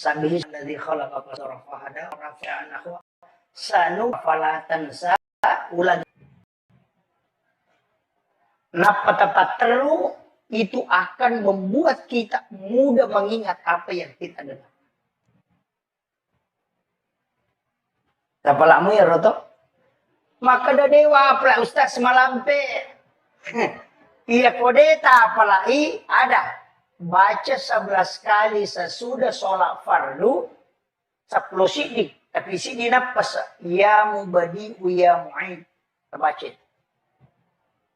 Sabihilladzi khalaqa fasawwa fahada wa rafa'nahu sanu fala tansa ulang. Napatapateru itu akan membuat kita mudah mengingat apa yang kita dengar. Tapalamu ya Roto? Maka da dewa apalagi Ustaz semalampe. Iya kodeta apalagi ada. Baca 11 kali sesudah sholat fardu 10 sidik. Tapi sidik napas. Ya mubadi'u ya mu'id. Baca.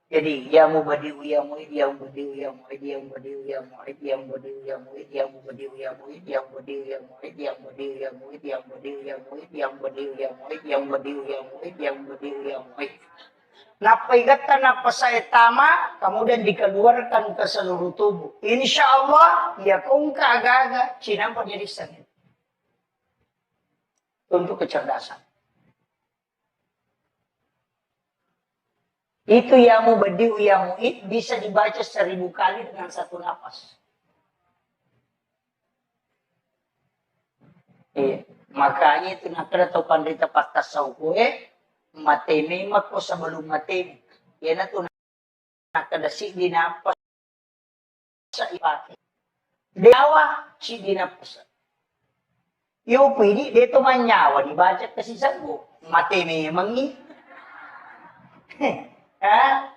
Jadi ya mubadi'u ya mu'id, ya mubadi'u ya mu'id, ya mubadi'u ya mu'id, ya mubadi'u ya mu'id, ya mubadi'u ya mu'id, ya mubadi'u ya mu'id, ya mubadi'u ya mu'id, ya mubadi'u ya mu'id, ya mubadi'u ya mu'id, ya mubadi'u ya mu'id, ya mubadi'u ya mu'id. Napaigatan napas saya tama, kemudian dikeluarkan ke seluruh tubuh. Insya Allah, ya kung agak-agak, cinampa jadi sakit. Untuk kecerdasan. Itu ya mubadi'u ya mu'id bisa dibaca 1000 kali dengan satu napas. Makanya itu nak ada tau pandita patas saukoe mateme mako sebelum mateme. Yan na to nakadasi di napas sa ipake. Dewa si di napas. Yo pwede dito manyawa dibaca kasi sabu mateme mangi.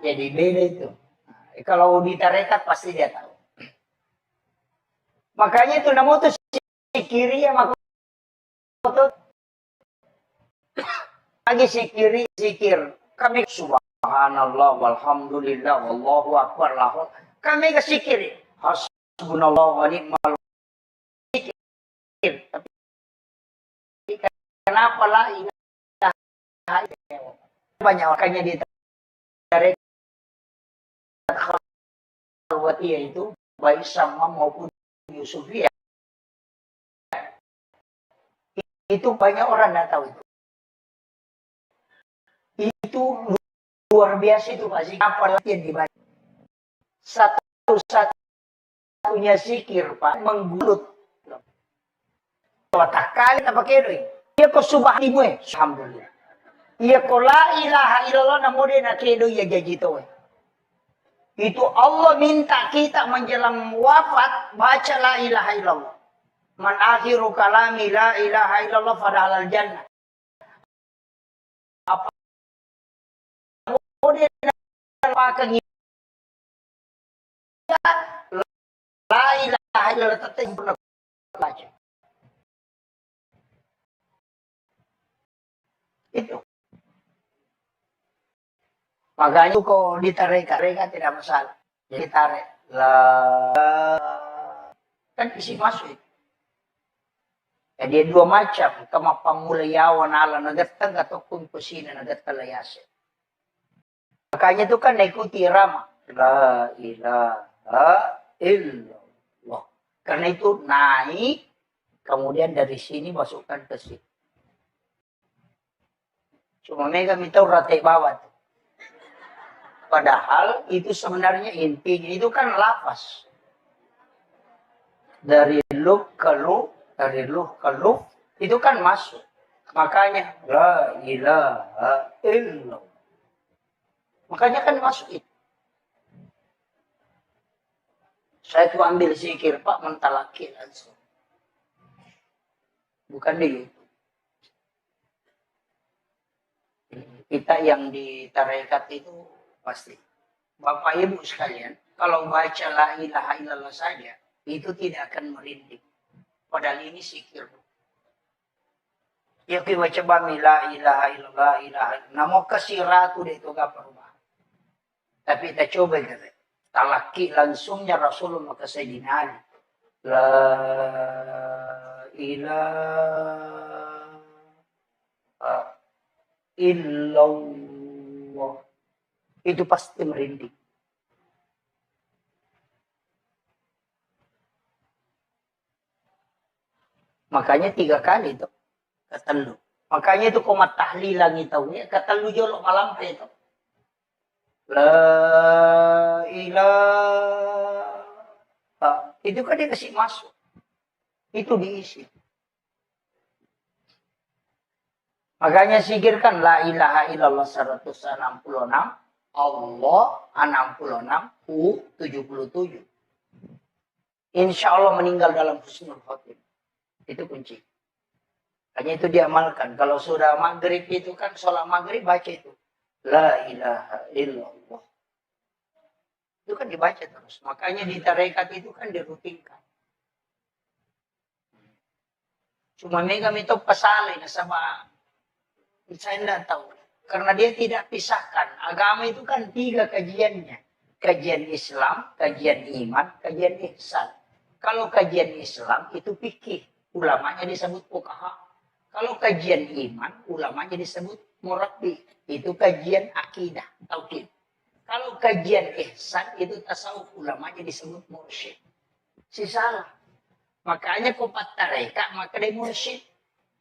Jadi beda itu. Kalau di tarekat pasti dia tahu. Makanya itu namo tuh sikiri ya makoto. Lagi sikiri sikir. Kami subhanallah walhamdulillah wallahu akbar lahu. Kami ke sikiri. Hasbunallah wa ni'mal sikir. Tapi kenapa la ilaha illallah? Banyak makanya di tarekat khalwatiyah itu baik sama maupun Yusufiyah itu banyak orang tidak tahu itu luar biasa itu masih apalagi yang dibaca satu-satunya zikir Pak menggulut otak kali tak pakai doi dia kok subhanallahi alhamdulillah iya kok la ilaha illallah namun dia nak doi ya gitu itu Allah minta kita menjelang wafat baca la ilaha illallah. Man akhiru kalami la ilaha illallah fadhalal jannah. Apa kemudian pakai la ilaha illallah tetap pernah baca. Itu. Makanya kok ditarik tidak masalah. Jadi tarik kan isi masuk itu. Jadi dua macam. Kama pamulayawan ala nagatag atau kung kusina nagatkalayase. Makanya itu kan naikuti irama. La ilaha illallah. Karena itu naik. Kemudian dari sini masukkan ke sini. Cuma mereka minta ratai bawah. Padahal itu sebenarnya intinya itu kan lafaz. Dari luk ke luk, dari luk ke luk, itu kan masuk. Makanya, la ilaha illallah. Makanya kan masuk itu. Saya tuh ambil zikir, Pak, mentalaki langsung. Bukan dia. Kita yang di tarekat itu, pasti. Bapak Ibu sekalian, kalau baca la ilaha illallah saja, itu tidak akan merinding. Padahal ini zikir. Ya kita baca bami la ilaha illallah, ilaha illallah. Namo kasiratu deh itu gak perubahan. Tapi kita coba gitu. Talaki langsungnya Rasulullah ke Sayyidina Ali. La ilaha illallah. Itu pasti merinding. Makanya 3 kali itu ketelu. Makanya itu komat tahlilan itu ya ketelu jolok malam itu. La ilaha. Itu kan dia kasih masuk. Itu diisi. Makanya sikirkan la ilaha illallah 166, Allah 66, U 77. Insya Allah meninggal dalam husnul khotimah. Itu kunci. Hanya itu diamalkan. Kalau sudah maghrib itu kan, sholat maghrib baca itu. La ilaha illallah. Itu kan dibaca terus. Makanya di tarekat itu kan dirutinkan. Cuma Mega itu pesalin sama, saya tidak tahu. Karena dia tidak pisahkan. Agama itu kan 3 kajiannya. Kajian Islam, kajian iman, kajian ihsan. Kalau kajian Islam itu fikih, ulamanya disebut fuqaha. Kalau kajian iman, ulamanya disebut murabbi. Itu kajian akidah, tauhid. Kalau kajian ihsan itu tasawuf, ulamanya disebut mursyid. Si salah. Makanya kok patareka, maka dia mursyid.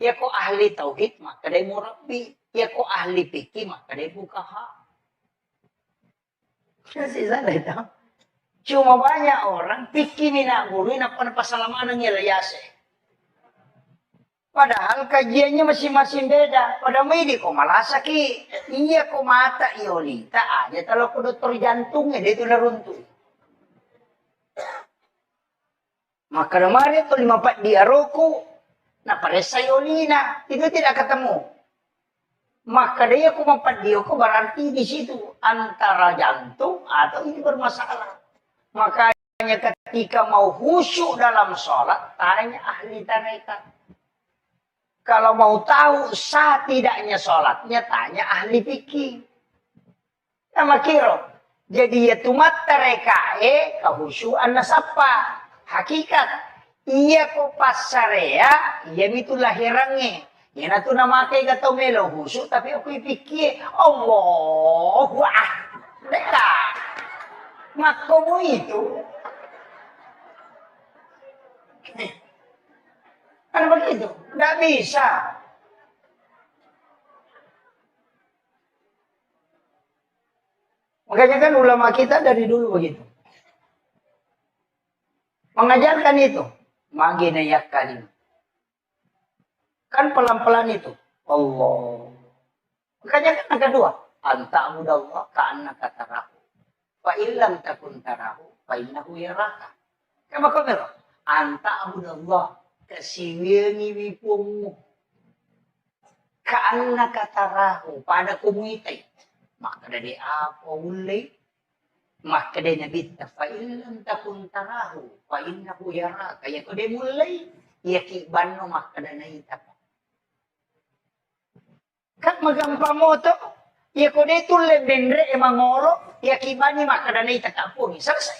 Ya kok ahli tauhid, maka dia murabbi. Ya kok ahli fikih, maka dia fuqaha. Si salah itu. Cuma banyak orang fikih mina guru nak pasalaman ng ilayase. Padahal kajiannya masing-masing beda. Pada midi ko malasaki, iya ko mata iolita aja kalau ko dokter jantungnya dia itu naruntuh. Maka kemarin itu 54 dia roku, na paresa iolina, itu tidak ketemu. Maka dia ko mapadio ko berarti di situ antara jantung atau ini bermasalah. Makanya ketika mau khusyuk dalam sholat, tanya ahli tarekat. Kalau mau tahu sah tidaknya sholatnya, tanya ahli fikih. Nama kiro. Jadi ya tumat tarekae kehusyuan nasapa. Hakikat. Iya ko pasarea, iya itu lahirannya. Yan na ito na makikataw melo husyuk, tapi ako'y fikir. Allahu Akbar. Mako mo itu. Ano begitu? Nggak bisa. Makanya kan ulama kita dari dulu begitu. Mengajarkan itu. Maginayak kalim. Kan pelan-pelan itu. Allah. Makanya kan yang kedua. Anta'budallah ka'annaka tarahu. Fa'ilam takun tarahu. Fa'innahu yaraka. Kama kamero. Anta'budallah. Kasiwiyangi wipungmu. Ka'annaka tarahu. Pada kumuitay. Maka dari apa ulay. Maka dari nabita. Fa'ilam takun tarahu. Fa'innahu yaraka. Kaya ko de mulay. Yakiban no maka dari itapa. Kan magampang mo to. Ya ko dito lebendre emangolo, ya kibani makadanay takapon. Selesai.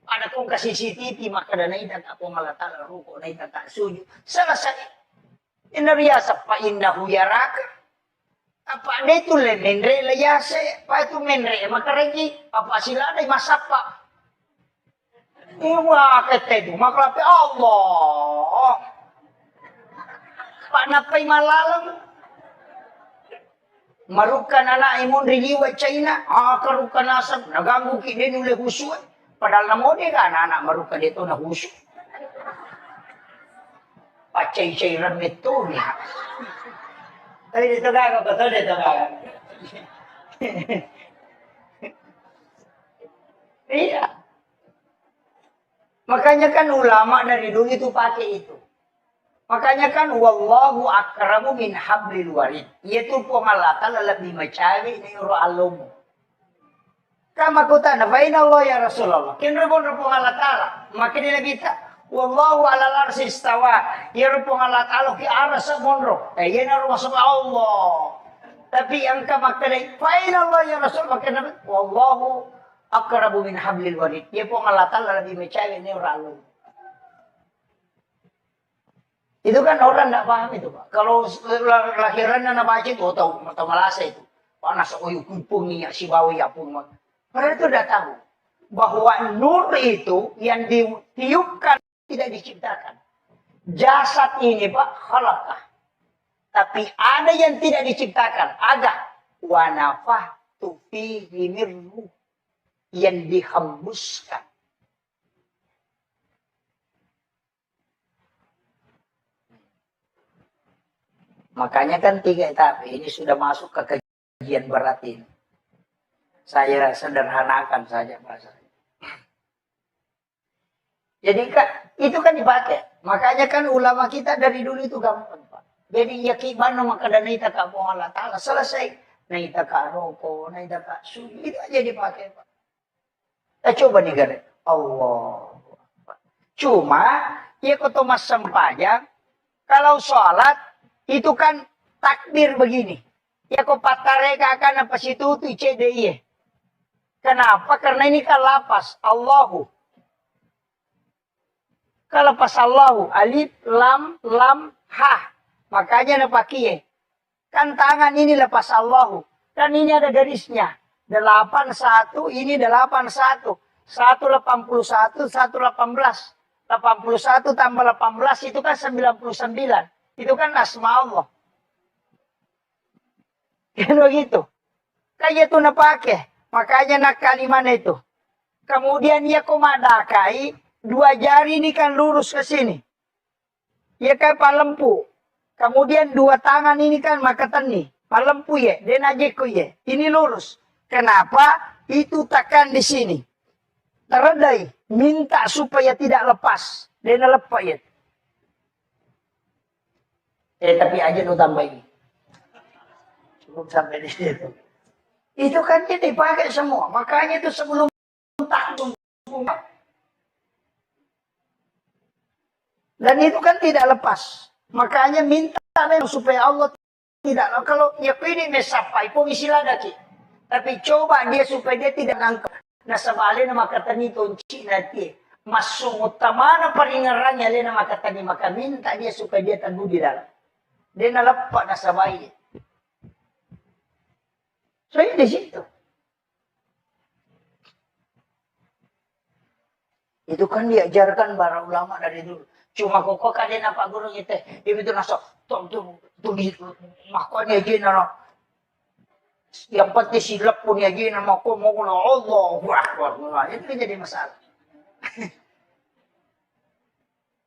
Ada kong kasi CCTV makadanay takapon malatala ruko na itatasunyo. Selesai. Inariyasa pa innahu yaraka. Apa dito lebendre layase, pa ito menre makaregi, apa sila na masapa. Iwa ketedu maklapi Allah. Panapay malalang. Marukan anak imun riliwat China, karukan asam, naganggu ki din uli husu. Padahal namo di ka anak marukan dito na husu. Pachay-chay ramit to niya. Ay, dito gaga ko to, dito gaga. Iya. Makanya kan ulama dari dulu itu pakai itu. Makanya kan wallahu akramu min hablil warid. Yaitu pengalatan lebih macawi ni uro alumu. Kama kutana fa inna Allah ya Rasulullah. Kinrubon pengalatala. Makin nabita wallahu ala arsy istawa. Ya pengalatala ki arsa monro. Yan aro masuk Allah. Tapi yang kamakdalay fa inna Allah ya Rasul makin nabita wallahu akramu min hablil warid. Ya pengalatala lebih macawi ni uro alumu. Itu kan orang tidak paham itu, Pak. Kalau lahirannya nama baca itu, atau malasa itu. Panas aku kumpung ya si bawi ya pun. Mereka itu sudah tahu bahwa nur itu yang ditiupkan tidak diciptakan. Jasad ini Pak khalaqah. Tapi ada yang tidak diciptakan. Ada wa nafahtu fihi min ruh yang dihembuskan. Makanya kan 3 etapa. Ini sudah masuk ke kajian berat ini. Saya sederhanakan saja bahasanya. Jadi itu kan dipakai. Makanya kan ulama kita dari dulu itu gampang, Pak. Jadi ya kibano maka dan naita ka Allah Ta'ala. Selesai. Naita ka roko, naita ka sugi. Itu aja dipakai, Pak. Coba nih, Gare. Allah. Cuma, ya kotomas sempajang. Kalau sholat, itu kan takbir begini. Ya kok patareka kan apa situ tu CDI. Kenapa? Karena ini kan lapas. Allahu. Kalau pas Allahu. Alif, lam, ha. Makanya napakiye. Kan tangan ini lepas Allahu. Kan ini ada garisnya. 81, ini 81. 181, 118. 81 tambah 18 itu kan 99. Itu kan asma Allah. Kan begitu. Kayak itu napake. Makanya nak kalimat itu. Kemudian ia komadakai. 2 jari ini kan lurus ke sini. Ya kayak palempu. Kemudian 2 tangan ini kan makatani. Palempu ya. Dan ajeku ya. Ini lurus. Kenapa? Itu tekan di sini. Teredai. Minta supaya tidak lepas. Dan lepas ya. Tapi aja lu tambah ini. Cukup sampai di situ. Itu kan dia dipakai semua. Makanya itu sebelum takut. Dan itu kan tidak lepas. Makanya minta supaya Allah tidak. Kalau yakini mesapai pun isilah daki. Tapi coba dia supaya dia tidak nangkep. Nah sebalina maka tani tonci nanti. Masuk utama na paringarannya lena maka tani maka minta dia supaya dia teguh di dalam. Dia nalepak na sabai. So ini di situ. Itu kan diajarkan para ulama dari dulu. Cuma kok kalian apa guru kita itu nasok tuh makanya gini yang penting silap pun ya gini mau Allah wah itu jadi masalah.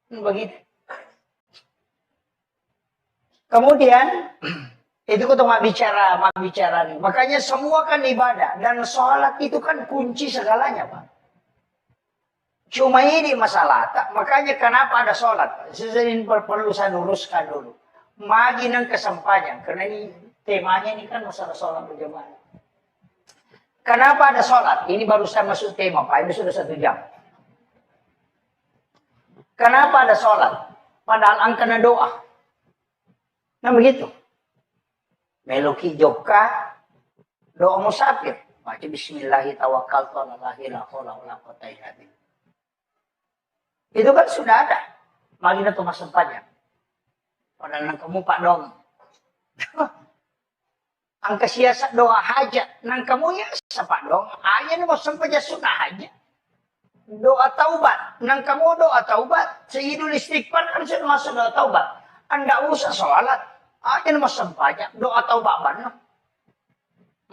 Begitu. Kemudian itu kita mak bicara nih. Makanya semua kan ibadah dan sholat itu kan kunci segalanya, Pak. Cuma ini masalah, makanya kenapa ada sholat? Sesuai perlu saya luruskan dulu. Magi nang kesempatan, karena ini temanya ini kan masalah sholat berjamaah. Kenapa ada sholat? Ini baru saya masuk tema, Pak. Ini sudah 1 jam. Kenapa ada sholat? Padahal angkana doa. Nah begitu. Meloki joka, doa musafir. Baca bismillahirrahmanirrahim, tawakkaltu 'alallahi la haula wala quwwata illa billah. Itu kan sudah ada. Magina tuh sempatnya. Padahal nang kamu Pak dong. Angka siasat doa hajat. Nang kamu ya Pak dong. Ayah mau sempatnya sunnah hajat. Doa taubat. Nang kamu doa taubat. Sehidul istighfar kan sudah masuk doa taubat. Anda usah sholat. Ayah mau sempatnya. Doa taubat benar.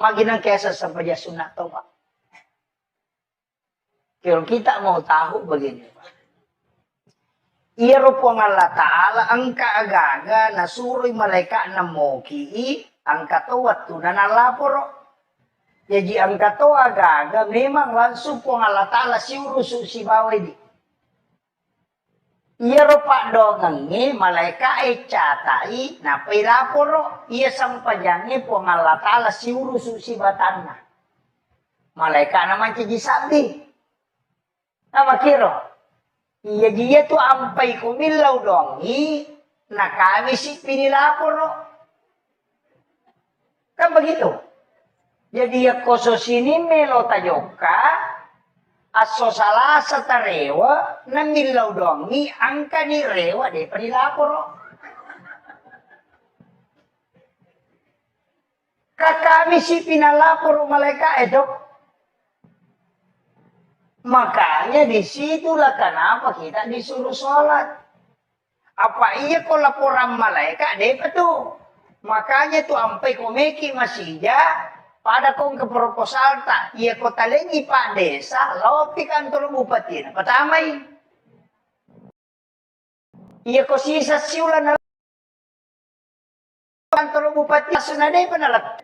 Magina kiasa sempatnya sunnah taubat. Kalau kita mau tahu begini Pak. Iya rupang Allah Ta'ala angka agaga nasuroy malaikat na moki angka to watu na nalaporo. Jadi angka to agaga memang langsung pong Allah Ta'ala si urusu si bawah di. Iya rupa dongangi malaikat catai na pilaporo iya sampajangi pong Allah Ta'ala si urusu si batana. Malaikat naman ciji sabi. Nama kiro. Iya dia tuh ampai kumilau dongi, nah kami sih pinilapor no. Kan begitu. Jadi ya koso sini melo tajoka, aso salah satarewa, na milau dongi, angka ni rewa deh pinilapor no. Kami sih pinalapor malaikat itu. Makanya disitulah kenapa kita disuruh sholat. Apa iya kok laporan malaikat deh tuh. Makanya tuh sampai komeki masih ya pada kong ke proposal tak. Iya kota lengi Pak Desa lopi kantor bupati. Pertama iya kok sisa siulan kantor bupati sunade penalat.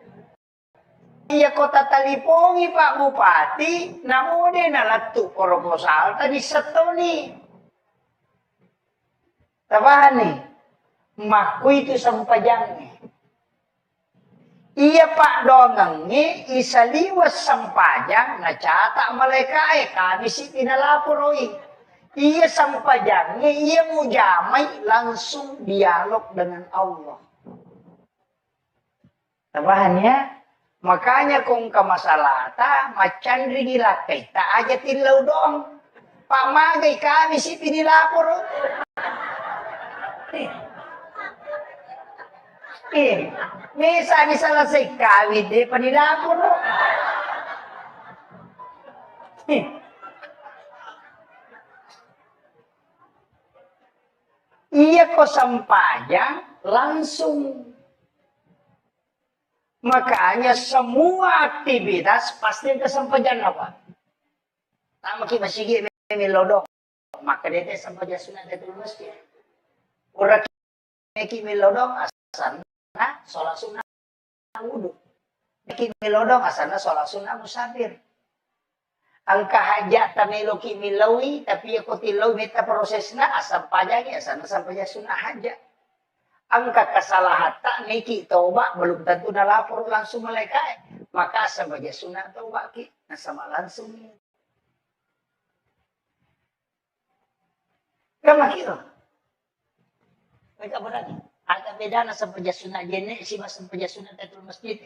Iya kota talipongi Pak Bupati, namune nalatu proposal tadi setoni. Tabahan nih, maku itu sampajangnya. Iya Pak dongengnya isaliwas sampajang nacata mereka kami sih tinalaporoi. Iya sampajangnya iya mujamai langsung dialog dengan Allah. Tabahannya. Makanya kung kamasalata, macan rigila kita aja tilaw dong. Pamagay kami si pinilapor. Misa ni salasay kawid de panilapor. Iya ko sampayang langsung. Makanya semua aktivitas pasti kesampajan apa? Tama ki masigi milodong. Maka dia sampajan sunat itu masjid. Ura ki milodong asana sholat sunat wudu. Ki milodong asana sholat sunat musafir. Angka hajat tamelo ki milawi tapi aku tilaw meta prosesna asam pajagi asana sampajan sunat hajat. Angka kesalahan tak niki taubat belum tentu nalapor langsung mereka maka sebagai sunat taubat ki sama langsung kama kiro mereka berani agak beda na sebagai sunat jenis si mas sebagai sunat itu masjid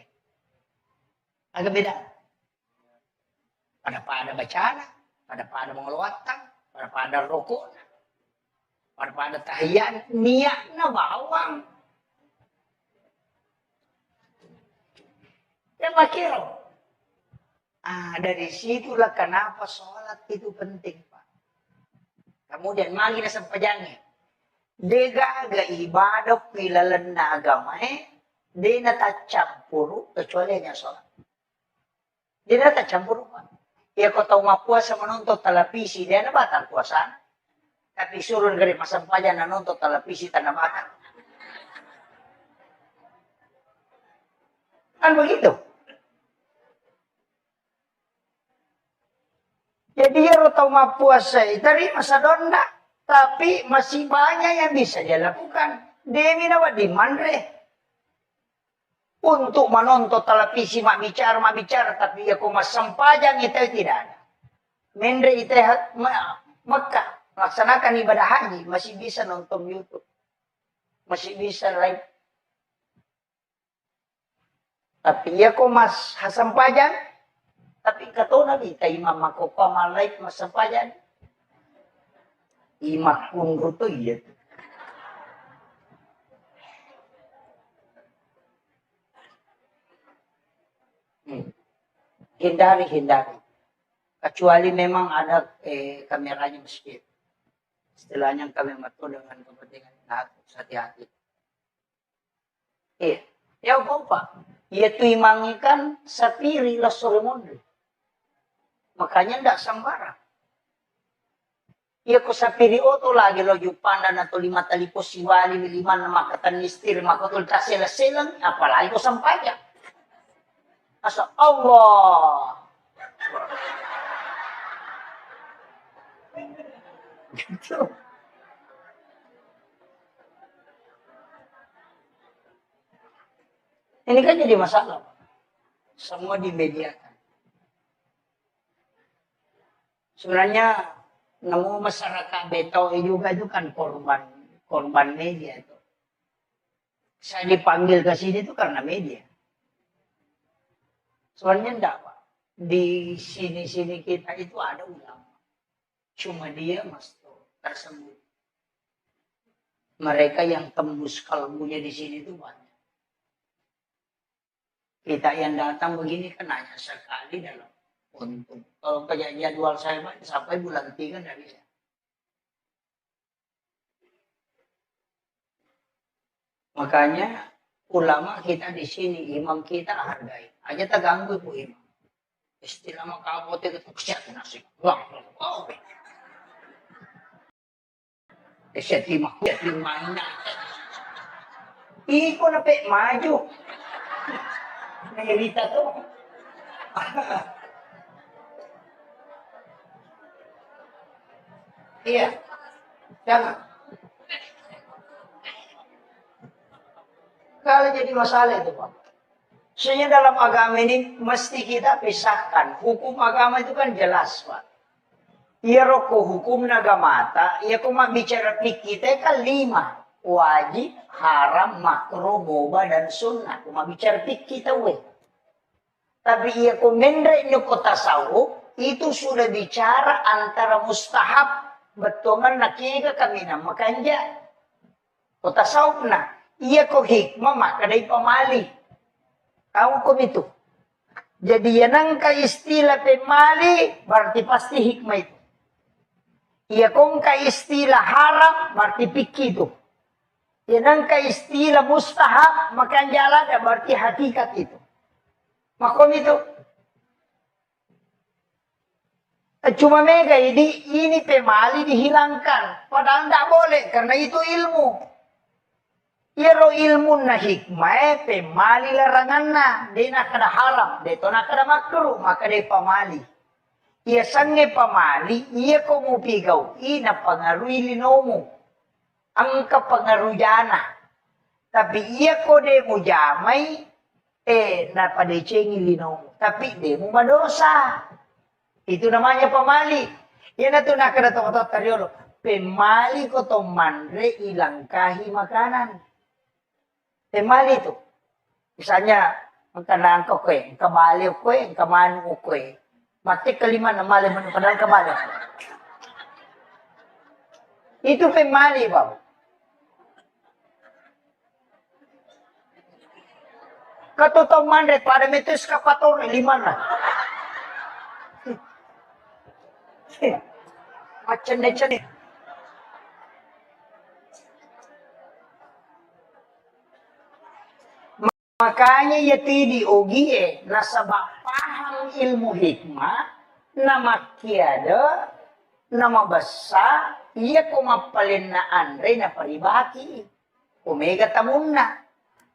agak beda pada bacaan pada mengeluarkan pada rokok pada tahiyat niatnya bawang. Ya makiro. Dari situlah kenapa sholat itu penting, Pak. Kemudian magi na sampajangnya. Dega aga ibadah pilalan na agama di na tacampuru kecuali hanya sholat. Di na tacampuru, Pak. Ya kau tahu mapuasa menonton televisi, dia na batal puasa. Tapi suruh dari masampajan na nonton televisi tanah makan. Kan begitu. Jadi ya tahu mapuasa dari masa donda. Tapi masih banyak yang bisa dia lakukan. Demi nawa di mandre. Untuk menonton televisi mak bicara. Tapi ya kau masampajan itu tidak ada. Mendre itu Mekah. Melaksanakan ibadah haji, masih bisa nonton YouTube. Masih bisa live. Tapi ya kok mas sampajan. Tapi kata Nabi, imam aku pamal live mas sampajan. Imak pun ruto iya. Hindari. Kecuali memang ada kameranya masjid. Istilahnya kami mato dengan kepentingan hati-hati. Ya apa? Ya tu imangikan sapiri la soremonde. Makanya ndak sembarang. Ya ko sapiri oto lagi lo jupanda na to lima talipo siwali lima na makatan mistir makotol tasela-selang apalagi ko sampaya. Asa Allah. Gitu. Ini kan jadi masalah. Semua dimediakan. Sebenarnya nemu masyarakat Betawi juga itu kan korban media itu. Saya dipanggil ke sini itu karena media. Sebenarnya enggak, Pak. Di sini-sini kita itu ada ulama. Cuma dia tersembunyi. Mereka yang tembus kalbunya di sini itu banyak. Kita yang datang begini kan hanya sekali dalam untuk. Kalau kayak jadwal saya sampai bulan 3 nggak bisa. Makanya ulama kita di sini, imam kita hargai. Aja terganggu bu imam. Istilah makabote itu kesiat nasi. Wah, wow. Kesiat lima mainan. Iko na pe maju. Nairita to. Iya. Jangan. Kalau jadi masalah itu Pak. Sebenarnya dalam agama ini mesti kita pisahkan. Hukum agama itu kan jelas Pak. Iya roko hukum nagamata, iya kuma bicara kita kan 5. Wajib, haram, makruh, boba, dan sunnah. Kuma bicara kita we. Tapi iya komendra ini kota tasawuf, itu sudah bicara antara mustahab, betongan nakiga kami na makanja. Kota tasawuf na, iya ko hikmah maka dari pamali. Kamu kom itu. Jadi yang ka istilah pemali, berarti pasti hikmah itu. Iya kong ka istilah haram, berarti pikir itu. Yang ka istilah mustahab, maka jalan berarti hakikat itu. Makom itu. Cuma mega ini pemali dihilangkan. Padahal tidak boleh, karena itu ilmu. Iro ilmu na hikmah, pemali larangan na. Dia nak kada haram, dia to nak kada makruh, maka dia pemali. Ia sange pamali, ia ko mo pigaw, ina pangaruhi linomo. Ang kapangarujana. Tapi ia ko de mo jamay, napadecengi linomo. Tapi de mo madosa. Itu namanya pamali. Yan na ito nakadato taryolo. Pemali ko to manre ilangkahi makanan. Pemali itu. Misalnya, magkanaan ko kwe, kabali ko kwe, kaman ko kwe. Mati kelima na mali mo padahal kabali. Itu pemali, Bang. Katotong manre, pada metus kapator, 5 na. Macam ni. Makanya ya tidi ogi nasabak paham ilmu hikmah nama kiada nama basa iya ko mapalin na andre na paribaki omega tamunna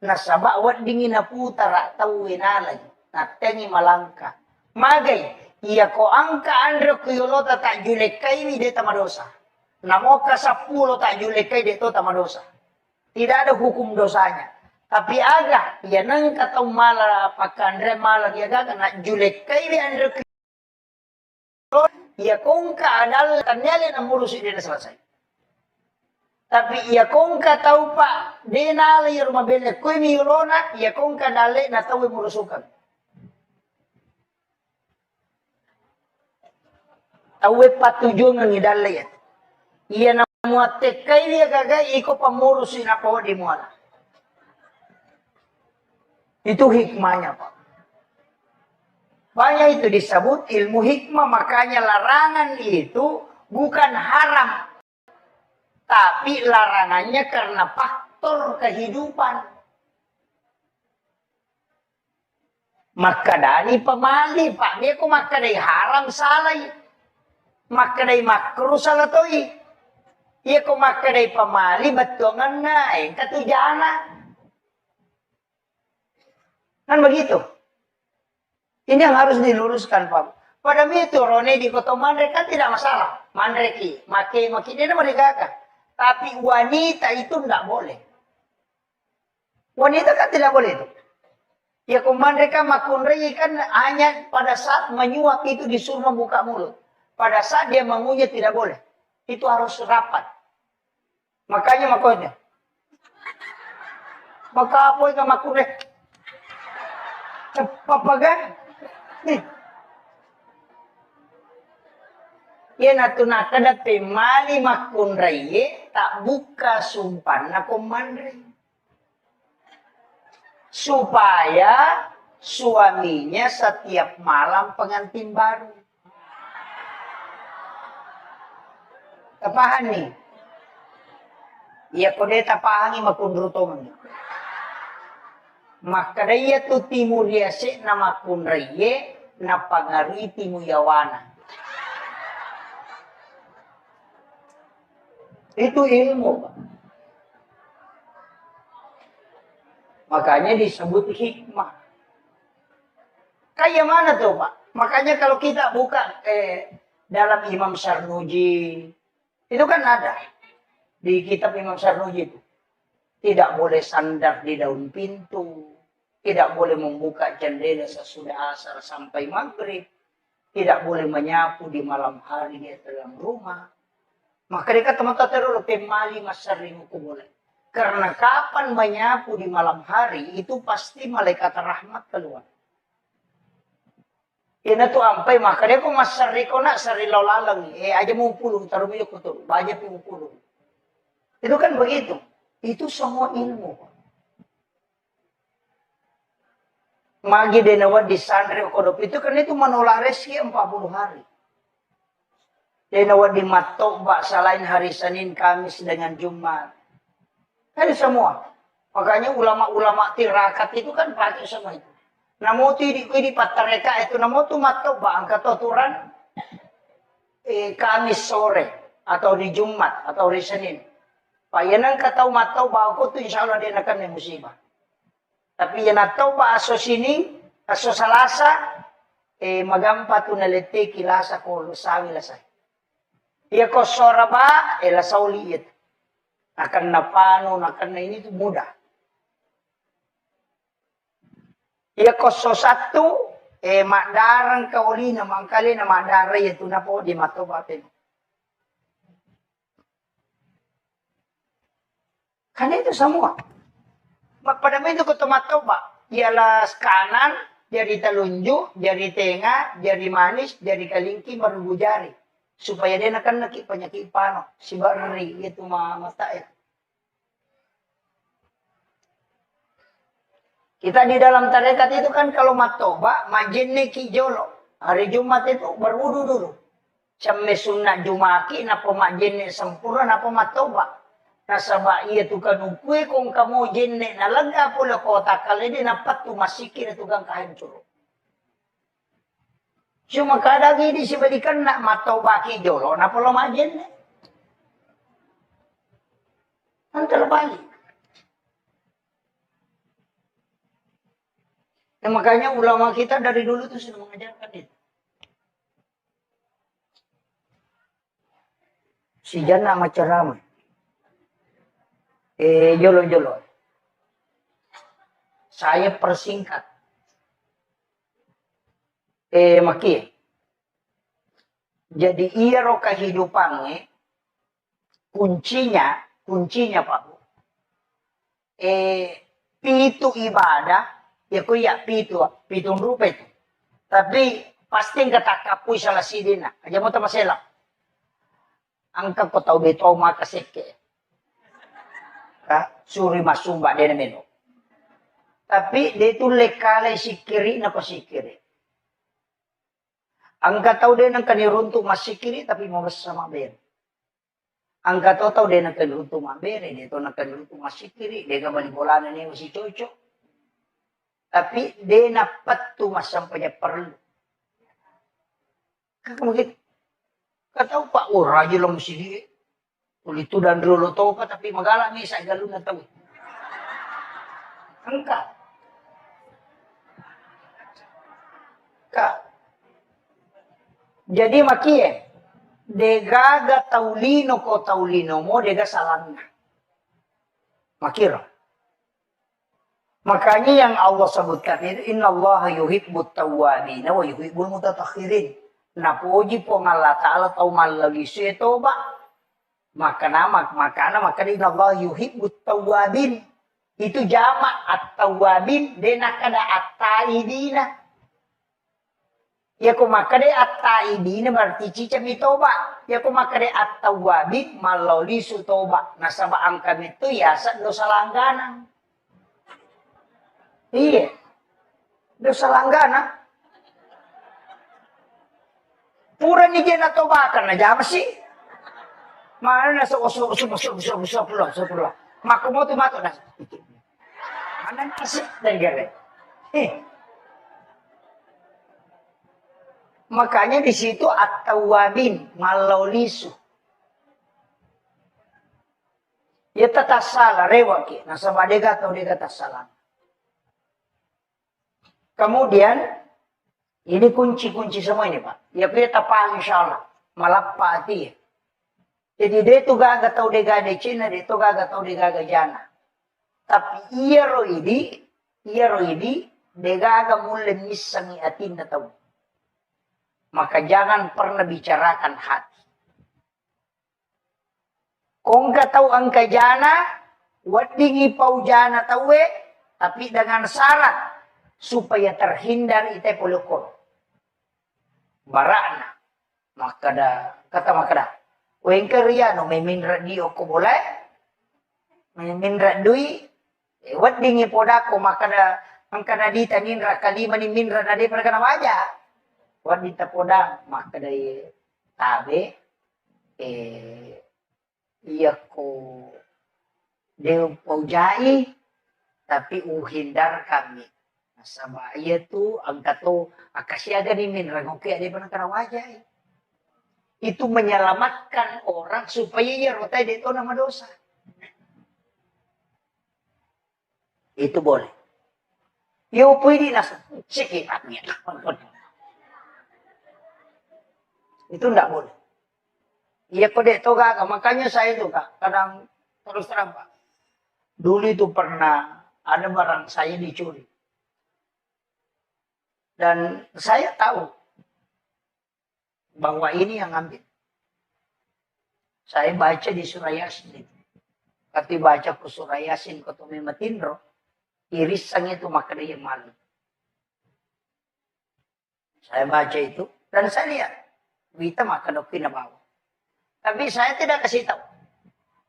nasabak wat dingin na putara tawin alay na tengi malangka magay iya ko angka andre kuyolota tak julekay mi de tamadosa namoka 10 tak julekay de to tamadosa tidak ada hukum dosanya. Tapi aga, ya nang katong mala pakandre mala ya gaga na julek kay andre ya kung ka adal kanyale na murusi din selesai. Tapi ya kung ka tau pa dinala ya rumah bele koy mi ulona ya kung ka dale na tau murusukan. Tau patujung ng idale ya. Iya na muate kay dia gaga iko pamurusi na ko di muala. Itu hikmahnya Pak. Banyak itu disebut ilmu hikmah. Makanya larangan itu bukan haram. Tapi larangannya karena faktor kehidupan. Maka dari pemali Pak. Dia kok maka dari haram salah. Maka dari makruh salah to'i. Ia kok maka dari pemali betongan na. Katujana. Kan begitu. Ini yang harus diluruskan, Pak. Pada itu Rone di kota Mandre kan tidak masalah. Mandre ki, maki dia mereka. Tapi wanita itu tidak boleh. Wanita kan tidak boleh itu. Ya Mandre kan makunrei kan hanya pada saat menyuap itu disuruh membuka mulut. Pada saat dia mengunyah tidak boleh. Itu harus rapat. Makanya makonya. Maka apa yang makunrei? Papagan? Yan ato nakada pemali makunraye tak buka sumpan na kumandre. Supaya suaminya setiap malam pengantin baru. Tapahan nih. Iya kode tapahangi makundrutongan. Maka daya tu timur yase nama kunraye na pangari timu yawana. Itu ilmu. Makanya disebut hikmah. Kayak mana tuh Pak? Makanya kalau kita buka dalam Imam Sarnuji, itu kan ada di kitab Imam Sarnuji itu. Tidak boleh sandar di daun pintu, tidak boleh membuka jendela sesudah asar sampai maghrib, tidak boleh menyapu di malam hari di dalam rumah. Maka dia kata teman-teman pemali masarimu boleh. Karena kapan menyapu di malam hari, itu pasti malaikat rahmat keluar. Ina tu ampai maka dia ko masari ko na sari lalang aja mau pulung taruh minyak kotor banyak mau pulung. Itu kan begitu. Itu semua ilmu. Magi denawa di santri kodop itu kan itu menolak rezeki 40 hari. Denawa di matobak selain hari Senin, Kamis dengan Jumat. Kan semua. Makanya ulama-ulama tirakat itu kan pakai semua itu. Namo tu di patareka itu namo tu matobak angkat aturan Kamis sore atau di Jumat atau di Senin. Payanang katau matobak aku tu insyaallah dia akan musibah. Tapi yan atobak aso sini aso Salasa magampa tu nalete kilasa ko sawi lasay. Iya ko soraba la sauliit. Akan napano akan na ini tu mudah. Iya ko so satu makdarang kauli na mangkali na makdara itu na po di matobatin. Karena itu semua. Magpadamay itu ko tumatoba. Ialah kanan, jari telunjuk, jari tengah, jari manis, jari kalingki, baru jari. Supaya dia akan penyakit pano. Si bari itu mata ya. Kita di dalam tarekat itu kan kalau matoba, majinne kijolo. Hari Jumat itu berwudu dulu. Sampai sunat Jumaki, napa majinne sempurna, napa matoba. Nasaba iya tu kan ukwe kung kamu jinne nalaga pula kota kali di napat tu masikir itu gang kahancur. Cuma kada gini si balikan nak matoba kijolo, napa lo majinne. Antar balik. Nah, makanya ulama kita dari dulu tuh sudah mengajarkan itu. Si jana macam ramai. Jolo-jolo. Saya persingkat. Maki. Jadi iya roh kehidupannya, kuncinya Pak. Pitu ibadah, ya kuya pitong rupa itu. Tapi pasti kata kapui salah sidina. Aja mo tamasela. Angka ko tau beto makaseke. Suri masumba dia meno. Tapi dia itu lekale sikiri na pasikiri. Angka tau dia nang kaniruntu masikiri tapi mau bersama ber. Angka tau dia nang kaniruntu mabere, dia tau nang kaniruntu masikiri, dia gabali bolana ni masih cocok. Tapi dia napat tu masampanya perlu. Kakak kata Pak raja lang mesti dia. Ulito dan dulu tau pa tapi magala ni sa galon na tao. Angka. Jadi makie. Degaga taulino ko taulino mo dega salang na. Makira. Makanya yang Allah sebutkan itu innallaha yuhibbut tawwabin wa yuhibbul mutatahhirin. Napuji po ng Allah Ta'ala tau malagi siya toba. Maka innallaha yuhibbut tawwabin. Itu jamak at-tawwabin dena kada at-taibina. Ya ko makade at-taibina berarti cicam toba. Ya ko makade at-tawwabin maloli su toba. Nasabaan kami itu ya sa dosa langganan. Iya. Dosa langganan. Pura ni dia na tobakan na jama sih. Mana na usap pula. Maka mo tumato na. Mana nasib dan gere. Makanya di situ at-tawwabin malaulisu. Ya tatasala rewaki. Nasa badega atau dega tasalan. Kemudian, ini kunci-kunci semua ini Pak. Ya kita paham insya Allah. Malapati ya. Jadi dia itu gak tahu dia gak Cina, dia itu gak tahu dia gak jana. Tapi iya roh ini, dia gak mulai misangi atin tahu. Maka jangan pernah bicarakan hati. Kau gak tahu angka jana, wadingi pau jana tahu tapi dengan syarat supaya terhindar ite polukor. Barana. Kata makada. Wengker ya no memin radio ko boleh. Memin radui. Wat dingi podako makada angkana dita ninra kalima ni minra nade perkana waja. Wat dita podang makada tabe iya ko deu paujai tapi uhindar kami. Sama iya tu angka tu akasiaga ni minra ngoke ade perkana waja. Itu menyelamatkan orang supaya ia rotai itu nama dosa. Itu boleh. Yo pwede na sikipatnya. Itu enggak boleh. Iya kode toga, makanya saya itu Kak, kadang terus terang Pak. Dulu itu pernah ada barang saya dicuri. Dan saya tahu bahwa ini yang ngambil. Saya baca di surah Yasin itu. Ketika baca ke surah Yasin ketemu matindro, irisan itu maka dia malu. Saya baca itu dan saya lihat kita maka dokina bawa. Tapi saya tidak kasih tahu.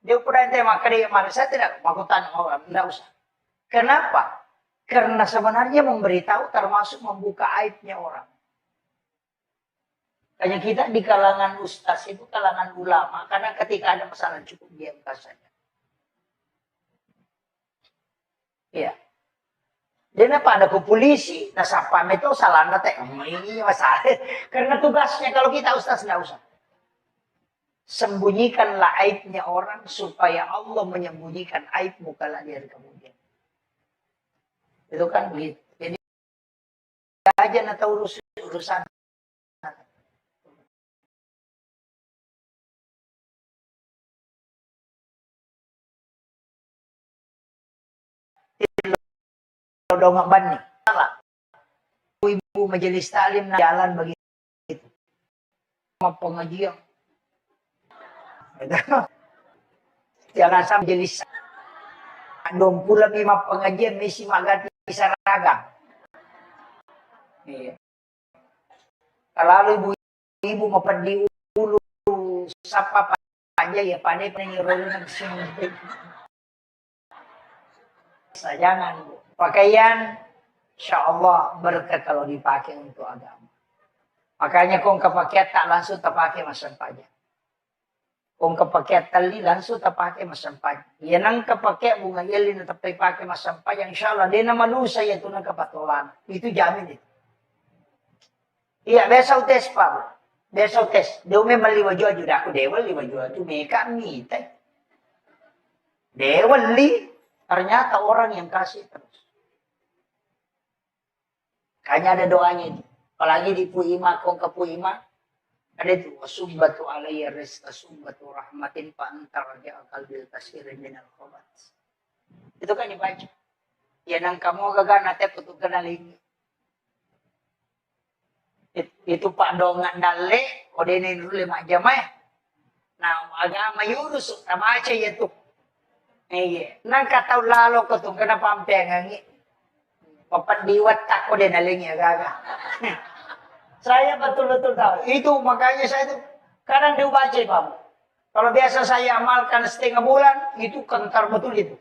Dia ukuran dia maka dia malu. Saya tidak mau tanya orang, tidak usah. Kenapa? Karena sebenarnya memberitahu termasuk membuka aibnya orang. Hanya kita di kalangan ustaz itu kalangan ulama. Karena ketika ada masalah cukup diam saja. Iya. Dia apa ada ke polisi. Nah sapam itu salah nate. Ini masalah. Karena tugasnya kalau kita ustaz nggak usah. Sembunyikanlah aibnya orang supaya Allah menyembunyikan aibmu kalau dia kemudian. Itu kan begitu. Jadi aja nata urusan. Dong ban nih. Salah. Ibu majelis taklim jalan begitu. Sama pengajian. Jangan sampai majelis. Dong pula lima pengajian misi magati seragam. Iya. Kalau ibu mau pergi ulu sapa aja ya pandai penyerolan semua. Jangan pakaian insya Allah berkah kalau dipakai untuk agama. Makanya kong kepakai tak langsung terpakai masam pajak. Kong kepakai tali langsung terpakai masam pajak. Ya nang kepakai bunga yelin tapi pakai masam pajak insya Allah dia nama lusa ya tu nang kepatolan. Itu jamin itu. Iya besok tes Pak. Besok tes. Dia memang liwajua juga aku dewa liwajua tu mereka mite. Dewa li. Ternyata orang yang kasih terus. Kayaknya ada doanya itu. Apalagi di Puima, kong ke Puima. Ada itu. Wasubbatu alaiya rizqa subbatu rahmatin fa'antar ja'akal bil kasirin minal khobat. Itu kan dibaca. Ya nang kamu gagal nanti kutuk kenalin. Itu Pak Dongan Dale. Kode ini dulu 5 jam ya. Nah agama Yunus. Sama aja ya tuh. Iya, nang kataw lalo ko itong kanapampengangi. Papandiwat ako din aling ya gaga. Saya betul-betul tahu. Itu makanya saya itu kadang dibaca Pak. Kalau biasa saya amalkan setengah bulan, itu kentar betul itu.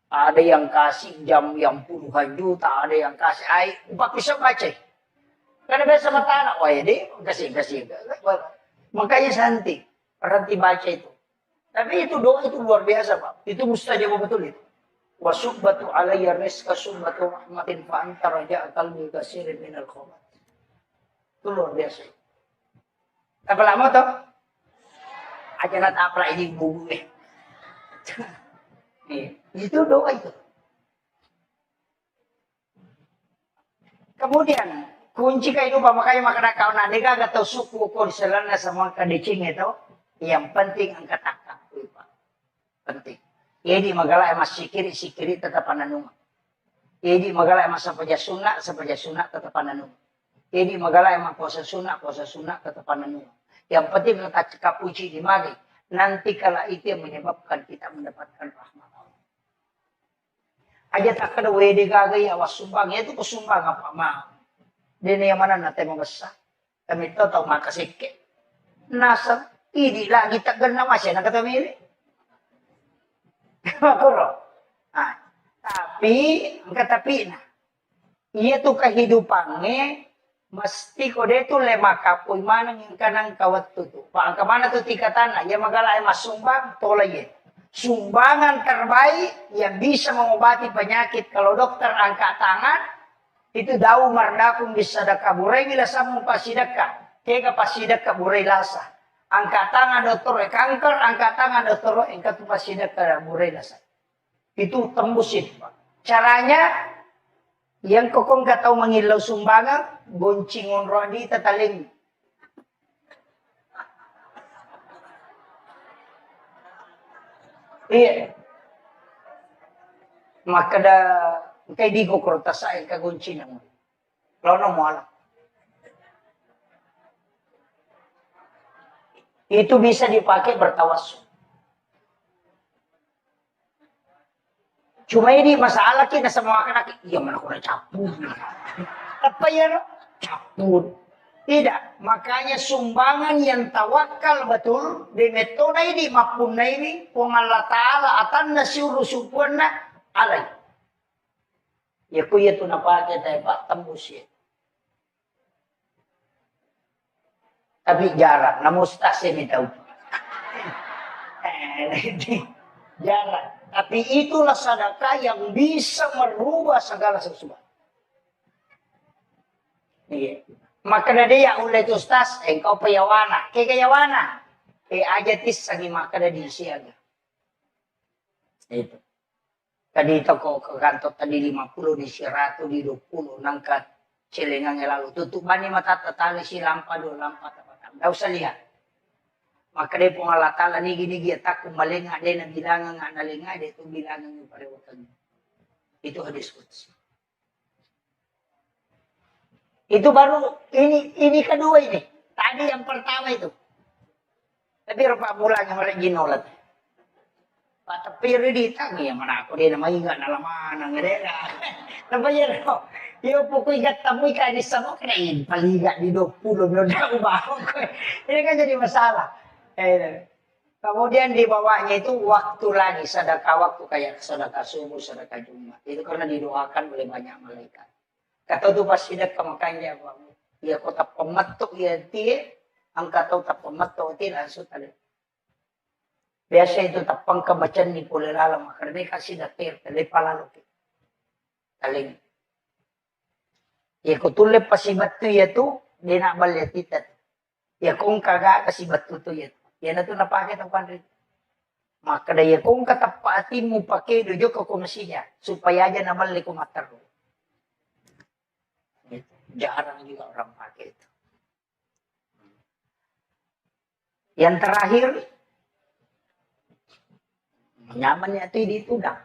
Ada yang kasih jam yang puluhan juta, ada yang kasih air. Pak bisa baca. Karena biasa mata anak, wah ya deh, kasih. Makanya santai, berhenti baca itu. Tapi itu doa itu luar biasa Pak. Itu mustajab betul itu. Wasubbatu alayya rizqa subbatu rahmatin fa'anta raja'a qalbi kasirin minal khobat. Itu luar biasa. Apa lama toh? Aja nat apla ini bubu Itu doa itu. Kemudian kunci kehidupan makanya makna kau nanti gak tahu suku kau selana semua kadicing itu. Yang penting angkat takak, penting. Jadi magala emas sikiri tetap ananuma. Jadi magala emas sapaja sunat tetap ananuma. Jadi magala emas puasa sunat tetap ananuma. Yang penting kita cekap puji di mari. Nanti kala itu yang menyebabkan kita mendapatkan rahmat Allah. Aja tak ada wede gagai awas sumbang itu kesumbang apa mau. Dene yang mana nate membesar. Kami tahu makasih ke. Nasab ini lagi tak kena masih nak kata milik. Makro. Nah, tapi nah. Iya tuh kehidupannya mesti kode itu lema kapui mana yang kanang kawat tuh. Pak kemana tuh tingkatan ya magala emas sumbang tolong sumbangan terbaik yang bisa mengobati penyakit kalau dokter angkat tangan itu dau mardakum bisa sedekah burai bila samu pasidekah kega pasidekah burai lasa angkat tangan dokter kanker angkat tangan dokter engkat pasidekah burai lasa itu tembusin Pak. Caranya yang kokong gak tahu mengilau sumbangan goncingon rodi tetaling. Iya. Maka da kay di ko krota sa kagunci na mo. Lono mo alam. Itu bisa dipakai bertawasul. Cuma ini masalah kita sama anak iya mana ko na capur. Apa ya? Capur. Tidak, makanya sumbangan yang tawakal betul di metode ini maupun ini Allah Taala atan nasiuru supurna alai. Ya kuya tu napake tayo Pak tembus ya. Tapi jarang, namustase ni tahu. Jarang. Tapi itulah sedekah yang bisa merubah segala sesuatu. Iya. Maka dia ulai tu ustaz, engkau payawana. Kaya kayawana. Ajatis sagi maka di siaga. Itu. Tadi itu ko ke kantor tadi 50 di 100 di 20 nangkat celengan lalu tutup bani mata tatali si lampa do lampa tapatam. Dah usah lihat. Maka dia pun Allah Ta'ala ni gini dia tak kumalenga dia na bilangan nga nalenga dia tu bilangan yung parewatan. Itu hadis qudsi. Itu baru ini kedua ini. Tadi yang pertama itu. Tapi rupa mulanya mereka ginolat. Pak tapi ridita ya mana aku dia namanya enggak nalaman ngerela. Tapi ya no. Yo pokok ingat tamu ikan di sama kena paliga di 20 udah bangun. Ini kan jadi masalah. Kemudian di bawahnya itu waktu lagi sedekah waktu kayak sedekah subuh, sedekah Jumat. Itu karena didoakan oleh banyak malaikat. Kata tu pasti dah kemakan dia bawa. Dia kota pemetuk dia tie, angkat tahu tak pemetuk tie langsung tadi. Biasa itu tapang kebacan ni pula lalam karena kasih datir tadi palalu. Taling. Ya kutulip pasibat tu ya tu dia nak balik titat. Ya kung kagak kasibat tu ya. Ya na tu napakai tapan rin. Maka daya kung katapatin mo pakai dojo ke komisinya supaya aja nabalik kumatar. Jarang juga orang pakai itu. Yang terakhir, nyamannya itu dah.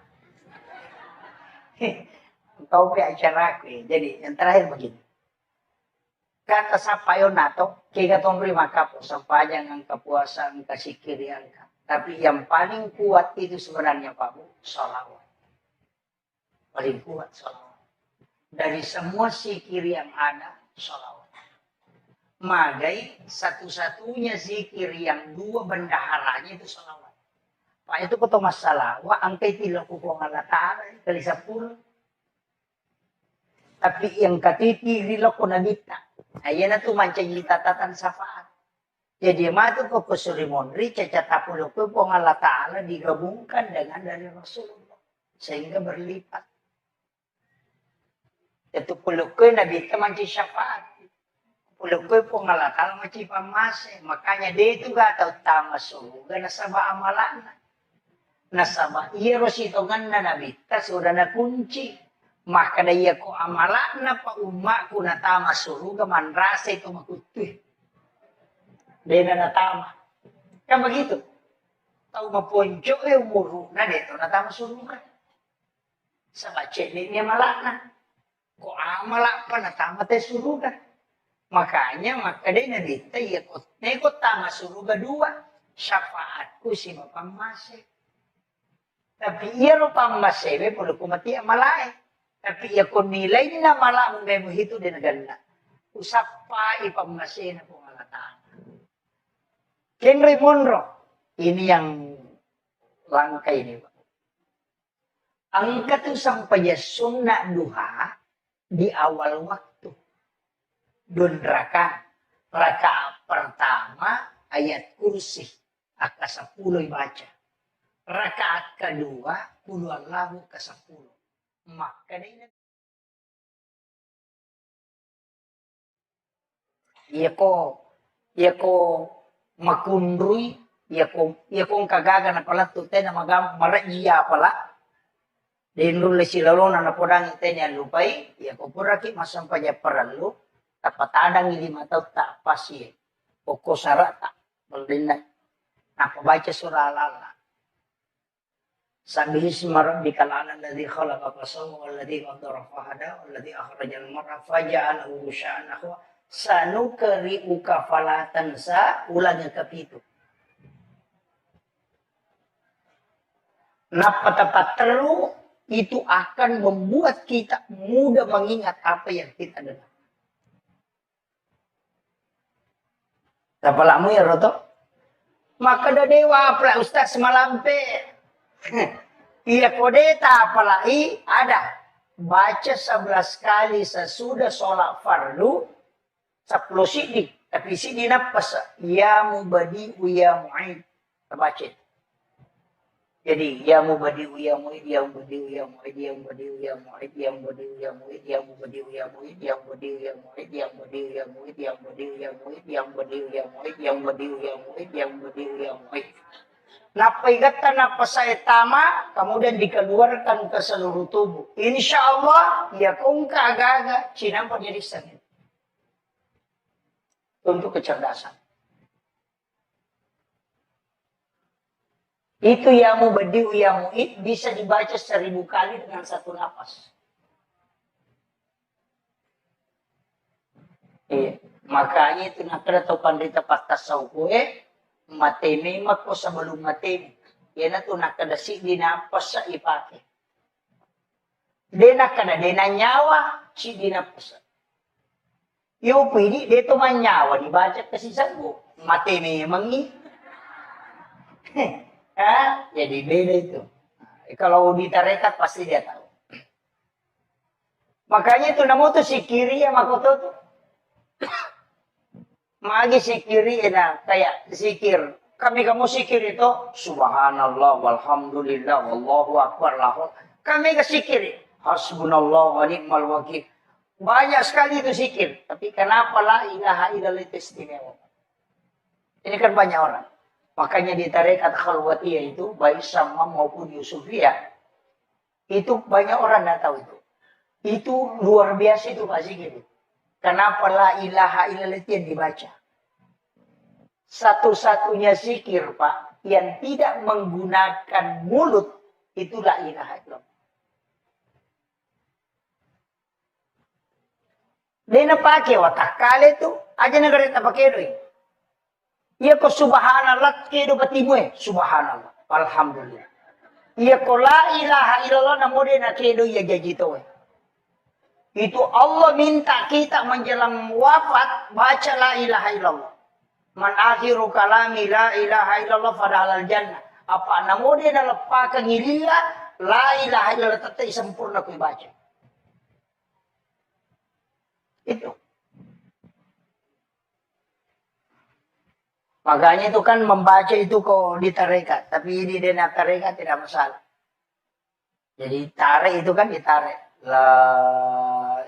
Kau pi acara aku. Jadi yang terakhir begini. Kata sapayo nato, kaya katong maka po sampayang ang kapuasan kasikirian ka. Tapi yang paling kuat itu sebenarnya Pak Bu, salawat. Paling kuat salawat. Dari semua zikir yang ada, sholawat. Magai satu-satunya zikir yang dua bendaharanya itu sholawat. Pak itu kata masalah, wa angkai tidak kukong Allah Ta'ala, kali 10. Tapi yang katiti rilok ko nagita. Ayan na tumancay tatatan safaat. Jadi matu ko ko sulimonri, cacatapulo ko po Allah Ta'ala digabungkan dengan dari Rasulullah. Sehingga berlipat. Itu pulukoy na bita manci syafaat. Pulukoy po ngalakal manci pamase. Makanya dito gataw tama suga nasaba amalan. Nasaba iros ito nga na nabita sudah na kunci. Maka daya ko amala na pa umma ko natama suruga manrasa ito makutuh. Dena natama. Kan begitu. Tahu maponjo umuru na dito natama suruga. Sa bacet niya malakna. Ko amala pa natama te suruga. Makanya maka dena dito nekot tama suruga dua. Syafaatku si mapamase. Tapi iya ro pamasebe polo kumati amalae. Tapi iya ko nilay na mala mo may mohito din aganda. Usap pa ipamase na kung alataan. Henry Monroe, ini yang langka ini. Ang katusang payasun na duha di awal waktu. Dun raka pertama ayat kursi. Aka 10 baca. Rakaat kedua, kulu Allahu ke 10. Maka dia iya ko makundrui, iya ko kagaga na pala tute na maraiya pala. Dinrule silalona na podang itenya lupai, iya ko puraki masampaya paralu, tapatadang 5 taon tak pasi. Poko sarata, baldinay. Napabaca surah Al-Alaq. Sabihi isma rabbikal a'la alladzi khalaqa fasawwa walladzi qaddara fahada walladzi akhrajal mar'a faja'alahu ghusya'an nahwa sanukri'uka fala tansa ulangnya ke-7. Napa terlu itu akan membuat kita mudah mengingat apa yang kita dengar. Tapalamu ya Roto? Maka dewa pula Ustaz semalampe. Iya kodeta apalagi ada baca 11 kali sesudah sholat fardu 10 sidik tapi sidik napas ya mubadi ya mu'id terbaca. Jadi ya mubadi ya mu'id ya mubadi ya mu'id ya mubadi ya mu'id ya mubadi ya mu'id ya mubadi ya mu'id ya mubadi ya mu'id ya mubadi ya mu'id ya mubadi ya mu'id ya mubadi ya mu'id ya mubadi ya mu'id ya mubadi ya mu'id. Napaigatan na pasaitama, kemudian dikeluarkan ke seluruh tubuh. Insya Allah, ya kung kaagaga, sinampa jadi sakit. Untuk kecerdasan. Itu yamu badiu yamu bisa dibaca 1000 kali dengan satu napas. Makanya itu nakada atau pandita patasau kue, mateme ko sa balong mateme. Yan na ito nakadasi di napas sa ipake. Di nakada, di nanyawa, si di napas. Yung pwede, dito manyawa, dibaca kasi sago. Mateme mangi. Ha? Jadi beda itu. Kalau ditarekat pasti dia tahu. Makanya itu namo to si kiri ya makoto to. Magi sikiri na kayak zikir. Kami sikir itu subhanallah walhamdulillah wallahu akbar lahul. Kami sikir hasbunallah wa ni'mal wakil. Banyak sekali itu zikir, tapi kenapa la ilaha illallah itu istimewa? Ini kan banyak orang. Makanya di tarekat khalwatiyah itu baik sama maupun Yusufiyah itu banyak orang yang tahu itu. Itu luar biasa itu Pak Zikir. Kenapa la ilaha illallah yang dibaca? Satu-satunya zikir Pak yang tidak menggunakan mulut itu la ilaha illallah. Dia pakai watak kali itu aja negara tak pakai doi. Iya ko subhanallah kedo batimu subhanallah alhamdulillah. Iya ko la ilaha illallah namo dia na kedo ya jaji to. Itu Allah minta kita menjelang wafat baca la ilaha illallah. Man akhiru kalami la ilaha illallah fadhalal jannah. Apa namo dia na lepa kangilila la ilaha illallah tetap sempurna ku baca. Itu. Makanya itu kan membaca itu kok di tarekat. Tapi di dena tarekat tidak masalah. Jadi tarik itu kan ditarik. La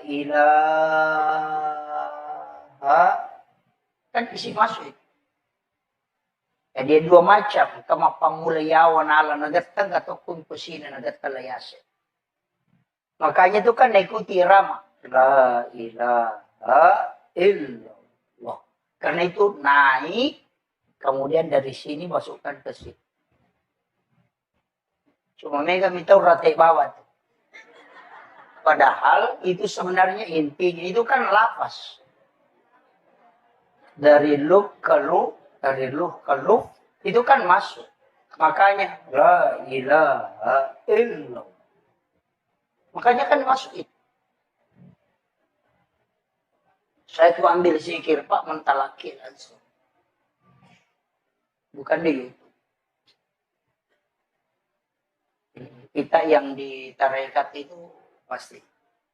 ilaha. Kan isi masuk itu. Jadi dua macam. Kama pamulayawan ala nagatang atau kusina nagat kalayase. Makanya itu kan ikuti irama. La ilaha illallah. Karena itu naik, kemudian dari sini masukkan ke sini. Cuma mereka minta rata bawah. Padahal itu sebenarnya intinya itu kan lafaz. Dari luk ke luk, dari luk ke luk, itu kan masuk. Makanya la ilaha illallah. Makanya kan masuk itu. Saya tuh ambil zikir Pak mentalaki langsung. Bukan di YouTube. Kita yang di tarekat itu pasti.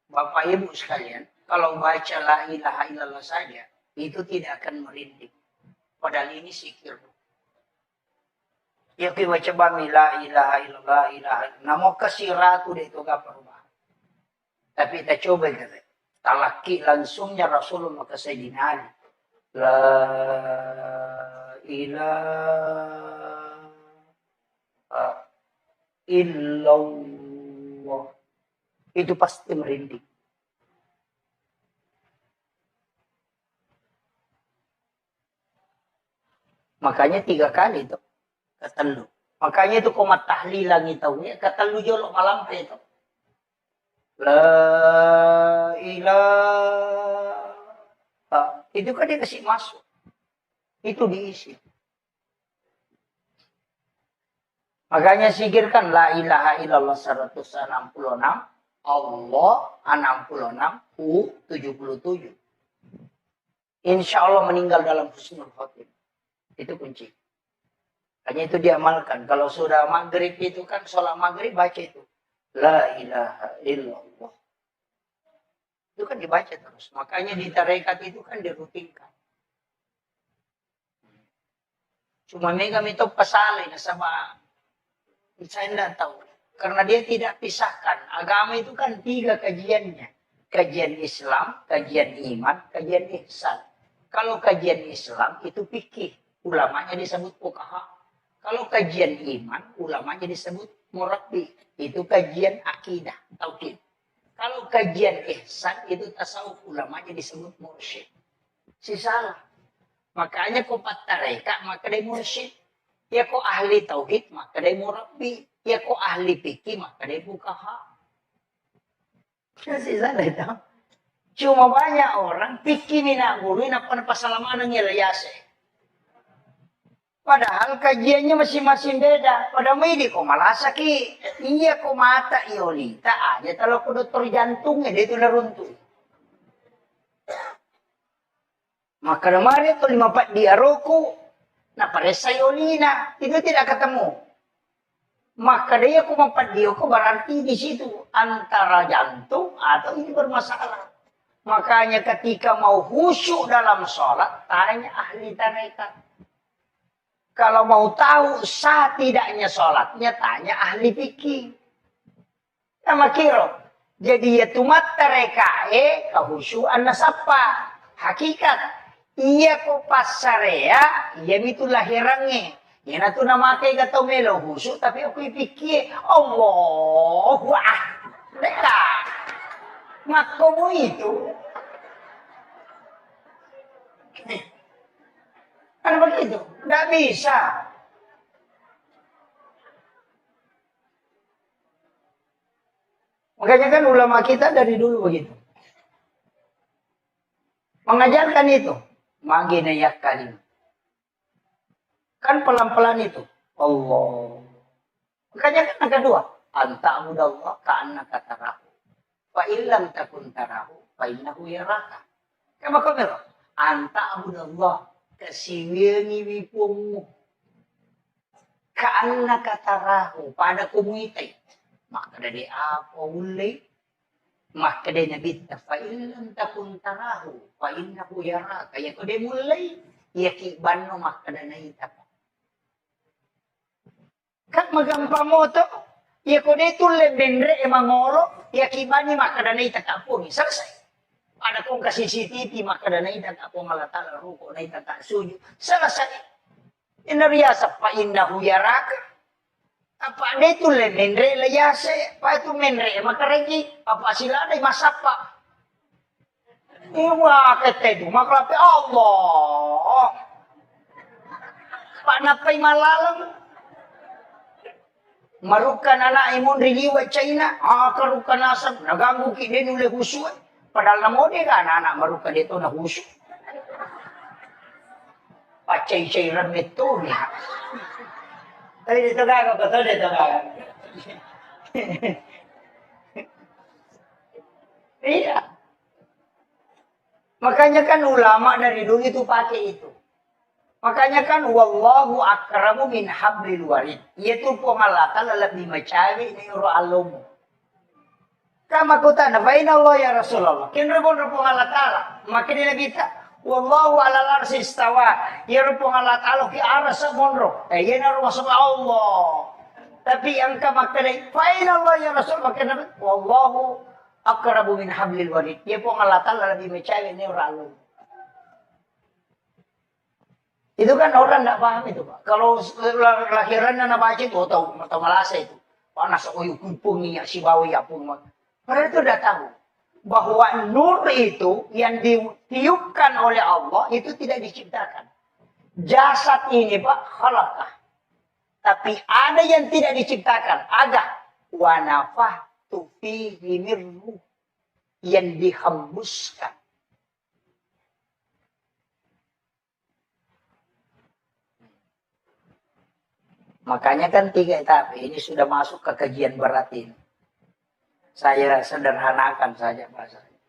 Bapak Ibu sekalian, kalau baca la ilaha illallah saja, itu tidak akan merinding. Padahal ini zikir. Ya kita baca bami la ilaha illallah ilaha. Namo kasiratu deh itu gak perubahan. Tapi kita coba kata. Talaki langsungnya Rasulullah ke Sayyidina Ali. La ilaha illallah. Itu pasti merinding. Makanya 3 kali itu. Ketelu. Makanya itu komat tahlilan itu. Ketelu jolok malam itu. La ilaha. Itu kan dia kasih masuk. Itu diisi. Makanya sikirkan la ilaha illallah 166. Allah 66. U 77. Insya Allah meninggal dalam husnul khotimah. Itu kunci. Hanya itu diamalkan. Kalau sudah maghrib itu kan sholat maghrib baca itu. La ilaha illallah. Itu kan dibaca terus. Makanya di tarekat itu kan dirutinkan. Cuma mereka itu pesalin sama saya tidak tahu. Karena dia tidak pisahkan. Agama itu kan 3 kajiannya. Kajian Islam, kajian iman, kajian ihsan. Kalau kajian Islam itu fikih. Ulamanya disebut fuqaha. Kalau kajian iman, ulamanya disebut murabbi. Itu kajian akidah, tauhid. Kalau kajian ihsan itu tasawuf, ulamanya disebut mursyid. Si salah. Makanya kok tarekat maka dia mursyid. Ya kok ahli tauhid maka dia murabbi. Ya kok ahli fikih maka dia fuqaha. Si salah itu. Cuma banyak orang fikih mina guru apa pasalaman yang yase. Padahal kajiannya masing-masing beda. Pada ini kok malah sakit. Iya kok mata iolita aja. Kalau ke dokter jantungnya dia itu neruntuh. Maka kemarin itu 54 dia roku. Nah pada sayolina. Itu tidak ketemu. Maka dia kok 4 dia kok berarti di situ. Antara jantung atau ini bermasalah. Makanya ketika mau khusyuk dalam sholat. Tanya ahli tarekat. Kalau mau tahu sah tidaknya sholatnya, tanya ahli fikih. Nama kiro. Jadi ya tumat terekae kehusyuan nasapa. Hakikat. Iya ko pasarea, iya itu lahirannya. Ya natu nama kay gatau melo husyuk, tapi aku pikir, Allahu Akbar. Makomo itu. Kan begitu, nggak bisa. Makanya kan ulama kita dari dulu begitu. Mengajarkan itu. Magina yak kalim. Kan pelan-pelan itu. Allah. Makanya kan yang kedua. Anta abudallah ka'annaka tarahu. Fa illam takun tarahu. Fa innahu yaraka. Kama kamera. Anta abudallah. Kasiwingi wipungmu. Ka'annaka tarahu. Pada kumuitay. Maka dari apa ulay. Maka dari nabi fa illam takun tarahu. Fa innahu yaraka. Ya kode mulay. Yakiban no maka dari itapa. Kan magampang mo to. Ya kode itu lebendre emangolo. Yakiban ni maka dari itakapun. Selesai. Ada kong kasih CCTV maka na itatapo malatala ruko na itatasunyo. Selesai. Inariyasa pa innahu yaraka. Apa dia tu le menre le yase, pa itu menre makaregi, apa sila ada masapa. Iwa kete tu maklape Allah. Pak napai malalang. Marukan anak imun riliwa China, karukan asam, naganggu ki dia nule husu. Padahal namo dia kan anak marukan dia tu na husu. Pacay-cayran nito niya. Tapi dito ka, betul dito ka. Iya. Makanya kan ulama dari dulu itu pakai itu. Makanya kan wallahu akramu min hablil warid. Yaitu pengalatan lebih mencari ni ro alumu. Kama kutana fa inna Allah ya Rasulullah. Kin rebon pengalatan. Makin lagi kita wallahu ala arsy istawa. Ya rupong Allah Ta'ala ki arsa monro. Yan na masuk Allah. Tapi ang kamaktalay, fa inna Allah ya Rasul makin wallahu akrabu min hablil warid. Ya pong Allah Ta'ala lebih mencari ni ro itu kan orang tidak paham itu, Pak. Kalau lahirannya nak baca itu, tahu malasa itu. Panas aku kumpung ni si bawi apun. Mereka itu sudah tahu bahwa nur itu yang ditiupkan oleh Allah itu tidak diciptakan. Jasad ini, Pak, khalaqah. Tapi ada yang tidak diciptakan, ada wa nafahtu fihi min ruh, yang dihembuskan. Makanya kan 3 etapa ini sudah masuk ke kajian berat ini. Saya sederhanakan saja bahasanya.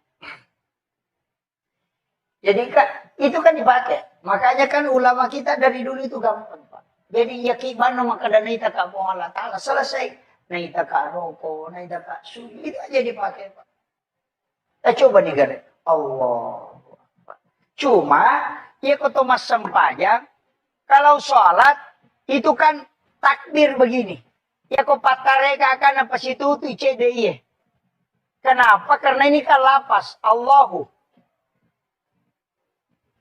Jadi itu kan dipakai. Makanya kan ulama kita dari dulu itu gampang, Pak. Jadi yakiban maka dan naita ka Allah Ta'ala selesai. Naita ka rokok, naita ka suci, itu aja dipakai, Pak. Coba nih gare. Allah. Cuma ya kota mas sempajang kalau sholat itu kan takbir begini. Ya kok patareka akan apa situ tu CDI. Kenapa? Karena ini kan lapas Allahu.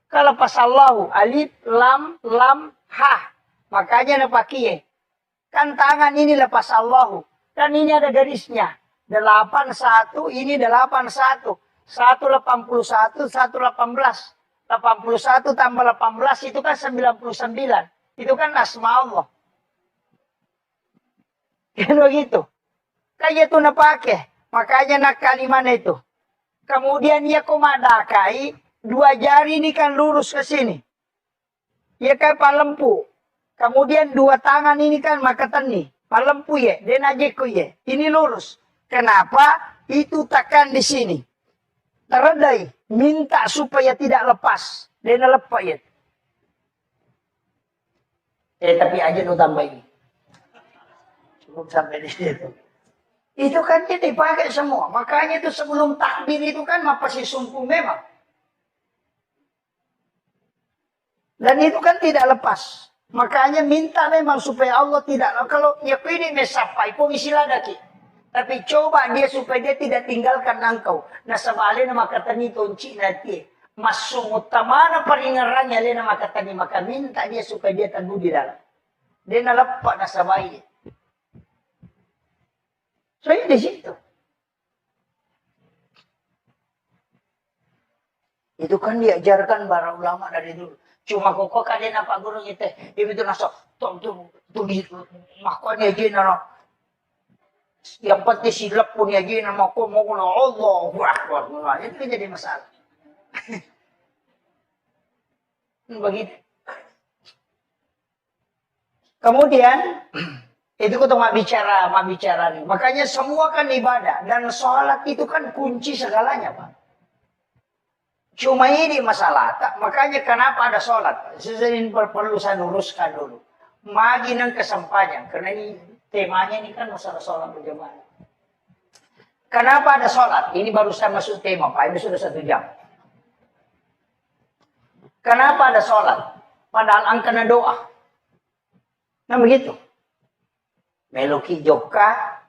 Kalau pas Allahu alif lam ha. Makanya napakiye. Kan tangan ini lepas Allahu. Kan ini ada garisnya. 81 ini 81. 181 118. 81 tambah 18 itu kan 99. Itu kan asma Allah. Kan begitu. Kayak itu napake. Makanya nak kalimat itu. Kemudian ia komadakai. 2 jari ini kan lurus ke sini. Ia kan palempu. Kemudian 2 tangan ini kan makatan nih. Palempu ya. Dan ajeku ya. Ini lurus. Kenapa? Itu tekan di sini. Teredai. Minta supaya tidak lepas. Dan lepas ya. Tapi aja nu tambah ini. Belum sampai di situ. Itu kan dia dipakai semua. Makanya itu sebelum takbir itu kan masih sumpung memang. Dan itu kan tidak lepas. Makanya minta memang supaya Allah tidak. Kalau ya ini mesapai pun istilah daki. Tapi coba dia supaya dia tidak tinggalkan engkau. Nah sebaliknya maka tani tonci nanti. Masuk utamana peringarannya lena maka tani maka minta dia supaya dia teguh di dalam. Dia nalepak nasabai. Saya di situ. Itu kan diajarkan para ulama dari dulu. Cuma kok kalian apa guru itu? Dia itu nasok tuh makanya gini no. Yang penting silap pun ya gini nama kau mau Allah Akbar. Itu jadi masalah. Begitu. Kemudian itu kita mak bicara nih. Makanya semua kan ibadah dan sholat itu kan kunci segalanya, Pak. Cuma ini masalah. Makanya kenapa ada sholat? Ini perlu saya luruskan dulu. Magi nang kesampaian karena ini temanya ini kan masalah sholat berjamaah. Kenapa ada sholat? Ini baru saya masuk tema, Pak. Ini sudah 1 jam. Kenapa ada sholat? Padahal angkana doa. Nah begitu. Meloki joka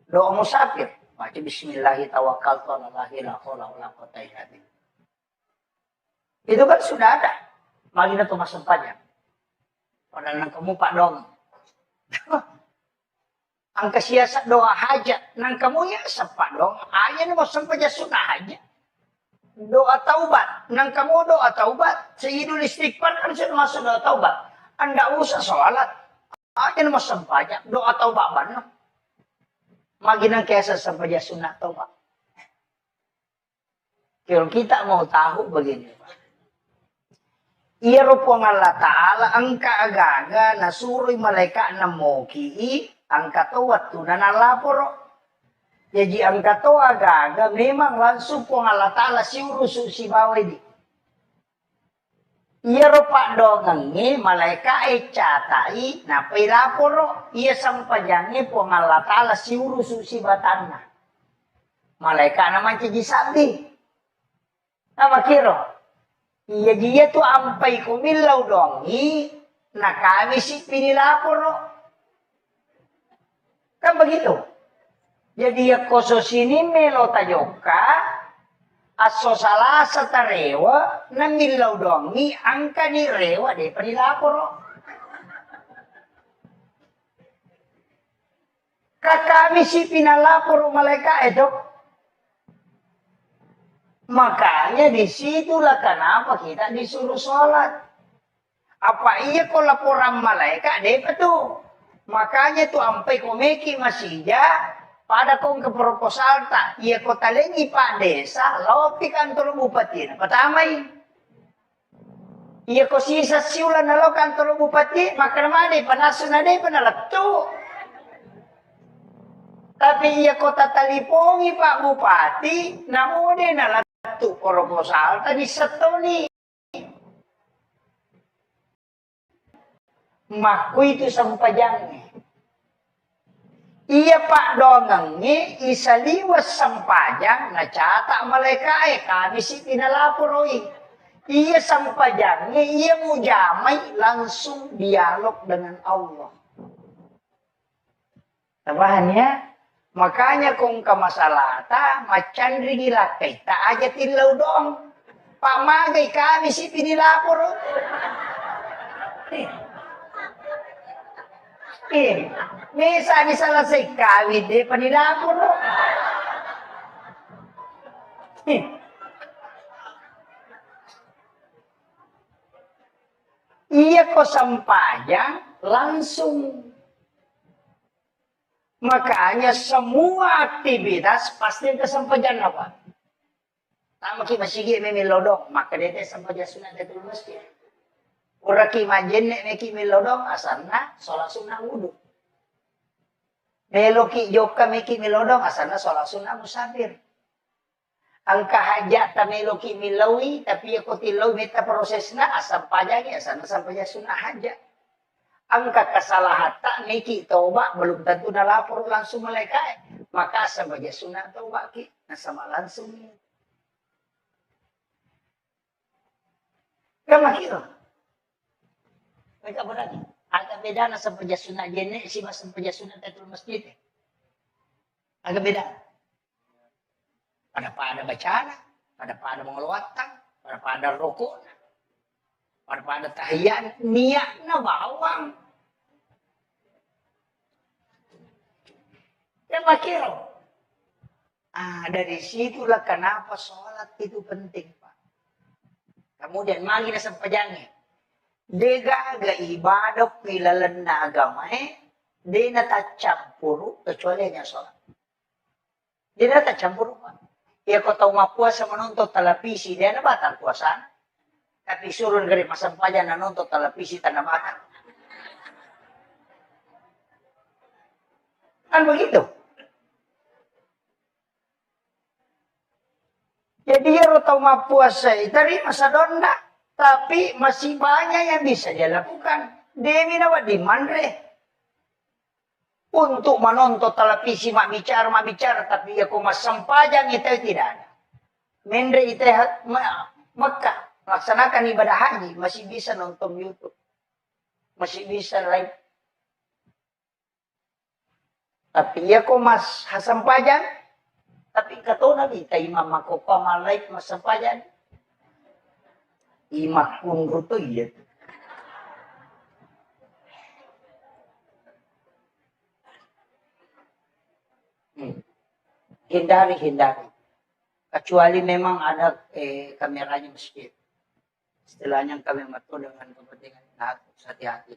doa musafir. Baca bismillahirrahmanirrahim tawakkaltu 'alallahi la haula wala quwwata illa billah. Itu kan sudah ada. Magina tuh masuk panjang. Padahal kamu Pak Dong. Angka siasat doa hajat. Nang kamu ya sepak dong. Ayah mau sampai sunah hajat. Doa taubat. Nang kamu doa taubat. Sehidul istighfar kan sudah masuk doa taubat. Anda usah sholat. Ayah mau sampai doa taubat benar. Maginang kiasa sampai sunah taubat. Kalau kita mau tahu begini. Iya rupang Allah Ta'ala angka agaga nasuri malaikat namoki angka tawat tu na nalaporo. Jadi angka to agaga memang langsung pong Allah Ta'ala siurusu si bawah di. Iya rupa dongangi malaikat catai na pilaporo. Iya sampajangi pong Allah Ta'ala siurusu si batana. Malaikat naman jadi sabi. Nama kiro. Iya dia tu ampai kumilau dongi, na kami si pinilapor no. Kan begitu. Jadi ya koso sini melo tayoka, aso salah satarewa, na milau dongi, angka ni rewa de pinilapor no. Kakami si pinalapor malaikat itu. Makanya disitulah kenapa kita disuruh sholat. Apa iya kok laporan malaikat depa tuh. Makanya tuh ampai komeki masija pada kong ke proposal tak. Iya kota lengi pak desa lopi kantor bupati. Pertamai. Iya kok sisa siulan nalo kantor bupati. Maka mana panasun ada panalatu. Tapi iya kota talipongi pak bupati. Namun dia nalat. Tu proposal tadi setoni. Maku itu sampajangnya. Iya pak dongangi isaliwas sampajang na catak malaikat kami si tinalaporoi. Iya sampajangnya iya mujamai langsung dialog dengan Allah. Tabahannya. Makanya kung kamasalata, macan rigila kita aja tilaw dong. Pamagay kami si pinilapor. Mesa ni salasay kawid de panilapor. Iya ko sampajang langsung. Makanya semua aktivitas pasti kesempajan apa? Tama ki masigi memilodong, maka dia sempajan sunat itu masjid. Ura ki manjen nek ki milodong asana sholat sunat wudu. Melo ki joka meki milodong asana sholat sunat musafir. Angka hajat ta melo ki milawi tapi ako tilaw meta prosesna asam pajanya asana sampajan sunat hajat. Angka kesalahan tak niki taubat belum tentu nalapor langsung malaikat. Maka sebagai sunat taubat ki nasama langsung. Kama kira. Mereka berani. Agak beda na sebagai sunat jenek si mas sebagai sunat itu masjid. Agak beda. Pada bacaan, pada mengeluarkan, pada rokok. Pada tahiyat niatnya bawang. Ya makiro. Dari situlah kenapa sholat itu penting, Pak. Kemudian magi na sampajangnya. Dega aga ibadah pilalan na agama di na tacampuru kecuali hanya sholat. Di na tacampuru, Pak. Ya kau tahu mapuasa menonton televisi, dia na batal puasa. Tapi suruh dari masampajan na nonton televisi tanah makan. Kan begitu. Jadi ya tahu mapuasa itu masa donda. Tapi masih banyak yang bisa dia lakukan. Demi nawa di mandre. Untuk menonton televisi mak bicara. Tapi ya kau masampajan itu tidak ada. Mendre itu Mekah. Melaksanakan ibadah haji, masih bisa nonton YouTube. Masih bisa live. Tapi ya kok mas sampajan. Tapi kata Nabi, imam aku pamalai mas sampajan. Imak pun ruto iya. hindari. Kecuali memang ada kameranya masjid. Istilahnya kami mato dengan kepentingan hati-hati.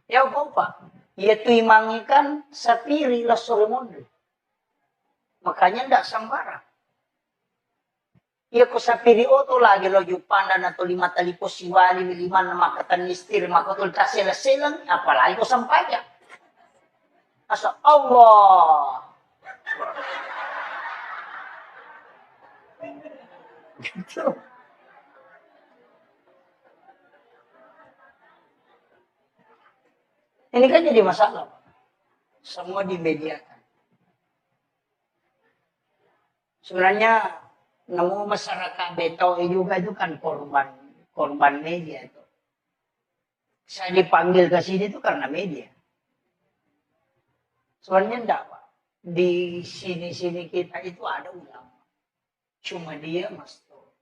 Ya apa? Ya tu imangikan sapiri la soremonde. Makanya ndak sembarang. Ya ko sapiri oto lagi lo jupanda na to 5 talipo siwali 5 na makatan mistir makotol tasela-selang apalagi ko sampaya. Asa Allah. Gitu. Ini kan jadi masalah. Semua dimediakan. Sebenarnya nemu masyarakat beto juga itu kan korban media itu. Saya dipanggil ke sini itu karena media. Sebenarnya enggak, Pak. Di sini-sini kita itu ada ulama. Cuma dia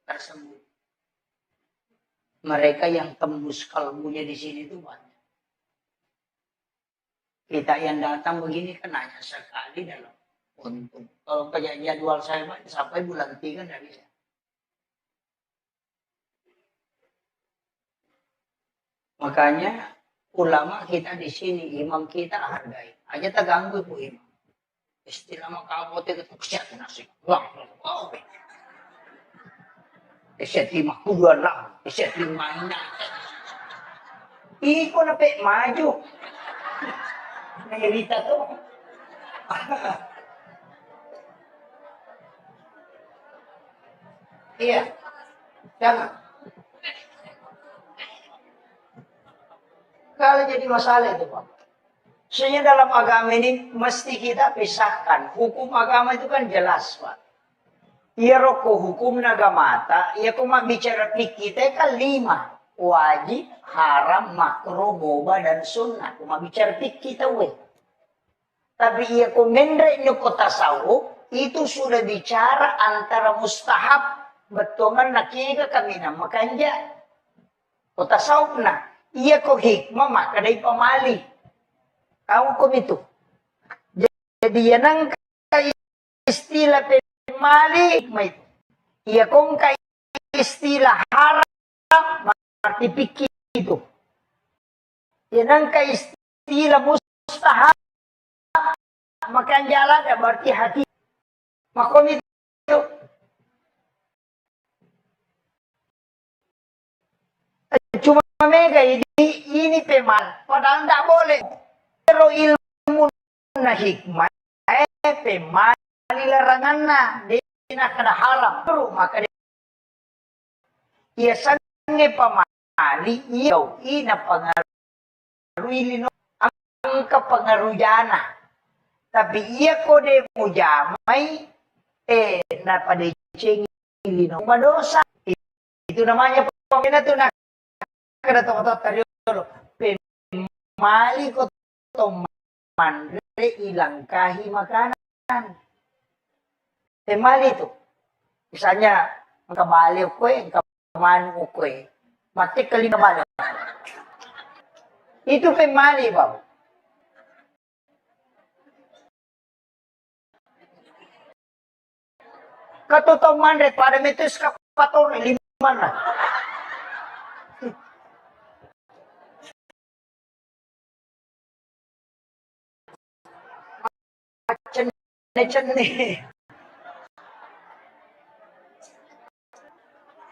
tersembunyi. Mereka yang tembus kalbunya di sini itu banyak. Kita yang datang begini kan hanya sekali dalam untuk kalau kayak jadwal saya sampai bulan 3 nggak bisa. Makanya ulama kita di sini, imam kita hargai. Aja terganggu bu imam. Istilah makabote itu kesiat nasi. Wah, wow. Kesiat 52 lah, kesiat 5 ina. Iko na pe maju. Nahirita tuh. Iya, jangan. Kalau jadi masalah itu Pak. Sebenarnya dalam agama ini mesti kita pisahkan. Hukum agama itu kan jelas Pak. Iya roko hukum nagamata, iya kuma bicara kita kan 5. Wajib, haram, makruh, boba, dan sunnah. Kuma bicara kita weh. Tapi ia komendra ini kota tasawuf itu sudah bicara antara mustahab betongan nakiga kami nama makanya kota tasawuf na ia ko hikmah maka dari pamali kamu kom itu jadi yang istilah pemali hikmah itu ia kong ka istilah haram berarti pikir itu yang ka istilah mustahab makan jalan ya berarti hati makom itu cuma mega ini pemal padahal tidak boleh pero ilmu na hikmah pemal larangan na di kada haram pero maka ia sange pamali iyo ina pangaruili no ang kapangarujana. Tapi iya kode mujamai napadeceng ilino madosa itu namanya pemina tuh nak kada to tariolo pemali ko to mandre ilangkahi makanan pemali itu misalnya kembali ko kemanu ko mati kali kembali itu pemali Bang. Katotong mandret pada metus kapator 5 na. Cene.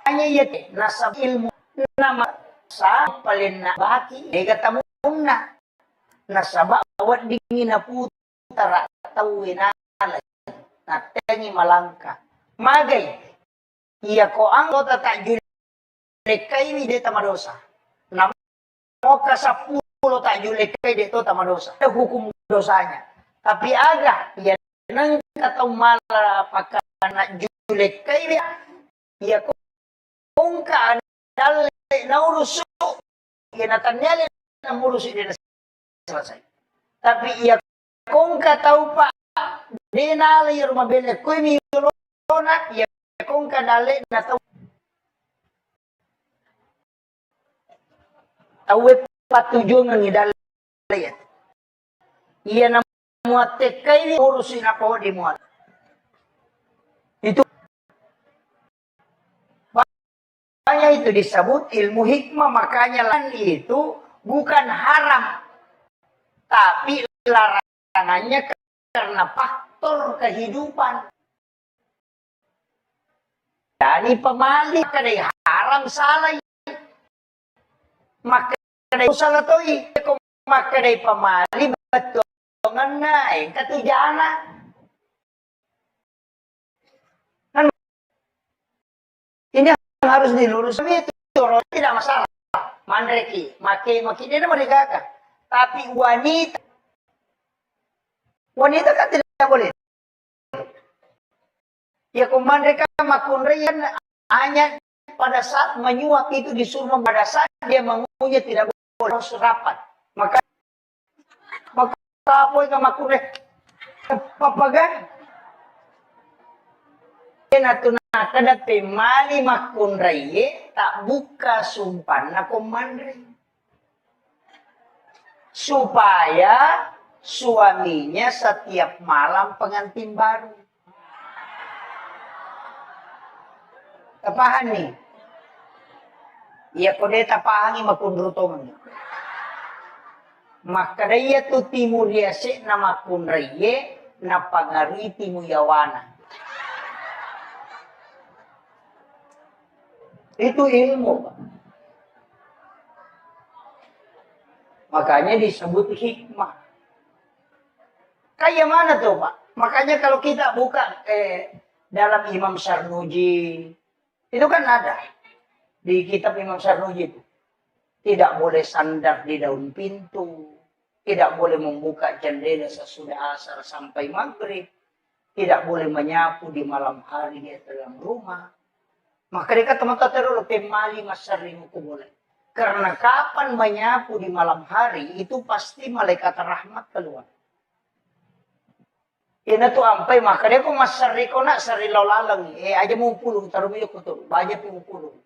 Hanya yete nasab ilmu nama sa palin na baki negatamu na nasaba awat dingin na putara tawina na tengi malangka. Magay, iya ko ang kota tajul lekay ni deta madosa. Namo ka sa pulo tajul lekay dito tamadosa. Ada hukum dosanya. Tapi aga, iya nang katong malapakana julekay dia. Iya ko kung ka dali na uruso. Iya natanyali na uruso dia selesai. Tapi iya kung ka tau pa dinali rumah bele kuy mi ya kung kadali na tawe patujo ng idali iya na muat tekai urusin apa di muat. Itu makanya itu disebut ilmu hikmah. Makanya itu bukan haram, tapi larangannya karena faktor kehidupan. Dari pemali kadai haram salah, maka kadai salah toi, maka kadai pemali betul ngenai katujana. Ini harus dilurus. Itu tidak masalah. Mandreki, maki dia mereka. Tapi wanita kan tidak boleh. Ya mereka makunrian hanya pada saat menyuap itu disuruh, pada saat dia mengunyah tidak boleh, harus rapat. Maka apa yang makunrian papagan? Natuna kada pemali makunriye tak buka sumpan na komandri. Supaya suaminya setiap malam pengantin baru. Tapahan nih. Iya kode tapahangi makundrutoman. Maka daya tu timur yase na makunriye na pangariti mo yawana. Itu ilmu, Pak. Makanya disebut hikmah. Kayak mana tuh, Pak? Makanya kalau kita buka dalam Imam Sarnuji, itu kan ada di kitab Imam Sarnuji itu. Tidak boleh sandar di daun pintu, tidak boleh membuka jendela sesudah asar sampai maghrib, tidak boleh menyapu di malam hari di dalam rumah. Maka dia kata teman-teman pemali masarimu boleh. Karena kapan menyapu di malam hari itu pasti malaikat rahmat keluar. Ina tu ampai maka dia ko masari ko na sari lalang aja mau pulung taruh yo ko to banyak mau pulung.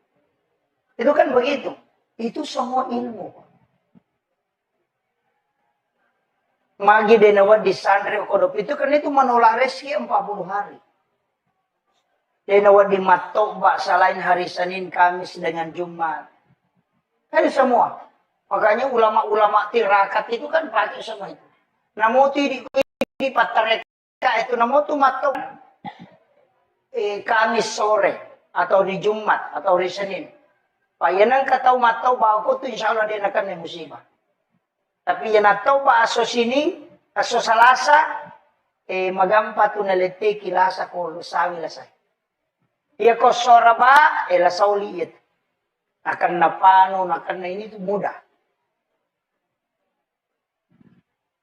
Itu kan begitu. Itu semua ilmu. Magi denawa di sandre kodop itu kan itu menolak rezeki 40 hari. Denawa di matoba selain hari Senin, Kamis dengan Jumat. Kan semua. Makanya ulama-ulama tirakat itu kan pakai semua itu. Namun di patareka itu namun tu matob Kamis sore atau di Jumat atau di Senin. Payanan katau matau bago tu insya Allah dia akan musibah. Tapi yan atau ba aso sini, aso salasa, magampa tu nalete kilasa ko sawi lasay. Iya ko soraba, lasauliit. Akan napano, akan na ini itu mudah.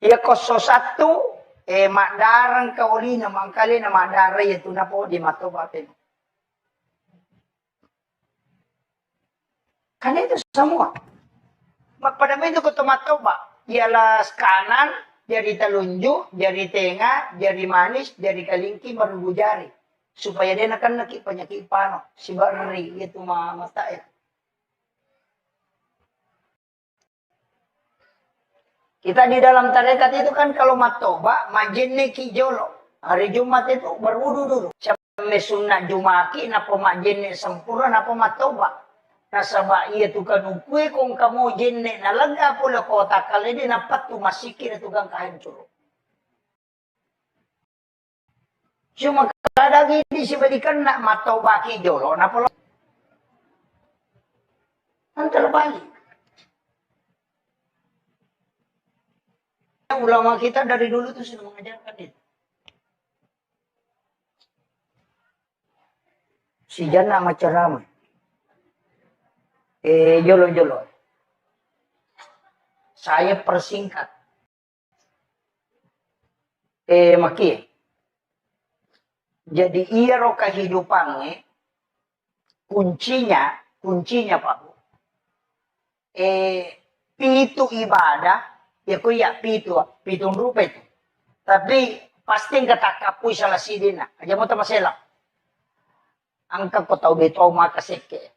Iya ko so satu, makdarang kauli na mangkali na makdaray itu na po di matobatin. Karena itu semua. Magpadamay itu ko tumatoba. Ialah kanan, jari telunjuk, jari tengah, jari manis, jari kalingki, baru jari. Supaya dia akan penyakit pano. Si bari itu mata ya. Kita di dalam tarekat itu kan kalau matoba, majenne kijolo. Hari Jumat itu berwudu dulu. Sampai sunnah jumaki, napa majenne sempurna, napa matoba. Nasaba iya tu kan ukwe kung kamu jenne nalaga pula kota kali di napat tu masikin itu gang kahancur. Cuma kada gini si balikan nak matau baki jolo na pula. Antar balik. Ulama kita dari dulu tuh sudah mengajarkan itu. Si jana maceramai. Jolo-jolo. Saya persingkat. Maki. Jadi iya ro kehidupannya kuncinya Pak. Pitu ibadah ya kuya pitun rupa itu. Tapi pasti kata kapui salah sidina. Aja mo ta masela. Angka ko tau beto makaseke.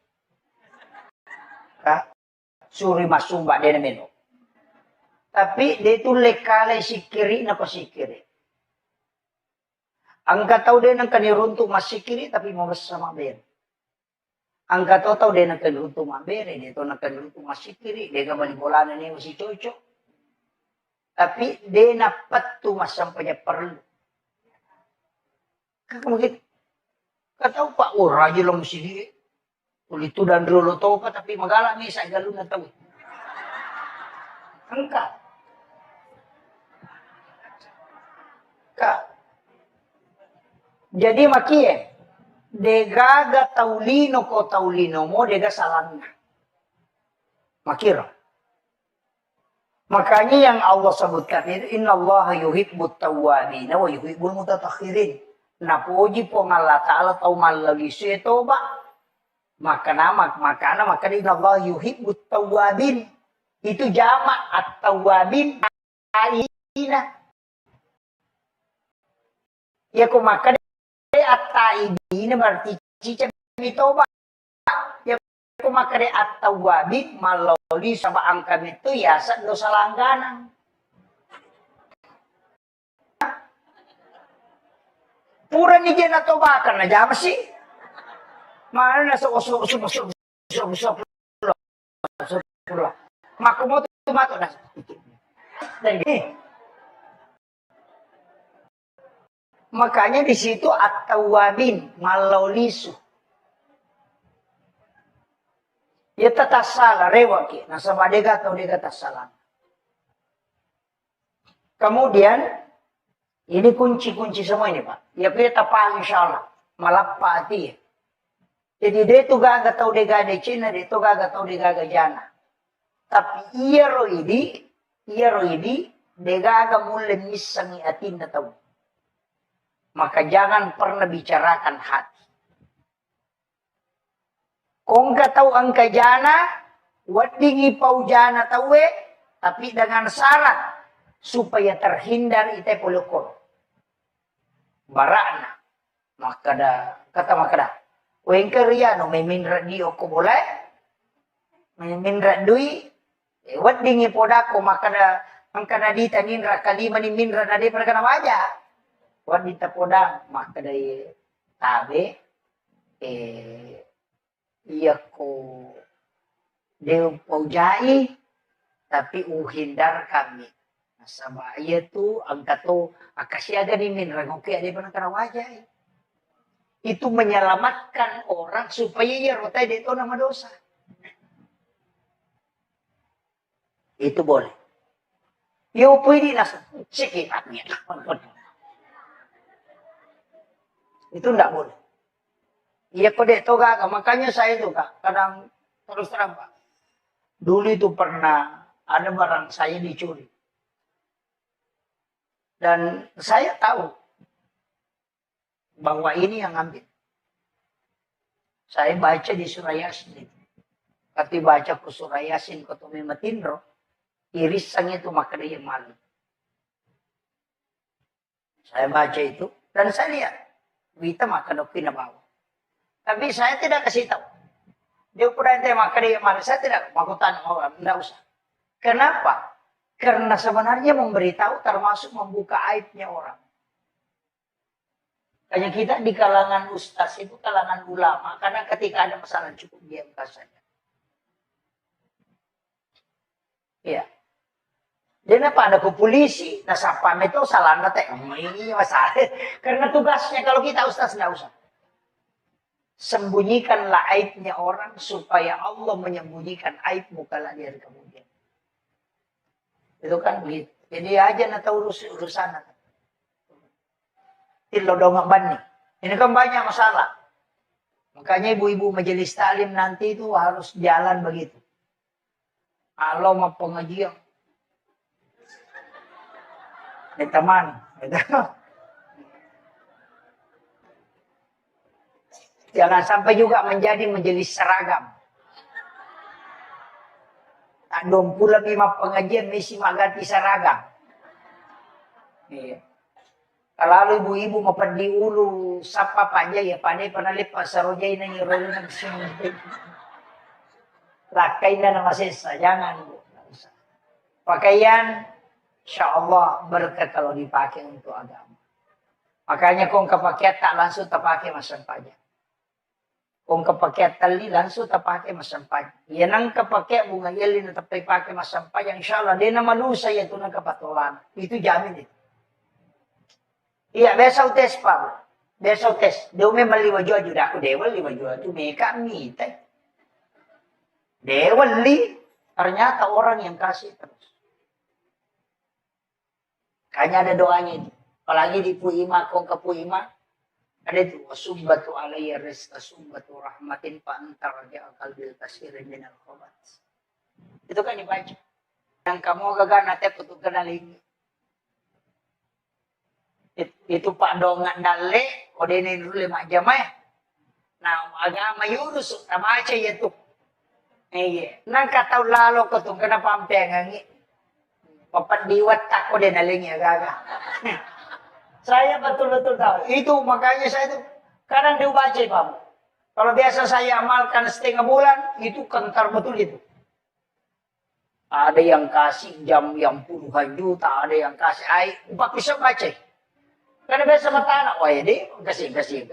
Suri masumba dia meno. Tapi dia itu lekale sikiri na pasikiri. Angka tahu dia nang kaniruntu masikiri tapi mau sama ber. Angka tahu dia nang kaniruntu mabere, dia tahu nang kaniruntu masikiri, dia gak balik bola ni masih cocok. Tapi dia napat tu mas sampainya perlu. Kamu gitu. Kata Pak Raja lo mesti dia. Itu dan dulu tahu apa tapi magalang ni saya galun na tahu. Angka. Jadi makie degaga taulino ko taulino mo dega salangna. Makiro. Makanya yang Allah sebutkan itu innallaha yuhibbut tawwabin wa yuhibbul mutatahhirin. Napuji po ng Allah Ta'ala tau malagi siya toba. Makana innallaha yuhibbut tawwabin. Itu jamak at-tawwabin alina. Ya kung makanya at-taibin berarti cica bitoba. Ya kung makanya at-tawwabin maloli sa angkam itu ya sa dosa langganan. Pura ni dyan na tobakan na dyan sih. Mana na sa usok. Makumoto tumato na. Makanya di situ at-tawwabin malaulisu. Ya tatasala rewaki nasa badega atau dega tasalan. Kemudian ini kunci-kunci semua ini Pak. Ya kita paham insyaallah malapati. Jadi dia tu gaga tau dega de Cina, dia tu gaga tau dega jana. Tapi iya roidi dega aga mulai misangi atin na tau. Maka jangan pernah bicarakan hati. Kung ka tahu angka jana, wadingi pau jana tawe, tapi dengan syarat supaya terhindar ite polokor. Barana. Kata makada. Wengke riano, may minra diyo ko boleh. May minra dui. Wadingi podako makada angkana dita ninra kalima ni minra na di perkana wajah. Wanita podang maka dari tabe iya ko deu paujai tapi uhindar kami sama iya tu angka tu akasya gani min ragoke ada pernah karawajai itu menyelamatkan orang supaya ia rotai itu nama dosa itu boleh yo pwede nasa sikipatnya itu enggak boleh. Iya kode toga, makanya saya itu Kak, kadang terus terang Pak. Dulu itu pernah ada barang saya dicuri. Dan saya tahu bahwa ini yang ambil. Saya baca di surah Yasin itu. Ketika baca ke surah Yasin ke Tumi Matindro, irisan itu maka dia malu. Saya baca itu dan saya lihat. Kita makan pinabawa. Tapi saya tidak kasih tahu. Dia pernah ente makan dia malah saya tidak makutan orang, tidak usah. Kenapa? Karena sebenarnya memberitahu termasuk membuka aibnya orang. Hanya kita di kalangan ustaz itu kalangan ulama, karena ketika ada masalah cukup diam saja. Iya. Dia apa ada ke polisi, nah siapa itu salah nate, ini masalah. Karena tugasnya kalau kita ustaz nggak usah. Sembunyikanlah aibnya orang supaya Allah menyembunyikan aibmu kalau dia kemudian. Itu kan begitu. Jadi aja nak tahu urusan. Tilo dong ban nih. Ini kan banyak masalah. Makanya ibu-ibu majelis taklim nanti itu harus jalan begitu. Kalau mau pengajian. Teman. Jangan sampai juga menjadi majelis seragam. Tak dong pula lima pengajian mesti ganti seragam. Iya. Kalau ibu-ibu mau pergi ulu sapa aja ya pandai pernah lipat sarojai na nyuruh nang sini. Lakai na nama sesa jangan bu. Pakaian, insya Allah berkah kalau dipakai untuk agama. Makanya kong kepakai tak langsung terpakai masam pajak. Kong kepakai tali langsung terpakai masam pajak. Ya nang kepakai bunga yelin tapi pakai masam pajak. Insya Allah dia nama manusia itu nang kepatulan. Itu jamin itu. Iya besok tes pak. Besok tes. Dia memang liwajua juga aku dewa liwajua itu mereka minta. Dewa li. Ternyata orang yang kasih terus. Kayaknya ada doanya itu. Apalagi di Puima, kong ke Puima. Ada itu. Wasubbatu alaiya rizqa subbatu rahmatin fa'antar ja'akal bil kasirin minal khobat. Itu kan dibaca. Yang kamu gagal nanti putuk kenaling. Itu Pak Dongan Dale. Kode ini dulu 5 jam ya. Nah agama yurus. Tak baca ya tuh. Iya. Nang kataw lalo ko itong kanapampengangin. Papandiwat ako din alingnya gaga. Saya betul-betul tahu. Itu makanya saya itu kadang dibaca Pak. Kalau biasa saya amalkan setengah bulan, itu kentar betul itu. Ada yang kasih jam yang puluhan juta, ada yang kasih air. Pak bisa baca. Karena biasa mata anak, wah ya deh, kasih.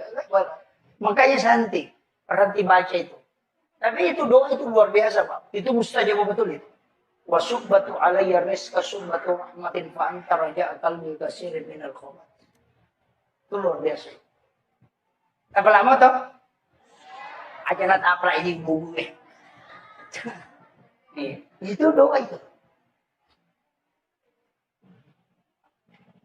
Makanya santai. Berhenti baca itu. Tapi itu doa itu luar biasa Pak. Itu mustajab betul itu. Wasubbatu alayya rizqa subbatu rahmatin fa'antar ja'akal bil kasirin minal khobat. Itu luar biasa. Apa lama toh? Aja nak apa ini bubu Itu doa itu.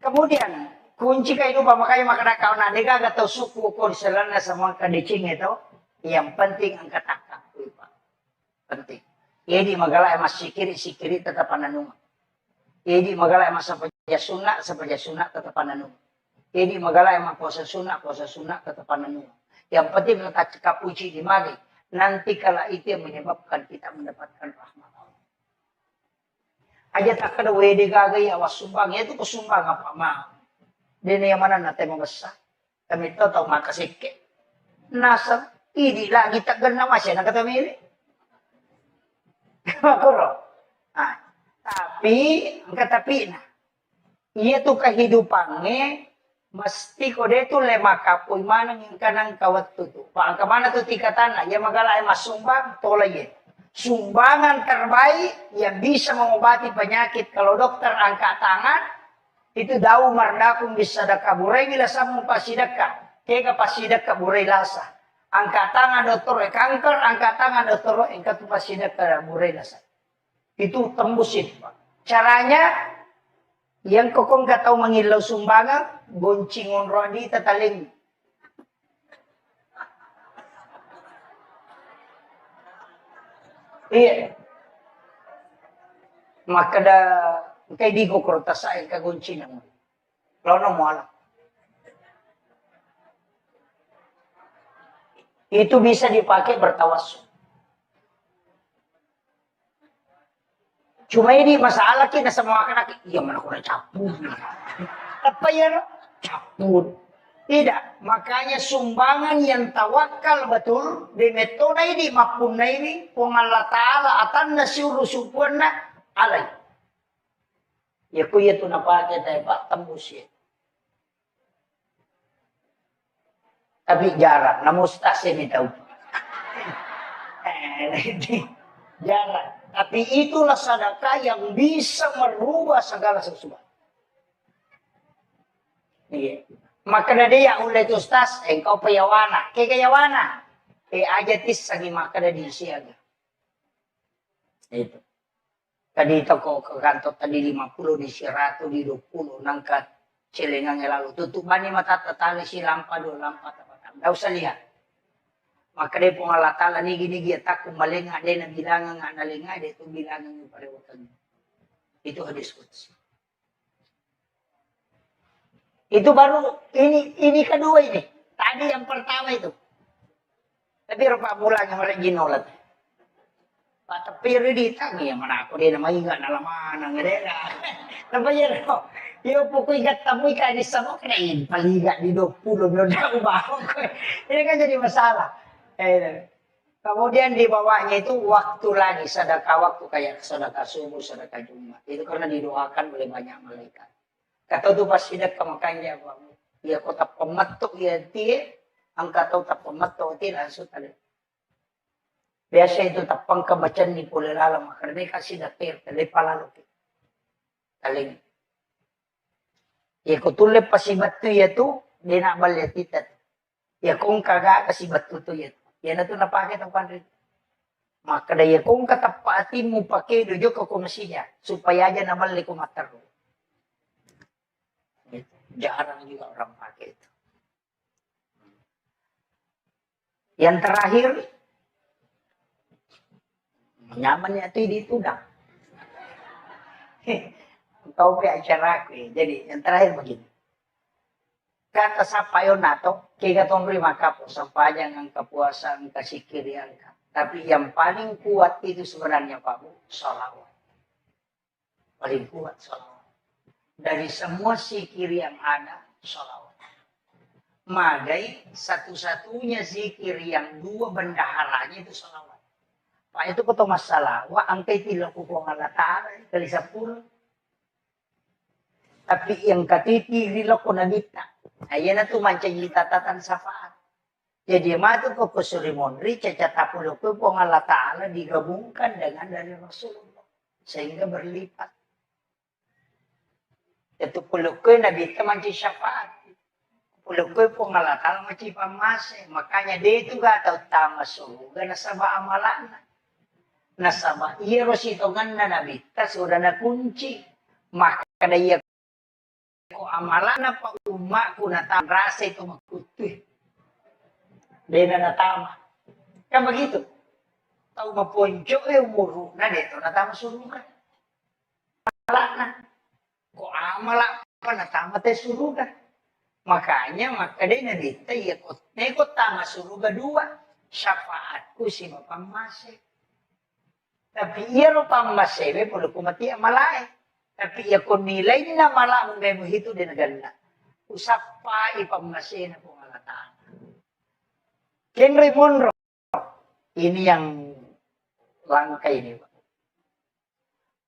Kemudian kunci kehidupan makanya makna kau nanti kagak tahu suku kau selana sama kadicing itu. Yang penting angkat akak, Pak. Penting. Jadi magala emas sikiri tetap pananung. Jadi magala emas sampai sunat tetap pananung. Jadi magala emas puasa sunat tetap pananung. Yang penting kita cekap puji di mari. Nanti kala itu yang menyebabkan kita mendapatkan rahmat Allah. Aja tak ada wede gagai awas sumbang itu kesumbang apa mah. Dene yang mana nate membesar. Kami tahu makasih ke. Nasab ini lagi tak kena masih nak kata milih. Nah, tapi nah, iya tuh kehidupannya mesti kode itu lema kapui mana yang kanang kawat tuh. Pak kemana tuh tingkatan ya magala emas sumbang tolong sumbangan terbaik yang bisa mengobati penyakit kalau dokter angkat tangan itu dau mardakum bisa sedekah burai bila samu pasidekah kega pasidekah burai lasa. Angkat tangan dokter kanker, angkat tangan dokter engkat pasidekah burai lasa. Itu tembusin Pak. Caranya yang kokong gak tahu mengilau sumbangan, goncingon rodi tetaling. Iya. Maka da kay di ko korta sa ka goncingan. Lono mo alam. Itu bisa dipakai bertawasul. Cuma ini masalah kita semua anak iya mana ko na capur. Apa ya capur. Tidak, makanya sumbangan yang tawakal betul di metode ini maupun ini Allah Taala atan nasiru supurna alai. Ya ku ya tu napake tayo Pak tembus ya. Tapi jarak, namustase ni tahu. Jarak. Tapi itulah sedekah yang bisa merubah segala sesuatu. Iya. Maka dia ulai tu ustaz, engkau payawana. Kaya kayawana. Ajatis sagi maka di siaga. Itu. Tadi itu ko ke kantor tadi 50 di 100 di 20 nangkat celengan lalu tutup bani mata tatali si lampa do lampa tapat. Enggak usah lihat. Maka dia pun Allah Ta'ala ni gini dia tak kumalenga dia na bilangan nga nalenga dia tu bilangan yung parewatan. Itu hadis qudsi. Itu baru ini kedua ini. Tadi yang pertama itu. Tapi rupa mulanya mereka ginolat. Pak tepiri ditang ya mana aku dia nama ingat nalaman ngerela. Tapi ya no. Yo pokok ingat tamu ikan di sama kena ini paling ingat di 20 udah ubah. Ini kan jadi masalah. Kemudian di bawahnya itu waktu lagi sedekah waktu kayak sedekah subuh, sedekah Jumat. Itu karena didoakan oleh banyak malaikat. Kata tu pas sidak makanya bamu. Ya kota pematok ya tie, angka tahu tak pematok tie langsung tadi. Biasa itu tapang kebacan ni pula lalam karena kasih dakir tadi palalu. Taling. Ya kutulip pasibat tu ya tu dinabal ya titat. Ya kung kagak kasibat tu ya. Ya na tu napakit ang pandrit. Maka daya kung katapatin mo pakai dojo ke komisinya supaya aja nabal ko mataro. Jarang juga orang pakai itu. Yang terakhir, nyamannya itu di tudang. Kau pe acara aku. Jadi yang terakhir begini. Kata sapayo nato, kaya katong maka po sampayang ang kapuasan kasikirian ka. Tapi yang paling kuat itu sebenarnya Pak Bu, salawat. Paling kuat salawat. Dari semua zikir yang ada, salawat. Magai satu-satunya zikir yang dua bendaharanya itu salawat. Pak itu kata masalah, wa angkai tidak kukong Allah Ta'ala, kali 10. Tapi yang katiti rilok ko nagita. Ayan na tu mancayi tatatan safaat. Jadi matu ko kusurimondri, cacatapulo ko po Allah Ta'ala digabungkan dengan dari Rasulullah. Sehingga berlipat. Itu pulo ko nabita mancayi syafaat. Pulo ko po Allah Ta'ala mancayi pamase. Makanya dia itu gak tama suruga nasaba amalan. Nasaba iya rositongan na nabita sudah na kunci. Maka dia ko amalan na pa umak ko natang rasa itu magkutuh. Dia na natama. Kan begitu. Tahu maponjo umuru na dito natama surugan. Amalan na. Ko amala pa natama te surugan. Makanya maka dia na dito ko tama suruga 2. Syafaatku si mapamase. Tapi iya ro pamase polo kumati amalay. Tapi ya kung nilay na malamang mo hito din naganda. Usap pa ipamasi na kung alataan. Henry Monroe, ini yang langka ini.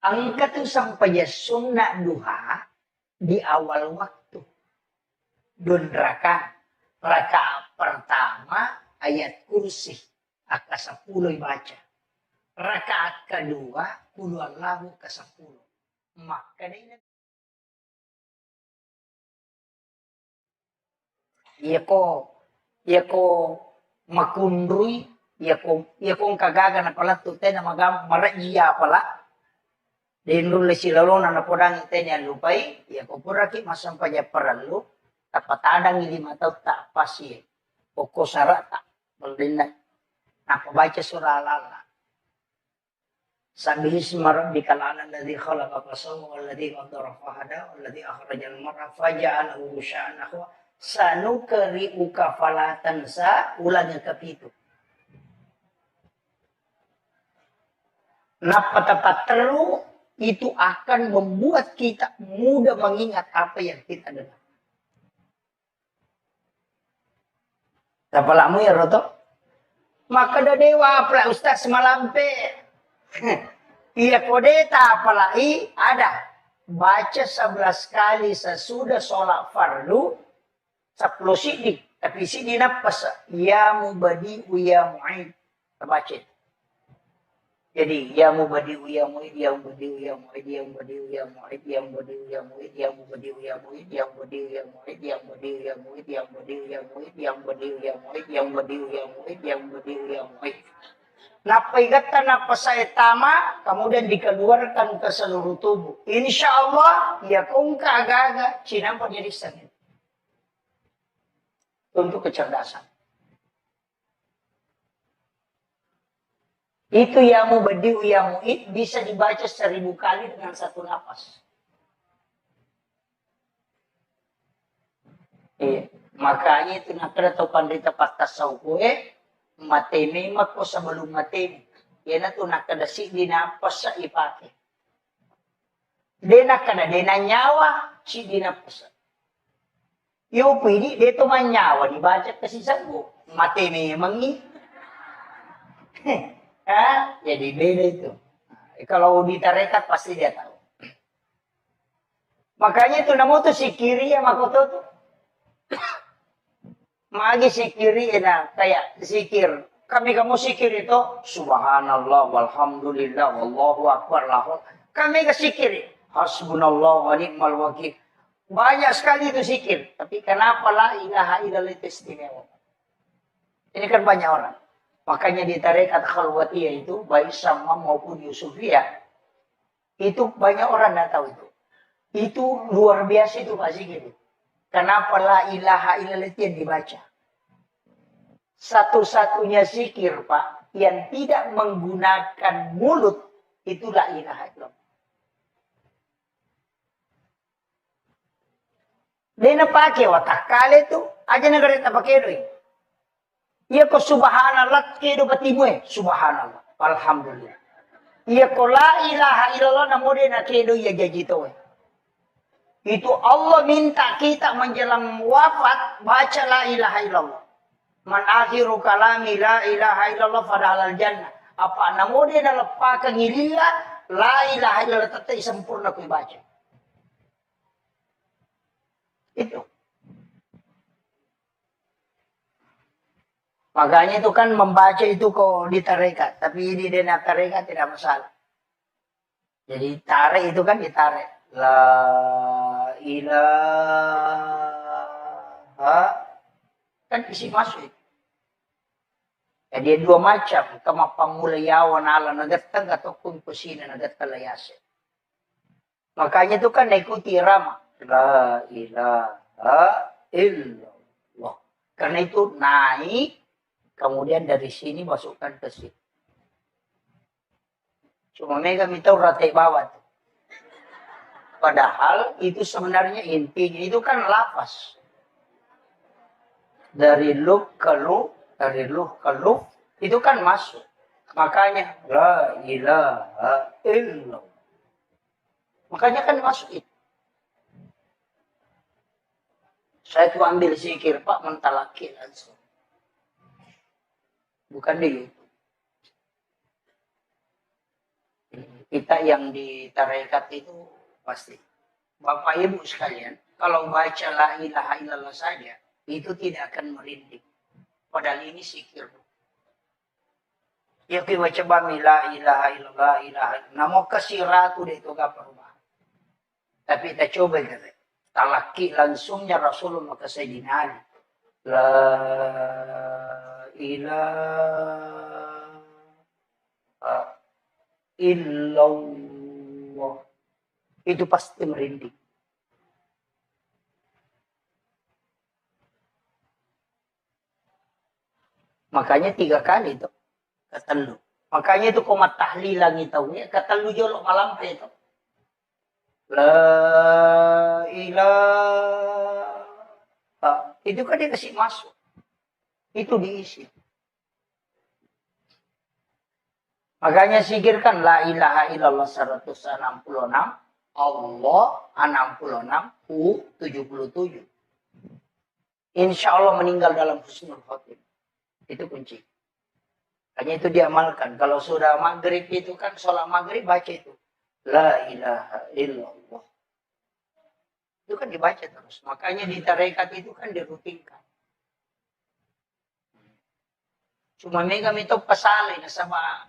Ang katusang payasun na duha di awal waktu. Dun raka pertama ayat kursi. Aka 10 baca. Rakaat kedua, kulu Allahu ke 10. Maka dia ko makundrui ko kagaga na pala tute na magam marajiya pala dinro le silalo na napodang ite niya lupay ko puraki masampaya paralu tapatadang ili mataw ta pasi o ko sarata baldinay napabaca surah Al-Alaq. Sabi isma rabbikal a'la alladzi khalaqa fasawwa walladzi qaddara fahada walladzi akhrajal mar'a faja'alahu ghusya'an nahwa sanukri'uka fala tansa ulangnya ke-7. Napatapatru itu akan membuat kita mudah mengingat apa yang kita dengar. Tapalamu ya roto? Maka dadewa pala Ustaz Malampe. Iya kodeta apalagi ada baca 11 kali sesudah sholat fardu 10 sidik tapi sidik napas ya mubadi ya mu'id terbaca. Jadi ya mubadi ya mu'id ya mubadi ya mu'id ya mubadi ya mu'id ya mubadi ya mu'id ya mubadi ya mu'id ya mubadi ya mu'id ya mubadi ya mu'id ya mubadi ya mu'id ya mubadi ya mu'id ya mubadi ya mu'id ya mubadi ya mu'id. Napaigatan na tama, kemudian dikeluarkan ke seluruh tubuh. Insya Allah, ya kung kagaga, sinampan jadi sakit. Untuk kecerdasan. Itu yamu badiu yamu it bisa dibaca 1000 kali dengan satu napas. Makanya itu nakada atau pandita patasau kue. Mateme ko sa balong mateme. Yan na ito nakadasi di napas sa ipake. Di nakada, di nanyawa, si di napas. Yung pwede, dito manyawa, di baca kasi sa ko. Mateme mangi. Jadi beda itu. Kalau di tarekat pasti dia tahu. Makanya itu namo tuh sikiri ya makoto tuh. Magi sikiri enak kayak zikir. Kamu sikir itu subhanallah walhamdulillah wallahu akbar lahu. Kami ke sikir. Hasbunallah wa ni'mal wakil. Banyak sekali itu zikir. Tapi kenapa la ilaha illallah itu istimewa? Ini kan banyak orang. Makanya di tarekat khalwatiyah itu baik Syamam maupun Yusufiyah. Itu banyak orang tidak tahu itu. Itu luar biasa itu Pak Zikir. Kenapa la ilaha illallah itu yang dibaca? Satu-satunya zikir Pak yang tidak menggunakan mulut itu la ilaha illallah. Dia pakai watak kali itu aja negara tak pakai doi. Iya ko subhanallah kedo batimu subhanallah alhamdulillah. Iya ko la ilaha illallah namo dia na kedo ya jaji to. Itu Allah minta kita menjelang wafat baca la ilaha illallah. Man akhiru kalami la ilaha illallah fadhalal jannah. Apa namo dia na lepa kangilila la ilaha illallah tetap sempurna ku baca. Itu. Makanya itu kan membaca itu kok di tarekat. Tapi di dena tarekat tidak masalah. Jadi tarik itu kan ditarik. La ilaha. Kan isi masuk itu. Ya, dia dua macam. Kama pamulayawan ala nagatang atau kumpusina nagatkalayase. Makanya itu kan ikuti irama. La ilaha illallah. Karena itu naik. Kemudian dari sini masukkan ke sini. Cuma mereka minta ratai bawah. Padahal itu sebenarnya intinya itu kan lafaz. Dari luk ke luk, dari luk ke luk, itu kan masuk. Makanya la ilaha illallah. Makanya kan masuk itu. Saya tuh ambil zikir Pak mentalaki langsung. Bukan di YouTube. Kita yang di tarekat itu pasti. Bapak Ibu sekalian, kalau baca la ilaha illallah saja, itu tidak akan merinding. Padahal ini zikir. Ya kita baca bami la ilaha illallah, ilaha illallah. Namo kasiratu itu gak perubahan. Tapi kita coba kata. Talaki langsungnya Rasulullah ke Sayyidina Ali. La ilaha illallah. Itu pasti merinding. Makanya 3 kali itu. Ketelu. Makanya itu komat tahlilan itu. Ketelu jolok malam itu. La ilaha. Itu kan dia kasih masuk. Itu diisi. Makanya sikirkan la ilaha illallah 166. Allah 66. Hu 77. Insya Allah meninggal dalam husnul khotimah. Itu kunci. Hanya itu diamalkan. Kalau sudah maghrib itu kan sholat maghrib baca itu. La ilaha illallah. Itu kan dibaca terus. Makanya di tarekat itu kan dirutinkan. Cuma mereka itu pasalin sama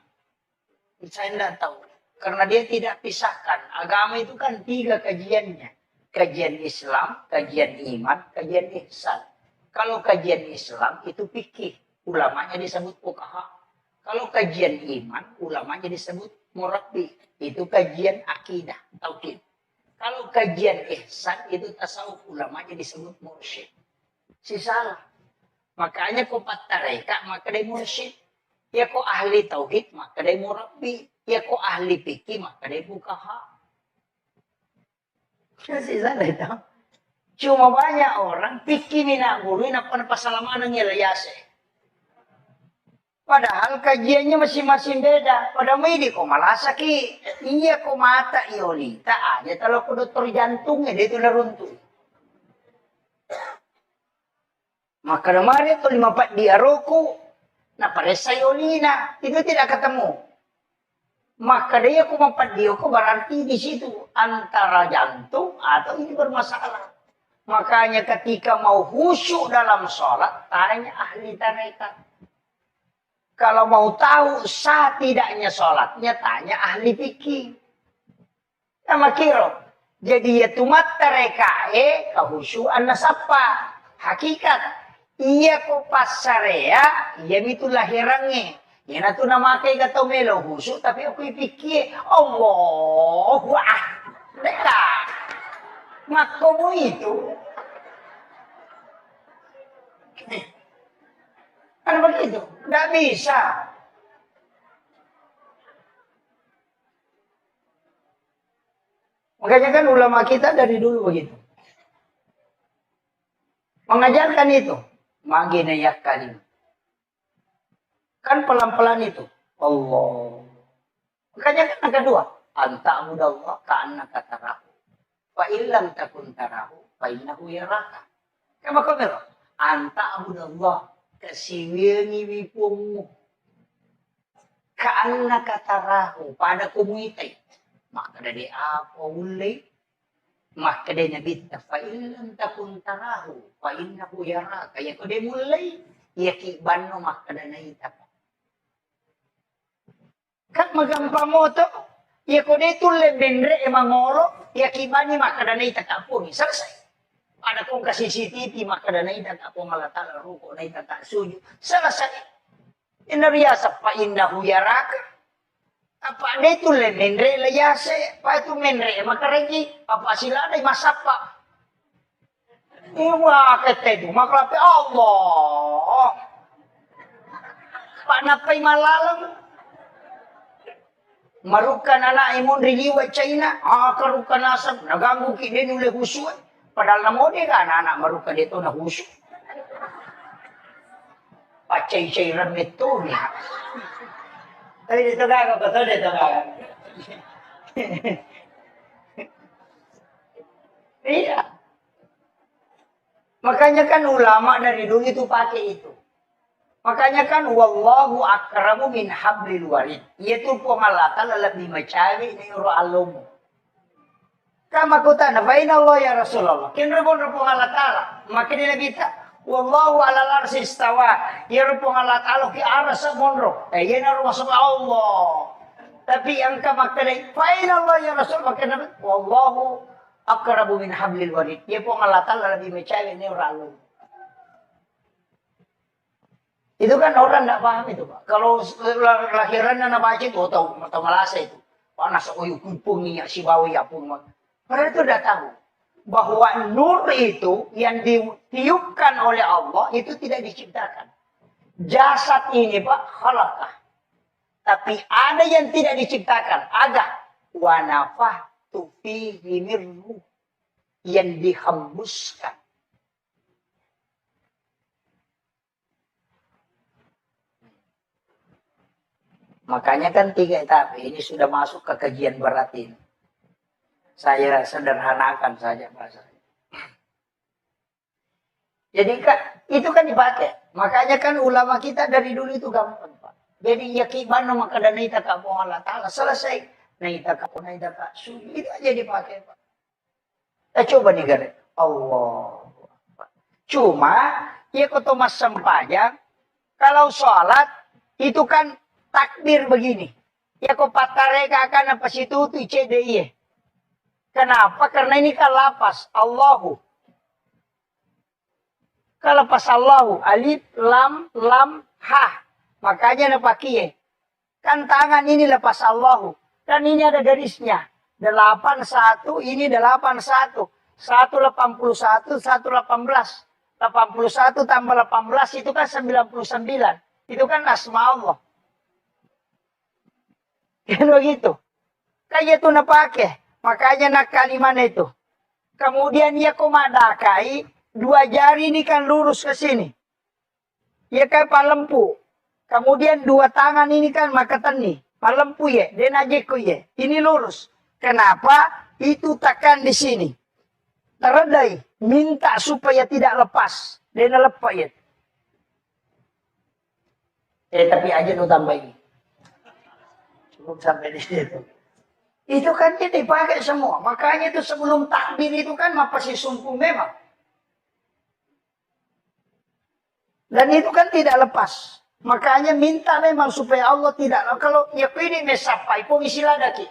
saya tidak tahu. Karena dia tidak pisahkan. Agama itu kan 3 kajiannya. Kajian Islam, kajian iman, kajian ihsan. Kalau kajian Islam itu fikih. Ulamanya disebut fuqaha. Kalau kajian iman, ulamanya disebut murabbi. Itu kajian akidah, tauhid. Kalau kajian ihsan itu tasawuf, ulamanya disebut mursyid. Si salah. Makanya kau patareka, maka dia mursyid. Ya kau ahli tauhid, maka dia murabbi. Ya kau ahli fikih, maka dia fuqaha. Si salah itu. Cuma banyak orang fikih mina guru nak pasalaman ngelayase. Padahal kajiannya masing-masing beda. Pada midi kok malah sakit. Iya kok mata iolita aja. Kalau ke dokter jantungnya dia itu neruntuh. Maka kemarin itu 54 dia rokok. Nah, pada sayolina itu tidak ketemu. Maka dia kumapadio ko berarti di situ antara jantung atau ini bermasalah. Makanya ketika mau khusyuk dalam sholat, tanya ahli tarekat. Kalau mau tahu sah tidaknya sholatnya, tanya ahli fikih. Nama kiro. Jadi ya tumat tarekae kahusyuan nasapa. Hakikat. Iya ko pasarea, iya itu lahirannya. Yan na ito na makay gatau melo huso, tapi ako ipikye, Allahu Deka, mako mo itu. Ano begitu? Nggak bisa. Makanya kan ulama kita dari dulu begitu. Mengajarkan itu. Maginayak kalim. Kan pelan-pelan itu. Allah. Makanya kan yang kedua. Anta amudallah ka'annaka tarahu. Fa illam takun tarahu. Fa innahu yaraka. Kama kamera. Anta amudallah. Kasiwingi wipungmu. Ka'annaka tarahu. Pada kumuitay. Maka dari apa ulay. Maka dari nabita. Fa illam takun tarahu. Fa innahu yaraka. Kaya ko de mulay. Yakiban no maka dari itapa. Kan magampang mo to. Ya ko dito lebendre emangoro. Ya kibani makadanay takapong. Selesai. Ada kong kasi CCTV makadanay takapong malatala ruko na itatasuyo. Selesai. Inariyasa pa inahu yaraka. Apa dito lebendre layase. Pa ito menre makaregi. Apa sila na masapa. Iwakit ito. Maklapi Allah. Panapay malalang. Marukan anak imun riliwa China, karukan asam, naganggu ki din ule husu. Padahal namo di kan anak marukan dito na husu. Pacay-chay ramit to niya. Tapi dito gago, betul dito gago. Iya. Makanya kan ulama dari dulu itu pakai itu. Makanya kan wallahu akramu min hablil warid. Yaitu pengalatan lebih macawi ni uro alomu. Kama kuta na baina Allah ya Rasulullah. Kinrepon pengalatan. Makin kita wallahu ala arsy istawa. Ya pengalatan ki arsa monro. Yan aro masuk Allah. Tapi ang kamakdai baina Allah ya Rasul makin wallahu akramu min hablil warid. Ya pengalatan lebih macawi ni uro alomu. Itu kan orang tidak paham itu, Pak. Kalau lahiran na baca itu, atau malasa itu. Panas ako yung kumpungi, si bawi apung. Padahal itu sudah tahu. Bahwa nur itu yang ditiupkan oleh Allah, itu tidak diciptakan. Jasad ini, Pak, khalaqah. Tapi ada yang tidak diciptakan. Ada. Wa nafahtu fihi mirruh. Yang dihembuskan. Makanya kan 3 etapa ini sudah masuk ke kajian berat ini. Saya sederhanakan saja bahasanya. Jadi kan itu kan dipakai. Makanya kan ulama kita dari dulu itu gampang, Pak. Jadi yakiban maka dan naita ka po Allah Ta'ala. Selesai. Naita ka po, naita ka. Itu aja dipakai, Pak. Coba nih gare. Allah. Cuma ya kau mas sempajang. Kalau sholat itu kan takbir begini. Ya kok patareka akan apa situ tu CDI. Kenapa? Karena ini kan lapas Allahu. Kalau pas Allahu alif lam ha. Makanya napakiye. Kan tangan ini lepas Allahu. Kan ini ada garisnya. 81 ini 81. 181 118. 81 tambah 18 itu kan 99. Itu kan asma Allah. Kan begitu. Kayak itu napake. Makanya nak kalimat itu. Kemudian ia komadakai. 2 jari ini kan lurus ke sini. Ya kan palempu. Kemudian 2 tangan ini kan makatani. Palempu ya. Dan ajeku ya. Ini lurus. Kenapa? Itu tekan di sini. Teredai. Minta supaya tidak lepas. Dan lepas ya. Tapi aja nu tambah ini. Cukup sampai di situ. Itu kan dia dipakai semua. Makanya itu sebelum takbir itu kan pasti sumpung memang. Dan itu kan tidak lepas. Makanya minta memang supaya Allah tidak. Kalau ya ini mesapai pun istilah daki.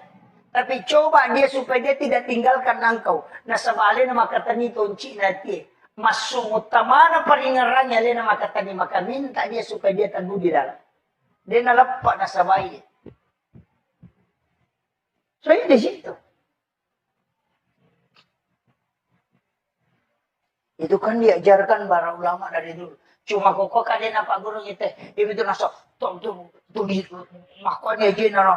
Tapi coba dia supaya dia tidak tinggalkan engkau. Nah sebaliknya maka tani tonci nanti. Masuk utamana peringarannya lena maka tani maka minta dia supaya dia teguh di dalam. Dia nalepak nasabai. Saya di situ. Itu kan diajarkan para ulama dari dulu. Cuma kok kalian apa guru itu? Itu nasok tuh makanya jina.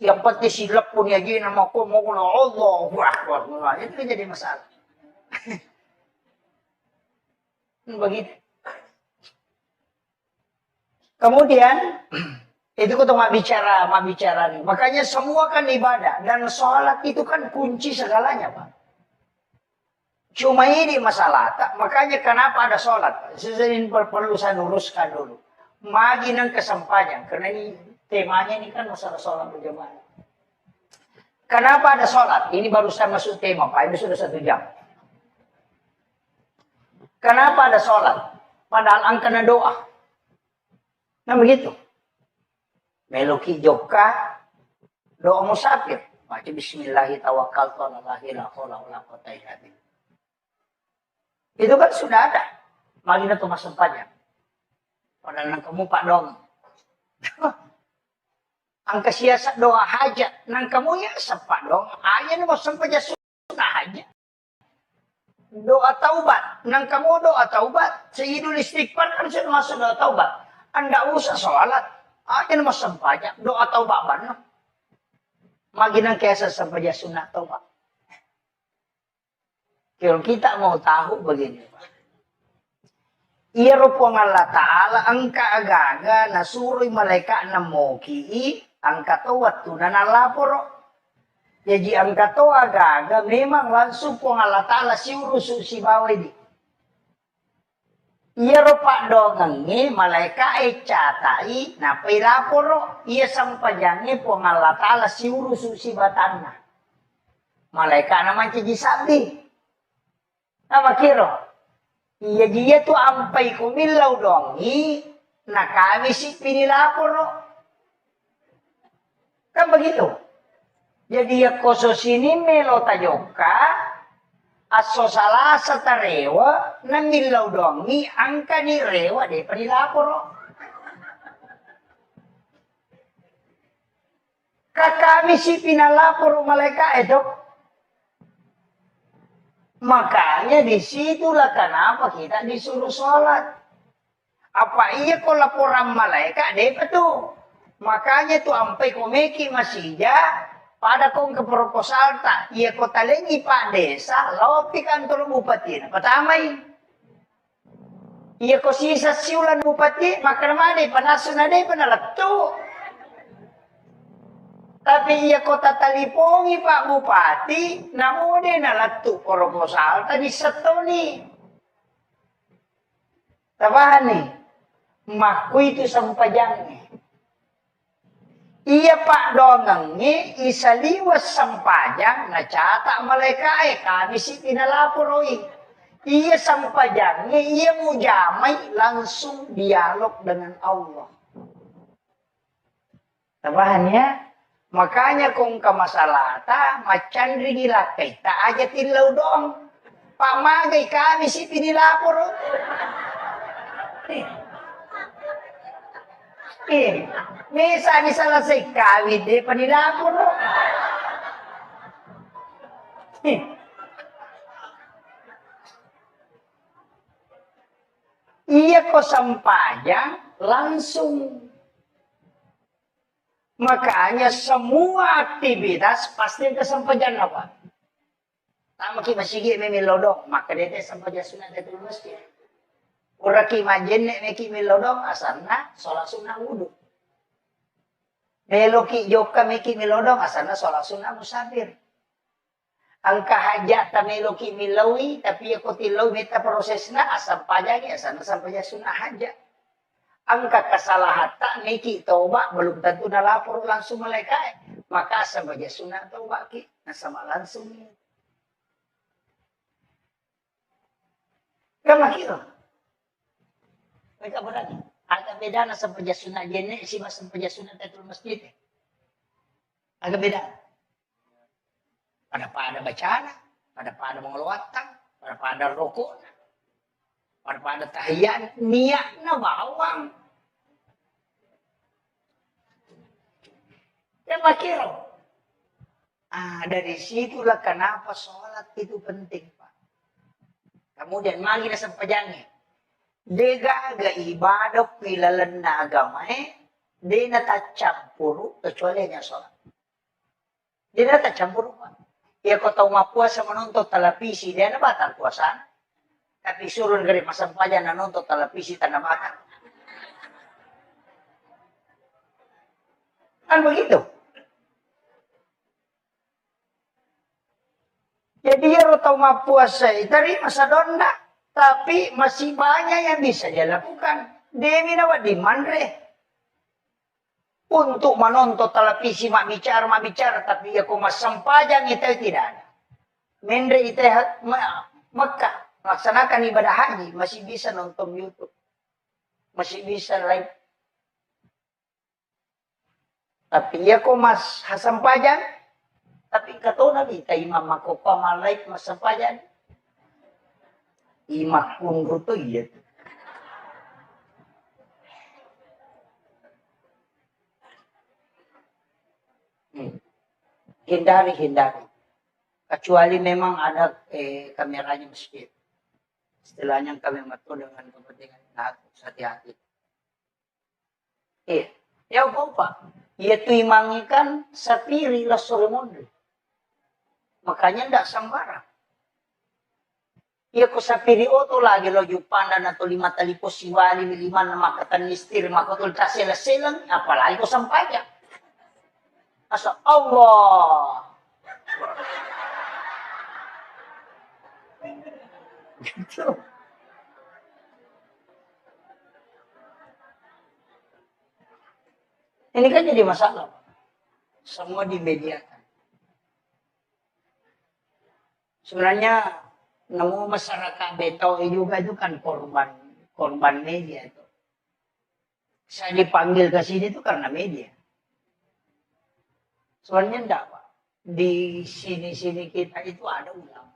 Yang penting silap pun ya jina mau Allahu Akbar. Itu jadi masalah. Begitu. Kemudian itu kita mak bicara nih. Makanya semua kan ibadah dan sholat itu kan kunci segalanya, Pak. Cuma ini masalah, makanya kenapa ada sholat? Ini perlu saya luruskan dulu. Magi nang kesempajan, karena ini temanya ini kan masalah sholat berjamaah. Kenapa ada sholat? Ini baru saya masuk tema, Pak. Ini sudah 1 jam. Kenapa ada sholat? Padahal angkana doa. Nah begitu. Meloki joka, doa musafir. Baca bismillahirrahmanirrahim, tawakkaltu 'alallahi la haula wala quwwata illa billah. Itu kan sudah ada. Magina tuh masuk panjang. Padahal nang kamu Pak Dong. Angka siasat doa hajat. Nang kamu ya sepak dong. Ayah nih mau sampai sunnah hajat. Doa taubat. Nang kamu doa taubat. Sayyidul istighfar kan sudah masuk doa taubat. Anda usah sholat. Ayah nih mau sampai doa taubat mana. Magina kiasa sampai sunnah taubat. Kalau kita mau tahu begini, Pak. Iya rupong Allah Ta'ala angka agaga nasuri malaikat namoki angka to waktu na nalaporo. Jadi angka to agaga memang langsung pong Allah Ta'ala siurusu si bawedi. Iya rupa dongangi malaikat catai na pilaporo. Iya sampajangi pong Allah Ta'ala siurusu si batanna. Malaikat naman ciji sabi. Nama kiro, iya dia tuh ampai kumilau dongi, nah kami si pinilapor, kan begitu. Jadi ya koso sini melo tajoka, aso salah satarewa, na milau dongi, angka ni rewa deh pinilapor. Kami si pinalapor malaikat itu. Makanya disitulah kenapa kita disuruh sholat. Apa iya kok laporan malaikat deh tuh. Makanya tuh sampai komeki masih ya pada kong ke proposal tak. Iya kota lagi Pak Desa lopi kantor bupati. Pertama iya kok sisa siulan bupati makan mana panasun ada panalatu. Tapi ia kota talipongi Pak Bupati, namun dia nalatu proposal tadi setoni. Tabahan nih, maku itu sampajangnya. Iya Pak dongengnya, isaliwas sampajang, nacatak malaikat kami si pinalaporoi. Iya sampajangnya, iya mujamai langsung dialog dengan Allah. Tabahannya. Makanya kung kamasalah ta macan rigila kita aja tilaw dong. Pamagay kami si pinilapor. Mesa ni salasay kawid panilapor. Iya ko sampajang langsung. Makanya semua aktivitas pasti kesampajan apa? Tama ki masigi memilodong, maka dia sampajan sunat itu masjid. Ura ki majen nek ki milodong asarna sholat sunnah wudu. Melo ki joka meki milodong asarna sholat sunnah musafir. Angka hajat ta melo ki milawi tapi aku tilaw meta prosesna asam pajanya asarna sampajan sunnah hajat. angka kesalahan tak niki toba belum tentu na lapor langsung malaikat. Maka sebagai sunat toba ki sama langsung. Kama kira. Mereka berani. Agak beda na sebagai sunat jenek si mas sebagai sunat tatul masjid. Agak beda. Pada bacaan, pada mengeluarkan, pada rokok, pada tahiyat, niatnya bawang. Ya makiro. Dari situlah kenapa sholat itu penting, Pak. Kemudian magi na sampajangnya. Dega aga ibadah pilalan na agama di na tacampuru kecuali hanya sholat. Di na tacampuru, Pak. Ya kau tahu puasa menonton televisi, dia na batal puasa. Tapi suruh dari masampajan na nonton televisi tanah batal. Kan begitu. Jadi ya tahu puasa dari masa donda, tapi masih banyak yang bisa dia lakukan. Demi nawa di mandre. Untuk menonton televisi mak bicara, tapi ya kau masampajan itu tidak ada. Mendre itu Mekah melaksanakan ibadah haji masih bisa nonton YouTube, masih bisa live. Tapi ya kau mas sampajan, tapi kata Nabi, imam aku pamalai mas sampajan, imam pun rutu iya. Hindari. Kecuali memang ada kameranya masjid. Istilahnya kami matur dengan kepentingan hati-hati. Ya Pak. Yaitu imangikan sapiri lah sore monde. Makanya tidak sembarang. Ya ko sapiri oto lagi lo jupanda na to 5 talipo siwali 5 na makatan istir makatul tasela-selang apalagi ko sampaya. Asa Allah. Gitu. Ini kan jadi masalah. Semua dimediakan. Sebenarnya nemu masyarakat Beto juga itu kan korban media itu. Saya dipanggil ke sini itu karena media. Sebenarnya enggak, Pak. Di sini-sini kita itu ada ulama.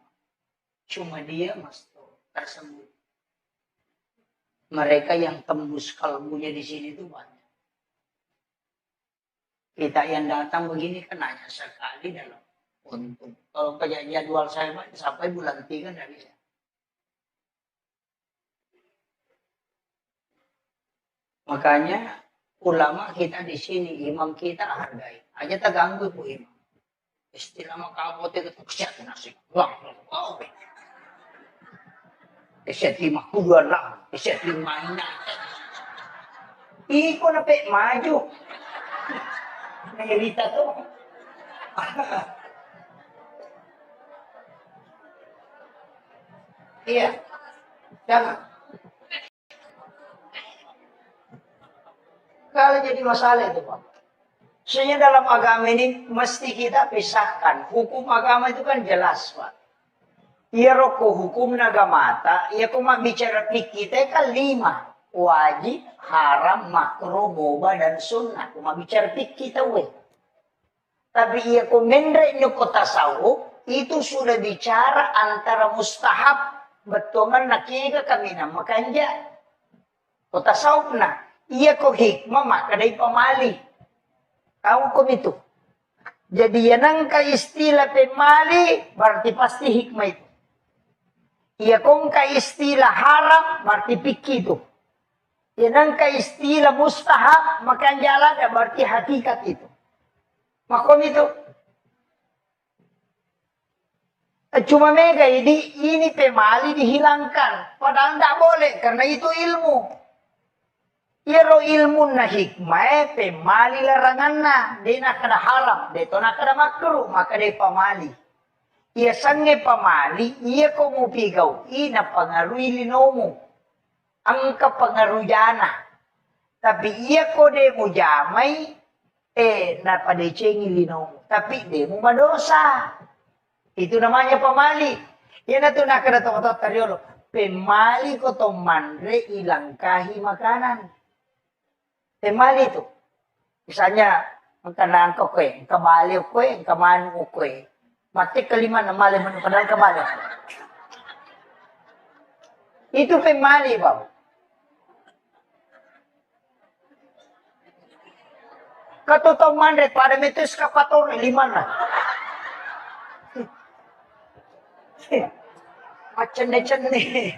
Cuma dia tersembunyi. Mereka yang tembus kalbunya di sini itu banyak. Kita yang datang begini kan hanya sekali dalam untuk. Kalau kayak jadwal saya sampai bulan 3 dari saya. Makanya ulama kita di sini, imam kita hargai. Aja tak ganggu bu imam. Istilah makapote itu kesiat nasi. Wah, oh. Kesiat 50 lah, kesiat 5 ina. Iko na pe maju. Nahirita to. Iya, jangan. Kalau jadi masalah itu Pak. Sebenarnya dalam agama ini mesti kita pisahkan. Hukum agama itu kan jelas Pak. Iya roko hukum nagamata, iya kuma bicara fikih kita kan 5. Wajib, haram, makruh, boba, dan sunnah. Kuma bicara fikih kita weh. Tapi iya kumendre nyoko tasawuf, itu sudah bicara antara mustahab, betongan nakiga kami na makanja. Ko tasawuf na, iya ko hikmah maka day pamali. Kau kom itu. Jadi yan ka istilah pemali, berarti pasti hikmah itu. Iya kong ka istilah haram, berarti fikih itu. Yan ka istilah mustahab, maka jalan berarti hakikat itu. Makom itu. Cuma mega ini pemali dihilangkan. Padahal tidak boleh, karena itu ilmu. Iro ilmu na hikmah, pemali larangan na. Di na kada haram, dito na kada makruh, maka di pamali. Iya sange pamali, iya ko mo pigaw, ina pangaruy linomo. Ang kapangaruyana. Tapi iya kode mo jamay, napadecengi lino. Tapi de mo madosa. Itu namanya pemali. Yan na ito nakadatok-tok taryolo. Pemali ko to manre ilangkahi makanan. Pemali itu. Misalnya, ang kanaan ko ang kabali ko ang kamano ko Matik kalima na mali mo padang kabali. Itu pemali ba? Katotong manre, pada itu eskapator, 5 na. Macam-macam nih.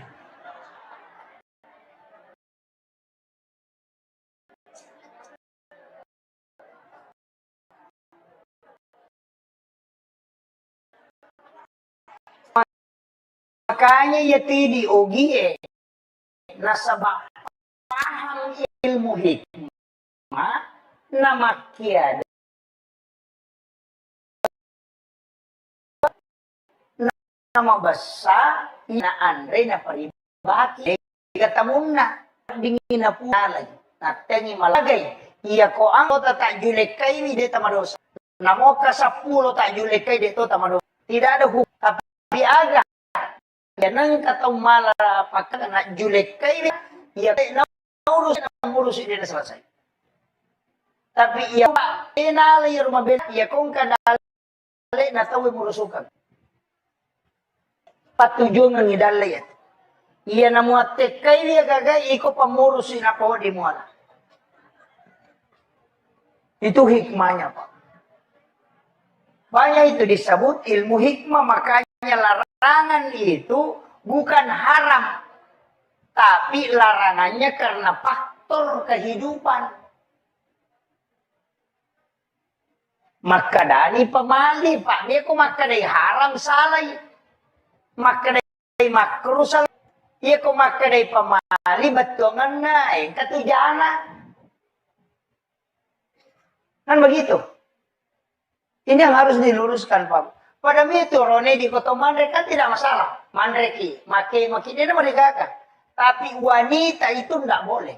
Makanya yatidi ogie nasa paham ilmu hikmah na makyada na mabasa na andre na paribaki katamun na dingin na punalay na tengi malagay iya ko ang tata julek kay mi de tamadosa namo ka sa pulo ta julek kay de to tamadosa tidak ada hukum tapi aga yanang katong mala pagka na julek kay iya na urus ini na selesai tapi iya inala iya rumah bela iya kong kadale na tawi murusukan patujung ng idalay at iya na mga tekay niya gagay iko pamurusin ako di mo ala itu hikmahnya Pak banyak itu disebut ilmu hikmah makanya larangan itu bukan haram tapi larangannya karena faktor kehidupan maka dari pemali Pak dia kok maka dari haram salay maka dari makruh salay iya kok maka dari pemali betongan na katujana kan begitu ini yang harus diluruskan Pak pada itu rone di kota mandre kan tidak masalah mandre ki maki dia mereka tapi wanita itu tidak boleh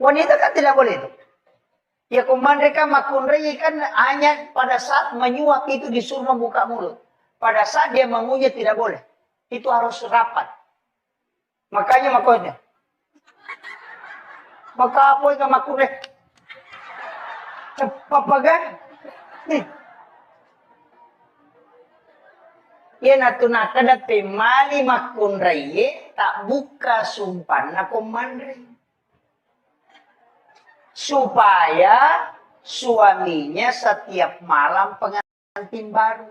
wanita kan tidak boleh itu ya mereka makunrei kan hanya pada saat menyuap itu disuruh membuka mulut. Pada saat dia mengunyah tidak boleh. Itu harus rapat. Makanya makonya. Maka apa yang makunrei? Papagan? Nih. Ya natuna kada pemali makunrei tak buka sumpan na komandrei. Supaya suaminya setiap malam pengantin baru.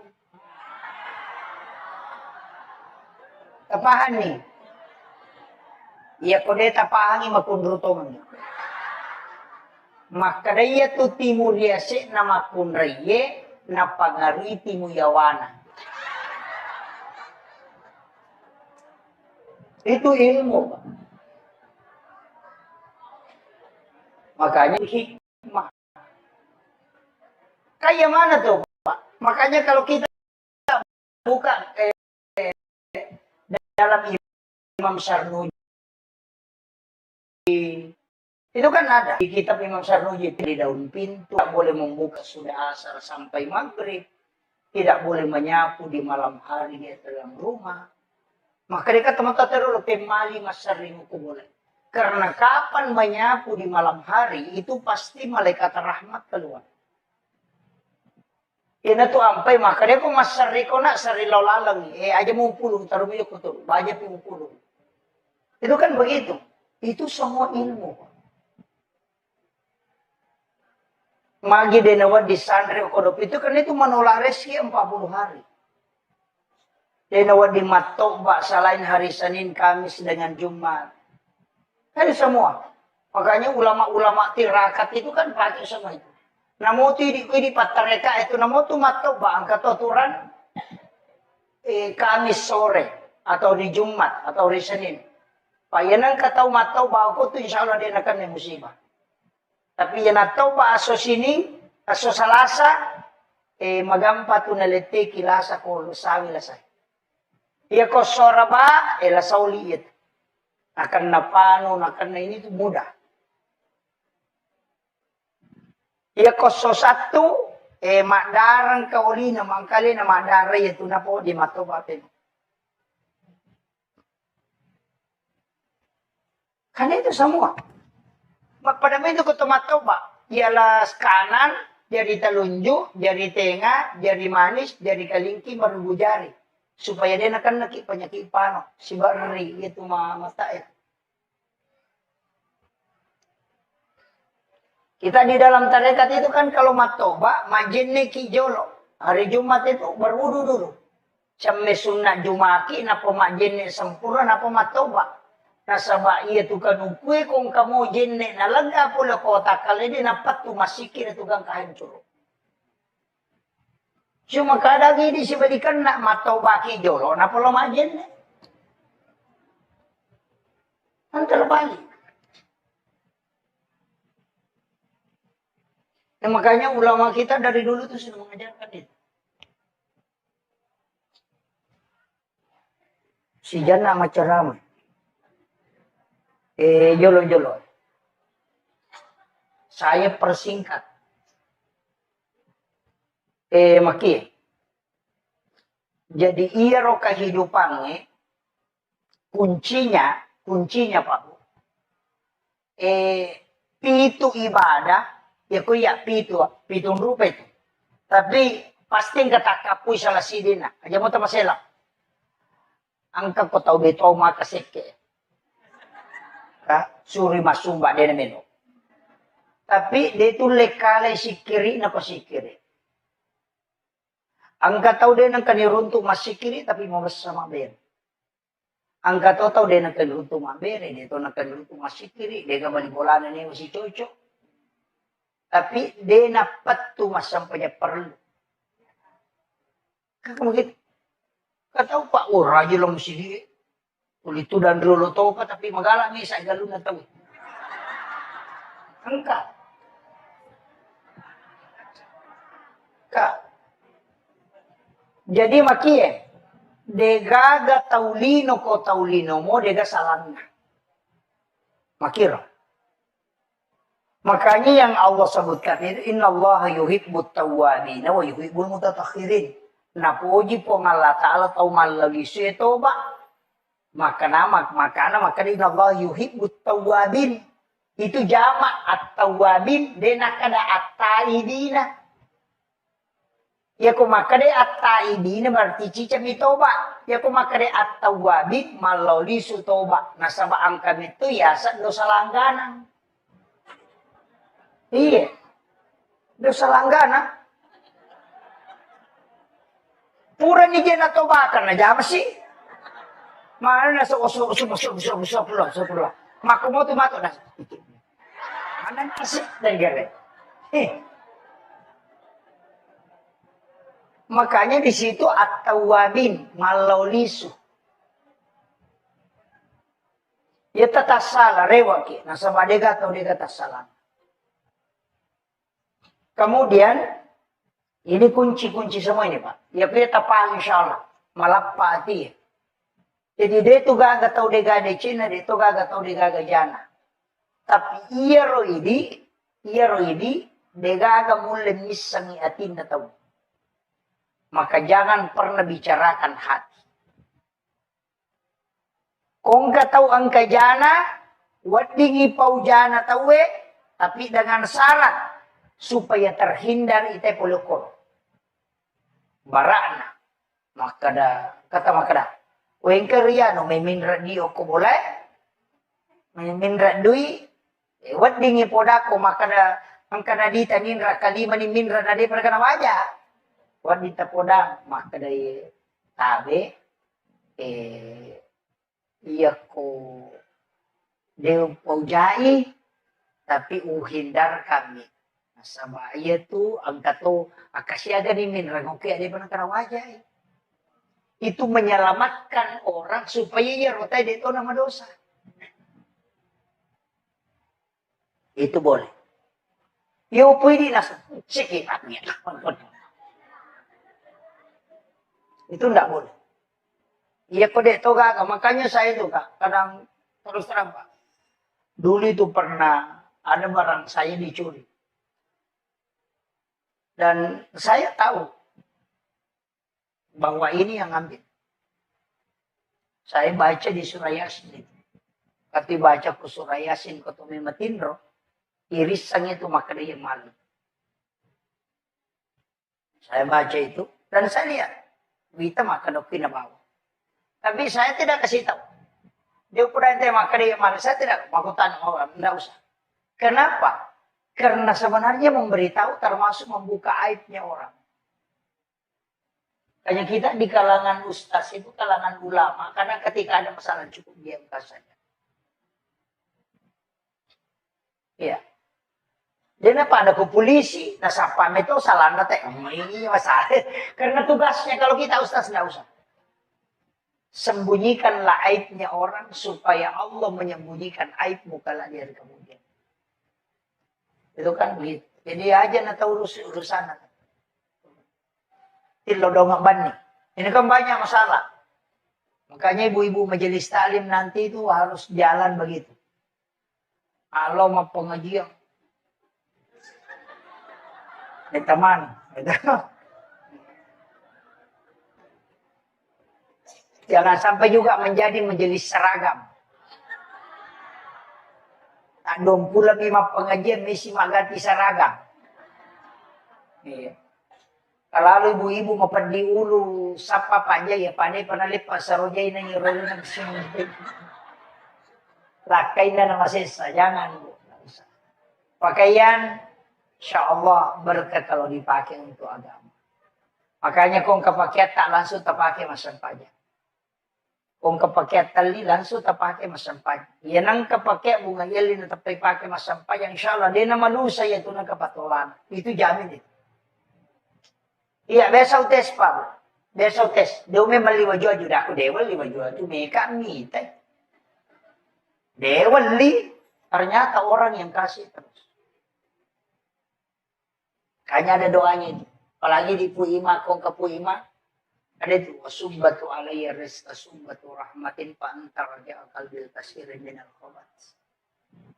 Tapahan nih. Iya kode tapahan makundrutongan. Maka daya tu timur yase na makunraye na pangarui timu yawana. Itu ilmu Pak. Makanya hikmah. Kayak mana tuh Pak? Makanya kalau kita buka dalam Imam Sarnuji itu kan ada di kitab Imam Sarnuji di daun pintu tidak boleh membuka sudah asar sampai maghrib, tidak boleh menyapu di malam hari di dalam rumah. Maka dia kata teman-teman pemali masarimu boleh. Karena kapan menyapu di malam hari, itu pasti malaikat rahmat keluar. Ina tu ampai, maka dia kok masari ko na, sari lalang. Aja mau pulung, taruh mo ko to, banyak yung pulung. Itu kan begitu. Itu semua ilmu. Magi denawa di sandre kodop, itu kan itu menolak rezeki 40 hari. Denawa di matobak selain hari Senin, Kamis dengan Jumat. Kan semua. Makanya ulama-ulama tirakat itu kan pakai semua itu. Namo tu di patareka itu namo tu matau ba ang katuturan Kamis sore atau di Jumat atau di Senin. Payanang katau matau ba ako tu insyaallah dia akan may musibah. Tapi yan atau ba aso sini aso salasa magampa tu nalete kilasa ko sawi lasay. Iya ko soraba lasauli it. Akan napano, akan na ini itu mudah. Ya koso satu, makdarang kauli na mangkali na makdara itu na po di matobatin. Karena itu semua. Pada itu ko tumatoba. Ialah kanan, jari telunjuk, jari tengah, jari manis, jari kalingki, baru jari. Supaya dia nakan naki penyakit pano. Si barri itu mata ya. Kita di dalam tarekat itu kan kalau matoba, majinne kijolo. Hari Jumat itu berwudu dulu. Sampai sunnah Jumaki, napa majinne sempurna, napa matoba. Nasaba iya tu kan ukwe kung kamu jenne nalaga pula kota kali di napat tu masikir tu kang kahancur. Cuma kadagi di sibalikan nak matau baki jolo na pula majenne. Antar balik. Nah, makanya ulama kita dari dulu tuh sudah mengajarkan itu. Si jana macaram. Jolo. Saya persingkat. Maki. Jadi iya roh kehidupannya, kuncinya Pak. Pitu ibadah, ya kuya pitu rupa itu. Tapi pasti kata kapui salah sidina. Aja mo tamasela. Angka ko tau beto makaseke. Suri masumba dia meno. Tapi dia itu lekale sikiri na pasikiri. Angka tahu dia nang kaniruntu masikiri tapi mau bersama ber. Angka tahu dia nang kaniruntu mabere, dia tahu nang kaniruntu masikiri, dia gak bolana ni masih cocok. Tapi dia napat tu masampanya perlu. Kamu gitu. Kata Pak ora aja lo mesti dia. Itu dan dulu tahu apa tapi magala ni sa galon na tahu. Angka. Jadi makie degaga taulino ko taulino mo dega salanna. Makira. Makanya yang Allah sebutkan itu innallaha yuhibbut tawwabin wa yuhibbul mutatahhirin. Napuji po Allah Ta'ala tau malagi toba. Maka innallaha yuhibbut tawwabin. Itu jamak at-tawwabin dena kada at-taibina. Ya kumakade at-taibina berarti cicam toba. Ya kumakade at-tawwabin maloli su toba. Nasaba angkam itu ya dosa langganan. Iya. Dosa langganan. Pura ni jena toba karena jam sih. Mana nasa sepuluh. Maka mau tuh mato nasa. Mana nasi dan gare. Makanya di situ at-tawwabin malaulisu. Ya tata salah rewaki. Nasa badega atau dega tasalah. Kemudian ini kunci-kunci semua ini Pak. Ya kita paham insya-Allah. Malapati. Jadi dia itu gaga tau dia gaga Cina, dia itu gaga tau dia gaga jana. Tapi iya roh ini, dia gaga mulai misangi atin na tau. Maka jangan pernah bicarakan hati. Kung ka tau ang kajana, wadingi pau jana tawe, tapi dengan syarat supaya terhindar ite polokor. Barana. Kata makada. Weng keriano may minra dio ko boleh. May minra dui. Wat dingi poda ko makada ang kanadita ninra kalima ni minra na di perkana waja. Wat dita poda makada tabe. Iya ko deo paujai tapi uhindar kami. Sama iya tu ang kato akasyaga ni minra ngoki adi perkana waja. Itu menyelamatkan orang supaya ya rotai itu nama dosa. Itu boleh. Ya pwede na sikipatnya. Itu enggak boleh. Iya kode toga, makanya saya itu Kak, kadang terus terang Pak. Dulu itu pernah ada barang saya dicuri. Dan saya tahu bahwa ini yang ambil. Saya baca di surah Yasin itu. Ketika baca ke surah Yasin ketemu matindro, irisan itu maka dia malu. Saya baca itu dan saya lihat, kita maka dokina bawa. Tapi saya tidak kasih tahu. Dia pun ente maka dia malu. Saya tidak mau tanya orang, tidak usah. Kenapa? Karena sebenarnya memberitahu termasuk membuka aibnya orang. Hanya kita di kalangan ustaz itu kalangan ulama. Karena ketika ada masalah cukup diamkan saja. Iya. Dia apa ada ke polisi. Nah siapa itu salah nate. Ini masalah. Karena tugasnya kalau kita ustaz tidak usah. Sembunyikanlah aibnya orang supaya Allah menyembunyikan aibmu kalau dia kemudian. Itu kan begitu. Jadi aja nak tahu urusan. Tilo dong ban nih. Ini kan banyak masalah. Makanya ibu-ibu majelis taklim nanti itu harus jalan begitu. Kalau mau pengajian. Ini teman. Jangan sampai juga menjadi majelis seragam. Tak dong pula lima pengajian mesti ganti seragam. Iya. Kalau ibu-ibu mau pergi ulu sapa aja ya pandai pernah lipat sarojai na nyuruh na sini. Lakai na nama sesa jangan bu. Pakaian insya Allah berkah kalau dipakai untuk agama. Makanya kong kepakai tak langsung terpakai masam pajak. Kung kapakai tali langsung tapakai masampay. Yan ang kapakai bunga yeli na pakai masampay. Insya Allah, di na malusay ito na kapatulan. Itu jamin itu. Iya, besaw test pa. Besaw test. Daw may maliwadyo ajuda ako. Dewa liwadyo ajuda. May kamitay. Dewa li. Ternyata orang yang kasih terus. Kanya ada doanya itu. Apalagi di Puima, kung kapuima. Ada itu wasubbatu alayya rizqa subbatu rahmatin fa anta raja qalbil kasirin minal khobat.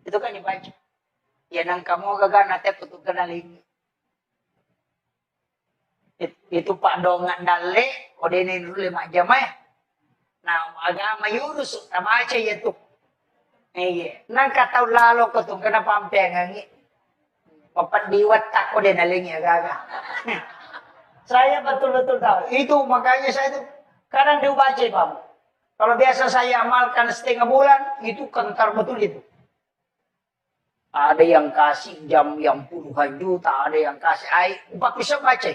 Itu kan dibaca. Ya nang kamu gagal nate kutu kenaling. Itu Pak Dongan dalle odene dulu 5 jam ya. Nah, agama yurus baca ya tuh. Iya, nang kataw lalo ko tung kana pampengangi. Papat diwat tako de naling ya gaga. Saya betul-betul tahu. Itu makanya saya itu kadang dibaca Pak. Kalau biasa saya amalkan setengah bulan, itu kentar betul itu. Ada yang kasih jam yang puluhan juta, ada yang kasih air. Upah bisa baca.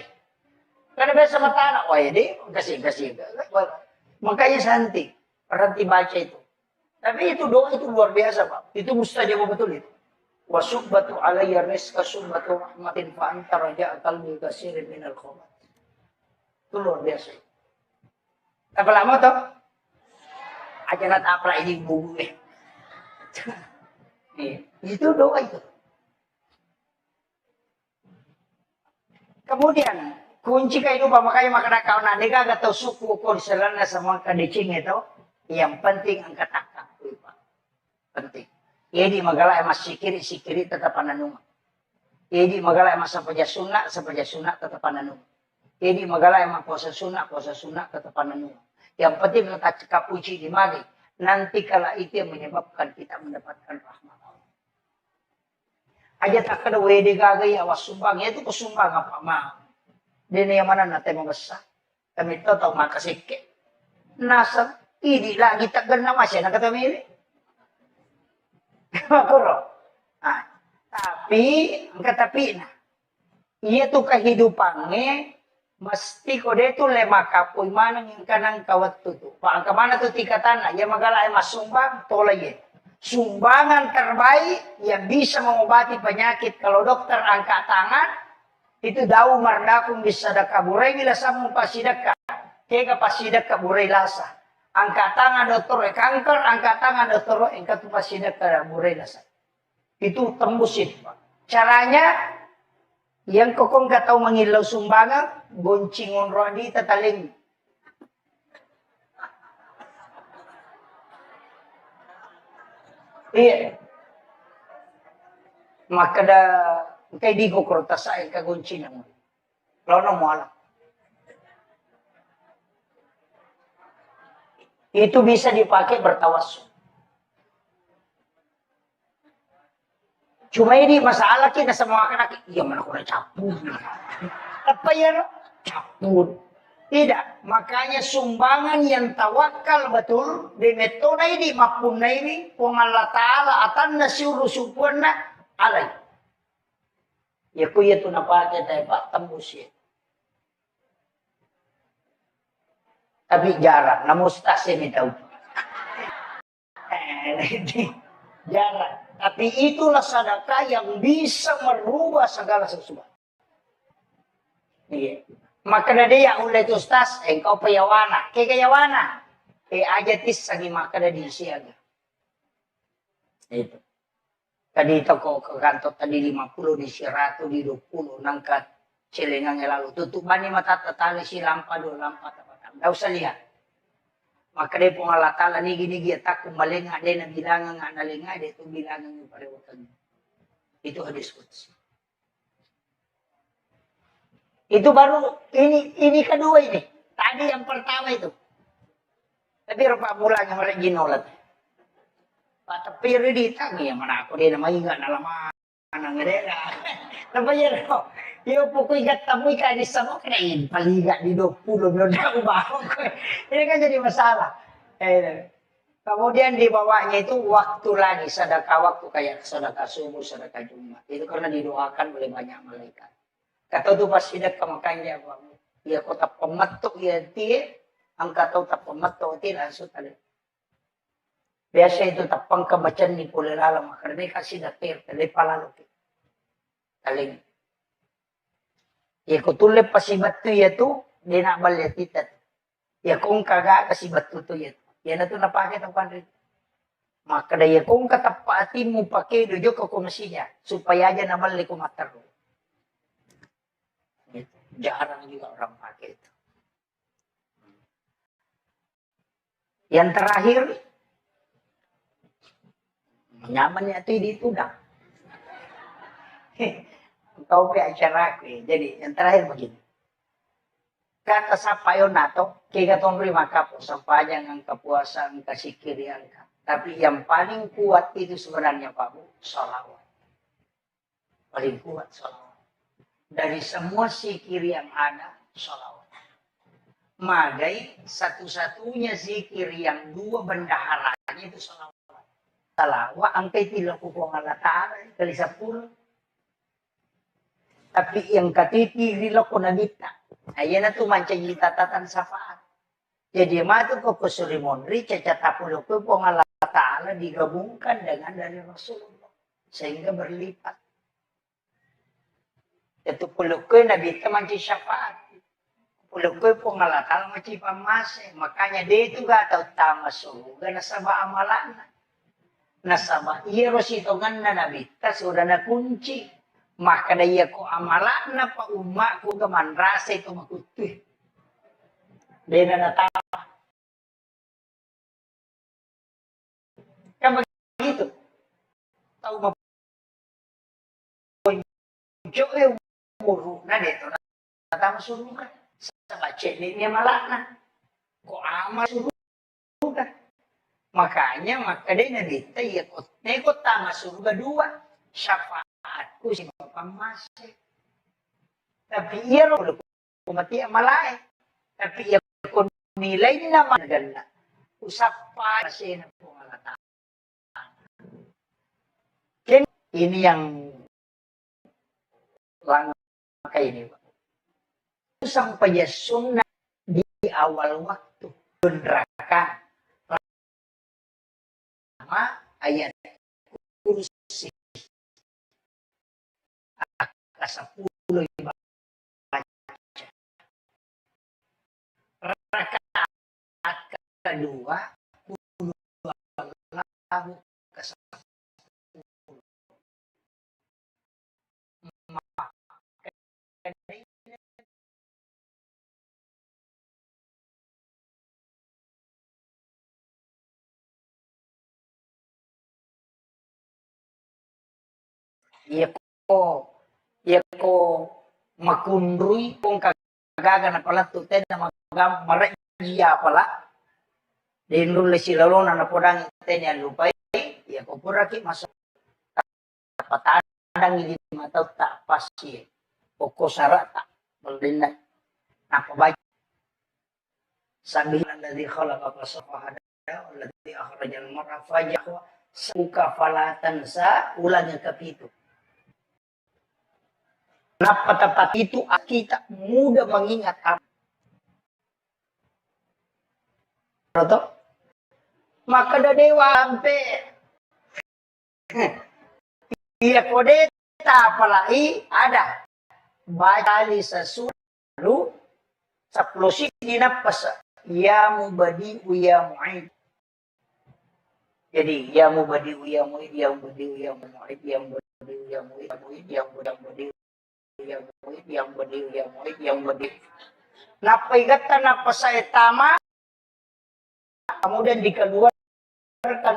Karena biasa bertanah, wah ya deh, kasih. Makanya santai, berhenti baca itu. Tapi itu doa itu luar biasa Pak. Itu mustajab betul itu. Wasubbatu alayya rizqa subbatu rahmatin fa anta raja qalbi kasirin minal khobat. Itu luar biasa. Apa lama toh? Aja nanti apa ini bubu Itu doa itu. Kemudian kunci kehidupan makanya makna kau nanti gak tahu suku kau selana sama kadecing itu. Yang penting angkat takak. Penting. Jadi magalah emas sikiri tetap ananuma. Jadi magalah emas sapaja sunat tetap ananuma. Jadi magalah emang puasa sunat tetap ananuma. Yang penting kita cekap puji di magi. Nanti kala itu yang menyebabkan kita mendapatkan rahmat Allah. Aja tak kada wede gagay awas sumbang. Itu kesumbang apa mah. Dini yang mana nanti membesar. Kami tahu makasike. Nasa, ini lagi tak gana masya na kata mili. Nah, tapi nah. Iya tuh kehidupannya mesti kode itu lema kapoy manang yang kanang kawat tutu. Pak kemana tuh tingkatan ya magalah mas sumbang tolong sumbangan terbaik yang bisa mengobati penyakit. Kalau dokter angkat tangan itu dau mardakum bisa dakaburai bila samu pasidaka. Kega pasidaka burai lasa. Angkat tangan dokter kanker, angkat tangan dokter angkat pasidaka burai lasa. Itu tembus itu Pak. Caranya yang kokong gak tahu mengilau sumbangan, goncingon rodi tataling. Iya. Maka da kay di ko krota sa kagoncin mo. Lono mualaf. Itu bisa dipakai bertawassul. Cuma ini masalah kita semua anak iya mana kena capur. Apa ya capur? Tidak, makanya sumbangan yang tawakal betul di metode ini maupun ini Allah Taala atanna syuru supuna alai. Ya ku ya tu napake tay pak tembus ya. Tapi jarak, namun stasi ini tahu. Jarak. Tapi itulah sedekah yang bisa merubah segala sesuatu. Iya. Maka dia oleh itu ustaz, engkau payawana. Kayawana. Ajatis sagi maka di siaga. Itu. Tadi itu kok ke kantor tadi 50 di 100 di 20 nangkat celengangnya lalu tutup bani mata tetali si lampa dua lampa tak usah lihat. Maka dia pun Allah Ta'ala ni gini dia tak kembali ada yang bilang nggak nalinga dia tu bilang pada waktu itu hadis qudsi. Itu baru ini kedua ini. Tadi yang pertama itu. Tapi rupa mulanya mereka ginolat. Pak tepir di tangi yang mana aku dia namanya enggak nalama nang ngedela. Namanya kok. Yo pokoknya ingat tamu ikan di sana kena ini paling enggak di 20 belum tahu bahu. Ini kan jadi masalah. Kemudian di bawahnya itu waktu lagi sedekah waktu kayak sedekah subuh, sedekah Jumat. Itu karena didoakan oleh banyak malaikat. Kata tu pas sidak kemakanya bamu. Ya kota pemetuk ya dia angkat tahu tak pemetuk dia langsung tadi. Biasa itu tapang kebacan di pula lalam karena kasih datir tadi pala loki. Taling. Ya kutule pasi batu ya tu dia nak balik titat. Ya kung kagak kasih batu tu ya. Ya na tu napake tapan rin. Maka daya kung katapatin mo pakai dojo ke komisinya supaya aja nabalik ko mataro. Jarang juga orang pakai itu. Yang terakhir nyamannya itu dah. Kau pe acara aku. Jadi yang terakhir begini. Kata sapayon nato, kaya tonri makapo sampayang ang kapuasan kasikirian ka. Tapi yang paling kuat itu sebenarnya Pak Bu, sholawat. Paling kuat sholawat. Dari semua zikir yang ada, sholawat. Magai satu-satunya zikir yang dua bendaharanya itu sholawat. Salawat angkai tilaku Allah Ta'ala kali 10. Tapi yang katiti dilako nagita. Ayan na tu mancing tatatan syafaat. Jadi matu ko kusulimonri cacatapulo ko po Allah Ta'ala digabungkan dengan dari Rasulullah. Sehingga berlipat. Itu pulo ko nabita mancing syafaat. Pulo ko po Allah Ta'ala mancing pamase. Makanya dia itu gak tahu tama suruga nasaba amalan. Nasaba iya rosito gan na nabita sudah na kunci. Maka daya ko amalan na pa umak ko gaman rasa itu makutuh. Dia na natapa. Kan begitu. Tahu mapujo umuru na dito. Natama suruh kan. Sa bace niya malana. Ko amal suruh kan. Makanya maka dia na dito. Neko tama suruh dua. Syafaat. Aku si bapak masih. Tapi ia loh kumati amalai. Tapi ia kon nilai naman ganda. Usapa masih na pengalatan. Jadi ini yang langkah ini Pak. Sampai sunnah di awal waktu neraka. Lama ayat kursi. 10 baca. Rakaat kedua Allah ke 10. Iya ko makundrui kung kagaga na pala tuten na maraiya pala. Dinrul silalona na podang tenya lupay ya kopuraki masuk patadang ini matau tak pasti pokok syarat tak belinda napabaca sabilan dari khalaqa fasafahada alladzi akhrajal mar'a fajahwa suka falatan sa ulangnya kepitu. Kenapa tepat itu kita mudah mengingat apa? Maka dewa ampe iya kode tapalai ada bacali sesuatu saplosi dinapas ya mubadi ya mu'id. Jadi ya mubadi ya mu'id ya mubadi ya mu'id ya mubadi ya mu'id ya mubadi ya mu'id ya mubadi ya mu'id ya mubadi. Napaigatan napasay tama kemudian dikeluarkan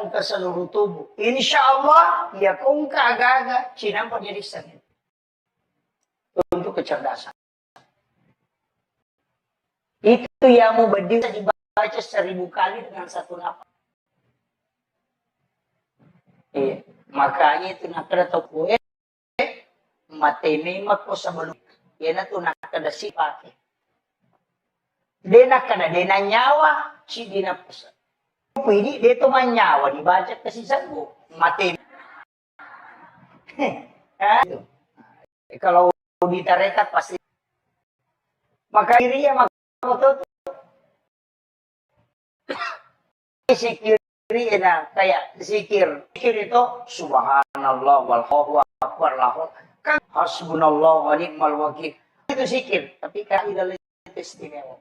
ke seluruh tubuh. Insya Allah ya kung kagaga cinampa jadi sengit untuk kecerdasan. Itu yang mau berdiri dibaca 1000 kali dengan satu napas. Iya, makanya itu nakada toko mateme mako sa balong. Yan na to nakada sipake. Dena kada dena nyawa si dinapusa. Pwede dito man nyawa dibaca kasi sabu mateme. Kalau ditarekat pasti maka dirinya makotot zikir na kayak zikir itu subhanallah wallahu akbar lahu kan hasbunallah wa ni'mal wakil itu zikir tapi kaidah istimewa.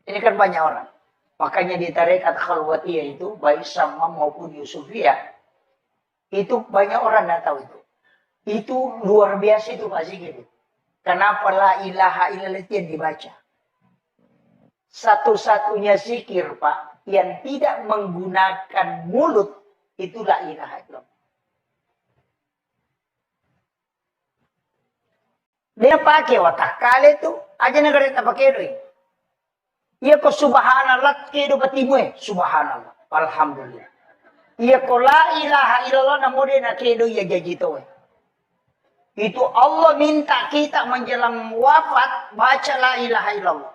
Ini kan banyak orang. Makanya di tarekat khalwatiyah itu baik sama maupun yusufiyah itu banyak orang tidak tahu itu. Itu luar biasa itu Pak Zikir. Kenapa la ilaha illallah yang dibaca? Satu-satunya zikir Pak yang tidak menggunakan mulut itu la ilaha illallah. Dia pakai watak kali itu aja negara tak pakai doi. Iya ko subhanallah kedo batimu subhanallah alhamdulillah. Iya ko la ilaha illallah namode na kedo ya jajito. Itu Allah minta kita menjelang wafat baca la ilaha illallah.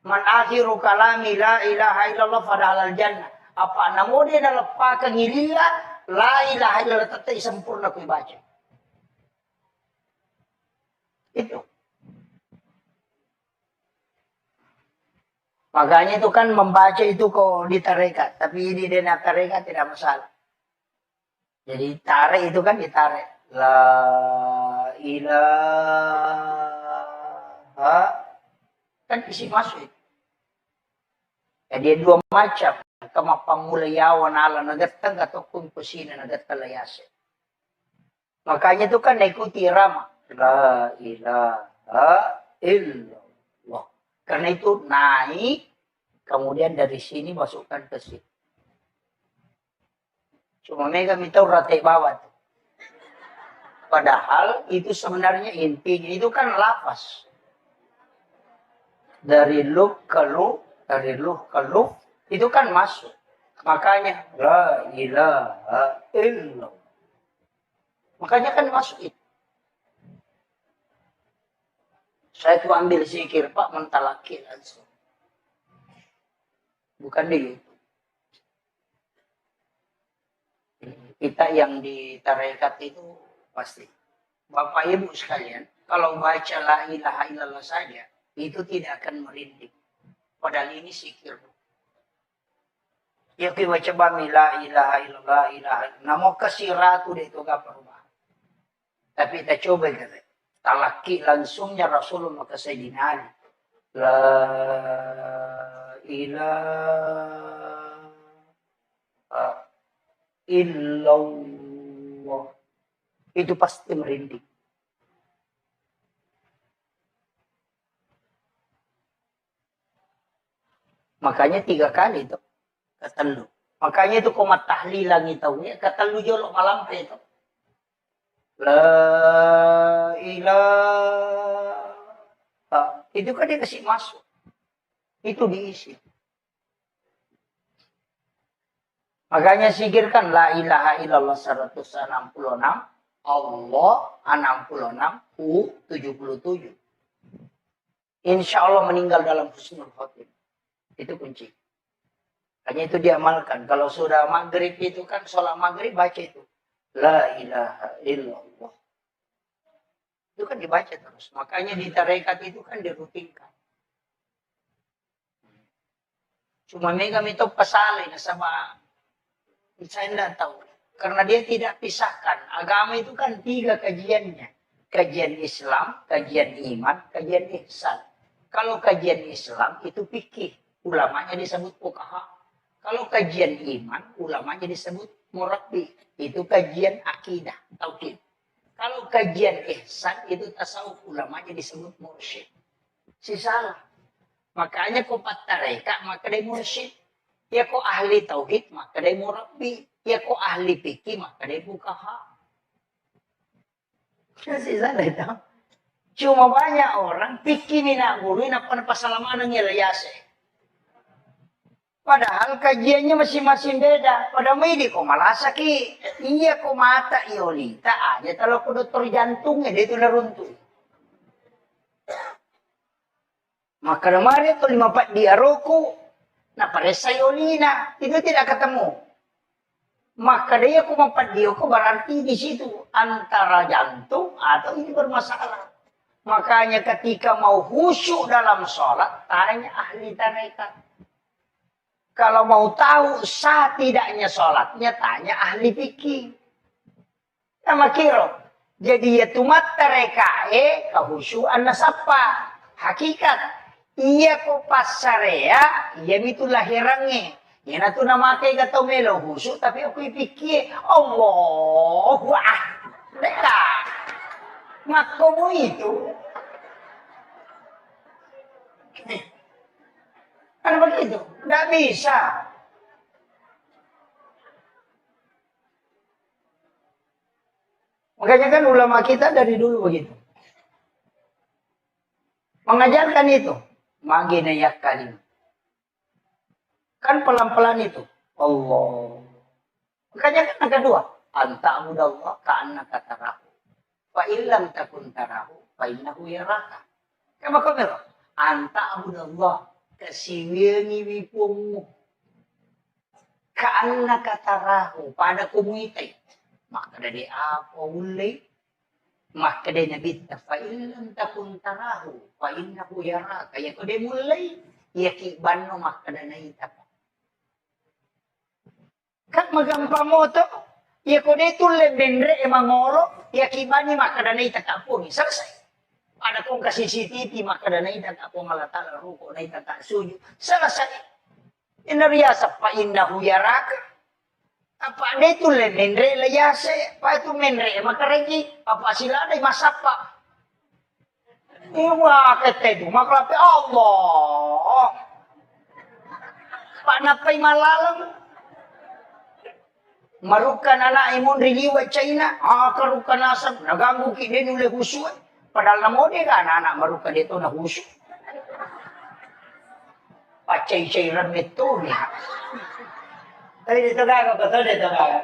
Man akhiru kalami la ilaha illallah fadalal jannah. Apa namode na lepa kangilila la ilaha illallah tetap sempurna ku baca. Itu. Makanya itu kan membaca itu kok di tarekat. Tapi di dena tarekat tidak masalah. Jadi tarik itu kan ditarik. La ilaha. Kan isi masuk itu. Jadi dua macam. Kama pamulayawan ala nagatang atau kumpusina nagatkalayase. Makanya itu kan ikuti irama. La ilaha illallah. Karena itu naik, kemudian dari sini masukkan ke sini. Cuma mereka minta rate bawah. Padahal itu sebenarnya intinya itu kan lafaz. Dari luk ke luk, dari luk ke luk, itu kan masuk. Makanya la ilaha illallah. Makanya kan masuk itu. Saya tuh ambil zikir Pak mentalaki langsung. Bukan di itu. Kita yang di tarekat itu pasti. Bapak Ibu sekalian, kalau baca la ilaha illallah saja, itu tidak akan merinding. Padahal ini zikir. Ya kita baca bami la ilaha illallah ilaha. Namo kasiratu itu gak perubahan. Tapi kita coba gitu. Talaki langsungnya Rasulullah ke Sayyidina Ali. La ilaha illallah. Itu pasti merinding. Makanya 3 kali itu. Ketelu. Makanya itu komat tahlilang itu. Ketelu jolok malam itu. La ilaha Itu kan dia kasih masuk. Itu diisi. Makanya sikirkan la ilaha illallah 166. Allah 66. Hu 77. Insya Allah meninggal dalam husnul khotimah. Itu kunci. Hanya itu diamalkan. Kalau sudah maghrib itu kan sholat maghrib baca itu. La ilaha illallah. Itu kan dibaca terus. Makanya di tarekat itu kan dirutinkan. Cuma megam itu pasalin sama saya tidak tahu. Karena dia tidak pisahkan. Agama itu kan 3 kajiannya. Kajian Islam, kajian iman, kajian ihsan. Kalau kajian Islam itu fikih. Ulamanya disebut fuqaha. Kalau kajian iman, ulamanya disebut murabbi. Itu kajian akidah, tauhid. Kalau kajian ihsan itu tasawuf, ulamanya disebut mursyid. Si salah. Makanya kau patareka, maka dia mursyid. Ya kau ahli tauhid, maka dia murabbi. Ya kau ahli fikih, maka dia fuqaha. Si salah itu. Cuma banyak orang fikih mina guru nak pasalaman ng ilayase. Padahal kajiannya masing-masing beda. Pada midi ko malasaki. Iya ko mata iolita aja. Kalau ko dokter jantungnya dia itu naruntuh. Maka kemarin itu 54 dia roku. Nah pada sayolina. Itu tidak ketemu. Maka dia ko 4 dia ko berarti di situ. Antara jantung atau ini bermasalah. Makanya ketika mau khusyuk dalam sholat, tanya ahli tarekat. Kalau mau tahu sah tidaknya sholatnya, tanya ahli fikih. Sama kiro. Jadi ya tumat tarekae kahusyuan nasapa. Hakikat. Iya ko pasarea, iya itu lahirannya. Yan ato na makay gatau melo husyuk, tapi ako ipikir. Allahu Akbar. Mako mo itu. Kan begitu? Nggak bisa. Makanya kan ulama kita dari dulu begitu. Mengajarkan itu. Maginayak kalim. Kan pelan-pelan itu. Allah. Makanya kan yang kedua. Anta mudallah ka'annaka tarahu. Fa illam takun tarahu. Fa innahu yaraka. Kama kamera. Anta abudallah. Kasiwingi wipungmu. Ka'annaka tarahu. Pada kumuitay. Maka dari apa ulay. Maka dari nabita. Fa illam takun tarahu. Fa innahu yaraka. Kaya ko de mulay. Yakiban no maka dari naita. Kan magampang mo to. Ya ko de tulle bendre emangolo. Yakiban ni maka dari naita kapuni. Selesai. Ada kong kasi CCTV maka na idag ako malatala ruko na itata suyo. Selesai. Inariyasa pa indahu yaraka. Apa de tu le menre le yase. Pa itu menre makaregi. Apa sila day masapa. Iwa kete du maklapi Allah. Panapay malalang. Marukan anak imun riliwa China. Karukan asap. Naganggu ki din ule husuan. Padahal namo dia kan anak maruka dito na husyuk. Pacay-chay ramit to niya. Tapi dito gaga, betul dito gaga.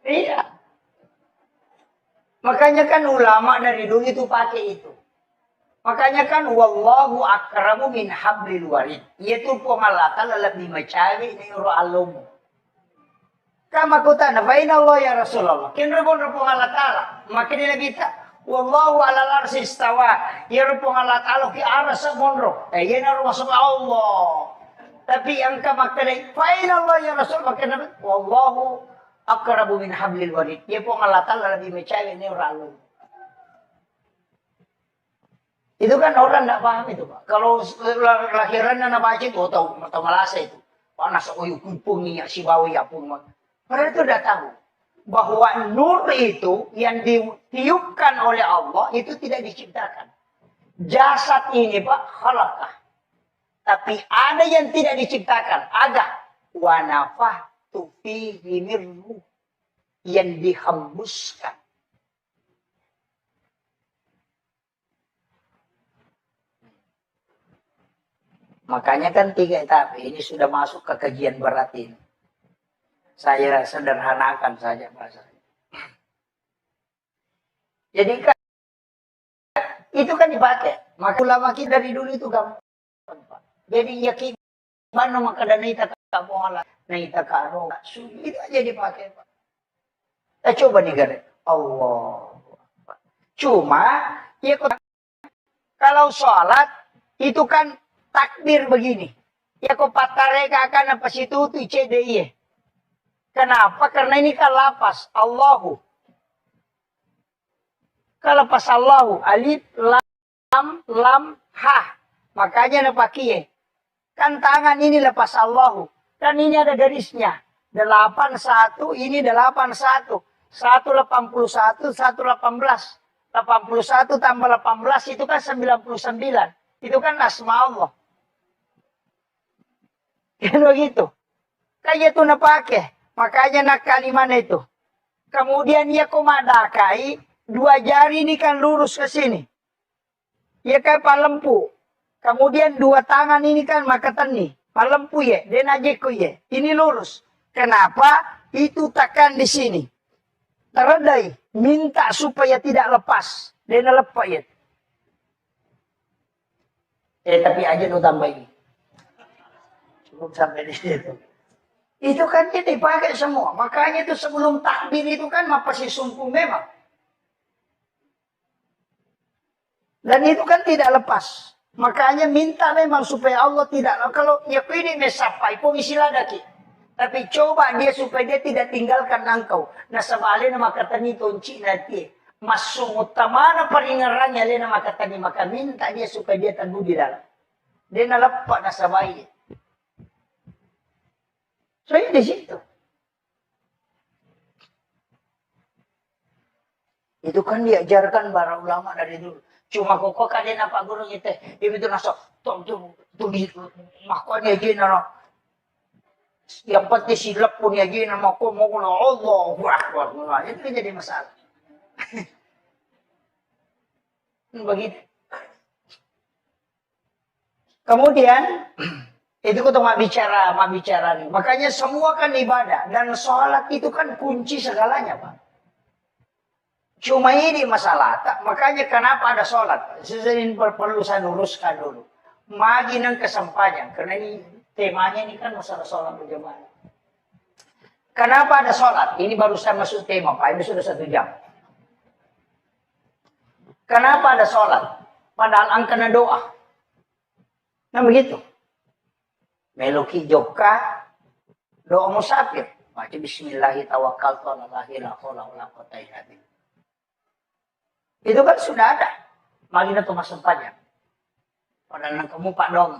Iya. Makanya kan ulama dari dulu itu pakai itu. Makanya kan wallahu akramu min hablil warid. Yaitu pengalatan lebih macawi ni uro alumu. Kama kuta na fa inna Allah ya Rasulullah. Kinrabon ra pong Allah Ta'ala. Makin nabita. Wallahu ala arsi istawa. Yero pong Allah Ta'ala ki aras sa monro. Yan ang masuk Allah. Tapi ang kamaktalay. Fa inna Allah ya Rasulullah. Makin nabita. Wallahu akrabu min hablil warid. Yan pong Allah Ta'ala lebih mecawi ni uralu. Itu kan orang tidak paham itu Pak. Kalau lahiran na nabaca itu. Tahu malasa itu. Panas ako yung kumpung niya. Si bawi apun mag. Mereka itu sudah tahu bahwa nur itu yang ditiupkan oleh Allah itu tidak diciptakan. Jasad ini Pak, khalaqah. Tapi ada yang tidak diciptakan. Ada. Wa nafahtu fihi min ruh. Yang dihembuskan. Makanya kan 3 etapa. Ini sudah masuk ke kajian berat ini. Saya sederhanakan saja bahasanya. Jadi kan itu kan dipakai. Maka ulama kita dari dulu itu gampang. Jadi yakin mana maka dan ita kamuala, naita karo. Itu aja dipakai, Pak. Coba nih gare. Allah. Cuma ya kalau sholat itu kan takbir begini. Ya kok patareka akan apa situ tu CDI. Kenapa? Karena ini kan lapas Allahu. Kalau pas Allahu alif lam ha. Makanya napakie. Kan tangan ini lepas Allahu. Dan ini ada garisnya. 81 ini 81. 181 118. 81 tambah 18 itu kan 99. Itu kan asma Allah. Kan begitu. Kayak itu napake. Makanya nak kalimat itu. Kemudian ia komadakai. 2 jari ini kan lurus ke sini. Ya kan palempu. Kemudian 2 tangan ini kan makatan nih. Palempu ya. Dan ajeku ya. Ini lurus. Kenapa? Itu tekan di sini. Teredai. Minta supaya tidak lepas. Dan lepas ya. Tapi aja nu tambah ini. Cukup sampai di situ. Itu kan dia dipakai semua. Makanya itu sebelum takbir itu kan masih sumpung memang. Dan itu kan tidak lepas. Makanya minta memang supaya Allah tidak. Kalau yakini mesapai pun istilah daki. Tapi coba dia supaya dia tidak tinggalkan engkau. Nah sebaliknya maka tani tonci nanti. Masuk utamana peringarannya dia maka tani. Maka minta dia supaya dia teguh di dalam. Dia nalepak nasabai. So di situ. Itu kan diajarkan para ulama dari dulu. Cuma kok kalian apa guru itu? Ibu itu nasok. Tuh makanya gini no. Yang penting silap pun ya gini nama kau mau Allah Akbar. Itu jadi masalah. Begitu. Kemudian itu kita mak bicara nih. Makanya semua kan ibadah dan sholat itu kan kunci segalanya, Pak. Cuma ini masalah. Makanya kenapa ada sholat? Ini perlu saya luruskan dulu. Magi nang kesampaian. Karena ini temanya ini kan masalah sholat berjamaah. Kenapa ada sholat? Ini baru saya masuk tema, Pak. Ini sudah 1 jam. Kenapa ada sholat? Padahal angkana doa. Nah begitu. Meloki joka doa musafir. Baca bismillahirrahmanirrahim tawakkaltu 'alallahi la haula wala quwwata illa billah. Itu kan sudah ada. Magina tuh mas sempatnya. Padahal nang kamu Pak dong.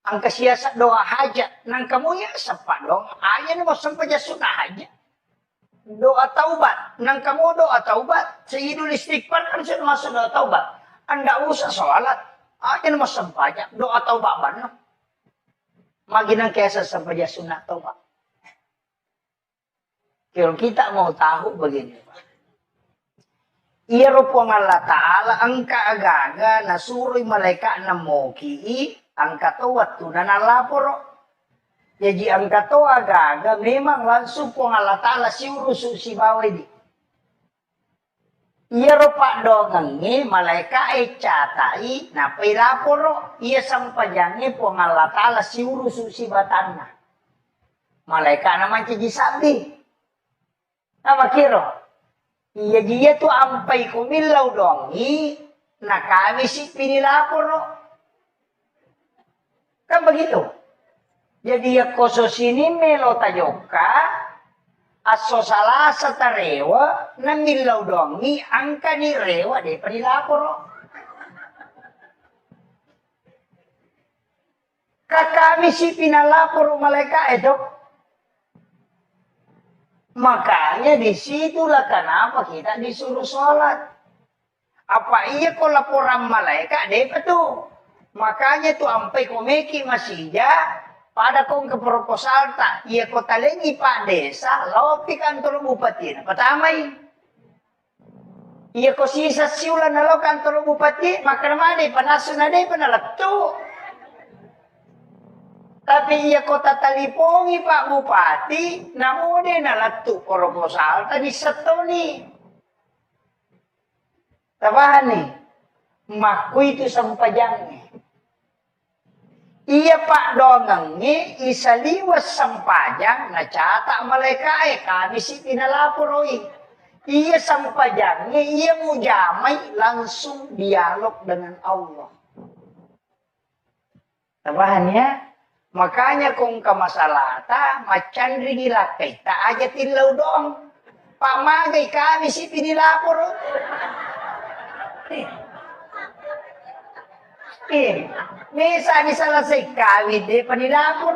Angka siasat doa hajat. Nang kamu ya sempat dong. Ayah mau sempat ya sunnah hajat. Doa taubat. Nang kamu doa taubat. Sayyidul istighfar kan sudah masuk doa taubat. Anda usah sholat. Ayah mau sempat ya. Doa taubat mana. Magina kiasa sampai ya sunnah taubat. Kalau kita mau tahu begini Pak. Iya rupang Allah Ta'ala angka agaga nasuri malaikat namoki angka tawat tu na nalaporo. Jadi angka to agaga memang langsung pong Allah Ta'ala si urusu si bawah di. Iya rupa dongangi malaikat catai na pilaporo iya sampajangi pong Allah Ta'ala si urusu si batanna. Malaikat naman ciji sabi. Nama kiro. Iya dia tuh ampai kumilau dongi, nah kami sih pinilapor no. Kan begitu. Jadi ya koso sini melo tajoka, aso salah satarewa, na milau dongi, angka ni rewa deh pinilapor no. Kami sih pinalapor malaikat itu. Makanya disitulah kenapa kita disuruh sholat. Apa iya kok laporan malaikat deh tuh. Makanya tuh sampai komeki masih ya pada kong ke proposal tak. Iya kota lengi Pak Desa lopi kantor bupati. Pertama ini. Iya ko sisa siulan na lo kantor bupati, makarmade, panaso na day, panalagto. Tapi iya ko tatalipongi Pak Bupati, namude na lagto proposal, tadi seto ni. Tabahan ni, maku itu sampajangnya. Iya Pak Dongengi, isaliwas sampajang, nacata malaikai, kami si pinalaporoi. Iya sampajangnya, iya mujamai, langsung dialog dengan Allah. Tabahan ya? Makanya kung kamasalata, macan rigila, kita aja tilaw dong. Pak Magay, kami si pinilapor. Misa ni salasay kawid eh, panilapor.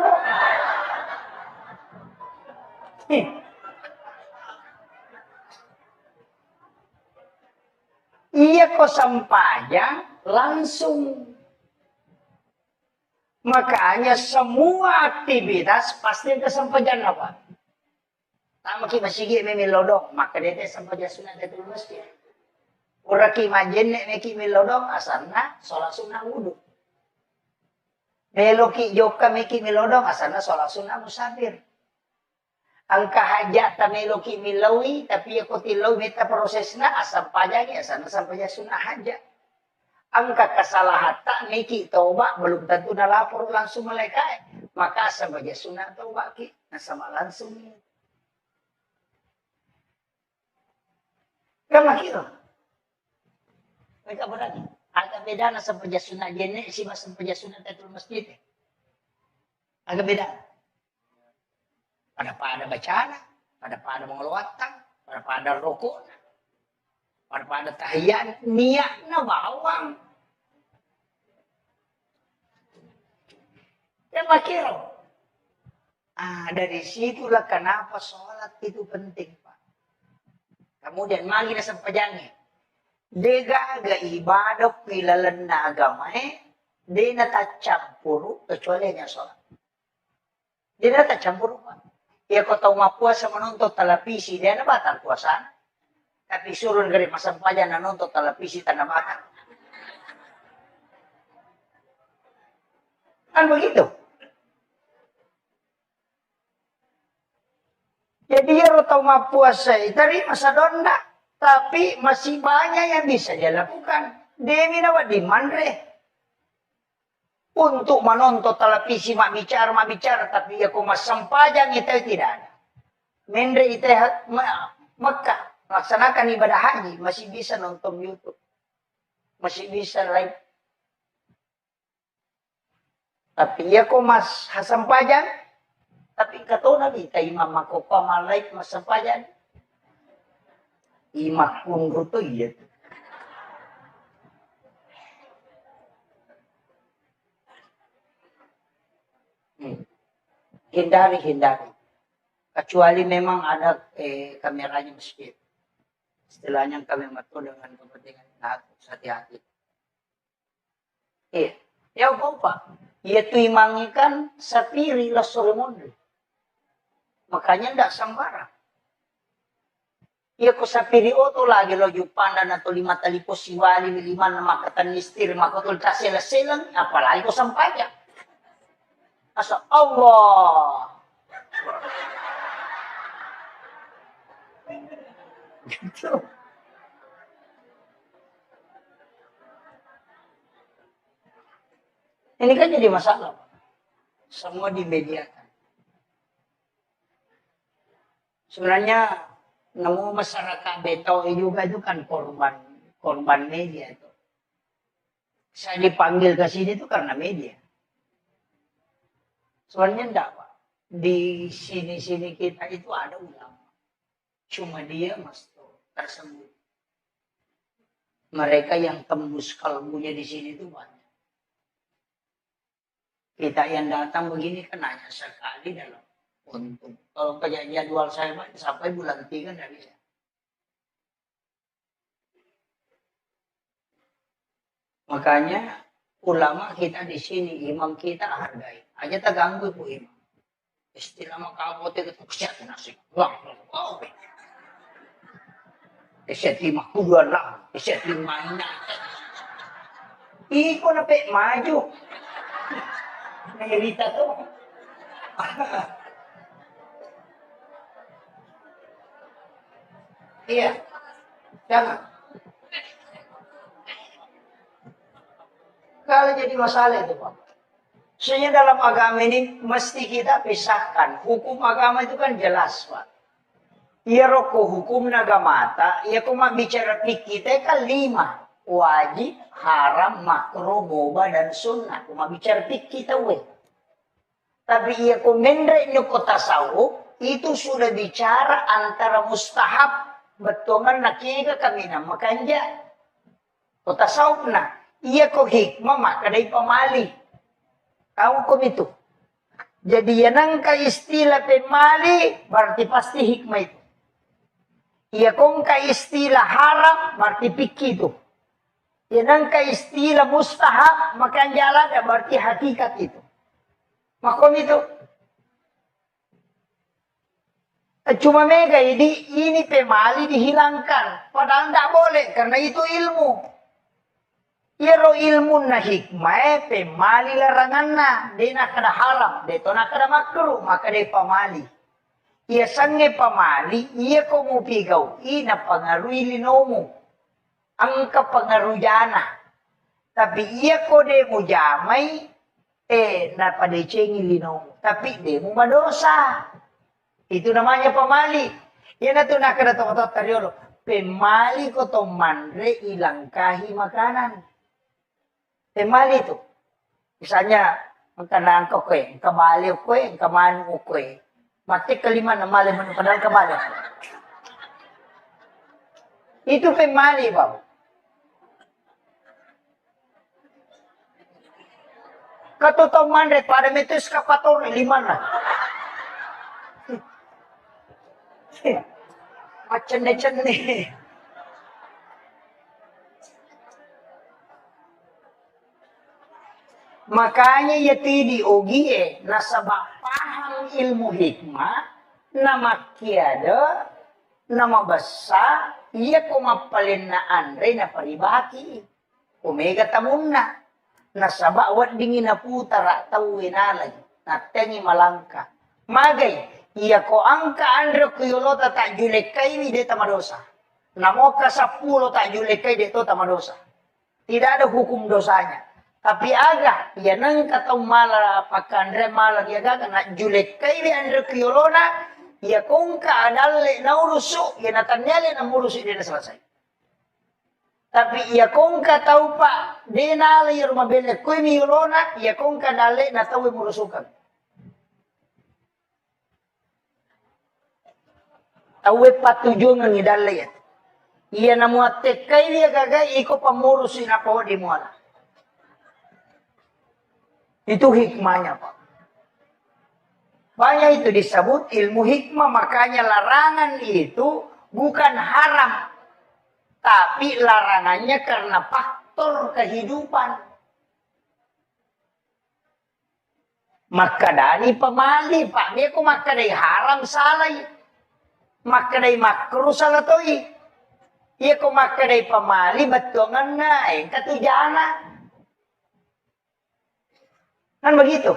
Iya ko sampayang langsung. Makanya semua aktivitas pasti kesampajan apa? Tama ki masigi may milodong, maka dete sampajan sunat itu masjid. Ura ki majenne may ki milodong asana sholat sunnah wudu. Melo ki joka may ki milodong asana sholat sunnah musafir. Ang kahajat ta melo ki milawi tapi ako tilaw meta prosesna asampajanya asana sampajan sunnah hajat. Ang kakasalahan niki toba belum tentu nalapor langsung malaikat. Maka sampajan sunnah toba ki nasama langsung. Kama kira. Mereka berani. Agak beda na sampajan sunnah jenne si mas sampajan sunnah tatul masjid. Agak beda. Pada bacaan, pada mengeluarkan, pada rokok, pada tahiyat, niatnya bawang. Ya makiro. Dari situlah kenapa sholat itu penting, Pak. Kemudian magi na sampajangnya. Dega aga ibadah pilalan na agama di natacampuru kecuali hanya sholat. Di natacampuru, Pak. Ya kau tahu mapuasa menonton televisi, dia na batal puasa. Tapi suruh dari masampajan na nonton televisi tanah batal. Kan begitu. Jadi ya tahu mapuasa dari masa donda, tapi masih banyak yang bisa dia lakukan. Demi nawa di mandre. Untuk menonton televisi mak bicara, tapi ya kau masampajang itu tidak ada. Mendre itu Mekah melaksanakan ibadah haji masih bisa nonton YouTube, masih bisa live. Tapi ya kau mas sampajang, tapi kata Nabi, imam mako pamalai mas sampajang, imam pun ruto iya. Hindari. Kecuali memang ada kameranya masjid. Istilahnya kami mato dengan kepentingan hati-hati. Ya apa? Yaitu imangikan sapiri la soremondre. Makanya ndak sembarang. Iya ko sapiri oto lagi lo jupanda na to lima talipo siwali lima na makatan nistir makotol tasela-selang apalagi ko sampaya. Asa Allah. Gitu. Ini kan jadi masalah. Semua dimediakan. Sebenarnya nemu masyarakat Beto juga itu kan korban media itu. Saya dipanggil ke sini itu karena media. Sebenarnya enggak, Pak. Di sini-sini kita itu ada ulama. Cuma dia tersembunyi. Mereka yang tembus kalbunya di sini itu banyak. Kita yang datang begini kan hanya sekali dalam untuk. Kalau kayak jadwal saya sampai bulan 3 dari saya. Makanya ulama kita di sini, imam kita hargai. Aja tak ganggu bu imam. Istilah makabote itu kesehatan nasi. Wah, Esetima kuduan lang. Esetima ina. Iko na pe, maju. Nahirita to. Iya. Jangan. Kalau jadi masalah itu Pak. Sebenarnya dalam agama ini mesti kita pisahkan. Hukum agama itu kan jelas Pak. Iya roko hukum nagamata, iya kuma bicara kita kan 5. Wajib, haram, makruh, boba, dan sunnah. Kuma bicara kita we. Tapi iya komendre nyo kota tasawuf, itu sudah bicara antara mustahab, betongan nakiga kami na makanja. Kota tasawuf na, iya ko hikmah maka day pamali. Kau kom itu. Jadi yanang ka istilah pemali, berarti pasti hikmah itu. Iya kong ka istilah haram, berarti pikir itu. Yanang ka istilah mustahab, maka jalan berarti hakikat itu. Makom itu. Cuma mega ini pemali dihilangkan. Padahal tidak boleh, karena itu ilmu. Iro ilmu na hikmah, pemali larangan na. Dia nak kada haram, dia to nak kada makruh, maka dia pemali. Ia sange pamali, ia ko mo pigaw, ina pangaruhi linomo. Ang kapangarujana. Tapi ia ko de mo jamay, napadecengi linomo. Tapi de mo madosa. Itu namanya pamali. Yan na ito nakadatok-tok taryolo. Pemali ko to manre ilangkahi makanan. Pemali itu. Misalnya, ang kanaan ko kwe, ang kabali ko kwe, ang kamano ko kwe. Mati kelima na mali mo padahal kabali. Itu pemali, Bang. Katotong manre, pada metus kapator, 5 na. Macam-macam. Makanya ya tidi ogie nasabak paham ilmu hikmah nama kiada nama basa iya ko mapalin na andre na paribaki omega tamunna nasabak wat dingin na putara tawinalay na tengi malangka magay iya ko angka andre kuyolota tak julekay ni deta madosa namo ka 10 tak julekay deto tamadosa tidak ada hukum dosanya. Tapi aga, ya nang katong mala pakandre mala ya gaga na julek kay andre kuyolona, ya kung kaadalle na urusu, ya natanyale na murusu di na selesai. Tapi ya kung katau pa, di na ali rumah bele kuy miyolona, ya kung kaadalle na tawi murusukan. Tawi patujung ng idalle ya. Iya na muatek kay dia gaga, iko pamurusin ako di muala. Itu hikmahnya Pak. Banyak itu disebut ilmu hikmah. Makanya larangan itu bukan haram. Tapi larangannya karena faktor kehidupan. Maka dari pemali Pak. Dia kok maka dari haram salah. Maka dari makruh salah toi. Dia kok maka dari pemali betongan naik katujana. Kan begitu.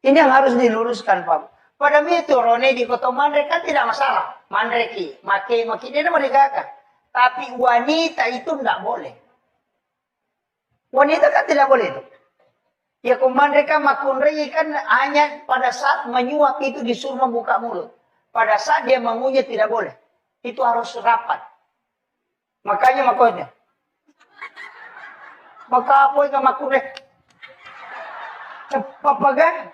Ini yang harus diluruskan, Pak. Pada itu Rone di kota Mandre kan tidak masalah. Mandre ki, maki dia mereka. Tapi wanita itu tidak boleh. Wanita kan tidak boleh itu. Ya Mandre kan makunrei kan hanya pada saat menyuap itu disuruh membuka mulut. Pada saat dia mengunyah tidak boleh. Itu harus rapat. Makanya makanya. Maka apa yang makunrei? Papagan.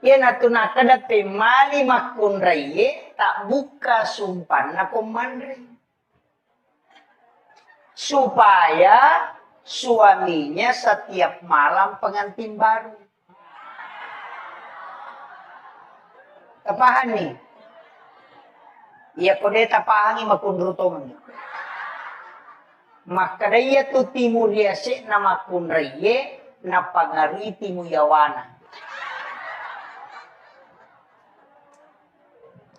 Ya natuna kada pemali makun raye tak buka sumpan na komandre. Supaya suaminya setiap malam pengantin baru. Tapahan nih. Ya kode tapahangi makun rutoman. Maka daya tu timur yase nama kunraye na pangari timu yawana.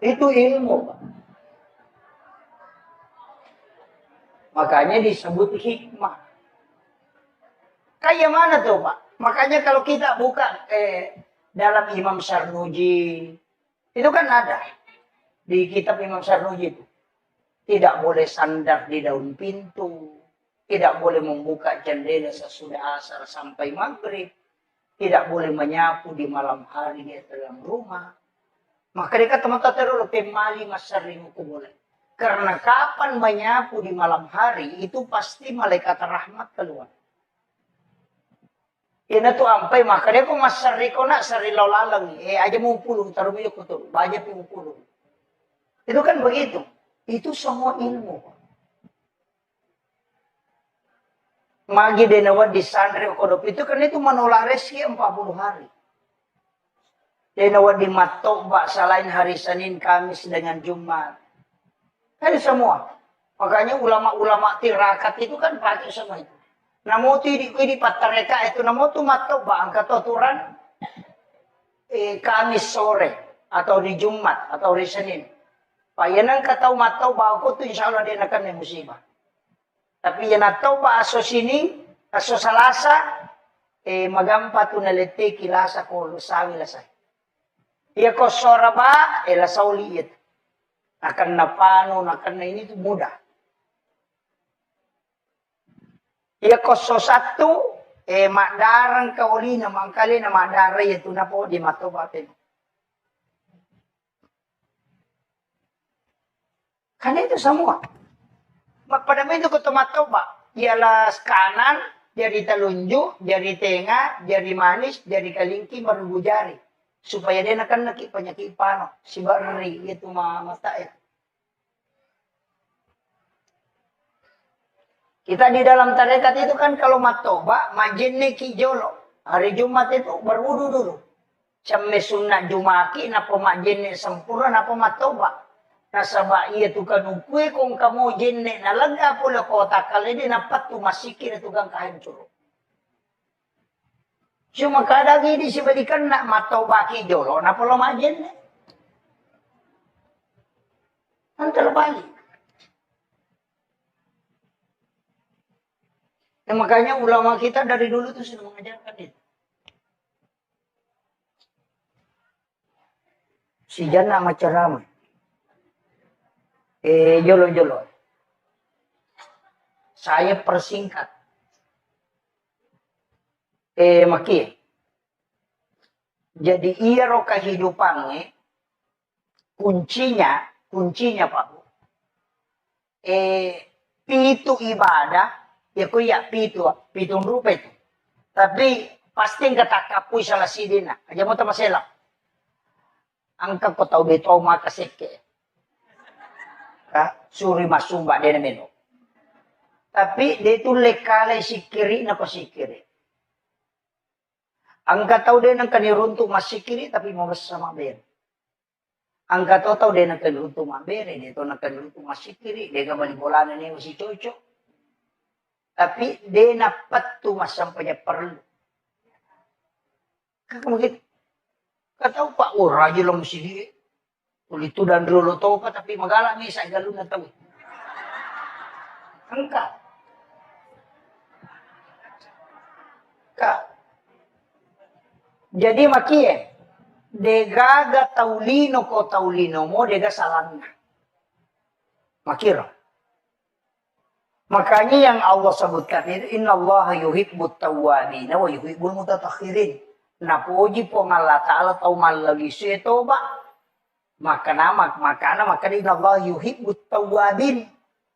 Itu ilmu, Pak. Makanya disebut hikmah. Kayak mana tuh, Pak? Makanya kalau kita buka dalam Imam Sarnuji, itu kan ada di kitab Imam Sarnuji itu. Tidak boleh sandar di daun pintu, tidak boleh membuka jendela sesudah asar sampai maghrib, tidak boleh menyapu di malam hari di dalam rumah. Maka dia kata mata terlalu pemali masarimu boleh. Karena kapan menyapu di malam hari itu pasti malaikat rahmat keluar. Ina tu ampai maka dia ko masari ko na sari lalang aja mau pulung taruh minyak betul banyak mau pulung. Itu kan begitu. Itu semua ilmu. Magi denawa di sandre kodop itu kan itu menolak rezeki 40 hari. Denawa di matoba selain hari Senin, Kamis dengan Jumat. Kan semua. Makanya ulama-ulama tirakat itu kan pakai semua itu. Namo tu di patareka itu namo tu matoba angkat aturan Kamis sore atau di Jumat atau di Senin. Payanang katau matau bago tu insya Allah dia akan musibah. Tapi yan atau ba aso sini, aso salasa, magampa tu nalete kilasa ko lusawi lasay. Iya ko soraba, lasaw liit. Akan napano, akan na ini tu mudah. Iya ko so satu, makdarang kauli na mangkali na makdaray ito na po di matubatin. Karena itu semua. Pada itu ketomatoba, Pak. Ialah kanan, jari telunjuk, jari tengah, jari manis, jari kalingki, baru jari. Supaya dia akan penyakit pano. Si bari itu mata ya. Kita di dalam tarekat itu kan kalau matoba, majinne kijolo. Hari Jumat itu berwudu dulu. Sampai sunnah jumaki, napa majinne sempurna, napa matoba. Nasaba iya tu kanukue kung kamu jenne nalaga pula kota kali di napat tu masikir tu gang kahancur. Cuma kadang ini sebalikan nak matau baki jolo na pula majenne. Antar balik. Nah, makanya ulama kita dari dulu tuh sudah mengajarkan itu. Si jana macam ramai. Jolo. Saya persingkat. Maki. Jadi iya roh kehidupannya, kuncinya Pak. Pitu ibadah, ya kuya pitung rupa itu. Tapi pasti nggak takapui salah sidina. Aja mau tamasela. Angka ko tau beto makaseke. Suri masumba dia namanya. Tapi dia itu lekale sikiri na pasikiri. Angka tahu dia nang kaniruntu masikiri tapi mau sama ber. Angka tahu dia nang kaniruntu mabere dia tahu nang kaniruntu masikiri dia gabali bolana ni masih cocok. Tapi dia napat tu mas sampainya perlu. Kamu gitu. Kata Pak ora aja lo mesti dia. Itu dan dulu tahu apa tapi magalang ni saya galun na tahu. Angka. Jadi makie degaga taulino ko taulino mo dega salangna. Makira. Makanya yang Allah sebutkan itu innallaha yuhibbut tawwabin wa yuhibbul mutatahhirin. Napuji po Allah Ta'ala tau malagi setoba. Maka innallaha yuhibbut tawwabin.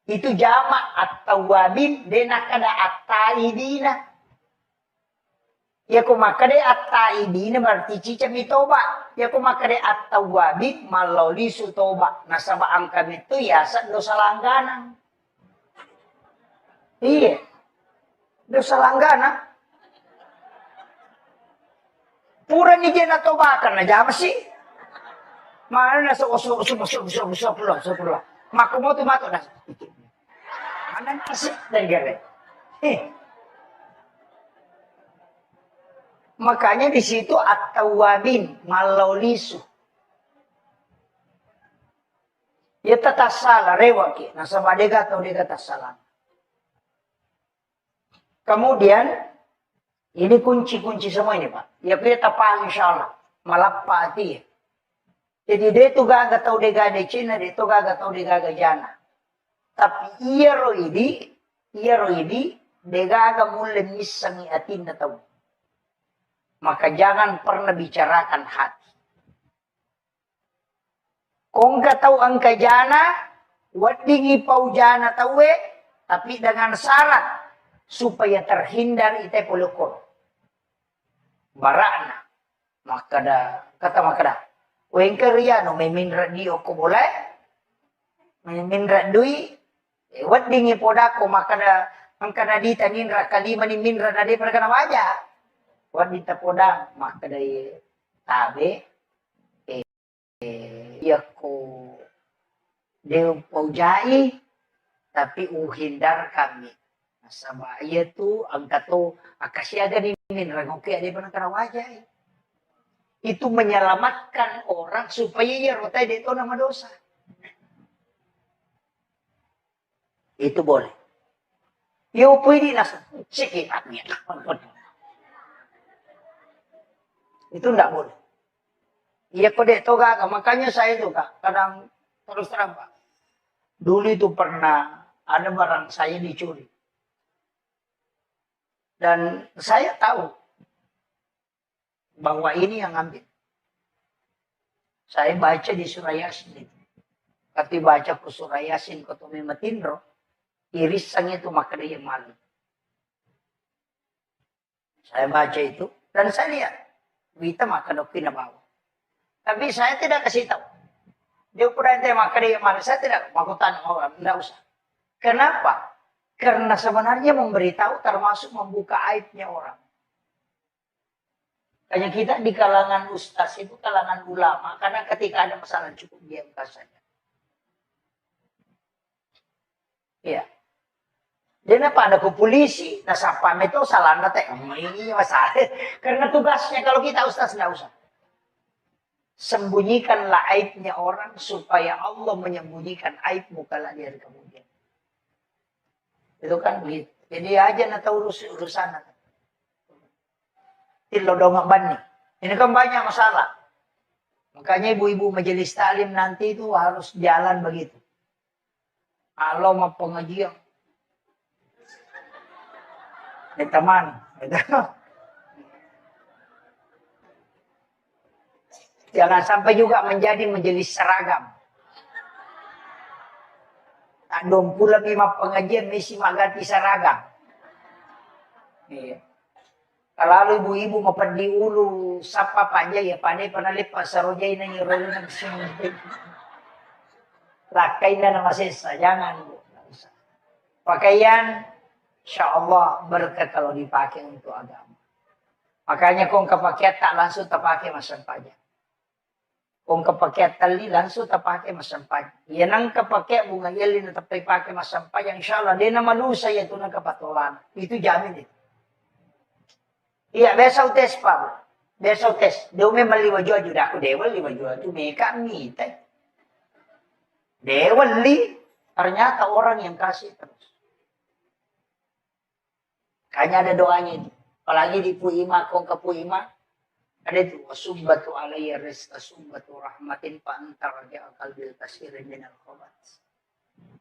Itu jamak at-tawwabin dena kada at-taibina. Ya kumakade at-taibina berarti cica mitoba. Ya kumakade at-tawwabin maloli sutoba. Nasaba angkan itu ya dosa langganan. Iya. Dosa langganan. Pura ni jena tobakan na jama sih. Mana nasa usap pula. Maka mo tumato na. Mana nasi dari gare. Makanya di situ at-tawwabin malaulisu. Ya tetap salah rewaki. Nah sama dega atau dega tak salah. Kemudian ini kunci-kunci semua ini Pak. Ya kita paham insya Allah. Malapati. Jadi dia tu gaga tahu dia gaga Cina, dia tu gaga tahu dia gaga jana. Tapi iya roh ini, dia gaga mulai misangi atin tahu. Maka jangan pernah bicarakan hati. Kong ka tahu angka jana, wadingi pau jana tahu tapi dengan syarat supaya terhindar ite polukor. Barana. Kata makada. Wengker ya no may minra dio ko boleh. May minra dui. Wat dingi podako makada angkana dita ninra kalima ni minra na di perkana waja. Wat dita podang makada tabe. Ya ko deu paujai tapi uhindar kami. Sama iya tu angka tu akasyaga ni minra ngoke di perkana waja. Itu menyelamatkan orang supaya ia rotai itu nama dosa. Itu boleh. Ya pwede langsung sikit aknya. Itu enggak boleh. Iya kode toga, makanya saya itu Kak, kadang terus terang Pak. Dulu itu pernah ada barang saya dicuri. Dan saya tahu bahwa ini yang ambil. Saya baca di surah Yasin. Ketika baca ke surah Yasin, ketemu matindro, irisan itu maka dia malu. Saya baca itu, dan saya lihat, kita maka dokina bawa. Tapi saya tidak kasih tahu. Dia pura ente maka dia malu. Saya tidak mau tanya orang, tidak usah. Kenapa? Karena sebenarnya memberitahu termasuk membuka aibnya orang. Hanya kita di kalangan ustaz itu kalangan ulama. Karena ketika ada masalah cukup diam saja. Iya. Dan apa ada ke polisi. Nah sapam itu salah nate. Ini masalah. Karena tugasnya kalau kita ustaz nggak usah. Sembunyikanlah aibnya orang. Supaya Allah menyembunyikan aibmu kalau dia kemudian. Itu kan begitu. Jadi aja nata urusan. Tilodong bani. Ini kan banyak masalah. Makanya ibu-ibu majelis taklim nanti itu harus jalan begitu. Kalau mau pengajian. Teman. Jangan sampai juga menjadi majelis seragam. Tak pula lima pengajian mesti ganti seragam. Iya. Kalau ibu-ibu mau pergi ulu, sapa panja ya pandai pernah lipat sarojai na nyuruh nang sini. Lakai na nama sesa, jangan bu. Pakaian, insya Allah berkah kalau dipakai untuk agama. Makanya kong kepakai tak langsung terpakai masam panja. Kong kepakai tali langsung terpakai masam panja. Ya nang kepakai bunga yelin tapi pakai masam panja, insya Allah dia nama lusa ya itu nang kepatolan. Itu jamin itu. Iya, besok tes Pak. Besok tes. Dia memang liwa jual juga. Aku dewa liwa jual itu mereka minta. Dewa li. Ternyata orang yang kasih terus. Kayaknya ada doanya itu. Apalagi di Puima, kong ke Puima. Ada itu. Wasubbatu alaiya rizqa subbatu rahmatin fa'antar ja'akal bil kasirin minal khobat.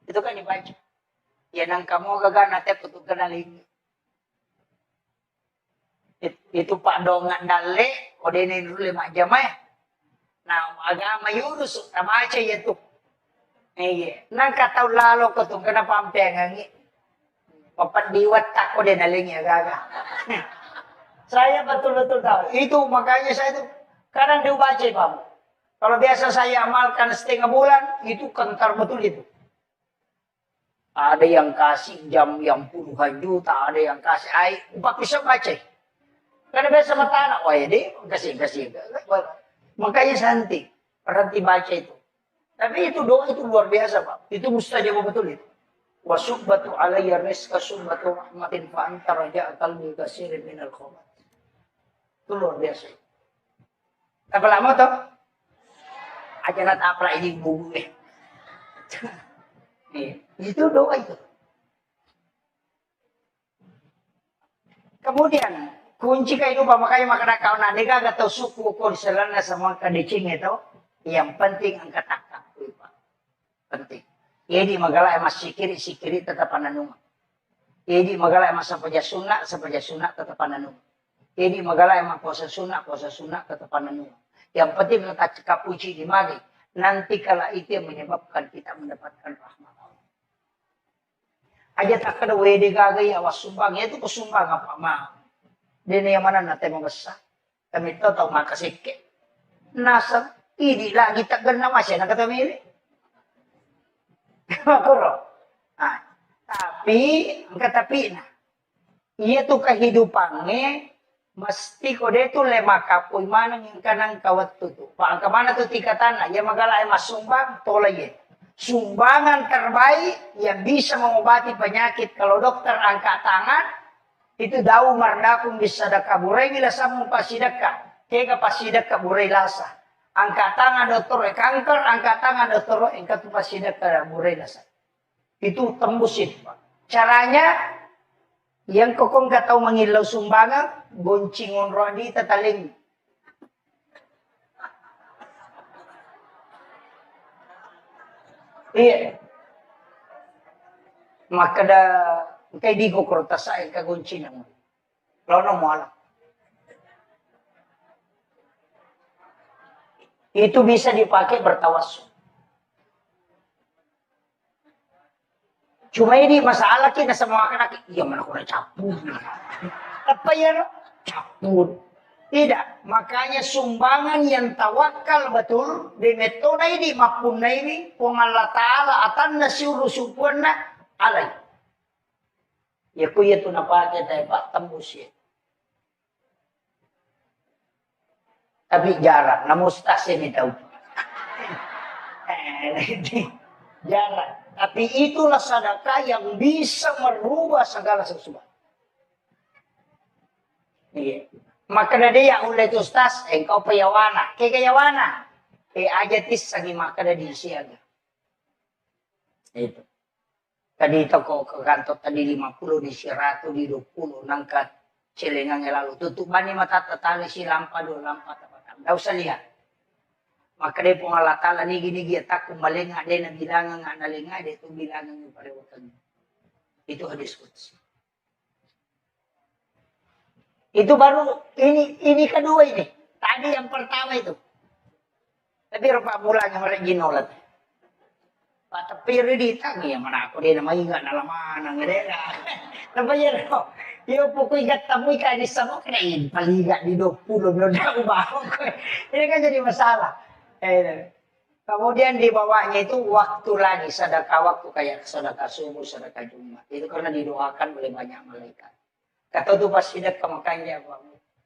Itu kan dibaca. Ya nang kamu gagal nanti putuk kenaling. Itu Pak Dongan Dale, kode ini dulu 5 jam ya. Nah, agama yurus, sama aja ya tuh. Iya, nang kata lalu ketung kenapa ampe ngangi. Papan diwat tak kode nalingnya gaga. Saya betul-betul tahu. Itu makanya saya tuh kadang dia baca Pak. Kalau biasa saya amalkan setengah bulan, itu kentar betul itu. Ada yang kasih jam yang puluhan juta, ada yang kasih air, bisa baca. Karena biasa mata anak, wah ya deh, kasih. Makanya santi, berhenti baca itu. Tapi itu doa itu luar biasa Pak. Itu mustajab betul itu. Wasubbatu alayya rizqa subbatu rahmatin fa'antar ja'akal bi kasirin minal khobat. Itu luar biasa. Apa lama toh? Aja nat apa ini bubu Itu doa itu. Kemudian kunci kehidupan makanya makna kau nanti gak tahu suku kau selana semua kadicing itu. Yang penting angkat akak. Penting. Jadi magala emas sikiri tetap ananung. Jadi magala emas sampaja sunnah tetap ananung. Jadi magala emas puasa sunnah tetap ananung. Yang penting kita cekap uji di magi. Nanti kala itu yang menyebabkan kita mendapatkan rahmat Allah. Aja tak ada wede gagai awas sumbang itu kesumbang apa mah. Dene yang mana nate membesar. Kami tahu makasih ke. Nasa ini lagi tak kena masih nak kata milih. Nah, tapi iya tuh kehidupannya mesti kode itu lema kapui mana yang kanang kawat tuh. Pak kemana tuh tingkatan ya magala emas sumbang tolong sumbangan terbaik yang bisa mengobati penyakit kalau dokter angkat tangan itu dau mardakum bisa dakaburai bila samu pasidaka kega pasidaka burai lasa. Angkat tangan dokter kanker, angkat tangan dokter engkau tuh pasti ada burai dasar. Itu tembus itu, Pak. Caranya yang kokong nggak tahu mengilau sumbangan, goncingon rodi tetaling. Iya. Maka da kayak di kokrota saya ke goncingan. Lalu mau alam. Itu bisa dipakai bertawasul. Cuma ini masalah kita semua anak iya mana kena capur. Apa ya capur? Tidak, makanya sumbangan yang tawakal betul di metode ini maupun ini Allah Taala atanna syuru syukurna alai. Ya ku ya tu napake tay Pak tembus ya. Tapi jarak, namun stasiun ini tahu. Jarak. Tapi itulah sedekah yang bisa merubah segala sesuatu. Iya. Maka dari yang oleh itu ustaz, engkau payawana. Kayawana. Aja tis sagi maka dari siaga. Itu. Tadi toko ke kantor tadi 50 di 100 di 20 nangkat celengan lalu tutup bani mata tetali si lampa dua lampa. Tidak usah lihat. Maka dia pun Allah Ta'ala ni gini dia tak kembali ada yang bilangan nggak nalinga dia itu bilangan yang pada waktu itu hadis qudsi. Itu baru ini kedua ini. Tadi yang pertama itu. Tapi rupa mulanya mereka ginolat. Pak tapi di tangi yang mana aku dia namanya nggak nalamana ngerela. Tapi ya kok. Yo pokoknya ingat tamu ikan di sana kena paling nggak di 20 belum tahu bahu. Ini kan jadi masalah. Kemudian di bawahnya itu waktu lagi sedekah waktu kayak sedekah subuh, sedekah Jumat. Itu karena didoakan oleh banyak malaikat. Kata tuh pas sedekah makanya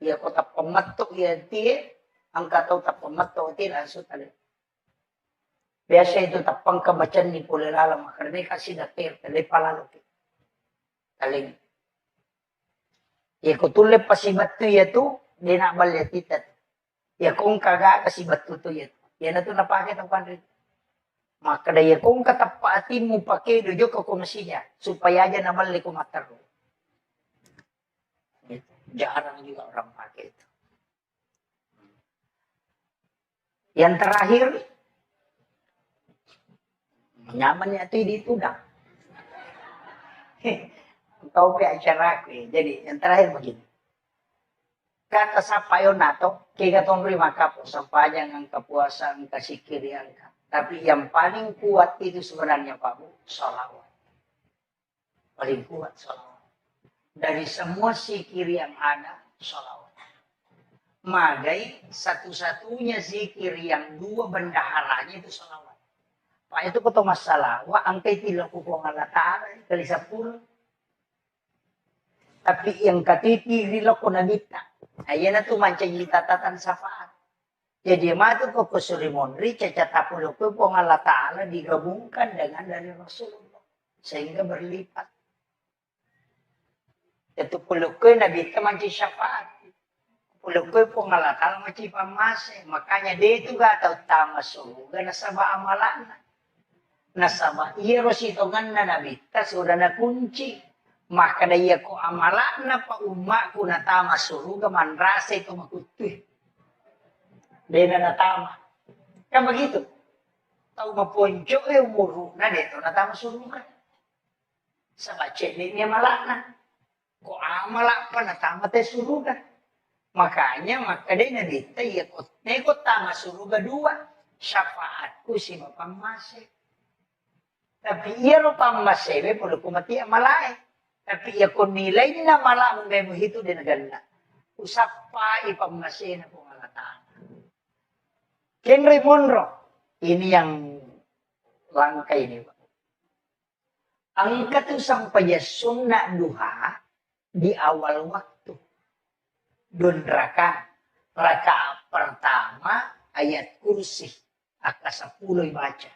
ya kota pemetuk ya tie angkat tahu tak pemetuk tie langsung tadi. Biasa itu tapang kebacaan di pula lalam karena kasih dakir tadi pala luki. Taling. Ya kutulip pasi batu ya tu dia nak balik titat. Ya kung kagak kasih batu tu ya. Ya na tu napake tapan rin. Maka daya kung katapatin mo pakai dojo ke komisinya supaya aja na balik ko mataro. Jarang juga orang pakai itu. Yang terakhir nyamannya itu di tudang. Kau pe acara aku ya. Jadi yang terakhir begini. Kata sapayo nato, kaya tonri makapo sampanya ng kapuasan kasikirian ka. Tapi yang paling kuat itu sebenarnya Pak Bu, sholawat. Paling kuat sholawat. Dari semua zikir yang ada, sholawat. Magai satu-satunya zikir yang dua bendaharanya itu sholawat. Pak itu kata masalah, wa angkai tidak kukong Allah Ta'ala, kali 10. Tapi yang katiti rilo ko nagita. Ayan na tumancay litatatan syafaat. Jadi matu ko kusurimondri cacatapulo ko po ng Allah Ta'ala digabungkan dengan dari Rasulullah. Sehingga berlipat. Itu pulo ko nagita mancay syafaat. Pulo ko po ng Allah Ta'ala mancay pamase. Makanya dito ga tayo tama suga na sa baamalan. nasaba iya rositongan na nabita sudah na kunci. Maka daya ko amala na pa umaku na tama suruga manrasa ito makutuh. Dena na tama. Kan begitu. Tahu maponco umuru na dito na tama suruga. Sa bache niya malakna. Ko amala pa na tama tayo suruga. Makanya maka din na dito ikot tama suruga dua. Syafaatku si mapamase. Tapi iya ro pamasebe polo kumati malay. Tapi iya ko nilay na mala mo memo hito din ganda. Usap pa ipamase na po malata. Henry Monroe, ini yang langka ini, Pak. Ang katusang sunna duha di awal waktu. Dun raka pertama ayat kursi aka 10 baca.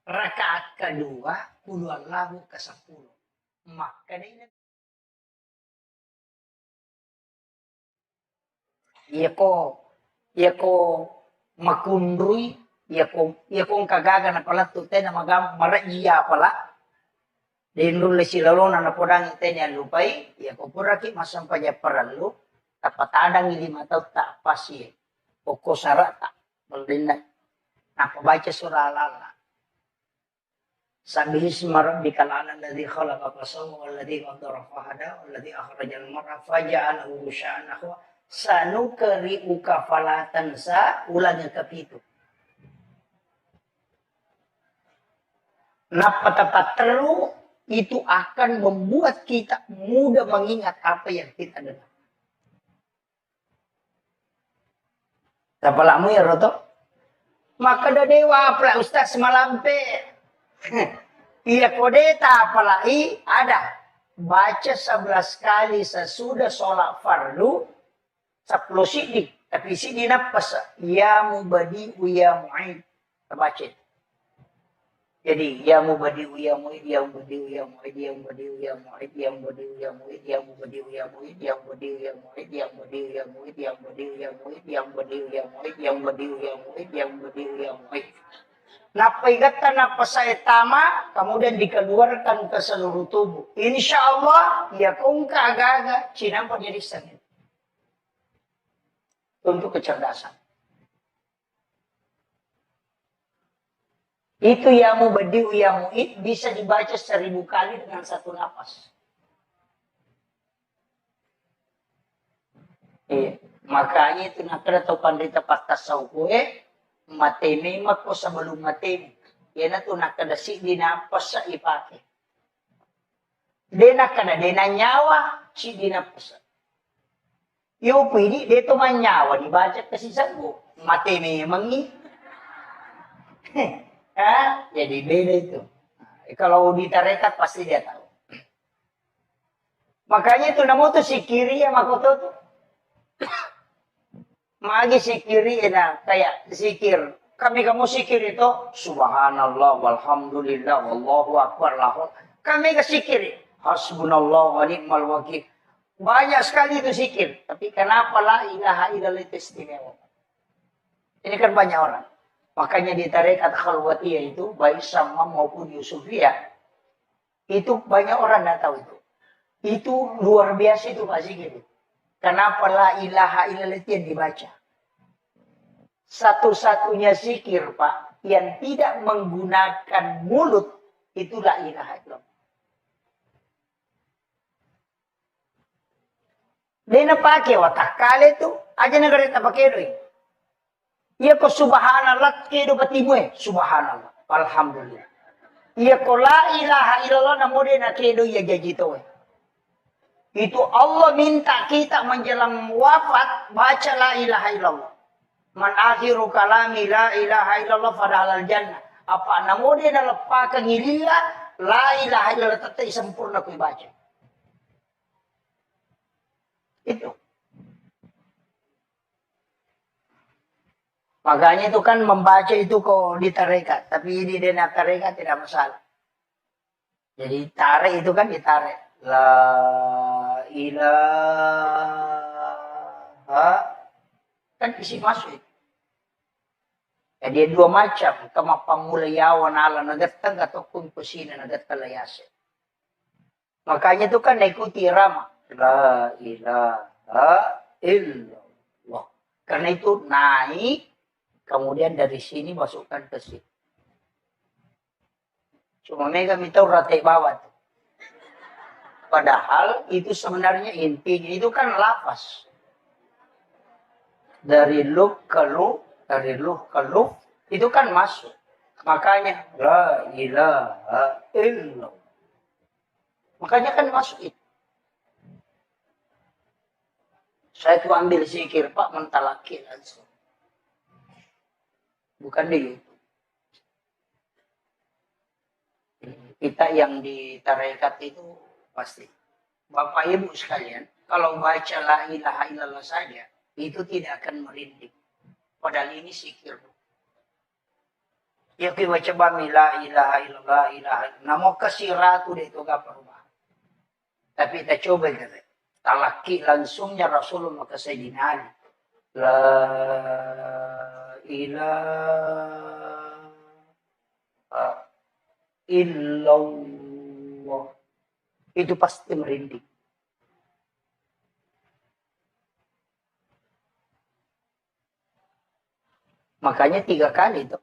Rakaat kedua kulu Allahu ke 10. Maka ini iya ko makundrui iya ko kagaga na pala tute na magam marajiya pala. Dindul silalon na podang itenya lupai iya ko puraki masampaya paralu tapatadang ili mataw ta pasi o ko sarata baldina napabaca surah Al-Alaq. Sabbihisma rabbikal a'la alladzi khalaqa fasawwa walladzi qaddara fahada walladzi akhrajal mar'a faja'alahu ghusya'an nahwa sanukri'uka fala tansa ulangnya kepitu. Napa teru itu akan membuat kita mudah mengingat apa yang kita dengar. Tapalamu ya roto? Maka dewa pula Ustaz Malampe. Iya kodeta apalagi ada baca 11 kali sesudah sholat fardu 10 sidi tapi sidi napas ya mubadi ya mu'id terbaca. Jadi ya mubadi ya mu'id ya mubadi ya mu'id ya mubadi ya mu'id ya mubadi ya mu'id ya mubadi ya mu'id ya mubadi ya mu'id ya mubadi ya mu'id ya mubadi ya mu'id ya mubadi ya mu'id ya mubadi ya mu'id ya mubadi ya mu'id. Napaigatan apa saya tama, kemudian dikeluarkan ke seluruh tubuh. Insya Allah, ya kung kagaga, sinampan jadi sanit. Untuk kecerdasan. Itu yamu badiu yamu it bisa dibaca 1000 kali dengan satu napas. Makanya itu nak atau pandita patas saukuhe. Mateme ko sa balong mateme. Yan na ito nakadasi di napas sa ipake. Di nanyawa si di napas. Yung pwede, dito manyawa, di baca kasi sabu. Mateme mangi. Jadi beda itu. Kalau di tarekat pasti dia tahu. Makanya itu namo to si kiri ya makoto to. Magi sikiri na kayak zikir. Kamu sikir itu subhanallah walhamdulillah wallahu akbar lahu. Kami kesikir hasbunallah wa ni'mal wakil. Banyak sekali itu zikir, tapi kenapa la ilaha illallah itu istimewa? Ini kan banyak orang. Makanya di tarekat khalwatiyah itu baik sama maupun Yusufiyah itu banyak orang tidak tahu itu. Itu luar biasa itu Pak zikir. Kenapa la ilaha illallah itu yang dibaca? Satu-satunya zikir Pak yang tidak menggunakan mulut itu la ilaha illallah. Dia pakai watak kali itu aja negara tak pakai doi. Ia ko subhanallah kedo batimu subhanallah alhamdulillah. Ia ko la ilaha illallah namo dia na kedo ya gaji to. Itu Allah minta kita menjelang wafat baca la ilaha illallah. Man akhiru kalami la ilaha illallah fadhalal jannah. Apa namo dia na lepa kangilila la ilaha illallah tetap sempurna ku baca. Itu. Makanya itu kan membaca itu kok di tarekat. Tapi di dena tarekat tidak masalah. Jadi tarik itu kan ditarik. La ilaha kan isi masuk itu. Ya, dia dua macam. Kama pamulayawan ala nagatang atau kung kusina nagatalayase. Makanya itu kan ikuti irama. La ilaha illallah. Karena itu naik. Kemudian dari sini masukkan ke sini. Cuma mega minta ratai bawah. Padahal itu sebenarnya intinya. Itu kan lafaz. Dari lu ke lu. Dari lu ke lu, itu kan masuk. Makanya, la ilaha illallah. Makanya kan masuk itu. Saya tuh ambil zikir, Pak, mentalaki langsung. Bukan di YouTube. Kita yang di tarekat itu pasti. Bapak Ibu sekalian, kalau baca la ilaha illallah saja, itu tidak akan merinding. Padahal ini zikir. Ya kita baca bami la ilaha illallah ilaha. Namo kasiratu deh itu gak perubahan. Tapi kita coba gitu. Talaki langsungnya Rasulullah ke Sayyidina Ali. La ilaha illallah. Itu pasti merinding. Makanya 3 kali itu.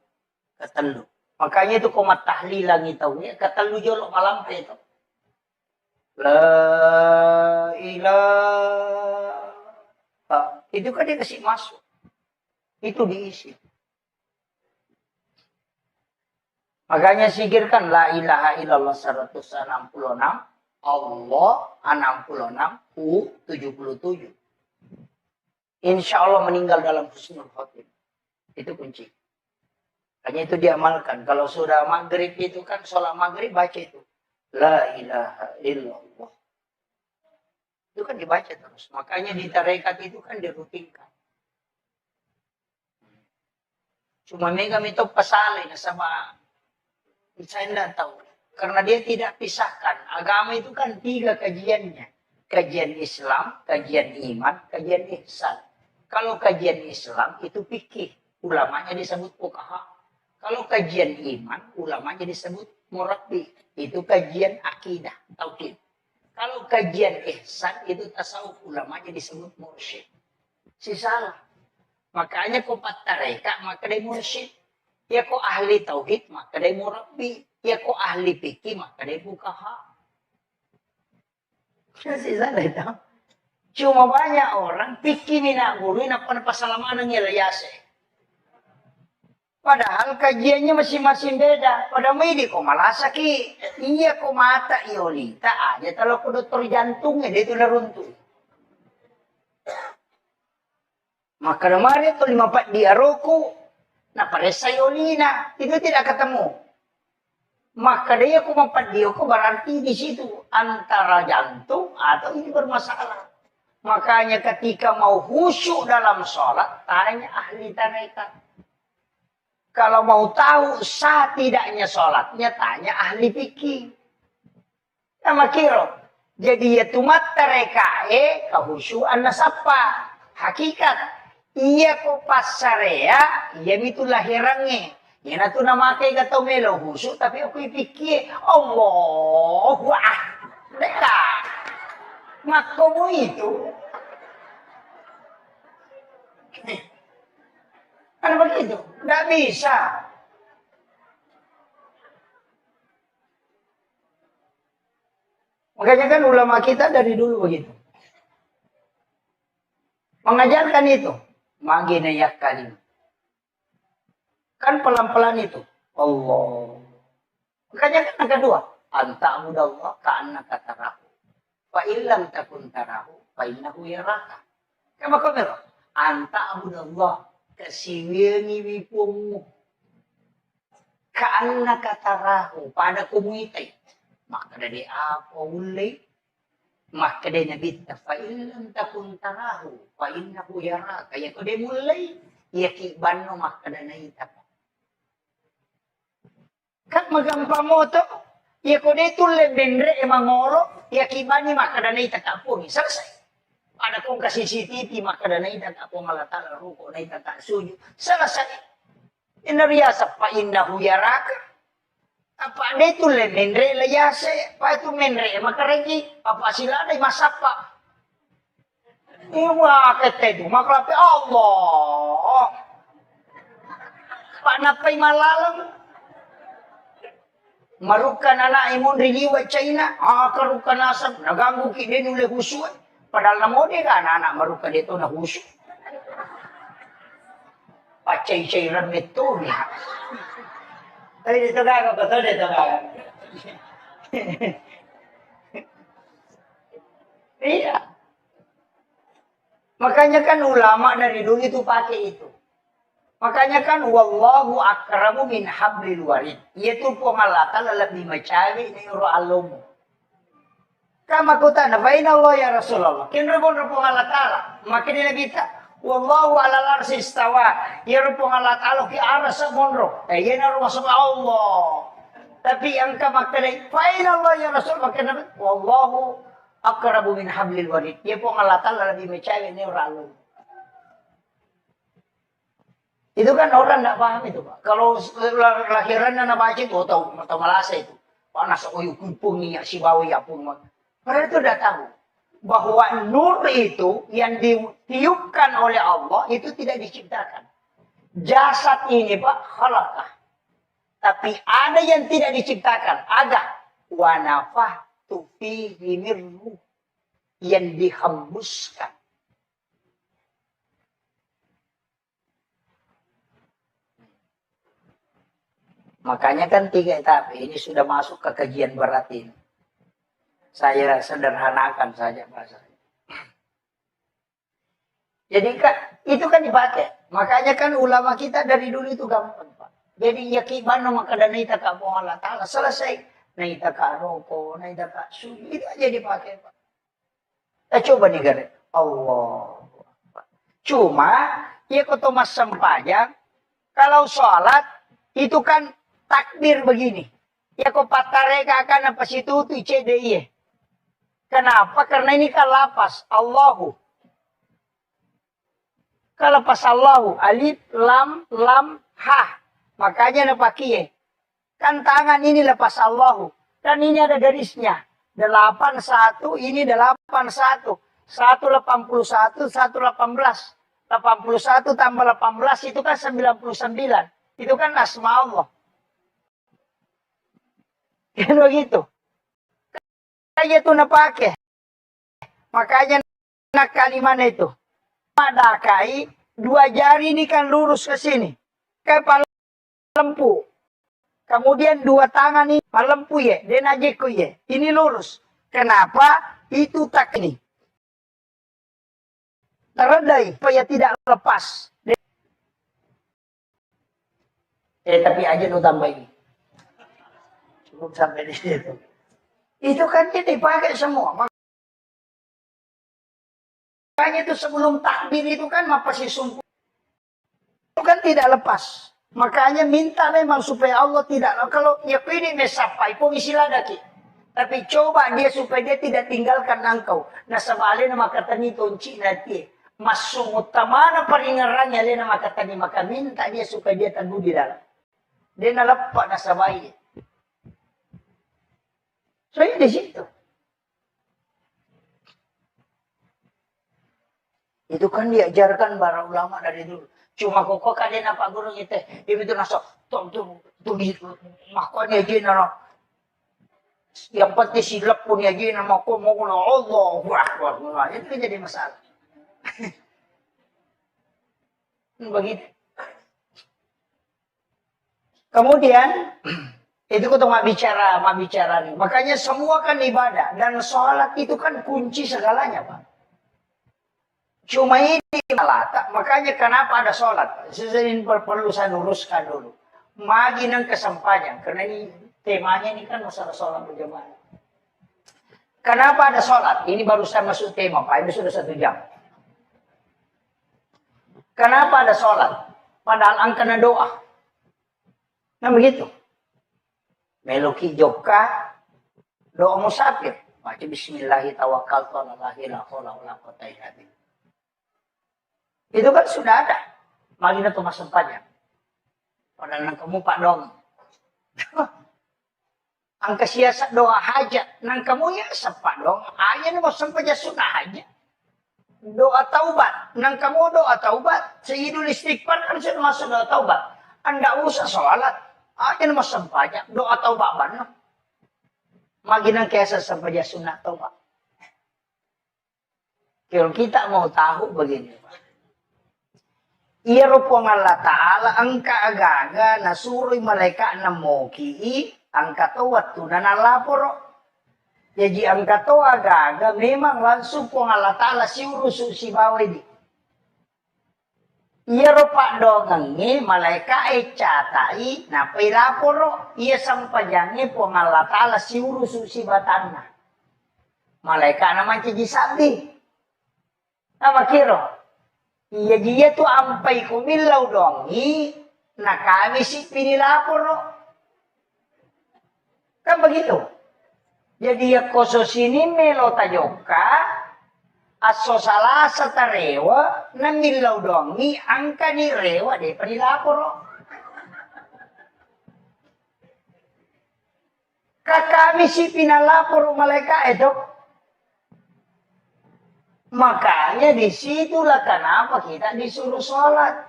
Ketelu. Makanya itu komat tahlilan itu. Ya, ketelu jolok malam itu. La ilaha. Itu kan dia kasih masuk. Itu diisi. Makanya sikirkan la ilaha illallah 166. Allah 66. U 77. Insya Allah meninggal dalam husnul khotimah. Itu kunci. Hanya itu diamalkan. Kalau sudah maghrib itu kan sholat maghrib baca itu. La ilaha illallah. Itu kan dibaca terus. Makanya di tarekat itu kan dirutinkan. Cuma mega itu pasalin sama saya tidak tahu. Karena dia tidak pisahkan. Agama itu kan 3 kajiannya. Kajian Islam, kajian iman, kajian ihsan. Kalau kajian Islam itu fikih. Ulamanya disebut fuqaha. Kalau kajian iman, ulamanya disebut murabbi. Itu kajian akidah, tauhid. Kalau kajian ihsan, itu tasawuf. Ulamanya disebut mursyid. Si salah. Makanya kau patareka, maka dia mursyid. Ya kau ahli tauhid, maka dia murabbi. Ya kau ahli fikih, maka dia fuqaha. Si salah itu. Cuma banyak orang fikih mina guru, apa pasalaman yang layase. Padahal kajiannya masing-masing beda. Pada midi kok malah sakit. Iya kok mata iolita aja. Kalau ke dokter jantungnya dia itu neruntuh. Maka kemarin itu 54 dia rokok. Nah pada iolina itu tidak ketemu. Maka dia kok 4 dia kok berarti di situ antara jantung atau ini bermasalah. Makanya ketika mau khusyuk dalam sholat tanya ahli tarekat. Kalau mau tahu sah tidaknya sholatnya, tanya ahli fikih. Nama kiro. Jadi ya tumat terekae kehusyuan nasapa. Hakikat. Iya ko pasarea, iya itu lahirannya. Yan ato na makay gatau melo huso, tapi ako'y pikir, Allahu Deka. Mako mo itu. Ano begitu? Nggak bisa. Makanya kan ulama kita dari dulu begitu. Mengajarkan itu. Maginayak kalim. Kan pelan-pelan itu. Allah. Makanya kan yang kedua. Anta mudallah ka'annaka tarahu. Fa illam takun tarahu. Fa innahu yaraka. Kama kamera. Anta mudallah. Kasiwingi wipungmu. Ka'annaka tarahu. Pada kumuitay. Maka dari apa ulay. Maka dari nabita. Fa illam takun tarahu. Fa innahu yaraka. Kaya ko di mulay. Yakiban no maka dari itapa. Kan magampang mo to. Ya ko dito lebendre mangolo, ya kibani makadanay tatapon. Selesai. Ada kong kasi CCTV makadanay tatapon malatala ruko na itata suyo. Selesai. Inariasa pa innahu yaraka. Apa dia tu le menre le yase, pa itu menre makaregi, apa sila ada masapa. Iwa kete tu maklape Allah. Pak napay malalang. Marukan anak imun riliwa China, karukan asap, naganggu ki din ule husu. Padahal namo dia kan anak marukan dito na husu. Pacay-cay ramit to niya. Tapi dito gaga, betul dito gaga. Iya. Makanya kan ulama dari dulu itu pakai itu. Makanya kan wallahu akramu min hablil warid. Yaitu pengalatan lebih macawi ni uro alumu. Kama kutana fa inna Allah ya Rasulullah. Kinro pun pengalatala. Makin dia kita wallahu ala arsy istawa. Ya pengalatala ki arsa monro. Ya na masuk Allah. Tapi yang kama kadai fa inna Allah ya Rasul makin wallahu akramu min hablil warid. Ya pengalatala lebih macawi ni uro alumu. Itu kan orang tidak paham itu, Pak. Kalau lahiran anak baca itu, tahu Malasa itu. Panas, kumpung nih, si bawi ya pun. Mereka itu sudah tahu bahwa nur itu yang ditiupkan oleh Allah itu tidak diciptakan. Jasad ini, Pak, khalaqah. Tapi ada yang tidak diciptakan. Ada. Wa nafahtu fihi mirruh. Yang dihembuskan. Makanya kan 3 tahap ini sudah masuk ke kajian berat ini. Saya sederhanakan saja bahasanya. Jadi kan itu kan dipakai. Makanya kan ulama kita dari dulu itu gampang, Pak. Jadi yakiban maka dan naita ka Allah Ta'ala selesai. Naita ka roko, naita ka suci. Itu aja dipakai, Pak. Coba nih gare. Allah. Cuma ya kotomas sempajang kalau sholat itu kan takbir begini. Ya kok patareka akan apa situ tu CDI. Kenapa? Karena ini kan lapas Allahu. Kalau pas Allahu alif lam ha. Makanya napakie. Kan tangan ini lepas Allahu. Dan ini ada garisnya. 81 ini 81. 181 118. 81 tambah 18 itu kan 99. Itu kan asma Allah. Kan begitu. Kayak itu napake. Makanya nak kalimat itu. Madakai 2 jari ini kan lurus ke sini. Kayak lempu. Kemudian 2 tangan ini lempu ya. Dan ajeku ya. Ini lurus. Kenapa? Itu tak ini. Teredai. Supaya tidak lepas. Tapi aja lu tambah ini. Cukup sampai di situ. Itu kan dia dipakai semua. Makanya itu sebelum takbir itu kan masih sumpah. Itu kan tidak lepas. Makanya minta memang supaya Allah tidak. Kalau yakini mesapai pun istilah daki. Tapi coba dia supaya dia tidak tinggalkan engkau. Nah sebaliknya maka tani tonci nanti. Masuk utamana peringarannya lena maka tani maka minta dia supaya dia teguh di dalam. Dia nalepak nasabai. Saya di situ. Itu kan diajarkan para ulama dari dulu. Cuma kok kalian apa guru itu? Itu nasa tuh makanya aja nana. Yang penting silap pun aja nama kau mau Allah wah itu jadi masalah. Begitu. Kemudian itu kita mak bicara nih. Makanya semua kan ibadah dan sholat itu kan kunci segalanya, Pak. Cuma ini malata, makanya kenapa ada sholat? Ini perlu saya luruskan dulu. Magi nang kesampaian, karena ini temanya ini kan masalah sholat berjamaah. Kenapa ada sholat? Ini baru saya masuk tema, Pak. Ini sudah 1 jam. Kenapa ada sholat? Padahal angkana doa. Nah begitu. Meloki joka doa musafir. Baca bismillahirrahmanirrahim tawakkaltu 'alallahi la haula wala quwwata illa billah. Itu kan sudah ada. Magina tuh masuk panjang. Padahal nang kamu Pak Dong. Angka siasat doa hajat. Nang kamu ya Pak Dong. Ayah mau sampai sunah hajat. Doa taubat. Nang kamu doa taubat. Sehidul istighfar kan sudah masuk doa taubat. Anda usah sholat. Ayah mau sampai doa taubat benar. Maginang kesa sampai sunah taubat. Kalau kita mau tahu begini. Iya rupang Allah Ta'ala angka agaga nasuruh mereka namoki angka tawat tu na nalaporo. Jadi angka to agaga memang langsung pong Allah Ta'ala siurusu si bawe di. Iya rupa dongangi malaika catai na pilaporo iya sampajangi pong Allah Ta'ala siurusu si batana. Malaika naman ciji sabi. Nama kiro. Iya dia tuh ampai kumilau dongi, nah kami sih pinilapor no. Kan begitu. Jadi ya koso sini melo tajoka, aso salah satarewa, na milau dongi, angka ni rewa deh pinilapor no. Kami sih pinalapor malaikat itu. Makanya disitulah kenapa kita disuruh sholat.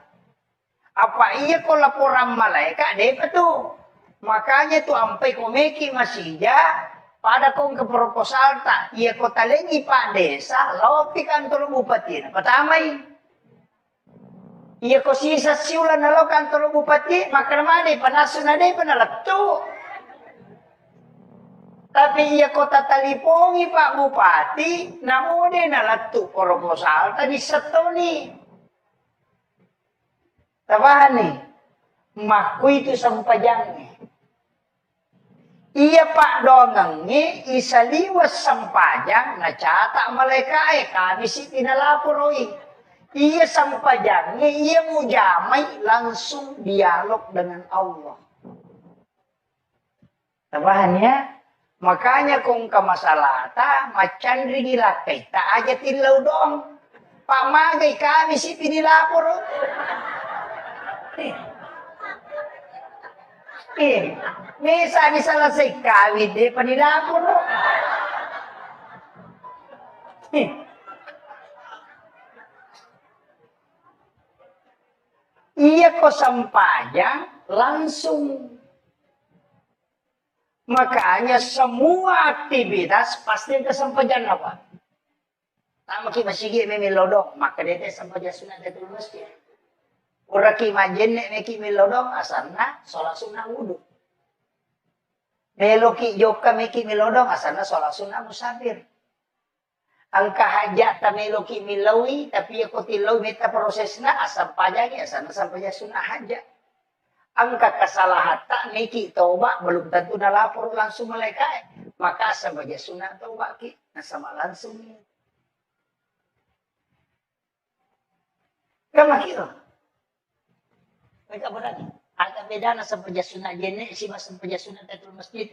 Apa iya kau laporan malaikat deh tuh. Makanya tuh sampai komeki masih ya pada kau ke proposal tak. Iya kota lagi Pak Desa lopi kantor bupati. Pertama iya kau sisa siulan lo kantor bupati makan mana panasun ada penalak tuh. Tapi ia kota talipongi Pak Bupati, namun dia nalatu proposal tadi setoni. Tabahan nih, maku itu sampajangnya. Iya Pak dongengnya, isa liwas sampajang, nacatak mereka kami sih tinalaporoi. Iya sampajangnya, iya mujamai langsung dialog dengan Allah. Tabahan ya. Makanya kung kamasalata, macan rigila kita aja tilaw dong. Pamagay kami si pinilapor. Mesa ni salasay kawid panilapor. Iya ko sampajang langsung. Makanya semua aktivitas pasti kesempajan apa? Tama ki masigi memilodong, maka dia sempajan sunat itu masjid. Ura ki majen nek ki milodong asarna sholat sunnah wudu. Melo ki joka meki milodong asarna sholat sunnah musafir. Angka hajat ta melo ki milawi tapi aku tilaw meta prosesna asam pajanya asarna sampajan sunnah hajat. Angka kesalahan tak niki taubat belum tentu nalapor langsung malaikat. Maka sebagai sunat taubat ki sama langsung. Kamu kira? Mereka berani. Agak beda na sebagai sunat jenek si mas sebagai sunat itu masjid.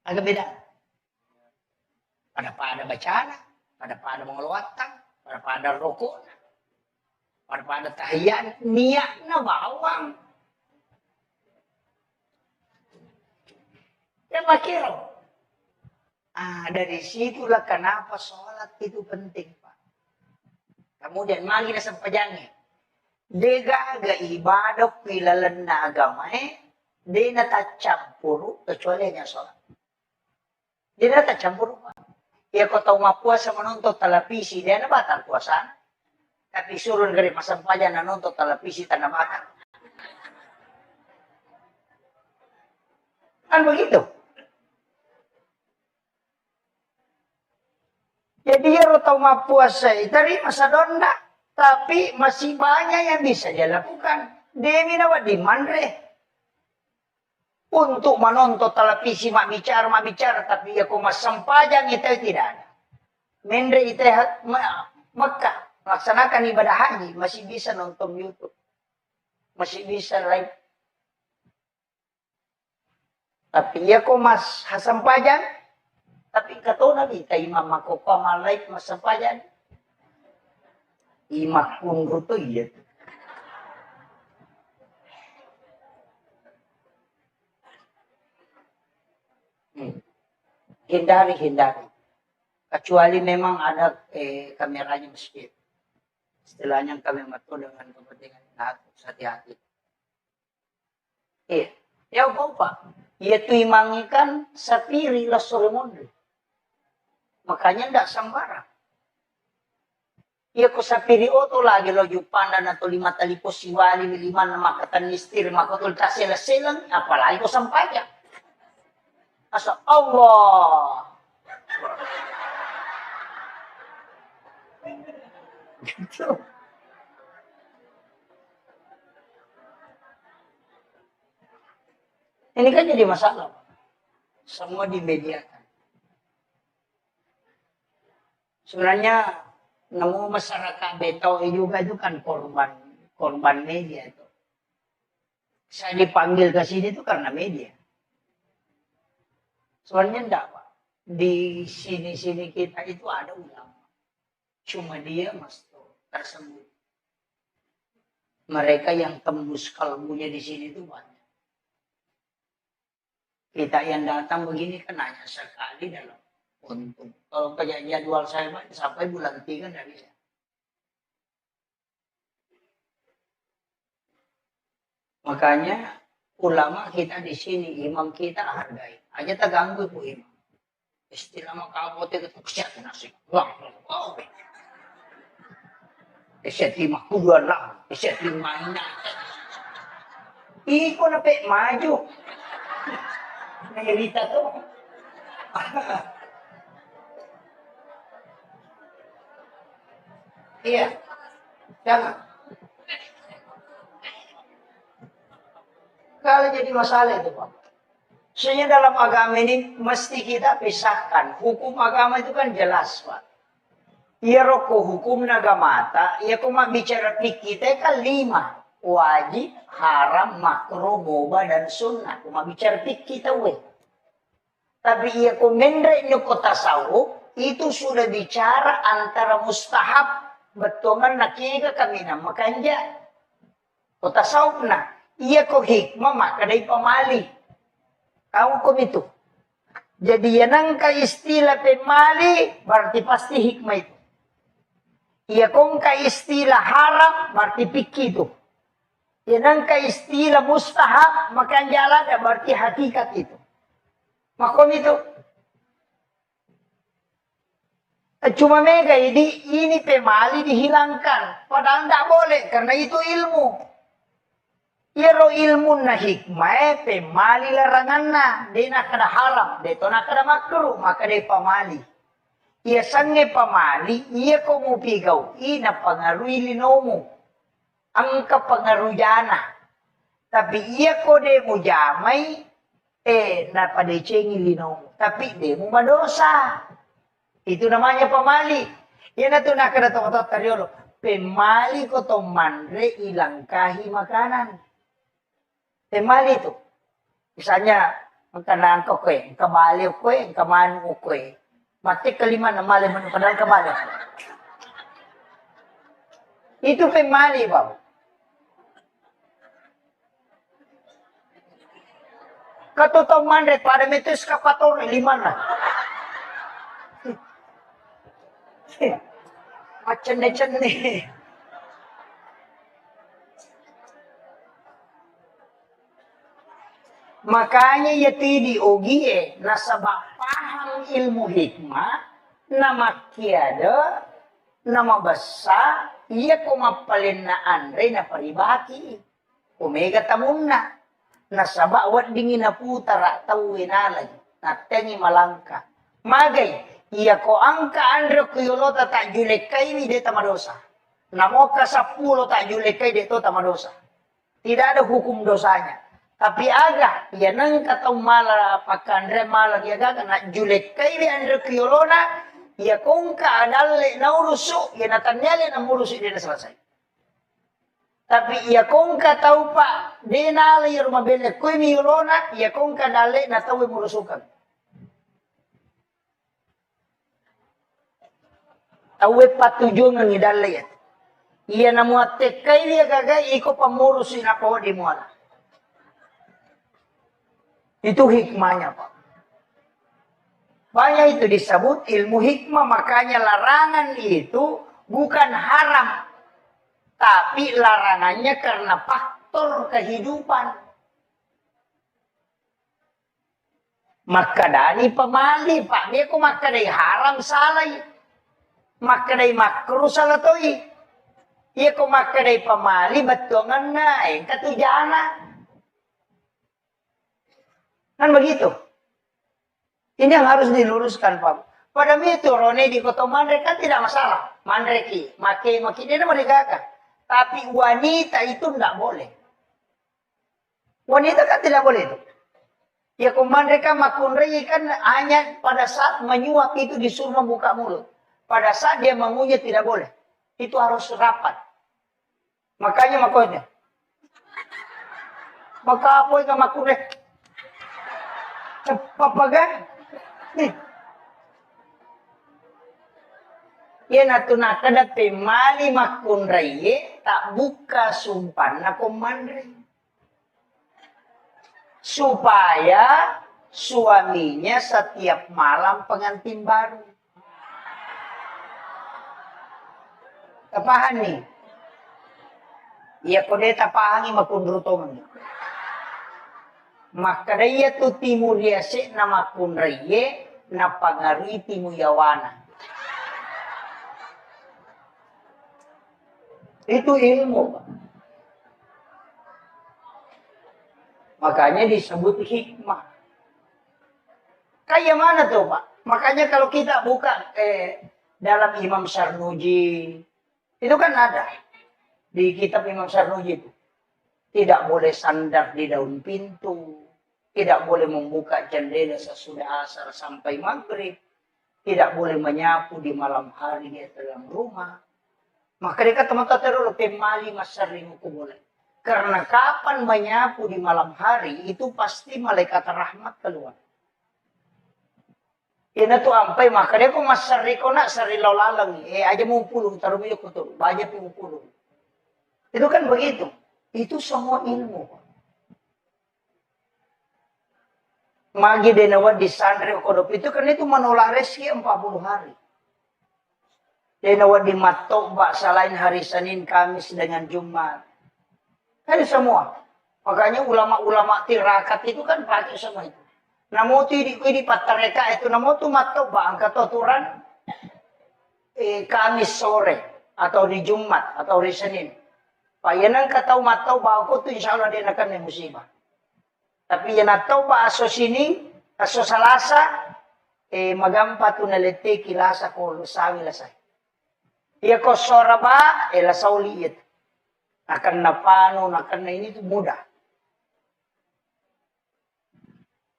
Agak beda. Pada bacaan, pada mengeluarkan, pada rokok. Pada tahiyat niatnya bawang. Ya makiro. Dari situlah kenapa sholat itu penting, Pak. Kemudian magi na sampajangnya. Dega aga ibadah pilalan na agama di na tacampuru kecuali hanya sholat. Di na tacampuru, Pak. Ya kau tahu mapuasa menonton televisi, dia na batal puasa. Tapi surun dari masampajan na nonton televisi tanah makan. Kan begitu. Jadi ya tahu mapuasa dari masa donda. Tapi masih banyak yang bisa dia lakukan. Demi nawa di mandre. Untuk menonton televisi mak bicara. Tapi ya kau masampajan itu tidak ada. Mendre itu Mekah. Laksanakan ibadah haji, masih bisa nonton YouTube. Masih bisa live. Tapi ya kok mas hasampajan. Tapi kata Nabi, imam aku pamal live mas hasampajan. Imak pun ruto iya. hindari. Kecuali memang ada kameranya masjid. Istilahnya kami mato dengan kepentingan hati-hati. Iya. Ya apa? Ia tu imangikan sapiri lah soromondo. Makanya ndak sembarang. Ia ko sapiri oto lagi lo jupanda na to 5 talipo siwali 5 na makatan nistir makotol tasela-selang apalagi ko sampaya. Asa Allah. Gitu. Ini kan jadi masalah. Semua dimediakan. Sebenarnya nemu masyarakat Beto juga itu kan korban media itu. Saya dipanggil ke sini itu karena media. Sebenarnya enggak, Pak. Di sini-sini kita itu ada ulama. Cuma dia tersembunyi. Mereka yang tembus kalbunya di sini itu banyak. Kita yang datang begini kan hanya sekali dalam untuk. Kalau kayak jadwal saya sampai bulan 3 dari saya. Makanya ulama kita di sini, imam kita hargai. Aja tak ganggu bu imam. Istilah makabote itu kesiat nasi. Wah, oh. Kesiat 56, kesiat 5 ina. Iko na pe maju. Nahirita to. Iya. Jangan. Kalau jadi masalah itu, Pak. Sebenarnya dalam agama ini mesti kita pisahkan. Hukum agama itu kan jelas, Pak. Iya roko hukum nagamata, iya kuma bicara kita kan 5. Wajib, haram, makruh, boba, dan sunnah. Kuma bicara kita weh. Tapi iya komendra ini kota tasawuf, itu sudah bicara antara mustahab, betongan nakiga kami na makanja. Kota tasawuf na, iya ko hikmah maka dari pamali. Kau kom itu. Jadi yang ka istilah pemali, berarti pasti hikmah itu. Iya kong ka istilah haram, berarti pikir itu. Yang ka istilah mustahab, maka jalan berarti hakikat itu. Makom itu. Cuma mega ini pemali dihilangkan. Padahal tidak boleh, karena itu ilmu. Iro ilmu na hikmah, pemali larangan na. Dia nak kada haram, dia to nak kada makruh, maka dia pemali. Ia sange pamali, ia ko mo pigaw, ina pangaruy linomo. Ang kapangaruyana. Tapi iya ko de mo jamay, napadecengi linomo. Tapi de mo madosa. Itu namanya pamali. Yan na ito nakadatok-tok taryolo. Pemali ko to manre ilangkahi makanan. Pemali itu. Misalnya, ang kanaan ko kwe, ang kabali ko kwe, ang kamano ko kwe. Matik kelima na mali mo padahal kabali. Itu pemali, Bapak. Katotong manre, pada metus kapator, 5 na. Macam-macam nih. Makanya ya tidi ogie nasabak paham ilmu hikmah nama kiada nama basa iya kumapalin na andre na paribaki omega tamunna nasabak wat dingin na putara tawinalay na tengi malangka magay iya ko angka andre kuyolota tak julekay ni deta madosa namoka 10 tak julekay deto tamadosa tidak ada hukum dosanya. Tapi aga, ya nang katong mala pakandre mala ya gaga na julek kay andre kuyolona, ya kung kaadalle na uruso, ya natanyale na muruso di na selesai. Tapi ya kung katau pa, di na ali yung mabele kuy miyolona, ya kung kadale na tawi murusukan. Tawi patujong ang idale yan. Iya na muatek kay dia gaga, iko pamurusin ako di muala. Itu hikmahnya, Pak. Banyak itu disebut ilmu hikmah, makanya larangan itu bukan haram. Tapi larangannya karena faktor kehidupan. Maka dari pemali, Pak. Dia kok maka dari haram salah. Maka dari makruh salah toh. Ia kok maka dari pemali betul ngenai. Katujana. Kan begitu. Ini yang harus diluruskan, Pak. Pada itu Rone di kota Mandrek kan tidak masalah. Mandreki, maki dia merdekakan. Tapi wanita itu tidak boleh. Wanita kan tidak boleh itu. Ya mereka makunrei kan hanya pada saat menyuap itu disuruh membuka mulut. Pada saat dia mengunyah tidak boleh. Itu harus rapat. Makanya makanya. Maka apa yang makunrei? Apa kan? Ya natuna kada pemali makunrei tak buka sumpan na komandrei. Supaya suaminya setiap malam pengantin baru. Tapahan nih. Iya kode tapahangi makundrutoman. Maka daya tu timur yase na makunrei na pangari timu yawana. Itu ilmu, Pak. Makanya disebut hikmah. Kayak mana tuh, Pak? Makanya kalau kita buka dalam Imam Sarnuji, itu kan ada di kitab Imam Sarnuji itu. Tidak boleh sandar di daun pintu, tidak boleh membuka jendela sesudah asar sampai maghrib, tidak boleh menyapu di malam hari di dalam rumah. Maka dia kata teman-teman terlalu pemali masarimu boleh. Karena kapan menyapu di malam hari itu pasti malaikat rahmat keluar. Ini tuh ampai maka dia kok masari kok nak sari lalang aja mau puluh taruh minyak betul banyak mau puluh. Itu kan begitu. Itu semua ilmu. Magi denawat di santri kodop itu kan itu menolak rezeki 40 hari. Denawat di matobak selain hari Senin, Kamis dengan Jumat. Kan semua. Makanya ulama-ulama tirakat itu kan pakai semua itu. Namo tu di patareka itu namo tu matobak angkat aturan Kamis sore atau di Jumat atau di Senin. Payanang katau matau bago tu insya Allah dia akan yang musibah. Tapi yan atau ba aso sini, aso salasa, magampa tu nalete kilasa ko sawi lasay. Iya ko soraba, lasauli it. Akan napano, akan na ini tu mudah.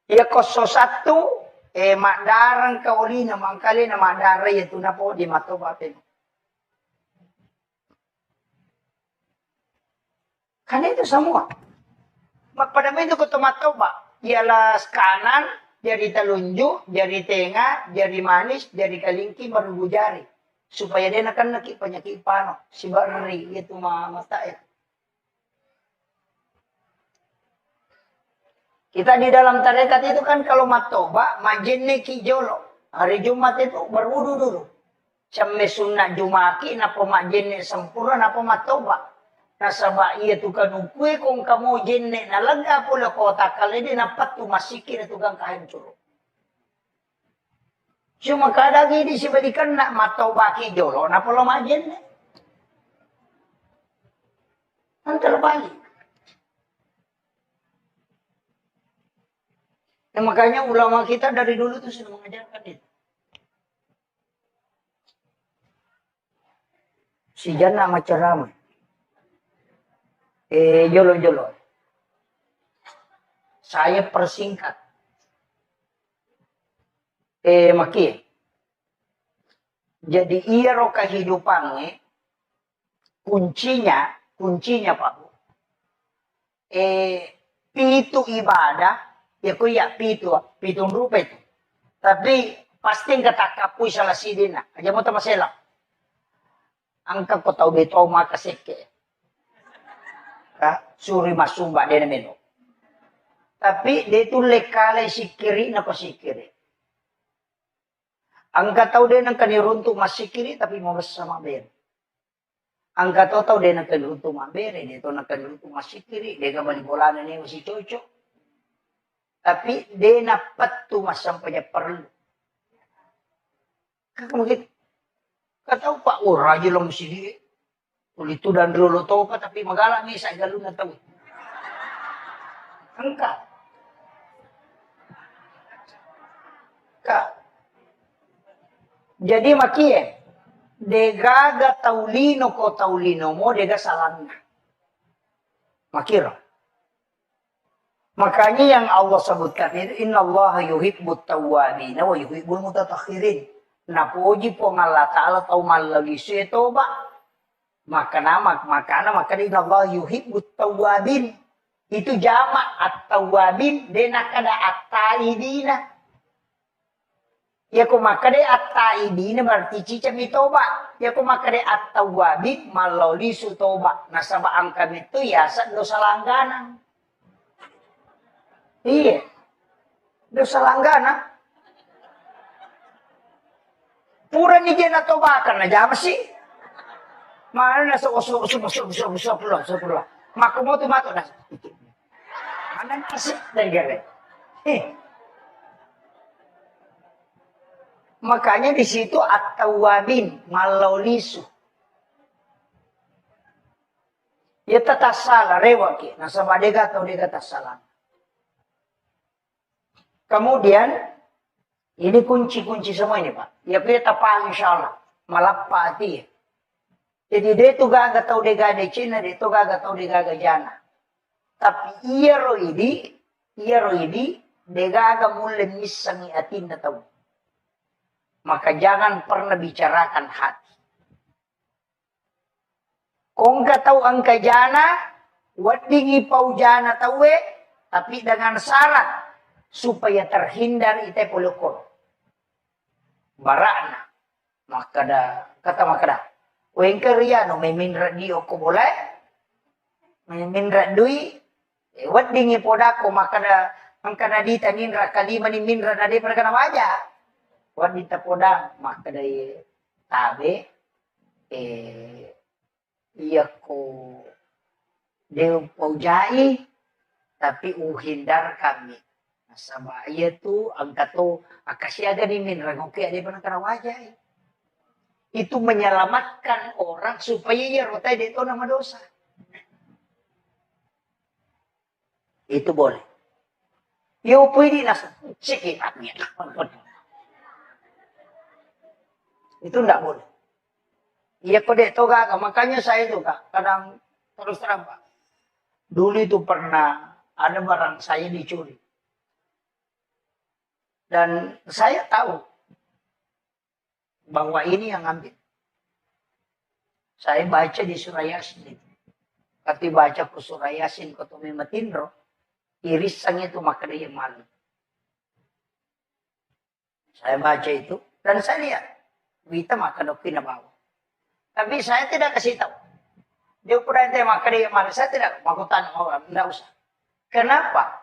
Iya ko so satu, makdarang kauli na mangkali na makdaray itu na po di matobatin. Karena itu semua. Pada itu ketemu Pak. Ialah kanan, jari telunjuk, jari tengah, jari manis, jari kalingki, baru jari. Supaya dia akan penyakit pano. Si Barnari itu mata ya. Kita di dalam tarekat itu kan kalau matoba, majinne kijolo. Hari Jumat itu berwudu dulu. Sampai sunnah Jumaki, napa majinne sempurna, napa matoba. Nasaba iya tukang ukwe kung kamu jenne nalaga pula kota kali di napat tu masikir tukang kahancur. Cuma kadang ini sebalikan nak matau baki jolo na pula majenne. Antar balik. Nah, makanya ulama kita dari dulu tuh sudah mengajarkan itu. Si Jana sama ceramah. Jolo. Saya persingkat. Maki. Jadi iya roh kehidupannya, kuncinya Pak. Pitu ibadah, ya kuya pitu rupa itu. Tapi pasti nggak takapui salah sidina. Aja mo tamasela. Angka ko tau beto makasike. Suri masumba dia meno. Tapi dia itu lekale sikiri na ko sikiri. Angka tahu dia nak runtuh masih kiri tapi mau bersama ber. Angka tahu dia nak runtuh mabere, dia tahu nak runtuh masih kiri, dia kembali bola ini masih cocok. Tapi dia napat tu mas sampai perlu. Kamu gitu. Kata Pak, oh raja lo mesti dia. Itu dan dulu tahu apa tapi magalang ni saya galun na tahu. Angka. Kak. Jadi makie. Degaga taulino ko taulino mo dega salangna. Makira. Makanya yang Allah sebutkan itu innallaha yuhibbut tawwabin wa yuhibbul mutatahhirin. Napuji po Allah Ta'ala tau malagi siya toba. Maka innallaha yuhibbut tawwabin. Itu jamak at-tawwabin dena kada at-taibina. Ya kumakade at-taibina berarti cicam toba. Ya kumakade at-tawwabin maloli su toba. Nasaba angkan itu ya dosa langganan. Iya. Dosa langganan. Pura ni dia na tobakan na jama sih. Mana na so pula. Maka mo tumato na. Mana nasi negara. Makanya di situ at-tawwabin malaulisu. Ya tatasala rewaki. Nasa badega atau dega tasalan. Kemudian, ini kunci-kunci semua ini Pak. Ya kita paham insya Allah. Malapati. Jadi dia itu gaga tahu dia gaga Cina, dia itu gaga tahu dia gaga Jana. Tapi iya roh ini, dia gaga mulai misangi atin na tahu. Maka jangan pernah bicarakan hati. Kung ka tahu angka Jana, wadingi pau Jana tahu tapi dengan syarat. Supaya terhindar ite polokor. Barana. Kata makada. Wengker no may minra diyo ko boleh. May minra dui. Wat dingi poda ko makada. Ang kanadita ninra kalima ni minra na di perkana waja. Wat dita poda makada tabe. Iya ko. Deo paujai. Tapi uhindar kami. Sa bahaya tu, ang kato, akasyaga ni minra, okay, ada pernah karawajay. Itu menyelamatkan orang supaya ya rotai dito nama dosa. Itu boleh. Yo pwede na sikitatnya. Itu enggak boleh. Iya kode itu kak, makanya saya itu kak, kadang terus terang Pak. Dulu itu pernah ada barang saya dicuri. Dan saya tahu bahwa ini yang ambil. Saya baca di surah Yasin. Ketika baca ke surah Yasin, ketemu matindro, irisan itu maka dia malu. Saya baca itu, dan saya lihat, kita makan oke na bawa. Tapi saya tidak kasih tahu. Dia pernah maka dia malu. Saya tidak makutan orang, tidak usah. Kenapa?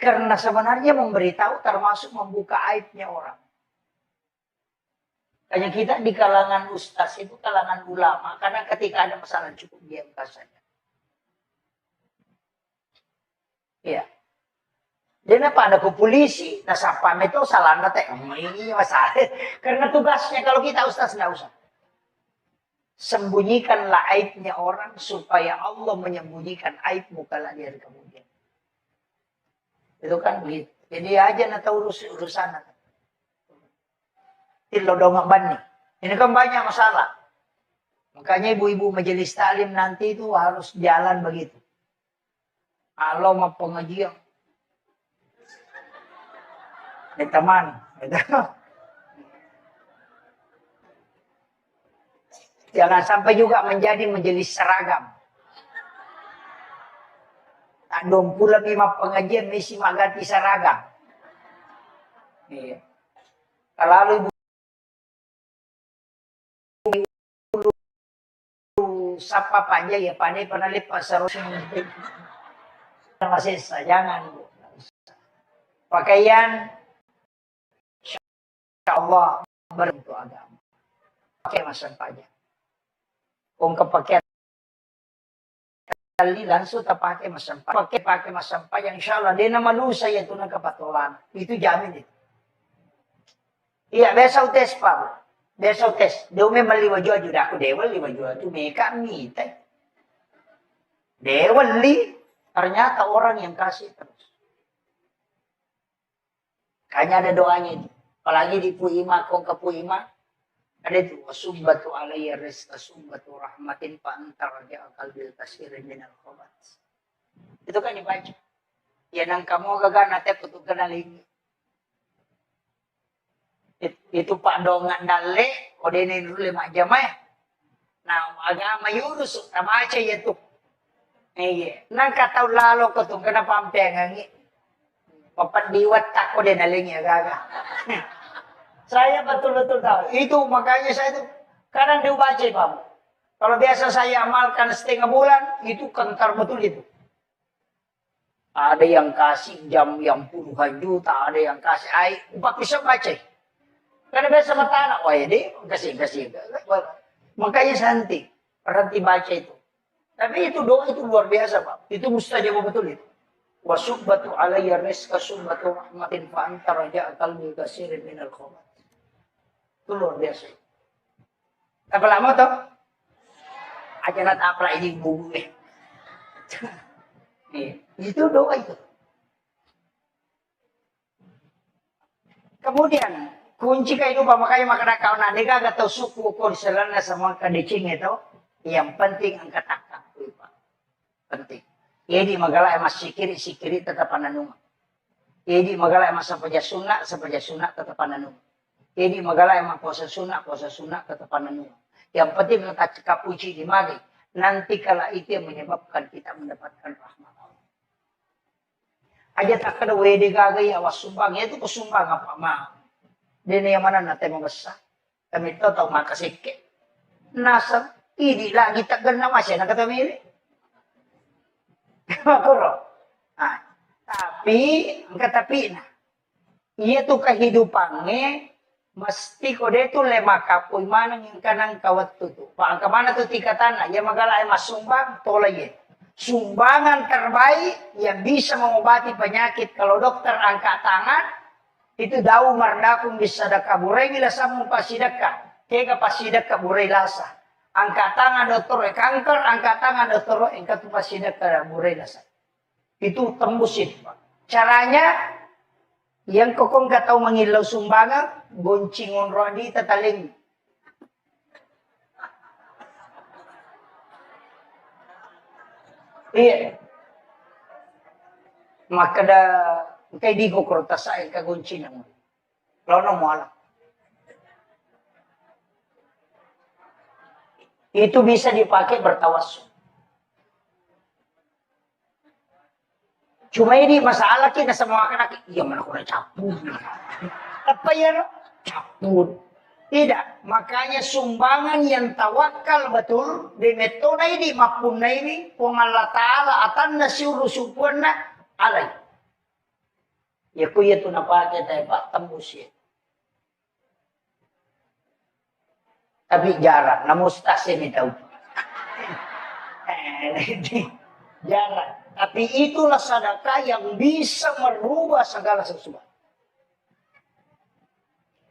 Karena sebenarnya memberitahu termasuk membuka aibnya orang. Hanya kita di kalangan ustaz itu kalangan ulama. Karena ketika ada masalah cukup diamkan saja. Ya. Dan apa ada ke polisi. Nah sapam itu salah nate. Ini masalah. Karena tugasnya kalau kita ustaz tidak usah. Sembunyikanlah aibnya orang supaya Allah menyembunyikan aibmu kalau dia kemudian. Itu kan begitu. Jadi aja na tahu urusan. Tilo dong bani. Ini kan banyak masalah. Makanya ibu-ibu majelis taklim nanti itu harus jalan begitu. Kalau mau pengajian. Teman. Jangan sampai juga menjadi majelis seragam. Tak pula lima pengajian mesti ganti seragam. Iya. Kalau ibu sapa panja ya pandai pernah lipat serus masih jangan. Pakaian insya Allah berbentuk agama. Pakai masang pajak. Kung kapakaian kali langsung tak pakai masang pajak. Pakai masang pajak. Insya Allah dia nama lusa itu ng kapatulan. Itu jamin itu. Iya, besok tes Pak. Besok tes. Dia may maliwajwa juga aku dewa liwajwa itu mereka minta. Dewa li. Ternyata orang yang kasih terus. Kayaknya ada doanya itu. Apalagi di Puima, kong ke Puima. Ada itu. Wasubbatu alaiya rizqa subbatu rahmatin fa'antar ja'akal bil kasirin minal khobat. Itu kan dibaca. Ya nang kamu gagal nate putuk kenaling. Itu Pak Dongan Dale. Kode ini dulu 5 jam ya. Nah agama yurus. Sama aja ya tuh. Iya. Nang kataw lalo ko itong kanapampengangi. Papandiwat tako din aling ya gaga. Saya betul-betul tahu. Itu makanya saya itu kadang dibaca Pak. Kalau biasa saya amalkan setengah bulan, itu kentar betul itu. Ada yang kasih jam yang puluhan juta, ada yang kasih air. Pak bisa baca. Karena biasa bertanah, wah ya deh, kasih. Makanya santai. Berhenti baca itu. Tapi itu doa itu luar biasa Pak. Itu mustajab betul itu. Wasubbatu alayya rizqa subbatu rahmatin fa'anta raja'a qalbi kasirin minal khobat. Itu luar biasa. Apa lama toh? Aja nat apla ini bubu Itu doa itu. Kemudian kunci kehidupan makanya makna kau nadega atau suku kau selana sama kadicing itu. Yang penting angkat takak. Penting. Jadi magala emas sikiri tetap ananuma. Jadi magala emas sapaja sunat tetap ananuma. Jadi magala emas puasa sunat tetap ananuma. Yang penting kita cekap puji di magi. Nanti kala itu yang menyebabkan kita mendapatkan rahmat Allah. Aja tak kada wede gagay awas sumbang. Itu kesumbang apa mah. Dini yang mana nate membesar. Kami tahu makasike. Nasa, ini lagi tak gana masya nak kata milik. Nah, tapi iya tuh kehidupannya mesti kode itu lema kapoy manang yang kanang kawat tuh. Pak kemana tuh tingkatan ya magala mas sumbang tolong sumbangan terbaik yang bisa mengobati penyakit. Kalau dokter angkat tangan itu dau mardakum bisa dakaburai bila samu pasidaka kega pasidaka burai lasa. Angkat tangan dokter kanker, angkat tangan dokter engkau tuh pasti ada burai dasar. Itu tembusin Pak. Caranya yang kokong gak tahu mengilau sumbangan, goncingon rodi tetaling. Iya. Maka da kay di ko korta sa ka goncin mo. Lawan mo ala. Itu bisa dipakai bertawassul. Cuma ini masalah kita sama anak-anak. Iya mana aku udah capur. Apa ya? Capur. Tidak. Makanya sumbangan yang tawakal betul. Di metode ini maupun ini. Kung Allah Ta'ala atan na siuru supuan na alay. Ya kuya ito napakai tayo Pak. Tembus ya. Tapi jarang, namustasin ito. Jarang. Tapi itulah sedekah yang bisa merubah segala sesuatu.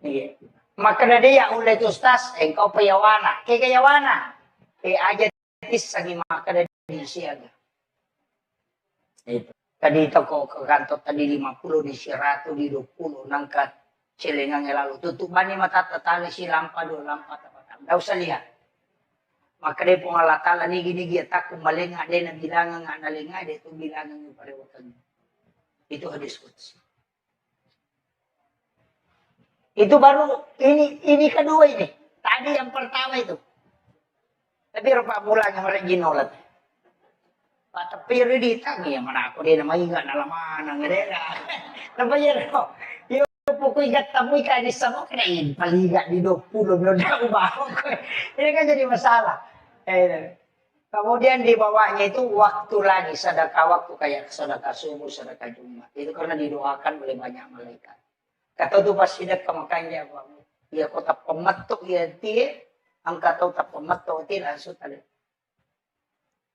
Iya. Maka dia ulit ustas, engkau payawana. Kayawana. Aja tis sagi maka dari siaga. Itu. Tadi itu ko ke kantor tadi 50 di 100 di 20 nangkat celengan lalu tutup bani mata tatali si lampa do lampa. Tidak usah lihat. Maka dia pun Allah Ta'ala nigi-nigi tak kembali ada yang bilangan nggak nalinga dia itu bilangan yang pada waktu itu hadis qudsi. Itu baru ini kedua ini. Tadi yang pertama itu. Tapi rupa mulanya mereka ginolat. Pak tapi ditang ya mana aku dia namanya nggak nalamana ngerela. Tapi ya pokoknya ingat tamu ikan di sama kena paling nggak di 20 belum tahu bang. Ini kan jadi masalah. Kemudian dibawanya itu waktu lagi sedekah waktu kayak sedekah subuh, sedekah Jumat. Itu karena didoakan oleh banyak malaikat. Kata tuh pas sedekah makanya bang. Ia kota pematok ia tie, angka tahu tak pematok tie langsung tadi.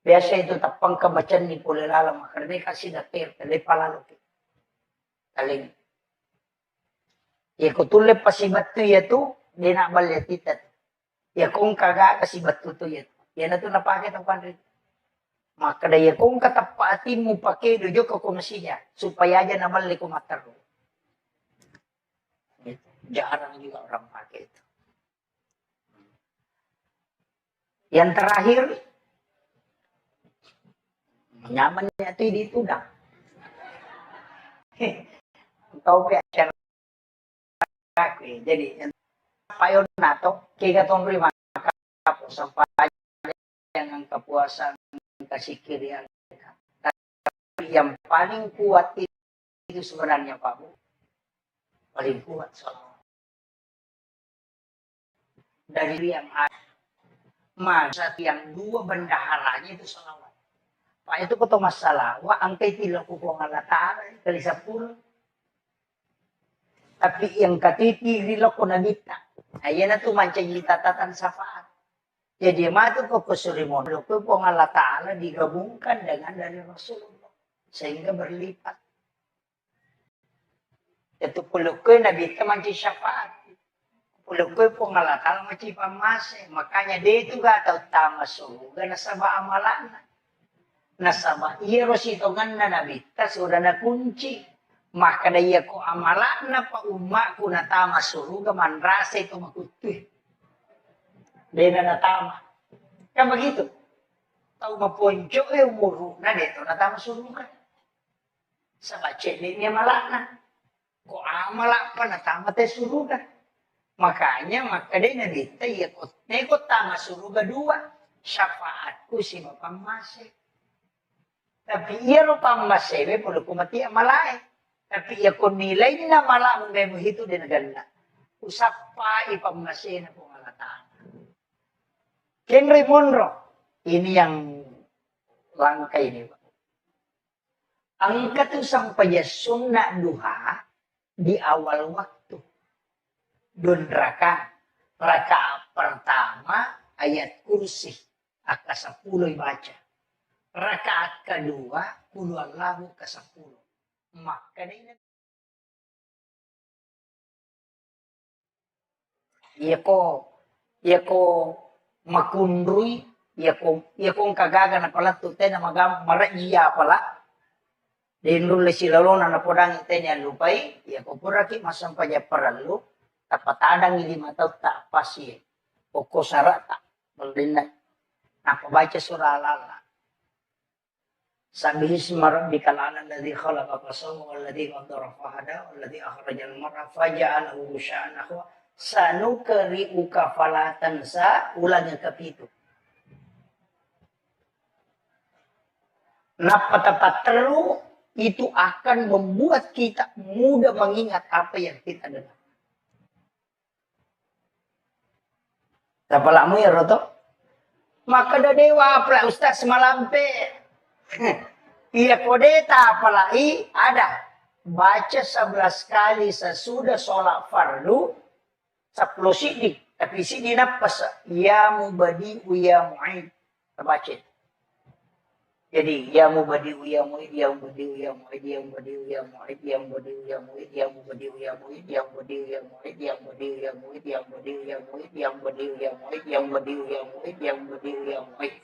Biasa itu tapang kebacan ni pula lalam, karena kasih datir, tadi palalu. Taling. Ia kutulip pasi batu ia tu, dia nak balik titat. Ia kong kagak kasih batu tu ia. Ia na tu napakai tapan rin. Maka daya kong katapatin mo pakai dojo ke komisinya, supaya aja na balik ko mataro. Jarang juga orang pakai itu. Yang terakhir, nyamannya itu di tudang. Kau biasa jadi payon nato, kaya katong rima kapo sampai yang kepuasan kasih kirian. Tapi yang paling kuat itu sebenarnya Pak Bu, paling kuat soal dari yang ada. Masa yang dua bendaharanya itu salawat. Pak itu kata masalah, wa angkai tidak kukong alatara, kali 10. Tapi yang katiti rilo ko nabita. Ayan na tumancay litatatan syafaat. Jadi matu ko kusurimon, ko kung alatara digabungkan dengan dari Rasulullah. Sehingga berlipat. Itu pulukoy nabita mancay syafaat. Pulukoy pangalatal maci pamase. Makanya dia itu gak tahu tama suruga nasaba amalana. Nasaba iya rosito ngan na nabita sudah na kunci. Maka daya ko amalana pa umma ko na tama suruga manrasa itu makutuh. Dia na natama. Kan begitu. Tahu maponjo umuru na dito na tama suruga. Sa bache niya malana. Ko amala pa na tama te suruga. Makanya maka dia nabita ya ko tama suruga 2 syafaatku si mapamase. Tapi iya ro pamase be pulu kumati amalai. Tapi iya ko nilai na malang be mo hito din ganda. Usap pa ipamase na pangalatan. Henry Monroe ini yang langka ini Pak. Ang katusang payasun na duha di awal waktu. Dun raka pertama ayat kursi aka 10 baca. Rakaat kedua kulu Allahu ke 10. Maka ini ya ko makundrui ya ko kagaga na pala tute na magam marajiya pala. Dinrul silalona na podang itenya lupai ya ko puraki masampaya paralu. Tapatadang hindi mataw tak pasi. O kusarata. Baldina. Napabaca surah Al-Alaq. Sabihi isma rabbikal a'la alladhi khalaqa fasawwa walladhi qaddara fahada walladhi akhrajal mar'a faja'alahu gusya'an sanukri'uka fala tansa ulangnya ke-7. Napatapatru itu akan membuat kita mudah mengingat apa yang kita dengar. Tapalamu ya roto. Maka dadewa pala ustaz malampe. Iya kodeta apalagi ada. Baca 11 kali sesudah sholat fardu. 10 sidik. Tapi sidik napas. Ya mubadi'u ya mu'id. Terbaca. Jadi ya mubadi'u ya mu'id. Ya mubadi'u ya mu'id. Ya mubadi'u ya mu'id. Ya mubadi'u ya mu'id. Ya mubadi'u ya mu'id. Ya mubadi'u ya mu'id. Ya mubadi'u ya mu'id. Ya mubadi'u ya mu'id. Ya mubadi'u ya mu'id. Ya mubadi'u ya mu'id. Ya mubadi'u ya mu'id.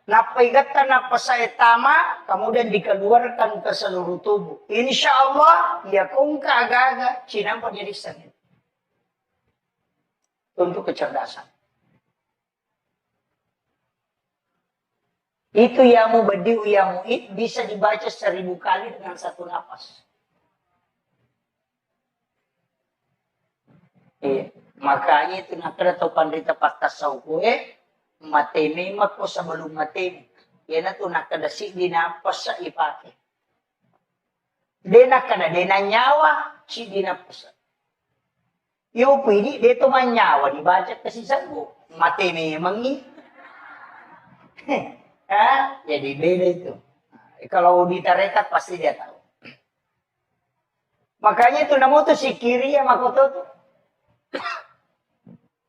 Napaigatan napasaya tama, kemudian dikeluarkan ke seluruh tubuh. Insya Allah, ya kung kagaga, cinampa jadi sanit. Untuk kecerdasan. Itu ya mubadi'u ya mu'id bisa dibaca 1000 kali dengan satu napas. Iya. Makanya itu nakada tau pandita pastasau kue. Matemi ko sa balong matemi. Yan na ito nakadasi di napas sa ipake. Di nakada, di nanyawa, si di napas. Yung pwede, dito manyawa, di budget kasi sago. Matemi mangi. Ha? Jadi beda itu. Kalau ditarekat pasti dia tahu. Makanya itu namo tuh si kiri ya makoto tuh.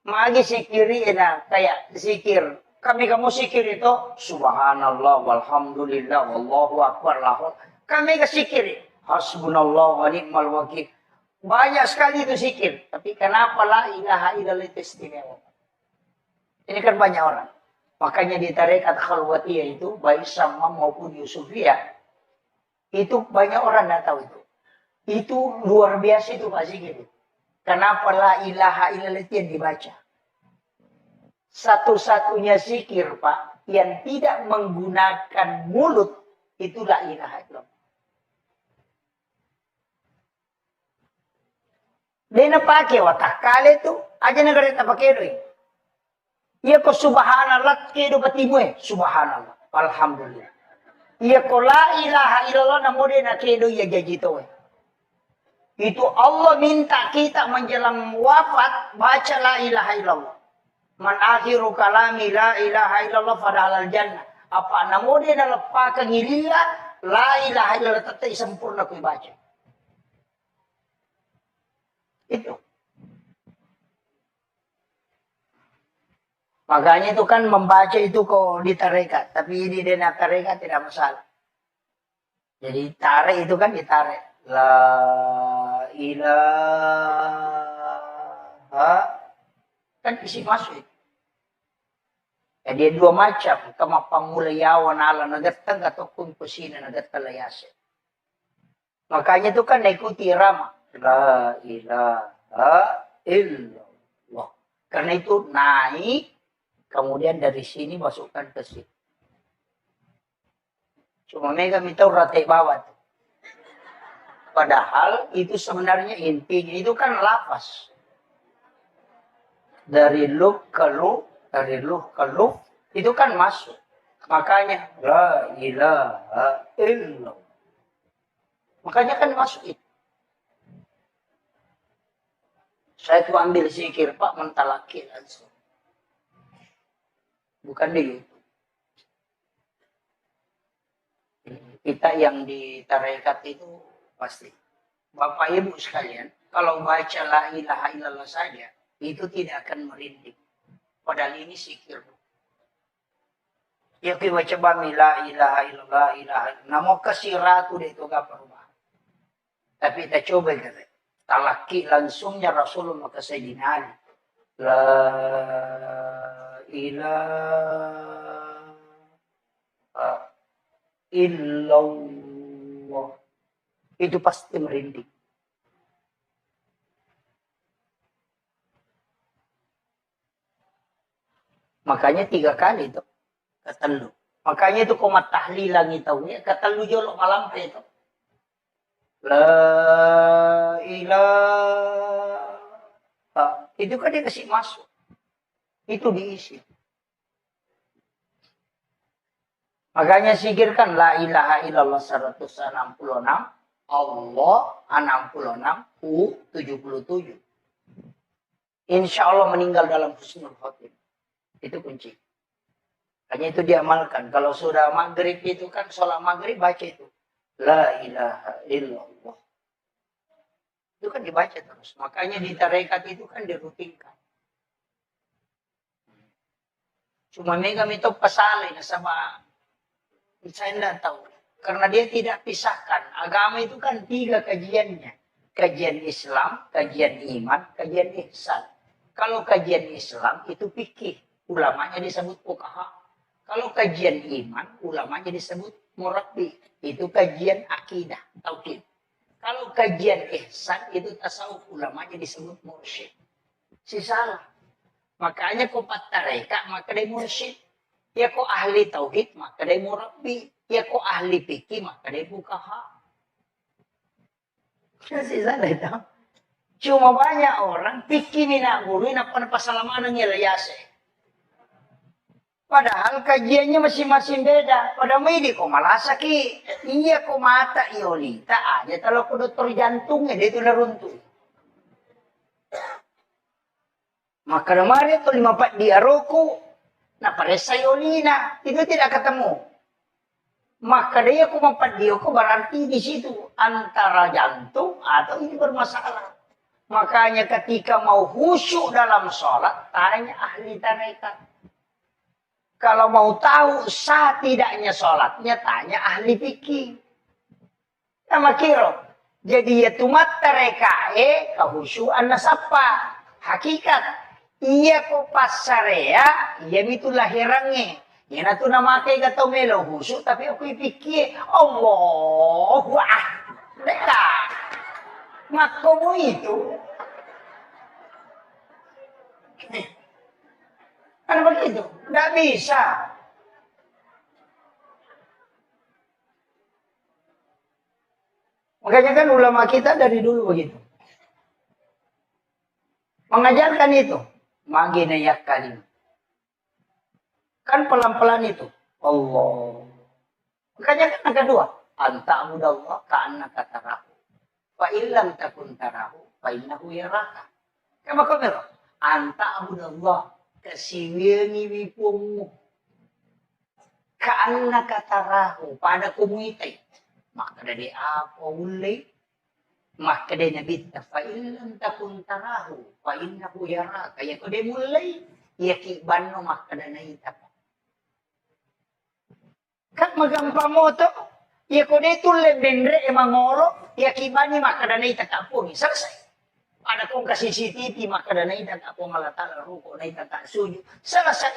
Magi sikiri na kayak zikir. Kamu sikir itu subhanallah walhamdulillah wallahu akbar lahu. Kami ke sikir. Hasbunallah wa ni'mal wakil. Banyak sekali itu zikir. Tapi kenapa la ilaha illallah itu istimewa? Ini kan banyak orang. Makanya di tarekat khalwatiyah itu baik sama maupun Yusufiyah. Itu banyak orang tidak tahu itu. Itu luar biasa itu Pak Zikir. Kenapa la ilaha illallah itu yang dibaca? Satu-satunya zikir Pak yang tidak menggunakan mulut itu la ilaha illallah. Dia pakai watak kali itu aja negara tak pakai doi. Ia ko subhanallah kedo batimu subhanallah alhamdulillah. Ia ko la ilaha illallah namo dia nak kedo ia jadi tu. Itu Allah minta kita menjelang wafat baca la ilaha illallah. Man akhiru kalami la ilaha illallah fadalal jannah. Apa namo dia nak lepas ngilila la ilaha illallah tetap sempurna ku baca. Itu. Makanya itu kan membaca itu kok di tarekat. Tapi di dena tarekat tidak masalah. Jadi tarik itu kan ditarik. La ilaha. Kan isi masuk itu. Ya, dia dua macam. Kama pamulayawan ala nagatang atau kumpusina nagatkalayase. Makanya itu kan ikuti irama. La ilaha illallah. Karena itu naik, kemudian dari sini masukkan ke sini. Cuma mereka minta ratai bawah. Padahal itu sebenarnya intinya itu kan lafaz. Dari luk ke luk, dari luk ke luk, itu kan masuk. Makanya la ilaha illallah. Makanya kan masuk itu. Saya tuh ambil zikir Pak mentalaki langsung. Bukan di YouTube. Kita yang di tarekat itu pasti. Bapak Ibu sekalian, kalau baca la ilaha illallah saja, itu tidak akan merinding. Padahal ini zikir. Ya kita baca bami la ilaha illallah, ilaha illallah. Namo kasiratu itu gak perubahan. Tapi kita coba kata. Talaki langsungnya Rasulullah ke Sayyidina Ali. La ilaha illallah. Itu pasti merinding. Makanya 3 kali itu. Ketelu. Makanya itu komat tahlilan itu. Ketelu jolok malam itu. La ilaha. Itu kan dia kasih masuk. Itu diisi. Makanya sikirkan la ilaha illallah 166. Allah 66. U 77. Insya Allah meninggal dalam husnul khotimah. Itu kunci. Hanya itu diamalkan. Kalau sudah maghrib itu kan sholat maghrib baca itu. La ilaha illallah. Itu kan dibaca terus. Makanya di tarekat itu kan dirutinkan. Cuma mereka itu pasalin sama saya tidak tahu. Karena dia tidak pisahkan. Agama itu kan 3 kajiannya. Kajian Islam, kajian iman, kajian ihsan. Kalau kajian Islam itu fikih. Ulamanya disebut fuqaha. Kalau kajian iman, ulamanya disebut murabbi. Itu kajian akidah, tauhid. Kalau kajian ihsan itu tasawuf, ulamanya disebut mursyid. Si salah. Makanya kau patareka maka dia mursyid. Ya kau ahli tauhid maka dia murabbi. Ya kau ahli fikih maka dia fuqaha. Si salah itu. Cuma banyak orang fikih mina guru nak pasalaman ng ilayase. Padahal kajiannya masing-masing beda. Padahal ini kok malah sakit. Iya kok mata iolita aja. Kalau ke dokter jantungnya dia itu neruntuh. Maka kemarin itu 54 dia rokok. Nah pada iolina. Itu tidak ketemu. Maka dia kok 54 dia kok berarti di situ. Antara jantung atau ini bermasalah. Makanya ketika mau khusyuk dalam sholat, tanya ahli tarekat. Kalau mau tahu sah tidaknya sholatnya, tanya ahli fikih. Sama kiro. Jadi ya tumat tarekae kahusyuan nasapa. Hakikat. Iya ko pasarea, iya itu lahirannya. Yan na ito na makikataw melo huso, tapi ako'y pikir, Allahu ah! Deka! Mako mo itu. Ano ba ito? Nggak bisa. Makanya kan ulama kita dari dulu begitu. Mengajarkan itu. Maginayak kalim. Kan pelan-pelan itu. Allah. Makanya kan yang kedua. Anta mudallah ka'annaka tarahu. Fa illam takun tarahu. Fa innahu yaraka. Kama kamero. Anta mudallah. Kasiwingi wipungmu. Ka'annaka tarahu. Pada kumuitay. Maka dari apa ulay. Maka dari nabita. Fa illam takun tarahu. Fa innahu yaraka. Kaya ko de mulay. Yakiban no maka dari itapa. Kan magampang mo to. Ya ko dito lebendre e mangolo, ya kibani makadanay tatapon. Selesai. Ada kong ka CCTV makadanay tatapon malatala ruko na itatasunyo. Selesai.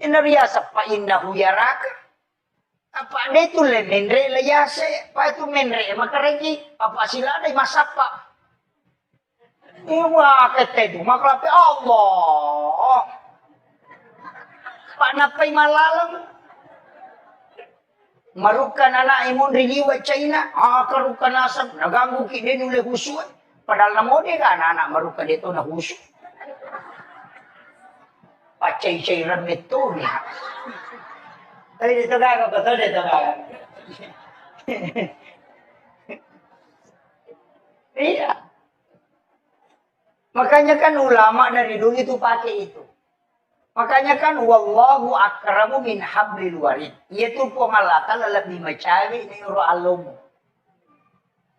Inariyasa pa innahu yaraka. Apa dito lebendre layase, pa ito menre makaregi, apa sila ay masapa. Iwa ketedu maklapi Allah. Panapay malalang. Marukan anak imun riliwa China, karukan asap, naganggu ki din ule husu. Padahal namo di ka anak marukan dito na husu. Pacay-chay ramit to niya. Ay, dito ka, betul dito ka. Iya. Makanya kan ulama dari dulu itu pakai itu. Makanya kan wallahu akramu min hablil warid. Yaitu pengalatan lebih macawi ni uro alomu.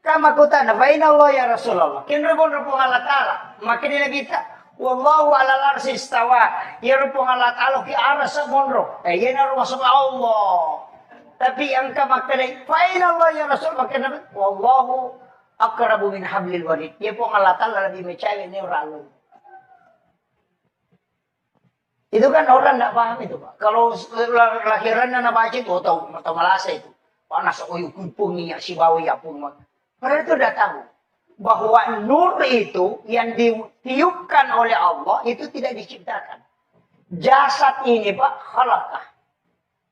Kama kuta na baina Allah ya Rasulullah. Kinrepon ro pengalatala. Makin kita wallahu ala arsy istawa. Ya ro pengalatala ki arsa monro. Yan ro masuk Allah. Tapi ang kamakdai baina Allah ya Rasul makin wallahu akramu min hablil warid. Ya pengalatala lebih macawi ni uro alomu. Itu kan orang tidak paham itu, Pak. Kalau lahiran na nabaca itu, tahu malasa itu. Panas o yung pungi si bawi apung. Padahal itu sudah tahu bahwa nur itu yang ditiupkan oleh Allah itu tidak diciptakan. Jasad ini, Pak, khalaqah.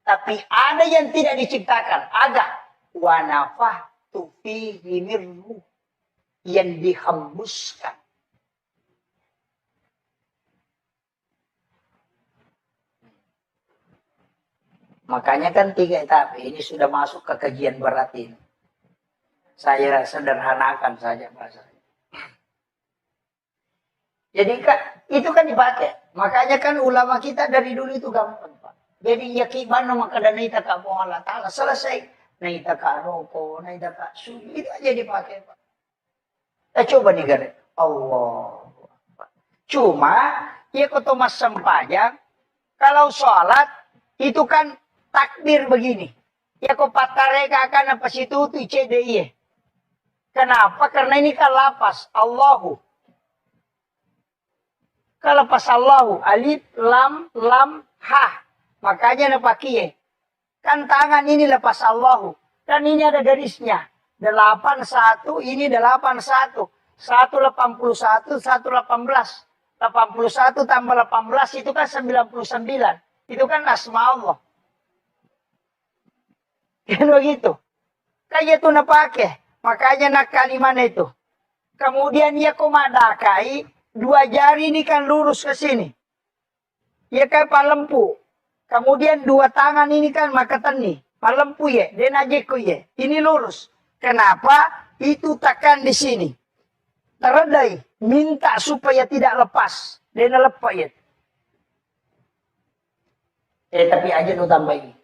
Tapi ada yang tidak diciptakan, ada wa nafahtu fihi min ruh, yang dihembuskan. Makanya kan 3 etapa ini sudah masuk ke kajian berat ini. Saya sederhanakan saja bahasanya. Jadi kan itu kan dipakai. Makanya kan ulama kita dari dulu itu gampang, Pak. Jadi yakiban maka dan naita ka Allah Ta'ala selesai. Naita ka roko, naita ka suju, itu aja dipakai, Pak. Coba nih gare. Allah. Cuma ya kotomas sempajang kalau sholat itu kan takbir begini. Ya kok patareka kan apa situ tuh CDI. Kenapa? Karena ini kan lapas Allahu. Kalau pas Allahu alif lam ha. Makanya napakiye. Kan tangan ini lepas Allahu. Kan ini ada garisnya. 81 ini 81. 181 118. 81 tambah 18 itu kan 99. Itu kan asma Allah. Kan begitu. Kayak itu napake. Makanya nak kalimat itu. Kemudian ia komadakai. 2 jari ini kan lurus ke sini. Ya kayak palempu. Kemudian 2 tangan ini kan makatani. Palempu ya. Dan ajeku ya. Ini lurus. Kenapa? Itu tekan di sini. Teredai. Minta supaya tidak lepas. Dan lepas ya. Tapi aja nu tambahin.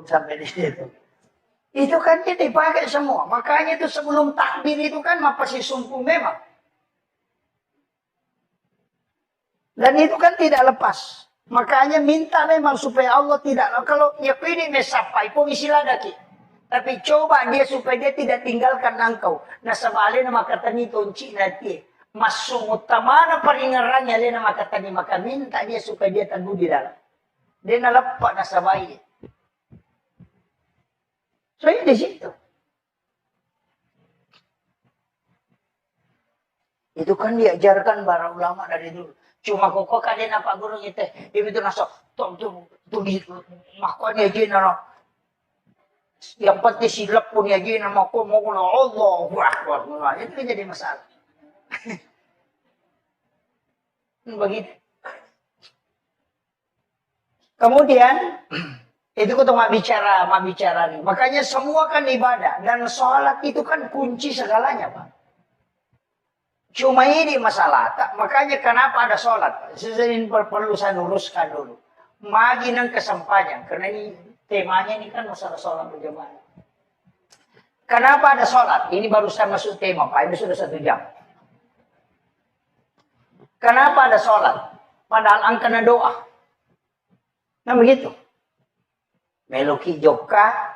Sampai di situ. Itu kan dia dipakai semua. Makanya itu sebelum takbir itu kan pasti sungguh memang. Dan itu kan tidak lepas. Makanya minta memang supaya Allah tidak. Kalau ya ini mesapai pun isiladaki. Tapi coba dia supaya dia tidak tinggalkan engkau. Nah sebaliknya maka tani tonci nanti. Masuk utama na paringarannya dia maka tani maka minta dia supaya dia teguh di dalam. Dia nalepak na sabay. So di situ. Itu kan diajarkan para ulama dari dulu. Cuma kok kalian apa guru itu, itu nasa tuh makanya gini yang penting silap pun ya gini mau Allah wah itu jadi masalah. Begitu. Kemudian itu kita mau bicara nih. Makanya semua kan ibadah dan sholat itu kan kunci segalanya, Pak. Cuma ini masalah, makanya kenapa ada sholat? Ini perlu saya luruskan dulu. Magi nang kesempajan, karena ini temanya ini kan masalah sholat berjamaah. Kenapa ada sholat? Ini baru saya masuk tema, Pak. Ini sudah 1 jam. Kenapa ada sholat? Padahal angkana doa. Nah begitu. Meloki joka,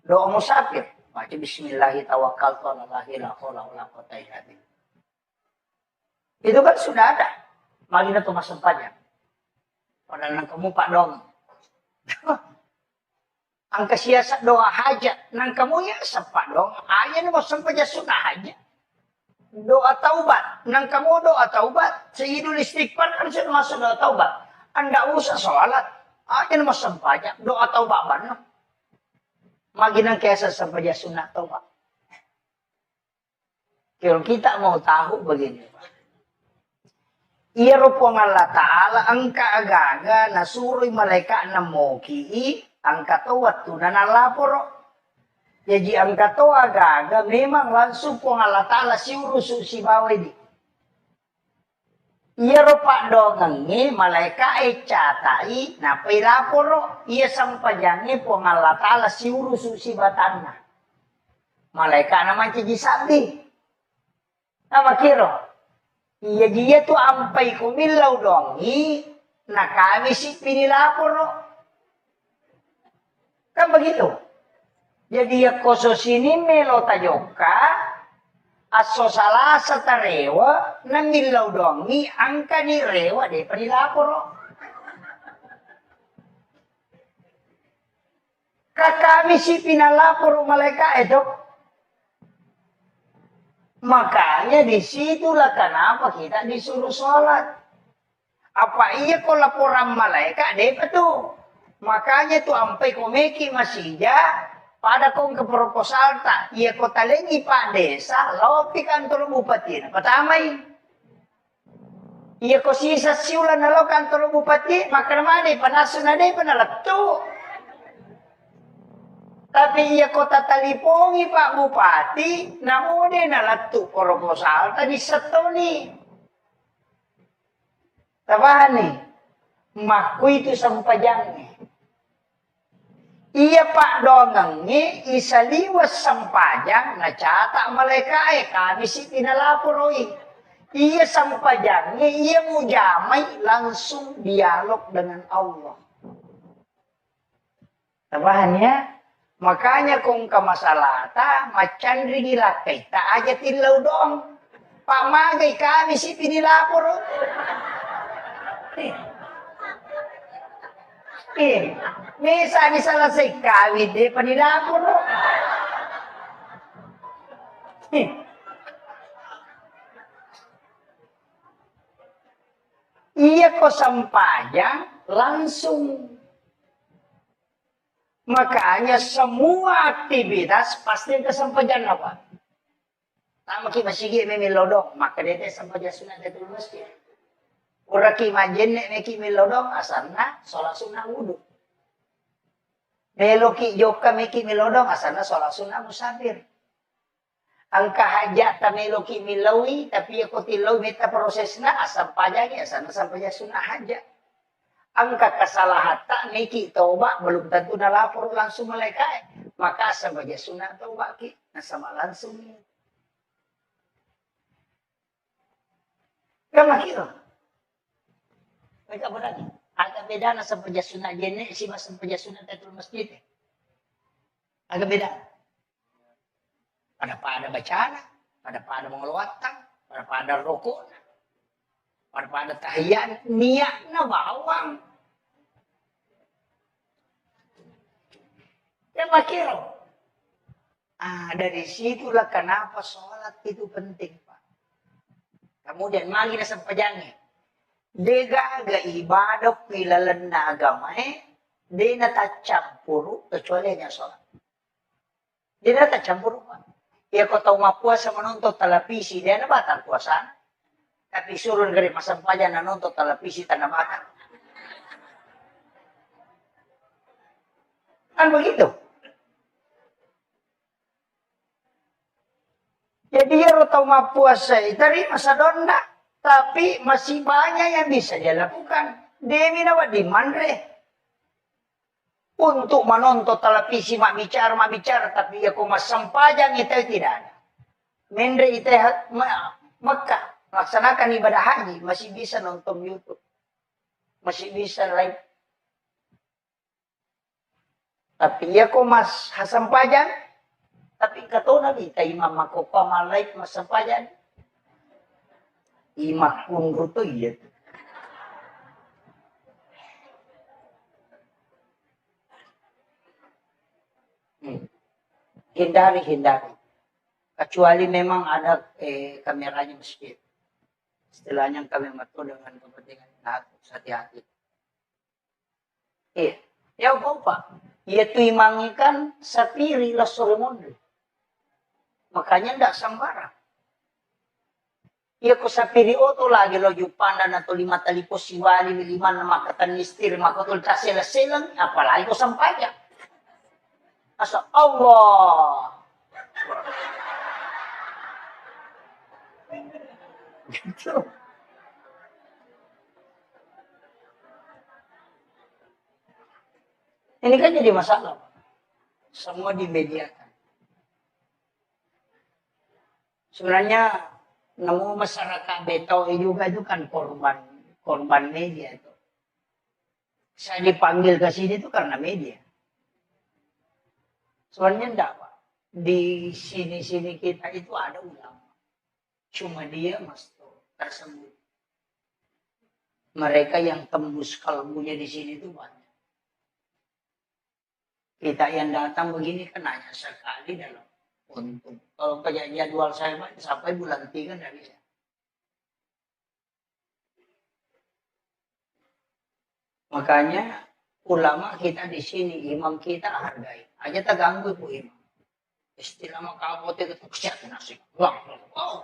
doa musafir. Baca bismillahirrahmanirrahim, tawakkaltu 'alallahi la haula wala quwwata illa billah. Itu kan sudah ada. Malina tuh masuk panjang. Padahal nang kamu Pak Dong. Angka siasat doa hajat. Nang kamu ya sepak dong. Ayah ni mau sampai sunnah hajat. Doa taubat. Nang kamu doa taubat. Sehidul istighfar kan sudah masuk doa taubat. Anda usah sholat. Ayah ni mau sampai doa taubat mana. Magi nang kiasa sampai sunnah taubat. Kalau kita mau tahu begini. Iya rupong Allah Ta'ala angka agaga nasuroy malaikat na moki angka to waktu na nalaporo. Jadi angka to agaga memang langsung pong Allah Ta'ala siurusu si bawah di. Iya rupa dongangi malaikat catai na pilaporo. Iya sampajangi pong Allah Ta'ala siurusu si batana. Malaikat naman ciji sabi. Nama kiro. Iya dia tuh ampai kumilau dongi, nah kami sih pinilapor no. Kan begitu. Jadi ya koso sini melo tajoka, aso salah satarewa, na milau dongi, angka ni rewa deh pinilapor no. Kami sih pinalapor malaikat itu. Makanya disitulah kenapa kita disuruh sholat. Apa iya kok laporan malaikat depa tuh. Makanya tuh ampai komeki masija pada kong ke proposal tak. Iya kota lagi Pak Desa lopi kantor bupati. Pertamai. Iya kok sisa siulan nalo kantor bupati. Maka mana panasun ada panalatu. Tapi iya kota talipongi Pak Bupati, namun dia nalatu proposal tadi setoni. Tabahan nih, maku itu sampajangnya. Iya Pak dongangi isaliwas sampajang na catak malaikat kami si pinalaporoi. Iya sampajangnya iya mujamai langsung dialog dengan Allah. Tabahan ya. Makanya kung kamasalata, macan rigila kita aja tilaw dong. Pamagay kami si pinilapor. Misa ni salasay kawid eh, panilapor. Iya ko sampayang langsung. Makanya semua aktivitas pasti kesempajan apa? Tama ki masigi memilodong, maka dete sampajan sunat itu masjid. Ura ki majen nek ki milodong asarna sholat sunnah wudu. Melo ki joka meki milodong asarna sholat sunnah musafir. Angka hajat ta melo ki milawi tapi aku tilaw meta prosesna asam pajanya asarna sampajan sunnah hajat. Angka kesalahan tak meki toba belum tentu nalapor langsung malaikat. Maka sebagai sunat atau baki. Nah sama langsung. Kan makiro. Mereka berani. Agak beda na sebagai sunat jenis. Si mas sebagai sunat tetul masjid. Agak beda. Pada bacaan. Pada mengeluarkan. Pada rokok. Pada tahiyat. Niatnya bawang. Kan makiro. Dari situlah kenapa sholat itu penting, Pak. Kemudian magi na sampajangnya. Dega aga ibadah pilalan na agama di na tacampuru kecuali hanya sholat. Di na tacampuru, Pak. Ya kau tahu mapuasa menonton televisi, dia na batal puasa. Tapi suruh dari masampajan na nonton televisi tanah batal. Kan begitu. Jadi ya tahu puasa tadi masa donda, tapi masih banyak yang bisa dia lakukan. Demi nawa di mandre untuk menonton televisi mak bicara, tapi ya kok mas sampajang itu tidak ada. Mendre itu Mekah melaksanakan ibadah haji masih bisa nonton YouTube, masih bisa live. Tapi ya kok mas sampajang. Tapi kata Nabi, imam aku pamalaik masampajan. Imak pun ruto iya. Hindari. Kecuali memang ada kameranya masjid. Istilahnya kami matu dengan kepentingan hati-hati. Ya Pak. Ia tu imangikan sapiri lah sore monde. Makanya ndak sembarang. Ia ko sapiri oto lagi lo jupanda na to 5 tali po siwali 5 na makatan nistir makotol tasela-selang apalagi ko sampaya. Asa Allah. Gitu. Ini kan jadi masalah. Semua dimediakan. Sebenarnya nemu masyarakat beto juga itu kan korban media itu. Saya dipanggil ke sini itu karena media. Sebenarnya enggak, Pak. Di sini-sini kita itu ada ulama. Cuma dia tersembunyi. Mereka yang tembus kalbunya di sini itu banyak. Kita yang datang begini kan hanya sekali dalam untuk kalau jadwal saya sampai bulan 3 nggak bisa. Makanya ulama kita di sini, imam kita hargai. Aja tak ganggu bu imam. Istilah makabote itu kesyat nasi. Wah, wow.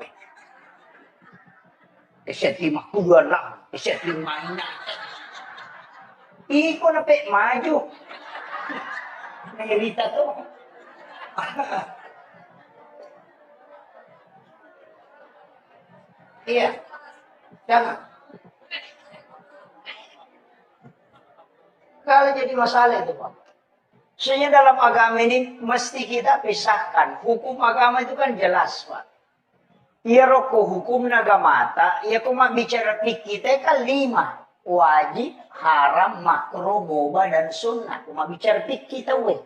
Kesyat 50 lah, kesyat 5 ina. Iko na pe maju. Nahirita tuh. Iya, jangan. Kalau jadi masalah itu Pak. Sebenarnya dalam agama ini mesti kita pisahkan. Hukum agama itu kan jelas Pak. Iya roko hukum nagamata, iya kuma bicara fikih kita kan 5. Wajib, haram, makruh, mubah, dan sunnah. Kuma bicara fikih kita weh.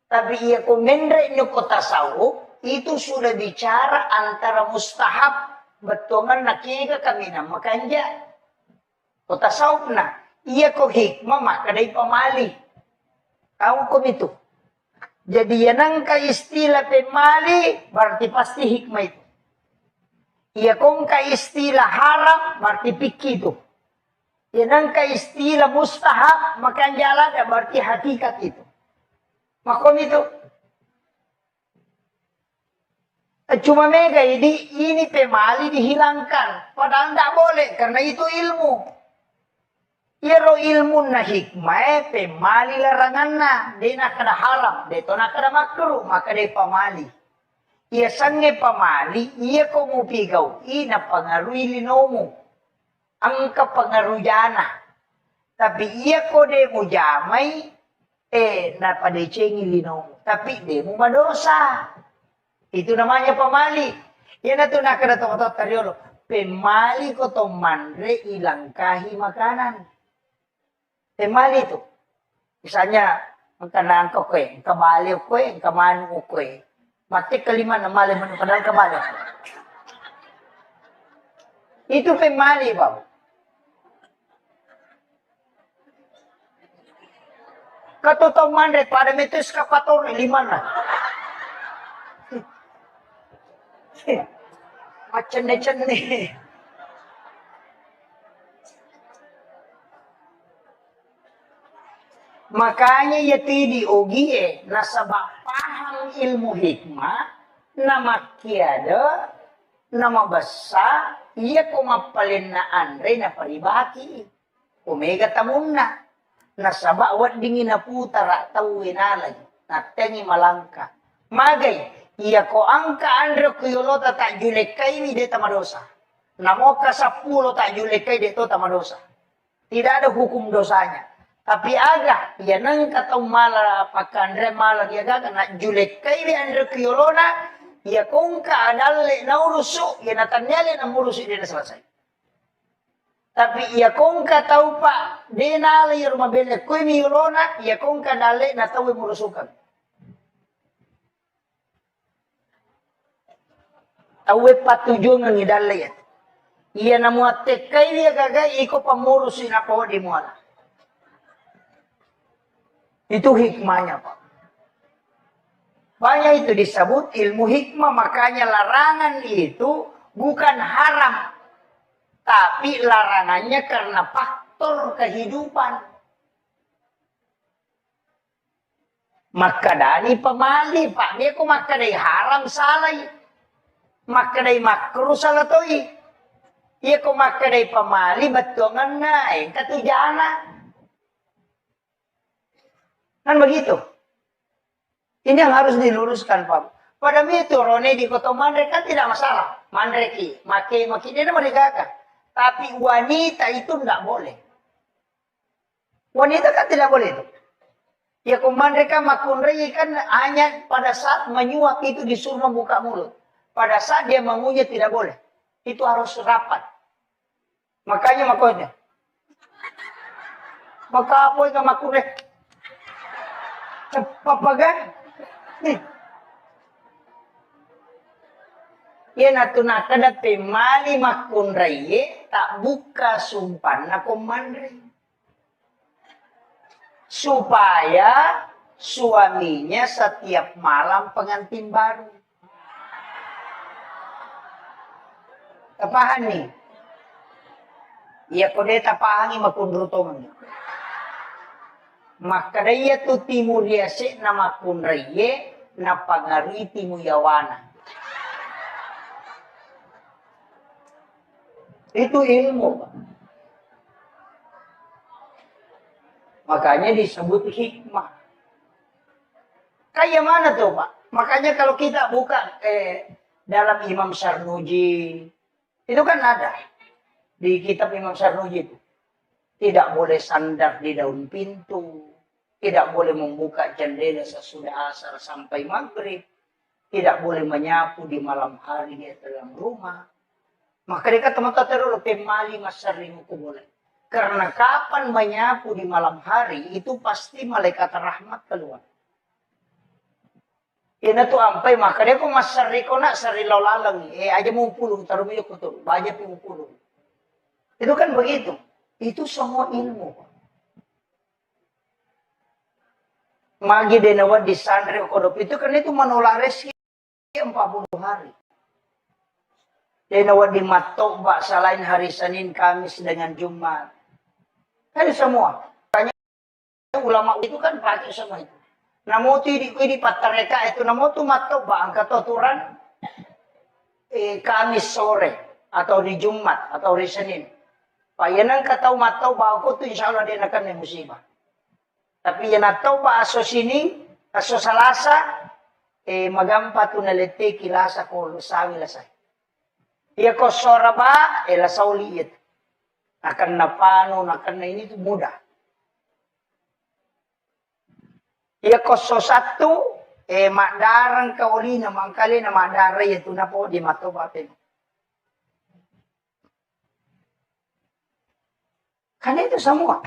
Tapi iya kumendre nyuko tasawuf, itu sudah bicara antara mustahab, betongan nakiga kami na makanja. Kota saupna, iya ko hikmah maka dari pemali. Kau kom itu. Jadi yang ka istilah pemali berarti pasti hikmah itu. Iya kong ka istilah haram berarti pikir itu. Yang ka istilah mustahab maka jalan berarti hakikat itu. Makom itu. Cuma mega ini pemali dihilangkan. Padahal tidak boleh karena itu ilmu. Iro ilmu na hikmah pemali larangan na. Dia nak kada haram. Dia to nak kada makruh. Maka dia pemali. Ia sange pemali. Ia ko mo pigaw. Ina pangaruhi linomo. Ang kapangarujana. Tapi ia ko de mo jamay. napadecengi lino. Tapi demo madosa. Itu namanya pemali. Yan na ito nakadatok-tok karyolo. Pemali ko to manre ilangkahi makanan. Pemali itu. Misalnya, magkanaan ko kabali ko kamanu ko Matik kelima na mali mo padahal kabali. Itu pemali, Bapak. Katotong manre, pada metus kapator, 5 na. Macen-cene. Makanya yatidi ogi nasabak paham ilmu hikmah, nama kiada, nama basa, iya kumapalin na andre na paribaki. Omega tamunna. Nasaba wat dingin na putara tawin alay natengi malangka magay iya ko angka andro kuyolota ta julekay mi de tamadosa namoka 10 ta julekay de to tamadosa tidak ada hukum dosanya tapi aga ya nang katong mala pakandre mala dia gaga na julekay mi andro kuyolona ya kongka adalle na urusu ya natanyale na murusu dia na selesai. Tapi iya kong ka tau pa, di nali rumah bele, kuy miyulona, iya kong ka dali na tau murusukan. Tau patujung ng idali yan. Iya na mga tekay dia gagay, iko pamurusin ako di muala. Itu hikmahnya Pak. Banyak itu disebut ilmu hikmah, makanya larangan itu bukan haram. Tapi larangannya karena faktor kehidupan. Maka dari pemali, Pak. Dia kok maka dari haram salah. Maka dari makruh salah toy. Ia kok maka dari pemali betongan na. Katujana. Kan begitu. Ini yang harus diluruskan, Pak. Pada itu Rone di kota Mandre kan tidak masalah. Mandre ki, maki dia mereka. Tapi wanita itu tidak boleh. Wanita kan tidak boleh itu. Ya mereka makunrei kan hanya pada saat menyuap itu disuruh membuka mulut. Pada saat dia mengunyah tidak boleh. Itu harus rapat. Makanya makunnya. Maka apa yang makunrei? Papagan? Ya natuna kada pemali makunrei tak buka sumpan na komandre. Supaya suaminya setiap malam pengantin baru. Tapahan nih. Iya kode tapahangi makundrutongan. Maka daya tu timur yase na makunrei na pangariti mo yawana. Itu ilmu, Pak. Makanya disebut hikmah. Kayak mana tuh, Pak? Makanya kalau kita buka dalam Imam Sarnuji, itu kan ada. Di kitab Imam Sarnuji itu. Tidak boleh sandar di daun pintu. Tidak boleh membuka jendela sesudah asar sampai maghrib. Tidak boleh menyapu di malam hari di dalam rumah. Maka dia teman-teman terlalu pemali masarimu ku boleh. Karena kapan menyapu di malam hari itu pasti malaikat rahmat keluar. Ina tu ampai maka dia ko masari ko na sari lalang aja mau pulung taruh minyak kutu baja pi pulung. Itu kan begitu. Itu semua ilmu. Magi denawa di santri kodop itu kan itu menolak rezeki 40 hari. Denawa di matok bak selain hari Senin, Kamis dengan Jumat. Kan semua. Tanya ulama itu kan pakai semua itu. Namo tu di patareka itu namo tu matok bak angkat aturan Kamis sore atau di Jumat atau di Senin. Payanang katau matau ba ako tu insyaallah dia akan musibah. Tapi yan atau ba aso sini, aso salasa magampa tu nalete kilasa ko sawi lasay. Iya ko soraba elasauli itu. Akan napano, akan na ini itu mudah. Ya koso satu, mak darang kauli na mangkali na madara itu na po di matobatin. Karena itu semua.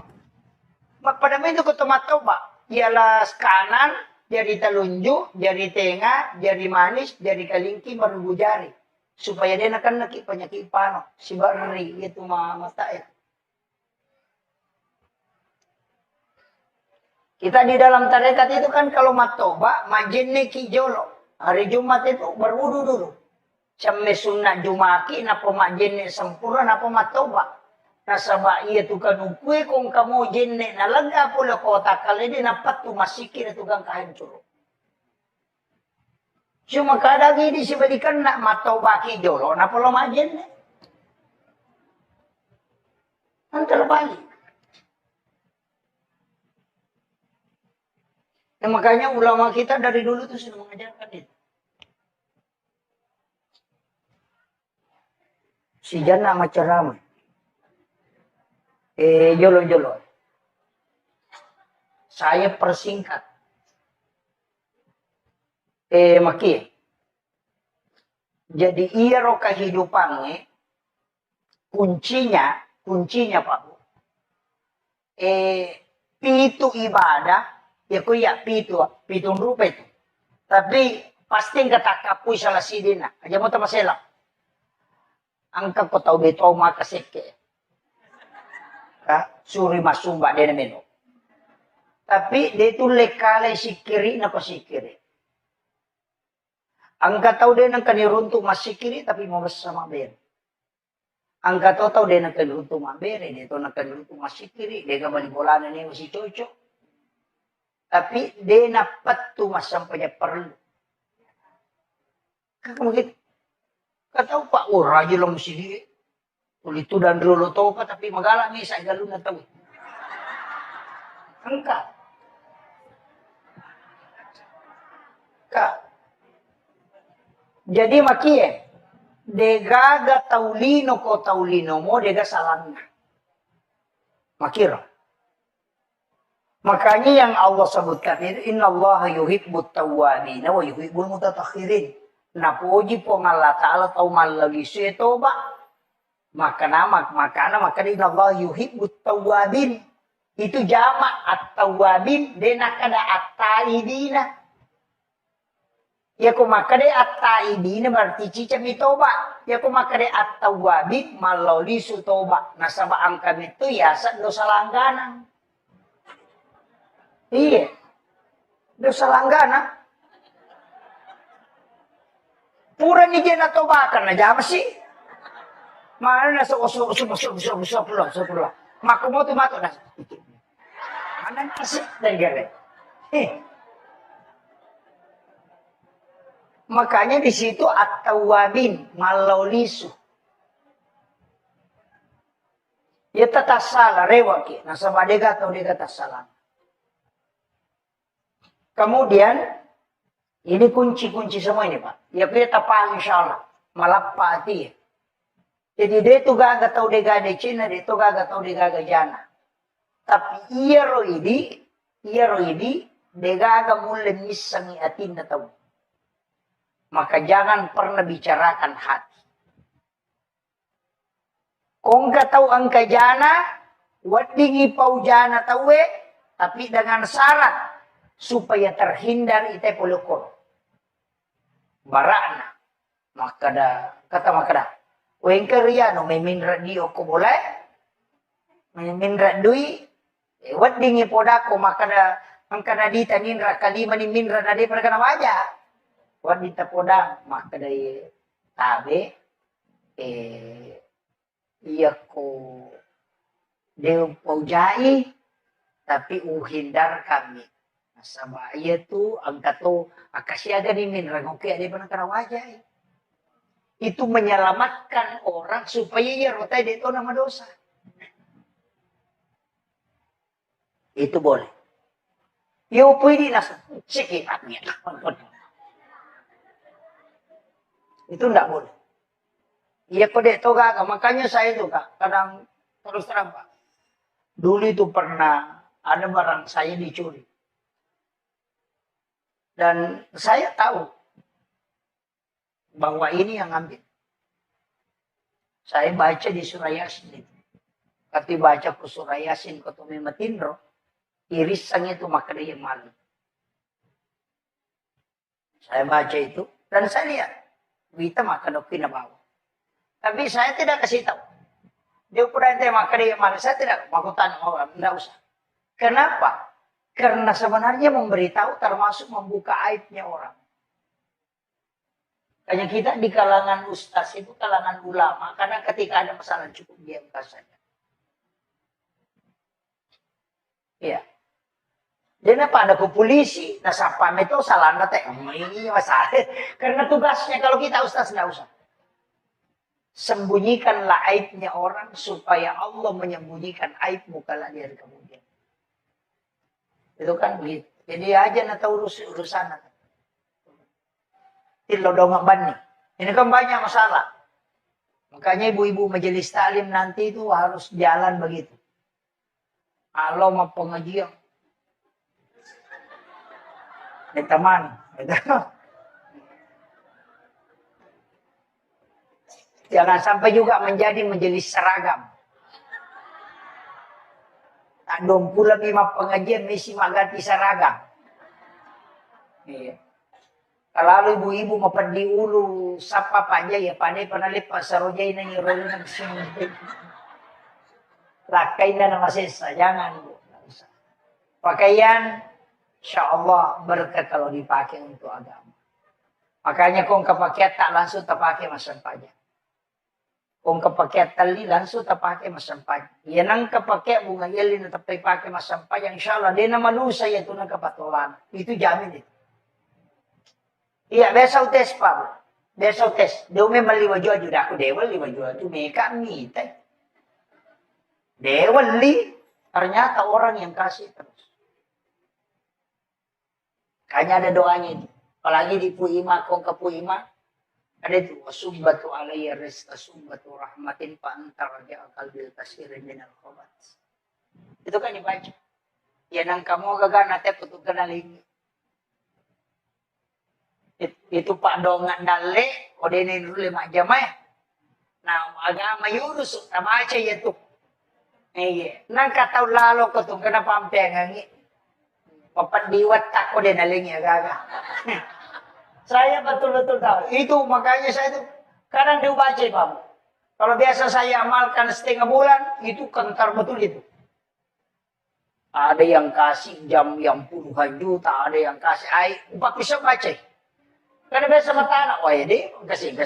Pada itu ko tumatoba. Ialah kanan, jari telunjuk, jari tengah, jari manis, jari kalingki, baru jari. Supaya dia akan nakik penyakit pano. Si bari itu mata ya. Kita di dalam tarekat itu kan kalau matoba, majenne kijolo. Hari Jumat itu berwudu dulu. Sampai sunat Jumaki, napa majenne sempurna, napa matoba. Nasaba iya tu kanukue kung kamu jenne nalaga pula kota kali di napat tu masikin itu gang kahancur. Cuma kadang ini si balikan nak matoba kijolo, napa lo majenne. Antara balik. Ya, makanya ulama kita dari dulu tuh sudah mengajarkan itu. Si jana macam ramai. Jolo-jolo. Saya persingkat. Maki. Jadi iya roh kehidupannya, kuncinya Pak. Pitu ibadah, ya kuya pitong rupa itu. Tapi pasti kata kapui salah sidina. Aja mo tamasela. Angka ko tau beto makaseke. Suri masumba dia meno. Tapi dia itu lekale sikiri na pasikiri. Angka tau dia nang kaniruntu masikiri tapi mau bersama ber. Angka tau dia nang kaniruntu mabere, dia tau nang kaniruntu masikiri, dia gak balik bolana ni masih cocok. Tapi dia napat tu sampai perlu. Kakak begitu. Kata Pak, raja lo mesti dia. Itu dan dulu tau apa, tapi magalang ni saya galun na tahu. Angkat. Kak. Jadi makie, degaga taulino ko taulino mo, dega salang na. Makira. Makanya yang Allah sebutkan itu, Inna Allah yuhibbut tawwabina wa yuhibbul mutattakhirin. Napuji po Allah Ta'ala tau malagi siya toba. Maka Inna Allah yuhibbut tawwabin. Itu jamak at-tawwabin. Dena kada at-taibina. Ya kumakade at-taibina berarti cicam toba. Ya kumakade at-tawwabin maloli su toba. Nasaba angkan itu ya dosa langganan. Iya. Dosa langganan. Pura ni dia nak tobakan aja apa sih? Mana nasa usap pula. Maka mau tu matu nasa. Mana nasi dan gare. Makanya di situ at-tawwabin malaulisu. Ya tata salah rewaki. Nasa badega atau dega tasalah. Kemudian ini kunci-kunci semua ini Pak. Ya kita paham insya Allah. Malappa hati. Jadi dia itu gak tahu dia gak Cina, dia itu gak tahu dia gak jana. Tapi iya roh ini, dia gak mulai misangi atin na tahu. Maka jangan pernah bicarakan hati. Kung gak tahu angka jana, wadingi pau jana tahu tapi dengan syarat supaya terhindar ite polokor. Barana. Kata makada. Wengker no may minra dio ko boleh. May minra dui. Wat dingi poda ko makada. Angkada dita ninra kalima ni minra na di perkana waja. Wat dita poda makada tabe. Iya ko. Deo paujai. Tapi uhindar kami. Sama iya tu angkat tu akasiaga ni minra ngoke di perkana waja. Itu menyelamatkan orang supaya ia rotai itu nama dosa. Itu boleh. Ya pwede nasa sikit niya. Itu enggak boleh. Iya kode toga, makanya saya itu Kak, kadang terus terang Pak. Dulu itu pernah ada barang saya dicuri. Dan saya tahu bahwa ini yang ambil. Saya baca di surah Yasin. Kati baca ke surah Yasin ketumi matindro. Irisan itu maka dia malu. Saya baca itu. Dan saya lihat. Kita maka dokina bawa. Tapi saya tidak kasih tahu. Dia pura ente maka dia malu. Saya tidak mau tanya orang. Tidak usah. Kenapa? Karena sebenarnya memberitahu termasuk membuka aibnya orang. Hanya kita di kalangan ustaz itu kalangan ulama. Karena ketika ada masalah cukup diam saja. Iya. Dia apa ada ke polisi, nah siapa itu salah nate, ini masalah. Karena tugasnya kalau kita ustaz nggak usah. Sembunyikanlah aibnya orang supaya Allah menyembunyikan aibmu kalau dia kemudian. Itu kan begitu. Jadi aja nata urusan. Tilodong bani. Ini kan banyak masalah. Makanya ibu-ibu majelis taklim nanti itu harus jalan begitu. Kalau mau pengajian. Ini teman. Jangan sampai juga menjadi majelis seragam. Tak pula lima pengajian mesti ganti seragam. Iya. Kalau ibu-ibu mau pergi ulu, sapa aja ya pandai pernah lipat sarojai nanya rolu nang sini. Lakai na nama sesa, jangan bu. Pakaian, insya Allah berkat kalau dipakai untuk agama. Makanya kong kepakai tak langsung terpakai masam pajak. Kong kepakai tali langsung terpakai masam pajak. Ya nang kepakai bunga yelin terpakai masam pajak. Insya Allah dia nama lusa ya itu nang kepatolan. Itu jamin itu. Iya, besok tes Pak. Besok tes. Dia memang liwa jual juga. Aku dewa liwa jual itu mereka minta. Dewa li. Ternyata orang yang kasih terus. Kayaknya ada doanya itu. Apalagi di Puima, kong ke Puima. Ada itu. Wasubbatu alaiya rizqa subbatu rahmatin fa'antar ja'akal bil kasirin minal khobat. Itu kan dibaca. Ya nang kamu gagal nate putuk kenaling. Itu Pak Dongan Dale, kode ini dulu 5 jam ya. Nah, agama yurus, sama aja ya tuh. Iya, nang kata lalo ko tuh kenapa ampe ngangi. Papan diwat tak kode nalingnya gaga. Saya betul-betul tahu. Itu makanya saya tuh kadang dibaca Pak. Kalau biasa saya amalkan setengah bulan, itu kentar betul itu. Ada yang kasih jam yang puluhan juta, ada yang kasih air, bisa baca. Karena biasa mata anak, wah ya deh, kasih.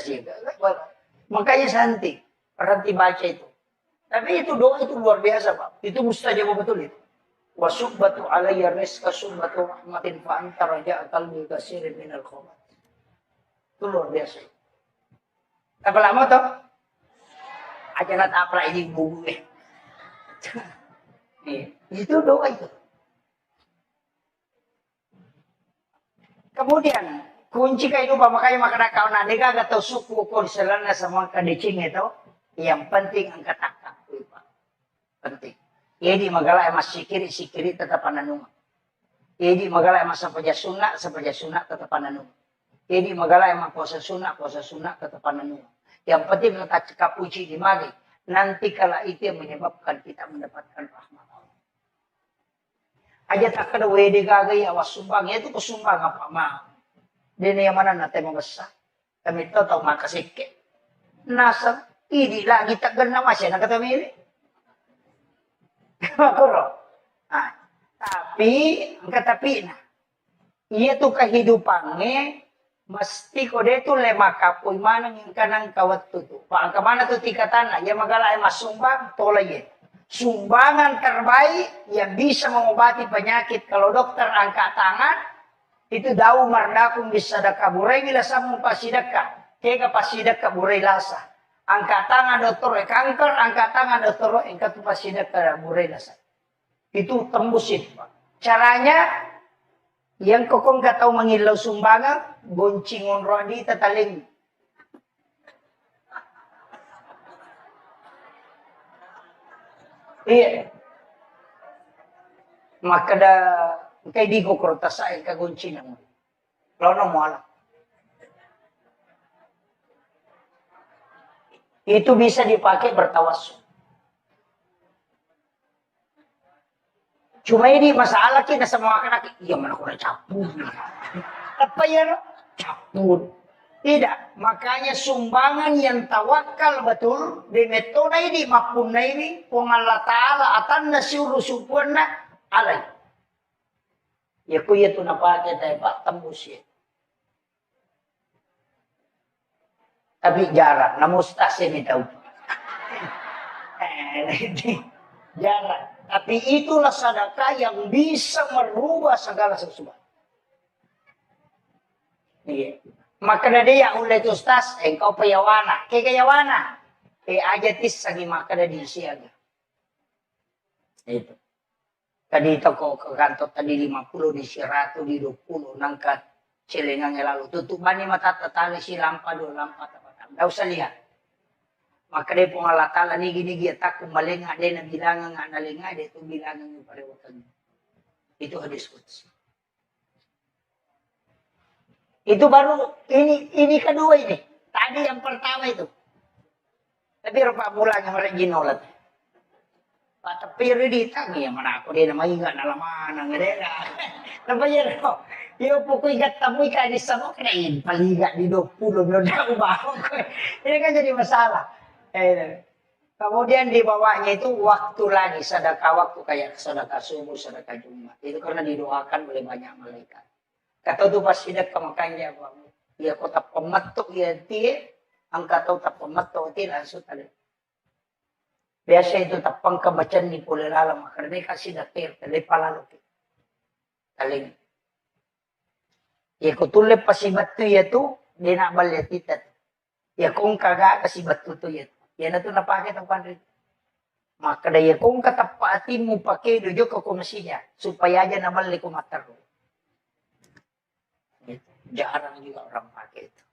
Makanya santi, berhenti baca itu. Tapi itu doa itu luar biasa Pak. Itu mustajab betul itu. Wasubbatu alayya rizqa subbatu rahmatin fa'antar ja'akal bi kasirin minal khobat. Itu luar biasa. Apa lama toh? Aja nat apa ini bubu Itu doa itu. Kemudian kunci kehidupan makanya makna kau nanti gak tahu suku kau diselana sama kadecing itu. Yang penting angkat akak. Penting. Jadi magalah emas sikiri tetap ananung. Jadi magalah emas sampaja sunnah tetap ananung. Jadi magalah emas puasa sunnah tetap ananung. Yang penting kita cekap uji di magi. Nanti kala itu yang menyebabkan kita mendapatkan rahmat Allah. Aja tak kada wede gagay awas sumbang. Itu kusumbang apa mah. Dini yang mana nate membesar. Kami tahu makasike. Nasa, ini lagi tak gana masya na kata mili. Makuro. Nah, tapi nah. Iya tuh kehidupannya mesti kode itu lema kapoy manang yang kanang kawat tutu. Pak angka mana tuh tingkatan ya magala ay masumbang tolay. Sumbangan terbaik yang bisa mengobati penyakit kalau dokter angkat tangan itu daun mardakum bisa dakaburai bila samu pasidaka. Kega pasidaka burai lasa. Angkat tangan dokter kanker, angkat tangan dokter engkat pasidaka burai lasa. Itu tembus itu Pak. Caranya yang kokong katau mengilau sumbangan, goncingon rodi tataling. Iya. Maka da kay di ko korta sa kaguncingan. Lono mualah. Itu bisa dipakai bertawassul. Cuma ini masalah kita semua anak, iya mana kau capur. Apa ya? Capur. Tidak, makanya sumbangan yang tawakal betul di metode ini maupun ini Allah Taala atanna siuru supunna alai. Ya ku ya tu napake tay pak tembus ya. Tapi jarak, namun stasi ini tahu. Jarak. Tapi itulah sedekah yang bisa merubah segala sesuatu. Iya. Maka dari yang oleh tu ustaz, engkau payawana, kayawana, aja tis sagi maka dari siaga. Itu. Tadi toko ke kantor tadi 50 di 100 di 20 nangkat celengan lalu tutup bani mata tatali si lampa do lampa tapatam. Dah usah lihat. Maka dia pun Allah Ta'ala ni gini dia tak kumbalenga dia na bilangan nga nalenga dia tu bilangan yung parewatan. Itu hadis qudsi. Itu baru ini kedua ini. Tadi yang pertama itu. Tapi rupa mulanya mereka ginolat. Pak tapi di tangi yang mana aku dia nama ingat nalaman ngerela. Tapi ya no. Yo pokoknya ingat tamu ikan di sana kena paling ingat di 20 belum tahu bahu. Ini kan jadi masalah. Kemudian di bawahnya itu waktu lagi sedekah waktu kayak sedekah subuh, sedekah Jumat. Itu karena didoakan oleh banyak malaikat. Kata tu pas sidak kemakanya bang, ya kota pematuk ya tie, angka tahu tak pematuk tie langsung tadi. Biasa itu tapang kebacan ni pula lalam, karena kasih datir, tadi palalu ki. Taling. Ya kutule pasi batu ya tu, dia nak balik titat. Ya kung kagak kasih batu tu ya. Ya na tu napake tapan rin. Maka daya kung katapatin mo pakai dojo ko kumasinya, supaya aja na balik ko mataro. Jarang juga orang pakai itu.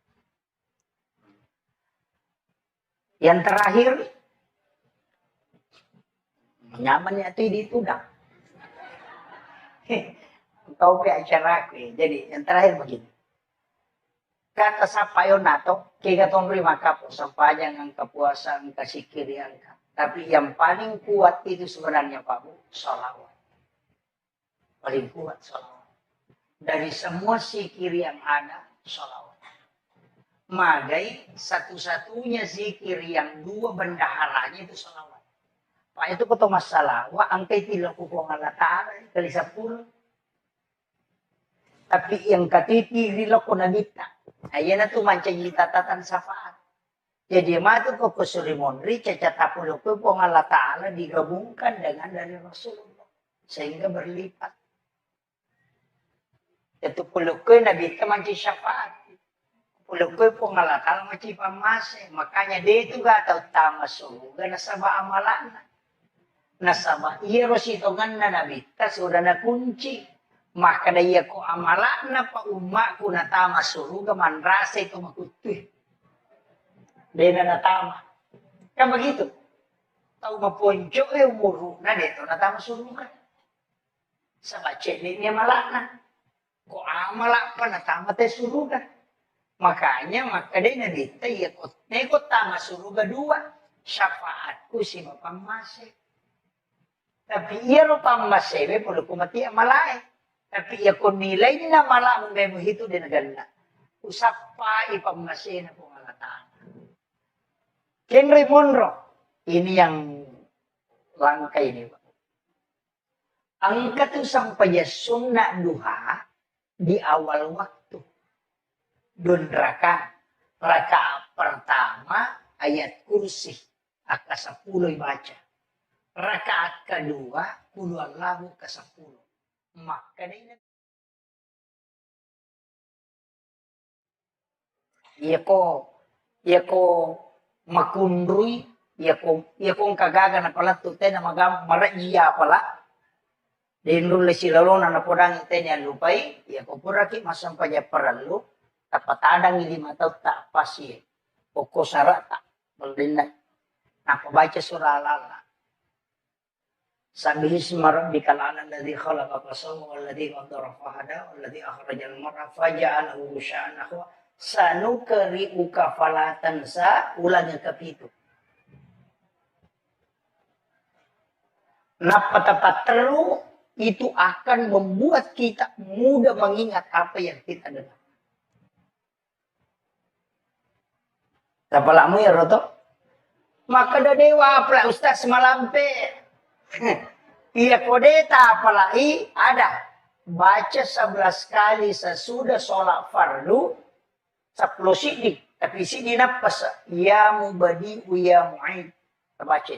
Yang terakhir, nyamannya itu dah. Kau pe acara aku ya. Jadi yang terakhir begini. Kata sapayo nato, kaya tonri makapo sampanya ng kapuasan kasikirian ka. Tapi yang paling kuat itu sebenarnya Pak Bu, sholawat. Paling kuat sholawat. Dari semua zikir yang ada, sholawat. Magai satu-satunya zikir yang dua bendaharanya itu sholawat. Pak itu kata masalah, wa angkai tilaku ko Allah Ta'ala, kali 10. Tapi yang katiti rilako nagita. Ayan na tu mancang litatatan syafaat. Jadi matu ko kusurimonri, cacatapulo ko po Allah Ta'ala digabungkan dengan dari Rasulullah. Sehingga berlipat. Itu pulukoy na bita manci syafaat. Pulukoy po ngalakal manci pamase. Makanya dito ga taw tama suga nasaba amalan. Nasaba iros ito nga na nabita sudah na kunci. Maka daya ko amalan na pa umma ko na tama suruga manrasa ito makutuh. Dahil na natama. Kan begitu. Tahu maponjo umuru na dito na tama suruga. Sa bache niya malakna. Ko amala pa na tama tayo suruga. Makanya maka din na dito, nekot tama suruga 2. Syafaat ko si mapamase. Tapi iya ro pamase, pulo kumati malay. Tapi iya ko nilay na malamang mo hito din naganda. Usap pa ipamase na po ngalataan. Henry Monroe, ini yang langka ini. Ang katusang payasun na duha, di awal waktu. Dun raka pertama ayat kursi. Aka 10 baca. Rakaat kedua, kulu Allahu ke 10. Maka dia ko makundruy, ya ko kagaga na pala tute na marajiya pala. Dinrul si lalona na podang ite niya lupay, ya ko puraki masampa niya paralu, tapatadang ili mataw ta pasi, o ko sarata, baldinay, napabaca surah Al-Alaq. Sabbihisma rabbikal a'la alladzi khalaqa fasawwa walladzi qaddara fahada walladzi akhrajal mar'a faja'alahu ghusya'an nahwa sanukri'uka fala tansa. Ulang yang ke-7. Napa tepat teru itu akan membuat kita mudah mengingat apa yang kita dengar. Tapalamu ya roto. Maka dewa pula Ustaz semalampe. Iya kodeta apalagi ada. Baca 11 kali sesudah sholat fardu. 10 sidik. Tapi sidik napas. Ya mubadi'u ya mu'id. Terbaca.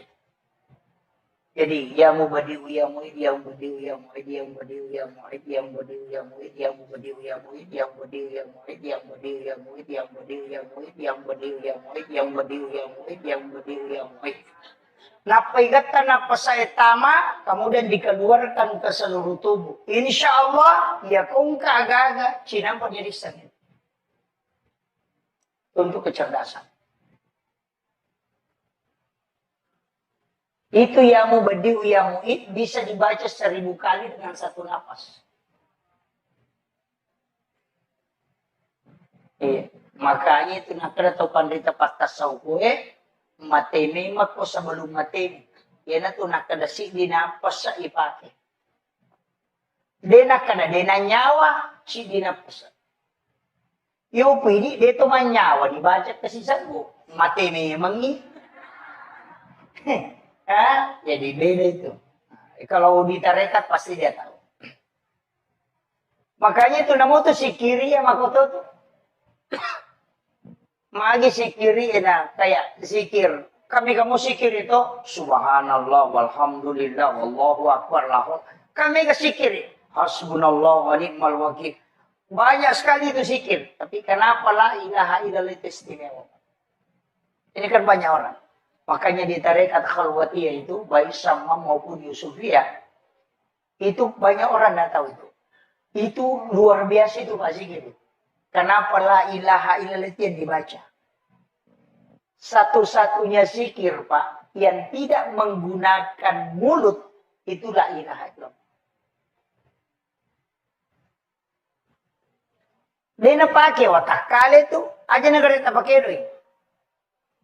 Jadi ya mubadi'u ya mu'id, ya mubadi'u ya mu'id, ya mubadi'u ya mu'id, ya mubadi'u ya mu'id, ya mubadi'u ya mu'id, ya mubadi'u ya mu'id, ya mubadi'u ya mu'id, ya mubadi'u ya mu'id, ya mubadi'u ya mu'id, ya mubadi'u ya mu'id, ya mubadi'u ya mu'id. Napaigatan napa saya tama, kemudian dikeluarkan ke seluruh tubuh. Insya Allah, ya kung kagaga, cinampa diri sendiri. Untuk kecerdasan. Itu ya mubadi'u ya mu'id bisa dibaca 1000 kali dengan satu nafas. Iya. Makanya itu nak ada tahu pandita pastasau kue mateme mako sebelum mateme. Ya na tu nak ada si di nafas sa ipake. Dena kada dena nyawa si di nafas. Yo pwede dito man nyawa dibaca kasi sabu mateme mangi. Jadi beda itu. Kalau di tarekat pasti dia tahu. Makanya itu namo tuh si kiri ya makoto tuh. Magi si kiri na kayak zikir. Kamu zikir itu subhanallah walhamdulillah wallahu akbar lahu. Kami ke zikir hasbunallah wa ni'mal wakil. Banyak sekali itu zikir. Tapi kenapa la ilaha illallah itu istimewa? Ini kan banyak orang. Makanya di tarekat khalwatiyah itu, baik Syamam maupun Yusufiyah, itu banyak orang tidak tahu itu. Itu luar biasa itu Pak Zikir. Kenapa la ilaha illallah itu yang dibaca? Satu-satunya zikir Pak, yang tidak menggunakan mulut, itu la ilaha illallah. Dia pakai watak kali itu, aja negara tak pakai doi.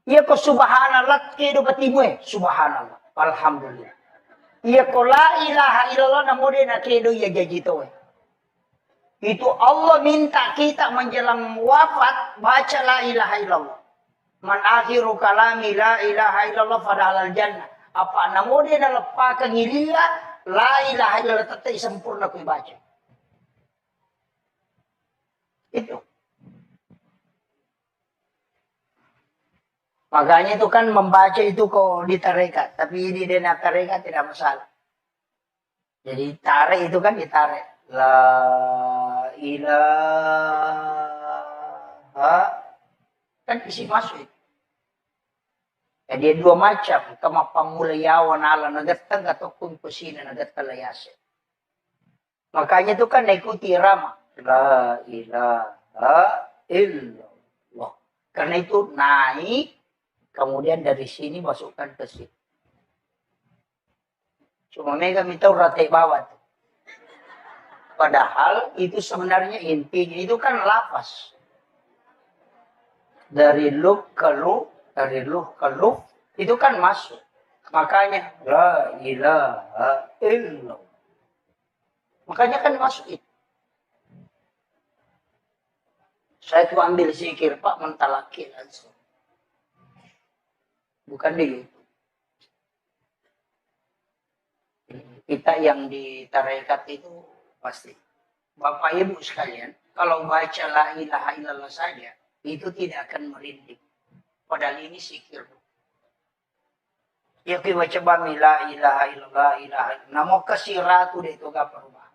Iya ko subhanallah kedo batimu subhanallah alhamdulillah. Iya ko la ilaha illallah namo de na kedo ya jajito. Itu Allah minta kita menjelang wafat baca la ilaha illallah. Man akhiru kalami la ilaha illallah fadalal jannah. Apa namo de na lepa kangilila la ilaha illallah tetap sempurna ku baca. Itu. Makanya itu kan membaca itu kok di tarekat. Tapi di dena tarekat tidak masalah. Jadi tarik itu kan ditarik. La ilaha. Kan isi masuk itu. Ya, dia dua macam. Kama pamulayawan ala nagatang ataupun kusina nagatkalayase. Makanya itu kan ikuti irama. La ilaha illallah. Karena itu naik. Kemudian dari sini masukkan ke sini. Cuma mereka minta ratai bawah. Padahal itu sebenarnya intinya itu kan lafaz. Dari luh ke luh, dari luh ke luh, itu kan masuk. Makanya la ilaha illallah. Makanya kan masuk itu. Saya tuh ambil zikir Pak mentalaki langsung. Bukan di YouTube. Kita yang di tarekat itu pasti. Bapak Ibu sekalian, kalau baca la ilaha illallah saja, itu tidak akan merinding. Padahal ini zikir. Ya kita baca bami la ilaha illallah, ilaha illallah. Namo kasiratu itu gak perubahan.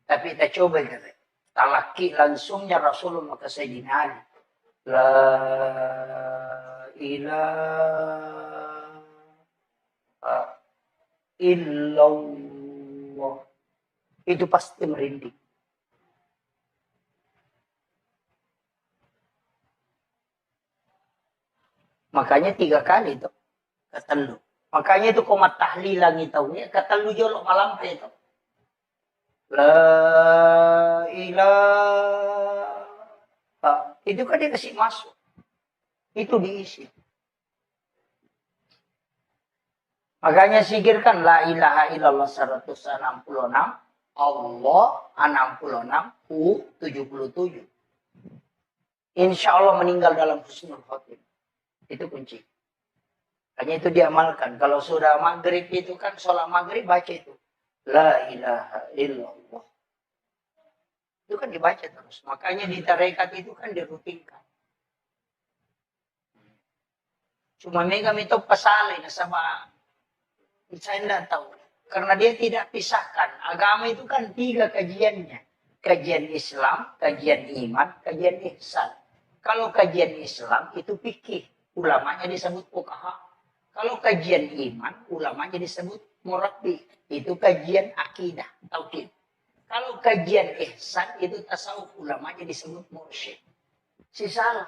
Tapi kita coba gitu. Talaki langsungnya Rasulullah ke Sayyidina Ali. La ilaha illallah. Itu pasti merinding. Makanya 3 kali itu ketelu. Makanya itu komat tahlilan itu. Ya, kata lu jolok malam itu. La ilaha. Itu kan dia kasih masuk. Itu diisi. Makanya sikirkan la ilaha illallah 166. Allah 66. Hu 77. Insya Allah meninggal dalam husnul khotimah. Itu kunci. Hanya itu diamalkan. Kalau sudah maghrib itu kan sholat maghrib baca itu. La ilaha illallah. Itu kan dibaca terus. Makanya di tarekat itu kan dirutinkan. Cuma megam itu pasalin sama saya tidak tahu. Karena dia tidak pisahkan. Agama itu kan 3 kajiannya. Kajian Islam, kajian iman, kajian ihsan. Kalau kajian Islam itu fikih. Ulamanya disebut fuqaha. Kalau kajian iman, ulamanya disebut murabbi. Itu kajian akidah, tauhid. Kalau kajian ihsan itu tasawuf, ulamanya disebut mursyid. Si salah.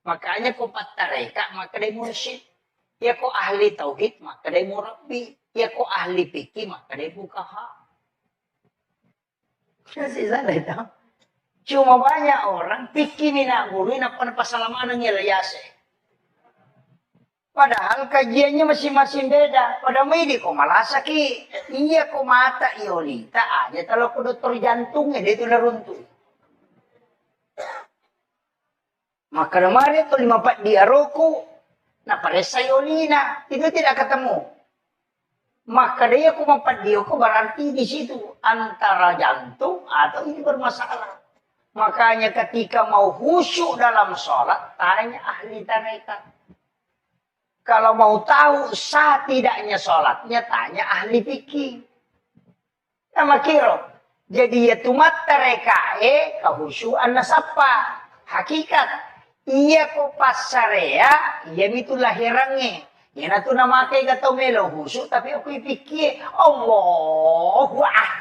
Makanya kau patareka, maka dia mursyid. Ya kau ahli tauhid, maka dia murabbi. Ya kau ahli fikih, maka dia fuqaha. Si salah itu. Cuma banyak orang fikih mina guru nak pasalaman ng ilayase. Padahal kajiannya masing-masing beda. Pada midi ko malasaki. Iya ko mata iolita aja. Kalau ko dokter jantungnya dia itu naruntuh. Maka kemarin itu 54 dia roku. Nah pada sayolina. Itu tidak ketemu. Maka dia ko mapadio ko berarti di situ. Antara jantung atau ini bermasalah. Makanya ketika mau khusyuk dalam sholat. Tanya ahli tarekat. Kalau mau tahu sah tidaknya sholatnya, tanya ahli fikih. Nama kiro. Jadi ya tumat terekae kehusyuan nasapa. Hakikat. Iya ko pasarea, iya itu lahirannya. Yan ato na makay gatau melo husyuk, tapi ako ipikir. Allahu ah.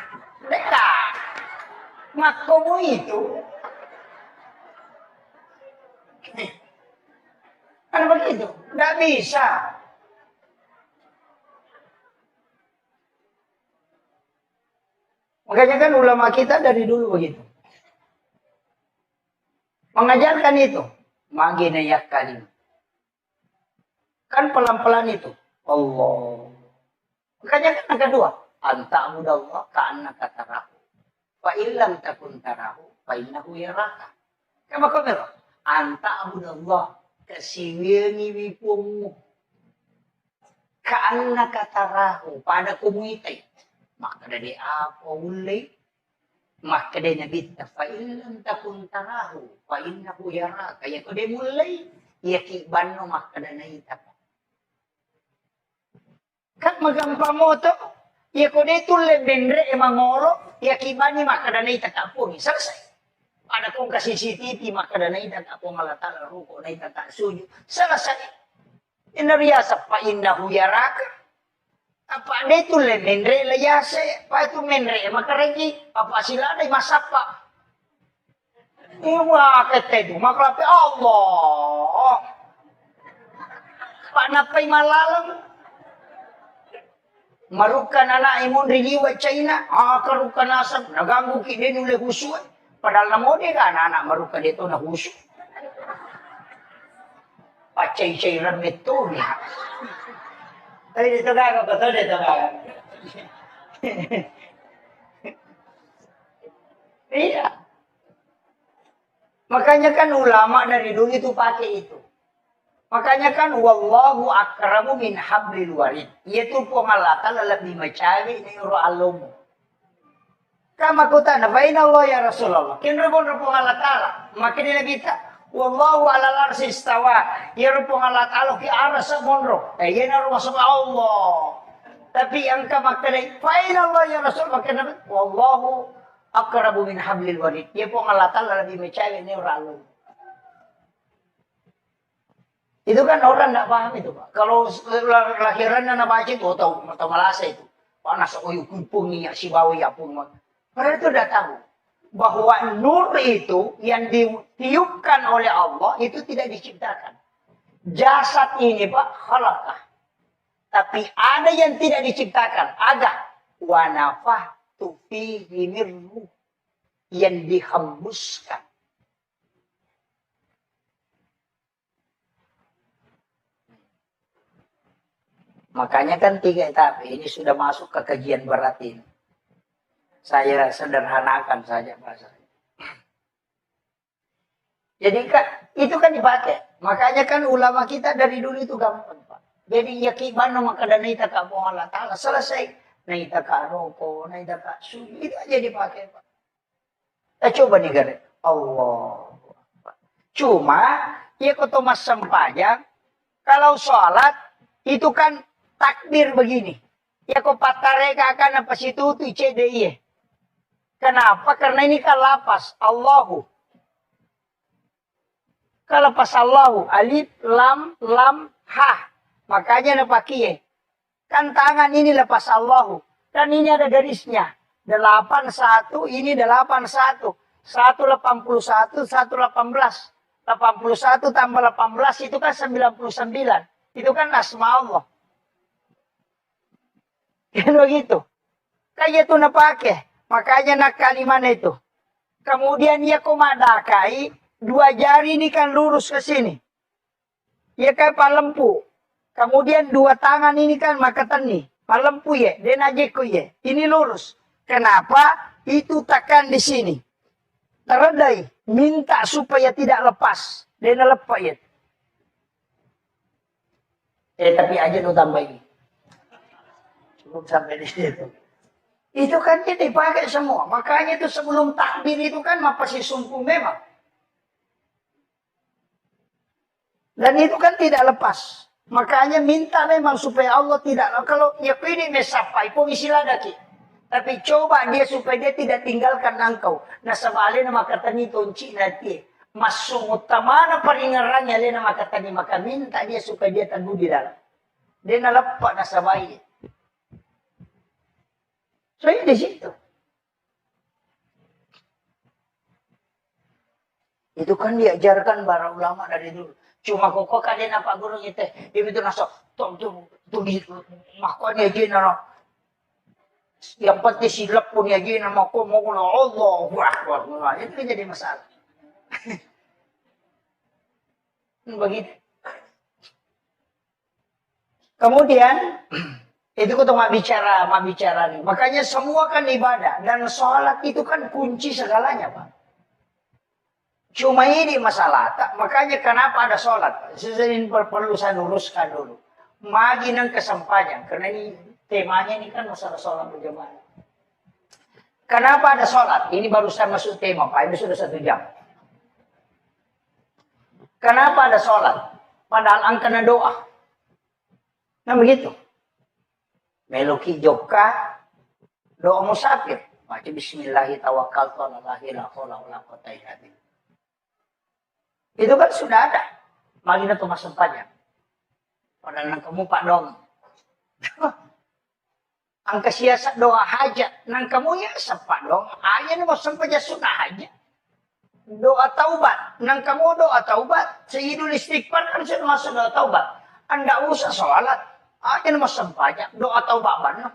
Deka. Mako mo itu. Kan begitu? Nggak bisa. Makanya kan ulama kita dari dulu begitu. Mengajarkan itu. Maginayak kalim. Kan pelan-pelan itu. Allah. Makanya kan yang kedua. Anta mudallah ka'annaka tarahu. Fa illam takun tarahu. Fa innahu yaraka. Kama kamera. Anta mudallah. Kasiwingi wipungmu. Kaana katarahu. Pada kumuitay. Maka dari apa ulay. Maka dari nabita. Fa'ilan takun tarahu. Fa'innahu yara. Kaya ko de mulay. Yakiban no maka dari naita pa. Kak magampang mo to. Ya ko de tulad bendre emangolo. Yakiban ni maka dari naita ka po. Selesai. Ada kong kasi CCTV maka na idan ako malatala ruko na idan tak suju. Selesai. Inariyasa pa innahu yaraka. Apa ada itu le menre layase. Pa itu menre makaregi. Apa sila ada masapa. Iwa ketedu maklapi Allah. Pa napay malalang. Marukan anak imun riliwa China. Karukan asap. Naganggu kiden ule husuan. Padahal namo dia kan anak maruka dito na husyuk. Pacay-chay ramit to niya. Tapi dito gaga, betul dito gaga. Iya. Makanya kan ulama dari dulu itu pakai itu. Makanya kan wallahu akramu min hablil warid. Yaitu pengalatan lebih macawi ni uro alumu. Kama kuta na bain Allah ya Rasulullah. Kinrobon ro pangalatala. Makin nila kita. Wallahu ala arsi istawa. Ya ro pangalatala ki aras sa monro. Yan ro masuk Allah. Tapi ang kamaktalay bain Allah ya Rasul makin na wallahu akrabu min hablil warid. Ya pangalatala lebih mecawi ni ro. Itu kan orang enggak paham itu, Pak. Kalau lahiran na nabaca itu tahu mata malasa itu. Panas oyu kumpung niya si bawi apun mag. Mereka itu sudah tahu bahwa nur itu yang ditiupkan oleh Allah itu tidak diciptakan. Jasad ini Pak, khalaqah. Tapi Tapi ada yang tidak diciptakan. Ada. Wa nafahtu fihi min ruh. Yang dihembuskan. Makanya kan 3 etap. Ini sudah masuk ke kajian berat ini. Saya sederhanakan saja bahasanya. Jadi itu kan dipakai. Makanya kan ulama kita dari dulu itu gampang, Pak. Jadi yakiban maka dan naita ka Allah Ta'ala. Selesai. Naita ka roko, naita ka suci. Itu aja dipakai, Pak. Coba nih, Gare. Allah. Cuma, ya kotomas sempajang. Kalau sholat, itu kan takbir begini. Ya kok patareka kan apa situ tu CDI. Kenapa? Karena ini kan lapas Allahu. Kalau pas Allahu alif lam ha. Makanya napakie. Kan tangan ini lepas Allahu. Kan ini ada garisnya. 81 ini 81. 181 118. 81 tambah 18 itu kan 99. Itu kan asma Allah. Kan begitu. Kayak itu napake. Makanya nak kalimat itu. Kemudian ia komadakai. 2 jari ini kan lurus ke sini. Ya kayak palempu. Kemudian 2 tangan ini kan makatani. Palempu ya. Dan ajeku ya. Ini lurus. Kenapa? Itu tekan di sini. Teredai. Minta supaya tidak lepas. Dan lepas ya. Tapi aja lu tambahin. Cukup sampai di situ. Itu kan dia dipakai semua. Makanya itu sebelum takbir itu kan pasti sungguh memang. Dan itu kan tidak lepas. Makanya minta memang supaya Allah tidak. Kalau ya ini mesapai pun istilah daki. Tapi coba dia supaya dia tidak tinggalkan engkau. Nah sebaliknya maka tani tonci nanti. Masuk utamana peringarannya lena maka tani. Maka minta dia supaya dia teguh di dalam. Dia nalepak na sabai. So di situ. Itu kan diajarkan para ulama dari dulu. Cuma kok kalian apa guru itu? Ibu itu nasok. Tuh makanya jina. Yang penting silap pun ya jina. Maka mau Allah. Itu jadi masalah. Begitu. Kemudian itu kita mau bicara nih. Makanya semua kan ibadah dan sholat itu kan kunci segalanya, Pak. Cuma ini masalah. Makanya kenapa ada sholat? Sesuatu perlu saya luruskan dulu. Magi nang kesempatan. Karena ini temanya ini kan masalah sholat berjamaah. Kenapa ada sholat? Ini baru saya masuk tema, Pak. Ini sudah 1 jam. Kenapa ada sholat? Padahal angkana doa. Nah begitu. Meloki joka doa musafir. Baca bismillahirrahmanirrahim tawakkaltu 'alallahi la haula wala quwwata illa billah. Itu kan sudah ada. Magina tuh masempatnya. Padahal nang kamu Pak dong. Angka siasat doa hajat. Nang kamu ya sepak dong. Aja nih mau sempatnya sunnah aja. Doa taubat. Nang kamu doa taubat. Sehidul istighfar kan sudah masuk doa taubat. Anda usah sholat. Aja nih mau sempatnya. Doa taubat mana.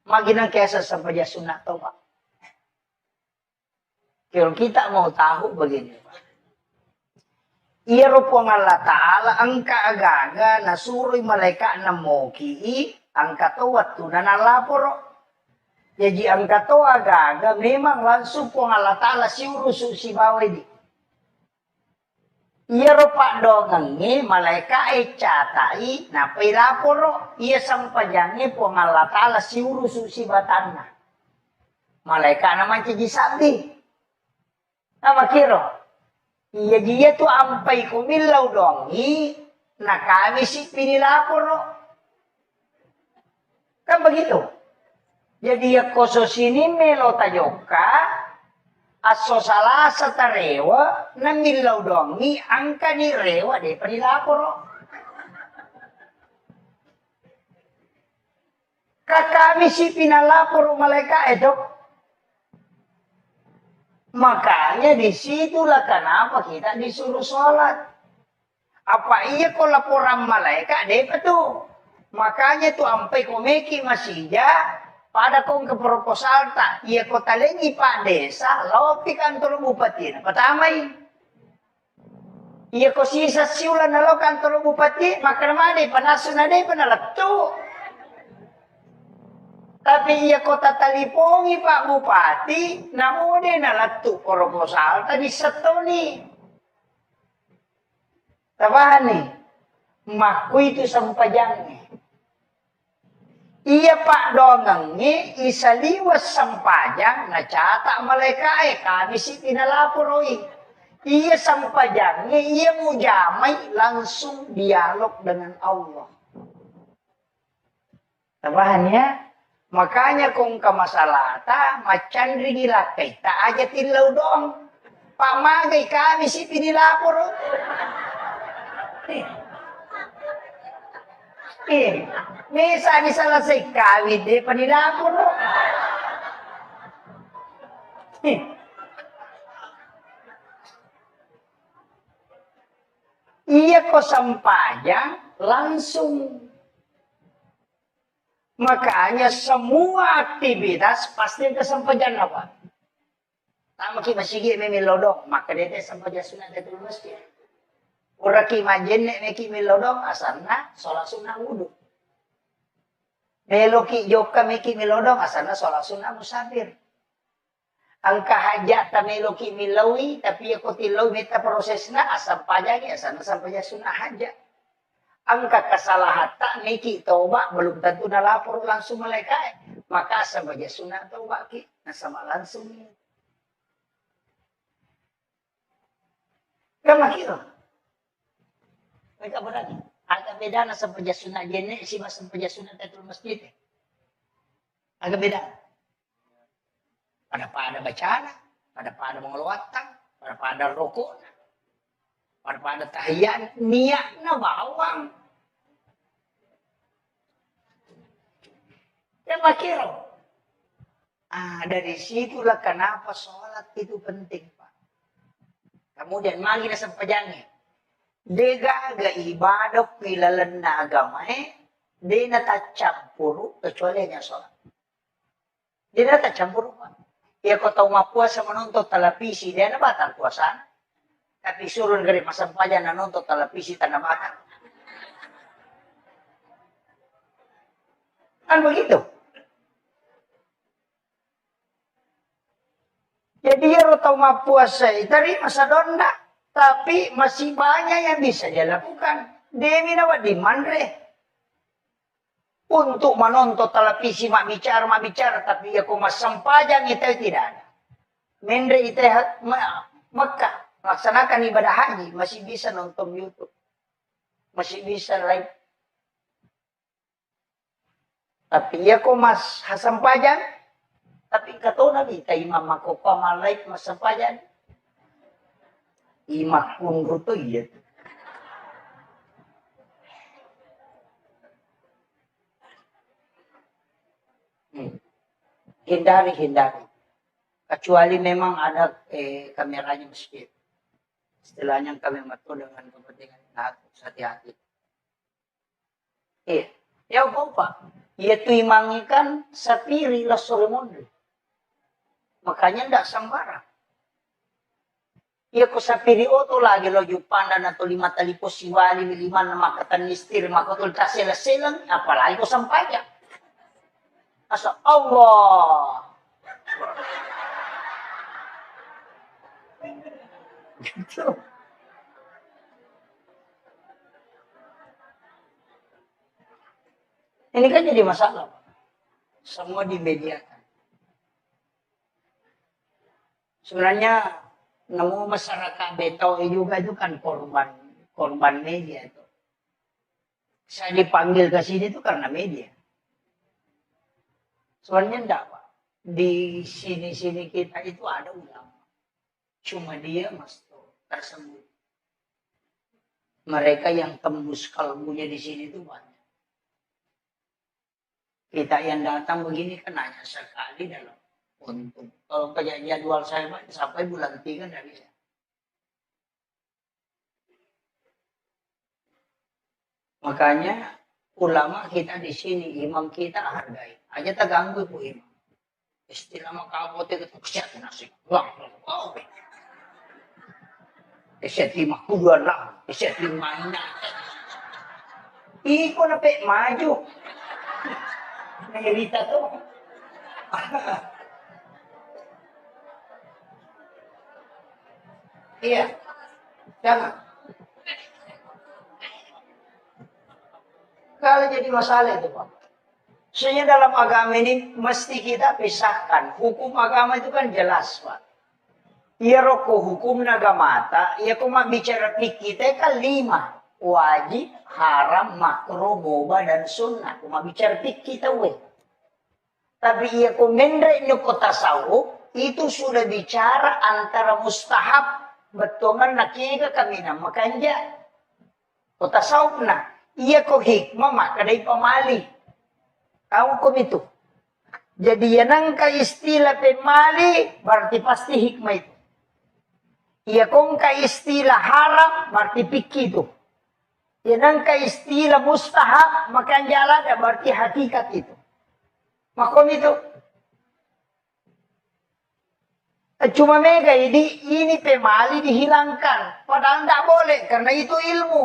Magina kiasa sempatnya sunnah taubat. Kalau kita mau tahu begini. Iya rupong Allah Ta'ala angka agaga nasuri malaikat namoki angka tawat tu na nalaporo. Jadi angka to agaga memang langsung pong Allah Ta'ala siurusu si bawedi. Iya rupa dongangi malaikat catai na pilaporo. Iya sampajangi pong Allah Ta'ala siurusu si batana. Malaikat naman cijisabi. Nama kiro. Iya dia tuh ampai kumilau dongi, nah kami sih pinilapor no. Kan begitu. Jadi ya koso sini melo tajoka, aso salah satarewa, na milau dongi, angka ni rewa deh pinilapor no. Kami sih pinalapor malaikat itu. Makanya disitulah kenapa kita disuruh sholat. Apa iya kok laporan malaikat deh tuh? Makanya tuh ampai komeki masih ya pada kong ke proposal tak iya kota lengi pak desa lopi kantor bupati pertama iya ko sisa siulan na lo kantor bupati maka mana panasun na deh panalatu tapi iya kota talipongi pak bupati namun deh nalatu proposal tadi setoni tabahan nih maku itu sampajangnya iya pak dongangi isaliwas sampajang na catak malaikai kami si tinalaporoi iya sampajangnya iya mujamai langsung dialog dengan Allah tabahannya makanya kung kamasalata macan rigila kita aja tilaw dong pak magay kami si pinilapor Misa ni selesai kawin deh penilapor. Iya kok sampajang langsung. Makanya semua aktivitas pasti kesampajan apa? Tama ki masigi memilodong, maka dia sampajan sunat itu masjid. Uraki majen nek meki milodong asana sholat sunnah wudu. Meloki joka meki milodong asana sholat sunnah musafir. Angka hajat ta meloki milawi tapi aku tilaw meta prosesna asam pajagi asana sampaya sunnah hajat. Angka kesalahan tak meki taubat belum tentu na lapor langsung malaikat. Maka asam baja sunnah taubat ki sama langsung. Kamu mereka berani. Agak beda na sampaja sunnah jene si mas sampaja sunnah tatul masjid. Agak beda. Pada bacaan, pada mengeluarkan, pada rokok, pada tahiyat, niatna bawang. Yang makiro. Dari situlah kenapa sholat itu penting, Pak. Kemudian magi na sampajangnya. Dega aga ibadah pilalan na agama di natacampuru kecuali hanya sholat. Di natacampuru Pak. Ya kau tahu mapuasa menonton televisi dia na batal puasa. Tapi suruh dari masampajan na nonton televisi tanah batal. Kan begitu. Jadi ya tahu mapuasa tadi masa donda. Tapi masih banyak yang bisa dia lakukan. Demi nawa di manre. Untuk menonton televisi mak bicara. Tapi ya kok mas sampajang itu tidak ada. Mendre itu Mekah. Laksanakan ibadah haji. Masih bisa nonton YouTube. Masih bisa live. Tapi ya kok mas sampajang. Tapi kata Nabi. Imam makopa malaik mas sampajang. Imak pun ruto iya. Hindari. Kecuali memang ada kameranya masjid. Istilahnya kami matu dengan kepentingan hati-hati. Ya apa? Ia tu imangikan sapiri lah soromondo. Makanya ndak sembarang. Iya ko sa periodo lagi lo jupanda na to 5 talipos siwali 5 na makatan nistir makotol tasela-selang apalagi ko sampaya. Asa Allah. Gitu. Ini kan jadi masalah. Semua dimediakan. Sebenarnya nemu masyarakat Betawi juga itu kan korban media itu. Saya dipanggil ke sini itu karena media. Sebenarnya enggak, Pak. Di sini-sini kita itu ada ulama. Cuma dia tersembunyi. Mereka yang tembus kalbunya di sini itu banyak. Kita yang datang begini kan hanya sekali dalam untuk kalau kayak jadwal saya sampai bulan 3 nggak bisa. Makanya ulama kita di sini, imam kita hargai. Aja tak ganggu bu imam. Istilah makabote itu kesehatan nasi. Wah, oh. Kesehatan lima kuduan lah, kesehatan mainan. Iko na pe maju. Nahirita to. Iya, jangan. Kalau jadi masalah itu Pak. Sebenarnya dalam agama ini mesti kita pisahkan. Hukum agama itu kan jelas Pak. Iya roko hukum nagamata, iya kuma bicara fikih kita kan 5. Wajib, haram, makruh, boba, dan sunnah. Kuma bicara fikih kita weh. Tapi iya kumendre nyuko tasawuf, itu sudah bicara antara mustahab, betongan nakika kami na makanja. Ko tasawuf na, iya ko hikmah maka dari pamali. Tahu kom itu. Jadi yang ka istilah pemali, berarti pasti hikmah itu. Iya kong ka istilah haram, berarti fikih itu. Yang ka istilah mustahab, maka jalan berarti hakikat itu. Makom itu. Cuma mega ini pemali dihilangkan. Padahal tidak boleh, karena itu ilmu.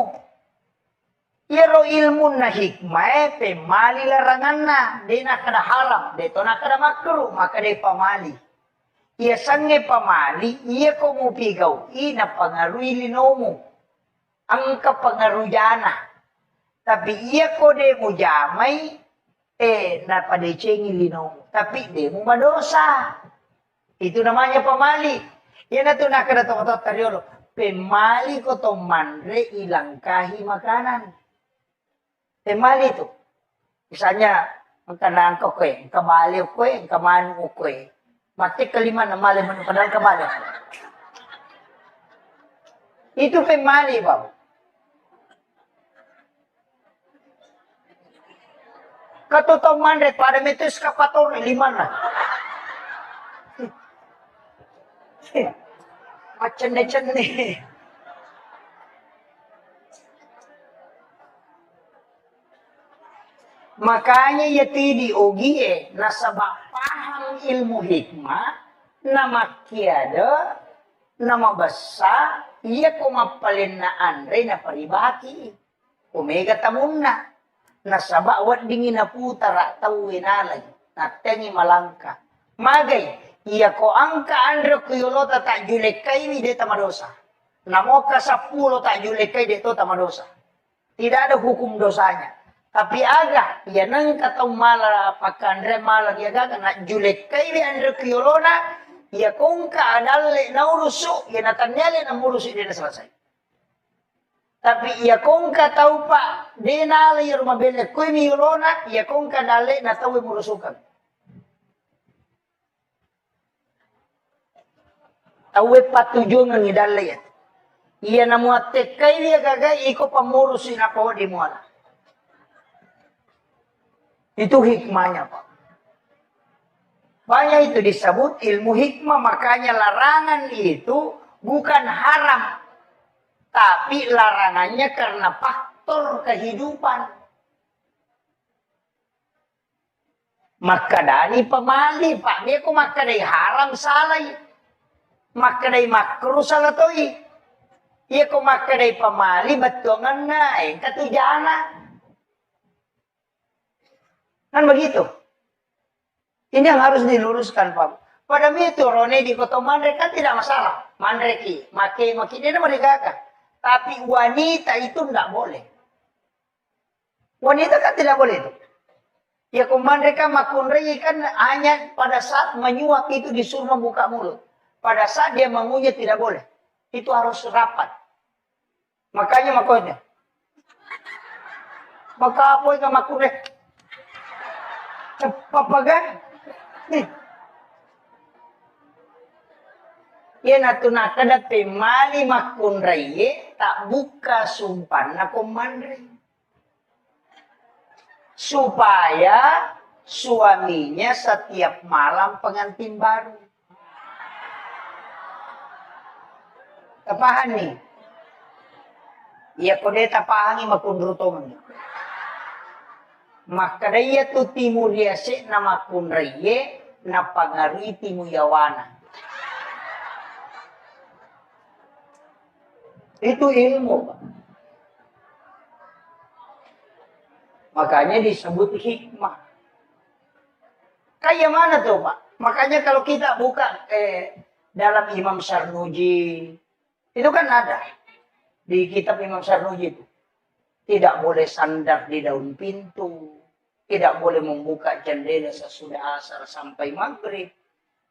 Iro ilmu na hikmah, pemali larangan na. Dia nak kada haram, dia to nak kada makruh, maka dia pemali. Ia sange pamali, ia ko mo pigaw, ina pangaruhi linomo. Ang kapangarujana. Tapi ia ko de mo jamay, napadecengi linomo. Tapi de mo madosa. Itu namanya pamali. Yan na ito nakadatok-tok karyolo. Pemali ko to manre ilangkahi makanan. Pemali itu. Misalnya, ang kanang ko kwe, ang kabali ko kwe, ang kamano ko kwe. Mati kelima na mali mo padahal kabali. Itu pemali, Bapak. Katotong manre, pada metus kapator, 5 na. Macam-macam. Makanya ya tidi ogi nasabak paham ilmu hikmah nama kiada nama basa iya kumapalin na andre na paribaki omega tamunna nasabak wat dingin na putara tawinalay natengi malangka magay iya ko angka andre kuyolota tak julekay mi de tamadosa namoka 10 tak julekay de to tamadosa tidak ada hukum dosanya. Tapi aga, ya nang katong mala pakandre mala ya gaga na julek kay bi andre kuyolona, ya kung ka adalle na urusu, ya natanyale na murusu din na selesai. Tapi ya kung ka tau pa, di na ya rumabele kuy mi yolona, ya kung ka dalle na tau murusukan. Tau patujung ng idalle ya. Iya na muatek kay dia gaga iko pamurusin ako di muala. Itu hikmahnya Pak. Banyak itu disebut ilmu hikmah. Makanya larangan itu bukan haram. Tapi larangannya karena faktor kehidupan. Maka dari pemali Pak. Dia kok maka dari haram salah. Maka dari makruh salah to'i. Ia kok maka dari pemali betongan na. Katujana. Kan begitu. Ini yang harus diluruskan, Pak. Pada itu Rone di kota Mandre kan tidak masalah. Mandre ki, maki dia mereka. Tapi wanita itu tidak boleh. Wanita kan tidak boleh itu. Ya Mandre kan makunre kan hanya pada saat menyuap itu disuruh membuka mulut. Pada saat dia mengunyah tidak boleh. Itu harus rapat. Makanya makonya. Maka apa yang makunre? Papagan. Yan ato nakada pemali makunraye tak buka sumpan na kumandre. Supaya suaminya setiap malam pengantin baru. Tapahan nih. Iya kode tapahangi makundrutongan. maka daya tu timur yase nama kunraye na pangariti mo yawana. Itu ilmu, Pak. Makanya disebut hikmah. Kayak mana tuh, Pak? Makanya kalau kita buka dalam Imam Sarnuji, itu kan ada di kitab Imam Sarnuji itu. Tidak boleh sandar di daun pintu, tidak boleh membuka jendela sesudah asar sampai maghrib,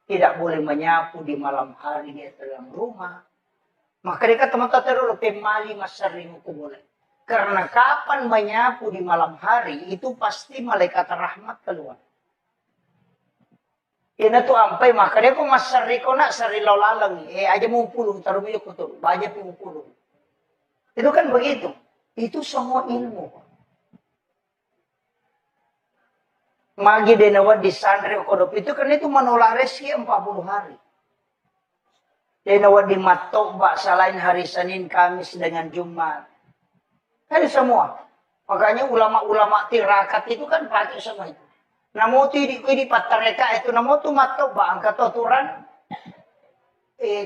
tidak boleh menyapu di malam hari di dalam rumah. Maka dia kata teman-teman pemali masarimu boleh. Karena kapan menyapu di malam hari, itu pasti malaikat rahmat keluar. Ina tu ampai, maka dia kok masari ko nak sari lalang. Aja mau pulung, taruh minyak kutu. Banyak mau pulung. Itu kan begitu. Itu semua ilmu. Magi denawa di santri kodop itu kan itu menolak rezeki 40 hari. Denawa di matok bak selain hari Senin, Kamis dengan Jumat. Kan semua. Makanya ulama-ulama tirakat itu kan pakai semua itu. Namo tu di patareka itu namo tu matok bak angkat aturan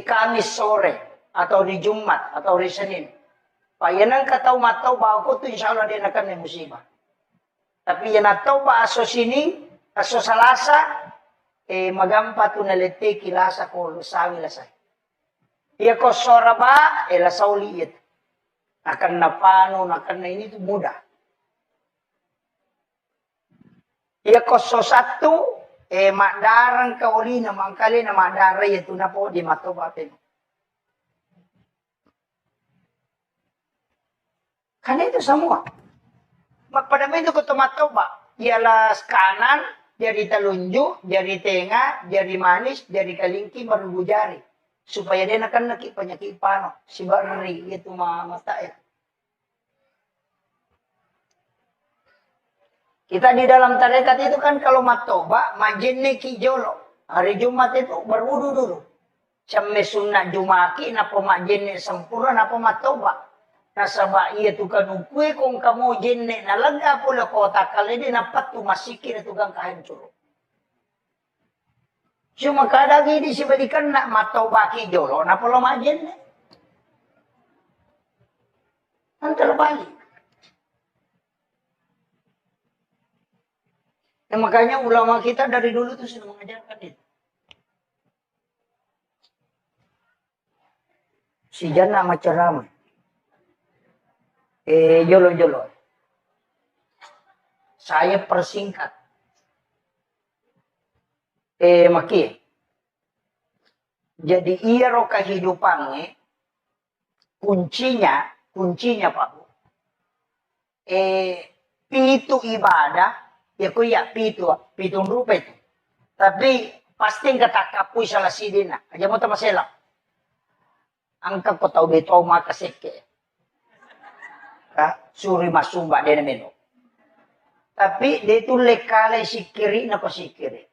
Kamis sore atau di Jumat atau di Senin. Payanang katau matau ba ako tu insyaallah dia akan may musibah. Tapi yan atau ba aso sini, aso salasa, magampa tu nalete kilasa ko sawi lasay. Iya ko soraba, lasaw liit. Akan napano, akan na ini tu mudah. Iya ko so satu, makdarang kauli na mangkali na makdaray ito na po di matobatin. Karena itu semua. Pada itu ko tumatoba. Ialah kanan, jari telunjuk, jari tengah, jari manis, jari kalingki, baru jari. Supaya dia akan nakik penyakit pano. Si bari itu mata ya. Kita di dalam tarekat itu kan kalau matoba, majenne kijolo. Hari Jumat itu berwudu dulu. Sampai sunat Jumaki, napa majenne sempurna, napa matoba. Nasaba iya tu kanukwe kung kamu jenne nalaga pula kota kalede napat tu masikir tu gang kahancur. Cuma kadagi di sibalikan nak matau baki jolo na pula majenne. Antar balik. Nah, makanya ulama kita dari dulu tuh sudah mengajarkan itu. Si jana macam ramai. Jolo-jolo. Saya persingkat. Maki. Jadi iya ro kehidupannya kuncinya Pak. Pitu ibadah, ya kuya pitu rupa itu. Tapi pasti kata kapui salah sidina. Aja mo ta maselak. Angka ko tau beto makaseke. Suri masumba dia namanya. Tapi dia itu lekale sikiri na pasikiri.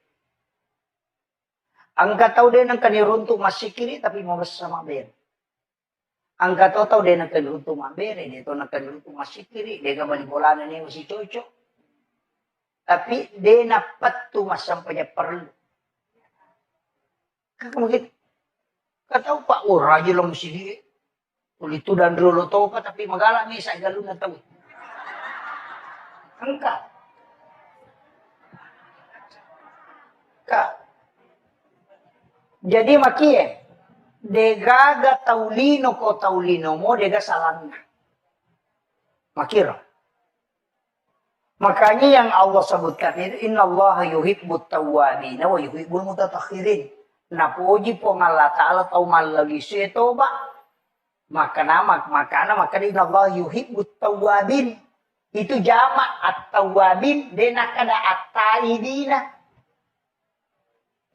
Angka tahu dia nang kaniruntuk masikiri tapi mau bersama ber. Angka tahu dia nang kaniruntuk mabere dia tu nang kaniruntuk masikiri dia kembali bolana ni masih cocok. Tapi dia napat tu masampanya perlu. Kakak mungkin kata Pak Ura aja lo mesti dia. Itu dan dulu tahu apa tapi magalang ni sa galon na tahu. Angka. Jadi makie degaga taulino ko taulino mo dega salanna. Makira. Makanya yang Allah sebutkan itu innallaha yuhibbut tawwabin wa yuhibbul mutatahhirin. Napuji po Allah Ta'ala tau malagi setoba. Maka innallaha yuhibbut tawwabin. Itu jamak at-tawwabin dena kada at-taibina.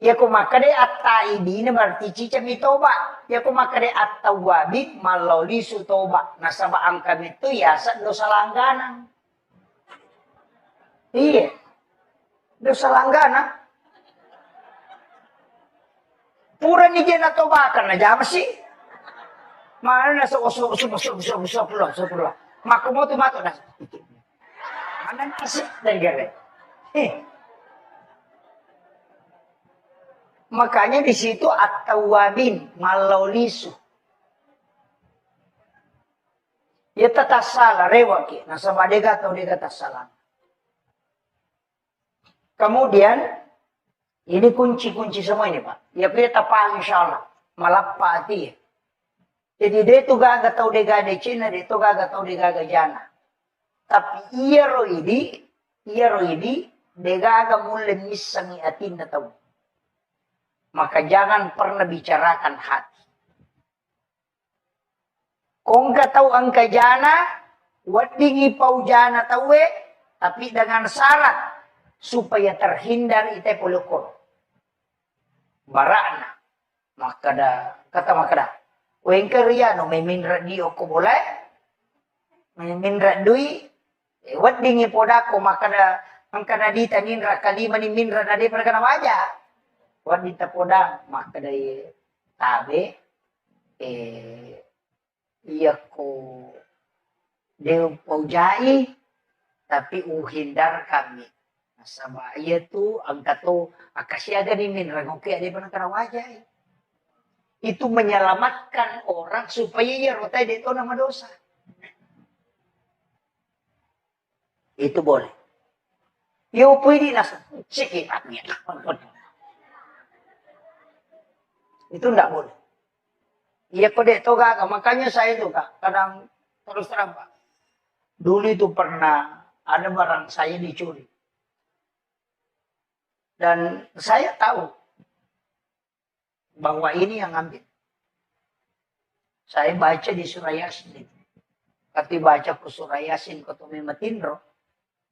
Ya ko makade at-taibina berarti cica mitoba. Ya ko makade at-tawwabin maloli su toba. Nasaba angkam itu ya dosa langganan. Iya. Dosa langganan. Pura ni jena toba kan aja apa sih? Mana nasa usap pula. Maka mau tu mato nasa. Mana nasib negara. Makanya di situ at-tawabin malaulisu. Ya tetas salah rewaki. Nah sama dega atau dega tas salah. Kemudian ini kunci-kunci semua ini Pak. Ya kita paham insyaallah. Malapati. Jadi dia tu gaga tahu dega de Cina, dia tu gaga tahu dega jana. Tapi iya roidi dega gaga mulai misangi atin na tahu. Maka jangan pernah bicarakan hati. Kung ka tahu angka jana, wadingi pau jana tahu tapi dengan syarat supaya terhindar ite polukor. Barana. Kata makada. Weng keriano may minra dio ko boleh. May minra dui. Wadingi podako makada angkana dita ninra kalima ni minra na di perkana wajah. Wadita podang maka dari tabe iya ko deu paujai tapi uhindar kami sama iya tu angka tu akasiaga ni minra ngoke ada pernah wajah itu menyelamatkan orang supaya ia rotai itu nama dosa itu boleh yo pwede nasa sikit aknya itu enggak boleh. Iya kode toga, makanya saya itu Kak, kadang terus terang Pak. Dulu itu pernah ada barang saya dicuri. Dan saya tahu bahwa ini yang ambil. Saya baca di surah Yasin itu. Ketika baca ke surah Yasin ke Tumi Matindro,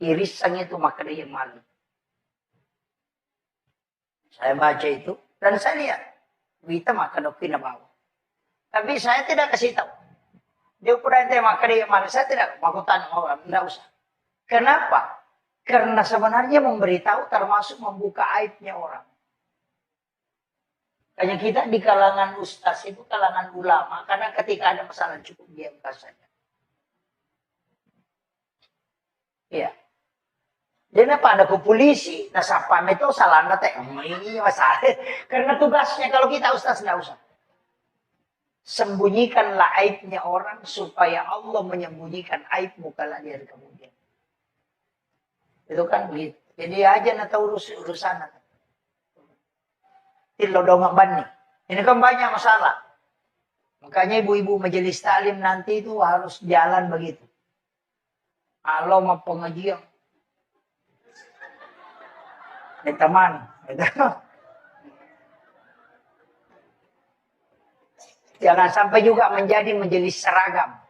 irisan itu maka dia malu. Saya baca itu dan saya lihat. Kita makan dokter bawa. Tapi saya tidak kasih tahu. Dia pernah ente makan dia mana saya tidak mau tanya orang, tidak usah. Kenapa? Karena sebenarnya memberitahu termasuk membuka aibnya orang. Hanya kita di kalangan ustaz itu kalangan ulama karena ketika ada masalah cukup diam saja. Iya. Dia apa ada ke polisi, nah siapa itu salah nate, ini masalah. Karena tugasnya kalau kita ustaz nggak usah. Sembunyikanlah aibnya orang supaya Allah menyembunyikan aibmu kalau dia kemudian. Itu kan begitu. Jadi aja nak tahu urusan. Tilo dong bani. Ini kan banyak masalah. Makanya ibu-ibu majelis taklim nanti itu harus jalan begitu. Allah mau pengajian. Teman, jangan sampai juga menjadi majelis seragam.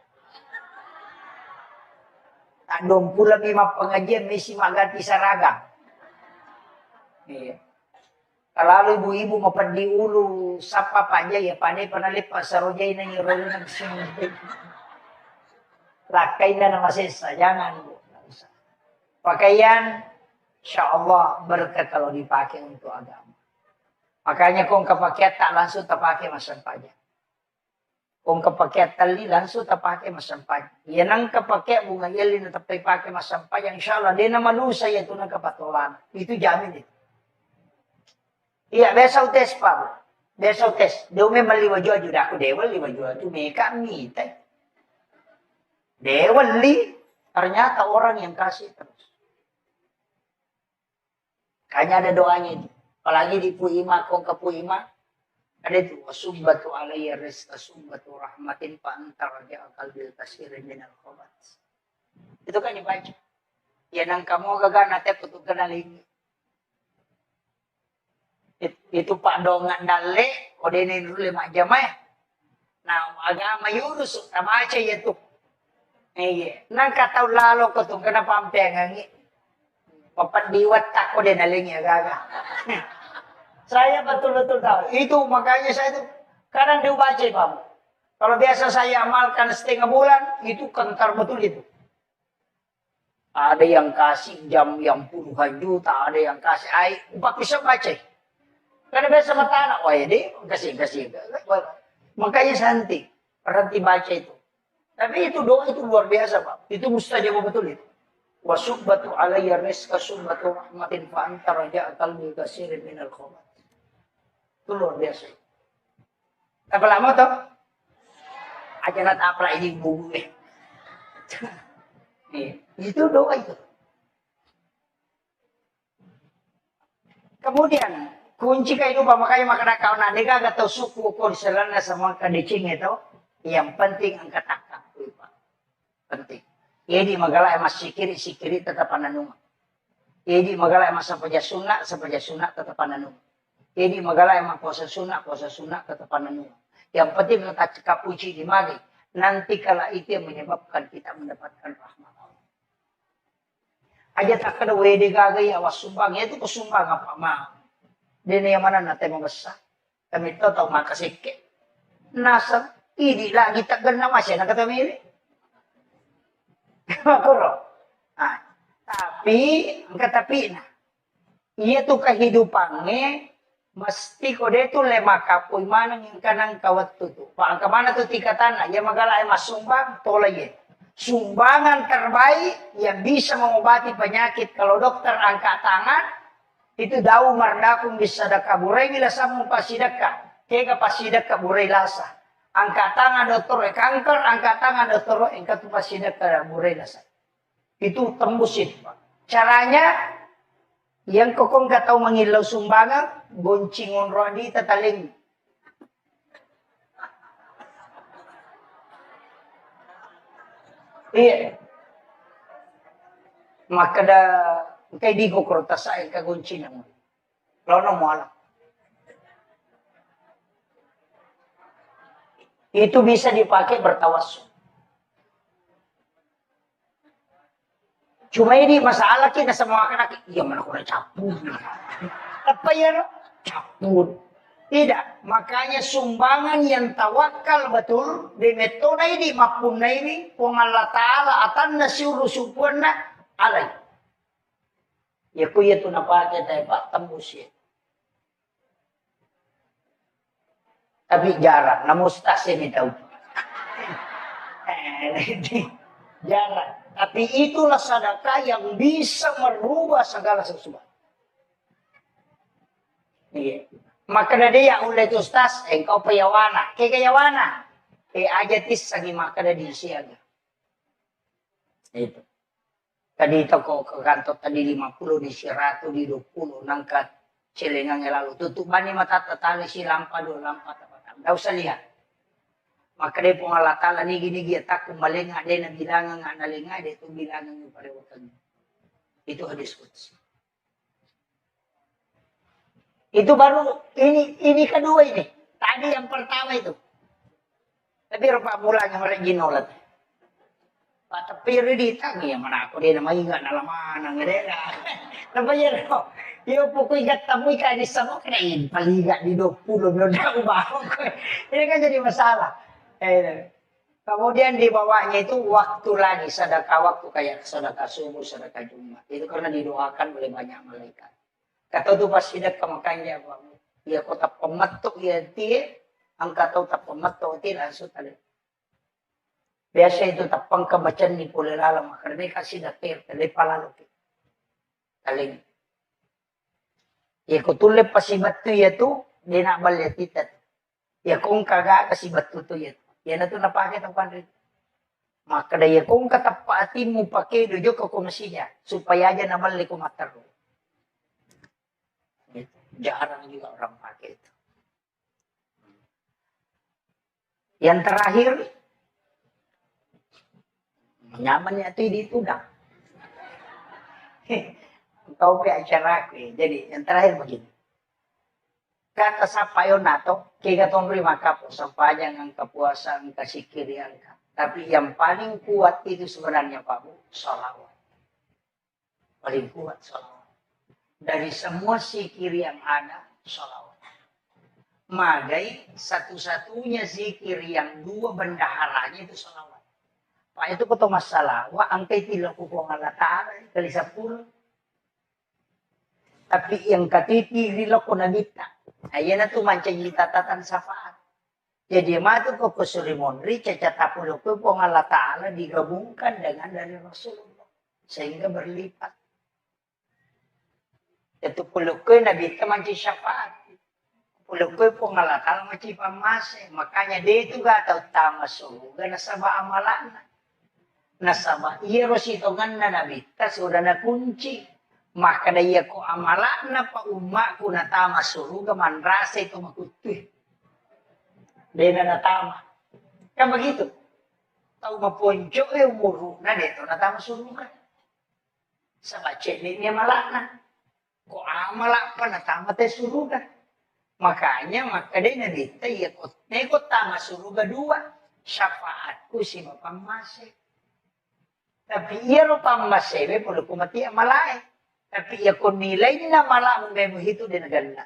Tak dong pula lima pengajian mesti ganti seragam. Iya. Kalau ibu-ibu mau pergi ulu, sapa aja ya pandai pernah lipat sarojai nanya rolu nang sini. Lakai nama sesa, jangan bu. Pakaian insya Allah berkat kalau dipakai untuk agama. Makanya kong kepakai tak langsung terpakai masam pajak. Kong kepakai tali langsung terpakai masam pajak. Ya nang kepakai bunga yelin tapi pakai masam pajak. Insya Allah dia nama nusa ya itu nang kepatolan. Itu jamin itu. Iya besok tes Pak. Besok tes. Dia memang liwa jual juga aku dewa liwa jual itu mereka minta. Dewa li ternyata orang yang kasih terus. Kayaknya ada doanya itu. Apalagi di Puima, kong ke Puima. Ada itu. Wasubbatu alaiya rizqa subbatu rahmatin fa'antar raja akal bil kasirin minal khobat. Itu kan dibaca. Ya nang kamu gagal nate putuk kenaling. Itu Pak Dongan dale. Kodenin dulu 5 jam ya. Nah agama yurus. Baca ya tuh. Iya. Nang kataw lalo ko itong kenapa ang pengangi. Papandiwat tako din aling ya gaga. Saya betul-betul tahu. Itu makanya saya itu kadang dibaca Pak. Kalau biasa saya amalkan setengah bulan, itu kentar betul itu. Ada yang kasih jam yang puluhan juta, ada yang kasih air. Empat bisa baca. Karena biasa mata anak, wah ya deh, kasih. Makanya santai, berhenti baca itu. Tapi itu doa itu luar biasa Pak. Itu mustajab betul itu. Wa subbatu alayya rizqa subbatu rahmatin fa anta raja'a qalbi kasirin minal khobat. Itu luar biasa. Apa lama toh? Ajanat apa ini buku itu doa itu. Kemudian kunci kehidupan makanya makna kau nadega atau suku kau selana sama kadicing itu yang penting angkat akak penting. Jadi magala emas sikiri tetap ananuma. Jadi magala emas sapaja sunat tetap ananuma. Jadi magala emas puasa sunat tetap ananuma. Yang penting kita cekap puji di magi. Nanti kala itu yang menyebabkan kita mendapatkan rahmat Allah. Aja tak kada wede gagai awas sumbang itu kesumbang apa mah. Dene yang mana nate membesar. Kami tahu makasike. Nasa ini lagi tak kena masih nak kata milih. Nah, tapi nah. Iya tuh kehidupannya mesti kode itu lema kapui mana yang kanang kawat tuh. Pak kemana tuh tingkatan ya magala emas sumbang tolong sumbangan terbaik yang bisa mengobati penyakit kalau dokter angkat tangan itu dau mardakum bisa dakaburai bila samu pasidaka kega pasidaka burai lasa angkat tangan dokter kanker angkat tangan dokter engkat pasidaka burai lasa itu tembusin Pak. Caranya yang kokong gak tahu mengilau sumbangan, goncingon rodi tetaling. Iya. Maka dah kay di ko krota sa kagunci mo. Lawan mo alam. Itu bisa dipakai bertawasul. Cuma ini masalah kita semua anak iya mana ko na capun. Apa ya? Capun. Tidak, makanya sumbangan yang tawakal betul di metode ini mapun ini pun Allah Taala atan nasiru supurna alai. Ya kuya tu napake tayo pak tembus ya. Tapi jarang, namustasin ito. Jarang. Tapi itulah sedekah yang bisa merubah segala sesuatu. Iya. Maka dia ulit ustas, engkau payawana. Kaya kayawana. Ajatis sagi maka di siaga. Itu. Tadi itu ko ke kantor tadi 50 di 100 di 20 nangkat silingan lalu. Tutupan ni mata tatali si lampa do lampa tapatam. Daw sa lihat. Maka dia pong alatala ni gini tak kumalinga dia na bilangan nga nalinga dia itu bilangan yung parewakan. Itu hadis qudsi. Itu baru ini kedua ini. Tadi yang pertama itu. Tapi rupa mulanya mereka ginolat. Tapi riditang ya mana aku dia namanya enggak nalaman ngerela. Tapi ya no. Yo pokoknya ikat tamu ikan di sama kena paliga di 20 udah ubah. Ini kan jadi masalah. Kemudian dibawanya itu waktu lagi sedekah waktu kayak sedekah subuh, sedekah Jumat. Itu karena didoakan oleh banyak malaikat. Kata tu pas sidak kemakanya bang, ya kota pematok ya tie, angkat tu tak pematok tie langsung tadi. Biasa itu tak pangkabacan ni pula lalang karena kasih dater telepa lalu taling. Ya kutulip pas si batu ya tu dia nak balik titat. Ya kung kagak kasih batu tu ya. Ya na tu napake tu pandri. Maka daya kung katapatin mo pakai dojo ko kumasinya supaya aja naman liko mataro. Jarang juga orang pakai itu. Yang terakhir, nyamannya itu dah. Kau pe acara aku. Jadi yang terakhir begini. Kata sapayon nato, kaya katong rimaka po sepanjang ang kapuasan kasikirian ka. Tapi yang paling kuat itu sebenarnya Pak Bu, sholawat. Paling kuat sholawat. Dari semua zikir yang ada, sholawat. Magai satu-satunya zikir yang dua bendaharanya itu sholawat. Pak itu kata masalah, wa angkai tidak kukong Allah Ta'ala, kali 10. Tapi yang katiti rilok ko nagita. Ayan na tu mancing tatatan safaat. Jadi matu ko kusulimonri, cacatapulo ko po Allah Ta'ala digabungkan dengan dari Rasulullah sehingga berlipat. Itu pulukoy na bita manci syafaat. Pulukoy po ngalakal manci pamase. Makanya dito gataw tama suruga nasaba amalana. Nasaba iros ito nga na nabita sudah na kunci. Maka daya ko amalana pa uma ko na tama suruga manrasa ito makutuy. Dahil na natama. Kaya begitu. Tahu maponjo umuru na dito natama suruga. Sa bacet niya malakna. Kung amala pa natama tayo suruga. Makanya makaday na dito, nekot tama suruga dua. Syafaat ko si mapamase. Tapi iya ro pamase, puluh kumati amalay. Tapi iya ko nilay na mala mong memo hito din aganda.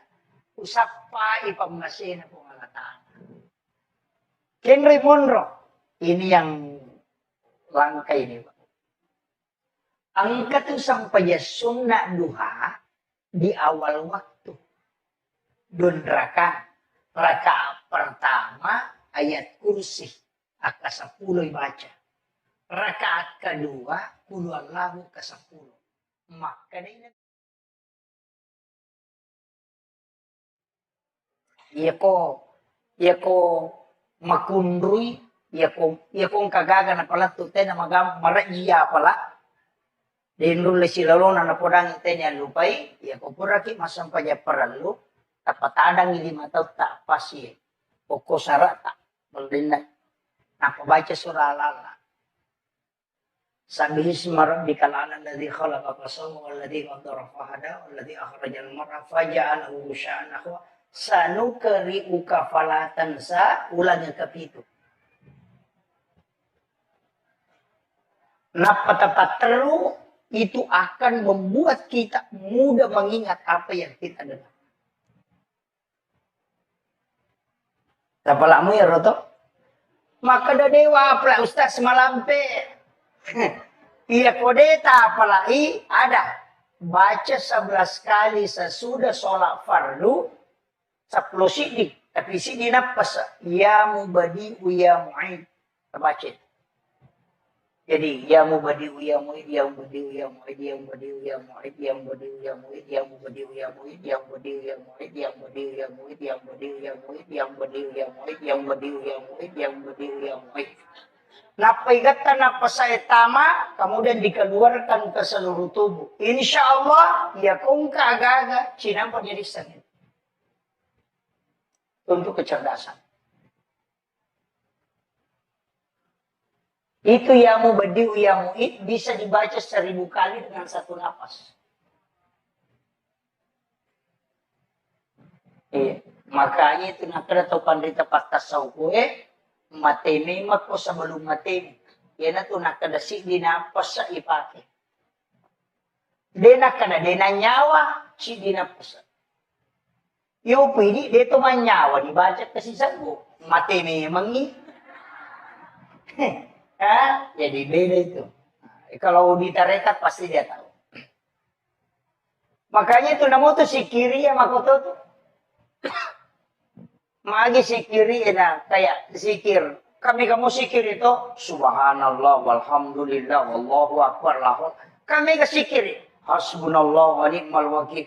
Usap pa ipamase na kung alataan. Henry Monroe, ini yang langka ini. Ang katusang payasun na duha, di awal waktu. Dun raka pertama ayat kursi aka 10 baca. Rakaat kedua qul huwallahu ke 10. Maka ini ya ko makundrui ya ko kagaga na pala tute na maraiya pala. Dinrule silalona na podang itenya lupai, ya kupuraki masampaya perlu, tapatadang lima tahu tak pasti, pokok sarata, belinda, nah baca surah Al-Alaq. Sabbihisma rabbikal a'la alladzi khalaqa fasawwa walladzi qaddara fahada walladzi akhrajal mar'a faja'alahu sya'an akhwa sanukri'uka fala tansa ulangnya kepitu. Napa tepat terus itu akan membuat kita mudah mengingat apa yang kita dengar. Tapalamu ya roto? Maka dewa pula Ustaz semalampe. Iya kodeta apalagi ada. Baca 11 kali sesudah sholat fardu. 10 sidik. Tapi sidik napas. Ya mubadi'u ya mu'id. Baca. Jadi ya mubadi'u ya mu'id, ya mubadi'u ya mu'id, ya mubadi'u ya mu'id, ya mubadi'u ya mu'id, ya mubadi'u ya mu'id, ya mubadi'u ya mu'id, ya mubadi'u ya mu'id, ya mubadi'u ya mu'id, ya mubadi'u ya mu'id, ya mubadi'u ya mu'id, ya mubadi'u ya mu'id. Napaigatan apa saya tama, kemudian dikeluarkan ke seluruh tubuh. Insya Allah, ya kung kagaga, cinampa jadi sanit. Untuk kecerdasan. Itu ya mubadi'u ya mu'id bisa dibaca 1000 kali dengan satu napas. Makanya itu nak ada tau pandai tepat tasawuf mateme mako sebelum mateme. Yan na to nakadasi di napas sa ipake. Dena kada dena nyawa si di napas. Yo pwede dito man nyawa dibaca kasi sabu mateme mangi. Jadi beda itu. Kalau di tarekat pasti dia tahu. Makanya itu namo tuh si kiri ya makoto tuh. Magi si kiri na kayak zikir. Kamu sikir itu subhanallah walhamdulillah wallahu akbar lahul. Kami ke sikir hasbunallah wa ni'mal wakil.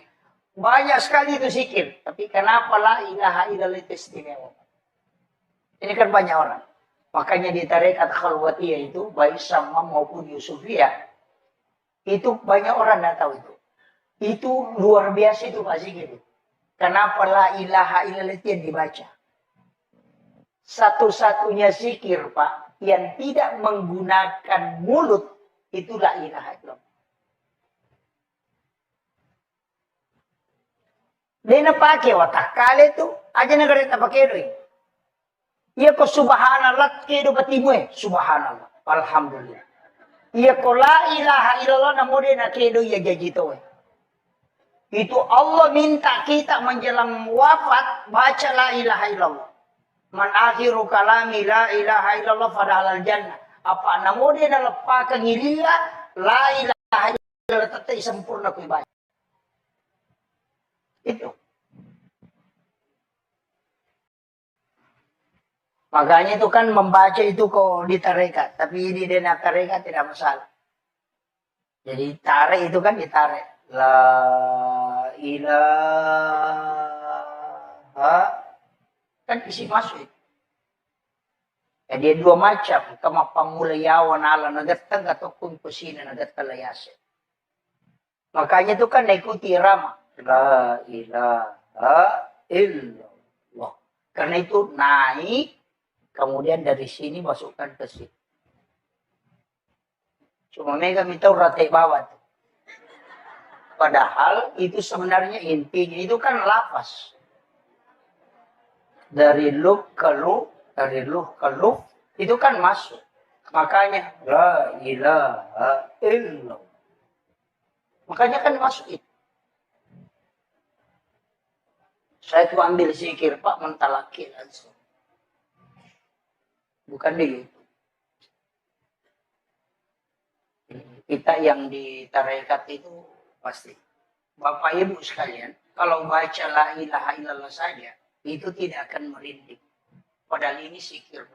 Banyak sekali itu zikir. Tapi kenapa la ilaha illallah itu istimewa? Ini kan banyak orang. Makanya di tarekat khalwatiyah itu, baik sama maupun Yusufiyah, itu banyak orang yang tahu itu. Itu luar biasa itu Pak Zikir. Kenapa la ilaha illallah yang dibaca? Satu-satunya zikir Pak, yang tidak menggunakan mulut, itu la ilaha illallah. Dia pakai watak kali itu, aja negara tak pakai doi. Iya ko subhanallah kedo batimu subhanallah alhamdulillah. Iya ko la ilaha illallah namode na kedo ya jajito Itu Allah minta kita menjelang wafat baca la ilaha illallah. Man akhiru kalami la ilaha illallah fadhalal jannah. Apa namode na lepa kangilila la ilaha illallah tetap sempurna ku ibadah. Itu. Makanya itu kan membaca itu kok di tarekat. Tapi di dena tarekat tidak masalah. Jadi tarik itu kan ditarik. La ilaha. Kan isi masuk itu. Ya, dia dua macam. Kama pamulayawan ala nadatang atau kusina nadatkalayase. Makanya itu kan ikuti irama. La ilaha illallah. Karena itu naik. Kemudian dari sini masukkan ke sini. Cuma mereka minta ratai bawah. Padahal itu sebenarnya intinya itu kan lafaz. Dari lu ke lu, dari lu ke lu, itu kan masuk. Makanya la ilaha illallah. Makanya kan masuk itu. Saya tuh ambil zikir Pak mentalaki langsung. Bukan begitu. Kita yang di tarekat itu pasti. Bapak Ibu sekalian, kalau baca la ilaha illallah saja, itu tidak akan merinding. Padahal ini zikir.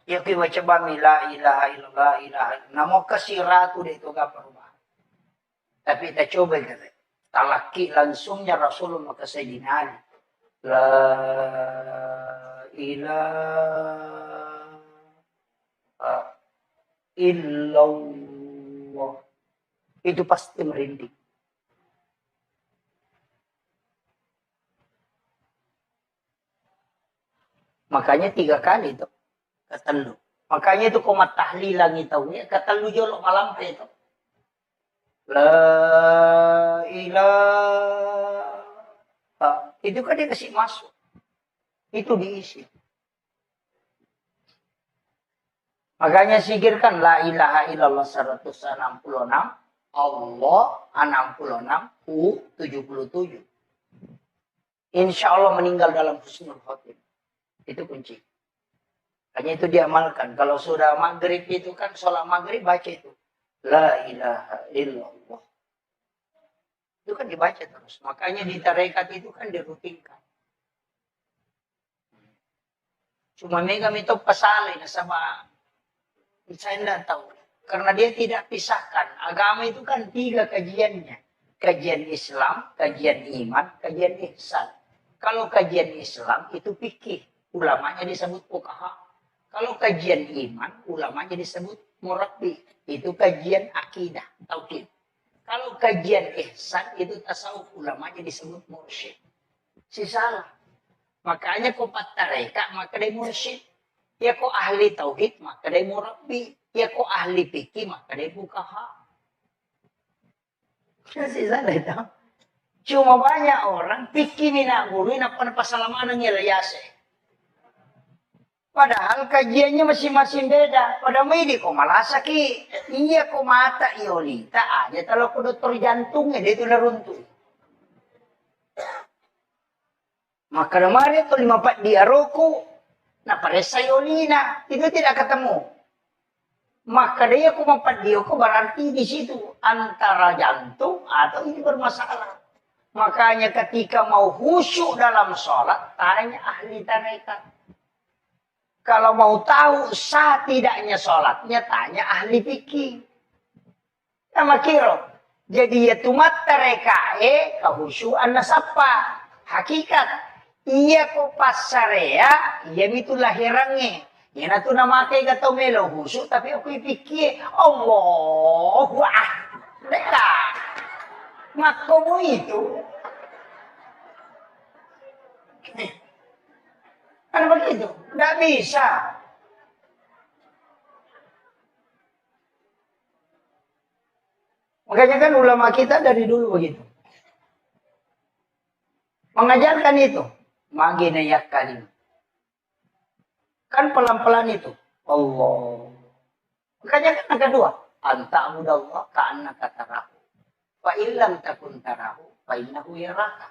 Ya kita baca bami la ilaha illallah, ilaha illallah. Namo kasiratu deh itu gak perubahan. Tapi kita coba gitu. Talaki langsungnya Rasulullah ke Sayyidina Ali. La ilaha illallah. Itu pasti merinding. Makanya 3 kali itu ketelu. Makanya itu komat tahlilan itu ya ketelu jolok malam itu. La ilaha. Itu kan dia kasih masuk. Itu diisi. Makanya sikirkan la ilaha illallah 166, Allah 66, U 77. Insya Allah meninggal dalam husnul khotimah. Itu kunci. Hanya itu diamalkan. Kalau sudah maghrib itu kan sholat maghrib baca itu. La ilaha illallah. Itu kan dibaca terus. Makanya di tarekat itu kan dirutinkan. Cuma mega itu pasalin sama saya tidak tahu. Karena dia tidak pisahkan. Agama itu kan 3 kajiannya. Kajian Islam, kajian iman, kajian ihsan. Kalau kajian Islam itu fikih. Ulamanya disebut fuqaha. Kalau kajian iman, ulamanya disebut murabbi. Itu kajian akidah, tauhid. Kalau kajian ihsan itu tasawuf, ulamanya disebut mursyid. Si salah. Makanya kok tarekat maka dia mursyid. Ya kok ahli tauhid maka dia murabbi. Ya kok ahli fikih maka dia fuqaha. Si salah itu. Cuma banyak orang fikih mina guru nak pasalaman ngelayase. Padahal kajiannya masing-masing beda. Pada ini kok malah sakit. Iya kok mata iolita aja. Kalau ke dokter jantungnya dia itu neruntuh. Maka kemarin itu 54 dia roku. Nah pada iolina itu tidak ketemu. Maka dia kok 4 dia kok berarti di situ antara jantung atau ini bermasalah. Makanya ketika mau khusyuk dalam sholat tanya ahli tarekat. Kalau mau tahu sah tidaknya sholatnya, tanya ahli fikih. Sama kiro. Jadi ya tumat terekae kehusyuan nasapa. Hakikat. Iya ko pasarea, iya itu lahirannya. Ya natu nama kay gatau melo husyuk, tapi aku pikir, Allah, wah, mereka. Makomu itu. Kan begitu, nggak bisa. Makanya kan ulama kita dari dulu begitu. Mengajarkan itu. Magina kalim. Kan pelan-pelan itu. Allah. Makanya kan yang kedua. Anta mudallah ka'annaka tarahu. Fa illam takun tarahu. Fa innahu yaraka.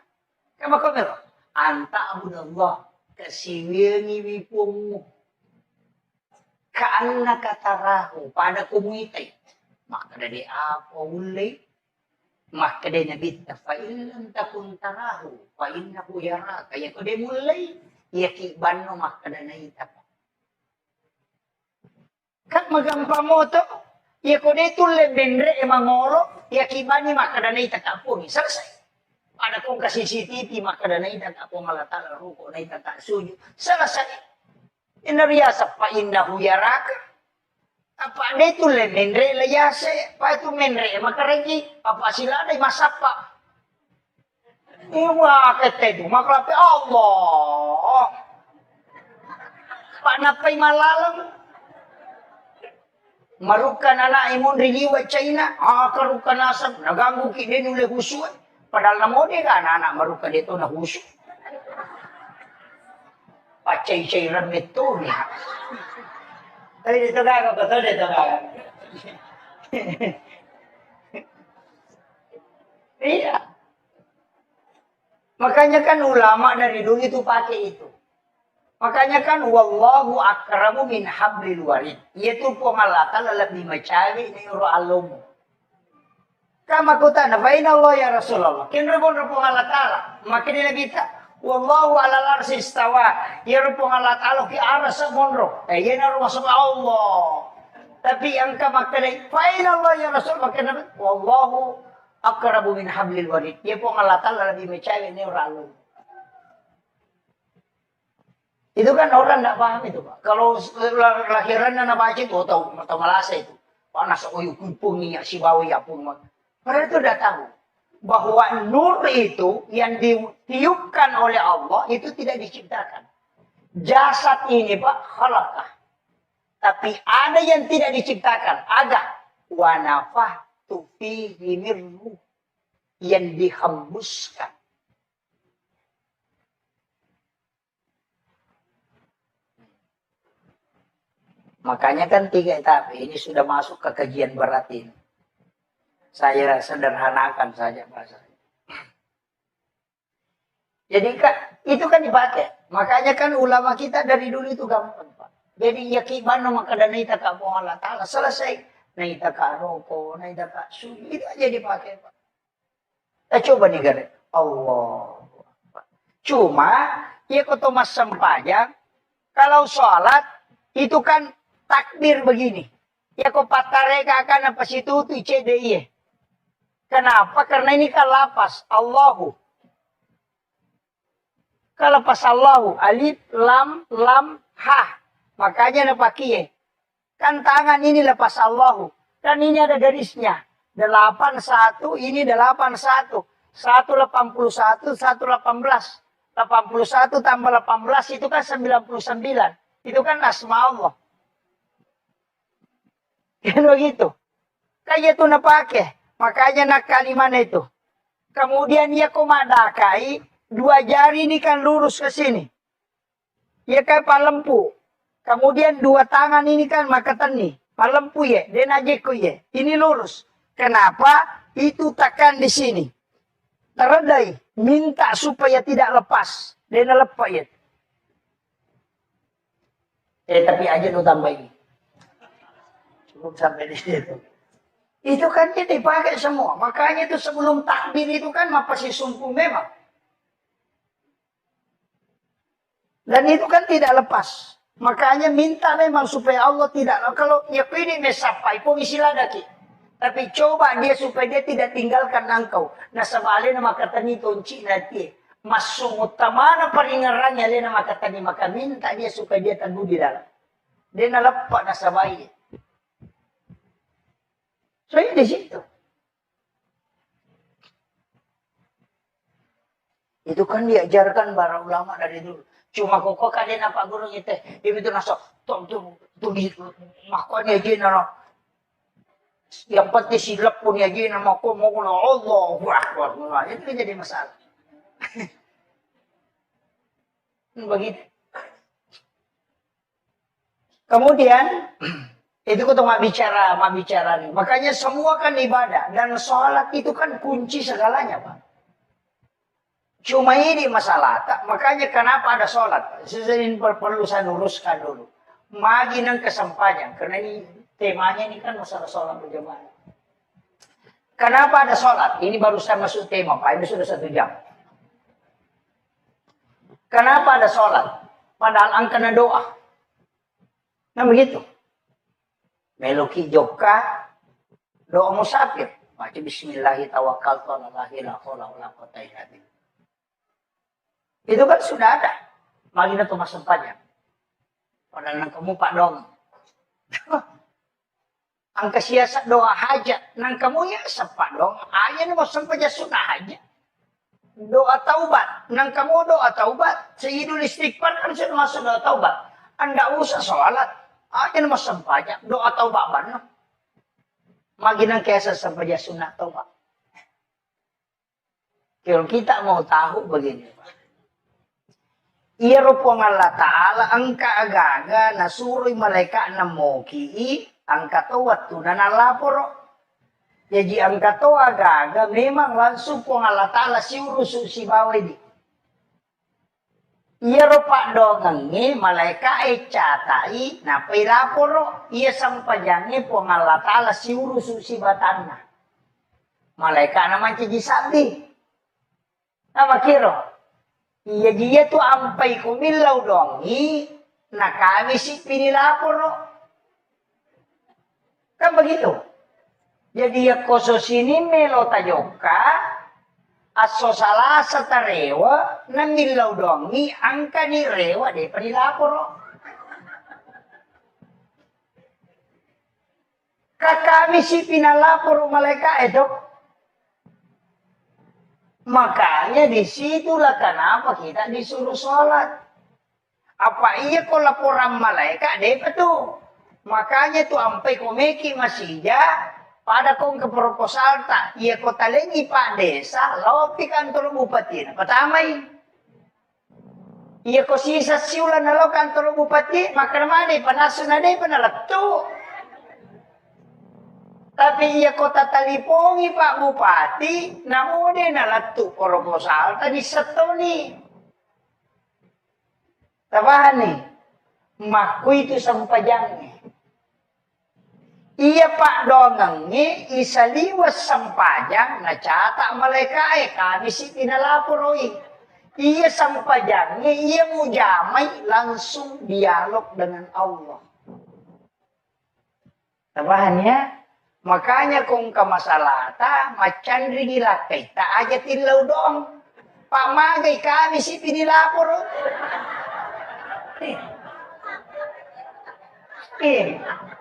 Kama kamera. Anta mudallah. Kasiwiangi wipungmu. Ka'annaka tarahu. Pada kumitay. Maka dari apa ulay. Maka dari Nabi fa illam takun tarahu fa innahu yaraka. Ya ko de mulai ya ki banno maka dari ita. Kan magampang mo to. Ya kode itu lebendre emang ngolo, ya kibani maka dana ita kapuni. Selesai. Ada kong kasih CCTV maka dana ita kapung Allah Ta'ala ruko na ita tak sujud. Selesai. Inariasa pa indahu yaraka. Apa ada itu lebendre layase. Pa itu mendre maka regi. Apa sila ada masapa. Iwa ketedu maklapi Allah. Pak napay malalang. Marukan anak imun riliwa China, karukan asap, naganggu kinin uli husu. Padahal namo dia kan anak marukan dito na husu. Pacay-cay ramit to niya. Tapi dito gaga, betul dito gaga. Iya. Makanya kan ulama dari dulu itu pakai itu. Makanya kan wallahu akramu min hablil warid. Yaitu Allah Ta'ala lebih macawi ni uro alumu. Kama kutana baina Allah ya Rasulullah. Kin rupong Allah Ta'ala. Makin kita wallahu ala arsy istawa. Ya rupong Allah Ta'ala ki arsa monro. Yana masuk Allah. Tapi yang kama kadai baina Allah ya Rasul makin wallahu akramu min hablil warid. Yaitu Allah Ta'ala lebih macawi ni uro alumu. Itu kan orang tidak paham itu, Pak. Kalau lahiran anak baca itu, tahu malasa itu. Panas koyo kumpungi si bawa ya pun. Padahal itu sudah tahu bahwa nur itu yang ditiupkan oleh Allah itu tidak diciptakan. Jasad ini, Pak, khalaqah. Tapi ada yang tidak diciptakan, ada wa nafahtu fihi min ruh, yang dihembuskan. Makanya kan 3 etap ini sudah masuk ke kajian berat ini. Saya sederhanakan saja bahasanya. Jadi itu kan dipakai. Makanya kan ulama kita dari dulu itu gampang, Pak. Jadi yakiban maka dana ita ka Allah Ta'ala selesai. Na ita ka roko, na ita ka suju. Itu aja dipakai, Pak. Coba nih gare. Allah. Cuma ya kotomas sempajang kalau sholat itu kan takbir begini. Ya kok patareka akan apa situ tu CDI. Kenapa? Karena ini kan lapas Allahu. Kalau pas Allahu alif lam ha. Makanya napakiye. Kan tangan ini lepas Allahu. Dan ini ada garisnya. 81 ini 81. 181 118. 81 tambah 18 itu kan 99. Itu kan asma Allah. Kan begitu. Kayak itu napake. Makanya nak kalimat itu. Kemudian ia komadakai. 2 jari ini kan lurus ke sini. Ia kan palempu. Kemudian 2 tangan ini kan makatan nih. Palempu ya. Dan ajeku ya. Ini lurus. Kenapa? Itu tekan di sini. Teredai. Minta supaya tidak lepas. Dan lepas ya. Tapi aja nu tambah ini. Belum sampai di situ. Itu kan dia dipakai semua. Makanya itu sebelum takbir itu kan masih sumpung memang. Dan itu kan tidak lepas. Makanya minta memang supaya Allah tidak. Kalau ya ini mesapai pun istilah daki. Tapi coba dia supaya dia tidak tinggalkan engkau. Nah sebaliknya maka tani tonci nanti. Masuk utamana peringarannya dia maka tani maka minta dia supaya dia teguh di dalam. Dia nalepak nasabai. Saya di situ. Itu kan diajarkan para ulama dari dulu. Cuma kok kalian apa guru itu? Itu nasa tuh makanya aja nana. Yang penting silap pun aja nama kau mau Allah Akbar. Itu jadi masalah. Begitu. Kemudian itu kita mak bicara nih. Makanya semua kan ibadah dan sholat itu kan kunci segalanya, Pak. Cuma ini masalah. Makanya kenapa ada sholat? Ini perlu saya luruskan dulu. Magi nang kesampaian karena ini temanya ini kan masalah sholat berjamaah. Kenapa ada sholat? Ini baru saya masuk tema, Pak. Ini sudah 1 jam. Kenapa ada sholat? Padahal angkana doa. Nah begitu. Meloki joka Doa musafir. Baca bismillahirrahmanirrahim. Itu kan sudah ada. Magina tuh masuk panjang. Padahal nang kamu pak dong. Angka siasat doa hajat. Nang kamu ya sepak dong. Ayah mau sampai sunnah hajat. Doa taubat. Nang kamu doa taubat. Sayyidul istighfar kan sudah masuk doa taubat. Anda usah sholat. Ayah mau sampai doa taubat benar. Magina kiasa sampai sunnah taubat. Kalau kita mau tahu begini. Iya rupong Allah Ta'ala angka agaga nasuri malaikat namoki angka tawat tu na nalaporo. Jadi angka to agaga memang langsung pong Allah Ta'ala si urusu si bawah di. Iya rupa dongangi malaikat catai na pilaporo iya sampajangi pong Allah Ta'ala si urusu si batana. Malaikat naman ciji sabi. Nama kiro. Iya dia tuh ampai kumilau dongi, nah kami sih pinilapor no. Kan begitu. Jadi ya koso sini melo tajoka, aso salah satarewa, na milau dongi, angka ni rewa deh pinilapor no. Kami sih pinalapor malaikat itu. Makanya disitulah kenapa kita disuruh sholat. Apa iya kok laporan malaikat deh tuh. Makanya tuh sampai komeki masih ya pada kong ke proposal tak. Iya kota lengi pak desa lopi kantor bupati. Pertama iya kok sisa siulan lo kantor bupati maka mana panasun ada panalatu. Tapi ia kota talipongi Pak Bupati, namun dia nalatu proposal tadi setoni. Tabahan nih, maku itu sampajangnya. Iya Pak dongangi, isaliwas sampajang, nacatak malaikat, kami si pinalaporoi. Iya sampajangnya, iya mujamai langsung dialog dengan Allah. Tabahannya. Makanya kung kamasalata, macan rigila kita aja tilaw dong. Pamagay kami si pinilapor.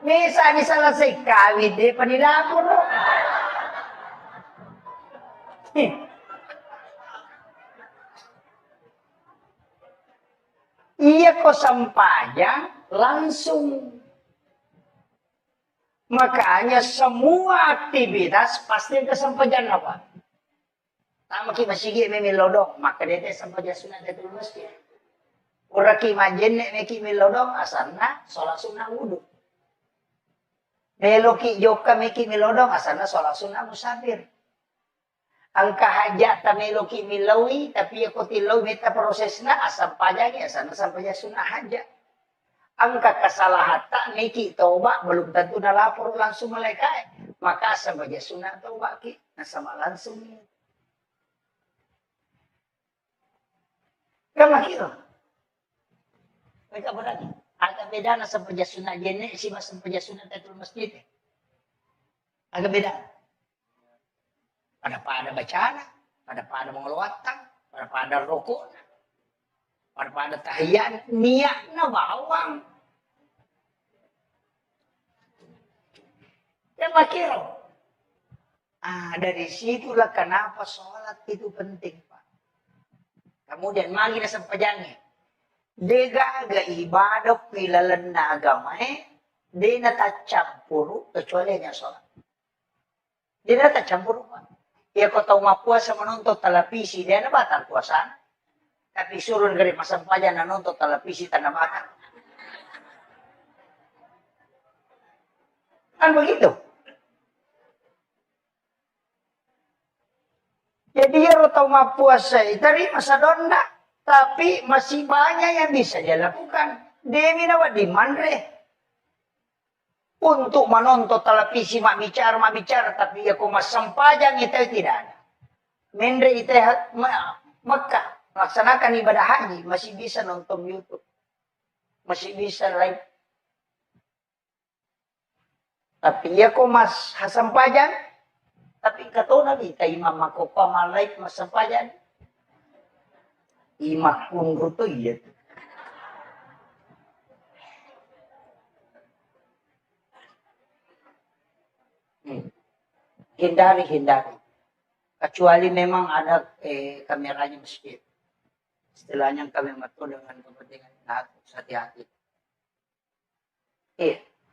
Mesa ni salasay kawid eh, panilapor. Iya ko sampayang langsung. Makanya semua aktivitas pasti kesampajan apa? Tama ki masigi memilodong, maka dia sampajan sunat itu masjid. Ura ki majen nek ki milodong asana sholat sunnah wudu. Melo ki joka meki milodong asana sholat sunnah musafir. Angka hajat ta melo ki milawi tapi ako tilaw meta prosesna asam pajagi asana sampajan sunnah hajat. Angka kesalahan tak niki taubat belum tentu nalapor langsung malaikat. Maka sebagai sunat taubat ki nasama langsung. Kama kira. Mereka berani. Agak beda na sebagai sunat jenek si mas sebagai sunat tatul masjid. Agak beda. Pada bacaan, pada mengeluarkan, pada rokok. Pada tahiyat niatnya bawang. Ya makiro. Dari situlah kenapa sholat itu penting, Pak. Kemudian magi na sampajangnya. Dega aga ibadah pilalan na agama di natacampuru kecuali hanya sholat. Di natacampuru, Pak. Ya kau tahu mapuasa menonton televisi, dia na batal puasa. Tapi suruh dari masampajan na nonton televisi tanah makan. Kan begitu. Jadi ya tahu mapuasa dari masa donda. Tapi masih banyak yang bisa dia lakukan. Demi nawa di mandre. Untuk menonton televisi mak bicara. Tapi ya kau masampajan itu tidak ada. Mendre itu Mekah. Laksanakan ibadah haji, masih bisa nonton YouTube. Masih bisa live. Tapi ia ko mas hasampajan. Tapi kato nabi ta imam mako pamalaik mas sampajan. Imak pun to iya. Hindari. Kecuali memang ada kameranya masjid. Istilahnya kami matu dengan kepentingan hati-hati.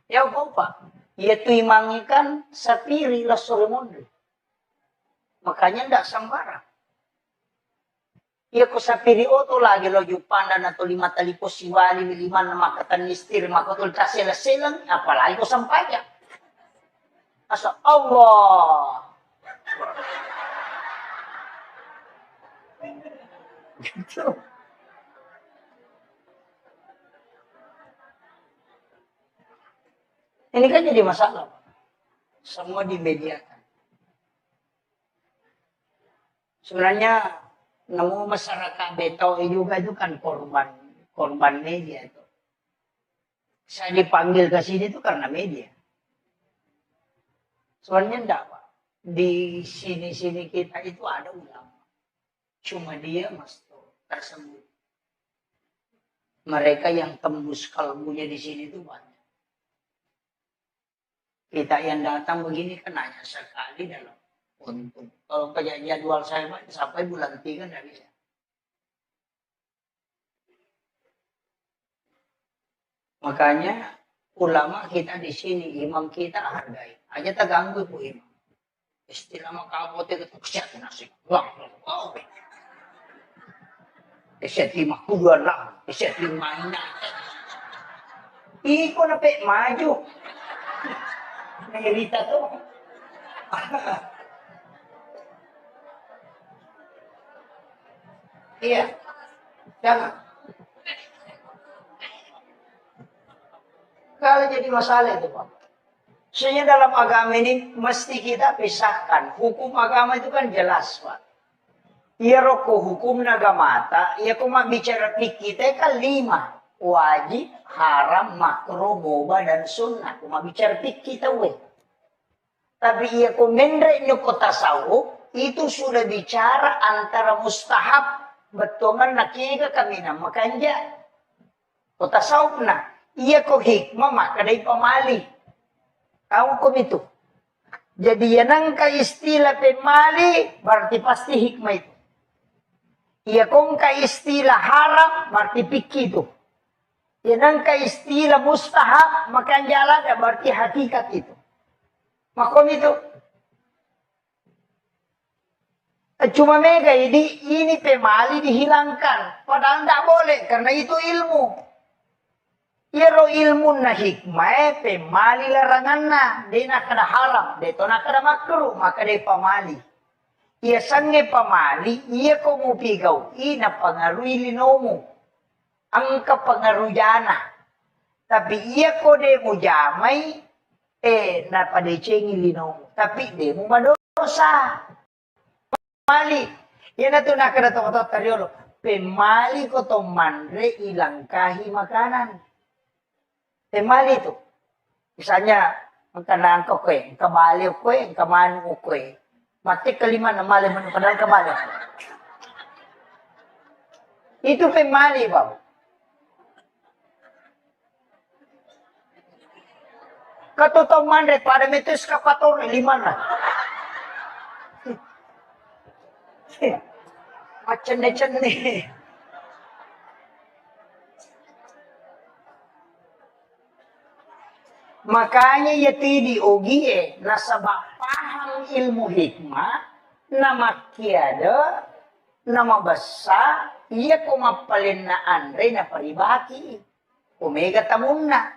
Ya apa? Ia tu imangikan sapiri la soremonde. Makanya ndak sembarang. Ia ko sapiri oto lagi lo jupanda na to 5 tali po siwali 5 na makatan nistir makotol tasela-selang apalagi ko sampaya. Asa Allah. Gitu. Ini kan jadi masalah. Semua dimediakan. Sebenarnya nemu masyarakat beto juga itu kan korban media itu. Saya dipanggil ke sini itu karena media. Sebenarnya enggak, Pak. Di sini-sini kita itu ada ulama. Cuma dia tersembunyi. Mereka yang tembus kalbunya di sini itu banyak. Kita yang datang begini kan hanya sekali dalam untuk. Kalau kayak jadwal saya sampai bulan 3 nggak bisa. Makanya ulama kita di sini, imam kita hargai. Aja tak ganggu bu imam. Istilah makabote itu kesiat nasi. Wah, oh. Kesiat 52 lah, kesiat 5 ina. Iko na pe maju. Nahirita to. Iya, jangan. Kalau jadi masalah itu Pak. Sebenarnya dalam agama ini mesti kita pisahkan. Hukum agama itu kan jelas Pak. Iya roko hukum nagamata, iya kuma bicara kita kan 5. Wajib, haram, makruh, boba, dan sunnah. Kuma bicara kita weh. Tapi iya komendre nyoko tasawuf, itu sudah bicara antara mustahab, betongan nakiga kami na makanja. Ko tasawuf na, iya ko hikmah maka day pamali. Tahu ko itu. Jadi yan ka istilah pemali, berarti pasti hikmah itu. Iya kong ka istilah haram, berarti pikir itu. Yan ka istilah mustahab, makanja alaga, berarti hakikat itu. Makom itu. Cuma mega ini pemali dihilangkan. Padahal tidak boleh, karena itu ilmu. Iro ilmu na hikmah, pemali larangan na. Dia nak kada haram, dia to nak kada makruh, maka dia pemali. Ia sange pemali, ia ko mo pigaw, ina pangaruhi linomo. Ang kapangarujana. Tapi ia ko de mo jamay, napadecengi linomo. Tapi de mo madosa. Pemali. Yan na ito nakadato-katot karyolo. Pemali ko to manre ilangkahi makanan. Pemali itu. Misalnya, magkanaan ko kwe, kabali ko kwe, kamano ko kwe. Matik kalima na mali mo padahal kabali. Itu pemali ba? Katotong manre, pada metus kapator, 5 na. Macam-macam. Makanya yati ogi nasabak paham ilmu hikmah, nama kiada, nama basa, iya kumapalin na andre na paribaki. Omega tamunna.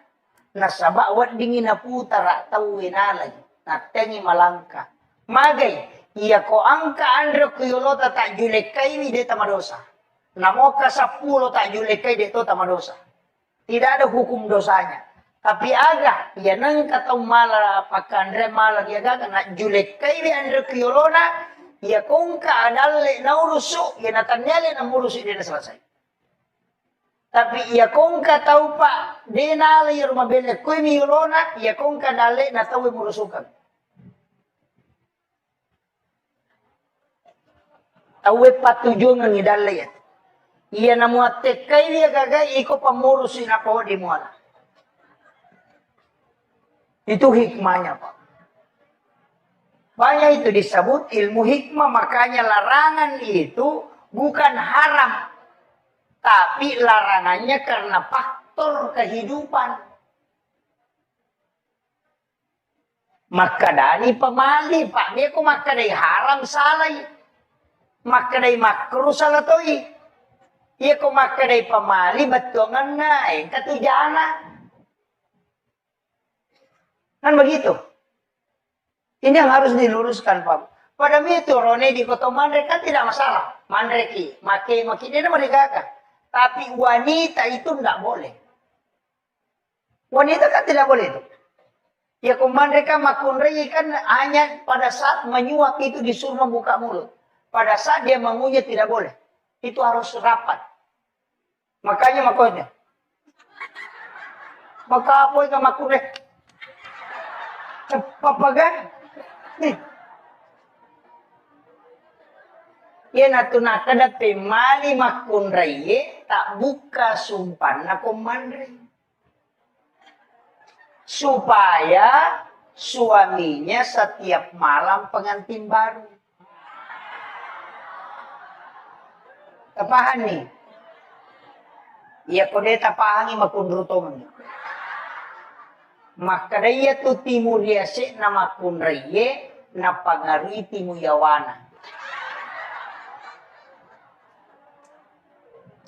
Nasabak wat dingin na putara tawin alay. Natengi malangka. Magay, iya ko angka andre kuyolota tak julekay ni de tamadosa. Namoka 10 tak julekay de to tamadosa. Tidak ada hukum dosanya. Tapi aga, ya nang katong mala pakandre mala ya ga na julekay ni andre kuyolona, ya kung ka adalle na urusu, ya natanyale na murusu dia selesai. Tapi ia kong ka tahu pak, denali rumah bele kui miulona, ia kong ka dale na tahu murusukan. Tahu patujungan ni dale ya. Ia namu tekai dia gagai iko pamurus ina po di muala. Itu hikmahnya pak. Banyak itu disebut ilmu hikmah, makanya larangan itu bukan haram. Tapi larangannya karena faktor kehidupan. Maka dari pemali pak, dia kok maka dari haram salah. Maka dari makruh salah toi. Ia kok maka dari pemali betul ngenai katujana. Kan begitu. Ini yang harus diluruskan pak. Pada itu Rone di kota Mandrek kan tidak masalah. Mandreki, maki dia mereka. Tapi wanita itu tidak boleh. Wanita kan tidak boleh itu. Ya mereka makunrei kan hanya pada saat menyuap itu disuruh membuka mulut. Pada saat dia mengunyah tidak boleh. Itu harus rapat. Makanya makanya. Maka apa yang makunrei? Papagan? Nih. Ya natuna kada pemali makunrei tak buka sumpan na komandrei. Supaya suaminya setiap malam pengantin baru. Tapahan nih. Iya kode tapahangi makundrutongan. Maka dia tu timur yase na makunrei na pangari timu yawana.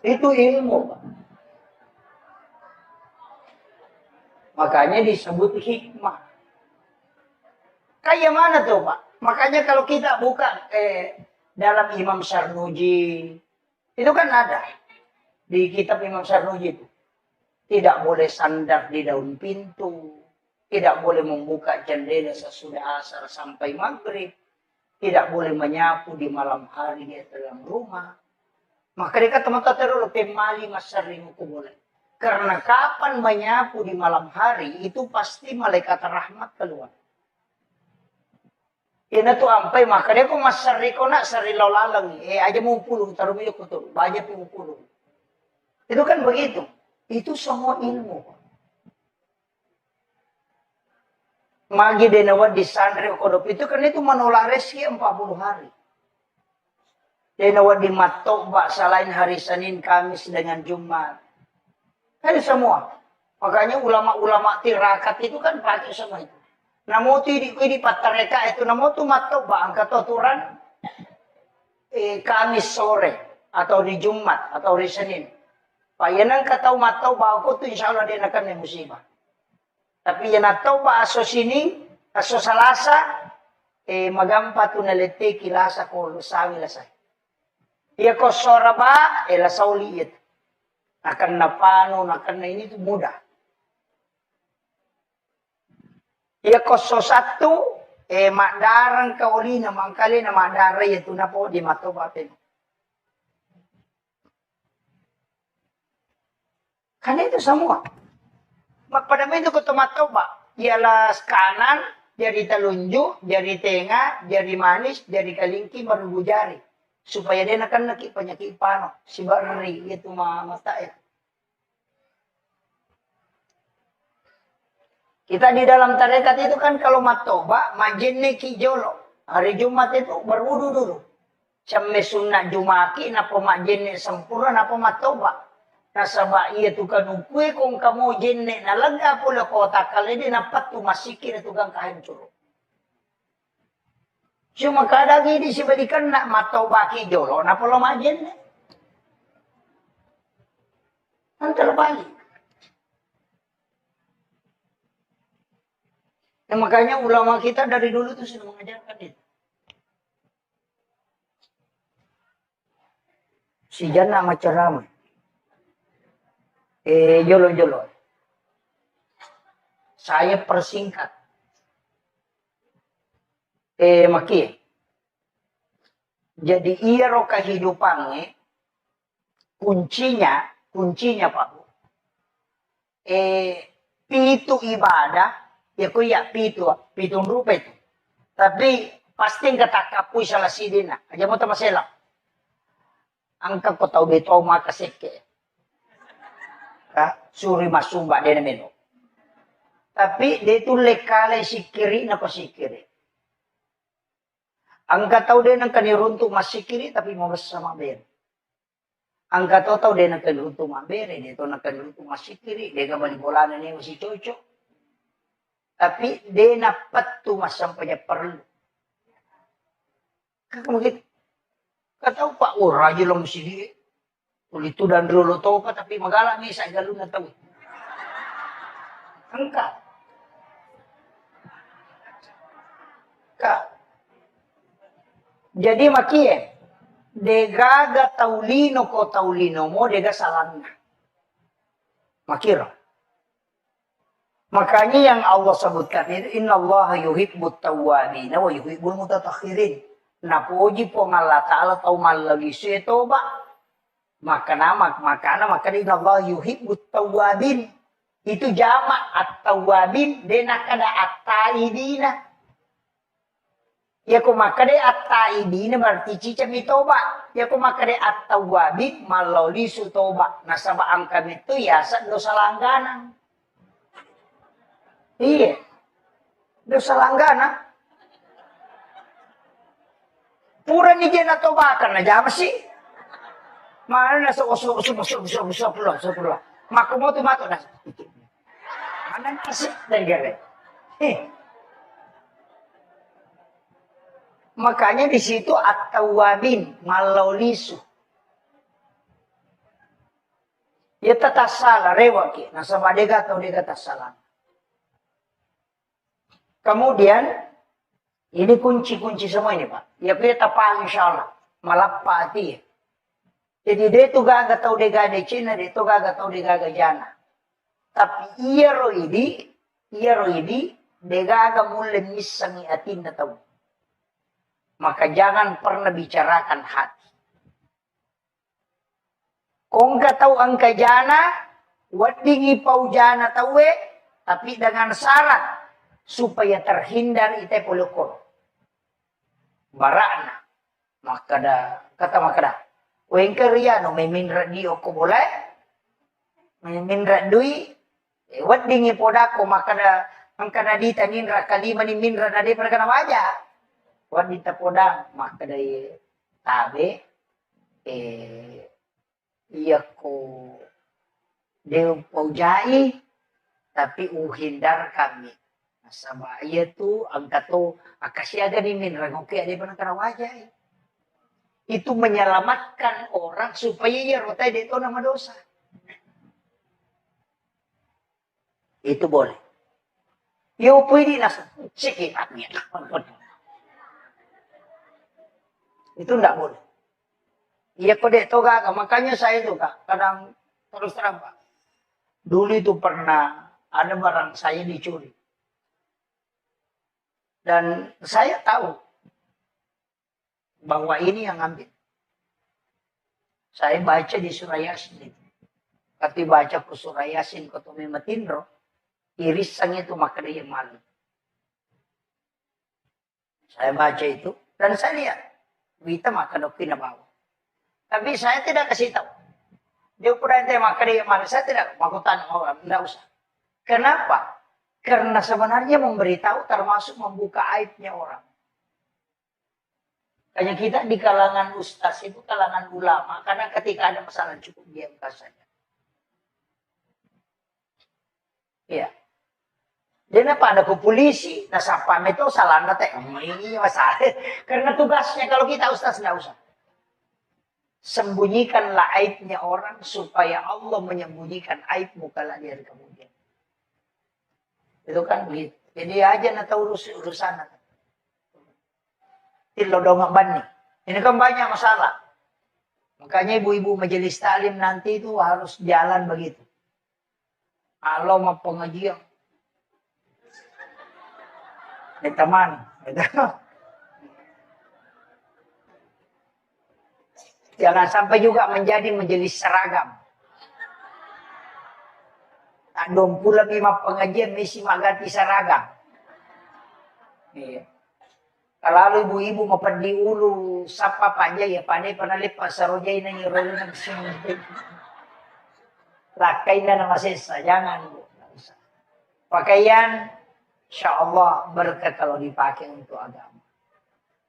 Itu ilmu, Pak. Makanya disebut hikmah. Kayak mana tuh, Pak? Makanya kalau kita buka dalam Imam Sarnuji, itu kan ada. Di kitab Imam Sarnuji itu. Tidak boleh sandar di daun pintu. Tidak boleh membuka jendela sesudah asar sampai maghrib. Tidak boleh menyapu di malam hari di dalam rumah. Maka dia kata mata terlalu pemali masarimu ku boleh. Karena kapan menyapu di malam hari itu pasti malaikat rahmat keluar. Ina tu ampai maka dia ko masari ko nak sari lalang aja mau puluh taruh minyak kotor banyak mau puluh. Itu kan begitu. Itu semua ilmu. Magi denawa di santri kodop itu kan itu menolak rezeki 40 hari. Denawa di matobak selain hari Senin, Kamis dengan Jumat. Ada semua. Makanya ulama-ulama tirakat itu kan pakai semua itu. Namo tu di patareka itu namo tu matobak angkat aturan Kamis sore atau di Jumat atau di Senin. Payanan katau matobak aku tu insya Allah dia akan musibah. Tapi yang matobak aso sini aso Salasa magampa tu nalete kilasa ko sawi lasay. Ia ko soraba ela sauliyet. Akan napano, akan na ini itu mudah. Ia ko so satu makdarang kauli na mangkali na makdaray itu na po di matobatin. Karena itu semua. Pada itu ko tumatoba. Ialah kanan, jari telunjuk, jari tengah, jari manis, jari kalingki, baru jari. Supaya dia akan penyakit pano si bari itu mata ya. Kita di dalam tarekat itu kan kalau matoba majenne kijolo. Hari Jumat itu berwudu dulu. Sampai sunat Jumaki napa majenne sempurna napa matoba. Nasaba iya tu kan ukue kung kamu jenne nalaga pula kota kali dia napat tu masikin itu gang kahancur. Cuma kadang ini sebalikan nak matau baki jolo, nak pula majen. Antara balik. Ya, makanya ulama kita dari dulu tuh sudah mengajarkan itu. Si jana macam jolo-jolo. Saya persingkat. Maki. Jadi iya ro kehidupannya kuncinya kuncinya Pak Bu. Pitu ibadah, ya kuya pitu rupa itu. Tapi pasti nggak tak kapui salah sidina. Aja mau tambah selak. Angka ko tau beto maka seke. Suri masumba dia meno. Tapi dia itu lekale sikiri na pasikiri. Angka tahu dia nang kaniruntu masikiri tapi mau bersama ber. Angka tahu dia nang kaniruntu mabere, dia tahu nang kaniruntu masikiri, dia gak balik bola ni masih cocok. Tapi dia napat tu mas sampainya perlu. Kakak begitu. Kata Pak, raja lo mesti dia. Itu dan dulu tahu apa tapi magala ni saya galun na tahu. Angka. Jadi makie, degaga taulino ko taulino mo, dega salangna. Makira. Makanya yang Allah sebutkan itu, Inna Allah yuhibbut tawwabina wa yuhibbul mutattakhirin. Napuji po ng Allah Ta'ala tau malagi siya toba. Makana Inna Allah yuhibbut tawwabin. Itu jamak at-tawwabin, denakada at-taibina. Ya kumakade at-taibina berarti cicam toba. Ya kumakade at-tawwabin maloli su toba. Nasabaan kami itu ya dosa langganan. Iya. Dosa langganan. Pura ni dia na toba kan na jama sih. Mana na usap pula. Makumo tu mato na. Anan kasih dan gere. Makanya di situ at-tawwabin malaulisu. Ya tatasala rewaki. Nasa madega atau dega tasalan. Kemudian ini kunci-kunci semua ini Pak. Ya kita paham insya Allah. Malapati. Jadi dia itu gak tahu dia gak Cina, dia itu gak tahu dia gak jana. Tapi iya roidi, dia gak mulai misangi atin na tahu. Maka jangan pernah bicarakan hati. Kung gak tahu angka jana, wadingi pau jana tahu tapi dengan syarat supaya terhindar ite polokor. Barana. Kata makada. Wengker no may minra diyo ko boleh. May minra dui. Wat dingi poda ko makada. Ang kanadita ninra kalima ni minra na di pada kana waja. Wat dita poda makada tabe. Iya ko. Deo paujai. Tapi uhindar kami. Sa bahaya tu ang kato akasyaga ni minra. Ngoke di pada kana waja. Itu menyelamatkan orang supaya ya rotai itu nama dosa. Itu boleh. Ya pwede nasa sikit aknya. Itu enggak boleh. Ya kode toga makanya saya itu Kak kadang terus terang Pak. Dulu itu pernah ada barang saya dicuri. Dan saya tahu bahwa ini yang ngambil. Saya baca di surah Yasin. Ketika baca ke surah Yasin, ketemu matindro, irisan itu maka dia malu. Saya baca itu, dan saya lihat, kita makan opina bawa. Tapi saya tidak kasih tahu. Dia pura ente maka dia malu. Saya tidak makutan orang, tidak usah. Kenapa? Karena sebenarnya memberitahu termasuk membuka aibnya orang. Hanya kita di kalangan ustaz itu kalangan ulama. Karena ketika ada masalah cukup diam saja. Iya. Dan apa ada ke polisi. Nah sapam itu salah nate. Ini masalah. Karena tugasnya kalau kita ustaz nggak usah. Sembunyikanlah aibnya orang. Supaya Allah menyembunyikan aibmu kalau dia kemudian. Itu kan begitu. Jadi aja nata urusan. Tilodong bani. Ini kan banyak masalah. Makanya ibu-ibu majelis taklim nanti itu harus jalan begitu. Kalau mau pengajian. Teman. Jangan sampai juga menjadi majelis seragam. Tak dong pula memang pengajian mesti ganti seragam. Iya. Kalau ibu-ibu mau pergi ulu sapa panja ya pandai pernah lipat sarojai nanya rolo nang sini. Lakai na nama sesa jangan bu. Pakaian insya Allah berkah kalau dipakai untuk agama.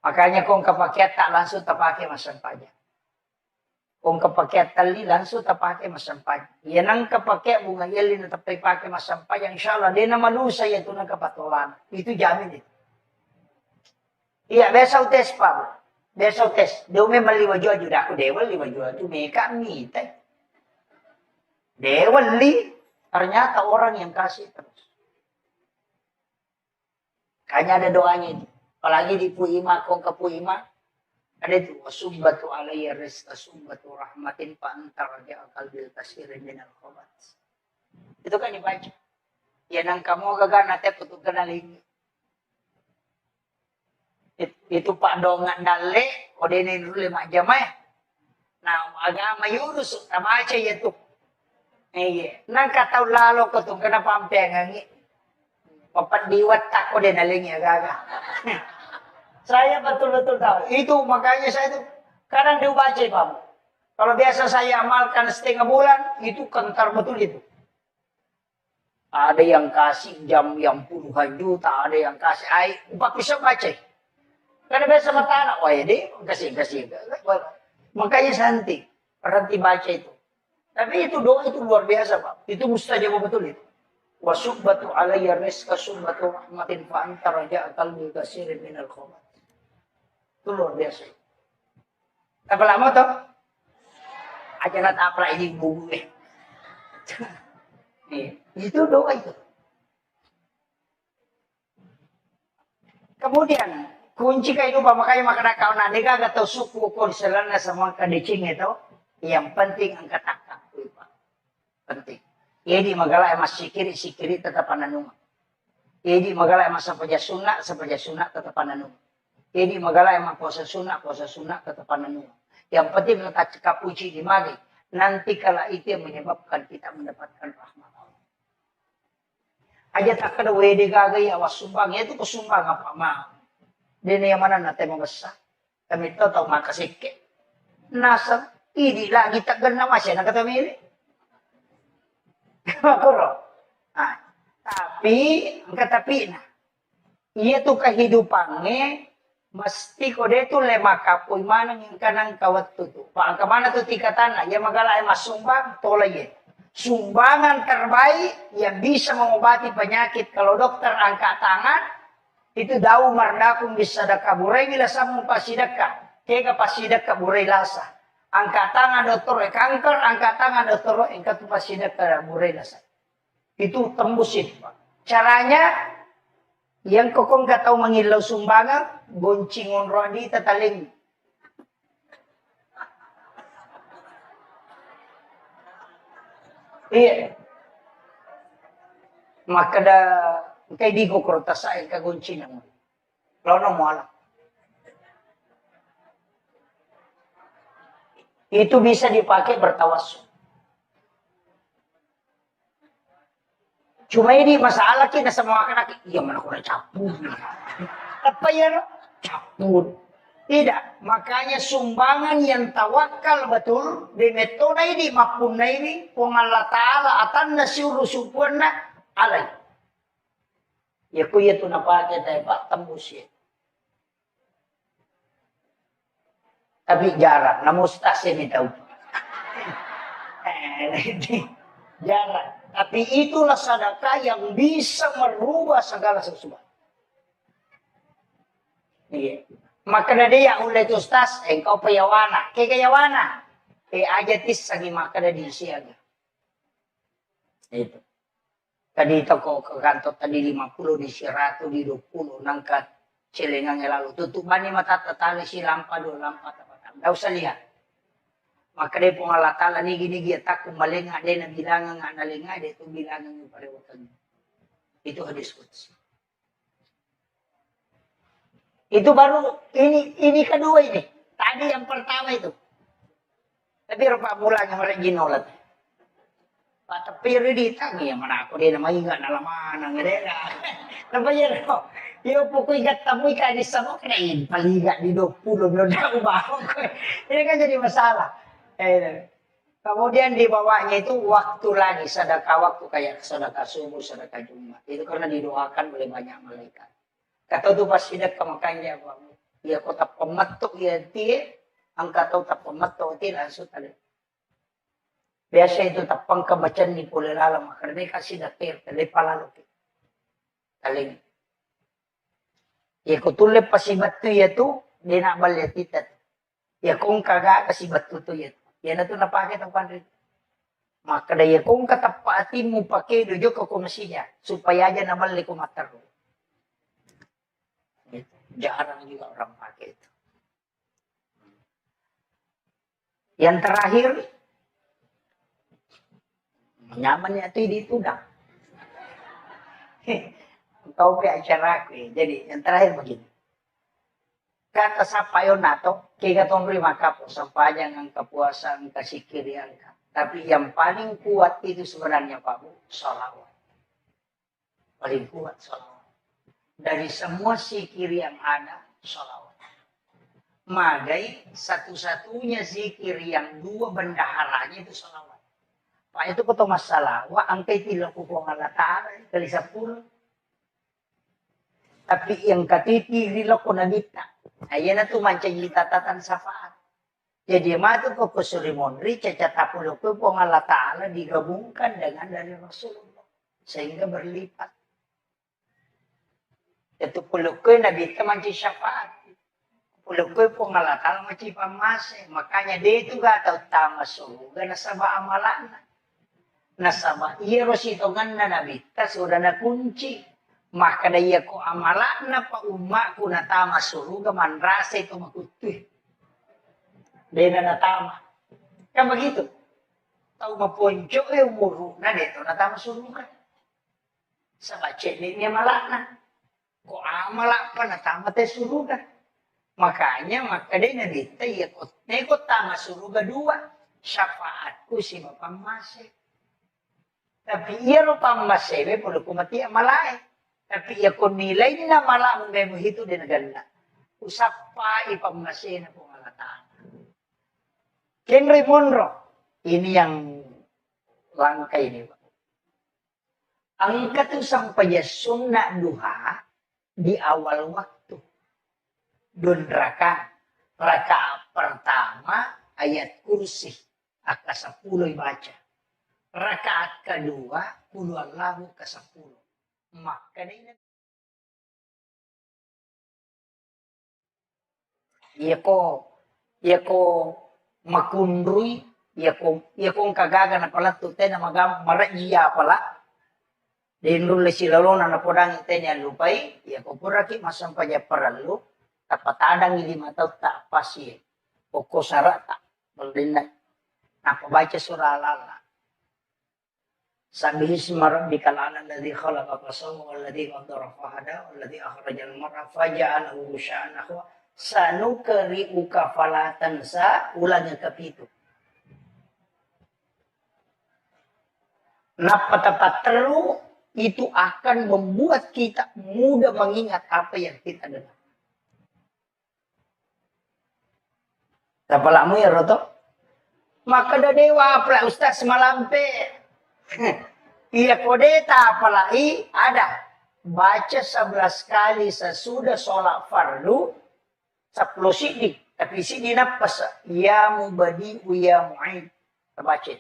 Makanya kong kepakai tak langsung terpakai masam pajak. Kung kapakit tali langsung tapake masampay. Yan ang kapakit bunga yelin na tapake masampay. Insya Allah, di na malusay ito ng kapatulan. Itu jamin itu. Iya, besaw test pa. Besaw test. Daw may maliwajwa juda ako. Dewal liwajwa. May kami. Dewal li. Ternyata orang yang kasih terus. Kanya ada doanya itu. Apalagi di Puima, kong ke Puima. Ada itu wasubbatu alayya rizqa subbatu rahmatin fa anta raja qalbil kasirin minal khobat. Itu kan dibaca. Ya nang kamu gaga nate putu kenaling. Itu Pak Dongan dale kodene dulu lima jamaah. Nah, agama yurus baca ya tuh. Iya, nang kata lalo ko tuh kenapa ampengangi. Papan diwat tak kodene naling ya gaga. Saya betul-betul tahu. Itu makanya saya itu kadang dibaca Pak. Kalau biasa saya amalkan setengah bulan, itu kentar betul itu. Ada yang kasih jam yang puluhan juta, ada yang kasih air. Pak bisa baca. Karena biasa mata anak, wah ya deh, kasih. Makanya santai, berhenti baca itu. Tapi itu doa itu luar biasa Pak. Itu mustajab betul itu. Wasubbatu alayya rizqa subbatu rahmatin fa anta raja qalbi kasirin minal khobat. Itu luar biasa. Apa lama toh? Aja nak apa ini bubu itu doa itu. Kemudian kunci kehidupan makanya makna kau nanti gak tahu suku kau selana sama kadecing itu. Yang penting angkat akak penting. Jadi magala emas sikiri tetap ananung. Jadi magala emas sapaja sunnah tetap ananung. Jadi magala emang puasa sunnah tetap ananung. Yang penting kita cekap uji di magi. Nanti kala itu yang menyebabkan kita mendapatkan rahmat Allah. Aja tak kada wede gagay awas sumbang. Itu kesumbang apa mau. Dini yang mana nate membesar. Kami tahu makasike. Nasa, ini lagi tak gana masya nak kata milih. Makuro. Nah, tapi nah. Iya tuh kehidupannya mesti kode itu lema kapoy manang yang kanang kawat tutu. Pak kemana tuh tingkatan ya magala ay masumbang tolay. Sumbangan terbaik yang bisa mengobati penyakit kalau dokter angkat tangan itu daun mardakung bisa dakaburai bila samu pasidaka. Kega pasidaka burai lasa. Angkat tangan dokter kanker, angkat tangan dokter angkat pasidaka burai lasa. Itu tembus itu Pak. Caranya yang kokong gak tahu mengilau sumbangan, goncingon rodi tataling. Iya. Maka da kay di ko korta sa ka goncingan. Lawan mo alam. Itu bisa dipakai bertawasul. Cuma ini masalah kita semua anak iya mana aku capur. Apa ya capur? Tidak. Makanya sumbangan yang tawakal betul di metode ini maupun ini Allah Taala atan nasiru supuna alai. Ya kuya tu napake tayo Pak tembus ya. Tapi jarak, namustase ni tahu. Jarak. Tapi itulah sedekah yang bisa merubah segala sesuatu. Iya. Maka dia ulit ustas, engkau payawana. Kaya kayawana. Aja tis sagi maka di siaga. Itu. Tadi itu ko ke kantor tadi 50 di 100 di 20 nangkat celengan lalu tutup bani mata tatali si lampa do lampa tapat. Enggak usah lihat. Maka dia pengalatala ni gini dia tak kembali ada yang bilangan analinga dia itu bilangan yang parewatan. Itu hadis qudsi. Itu baru ini kedua ini. Tadi yang pertama itu. Tapi rupa mulanya mereka ginolat. Patapiri dita ya mana ako din na mainga na laman ang nila. Nabayan ko. Yung po ko igat tamoy ka di sa mo kinain paliga di 20 no na ubaho ko. Ini kan jadi masalah. Kemudian di bawahnya itu waktu lagi sedekah waktu kayak sedekah subuh, sedekah Jumat. Itu karena didoakan oleh banyak malaikat. Kata tu pas sidak makanya ya kota pematuk ya tie angka tahu tak pematuk tie langsung tadi. Biasa itu tapang kebacaan ni pula lalam karena kasih dakir tadi pala luki. Kaling. Ya kutule pasi batu ya tu dia nak balik titat. Ya kung kagak kasih batu tu ya. Ya na tu napakit ang pandrit. Maka daya kung katapatin mo pakai dojo ko kumasinya supaya aja na balik ko mataro. Jarang juga orang pakai itu. Yang terakhir, nyamannya itu di tudang. Kau pe acara aku ya. Jadi yang terakhir begini. Kata sa payonato, kaya katong rima kapo, sampayang ang kapuasan, kasikirian ka. Tapi yang paling kuat itu sebenarnya Pak Bu, sholawat. Paling kuat sholawat. Dari semua zikir yang ada, sholawat. Magai satu-satunya zikir yang dua bendaharanya itu sholawat. Pak itu kata masalah, wa angkai tidak kukong Allah Ta'ala, kali 10. Tapi yang katiti rilok ko nagita. Ayan na tu mancang litatatan syafaat. Jadi matu ko kusulimonri, cacatapulok ko po Allah Ta'ala digabungkan dengan dari Rasulullah. Sehingga berlipat. Itu puluk ko nagita mancang syafaat. Puluk ko po Allah Ta'ala mancang pamase. Makanya dia itu gak tahu tama suruga nasaba amalan. Nasaba iya rosito nga na nabita sudah na kunci. Maka daya ko amalan na pa umaku na tama suruga manrasa itu makutuh. Dia na natama. Kan begitu. Tahu maponco umuru na dito na tama suruga. Sa bache niya malakna. Ko amala pa na tama tayo suruga. Makanya maka dia na dito ko tama suruga 2. Syafaatku si mapamase. Tapi iya ro pamasebe polo kumati amalay. Tapi ya kung nilay na malamang mo hito din agad na. Usap pa ipamasin na pangalataan. Henry Monroe, ini yang langka ini. Ang katusang payasun na duha di awal waktu. Doon raka pertama ayat kursi. Aka 10 baca. Rakaat kedua, kulu Allahu ke 10. Maka dia ko makundrui ko kagaga na pala tute na maraiya pala dinrule silalona na podang itenya lupai ko puraki masampaya paralu tapatadang ili mataw ta pasi o ko sarata baldina napabaca surah Al-Alaq. Sabihi isma rabbikal a'la alladzi khalaqa fasawwa walladzi qaddara fahada walladzi akhrajal mar'a faja'alahu ghusya'an ahwa sanukri'uka fala tansa ulangnya ke-7. Napatapateru itu akan membuat kita mudah mengingat apa yang kita dengar. Tapalamu ya Roto? Maka dewa pula Ustaz Malampe. Iya kodeta apalagi ada baca 11 kali sesudah sholat fardu 10 sidi tapi sidi napas ya mubadi ya mu'id terbaca.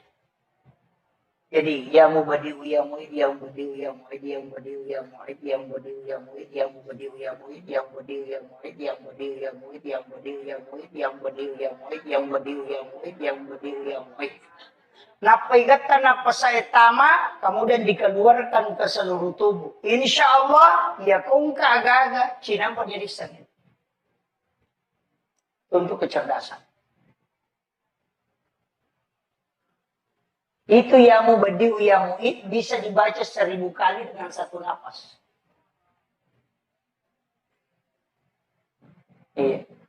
Jadi ya mubadi ya mu'id ya mubadi ya mu'id ya mubadi ya mu'id ya mubadi ya mu'id ya mubadi ya mu'id ya mubadi ya mu'id ya mubadi ya mu'id ya mubadi ya mu'id ya mubadi ya mu'id ya mubadi ya mu'id ya mubadi ya mu'id. Napaigatan napasaya tama, kemudian dikeluarkan ke seluruh tubuh. Insya Allah, ya kung kagaga, sinampan jadi sakit. Untuk kecerdasan. Itu yamu badiu yamu it bisa dibaca 1000 kali dengan satu napas.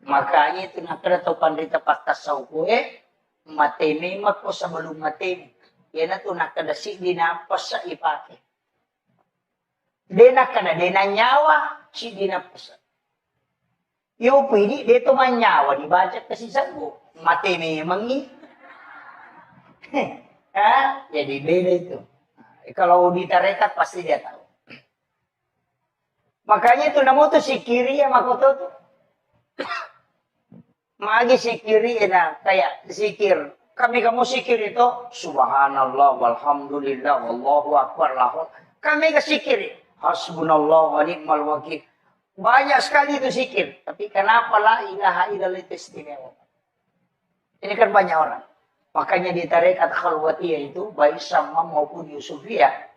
Makanya itu nakada tau pandita patas sauko mateme ko sebelum mateme. Yana tu nak kada si dina pesa ipake. Dena kada dena nyawa si dina pesa. Yo pwede dito man nyawa dibaca kasi sabu. Mati memang ni. Jadi beda itu. Kalau di tarekat pasti dia tahu. Makanya itu namo tuh sikiri ya makoto tuh. Magi sikiri na kayak zikir. Kamu sikir itu subhanallah walhamdulillah wallahu akbar lahu. Kami ke sikir. Hasbunallah wa ni'mal wakil. Banyak sekali itu zikir. Tapi kenapa la ilaha illallah itu istimewa? Ini kan banyak orang. Makanya di tarekat khalwatiyah itu baik sama maupun Yusufiyah.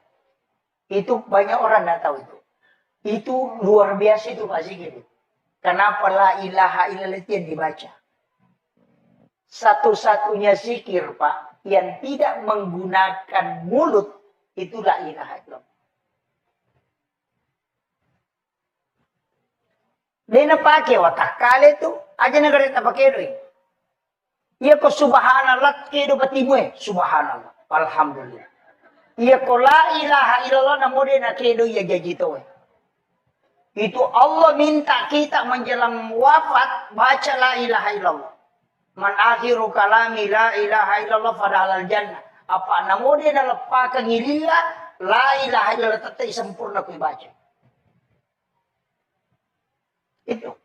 Itu banyak orang tidak tahu itu. Itu luar biasa itu Pak Zikir. Kenapa la ilaha illallah itu yang dibaca? Satu-satunya zikir Pak yang tidak menggunakan mulut itu la ilaha illallah. Dia pakai watak kali itu aja negara tak pakai doi. Iya ko subhanallah kedo batimu subhanallah alhamdulillah. Iya ko la ilaha illallah namo dia nak kedo ya jajito. Itu Allah minta kita menjelang wafat baca la ilaha illallah. Man akhiru kalami la ilaha illallah fadalal jannah. Apa namo dia nak pakai ngilila la ilaha illallah tetap sempurna ku baca. Itu.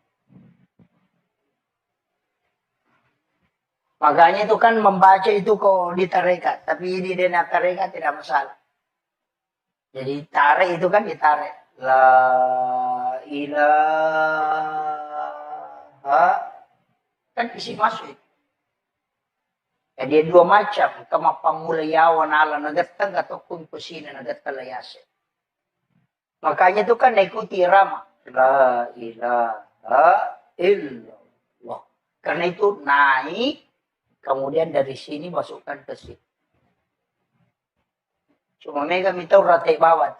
Makanya itu kan membaca itu kok di tarekat. Tapi di dena tarekat tidak masalah. Jadi tarik itu kan ditarik. La ilaha. Kan isi masuk itu. Ya, dia dua macam. Kama pamulayawan ala nagatang atau kumpusina nagattalayase. Makanya itu kan ikuti irama. La ilaha illallah. Karena itu naik. Kemudian dari sini masukkan ke sini. Cuma mereka minta ratai bawah.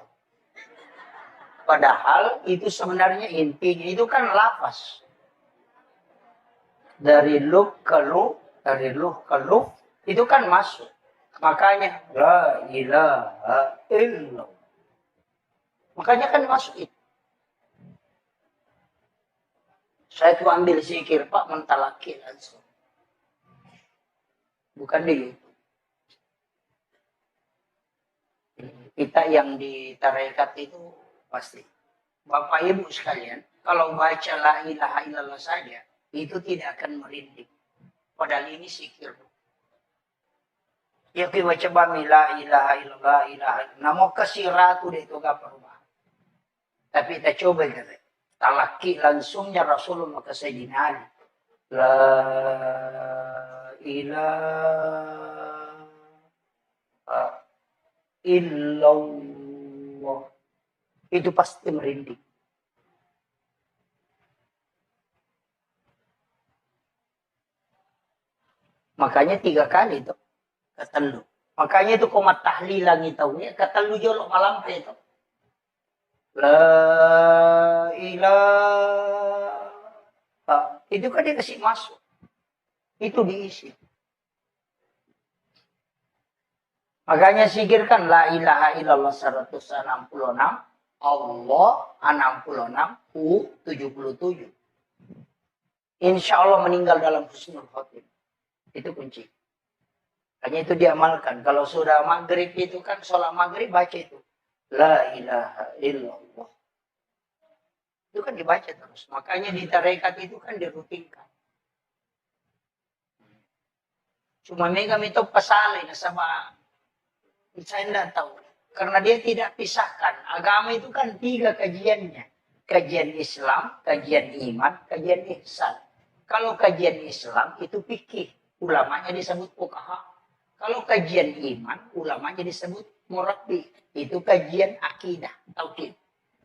Padahal itu sebenarnya intinya itu kan lafaz. Dari lu ke lu, dari lu ke lu, itu kan masuk. Makanya la ilaha illallah. Makanya kan masuk itu. Saya tuh ambil zikir Pak mentalaki langsung. Bukan di YouTube. Kita yang di tarekat itu pasti. Bapak Ibu sekalian, kalau baca la ilaha illallah saja, itu tidak akan merinding. Padahal ini zikir. Ya kita baca bami la ilaha illallah, ilaha illallah. Namo kasiratu itu gak perubahan. Tapi kita coba kata. Talaki langsungnya Rasulullah ke Sayyidina Ali. La ilaha illallah. Itu pasti merinding. Makanya 3 kali itu. Ketelu. Makanya itu komat tahlilang itu. Ketelu jolok malam itu. La ilaha. Itu kan dia kasih masuk. Itu diisi. Makanya sikirkan la ilaha illallah 166. Allah 66. U 77. Insya Allah meninggal dalam husnul khotimah. Itu kunci. Hanya itu diamalkan. Kalau sudah maghrib itu kan sholat maghrib baca itu. La ilaha illallah. Itu kan dibaca terus. Makanya di tarekat itu kan dirutinkan. Cuma mereka itu pasalin sama saya tidak tahu. Karena dia tidak pisahkan. Agama itu kan 3 kajiannya. Kajian Islam, kajian iman, kajian ihsan. Kalau kajian Islam itu fikih. Ulamanya disebut fuqaha. Kalau kajian iman, ulamanya disebut murabbi. Itu kajian akidah, tauhid.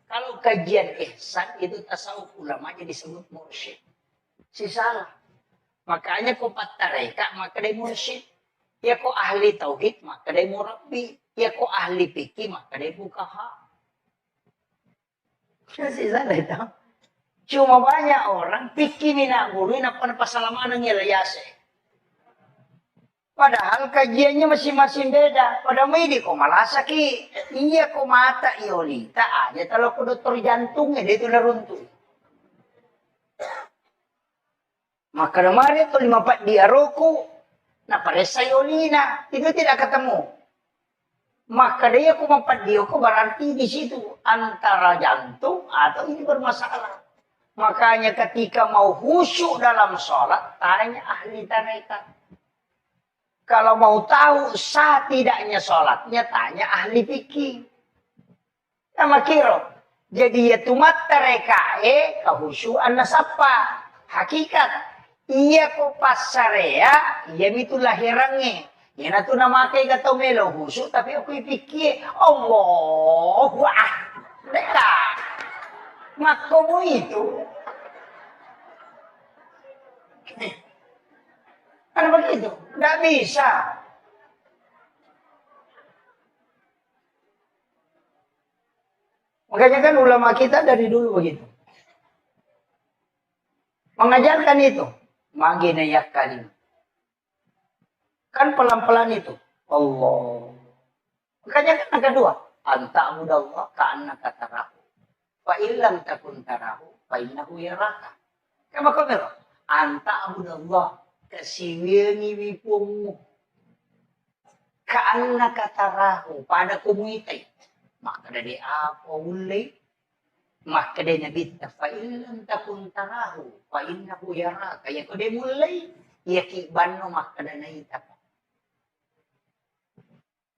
Kalau kajian ihsan itu tasawuf, ulamanya disebut mursyid. Si salah. Makanya kau patareka maka dia mursyid. Ya kau ahli tauhid maka dia murabbi. Ya kau ahli fikih maka dia fuqaha. Si salah itu. Cuma banyak orang fikih mina guru nak pasalaman ng ilayase. Padahal kajiannya masing-masing beda. Pada ini kok malah sakit. Iya kok mata iolita aja. Kalau ke dokter jantungnya dia itu neruntuh. Maka kemarin itu 54 dia roku. Nah pada sayolina itu tidak ketemu. Maka dia kok 4 dia kok berarti di situ antara jantung atau ini bermasalah. Makanya ketika mau khusyuk dalam sholat, tanya ahli tarekat. Kalau mau tahu sah tidaknya sholatnya, tanya ahli fikih. Sama kiro. Jadi ya tumat terekae kehusyuan nasapa. Hakikat. Iya ko pasarea, iya itu lahirannya. Ya natu nama kay gatau melo husyuk, tapi aku pikir, Allahu ah. Deka. Makomo itu. Kan begitu, nggak bisa. Makanya kan ulama kita dari dulu begitu. Mengajarkan itu. Maginayak kalim. Kan pelan-pelan itu. Allah. Makanya kan yang kedua. Anta mudallah ka'annaka tarahu. Fa illam takun tarahu. Fa innahu yaraka. Kama kamera. Anta mudallah. Kasiwingi wipungmu. Kaana katarahu. Pada kumitay. Maka dari apa ulay. Maka dari nabita. Fa'ilan takun tarahu. Fa'innahu yara. Kaya ko de mulay. Yakiban no maka dari itapa.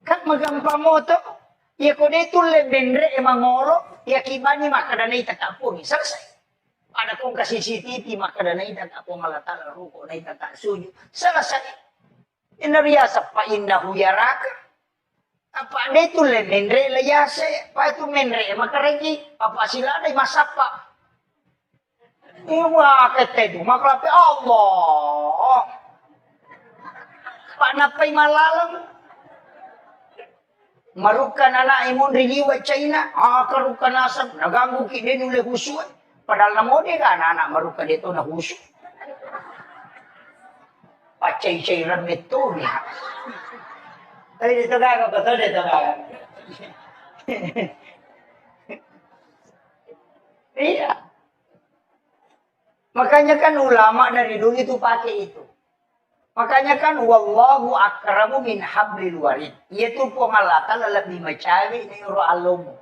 Kak magampang mo to. Ya ko de tulad bendre emangolo. Yakiban ni maka dari itapa po. Selesai. Ada kong kasi CCTV maka na itata po malatala ruko na itata suju. Selesai. Inariyasa pa innahu yaraka. Apa ada itu le menre layase. Pa itu menre makaregi. Apa sila ada masapa. Iwa ketedu maklapi Allah. Pak napay malalang. Marukan anak imun riliwa China. Karukan asap. Naganggu ki din ule husuan. Padahal namo dia kan anak-anak maruka dito na huso. Pacay-chay ramit to niya. Tapi dito gaga, betul dito gaga. Iya. Makanya kan ulama dari dulu itu pakai itu. Makanya kan wallahu akramu min hablil warid. Yaitu pengalatan lebih macawi ni uro alomu.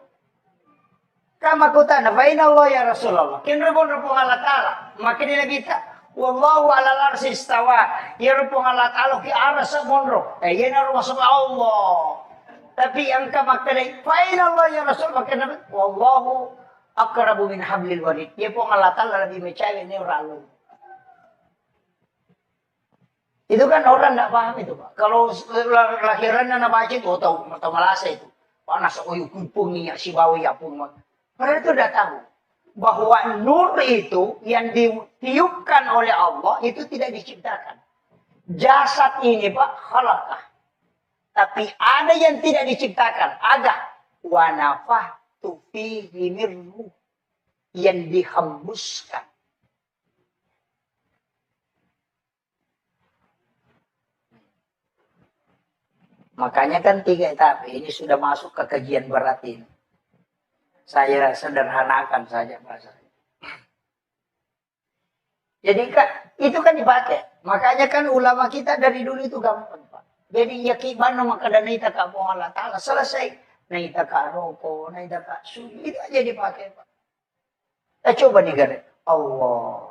Kama kutana, faina Allah ya Rasulullah. Kinrepon repong Allah Ta'ala. Makin nabita. Wallahu ala larsi istawa. Ya repong Allah Ta'ala ki arah sa monro. Yan ang masuk Allah. Tapi ang kamaktalay, faina Allah ya Rasulullah. Makin nabita. Wallahu akrabu min hablil warid. Ya pong Allah Ta'ala lebih mecawi ni orang. Itu kan orang tidak paham itu, Pak. Kalau lahiran na nabaca itu, tahu malasa itu. Panas o yung kupung niya, si bawi yapong mag. Mereka itu sudah tahu bahwa nur itu yang ditiupkan oleh Allah itu tidak diciptakan. Jasad ini Pak khalaqah. Tapi ada yang tidak diciptakan. Ada wa nafahtu fihi mirruh yang dihembuskan. Makanya kan 3 etap ini sudah masuk ke kajian berat ini. Saya sederhanakan saja bahasanya. Jadi kan itu kan dipakai. Makanya kan ulama kita dari dulu itu gampang Pak. Jadi yakiban maka dan naita ka Allah Ta'ala selesai. Naita ka roko, naita ka suju. Itu aja dipakai Pak. Coba nih gare. Allah.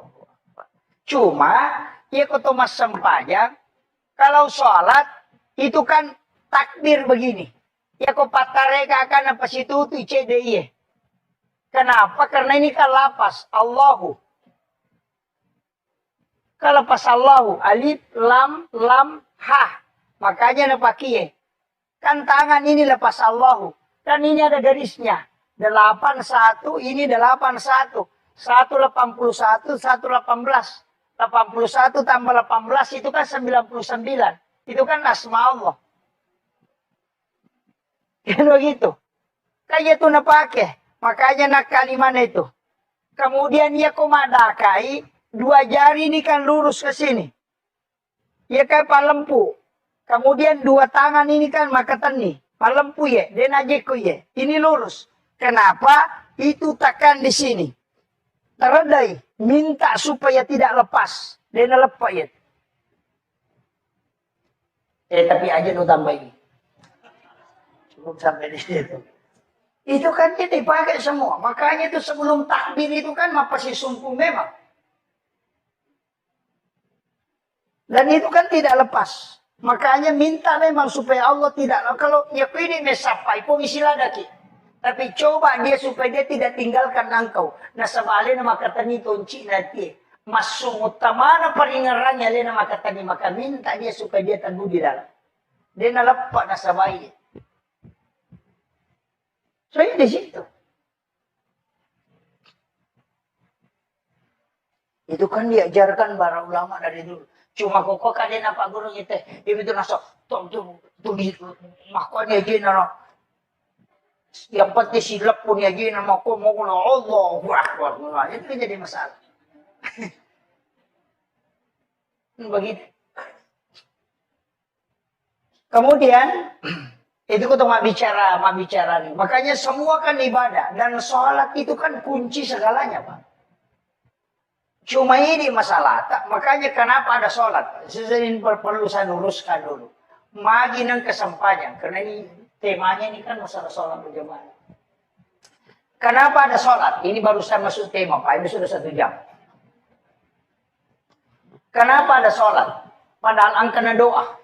Cuma ya kau mas sempajang. Kalau sholat itu kan takbir begini. Ya kau patareka akan apa situ tu CDI. Kenapa? Karena ini kan lapas Allahu. Kalau pas Allahu alif lam ha. Makanya napakiye. Kan tangan ini lepas Allahu. Kan ini ada garisnya. 81 ini 81. 181 118. 81 tambah 18 itu kan 99. Itu kan asma Allah. Kan begitu. Kayak itu napake. Makanya nak kalimat itu. Kemudian ia komadakai 2 jari ini kan lurus ke sini. Ya kayak lempu. Kemudian dua tangan ini kan makatan nih. Malempu ya, dan ajeku ya. Ini lurus. Kenapa? Itu tekan di sini. Teredai. Minta supaya tidak lepas. Dan lepas ya. Tapi aja lu tambah ini. Cukup sampai di situ. Itu kan dia dipakai semua. Makanya itu sebelum takbir itu kan pasti sumpung memang. Dan itu kan tidak lepas. Makanya minta memang supaya Allah tidak. Kalau ya ini mesapai pun istilah daki. Tapi coba dia supaya dia tidak tinggalkan engkau. Nah sebaliknya maka tani tonci nanti. Masuk utamana peringarannya lena maka tani maka minta dia supaya dia teguh di dalam. Dia nalepak na sabai. So di situ. Itu kan diajarkan para ulama dari dulu. Cuma kok kalian apa guru itu, itu nasok, tuh makanya jina yang penting silap pun ya jina mau Allah, wah itu jadi masalah. Begitu. Kemudian itu kita mau bicara nih. Makanya semua kan ibadah dan sholat itu kan kunci segalanya, Pak. Cuma ini masalah, makanya kenapa ada sholat? Sesuai perlu saya luruskan dulu. Magi nang kesempajan, karena ini temanya ini kan masalah sholat berjamaah. Kenapa ada sholat? Ini baru saya masuk tema, Pak. Ini sudah 1 jam. Kenapa ada sholat? Padahal angkana doa.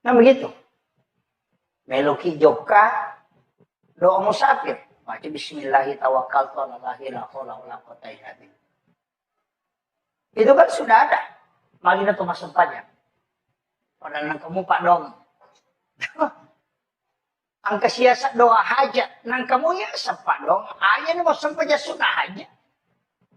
Nah begitu. Meloki joka, doa musafir. Baca bismillahirrahmanirrahim, tawakkaltu 'alallahi la haula wala quwwata illa billah. Itu kan sudah ada. Magina tuh masempatnya. Padahal kamu Pak Dong. Angka siasat doa hajat. Nang kamu ya sepak dong. Ayah ini mau sempatnya sunnah hajat.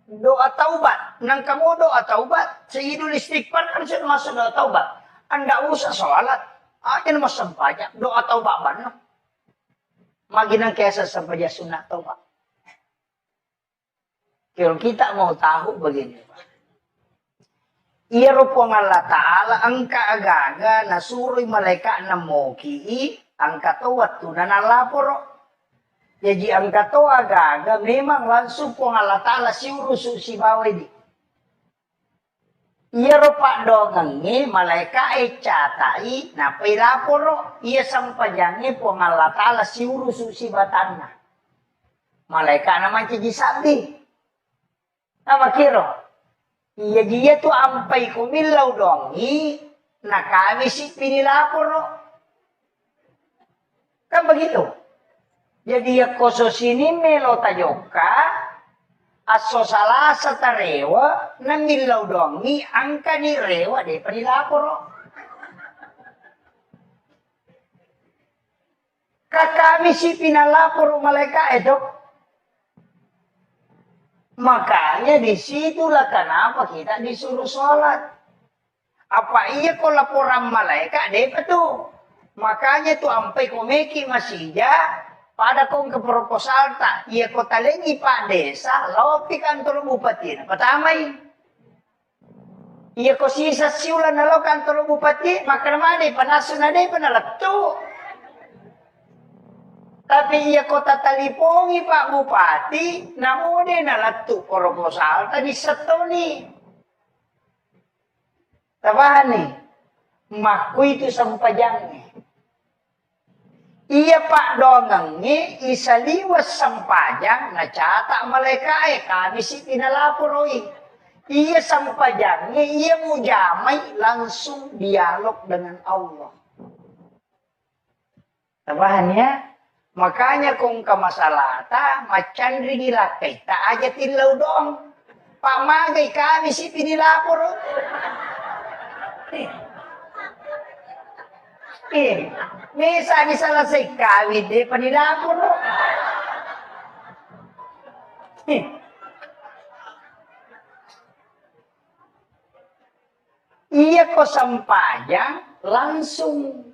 Doa taubat. Nang kamu doa taubat. Sehidul istighfar kan sudah masuk doa taubat. Anda usah sholat. Ayah ini mau sempatnya. Doa taubat mana? Magina kiasa sempatnya sunnah taubat. Kalau kita mau tahu begini Pak. Iya rupong Allah Ta'ala angka agaga nasuri malaikat namoki angka tawat tu na nalaporo. Jadi angka to agaga memang langsung pong Allah Ta'ala siurusu si bawedi. Iya rupak dongangi malaikat catai na pilaporo iya sampajangi pong Allah Ta'ala siurusu si batana. Malaikat naman cijisabi. Nama kiro. Iya dia tuh ampai kumilau dongi, nah kami sih pinilapor no. Kan begitu. Jadi ya koso sini melo tajoka, aso salah satarewa, na milau dongi, angka ni rewa deh pinilapor no. Kami sih pinalapor malaikat itu. Makanya disitulah kenapa kita disuruh sholat. Apa iya kok laporan malaikat deh tuh. Makanya tuh ampai komeki masihja pada kong ke proposal tak. Iya kota lagi Pak Desa lopi kantor bupati. Pertama iya kok sisa siulan nalo kantor bupati. Maka mana panasun ada panalatu. Tapi iya kota talipongi Pak Bupati, namun dia nalatu proposal tadi seto nih. Tabahan nih, maku itu sampajangnya. Iya Pak dongangi, isaliwas sampajang, nacatak malaikat kami sih pinalaporoi. Iya sampajangnya, iya mujamai langsung dialog dengan Allah. Tabahan ya. Makanya kung kamasalah ta macan rigila kita aja tilaw dong. Pak Magay kami si pinilapor. Misa ni salasay kami de panilapor. Iya ko sampajang langsung.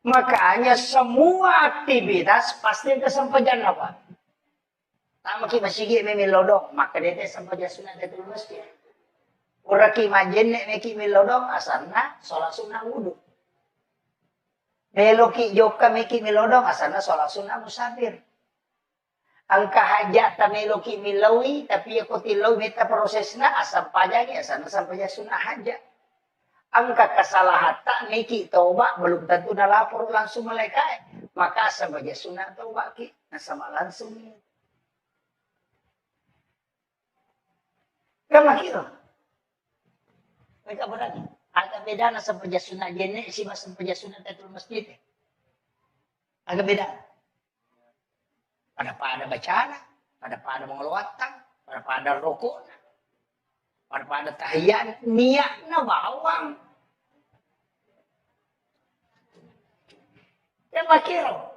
Makanya semua aktivitas pasti kesempajan apa? Tama kita sige memilodong, maka dia kesempajan sunat itu masjid. Uraki majenne meki milodong asana sholat sunnah wudhu. Meloki joka meki milodong asana sholat sunnah musafir. Angka hajat ta meloki milawi tapi aku tilawi meta prosesna asam pajagi asana sampai sunnah hajat. Angka kesalahan tak meki taubat belum tentu na lapor langsung malaikat. Maka asam baca sunnah taubat ki sama langsung. Kama kira. Mereka berani. Agak beda na sampai sunnah jene si mas sampai sunnah tatul masjid. Agak beda. Pada bacaan, pada mengeluarkan, pada rokok, pada tahiyat, niatnya bawang. Ya makiro.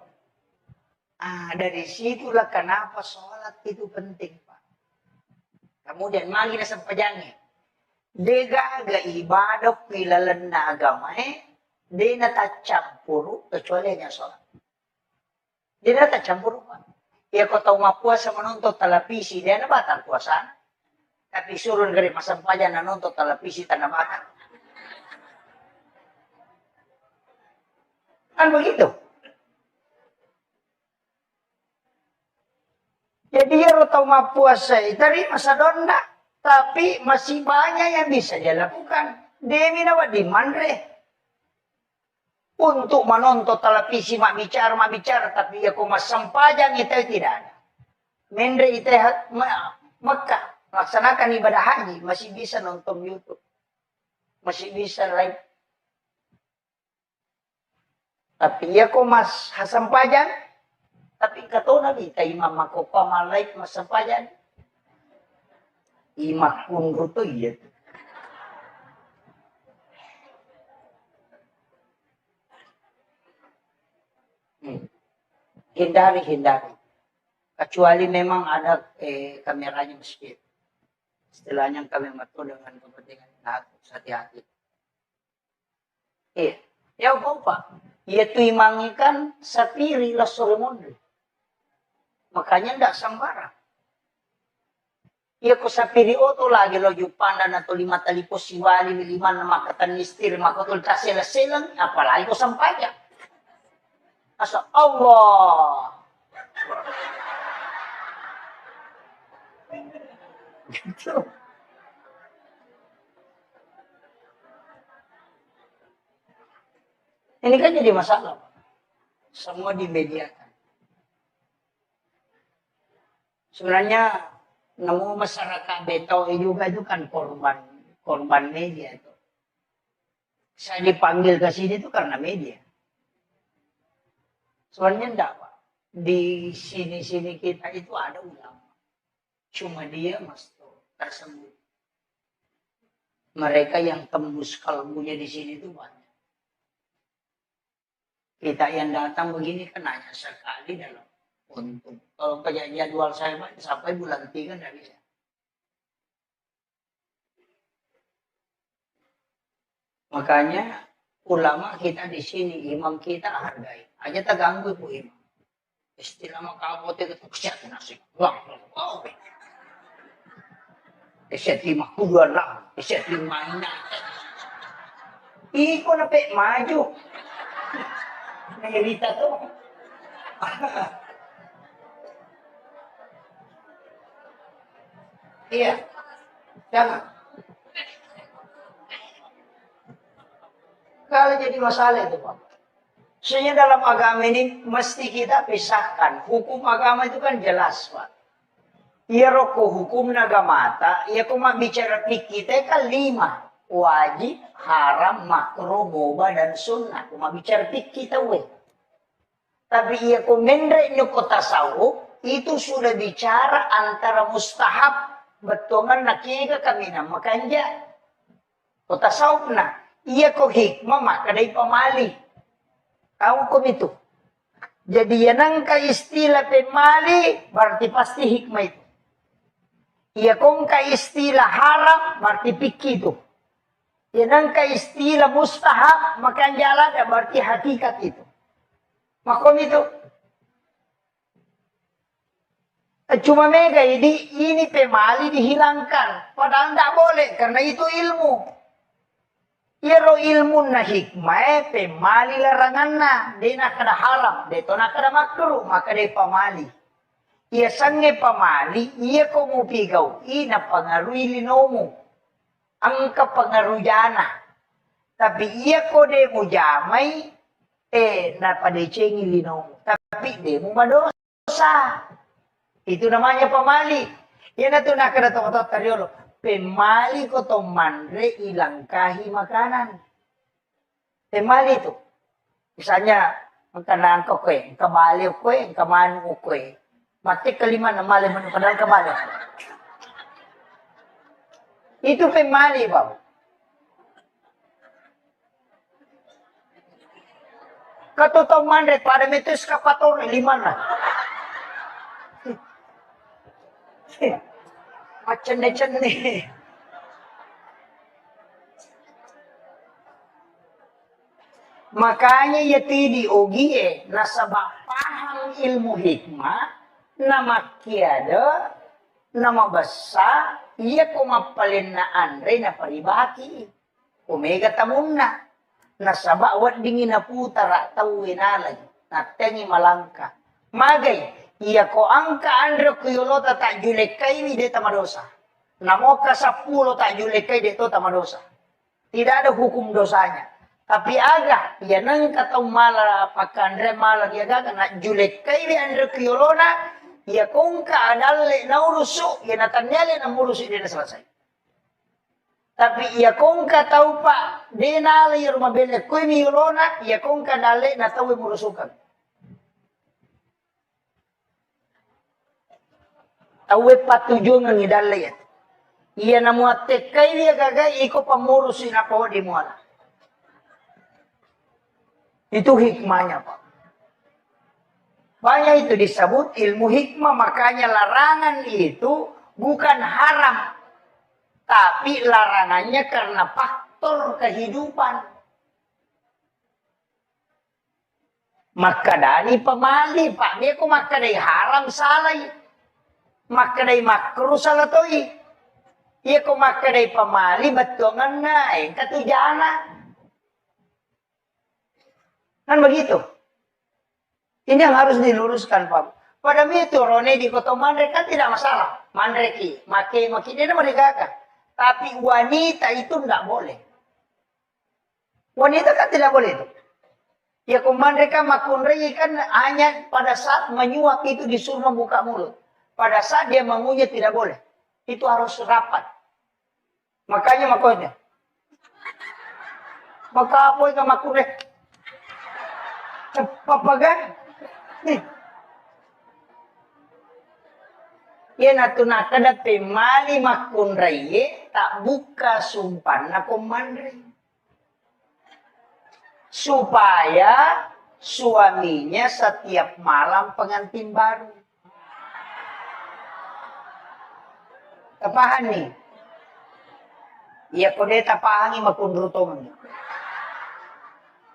Dari situlah kenapa sholat itu penting, Pak. Kemudian magi na sampajangnya. Dega aga ibadah pilalan na agama di na tacampuru kecuali hanya sholat. Di na tacampuru, Pak. Ya kau tahu mapuasa menonton televisi, dia na batal puasa. Tapi suruh dari masampajan na nonton televisi tanah batal. Kan begitu. Jadi ya tahu mapuasa dari masa donda, tapi masih banyak yang bisa dia lakukan. Demi nawa di manre. Untuk menonton televisi mak bicara, tapi ya kau masampajan itu tidak ada. Mendre itu Mekah melaksanakan ibadah haji masih bisa nonton YouTube, masih bisa live. Tapi ya kau mas sampajan, tapi kata Nabi, ta imam aku pamalai mas sampajan, imak pun ruto iya. Hindari. Kecuali memang ada kameranya masjid. Istilahnya kami mato dengan kepentingan hati-hati. Ya apa? Ia tu imangikan sapiri la soromondo. Makanya ndak sembarang. Ia ko sapiri oto lagi lo jupanda na to lima talipo siwali lima na makatan nistir makotol tasela-selang apalagi ko sampaya. Asa Allah. Gitu. Ini kan jadi masalah. Semua dimediakan. Sebenarnya nemu masyarakat Betawi juga itu kan korban media itu. Saya dipanggil ke sini itu karena media. Sebenarnya enggak, Pak. Di sini-sini kita itu ada ulama. Cuma dia tersembunyi. Mereka yang tembus kalbunya di sini itu banyak. Kita yang datang begini kan hanya sekali dalam untuk. Kalau kayak jadwal saya sampai bulan 3 enggak bisa. Makanya ulama kita di sini, imam kita hargai. Aja tak ganggu bu imam. Istilah makabote itu kesehatan nasi. Wah, wow. Keset 52 lang, keset 5 ina. Iko na pe maju. Nahirita to. Iya. Jangan. Kalau jadi masalah itu, Pak. Sebenarnya dalam agama ini mesti kita pisahkan. Hukum agama itu kan jelas, Pak. Iya roko hukum nagamata, iya kuma bicara fikih itu kan 5. Wajib, haram, makruh, boba, dan sunnah. Kuma bicara fikih kita weh. Tapi iya kumendre nyuko tasawuf, itu sudah bicara antara mustahab, betongan nakiga kami na makanja. Ko tasawuf na, iya ko hikmah maka dari pamali. Tahu kom itu. Jadi yang ka istilah pemali berarti pasti hikmah itu. Iya kong ka istilah haram berarti fikih itu. Yang ka istilah mustahab maka jalan berarti hakikat itu. Makom itu. Cuma mega ini pemali dihilangkan. Padahal tidak boleh karena itu ilmu. Iro ilmu na hikmah pemali larangan na. Dia nak kada haram. Dia tu nak kada makruh. Maka dia pemali. Ia sange pemali. Ia ko mo pigaw. Ina pangarui linomo. Ang kapangaru jana. Tapi ia ko de mo jamay. Napadecengi linomo. Tapi dia mo madosa. Itu namanya pemali. Yan na ito nakadatok-tok taryolo. Pemali ko to manre ilangkahi makanan. Pemali itu. Misalnya, magkanaan ko kwe, kabali ko kwe, kamano ko kwe. Matik kalima na mali mo padahal kabali. Itu pemali ba? Katotong manre, para metes kapator, lima na. Macam-macam ni. Makanya ya tidi ogie nasabak paham ilmu hikmah nama kiada nama basa iya ko mapalin na andre na paribaki omega tamunna nasabak wat dingin na putara tawin alay natengi malangka magay iya ko angka andre kuyolota tak julekai ni deta madosa. Namoka 10 tak julekai deto tamadosa. Tidak ada hukum dosanya. Tapi aga ya nang katau mala pakandre mala dia gaga nak julekai ni andre kuyolona ya kongka adalle na urusu ya natanyale na murusu dia selesai. Tapi ya kongka tau pak denale ya rumah bele kuy mi yolona ya kongka dale na tau murusukan. Awe patujuan ng idalay. Iya na mo tekai dia gagay iko pamurusin ako di mo. Itu hikmahnya Pak. Banyak itu disebut ilmu hikmah, makanya larangan itu bukan haram. Tapi larangannya karena faktor kehidupan. Maka dari pemali Pak, dia kok maka dari haram salah. Maka day makruh salatoi. Iya ko maka day pamali batungan na katujana. Kan begitu. Ini yang harus diluruskan Pak. Pada itu rone di kota mandre kan tidak masalah. Mandre ki, maki dia mereka. Tapi wanita itu tidak boleh. Wanita kan tidak boleh itu. Ya ko mandre kan makunrei kan hanya pada saat menyuap itu disuruh membuka mulut. Pada saat dia mengunyah tidak boleh. Itu harus rapat. Makanya makanya. Maka apa yang makune? Papaga? Ya natuna kada pemali makunraye tak buka sumpan na komandre. Supaya suaminya setiap malam pengantin baru. Tapahan ni. Iya ko de tapahan ni makundrutongan.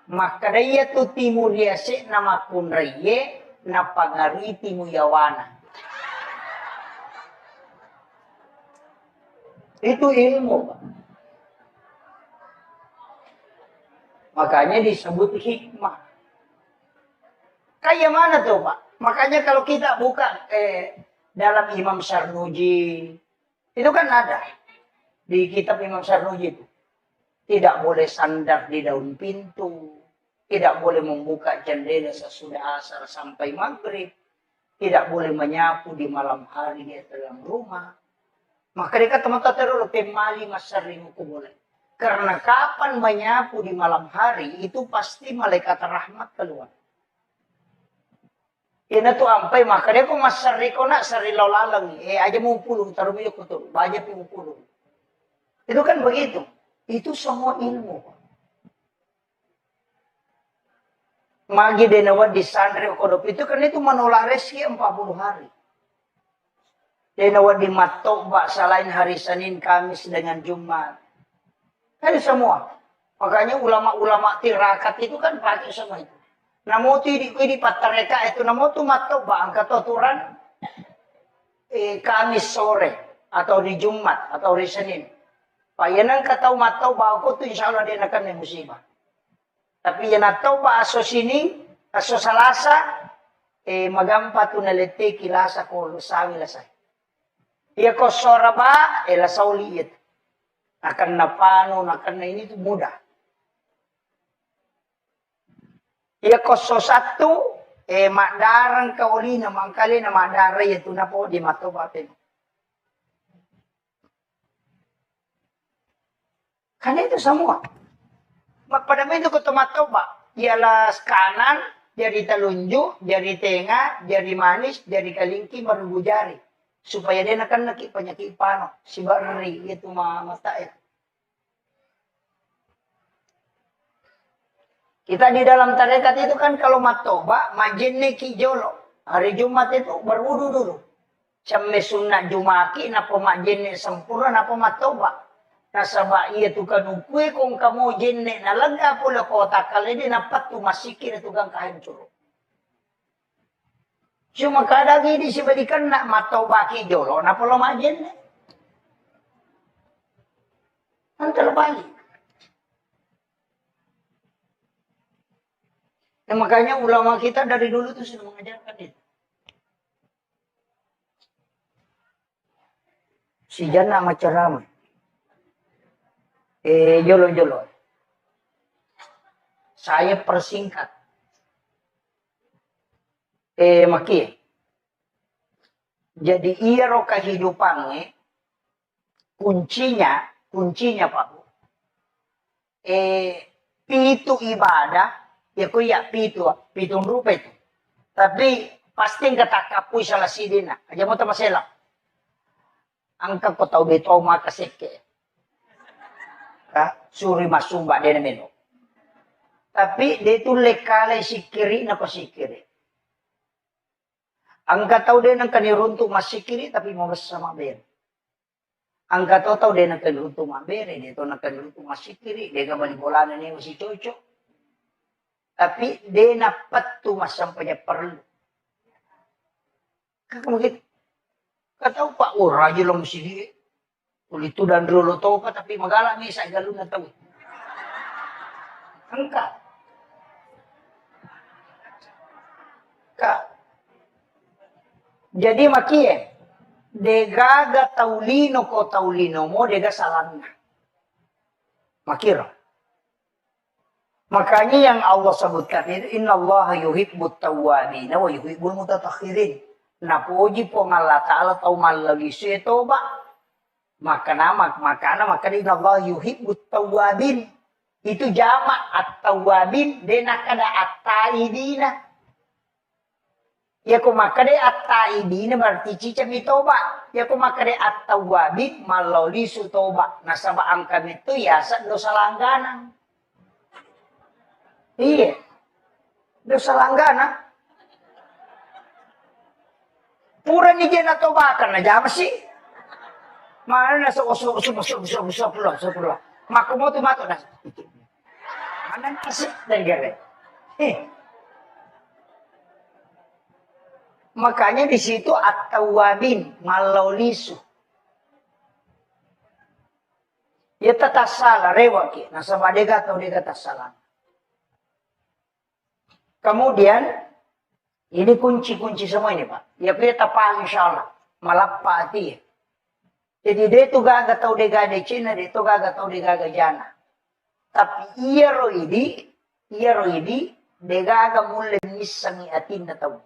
Makadaya tu timur yase na makunraye na pangariti mo yawana. Itu ilmu. Makanya disebut hikmah. Kayak mana tuh Pak? Makanya kalau kita buka dalam Imam Sarnuji itu kan ada di kitab Imam Sarnuji itu. Tidak boleh sandar di daun pintu. Tidak boleh membuka jendela sesudah asar sampai maghrib. Tidak boleh menyapu di malam hari di dalam rumah. Maka dia kata teman-teman pemali masering ko boleh. Karena kapan menyapu di malam hari itu pasti malaikat rahmat keluar. Ina tu ampai maka dia ko masari ko na sari lalang aja mau pulung taruh ko tu baja pi mau pulung. Itu kan begitu. Itu semua ilmu. Magi denawa di sandre kodop itu kan itu menolak resi 40 hari. Denawa di matok bak selain hari Senin, Kamis dengan Jumat. Kan semua. Makanya ulama-ulama tirakat itu kan pakai semua itu. Namo tu di patareka itu namo tu matok ba ang katuturan. Kamis sore atau di Jumat atau di Senin. Pak yanang katau matau bago tu insya Allah dia akan may musibah. Tapi yan atau pa aso sini, aso salasa, magampa tu nalete kilasa ko lusawi lasay. Iya ko soraba, lasaw liit. Akan napano, akan na ini tu mudah. Iya ko so satu, makdarang kauli na mangkali na makdaray ito na po di matubapin. Karena itu semua. Pada itu ko tumatoba. Ialah kanan, jari telunjuk, jari tengah, jari manis, jari kalingki, baru jari. Supaya dia akan nakik penyakit pano. Si bari itu mata ya. Kita di dalam tarekat itu kan kalau matoba, majenne kijolo. Hari Jumat itu berwudu dulu. Sampai sunat Jumaki, napa majenne sempurna, napa matoba. Nasaba iya tu kanukue kung kamu jenne nalaga pula kota kalede napat tu masikir tu kang kahancur. Cuma kadagi di sibalikan nak matoba kijolo, napa lo majenne. Antar balik. Nah, makanya ulama kita dari dulu tuh sudah mengajarkan itu. Si jana macaram. Jolo-jolo. Saya persingkat. Maki. Jadi iya ro kehidupannya kuncinya Pak. Pitu ibadah ya kuya pitong rupa itu. Tapi pasti katakapoy sa lasidina. Aja mo tamasela. Angka ko tau beto makaseke. Suri masumba dia nameno. Tapi dia itu lekale sikiri na pasikiri. Angka tau dia nang kaniruntu masikiri tapi mau sama ben. Angka tau dia nang kaniruntu mabere, dia tau nang kaniruntu masikiri, dia gamali bolana ni si cocok. Tapi dia napat tu masampanya perlu. Mungkin katau Pak ora aja lo mesti dia. Itu dan dulu tau pa tapi magalang ni sa galon na tao. Angka. Jadi makie degaga taulino ko taulino mo dega salanna. Makira. Makanya yang Allah sebutkan itu innallaha yuhibbut tawwabin wa yuhibbul mutatahhirin. Napuji po ng Allah Ta'ala tau malagi siya toba. Maka innallaha yuhibbut tawwabin. Itu jamak at-tawwabin denakada at-taibina. Ya kumakade at-taibina berarti cicam itoba. Ya kumakade at-tawwabin maloli su toba. Nasaba ang kami itu ya dosa langganan. Iya. Dosa langganan. Pura ni dia natobakan na jama sih. Mana nasa usap pula. Makumo tumato na. Mana nasi dan gere. Makanya di situ at-tawwabin malaulisu. Ya tatasala rewaki. Nasa badega atau dega tasalan. Kemudian ini kunci-kunci semua ini Pak. Ya kita paham insya Allah. Malapati. Jadi dia itu gaga tau dia gada Cina, dia itu gaga tau dia gaga jana. Tapi iya ro ini, dia gaga mulai misangi atin na tau.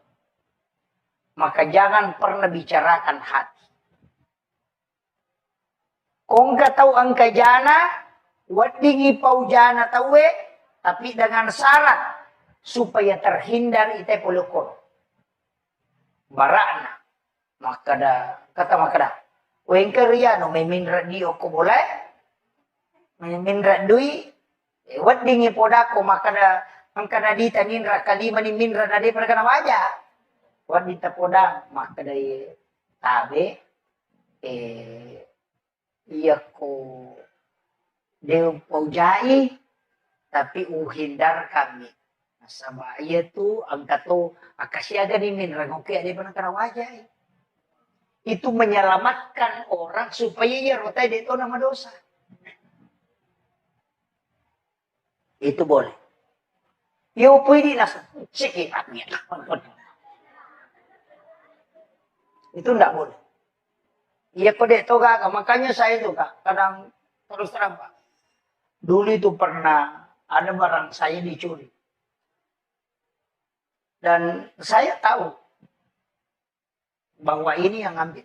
Maka jangan pernah bicarakan hati. Kung ka tau ang kajana, wadingi pau jana tawe, tapi dengan syarat supaya terhindar ite pulukor. Barana. Kata makada. Wengker ya no may minra di ko boleh. May minra dui. Wat dingi poda ko makada ang kanadita ninra kalima ni minra na di para kana waja. Wat dita poda makada tabe iya ko deu paujai tapi uhindar kami. Sa baya tu ang kato akasyaga ni minra ngoke di para kana waja. itu menyelamatkan orang supaya ia rotai itu nama dosa. Itu boleh. Yo pwede na sikit niya. Itu enggak boleh. Iya kode itu kak, makanya saya itu kak, kadang terus terang pak. Dulu itu pernah ada barang saya dicuri. Dan saya tahu bahwa ini yang ngambil.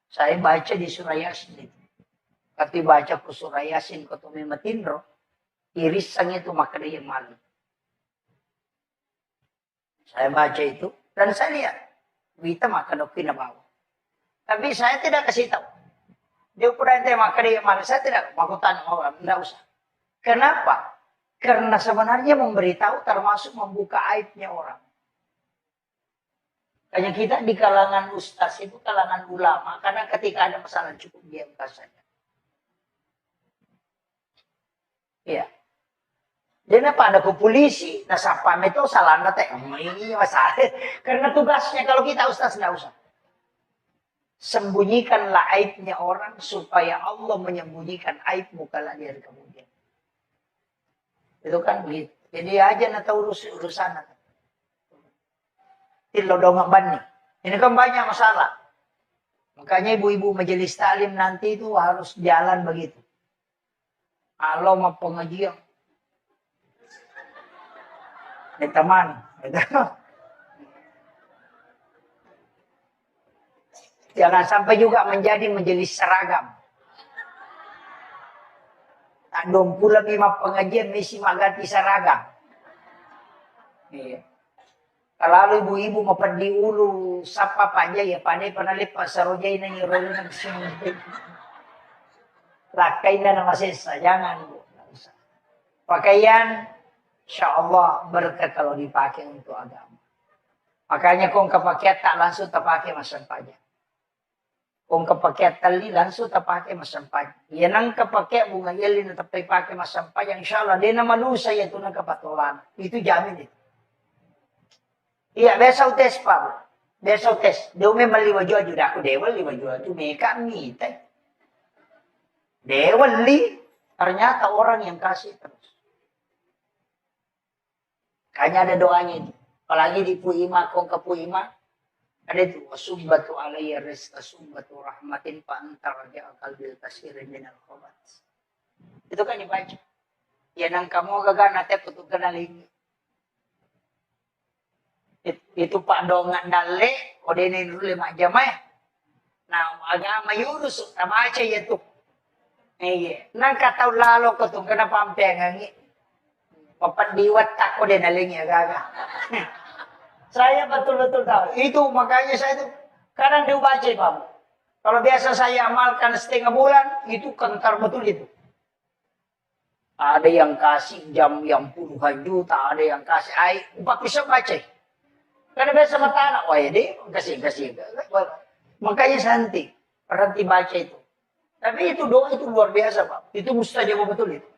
Saya baca di surah Yasin. Ketika baca ke surah Yasin, ketemu matindro, irisan itu maka dia malu. Saya baca itu, dan saya lihat, kita makan opina bawa. Tapi saya tidak kasih tahu. Dia pernah ente maka dia malu. Saya tidak mau tanya orang, tidak usah. Kenapa? Karena sebenarnya memberitahu termasuk membuka aibnya orang. Hanya kita di kalangan ustaz itu kalangan ulama. Karena ketika ada masalah cukup diamkan saja. Iya. Dan apa ada ke polisi, nah sapam itu salah nate. Ini masalah. Karena tugasnya kalau kita ustaz tidak usah. Sembunyikanlah aibnya orang supaya Allah menyembunyikan aibmu kalau dia kemudian. Itu kan begitu. Jadi aja nata urusan. Tilodong bani. Ini kan banyak masalah. Makanya ibu-ibu majelis taklim nanti itu harus jalan begitu. Kalau mau pengajian. Ini teman. Jangan sampai juga menjadi majelis seragam. Tandong pula lima pengajian mesti ganti seragam. Iya. Kalau ibu-ibu mau pergi ulu sapa aja ya pandai pernah lipat sarojai nang yorono nang sini. Lakai na nama sesa jangan bu. Pakaian insyaallah berkah kalau dipakai untuk agama. Makanya kong kepakai tak langsung terpakai masam pajak. Kung kapakit tali langsung tapake masampay. Yan ang kapakit bunga yelin na tapake masampay. Inshallah, di na malusay ito ng kapatulan. Itu jamin ito. Iya, besaw test pa. Besaw test. Daw may maliwadyo. Juda ako, dewal liwadyo. May kami. Dewal li. Ternyata orang yang kasih terus. Kanya ada doanya itu. Apalagi di Puima, kung kapuima. Ada itu wasubbatu alayya rizqa subbatu rahmatin fa anta raja qalbil kasirin minal khobat. Itu kan dibaca. Ya nang kamu gagana teh putu kenaling. Itu Pak Dongan dale odene dulu lima jamaah. Nah, agama yurus baca ya tuh. Iya, nang kataw lalo ko tong kana pampengangi. Papandiwat tako din aling ya gaga. Saya betul-betul tahu. Itu makanya saya itu kadang dibaca Pak. Kalau biasa saya amalkan setengah bulan, itu kentar betul itu. Ada yang kasih jam yang puluhan juta, ada yang kasih air. Pak bisa baca. Karena biasa mata anak, wah ya deh, kasih. Makanya santai, berhenti baca itu. Tapi itu doa itu luar biasa Pak. Itu mustajab betul itu.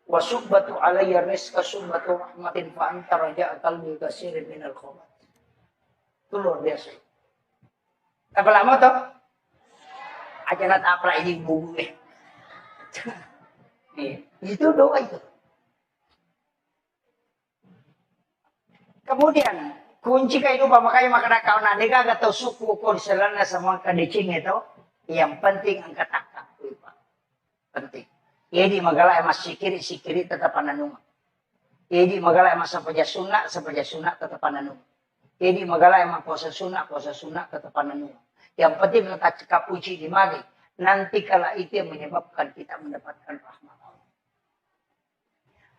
Wasubbatu alayya rizqa subbatu rahmatin fa anta raja qalbi kasirin minal khobat. Itu luar biasa. Apa lama toh? Aja nat apa ini bubu Itu doa itu. Kemudian kunci kehidupan makanya makna kau nanti gak tahu suku konselana sama kadecing itu. Yang penting angkat akak. Penting. Jadi magala emas sikiri tetap ananung. Jadi magala emas sampaja sunnah tetap ananung. Jadi magala emang puasa sunnah tetap ananung. Yang penting kita cekap uji di magi. Nanti kala itu yang menyebabkan kita mendapatkan rahmat Allah.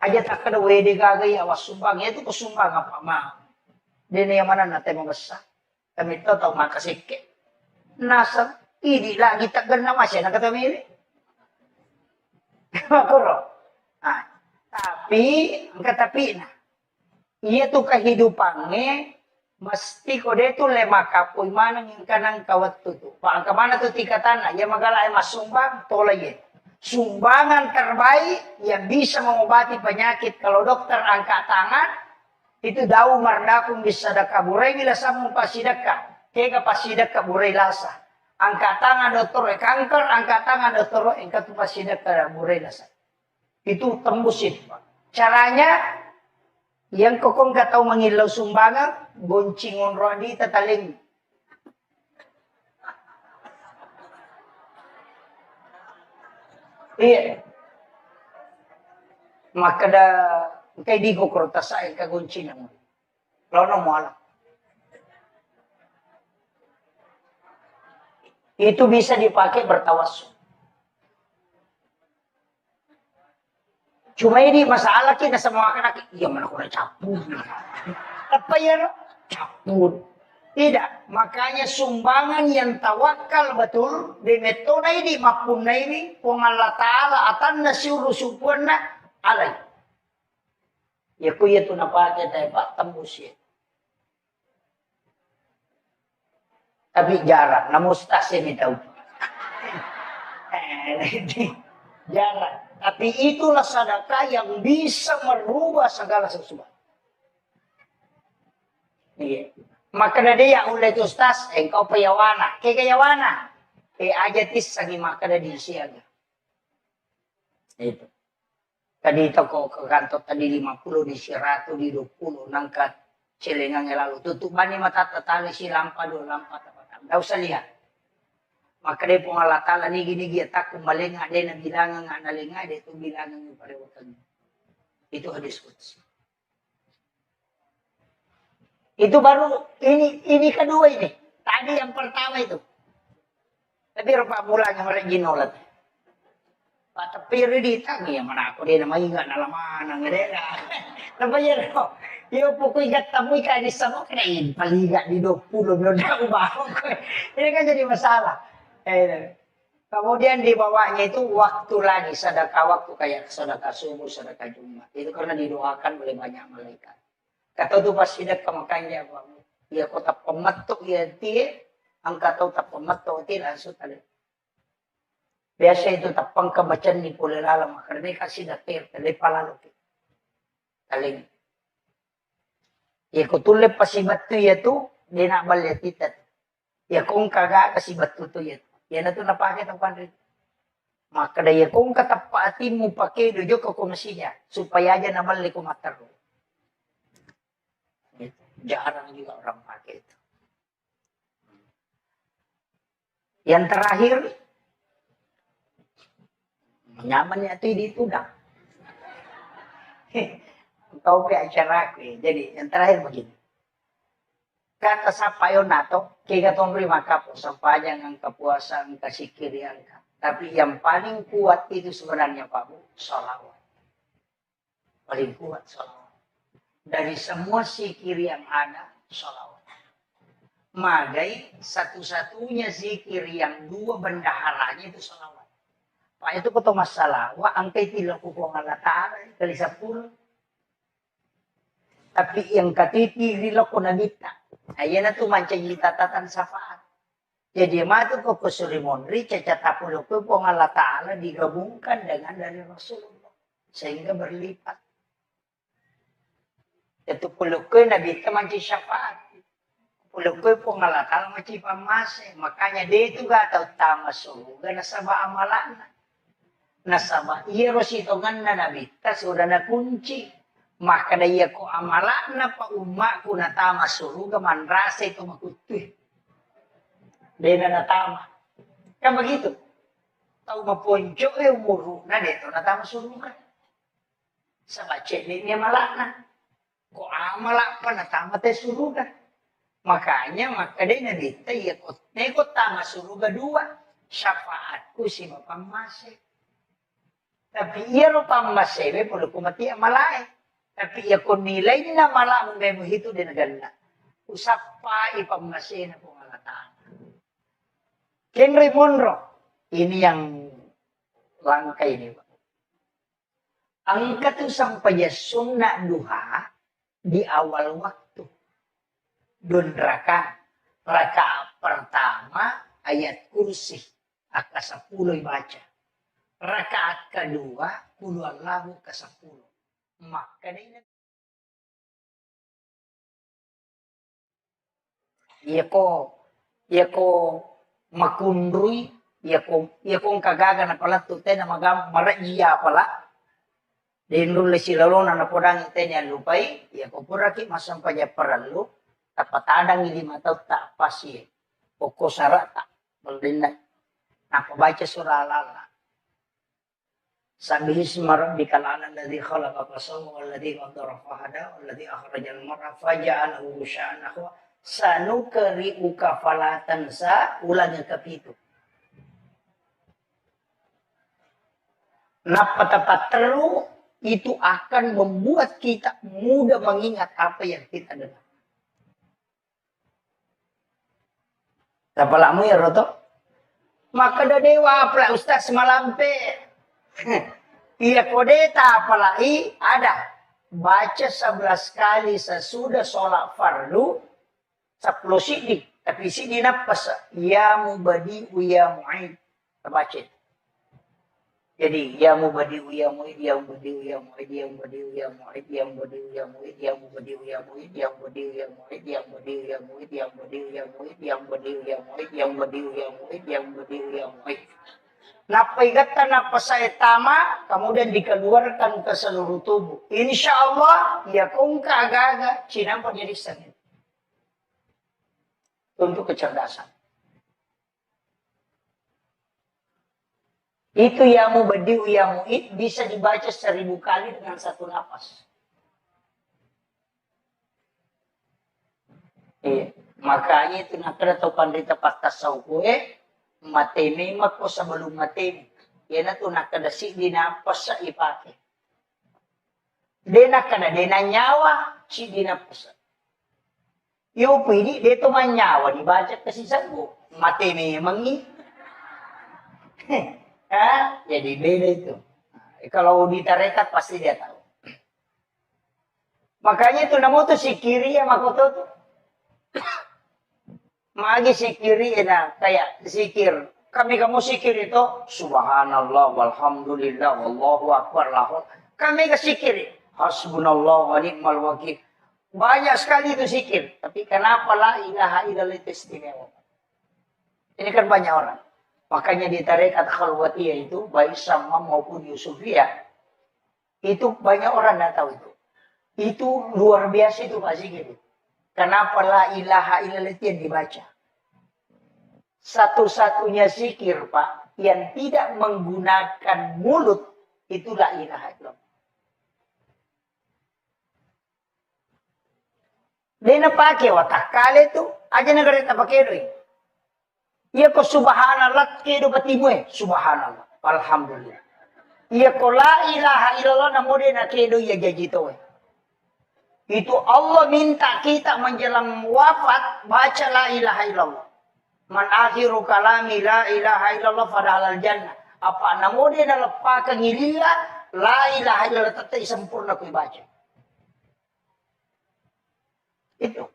Aja tak kada wede gagay awas sumbang. Itu kusumbang apa ma. Dini yang mana natin mabasa. Kami tahu makasike. Nasa ini lagi tak gana masya nakatamili. Makuro. Nah, tapi na. Iya tuh kehidupannya mesti kode itu lema kapoy manang yung kanang kawat tutu. Pang kamana tu tikatan ya magala ay masumbang tolay. Sumbangan terbaik yang bisa mengobati penyakit kalau dokter angkat tangan itu daw mardakung bisa dakaburay bila sa mong pasidaka. Kega pasidak ka buray lasa. Angkat tangan dokter kanker, angkat tangan dokter angkat pasidak ka buray lasa. Itu tembus itu, Pak. Caranya yang kokong gak tahu mengilau sumbangan, goncingon rodi tataling. Iya. Maka da kay di ko krota sa kagoncin mo. Lono mo alam. Itu bisa dipakai bertawasul. Cuma ini masalah kita sama anak-anak, iya mana ko na capur. Apa ya? Capur. Tidak, makanya sumbangan yang tawakal betul di metode ini maupun ini Allah Ta'ala atan nasiru sumpurna alai. Ya kuya tu napake tayo pak tembus ya. Tapi jarak, namustasi ni tahu. Jarak. Tapi itulah sedekah yang bisa merubah segala sesuatu. Iya. Maka dia ulit Ustaz, engkau payawana. Kaya kayawana. Ajatis sagi maka di siaga. Itu. Tadi itu ko ke kantor tadi 50 di 100 di 20 nangkat celengan lalu tutup bani mata tatali si lampa do lampa tapatam. Dah usah lihat. Maka dia pun Allah Ta'ala ni gini dia tak kumbalenga dia na bilangan nga nalenga dia tu bilangan yung parewatan. Itu hadis qudsi. Itu baru ini kedua ini. Tadi yang pertama itu. Tapi rupa mulanya mereka ginolat. Pak tapi di tangi yang mana aku dia namanya enggak nalaman ngedela. Tapi ya no. Yo pokoknya ingat tamu ikan di sama kena paliga di 20 belum tahu bahu. Ini kan jadi masalah. Kemudian di bawahnya itu waktu lagi sedekah waktu kayak sedekah subuh, sedekah Jumat. Itu karena didoakan oleh banyak malaikat. Kata tu pas sidak kemakanya bamu. Ya kota pematuk ya tie, angkat tahu tak pematuk tie langsung tadi. Biasa itu tapang kebacan di pulelalam karena kasih datir tadi palalo. Taling. Ya kutulip pasibat tu ya tu dinabal ya titat. Ya kung kaga kasibat tu ya. Yan na ito napakit ang panrit. Maka daya kung katapatin mo pakai dojo ko kumasinya supaya aja naman liko mataro. Jarang juga orang pakai itu. Yang terakhir, nyamannya itu di tudang. Kau pe acara aku ya. Jadi yang terakhir begini. Kata sa payo nato, kaya tonri makapo sa panyang ang kapuasan kasikirian ka. Tapi yang paling kuat itu sebenarnya Pak Bu, sholawat. Paling kuat sholawat. Dari semua zikir yang ada, sholawat. Magai satu-satunya zikir yang dua bendaharanya itu sholawat. Pak itu kata masalah, wa angkai tidak kukong Allah Ta'ala, kali 10. Tapi yang katiti rilo ko nagita. Ayan na tumancay litatatan syafaat. Jadi matu ko kusurimondri cacatapulo ko po ng Allah Ta'ala digabungkan dengan dari Rasulullah. Sehingga berlipat. Itu pulo ko nabita mancay syafaat. Pulo ko po ng Allah Ta'ala mancay pamase. Makanya dito gataw tama suruga nasaba amalan. Nasaba iros ito nga na nabita sudah na kunci. Maka daya ko amalan na pa ko na tama suruga manrasa ito makutuh. Daya na natama. Kan begitu. Tahu maponjo umuru na dito na tama suruga. Sa bache niya malakna. Ko amala pa na tama tayo suruga. Makanya maka daya na dito ko tama suruga 2. Syafaat ko si mapamase. Tapi iya ro pamase pulo kumati amalay. Tapi ya kung nilay na malang mo hito din agad na. Usap pa ipamasin na pangalataan. Henry Monroe, ini yang langka ini. Ang katusang payasun na duha di awal waktu. Doon raka pertama ayat kursi. Aka 10 baca. Rakaat kedua, puluhan lagu ke 10. Maka dia iya ko Ya ko makundrui, ya ko kagaga na pala tute na magam maraiya pala. Dindul silalon na podang ite niya lupay, ya ko puraki masampaya paralu, tapatadang hindi mataw ta pasi. O ko sarata, maldinay. Napabaca surah Al-Alaq. Sabbihisma rabbikal a'la alladzi khalaqa fasawwa walladzi qaddara fahada walladzi akhrajal mar'a faja'alahu ghusya'an nahwa sanukri'uka fala tansa. Ulang yang ke-7. Napatapatru itu akan membuat kita mudah mengingat apa yang kita dengar. Tapalamu ya Roto? Maka dewa pula Ustaz Malampe. Iya kodeta apalagi ada. Baca 11 kali sesudah sholat fardu. 10 sidik. Tapi sidik napas. Ya mubadi'u ya mu'id. Terbaca. Jadi ya mubadi'u ya mu'id. Ya mubadi'u ya mu'id. Ya mubadi'u ya mu'id. Ya mubadi'u ya mu'id. Ya mubadi'u ya mu'id. Ya mubadi'u ya mu'id. Ya mubadi'u ya mu'id. Ya mubadi'u ya mu'id. Ya mubadi'u ya mu'id. Ya mubadi'u ya mu'id. Ya mubadi'u ya mu'id. Napaigatan na pasaitama, kemudian dikeluarkan ke seluruh tubuh. Insya Allah, ya kung kagaga, cinang penjadisan. Untuk kecerdasan. Itu ya mubadi'u ya mu'id bisa dibaca 1000 kali dengan satu napas. Iya, makanya itu nak ada tau pandita pastasau kue. Matemi mako sebelum matemi. Yan na to nakadasi di napas sa ipake. Di nakada nyawa si di napas. Yo pwede dito man nyawa dibaca kasi sabu. Matemi mangi. Ha? Jadi beda itu. Kalau di tarekat pasti dia tahu. Makanya itu namo to si kiri ya makoto to. Magi sikiri na kayak zikir. Kami kamu sikir itu subhanallah walhamdulillah wallahu akbar lahul. Kami ke sikir hasbunallah wa ni'mal wakil. Banyak sekali itu zikir, tapi kenapa la ilaha illallah itu istimewa? Ini kan banyak orang. Makanya di tarekat khalwatiyah itu baik sama maupun Yusufiyah itu banyak orang tidak tahu itu. Itu luar biasa itu Pak Zikir. Kenapa la ilaha illallah itu yang dibaca? Satu-satunya zikir Pak yang tidak menggunakan mulut itu la ilaha illallah. Dena pakai watak kali itu aja negara tak pakai doi. Iya ko subhanallah kedo batimwe subhanallah alhamdulillah. Iya ko la ilaha illallah namo dena kedo ya jajito. Itu Allah minta kita menjelang wafat baca la ilaha illallah. Man akhiru kalami la ilaha illallah fadhalal jannah. Apa namo dena lepa kengilila la ilaha illallah tetap sempurna ku baca. Itu.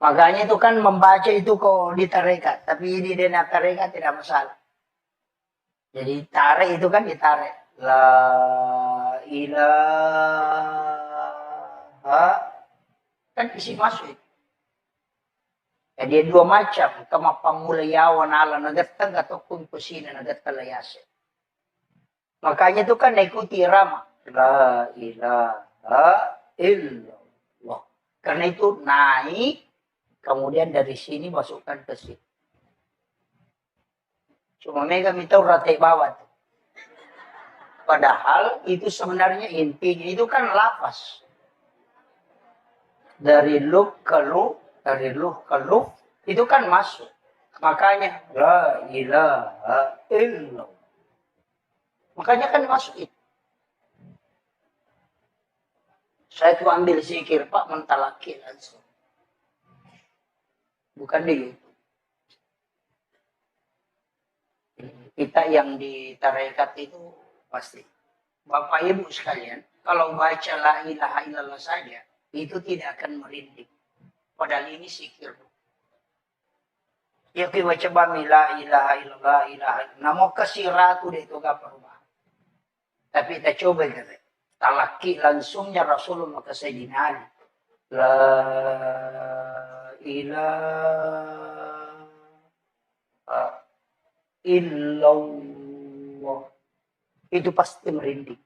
Makanya itu kan membaca itu kok di tarekat. Tapi di dena tarekat tidak masalah. Jadi tarik itu kan ditarik. La ilaha. Kan isi masuk itu. Jadi dua macam. Kama pamulayawan ala nagatang ataupun kusina nagatalayasin. Makanya itu kan ikuti irama. La ilaha illallah. Karena itu naik. Kemudian dari sini masukkan ke sini. Cuma mereka minta ratai bawah. Padahal itu sebenarnya intinya itu kan lafaz. Dari luk ke luk, dari luk ke luk, itu kan masuk. Makanya la ilaha illallah. Makanya kan masuk itu. Saya tuh ambil zikir Pak mentalaki langsung. Bukan di YouTube. Kita yang di tarekat itu pasti. Bapak Ibu sekalian, kalau baca la ilaha illallah saja, itu tidak akan merinding. Padahal ini zikir. Ya kita baca bami la ilaha illallah, ilaha illallah. Namo kasiratu itu gak perubahan. Tapi kita coba kata. Talaki langsungnya Rasulullah ke Sayyidina Ali. La ilaha illallah. Itu pasti merinding.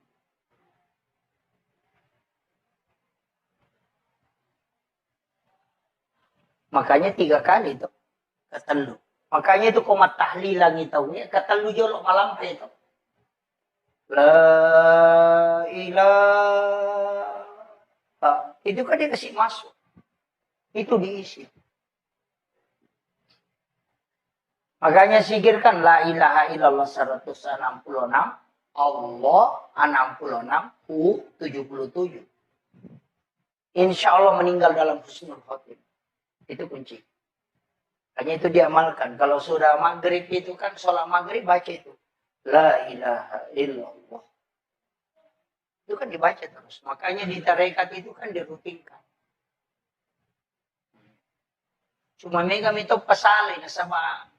Makanya 3 kali itu ketelu. Makanya itu komat tahlilan itu ya ketelu jolok malam itu. La ilaha. Itu kan dia kasih masuk. Itu diisi. Makanya sikirkan la ilaha illallah 166, Allah 66, U 77. Insya Allah meninggal dalam husnul khotimah. Itu kunci. Hanya itu diamalkan. Kalau sudah maghrib itu kan sholat maghrib baca itu. La ilaha illallah. Itu kan dibaca terus. Makanya di tarekat itu kan dirutinkan. Cuma megam itu pasalin sama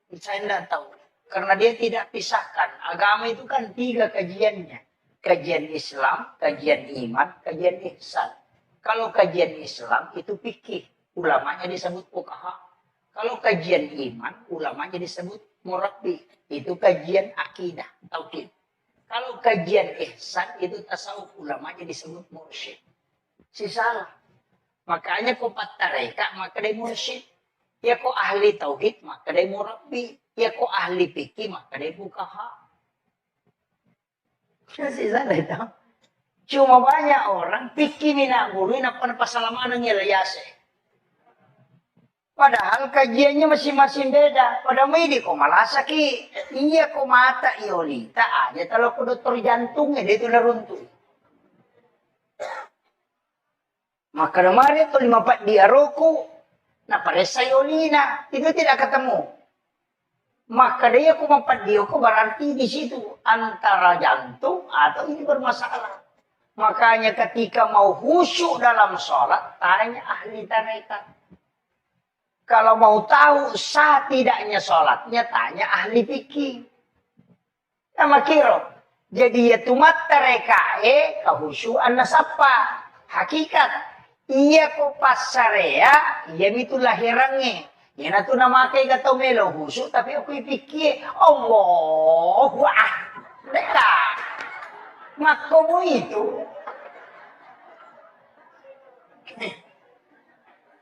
saya tidak tahu. Karena dia tidak pisahkan. Agama itu kan 3 kajiannya. Kajian Islam, kajian iman, kajian ihsan. Kalau kajian Islam itu fikih. Ulamanya disebut fuqaha. Kalau kajian iman, ulamanya disebut murabbi. Itu kajian akidah, tauhid. Kalau kajian ihsan itu tasawuf, ulamanya disebut mursyid. Si salah. Makanya kau patareka, maka dia mursyid. Ya kok ahli tauhid maka dia murabbi. Ya kok ahli fikih maka dia fuqaha. Si salah itu. Cuma banyak orang fikih mina guru nak pasalaman ng ilayase. Padahal kajiannya masing-masing beda. Pada midi ko malasa ki. Iya ko mata iolita aja. Kalau ko dokter jantungnya dia itu naruntuh. Maka kemarin itu 54 dia rokok. Nah pada sayolina itu tidak ketemu. Maka dia kumampat dia ko berarti di situ antara jantung atau ini bermasalah. Makanya ketika mau khusyuk dalam sholat tanya ahli tarekat. Kalau mau tahu sah tidaknya sholatnya tanya ahli fikih. Nama kiro. Jadi ya tumat tarekae kehusyuan nasapa hakikat. Iya ko pasarea, iya itu lahirannya. Yan na ito na makay gatau melo huso, tapi ako'y pikir, Allahu Deka. Mako mo itu.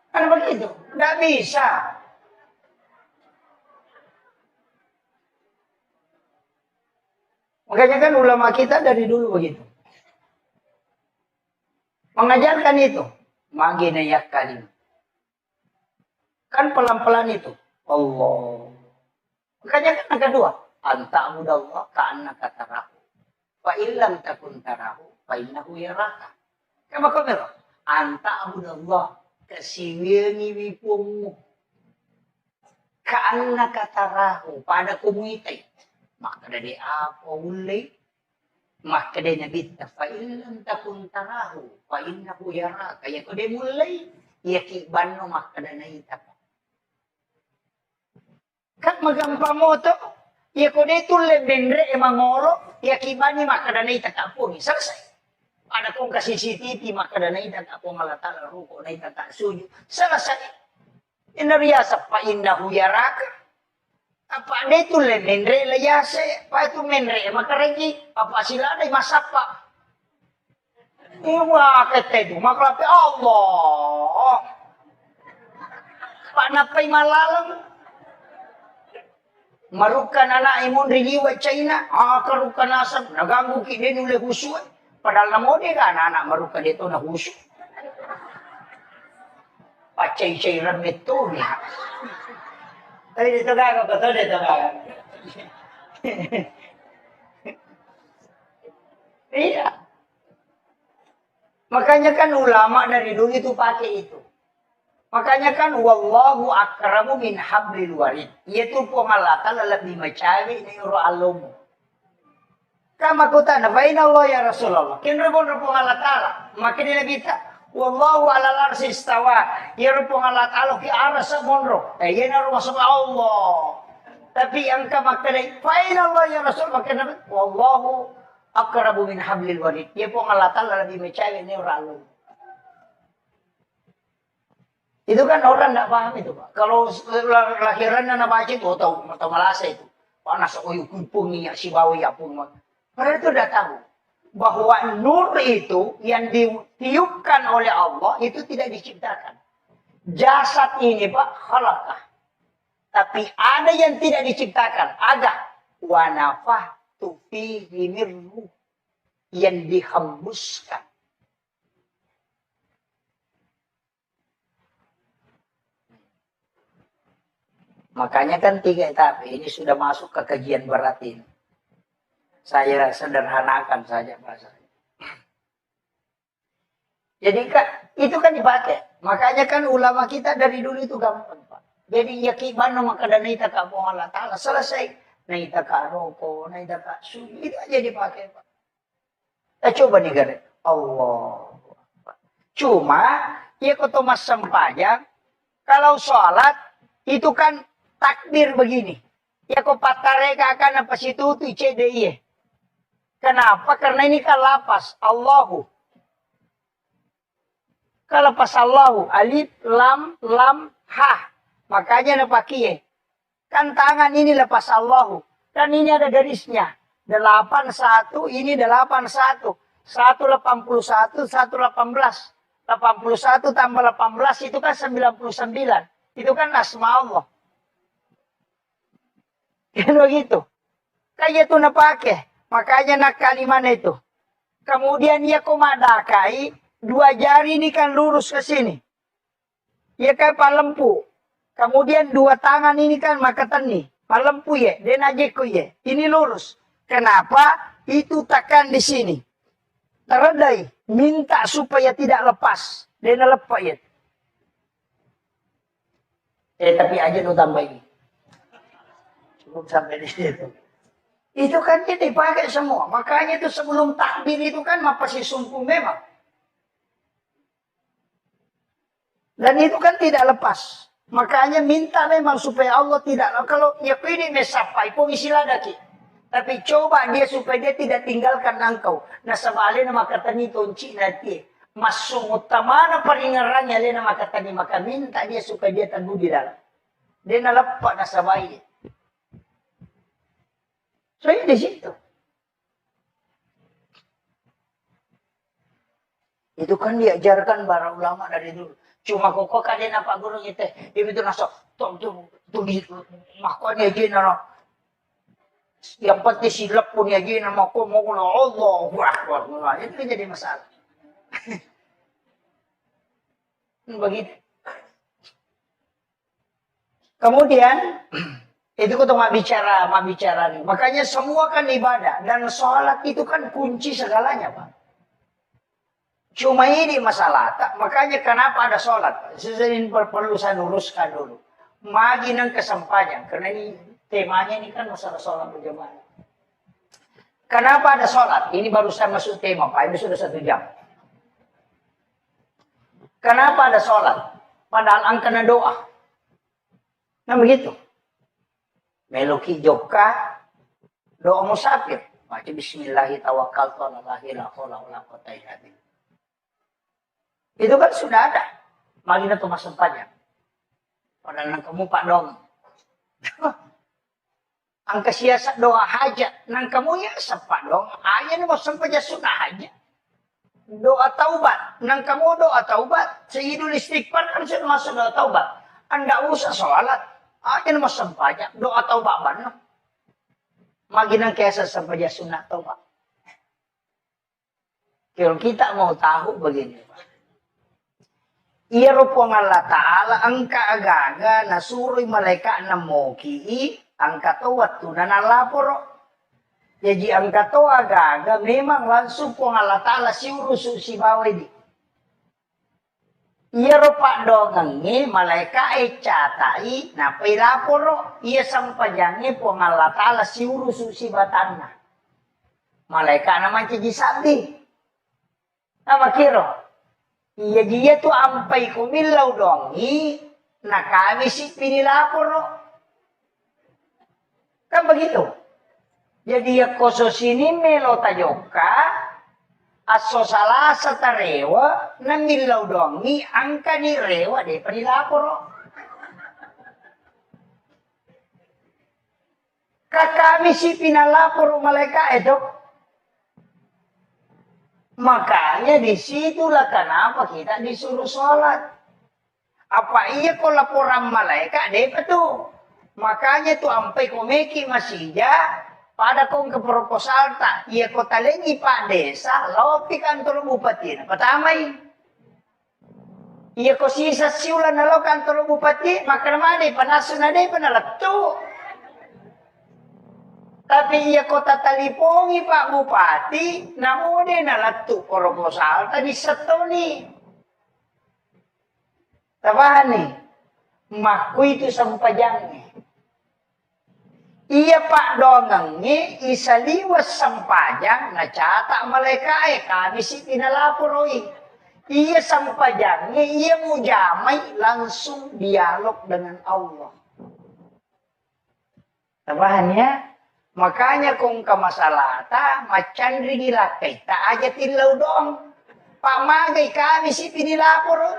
Ano ba ito? Nggak bisa. Makanya kan ulama kita dari dulu begitu. Mengajarkan itu. Maginayak kalim. Kan pelan-pelan itu. Allah. Makanya kan yang kedua. Anta mudallah ka'annaka tarahu. Fa illam takun tarahu. Fa innahu yaraka. Kama kamera. Anta mudallah. Kasiwingi wipungmu. Ka'annaka tarahu. Pada kumuitay. Maka dari apa ulay. Maka dia nabita, fa'ilam takun tarahu, fa'innahu yara. Kaya ko dia mulai, yakiban no maka na naita pa. Kak magampa mo to, ya ko dia tulle bendre mangolo, yakiban ni maka na naita ka po. Saksay. Ada kong kasi CCTV, maka na naita ka po malatala, ruko naita ka suyo. Saksay. Inariyasa, fa'innahu yara ka. Apa dia itu menre layase, apa itu menre makaregi, apa sila ada masapa. Iwa kete itu maklape Allah. Pak napay malalang. Marukan anak imun riwa China, karukan asap, naganggu kide nule husu. Padahal namo dia kan anak marukan itu na husu. Pacay-cay ramit to niya. Tapi dito ka, betul dito ka. Iya. Makanya kan ulama dari dulu itu pakai itu. Makanya kan wallahu akramu min hablil warid. Yaitu pengalatan lebih macawi ni uro alumu. Kama kuta na baina Allah ya Rasulullah. Kinrepon pengalatan. Makin lebih tak. Wallahu ala arsi istawa. Yero pengalat alo ki arasa monro. Yan ang masuk Allah. Tapi ang kamaktalay, fa'in Allah ya Rasul, makina wallahu akrabu min hablil warid. Yan pengalat ala lebih mencari ni ralo. Itu kan orang tidak paham itu, Pak. Kalau lahiran anak baca itu, tahu mata malasa itu. Panas, kumpung ya, si bawi ya pun. Mereka itu sudah tahu bahwa nur itu yang ditiupkan oleh Allah itu tidak diciptakan. Jasad ini, Pak, khalaqah. Tapi ada yang tidak diciptakan. Ada. Wa nafahtu fihi min ruh. Yang dihembuskan. Makanya kan 3 etap ini sudah masuk ke kajian berat ini. Saya sederhanakan saja bahasanya. Jadi kan itu kan dipakai. Makanya kan ulama kita dari dulu itu gampang, Pak. Jadi ya kibana maka dan naita ka Allah Ta'ala selesai. Naita ka rokok, naita ka suci, itu aja dipakai, Pak. Coba nih kan. Allah. Cuma ya kotomas sempajang kalau sholat itu kan takbir begini. Ya kok patareka kan apa situ tu CDI. Kenapa? Karena ini kan lapas Allahu. Kalau pas Allahu alif lam ha. Makanya napakie. Kan tangan ini lepas Allahu. Kan ini ada garisnya. 81 ini 81. 181 118. 81 tambah 18 itu kan 99. Itu kan asma Allah. Kan begitu. Kayak itu napake. Makanya nak kalimat itu. Kemudian ia komadakai. 2 jari ini kan lurus ke sini. Ya kayak palempu. Kemudian 2 tangan ini kan makatani. Palempu ya. Dan ajeku ya. Ini lurus. Kenapa? Itu tekan di sini. Teredai. Minta supaya tidak lepas. Dan lepas ya. Tapi aja lu tambahin. Cukup sampai di situ. Itu kan kita dipakai semua. Makanya itu sebelum takbir itu kan pasti sungguh memang. Dan itu kan tidak lepas. Makanya minta memang supaya Allah tidak. Kalau ya ini mesapai pun istilah daki. Tapi coba dia supaya dia tidak tinggalkan engkau. Nah sebaliknya maka tani tonci nanti. Masuk utamana peringarannya dia maka tani maka minta dia supaya dia teguh di dalam. Dia nalepak na sabai. So ini di situ. Itu kan diajarkan para ulama dari dulu. Cuma kok kalian apa guru kita itu nasok tuh makanya gini no. Yang penting silap pun ya gini mau Allah wah itu jadi masalah. Begitu. Kemudian itu kita mau bicara nih. Makanya semua kan ibadah dan sholat itu kan kunci segalanya, Pak. Cuma ini masalah, makanya kenapa ada sholat? Ini perlu saya luruskan dulu. Magi nang kesempajan, karena ini temanya ini kan masalah sholat berjamaah. Kenapa ada sholat? Ini baru saya masuk tema, Pak. Ini sudah 1 jam. Kenapa ada sholat? Padahal angkana doa. Nah begitu. Meloki joka, doa musafir. Baca bismillahirrahmanirrahim tawakkaltu 'alallahi la haula wala quwwata illa billah. Itu kan sudah ada. Magina tuh masuk panjang. Padahal kamu Pak Dong. Angka siasat doa hajat. Nang kamu ya sepak dong. Ayah ini mau sampai sunnah hajat. Doa taubat. Nang kamu doa taubat. Seidul istighfar kan sudah masuk doa taubat. Anda usah sholat. Ayah ini mau sampai doa taubat mana. Magina kiasa sampai sunnah taubat. Kalau kita mau tahu begini. Iya rupong Allah Ta'ala angka agaga nasuri malaikat namoki angka tawat tu na nalaporo. Jadi angka to agaga memang langsung pong Allah Ta'ala siurusu si bawedi. Iya rupa dongangi malaikat catai na pilaporo iya sampajangi pong Allah Ta'ala siurusu si batanna. Malaikat naman ciji sabi. Nama kiro. Iya dia tuh ampai kumilau dongi, nah kami sih pinilapor no. Kan begitu. Jadi ya koso sini melo tajoka, Aso salah satarewa na milaw dongi angka ni rewa de panilaporo. Kakami si pinalaporo maleka itu. Makanya disitulah kenapa kita disuruh sholat. Apa iya ko laporan malaikat deh betul. Makanya tu ampai komeki masija pada kong ke proposal ta. Iya ko talengi pak desa lopi kantor bupati. Patamay. Iya ko sisa siula na lo kantor bupati. Makanamade panasun na deh panalatu. Tapi iya ko tatalipongi pak bupati. Namude na latu proposal tadi seto nih. Tabahan nih. Maku itu sampajangnya. Iya pak dongangi isaliwas sampajang na catak malaikat kami si pinalaporoi. Iya sampajangnya iya mujamai langsung dialog dengan Allah. Tabahan ya. Makanya kung kamasalata macan rigila kita aja tilaw dong. Pak magay kami si pinilaporo.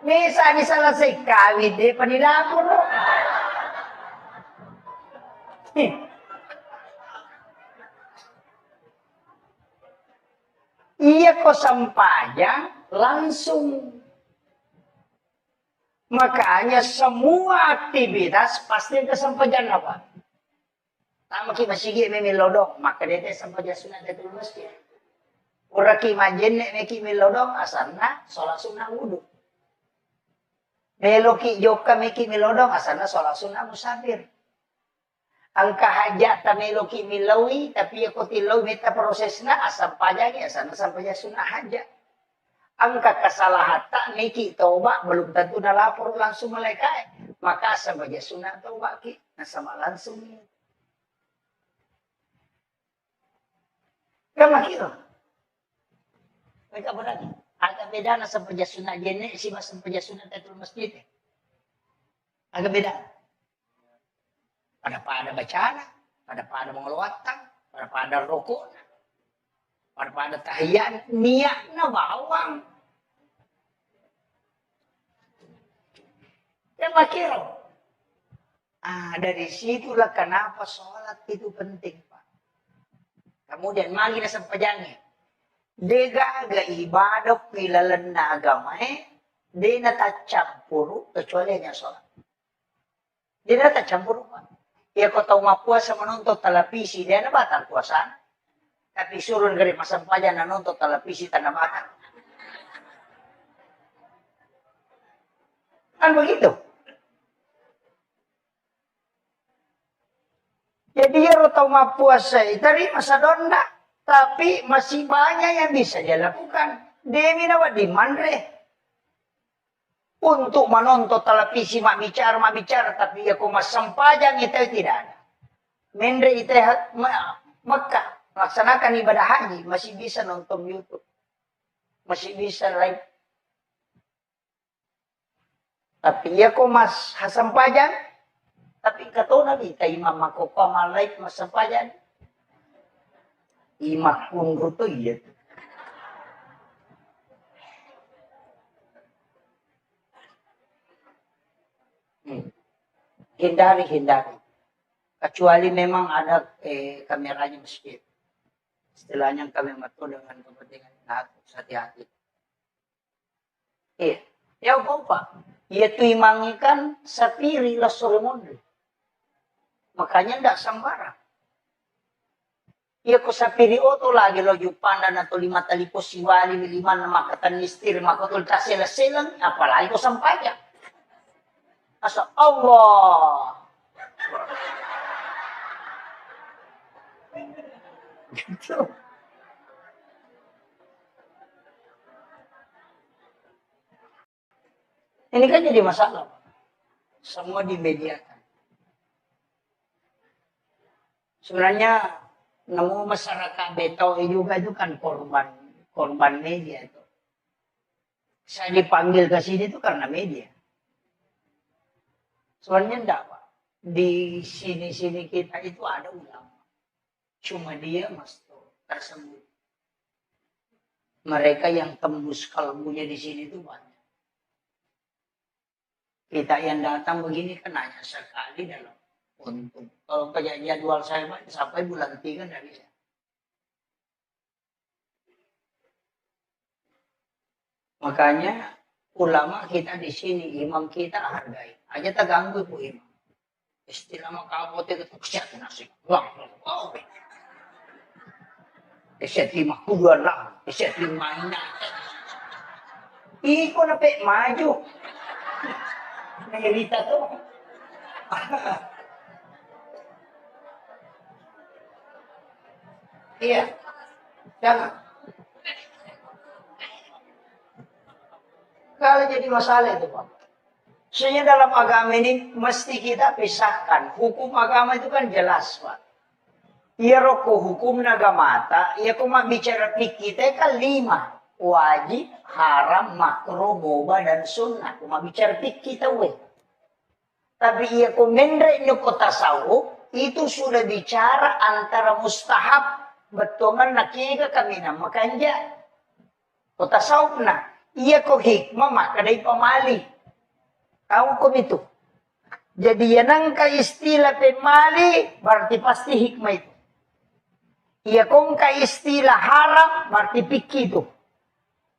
Misa ni selesai kawin deh penilapor. Iya kok sampajang langsung. Makanya semua aktivitas pasti kesampajan apa? Tama ki masigi memilodong, maka dia sampajan sunat itu masjid. Uraki majen nek meki milodong asana sholat sunnah wudu. Meloki joka meki milodong asana sholat sunnah musafir. Angka hajat ta meloki milawi tapi aku tilaw meta prosesna asam pajanya asana sampaya sunnah hajat. Angka kesalahan tak meki taubat belum tentu na lapor langsung malaikat. Maka sampaya sunnah taubat ki nasama langsung. Kamakiro. Mereka berani. Agak beda na sampaya sunnah jenek si mas sampaya sunnah tatul masjid. Agak beda. Pada bacaan, pada mengeluarkan, pada rokok, pada tahiyat, niatnya bawang. Ya makiro. Dari situlah kenapa sholat itu penting, Pak. Kemudian magi na sampajangnya. Dega ga ibadah pilalan na agama di natacampuru kecuali hanya sholat. Di natacampuru Pak. Ya kau tahu mapuasa menonton televisi dia na batal puasa. Tapi suruh dari masampajan na nonton televisi tanah batal. Kan begitu. Jadi ya tahu mapuasa tadi masa donda. Tapi masih banyak yang bisa dia lakukan. Demi nawa di mandre. Untuk menonton televisi mak bicara. Tapi aku mas sampajang itu tidak ada. Mendre itu Mekah. Laksanakan ibadah haji. Masih bisa nonton YouTube. Masih bisa live. Tapi aku mas sampajang. Tapi kata Nabi. Imam aku pamalai mas sampajang. Imak pun ruto iya. Hindari. Kecuali memang ada kameranya masjid. Istilahnya kami matu dengan kepentingan hati-hati. Ya apa? Ia tu imangikan sapiri la soromonde. Makanya ndak sembarang. Ia ko sapiri oto lagi lo jupanda na to 5 talipo siwali 5 na makatan mistir makotol tasela-selang apalagi ko sampaya. Asa Allah. Gitu. Ini kan jadi masalah. Semua dimediakan. Sebenarnya nemu masyarakat Betawi juga itu kan korban media itu. Saya dipanggil ke sini itu karena media. Sebenarnya enggak, Pak. Di sini-sini kita itu ada ulama. Cuma dia tersembunyi. Mereka yang tembus kalbunya di sini itu banyak. Kita yang datang begini kan hanya sekali dalam untuk. Kalau kayak jadwal saya sampai bulan 3 nggak bisa. Makanya ulama kita di sini, imam kita hargai. Aja terganggu bu imam. Istilah makabote itu kesiat nasi. Wah, wow. Kesiat 52 lah, kesiat 5 ina. Iko na pe maju. Nahirita to. Iya, jangan. Kalau jadi masalah itu Pak. Sebenarnya dalam agama ini mesti kita pisahkan. Hukum agama itu kan jelas Pak. Iya roko hukum nagamata, iya kuma bicara kita kan 5. Wajib, haram, makruh, boba, dan sunnah. Kuma bicara kita we. Tapi iya kumendre nyoko tasawuf, itu sudah bicara antara mustahab, betongan nakiga kami na makanja. Ko tasawuf na. Iya ko hikmah maka dari pemali. Tahu kok itu. Jadi yang ka istilah pemali berarti pasti hikmah itu. Iya kong ka istilah haram berarti pikir itu.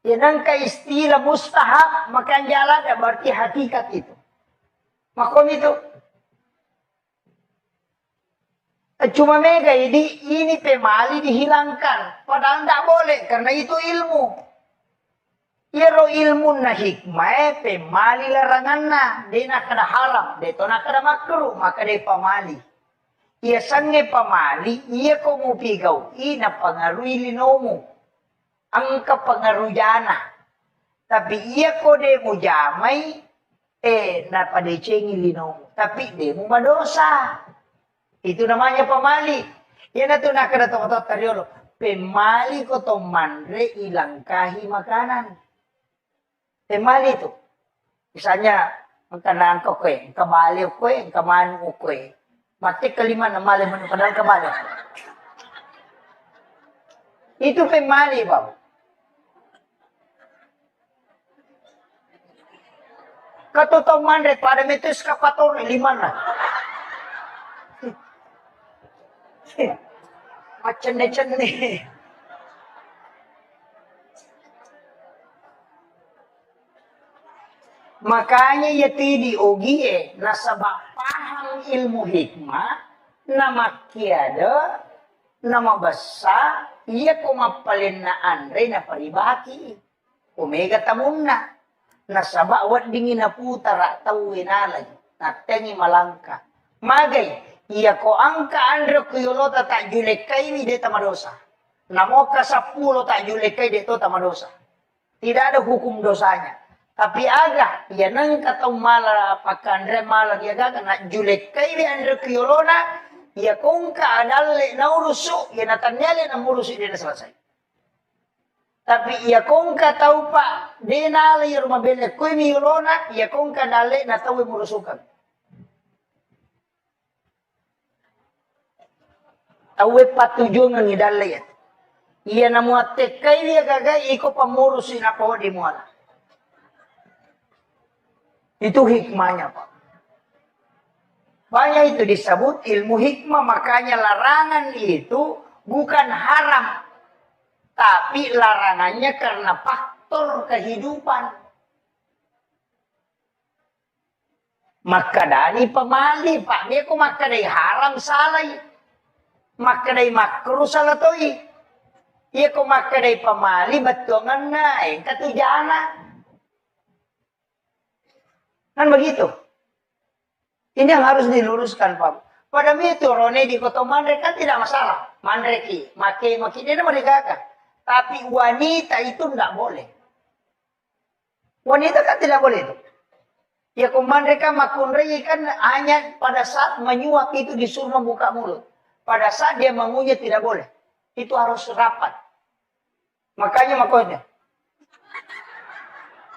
Yang ka istilah mustahab maka jalan berarti hakikat itu. Makom itu. Cuma mega ini pemali dihilangkan. Padahal tidak boleh karena itu ilmu. Iro ilmu na hikmah pemali larangan na. Di nakada haram. Di to nakada makruh. Maka di pamali. Ia sange pamali. Ia ko mo pigaw. Ina pangaruhi linomo. Ang kapangaruh jana. Tapi ia ko de mo jamay. Napadecengi linomo. Tapi de mo madosa. Itu namanya pamali. Yan na to nakada to tariolo. Pemali ko to manre ilangkahi makanan. Pemali itu. Misalnya, magkanaan ko kwe, kabali ko kwe, kaman ko kwe. Mati kalima na mali mo padahal kabali. Itu pemali ba? Katotong manre, pada metus kapator, 5 na. Macen-cen. Makanya ya tidi ogie nasabak paham ilmu hikmah nama kiada nama basa iya kumapalin na andre na paribaki omega tamunna nasabak wat dingin na putara tawin alay natengi malangka magay iya ko angka andre kuyolota tak julekay ni de tamadosa namoka 10 tak julekay de to tamadosa tidak ada hukum dosanya. Tapi aga, ya nang katong mala pakandre mala ya gaga na julek kay di andre kuyolona, ya kung kaadalle na urusu, ya natanyale na murusu di na selesai. Tapi ya kung katau pa, di nala ya rumah bele kuy miyolona, ya kung kadale na tawi murusukan. Tawi patujung ng idale ya. Iya na muatek kay dia gaga, iko pamurusin ako di muala. Itu hikmahnya Pak. Banyak itu disebut ilmu hikmah. Makanya larangan itu bukan haram. Tapi larangannya karena faktor kehidupan. Maka dari pemali Pak. Dia kok maka dari haram salah. Maka dari makruh salah to'i. Ia kok maka dari pemali betongan na. Katujana. Kan begitu. Ini yang harus diluruskan, Pak. Pada itu Rone di kota mandrek kan tidak masalah. Mandreki, maki dia mereka. Tapi wanita itu tidak boleh. Wanita kan tidak boleh itu. Ya mereka makunrei kan hanya pada saat menyuap itu disuruh membuka mulut. Pada saat dia mengunyah tidak boleh. Itu harus rapat. Makanya makonya.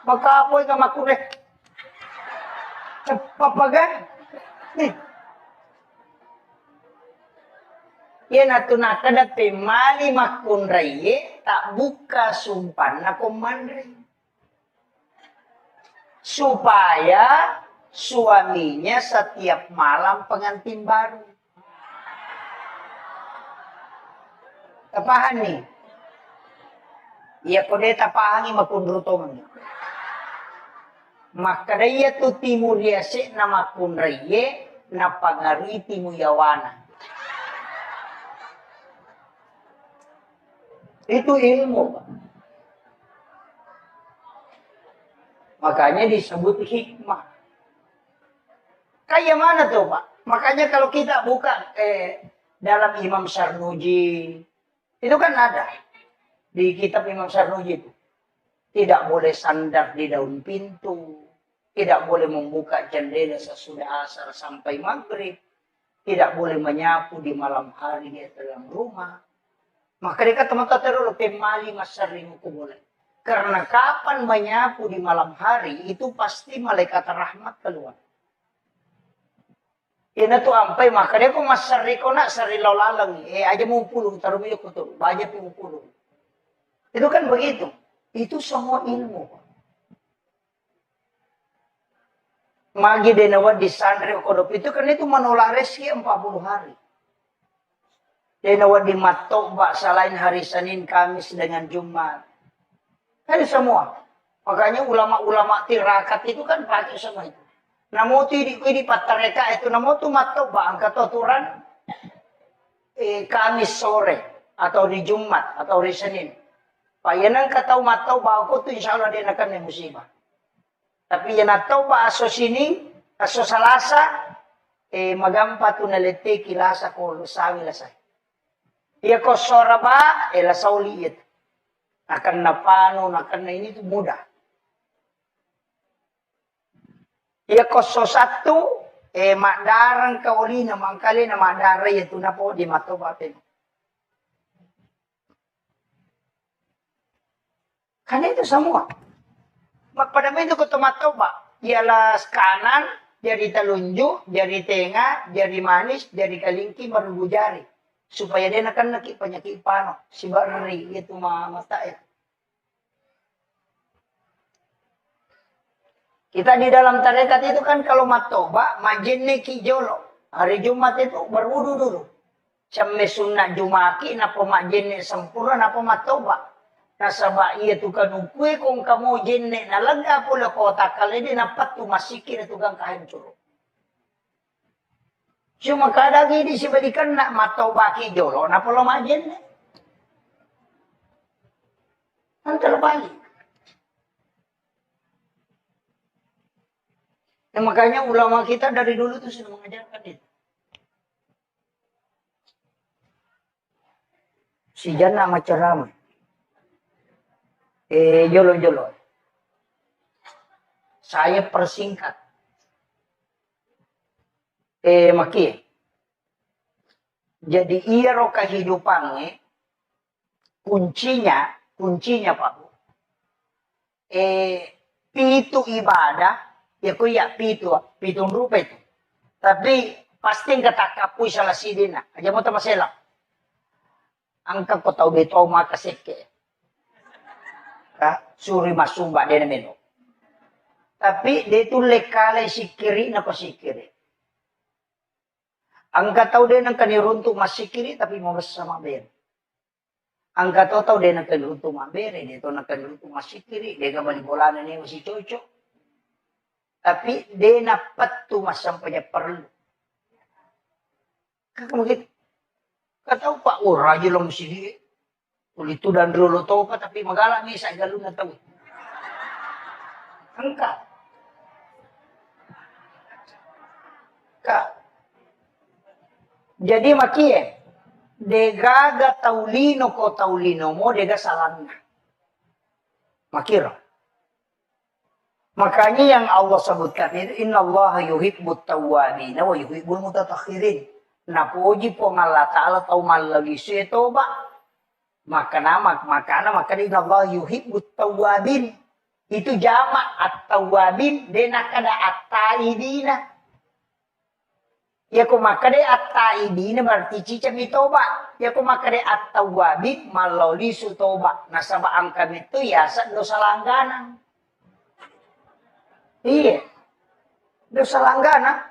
Maka apa yang makunrei? Papagan? Ia natuna kada pemali makun raye tak buka sumpan na komandre. Supaya suaminya setiap malam pengantin baru. Tapahan nih. Ia kode tapahangi makundrutongan. Maka daya tu timur yase na makunraye na pangari timu yawana. Itu ilmu, Pak. Makanya disebut hikmah. Kayak mana tuh, Pak? Makanya kalau kita buka dalam Imam Sarnuji, itu kan ada di kitab Imam Sarnuji itu. Tidak boleh sandar di daun pintu, tidak boleh membuka jendela sesudah asar sampai maghrib, tidak boleh menyapu di malam hari di dalam rumah. Maka dia kata teman-teman pemali masarimu boleh. Karena kapan menyapu di malam hari itu pasti malaikat rahmat keluar. Ina tu ampai maka dia ko masari ko na sari lalang aja mau pulung taruh minyak kotor banyak mau pulung. Itu kan begitu. Itu semua ilmu. Magi denawa di sandre kodop itu kan itu menolak rezeki 40 hari. Denawa di matoba selain hari Senin, Kamis dengan Jumat. Kan semua. Makanya ulama-ulama tirakat itu kan pakai semua itu. Namo tu di patareka itu namo tu matoba angkat aturan Kamis sore atau di Jumat atau di Senin. Payanan katau matau bago tu insya Allah dia akan musibah. Tapi yan atau ba aso sini aso salasa magampa tu nalete kilasa ko sawi lasay. Iya ko soraba lasauli itu. Akan napano akan na ini tu mudah. Iya ko so satu makdarang kauli na mangkali na makdaray itu na po di matobatin. Karena itu semua. Pada itu ketemu Pak. Ialah kanan, jari telunjuk, jari tengah, jari manis, jari kalingki, baru jari. Supaya dia akan nakik penyakit pano. Si bari itu mata ya. Kita di dalam tarekat itu kan kalau matoba, majenne kijolo. Hari Jumat itu berwudu dulu. Sampai sunat jumaki, napa majenne sempurna, napa matoba. Nasaba iya tu kanukue kung kamu jenne nalaga pula kota kali di napat tu masikir itu gang kahancur. Cuma kadang ini si balikan nak matau baki jolo na pula majenne. Antar balik. Nah, makanya ulama kita dari dulu tuh sudah mengajarkan itu. Si jana maceramai. Jolo-jolo. Saya persingkat. Maki. Jadi iya ro kehidupannya kuncinya Pak. Pitu ibadah, ya kuya pitun rupa itu. Tapi pasti kata kapui salah sidina. Aja mo ta masela. Angka ko tau beto makaseke. Suri masumba dia namanya. Tapi dia itu lekale sikiri na pasikiri. Angka tahu dia nang kaniruntuk masikiri tapi mau bersama ber. Angka tahu dia nang kaniruntuk mabere dia tahu nang kaniruntuk masikiri dia gambar bola ni masih cocok. Tapi dia napat tu mas sampai perlu. Kakak mungkin kata Pak raja lo mesti dia. Itu dan dulu tahu apa tapi magalang ni sa galon na tahu. Angka. Jadi makie degaga taulino ko taulino mo dega salanna. Makira. Makanya yang Allah sebutkan itu innallaha yuhibbut tawwabin wa yuhibbul mutatahhirin. Napuji po Allah Ta'ala tau malagi seto ba? Maka inna Allah yuhibbut tawwabin. Itu jamak at-tawwabin. Dena kada at-taibina. Ya ko makade at-taibin berarti cica mi toba. Ya ko makade at-tawwabin maloli su toba. Nasabaan kami itu ya sa dosa langganan. Iya. Dosa langganan.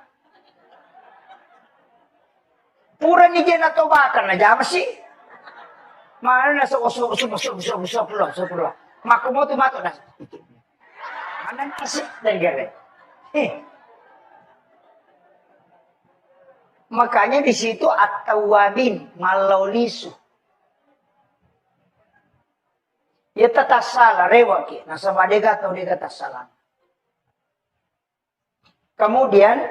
Pura ni dia na toba kan na jama sih. Mana na usap pula. Maku mo tumato na. Mana kasih dan gare. Makanya di situ at-tawwabin malaulisu. Ya tatasala rewaki. Nasa madega atau dega tasalan. Kemudian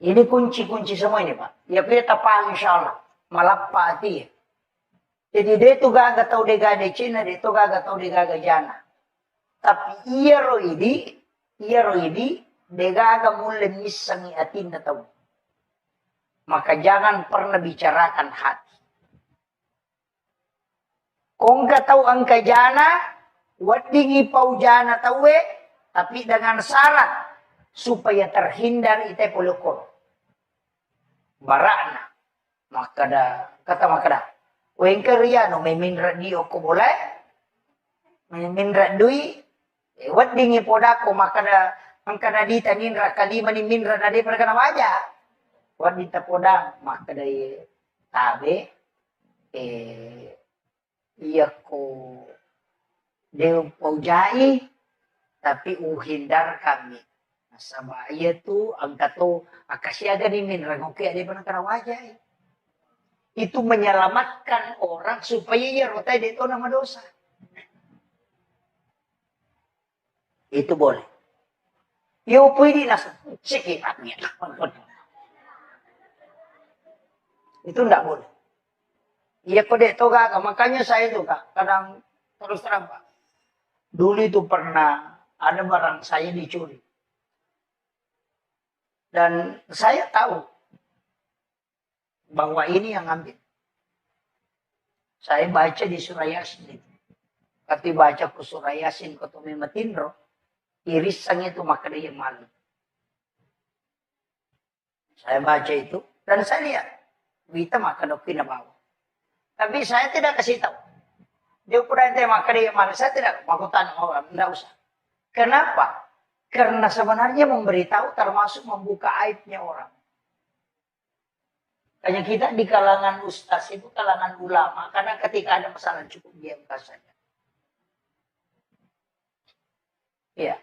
ini kunci-kunci semua ini Pak. Ya kita paham insyaAllah. Malapati. Jadi dia itu gaga tau dia gaga Cina, dia itu gaga tau dia gaga jana. Tapi iya roidi, dia gaga mulai misangi atinda tau. Maka jangan pernah bicarakan hati. Kung ka tau ang kajana, wadingi pau jana tawe, tapi dengan syarat supaya terhindar ite pulukor. Barana. Kata makada. Wengker no may minra diyo ko boleh. May minra dui. Wadingi podako makada ang kanadita ninra kalima ni minra na di perkana wajah. Wadita podang makada tabe. Iya ko dew paujai. Tapi uhindar kami. Sa bahaya tu ang kato akasyaga ni minra ngoke ade perkana wajah. Itu menyelamatkan orang supaya ia rotai dito nama dosa. Itu boleh. Yo pwede na sikipannya. Itu enggak boleh. Iya kode toga, makanya saya itu Kak, kadang terus terang Pak. Dulu itu pernah ada barang saya dicuri. Dan saya tahu bahwa ini yang ngambil. Saya baca di surah Yasin. Ketika baca ke surah Yasin, ketemu matindro, irisan itu maka dia malu. Saya baca itu, dan saya lihat. Kita makan opina bawa. Tapi saya tidak kasih tahu. Dia pura ente maka dia malu. Saya tidak mau tanya orang, tidak usah. Kenapa? Karena sebenarnya memberitahu termasuk membuka aibnya orang. Hanya kita di kalangan ustaz itu kalangan ulama. Karena ketika ada masalah cukup diamkan saja. Iya.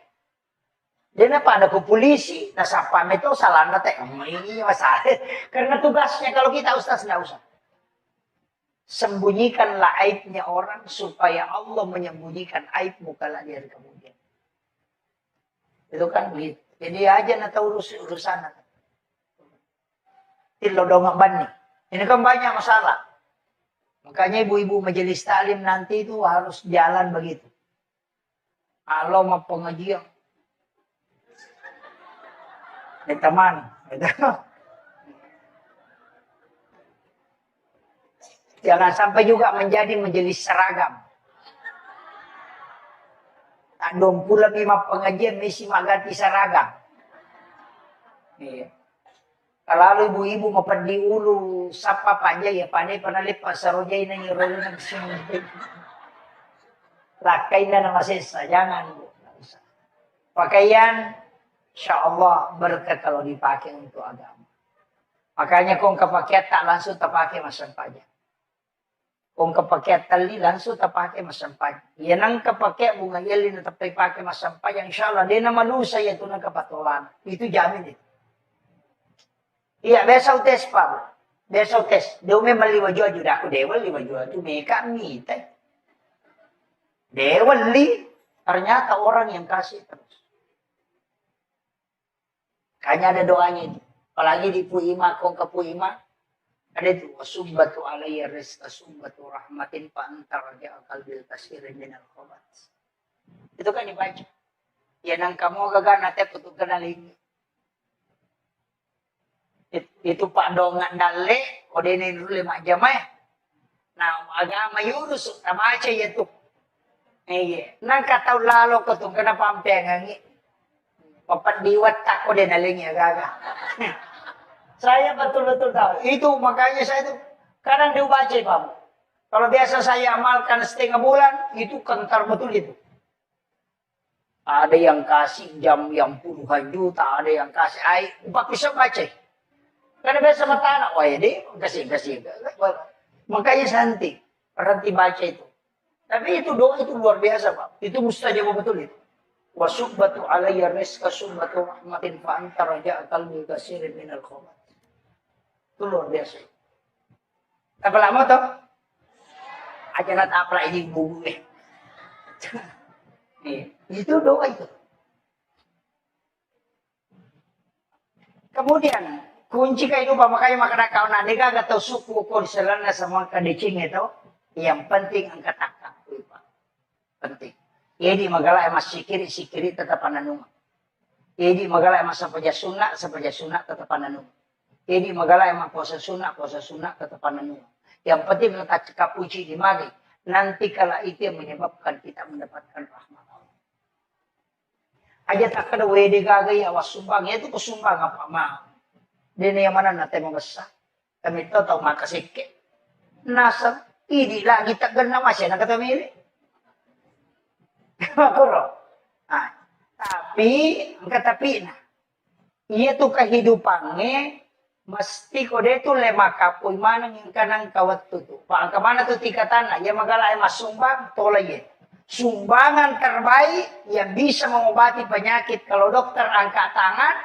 Dia apa ada ke polisi, nah sapam itu salah nate, ini masalah. Karena tugasnya kalau kita ustaz nggak usah. Sembunyikanlah aibnya orang supaya Allah menyembunyikan aibmu kalau dia kemudian. Itu kan begitu. Jadi aja nata urusan. Tilodong bani. Ini kan banyak masalah. Makanya ibu-ibu majelis taklim nanti itu harus jalan begitu. Kalau mau pengajian. Teman. Jangan sampai juga menjadi majelis seragam. Tak dong pula lima pengajian mesti ganti seragam. Iya. Kalau ibu-ibu mau pergi ulu sapa aja ya pandai pernah lipat sarojai nang yoroyo nang sini. Lakai na nama sesa jangan. Pakaian insya Allah berkah kalau dipakai untuk agama. Makanya kong kepakai tak langsung terpakai masam pajak. Kong kepakai tali langsung terpakai masam pajak. Ya nang kepakai bunga yelin terpakai masam pajak. Insya Allah dia nama manusia itu nang kepatolan. Itu jamin itu. Iya besok tes Pak. Besok tes. Dia memang liwa jual juga aku dewa liwa jual itu mereka minta. Dewa li ternyata orang yang kasih terus. Hanya ada doanya itu. Apalagi di Puima, kong ke Puima. Ada itu. Wasubbatu alaiya rizqa subbatu rahmatin fa'antar ja'akal bil kasirin minal khobat. Itu kan dibaca. Ya nang kamu gagana te putuk kenaling. Itu Pak Dongan Dale. Kode ini dulu 5 jam ya. Nah agama yurus. Baca ya tuh. Iya. Nang kataw lalo ko itong kenapa ang pengangi. Papandiwat tako din alingnya gaga. Saya betul-betul tahu. Itu makanya saya itu kadang dibaca Pak. Kalau biasa saya amalkan setengah bulan, itu kentar betul itu. Ada yang kasih jam yang puluhan juta, ada yang kasih air. Pak bisa baca. Karena biasa sama tanah, wah ya deh, kasih. Makanya santai, berhenti baca itu. Tapi itu doa itu luar biasa Pak. Itu mustajab betul itu. Wasubbatu alayya rizqa subbatu rahmatin fa anta raja'a qalbi kasirin minal khomat. Itu luar biasa. Apa lama toh? Aja nak apa ini bubu Itu doa itu. Kemudian kunci kehidupan makanya makna kau nanti gak tahu suku kau selana sama kadecing itu. Yang penting angkat akak Pak. Penting. Jadi magala emas sikiri tetap ananung. Jadi magala emas sapaja sunnah tetap ananung. Jadi magala emas puasa sunnah tetap ananung. Yang penting kita cekap uji di magi. Nanti kala itu yang menyebabkan kita mendapatkan rahmat Allah. Aja tak kada wede gagay awas sumbang. Itu kusumbang apa mah. Dini yang mana nate membesar. Kami tahu makasike. Nasa ini lagi tak gana masya nak kata milih. Nah, tapi iya tuh kehidupannya mesti kode itu lema kapoy manang yang kanang kawat tuh. Pak kemana tuh tingkatan ya magala mas sumbang tolong sumbangan terbaik yang bisa mengobati penyakit kalau dokter angkat tangan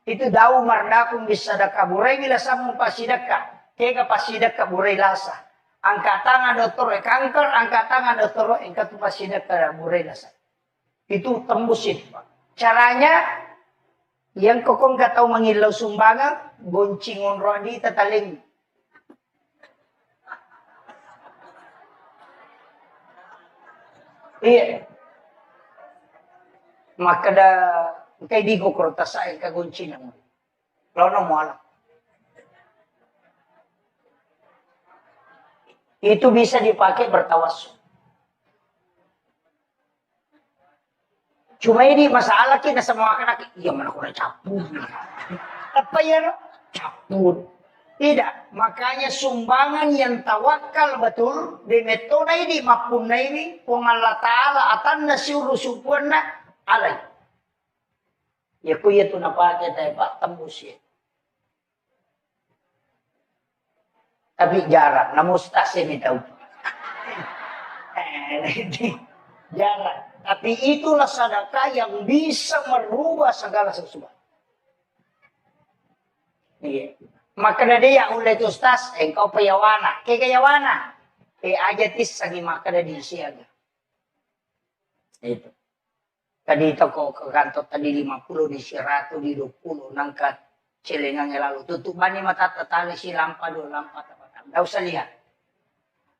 itu dau mardakum bisa dakaburai bila samu pasidaka kega pasidaka burai lasa. Angkat tangan dokter kanker, angkat tangan dokter engkat pasidak burai lasa. Itu tembus itu Pak. Caranya yang kokong gak tahu mengilau sumbangan, goncingon rodi tataling. Iya. Maka da kay di ko korta sa ka goncin mo. Lawan mo alam. Itu bisa dipakai bertawasul. Cuma ini masalah kita sama anak-anak, iya mana aku capur. Apa ya? Capur. Tidak, makanya sumbangan yang tawakal betul di metode ini maupun ini Allah Taala atan nasiru supuna alai. Ya kuya tu napake tayo Pak tembus ya. Tapi jarang, namun stasi ini tahu. Jarang. Tapi itulah sedekah yang bisa merubah segala sesuatu. Iya. Maka dia udah itu ustaz, engkau payawana. Kayawana. Aja tis sagi maka di siaga. Itu. Tadi itu kau ke kantor tadi 50 di 100 di 20 nangkat celengan lalu tutup bani mata tatali si lampa do lampa. Tidak usah lihat.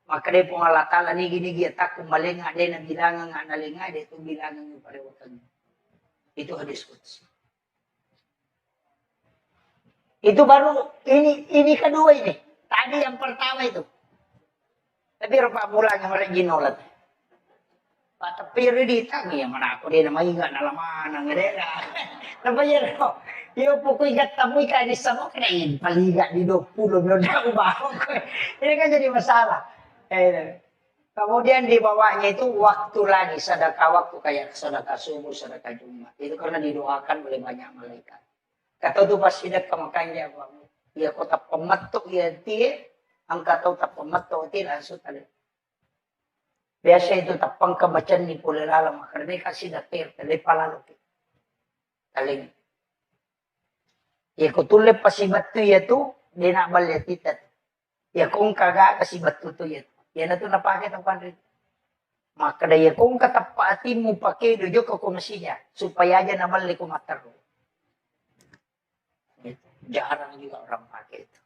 Maka dia pun Allah Ta'ala ni gini dia tak kumalengah dia na bilangan nga nalengah dia itu bilangan yung parewatan. Itu hadis qudsi. Itu baru ini kedua ini. Tadi yang pertama itu. Tapi rupa mulanya mereka ginolat. Pak tapi ridita yang mana aku dia namanya enggak nalaman ngadela. Tapi ya yo pokoknya tamu ikan di sama kena paliga di 20 belum ubah. Ini kan jadi masalah. Kemudian di bawahnya itu waktu lagi sedekah waktu kayak sedekah subuh, sedekah Jumat. Itu karena didoakan oleh banyak malaikat. Kata tu pas sedekah makanya ya kota pemetuk ya dia angkat tahu tak pemetuk dia langsung tadi. Biasa itu tapang kebacaan di pula lalam karena kasih datir tadi palalu. Taling. Ya kutulip pasibat tu ya tu dia nak balik titat. Ya kung kagak kasibat tu ya. Ya na tu napakit ang pandrit. Maka daya kung katapatin mo pakai dojo ke komisinya supaya aja na balik ko mataro. Jarang juga orang pakai itu.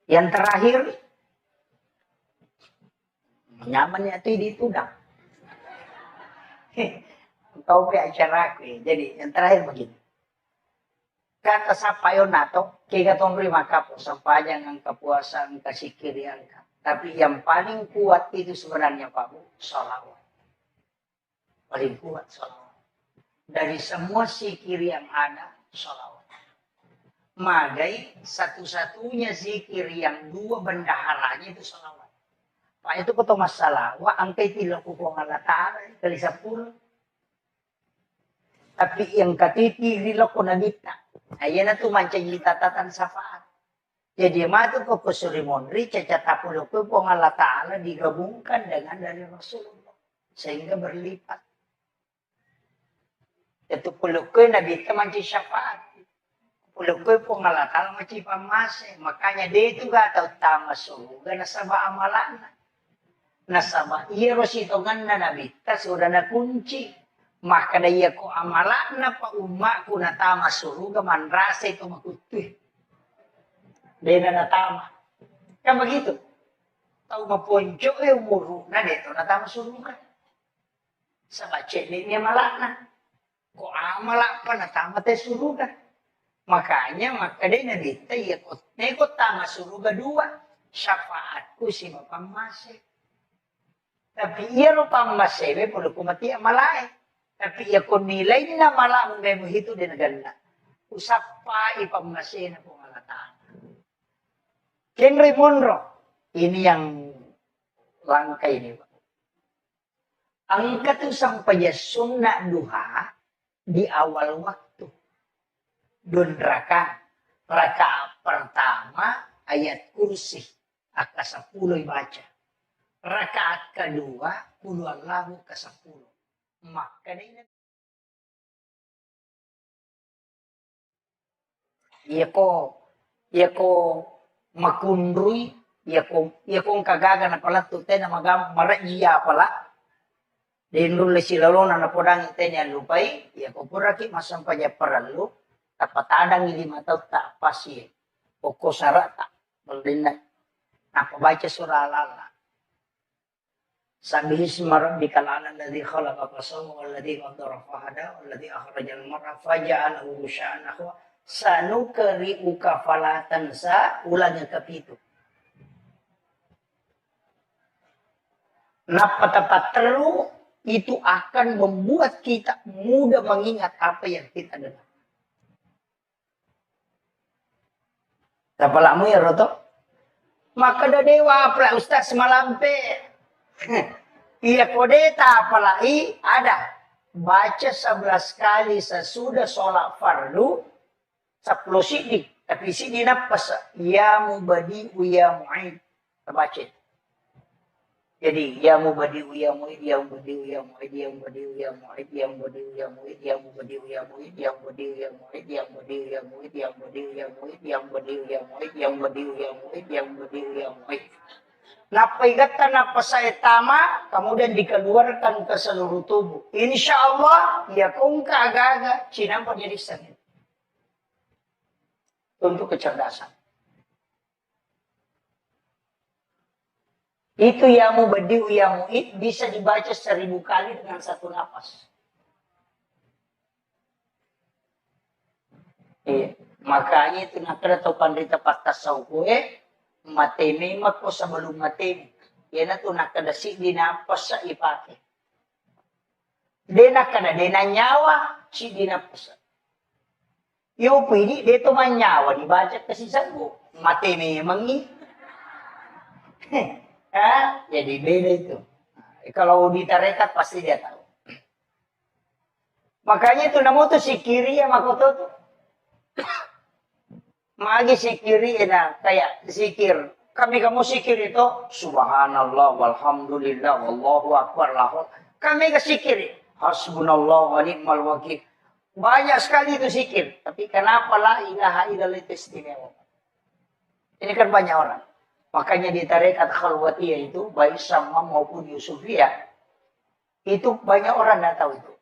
Yang terakhir nyamannya itu dah. Kau pe acara aku. Jadi yang terakhir begini. Kata sa payonato, kaya tonri makapo sa panyang ang kapuasan kasikirian ka. Tapi yang paling kuat itu sebenarnya Pak Bu, salawat. Paling kuat salawat. Dari semua sikir yang ada, Salawat. Magai satu-satunya zikir yang dua bendaharanya itu salawat. Pak itu kata masalah, wa angkai tidak kukong Allah Ta'ala, kali 10. Tapi yang katiti rilok ko nagita. Ayan na tu mancang litatatan syafaat. Jadi matu ko kusuri monri, cacatapulo ko po ng Allah Ta'ala digabungkan dengan dari Rasulullah. Sehingga berlipat. Itu pulo ko nabita mancang syafaat. Pulo ko po ng Allah Ta'ala mancang pamase. Makanya dito gataw tama suruga nasaba amalana. Nasaba iya rosito nga na nabita sudah na kunci. Maka daya ko amala na pa umma ko natama suruga manrasa ito makutuh. Dena natama. Kan begitu. Tahu maponjo umuru na dito natama suruga. Sa bache niya malana. Ko amala pa natama te suruga. Makanya maka dena dito iya ko tama suruga 2. Syafaat ko si mapamase. Tapi iya ro pamase pulo kumati amalae. Tapi ya kung nilay na malang mo hito din agad na. Usap pa ipamasin na pangalataan. Henry Monroe, ini yang langka ini. Ang katusang payasun na duha di awal waktu. Doon raka pertama ayat kursi. Aka 10 baca. Rakaat kedua, puluhan lahu ke 10. Maka na iya ko makundruy, iya ko kagaga na pala tute na maraiya pala. Dinrule silalona na podang ite niya lupay, iya ko puraki masampaya paralu, tapatadang ili mataw ta pasi, o ko sarata, baldina, napabaca surah Al-Alaq. Sabi isma rabbikal a'la alladhi khalaqa fasawwa walladhi qaddara fahada walladhi akhrajal mar'a faja'alahu ghusya'an nahwa sanukri'uka fala tansa ulangnya kepitu. Napatapateru itu akan membuat kita mudah mengingat apa yang kita dengar. Tapalamu ya Roto? Maka dadewa pula Ustaz Malampe. Iya kodeta apalagi ada baca 11 kali sesudah sholat fardu 10 sidik tapi sidik napas ya mubadi ya mu'id terbaca. Jadi ya mubadi ya mu'id ya mubadi ya mu'id ya mubadi ya mu'id ya mubadi ya mu'id ya mubadi ya mu'id ya mubadi ya mu'id ya mubadi ya mu'id ya mubadi ya mu'id ya mubadi ya mu'id ya mubadi ya mu'id ya mubadi ya mu'id. Napaigatan na pasay tama, kemudian dikeluarkan ke seluruh tubuh. Insya Allah, ya kung kaagaga, sinampan jadi sakit. Untuk kecerdasan. Itu yamu badiu yamu it bisa dibaca 1000 kali dengan satu napas. Iya, makanya itu nakada tau pandita patasau kue. Matemi ko sa balong matemi. Yan na ito nakadasi di napas sa ipake. Di nakada, di nanyawa, si di napas. Yung pwede, dito manyawa, di budget kasi sago. Matemi mangi. Ha? Jadi beda itu. Kalau ditarekat pasti dia tahu. Makanya itu namo to si kiri ya makoto to. Magi sikiri na kaya zikir. Kami kamu sikir itu subhanallah walhamdulillah wallahu akbar lahu. Kami ke sikir hasbunallah wa ni'mal wakil. Banyak sekali itu zikir, tapi kenapa la ilaha illallah itu istimewa? Ini kan banyak orang. Makanya di tarekat khalwatiyah itu baik sama maupun Yusufiyah itu banyak orang tidak tahu itu.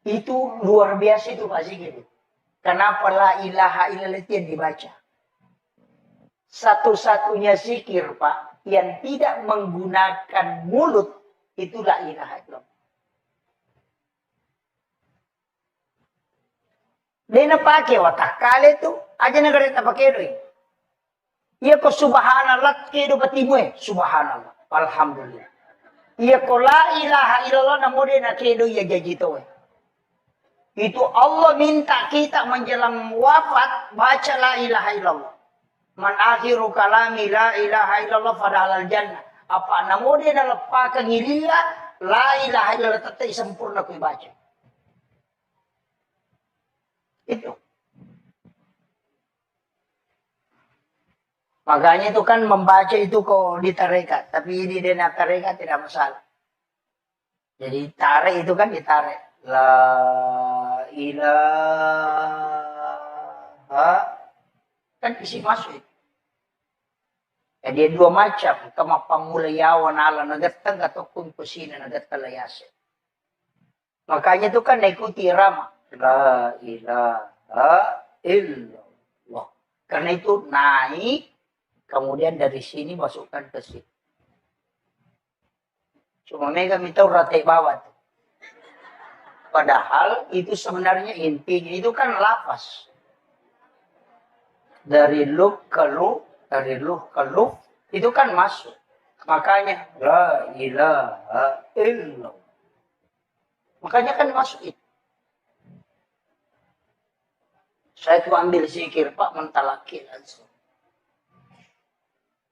Itu luar biasa itu Pak Zikir. Kenapa la ilaha illallah itu yang dibaca? Satu-satunya zikir Pak yang tidak menggunakan mulut itu la ilaha illallah. Dena pakai watak kali itu aja negara tak pakai doi. Iya ko subhanallah kedo batimu subhanallah alhamdulillah. Iya ko la ilaha illallah namo dena kedo ya jajito. Itu Allah minta kita menjelang wafat baca la ilaha illallah. Man akhiru kalami la ilaha illallah fadhalal jannah. Apa namode na lepa kangilila la ilaha illallah tetap sempurna ku baca. Itu. Makanya itu kan membaca itu kok di tarekat, tapi di dena tarekat tidak masalah. Jadi tarik itu kan ditarik. La ilaha kan isi masuk itu. Ya, dia dua macam. Kama pamulayawan ala nagatang atau kumpusina nagattalayase. Makanya itu kan ikuti irama. La ilaha illallah. Karena itu naik. Kemudian dari sini masukkan ke sini. Cuma mereka minta ratai bawah. Padahal itu sebenarnya intinya itu kan lafaz. Dari lu ke lu, dari lu ke lu, itu kan masuk. Makanya la ilaha illallah. Makanya kan masuk itu. Saya tuh ambil zikir Pak mentalaki langsung.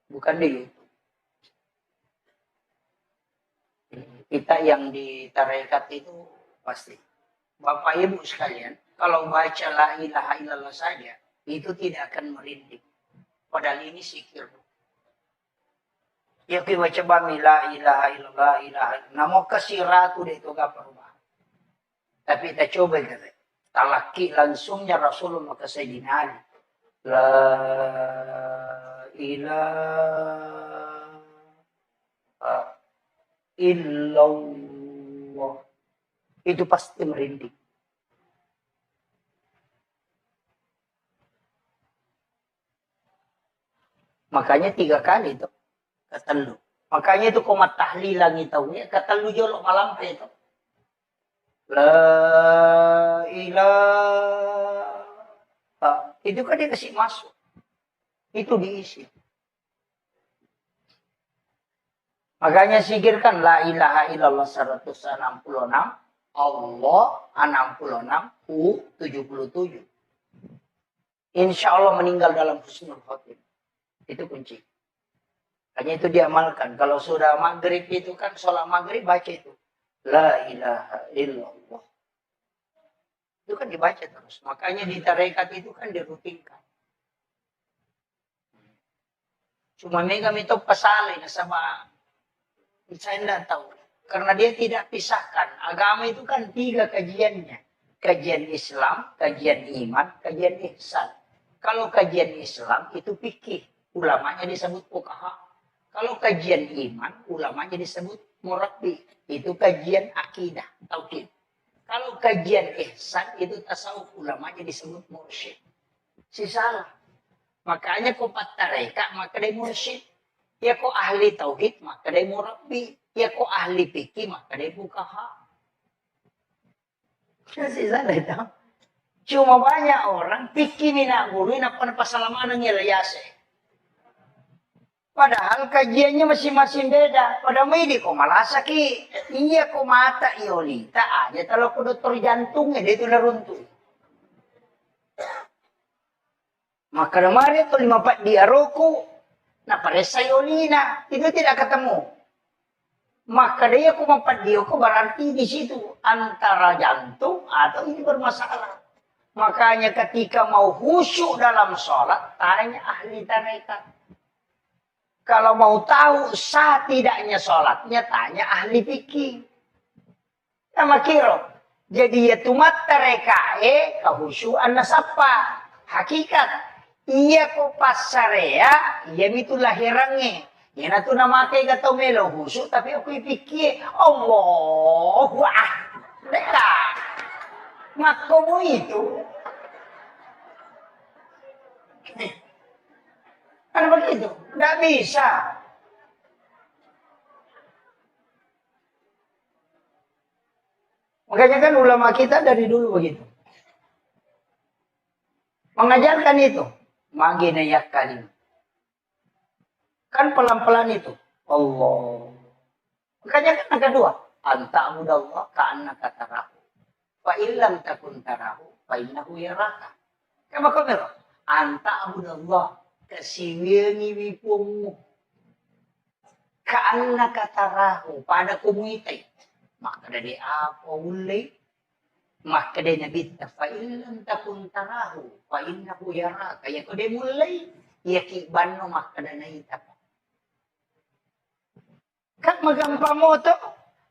Bukan di YouTube. Kita yang di tarekat itu pasti. Bapak Ibu sekalian, kalau baca la ilaha illallah saja, itu tidak akan merinding. Padahal ini zikir. Ya kita baca bami la ilaha illallah, ilaha illallah. Namo kasiratu deh itu gak perubahan. Tapi kita coba kata. Talaki langsungnya Rasulullah ke Sayyidina Ali. La ilaha illallah. Itu pasti merinding. Makanya 3 kali itu ketelu. Makanya itu komat tahlilan itu ya ketelu jolok malam itu. La ilaha. Itu kan dia kasih masuk. Itu diisi. Makanya sikirkan la ilaha illallah 166. Allah 66. U 77. Insya Allah meninggal dalam husnul khotimah. Itu kunci. Hanya itu diamalkan. Kalau sudah maghrib itu kan sholat maghrib baca itu. La ilaha illallah. Itu kan dibaca terus. Makanya di tarekat itu kan dirutinkan. Cuma mereka itu pasalin sama saya tidak tahu. Karena dia tidak pisahkan. Agama itu kan 3 kajiannya. Kajian Islam, kajian iman, kajian ihsan. Kalau kajian Islam itu fikih. Ulamanya disebut fuqaha. Kalau kajian iman, ulamanya disebut murabbi. Itu kajian akidah, tauhid. Kalau kajian ihsan itu tasawuf, ulamanya disebut mursyid. Si salah. Makanya kau patareka, maka dia mursyid. Ya kau ahli tauhid, maka dia murabbi. Ya kau ahli fikih, maka dia fuqaha. Si salah itu. Cuma banyak orang fikih mina guru nak pasalaman ng ilayase. Padahal kajiannya masing-masing beda. Padahal ini kok malah sakit. Iya kok mata iolita aja. Kalau ke dokter jantungnya dia itu naruntuh. Maka kemarin itu 54 dia rokok. Nah pada sayolina. Itu tidak ketemu. Maka dia kok 54 dia kok berarti di situ. Antara jantung atau ini bermasalah. Makanya ketika mau khusyuk dalam sholat. Tanya ahli tarekat. Kalau mau tahu sah tidaknya sholatnya, tanya ahli fikih. Sama kiro. Jadi ya tumat tarekae kahusyuan nasapa. Hakikat. Iya ko pasarea, iya itu lahirannya. Yan na ito na makay gatau melo husyuk, tapi ako'y fikir. Allahu ah. Deka. Mako mo itu. Ano begitu? Tidak bisa. Makanya kan ulama kita dari dulu begitu. Mengajarkan itu. Maginayak kalim. Kan pelan-pelan itu. Allah. Makanya kan yang kedua. Anta mudallah ka'anna katarahu. Fa illam takun tarahu fa innahu yaraka. Kama kamera anta abudallah kasiwingi wipungmu kaannaka tarahu pada kumuitay maka dari apa ulay maka dari nabita fa illam takun tarahu fa innahu yaraka ya kode mulay yakibanno maka dari ita kak magampang mo to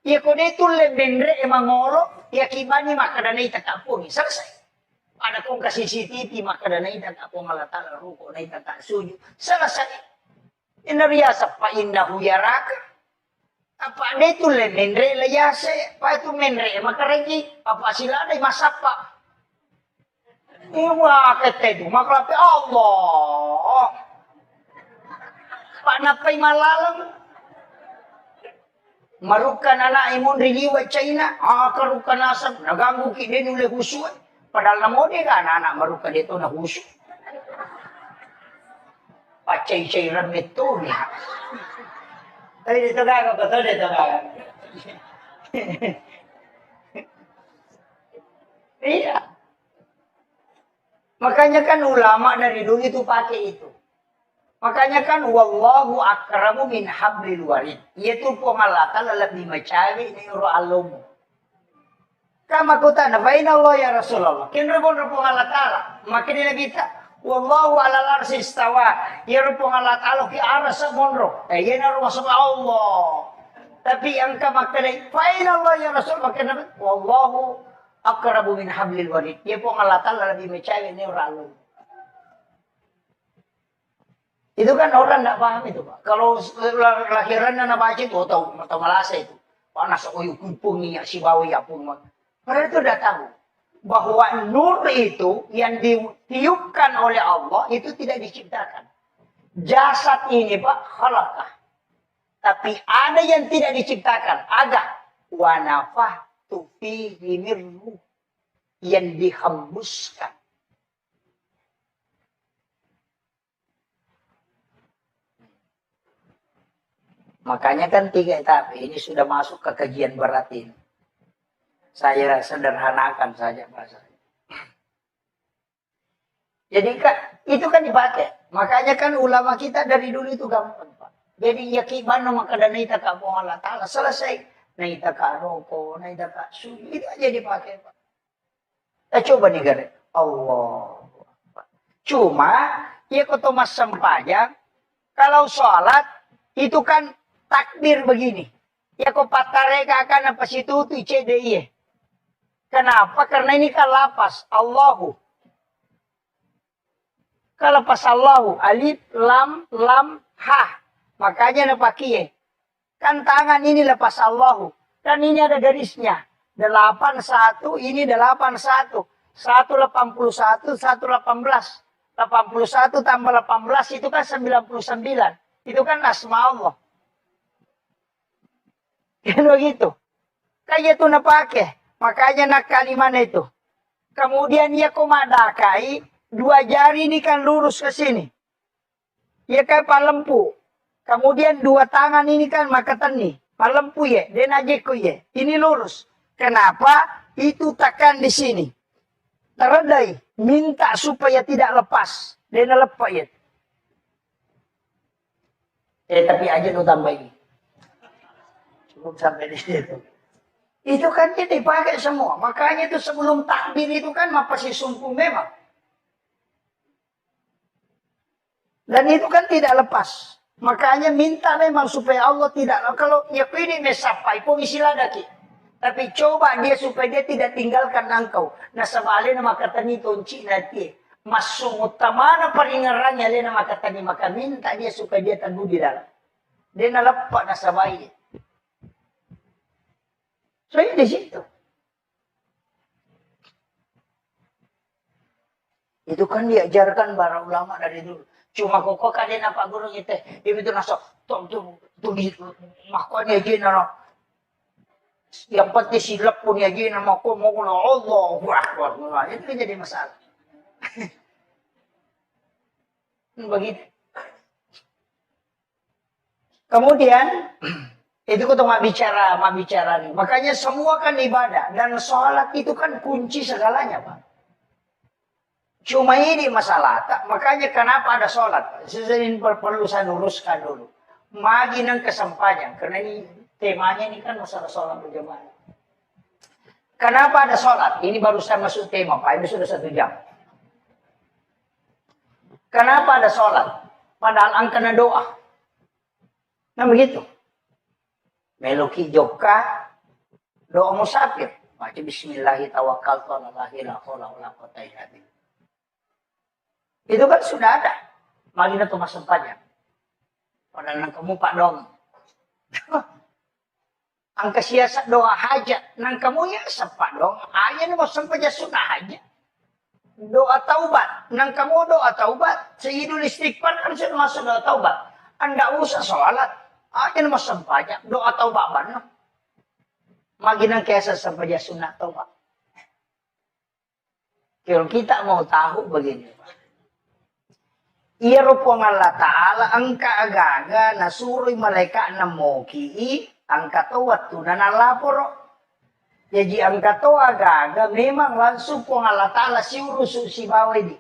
ya kode tulle bendre emangolo yakibani maka dari ita kapuni selesai. Ada kong kasih CCTV maka na ita ako malatala ruko na ita suju. Selesai. Inariasa pa innahu yaraka. Apa ada itu le menre le yase. Pa itu menre makaregi. Apa sila ada masapa. Iwa kete itu maklapi Allah. Pak napay malalam. Marukan anak imun riliwa China. Karukan asap. Naganggu kide nule husuan. Padahal namo dia kan anak maruka dito na huso. Pacay-chay ramit to niya. Ay, dito ka, betul dito ka. Iya. Makanya kan ulama dari dulu itu pakai itu. Makanya kan wallahu akramu min hablil warid. Yaitu pengalatan lebih macawi ni ro alomu. Kama kuta na baina Allah ya Rasulullah. Kinro pon ro pangalatala. Makin kita wallahu ala arsy istawa. Ya ro pangalatala ki arsa monro. Yan ro masuk Allah. Tapi ang kamakale baina Allah ya Rasul makin wallahu akrabu min hablil warid. Ya pangalatala lebih mecawi ni ro itu kan orang tidak paham itu Pak. Kalau lahiran na baca itu tahu mata malasa itu. Panas oyu kumpung ya si bawi ya pun. Mereka itu sudah tahu bahwa nur itu yang ditiupkan oleh Allah itu tidak diciptakan. Jasad ini Pak khalaqah. Tapi ada yang tidak diciptakan. Ada wa nafahtu fihi min ruh yang dihembuskan. Makanya kan 3 etap ini sudah masuk ke kajian berat ini. Saya sederhanakan saja bahasanya. Jadi kan itu kan dipakai. Makanya kan ulama kita dari dulu itu gampang Pak. Jadi yakiban maka dan naita ka Allah Ta'ala selesai. Naita ka roko, naita ka suju. Itu aja dipakai Pak. Coba nih gare. Allah. Cuma ya kota mas sempajang. Kalau sholat itu kan takbir begini. Ya kok patareka akan apa situ tu CDI. Kenapa? Karena ini kan lapas Allahu. Kalau pas Allahu alif lam ha. Makanya napakiye. Kan tangan ini lepas Allahu. Kan ini ada garisnya. 81 ini 81. 181 118. 81 tambah 18 itu kan 99. Itu kan asma Allah. Kan begitu. Kayak itu napake. Makanya nak kalimat itu. Kemudian ia komadakai. 2 jari ini kan lurus ke sini. Ya kayak palempu. Kemudian 2 tangan ini kan makatani. Palempu ya. Dan ajeku ya. Ini lurus. Kenapa? Itu tekan di sini. Teredai. Minta supaya tidak lepas. Dan lepas ya. Tapi aja nu tambahin. Cukup sampai di situ. Itu kan dia dipakai semua. Makanya itu sebelum takbir itu kan pasti sungguh memang. Dan itu kan tidak lepas. Makanya minta memang supaya Allah tidak. Kalau ya ini mesapai pun istilah daki. Tapi coba dia supaya dia tidak tinggalkan engkau. Nah sebaliknya maka tani tonci nanti. Masuk utamana peringarannya dia maka tani maka minta dia supaya dia teguh di dalam. Dia nalepak nasabai. Soalnya di situ. Itu kan diajarkan para ulama dari dulu. Cuma kok kalian apa guru kita itu nasa tuh makanya gini yang penting silap pun ya gini mau Allah wah itu jadi masalah. Begitu. Kemudian Itu kok mak bicara nih. Makanya semua kan ibadah. Dan sholat itu kan kunci segalanya, Pak. Cuma ini masalah. Makanya kenapa ada sholat? Ini perlu saya luruskan dulu. Magi nang kesempajan. Karena ini temanya ini kan masalah sholat berjamaah. Kenapa ada sholat? Ini baru saya masuk tema, Pak. Ini sudah 1 jam. Kenapa ada sholat? Padahal angkana doa. Nah begitu. Meloki joka doa musafir. Baca bismillahi tawakkaltu 'alallahi la haula wala quwwata illa billah. Itu kan sudah ada. Magina tuh masuk panjang. Padahal nang kamu Pak dong. Angka siasat doa hajat. Nang kamu ya sepak dong. Ayah ini mau sampai sunnah hajat. Doa taubat. Nang kamu doa taubat. Seidul istighfar kan sudah masuk doa taubat. Anda usah sholat. Ayah ini mau sampai doa taubat mana. Magina kiasa sampai sunnah taubat. Kalau kita mau tahu begini. Iya rupong Allah Ta'ala angka agaga nasuri malaikat namoki angka tawat tu na nalaporo. Jadi angka to agaga memang langsung pong Allah Ta'ala siurusu si bawedi.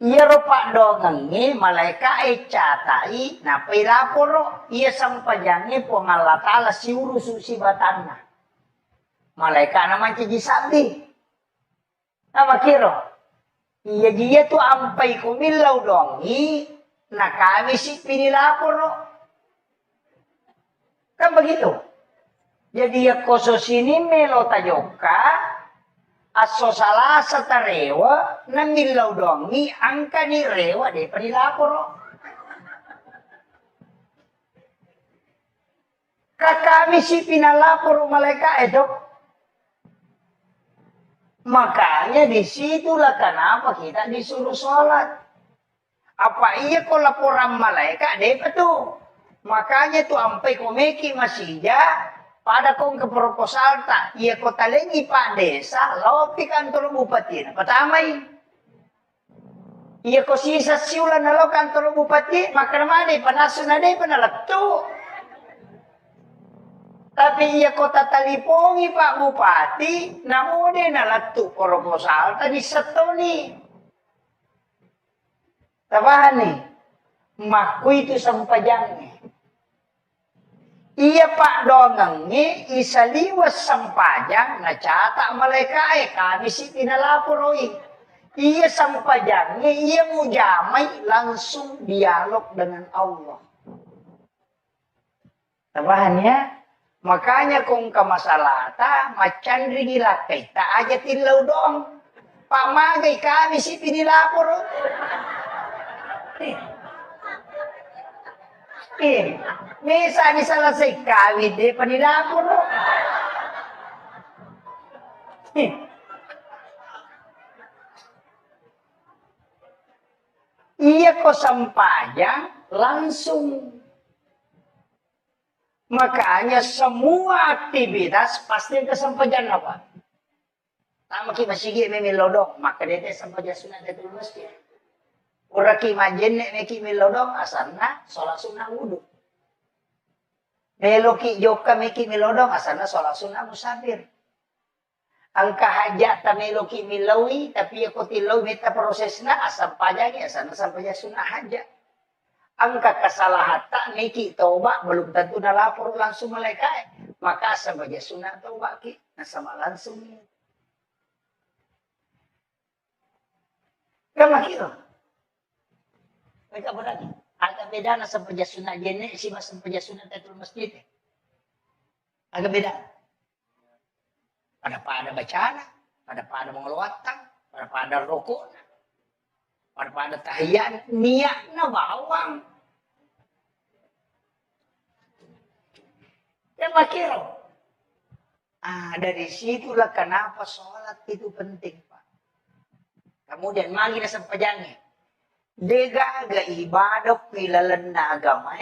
Iya rupa dongangi malaikat catai na pilaporo iya sampajangi pong Allah Ta'ala siurusu si batanna. Malaikat naman ciji sabi. Nama kiro. Iya dia tuh ampai kumilau dongi, nah kami sih pinilapor no. Kan begitu. Jadi ya koso sini melo tajoka, aso salah satarewa, na milau dongi, angka ni rewa deh pinilapor no. Kami sih pinalapor malaikat itu. Makanya disitulah kenapa kita disuruh sholat. Apa iya kok laporan malaikat deh tuh. Makanya tuh ampai komeki masihja pada kong ke proposal tak. Iya kota lagi Pak Desa lopi kantor bupati. Pertamai. Iya kok sisa siulan nalo kantor bupati. Maka mana panasun ada panalatu. Tapi iya kota talipongi Pak Bupati, namun dia nalatu proposal tadi setoni. Tabahan nih, maku itu sampajangnya. Iya Pak dongangi isaliwas sampajang na catak malaikat kami si pinalaporoi. Iya sampajangnya iya mujamai langsung dialog dengan Allah. Tabahan ya. Makanya kung kamasalata, macan rigila kita aja tilaw dong. Pamagay kami si pinilapor. Misa ni salasay kami de panilapor. Iya ko sampayang langsung. Makanya semua aktivitas pasti kesempajan apa? Tama ki masigi memilodong, maka dete sampajan sunat itu masjid. Ura ki majen nek ki milodong asarna sholat sunnah wudu. Melo ki joka meki milodong asarna sholat sunnah musafir. Angka hajat ta melo ki milawi tapi aku tilaw meta prosesna asam pajanya asarna sampajan sunnah hajat. Angka kesalahan tak meki taubat belum tentu nalapor langsung malaikat. Maka sebagai sunat taubat ki nasama langsung. Kama kira. Mereka berani. Agak beda na sebagai sunat jenek si mas sebagai sunat tetul masjid. Agak beda. Pada bacaan, pada mengeluarkan, pada rokok. Pada tahiyat niatnya bawang. Ya makiro. Dari situlah kenapa sholat itu penting, Pak. Kemudian magi na sampajangnya. Dega aga ibadah pilalan na agama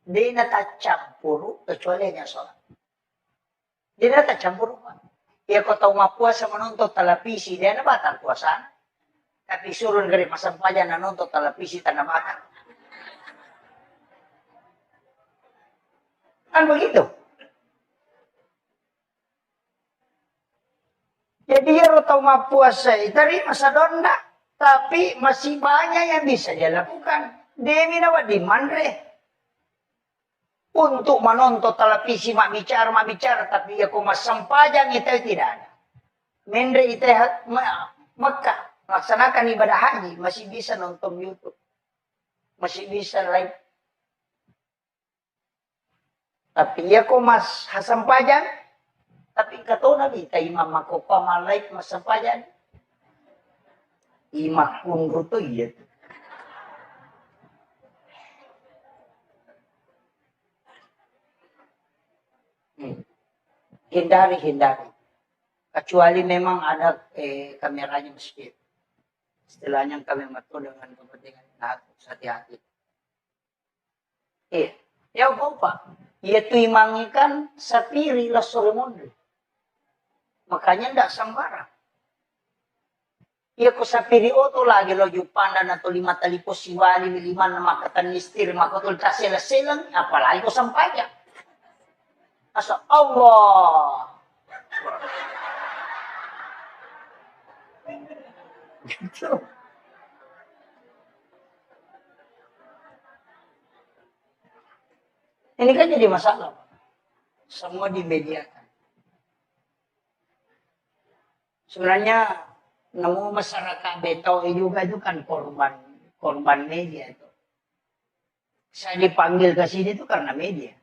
di natacampuru kecuali hanya sholat. Di natacampuru, Pak. Ya kau tahu mapuasa menonton televisi, dia na batal puasa. Tapi surun dari masampajan na nonton televisi tanah makan. Kan begitu. Jadi ya rotoma puasa tadi masa donda. Tapi masih banyak yang bisa dia lakukan. Demi nawa di mandre. Untuk menonton televisi mak bicara. Tapi ya mas sempajang itu tidak ada. Mendre itu Mekah. Melaksanakan ibadah haji. Masih bisa nonton YouTube. Masih bisa live. Tapi ya mas sempajang. Tapi kata Nabi, imam aku pamalaik mas sempajang. Imak pun ruto iya. Hindari. Kecuali memang ada kameranya masjid. Istilahnya kami matur dengan kepentingan hati-hati. Ya apa? Ia tu imangikan sapiri lah sore monde. Makanya ndak sembarang. Ia ko sapiri oto lagi lo jupandan atau 5 tali posiwali 5 nama katan istir maka tul tasela-selang apalagi ko sampaikan. Asa Allah. Gitu. Ini kan jadi masalah. Semua dimediakan. Sebenarnya nemu masyarakat beto juga itu kan korban media itu. Saya dipanggil ke sini itu karena media.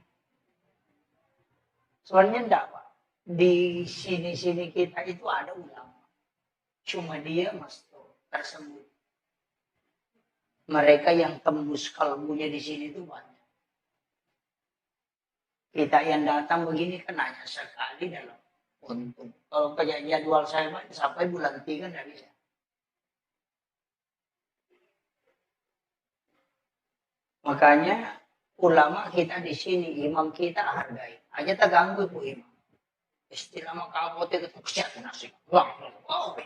Sebenarnya enggak, Pak. Di sini-sini kita itu ada ulama. Cuma dia tersembunyi. Mereka yang tembus kalbunya di sini itu banyak. Kita yang datang begini kan hanya sekali dalam untuk kalau jadwal saya sampai bulan 3 nggak bisa. Makanya ulama kita di sini, imam kita hargai. Aja tak ganggu bu imam. Istilah makabote itu kesiat nasi. Wah, wow.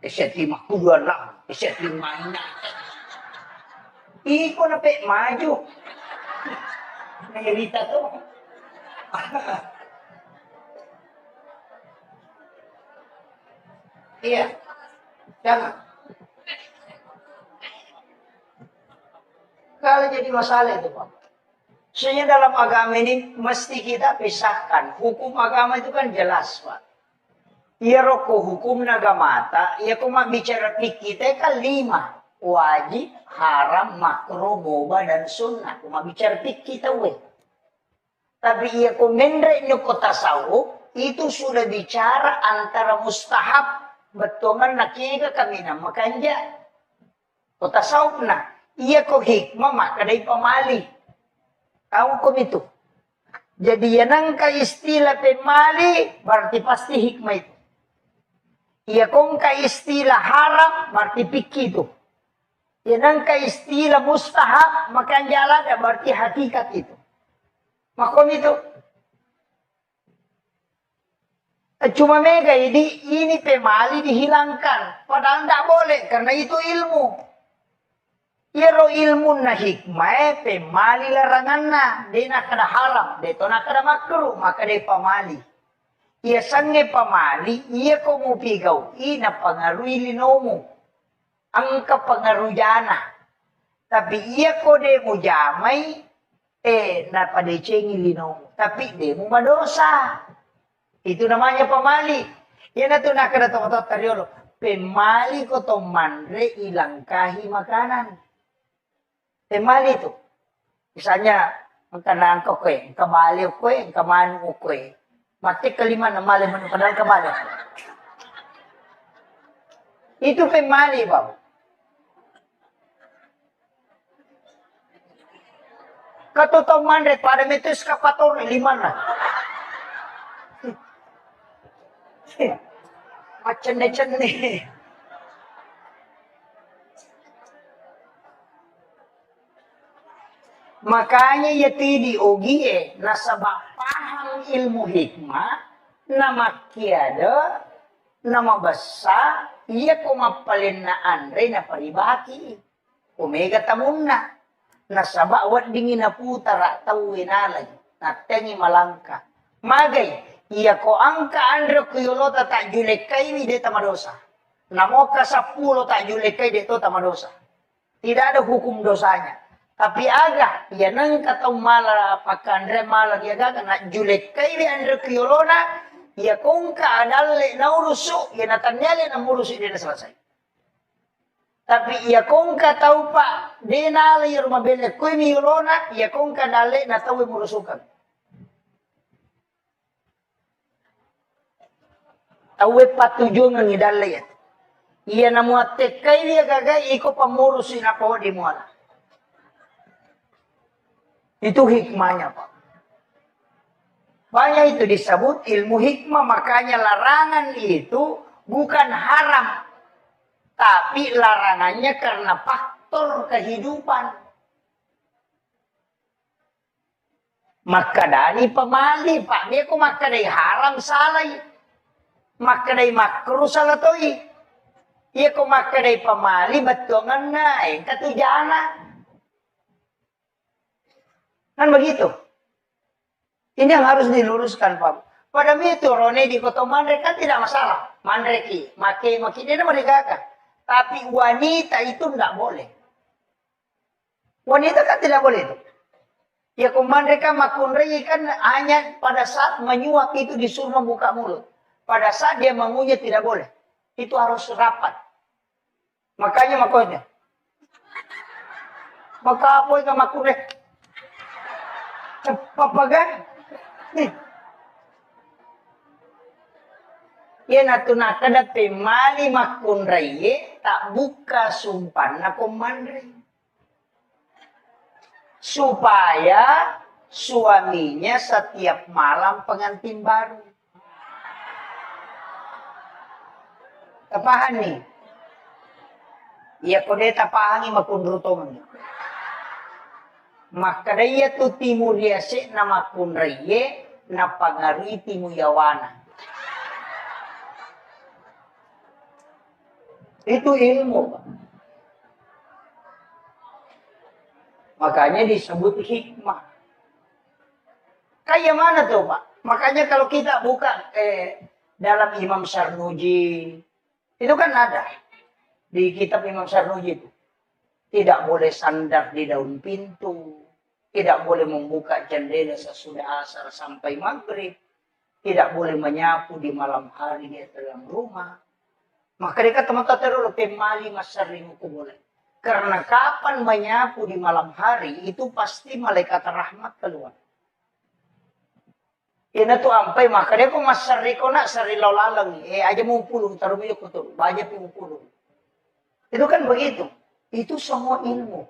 Kesiat 52 lah, kesiat 5 ina. Iko na pe maju. Ngerita tuh. Iya, jangan. Kalau jadi masalah itu Pak. Sebenarnya dalam agama ini mesti kita pisahkan. Hukum agama itu kan jelas Pak. Iya roko hukum nagamata, iya kuma bicara fikih kita kan 5. Wajib, haram, makruh, boba, dan sunnah. Kuma bicara fikih kita weh. Tapi iya kumendre nyoko tasawuf, itu sudah bicara antara mustahab, betongan nakiga kami na makanja. Ko tasawuf na, iya ko hikmah makadai pamali. Kau kom itu. Jadi yanang ka istilah pemali, berarti pasti hikmah itu. Iya kong ka istilah haram, berarti fikih itu. Yanang ka istilah mustahab, makanja ada berarti hakikat itu. Makom itu. Cuma mega ini pemali dihilangkan. Padahal tidak boleh karena itu ilmu. Iro ilmu na hikmah pemali larangan na. Dia nak kada haram. Dia to nak kada makruh. Maka dia pemali. Ia sange pemali. Ia komu pigaw. Ina pangaruhi linomu. Angka pangaruh jana. Tapi ia ko de mo jamay. Napadecengi linomu. Tapi de mo madosa. Itu namanya pemali. Yan na ito nakadatok-tok karyolo. Pemali ko to mandre ilangkahi makanan. Pemali itu. Misalnya, magkanaan ko kwe, kabali ko kwe, kamano ko kwe. Mati kalima na mali mo padahal kabali. Itu pemali ba? Katotong mandre, pada metus kapator, 5 na. Macam-macam. Makanya ya tidi ogi nasabak paham ilmu hikmah nama kiada nama basa iya kumapalin na andre na paribaki omega tamunna Nasaba wat dingin na putar tawin alay. Natengi malangka. Magay, iya ko angka andro kuyolota tak julek kay mi deta madosa. Namoka 10 tak julek kay deto tamadosa. Tidak ada hukum dosanya. Tapi aga, ya nang katong mala pakandre mala dia gaga nak julek kay di andro kuyolona, ya kongka adalle na urusu, ya natanyale na murusu dia selesai. Tapi ia kongka tahu pak, denali rumah bele kui miulona, ia kongka dale na tahu murusukan. Tahu patujung ngi dale ya. Ia namu tekai dia gagai iko pamurusin apa di muala. Itu hikmahnya pak. Banyak itu disebut ilmu hikmah, makanya larangan itu bukan haram. Tapi larangannya karena faktor kehidupan. Maka dari pemali pak, dia kok maka dari haram salah, maka dari makruh salah toi. Ia kok maka dari pemali betongan naik katujana. Kan begitu. Ini yang harus diluruskan pak. Pada itu Rone di kota Mandre kan tidak masalah. Mandre ki, maki dia mereka kan. Tapi wanita itu tidak boleh. Wanita kan tidak boleh itu. Ya mereka makunrei kan hanya pada saat menyuap itu disuruh membuka mulut. Pada saat dia mengunyah tidak boleh. Itu harus rapat. Makanya makanya. Maka apa yang makunrei? Papagan? Ya natuna kada pemali makunrei tak buka sumpan na komandre. Supaya suaminya setiap malam pengantin baru. Tapahan nih. Iya kode tapahangi makundrutongan. Maka daya tu timur yase na makunrei na pangariti mo yawana. Itu ilmu. Makanya disebut hikmah. Kayak mana tuh Pak? Makanya kalau kita buka dalam Imam Sarnuji, itu kan ada. Di kitab Imam Sarnuji itu. Tidak boleh sandar di daun pintu. Tidak boleh membuka jendela sesudah asar sampai maghrib. Tidak boleh menyapu di malam hari di dalam rumah. Maka dia teman-teman terlalu pemali masarimu ku boleh. Karena kapan menyapu di malam hari itu pasti malaikat rahmat keluar. Ina tu ampai maka dia ko masari ko nak sari lalang aja mau pulung taruh minyak kutu banyak mau pulung. Itu kan begitu. Itu semua ilmu.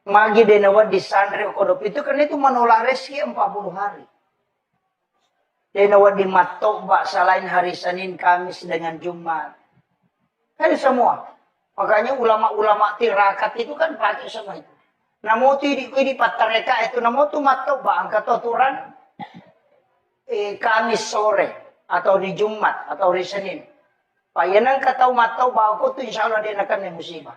Magi denawa di santri kodop itu kan itu menolak rezeki 40 hari. Denawa di matobak selain hari Senin, Kamis dengan Jumat. Kan semua. Makanya ulama-ulama tirakat itu kan pakai semua itu. Namo tu di patareka itu namo tu matobak angkat aturan Kamis sore atau di Jumat atau di Senin. Payanang katau matobak aku tu insya Allah dia akan musibah.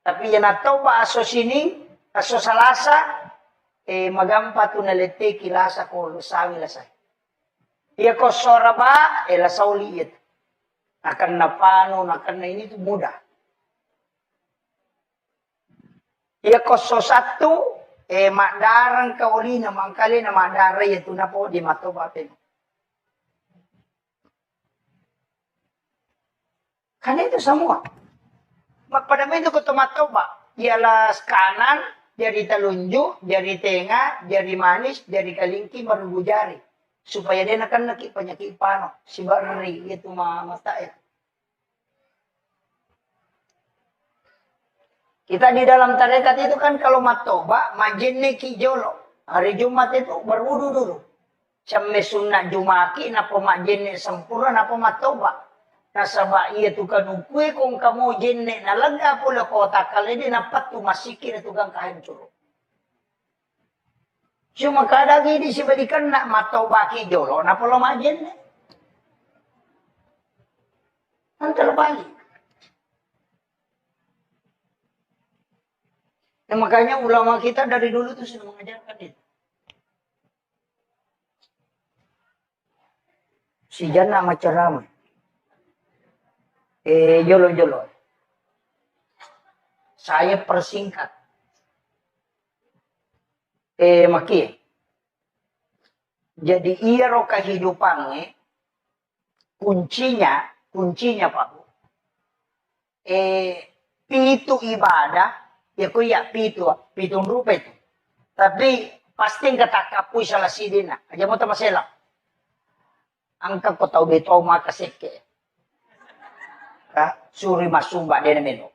Tapi yang matobak aso sini aso Salasa magampa tu nalete kilasa ko sawi lasay. Ia ko soraba ela sauliit. Akan napano, akan na ini itu mudah. Ia ko so satu makdarang kauli na mangkali na makdara itu na po di matobatin. Karena itu semua. Padahal itu ko matoba. Ialah kanan, jari telunjuk, jari tengah, jari manis, jari kalingki, baru jari. Supaya dia akan penyakit pano si bari itu mata ya. Kita di dalam tarekat itu kan kalau matoba majenne kijolo. Hari Jumat itu berwudu dulu. Sampai sunat Jumaki napa majenne sempurna napa matoba. Nasaba iya tu kan ukue kung kamu jenne nalaga pula kota kali dia napat tu masikir itu gang kahancur. Cuma kadang ini si balikan nak matau baki jolo, napa lo majen? Kan terbalik. makanya ulama kita dari dulu tuh sudah mengajarkan itu. Si jana macam jolo-jolo. Saya persingkat. Maki. Jadi iya ro kehidupannya kuncinya Pak. Pitu ibadah ya kuya pitu rupa itu. Tapi pasti kata kapui salah sidina. Aja mau tamasela. Angka ko tau beto makaseke. Suri masumba dia meno.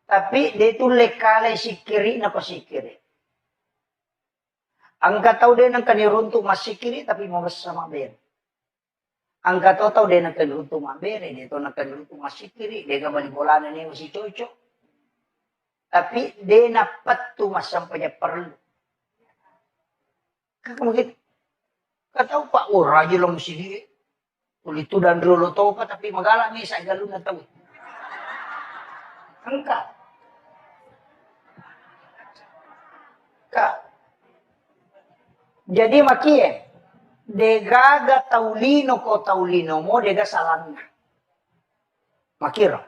Tapi dia itu lekale sikiri na pasikiri. Angka tahu dia nang kaniruntu masikiri tapi mau sama ben. Angka tahu dia nang kaniruntu mabere dia tahu nang kaniruntu masikiri dia gabali bolana ni masih cocok. Tapi dia napat tu masampanya perlu. Kakak mungkin kata Pak raja lo mesti dia. Tulitu dan dulu tahu apa tapi magala ni sa galun na tahu. Angka. Jadi makie, degaga taulino ko taulino mo dega salangna. Makira.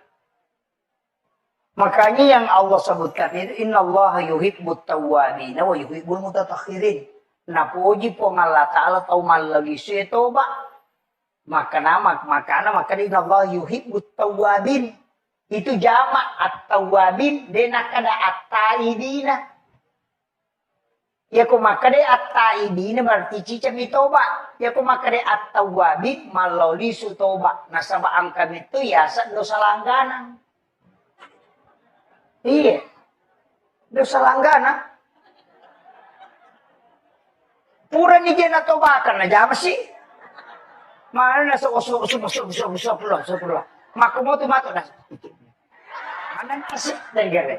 Makanya yang Allah sebutkan itu innallaha yuhibbut tawwabin wa yuhibbul mutatahhirin. Napuji po Allah Ta'ala tau malagi siya toba. Maka innallaha yuhibbut tawwabin. Itu jamak at-tawwabin denakada at-taibina. Ya kumakade at-taibina berarti cicam itoba. Ya kumakade at-tawwabin maloli su toba. Nasabaan kami itu ya dosa langganan. Iya. Dosa langganan. Pura ni dia nak tobakan aja apa sih? Mana nasa usap pula. Maku mau tu mato nasa. Mana nasi dan gare.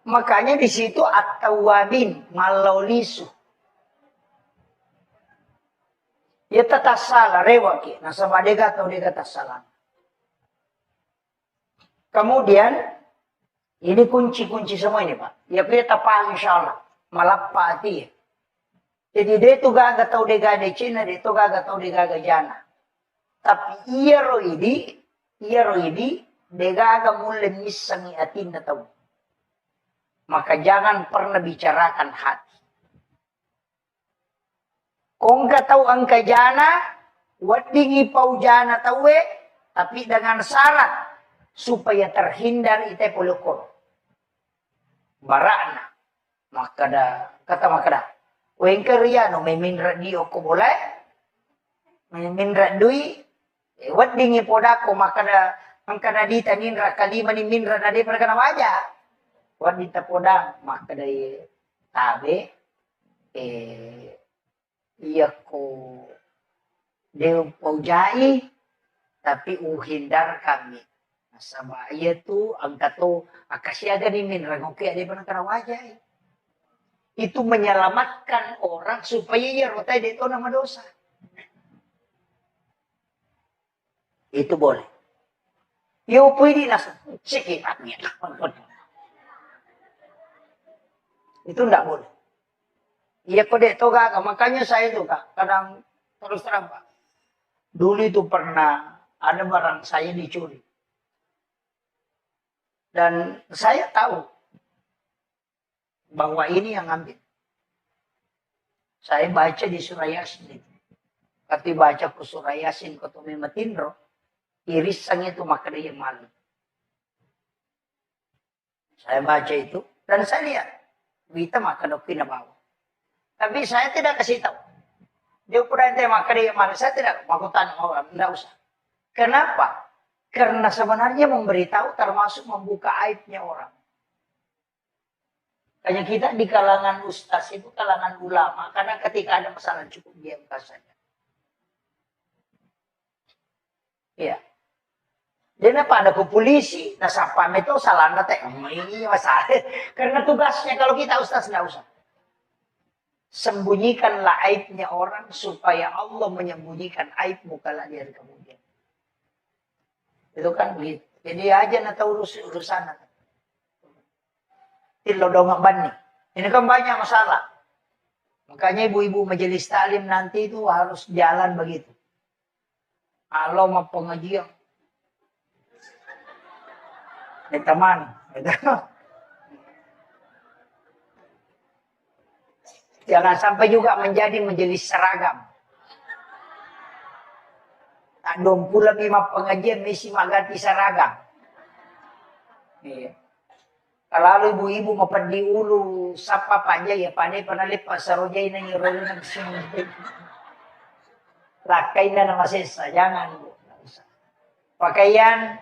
Makanya di situ at-tawwabin malaulisu. Ya tatasala rewaki. Nasa badega atau dega tasalan. Kemudian ini kunci-kunci semua ini Pak. Ya kita paham insyaAllah. Malapati. Jadi dia itu gaga tau dia gaga Cina, dia itu gaga tau dia gaga Jana. Tapi iya roidi, dia gaga mulai misangi atin na tau. Maka jangan pernah bicarakan hati. Kung ka tau ang kajana, wadingi pau jana tawe, tapi dengan syarat supaya terhindar ite polukor. Barakna. Kata makada. Weng keriano may minra di ko boleh. May minra dui. Wadingi podako makada angkada dita ninra kalima ni minra na di perkana waja. Wadita podang makada tabe. Iya ko deu paujai tapi uhindar kami. Sa bahaya tu angka tu akasyaga ni minra ngoke di perkana waja. Itu menyelamatkan orang supaya ia rotai itu nama dosa. Itu boleh. Yo pwede nasa sikipatnya. Itu enggak boleh. Iya kode toga, makanya saya tuh Kak, kadang terus terang Pak. Dulu itu pernah ada barang saya dicuri. Dan saya tahu bahwa ini yang ngambil. Saya baca di surah Yasin itu. Ketika baca ke surah Yasin, ketemu matindro, irisan itu maka dia malu. Saya baca itu, dan saya lihat, kita maka dok pinabawa. Tapi saya tidak kasih tahu. Dia pura ente maka dia malu. Saya tidak mau tanya orang, tidak usah. Kenapa? Karena sebenarnya memberitahu termasuk membuka aibnya orang. Hanya kita di kalangan ustaz itu kalangan ulama. Karena ketika ada masalah cukup diam saja. Iya. Dia apa ada ke polisi. Nah sapam itu salah nate. Ini masalah. Karena tugasnya kalau kita ustaz nggak usah. Sembunyikanlah aibnya orang supaya Allah menyembunyikan aibmu kalau dia kemudian. Itu kan begitu. Jadi aja na tahu urusan. Tilo dong bani. Ini kan banyak masalah. Makanya ibu-ibu majelis taklim nanti itu harus jalan begitu. Kalau mau pengajian. Teman. Jangan sampai juga menjadi majelis seragam. Tak dong pula lima pengajian mesti ganti seragam. Iya. Kalau ibu-ibu mau pergi ulu sapa panja ya pandai pernah lipat sarojai na nyuruh nang sini. Lakai na nama sesa jangan bu. Pakaian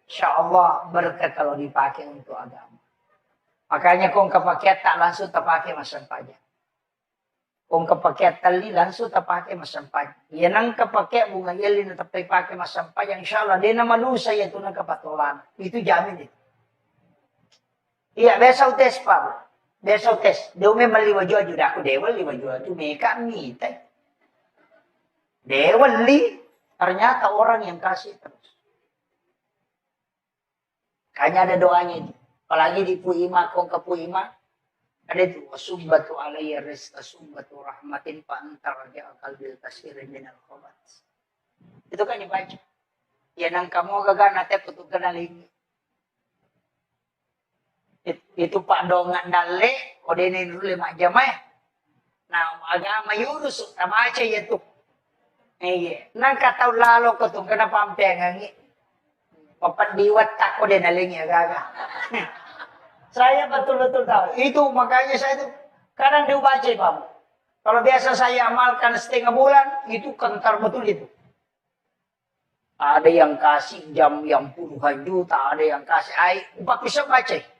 insya Allah berkah kalau dipakai untuk agama. Makanya kong kepakai tak langsung terpakai masam panja. Kong kepakai tali langsung terpakai masam panja. Ya nang kepakai bunga yelin tapi pakai masam panja insya Allah dia nama lusa ya tu nang kepatolan itu jamin itu. Iya, besok tes Pak. Besok tes. Dia memang liwajua juga aku dewa liwajua tu mereka minta. Dewa li ternyata orang yang kasih terus. Kayaknya ada doanya itu. Apalagi di Puima, kong ke Puima. Ada itu. Wasubbatu alaiya rizqa subbatu rahmatin fa'antar akal bil kasirin minal khobat. Itu kan dibaca. Ya nang kamu gagana nate putuk kenalin. Itu Pak Dongan Dale, kode ini dulu 5 jam ya. Nah, agama yurus, sama aja ya tuh. Iya, nang kata lalu ko tuh kenapa ampe ngangi. Papan diwat tak kode nalingnya gaga. Saya betul-betul tahu. Itu makanya saya tuh kadang dibaca Pak. Kalau biasa saya amalkan setengah bulan, itu kentar betul itu. Ada yang kasih jam yang puluhan juta, ada yang kasih air, bisa baca.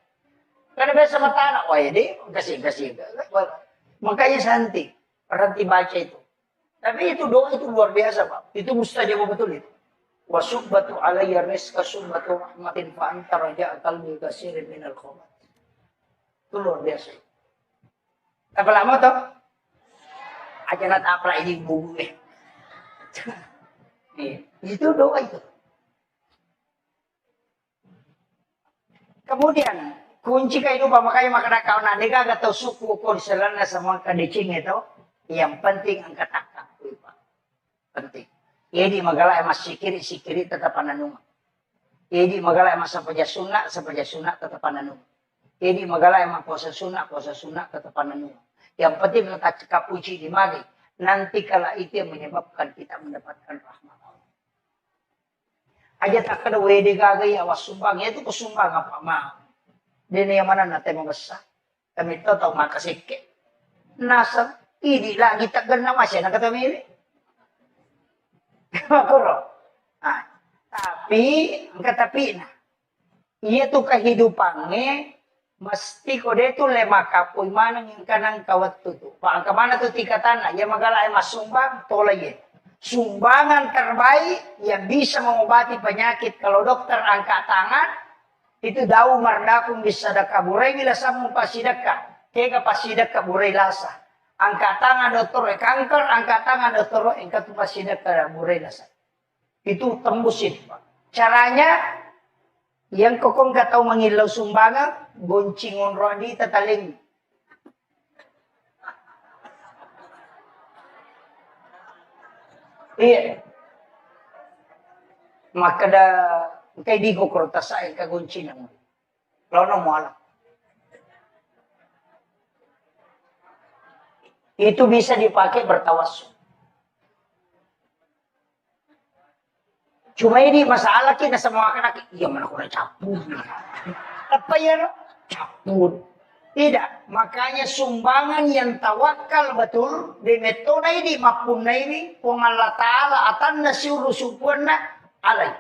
Karena biasa mata anak, wah ya deh, kasih. Makanya santi, berhenti baca itu. Tapi itu doa itu luar biasa Pak. Itu mustajab betul itu. Wasubbatu alayya rizqa subbatu rahmatin fa'anta raja'a qalbi kasirin minal khobat. Itu luar biasa. Apa lama toh? Ajanat apa ini bubu Itu doa itu. Kemudian kunci kehidupan makanya makna kau nak dega atau suku kau selana sama kadecing itu yang penting angkat akak penting. Jadi magala emas sikiri tetap pananung. Jadi magala emas sapaja sunat tetap pananung. Jadi magala emas puasa sunat tetap pananung. Yang penting letak cekap uji di magi. Nanti kala itu yang menyebabkan kita mendapatkan rahmat Allah. Aja tak kada wede gagai awas sumbang itu kesumbang apa mah. Dini yang mana nate membesar. Kami tahu makasike. Nasa, ini lagi tak gana masya nak kata milih. Makuro. Tapi nah. Iya tuh kehidupannya mesti kode itu lema kapoy mana yang kanang kawat tutu. Pak angka mana tuh tingkatan ya magala emas sumbang tolay. Sumbangan terbaik yang bisa mengobati penyakit kalau dokter angkat tangan. Itu daun mardakung bisa sedekah burai bila samu pasidekah. Kega pasidekah burai lasa. Angkat tangan dokter kanker, angkat tangan dokter engkat pasidekah burai lasa. Itu tembus itu Pak. Caranya yang kokong gak tahu mengilau sumbangan, goncingon rodi tataling. Iya. Maka dah kay di ko korta sa kagunci naman. Lawan mo alam. Itu bisa dipakai bertawasul. Cuma ini masalah kita semua anak iya mana ko na capur. Apa ya capur. Tidak, makanya sumbangan yang tawakal betul di metode ini mapun na ini kung Allah Ta'ala atan na siurusupuan na alay.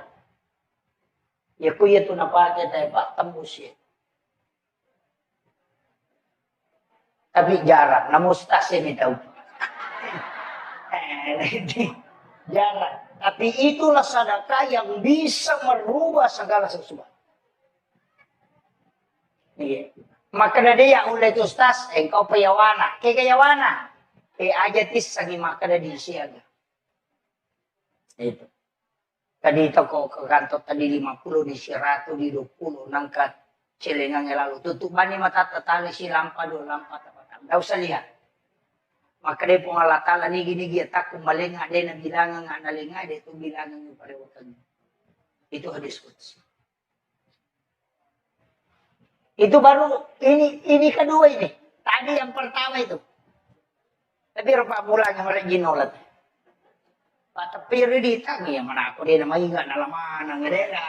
Ya kuya tu napake tayo Pak tembus ya. Tapi jarak, namustas ini tahu. Jarak. Tapi itulah sedekah yang bisa merubah segala sesuatu. Iya. Maka dia ulit ustaz, engkau payawana. Kayawana. Aja tis sagi maka di siaga. Itu. Tadi toko ke kantor tadi 50 di 100 di 20 nangkat celengan lalu tutup bani mata tatali si lampa do lampa tapatam. Dah usah lihat. Maka dia pun Allah Ta'ala ni gini dia tak kumalenga dia na bilangan nga nalenga dia tu bilangan yung parewatan. Itu hadis qudsi. Itu baru ini kedua ini. Tadi yang pertama itu. Tapi rupa mulanya mereka ginolat. Tapi di tangi yang mana aku dia nama ingat nalaman ngadela.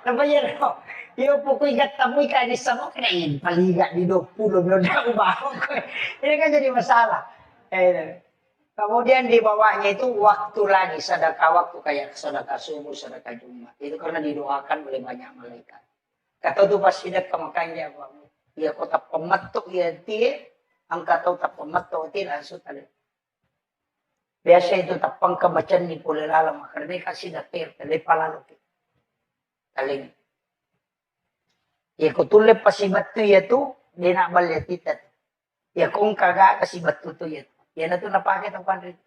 Nampak ya no. Yo pokok ingat tamu ikan di sama kena paling ingat di 20 udah bangun. Ini kan jadi masalah. Kemudian dibawanya itu waktu lagi sedekah waktu kayak sedekah subuh, sedekah Jumat. Itu karena didoakan oleh banyak malaikat. Kata tu pas sedekah makanya ya kota pematuk ya tie angkat tahu tak pematuk tie langsung tadi. Biasa itu tapang kebacaan ni pula lalam karena kasih dakir tadi palalu. Taling. Ya kutulip pasi batu ya tu dia nak balik titat. Ya kung kagak kasih batu tu ya. Ya na tu napakai tapan rin.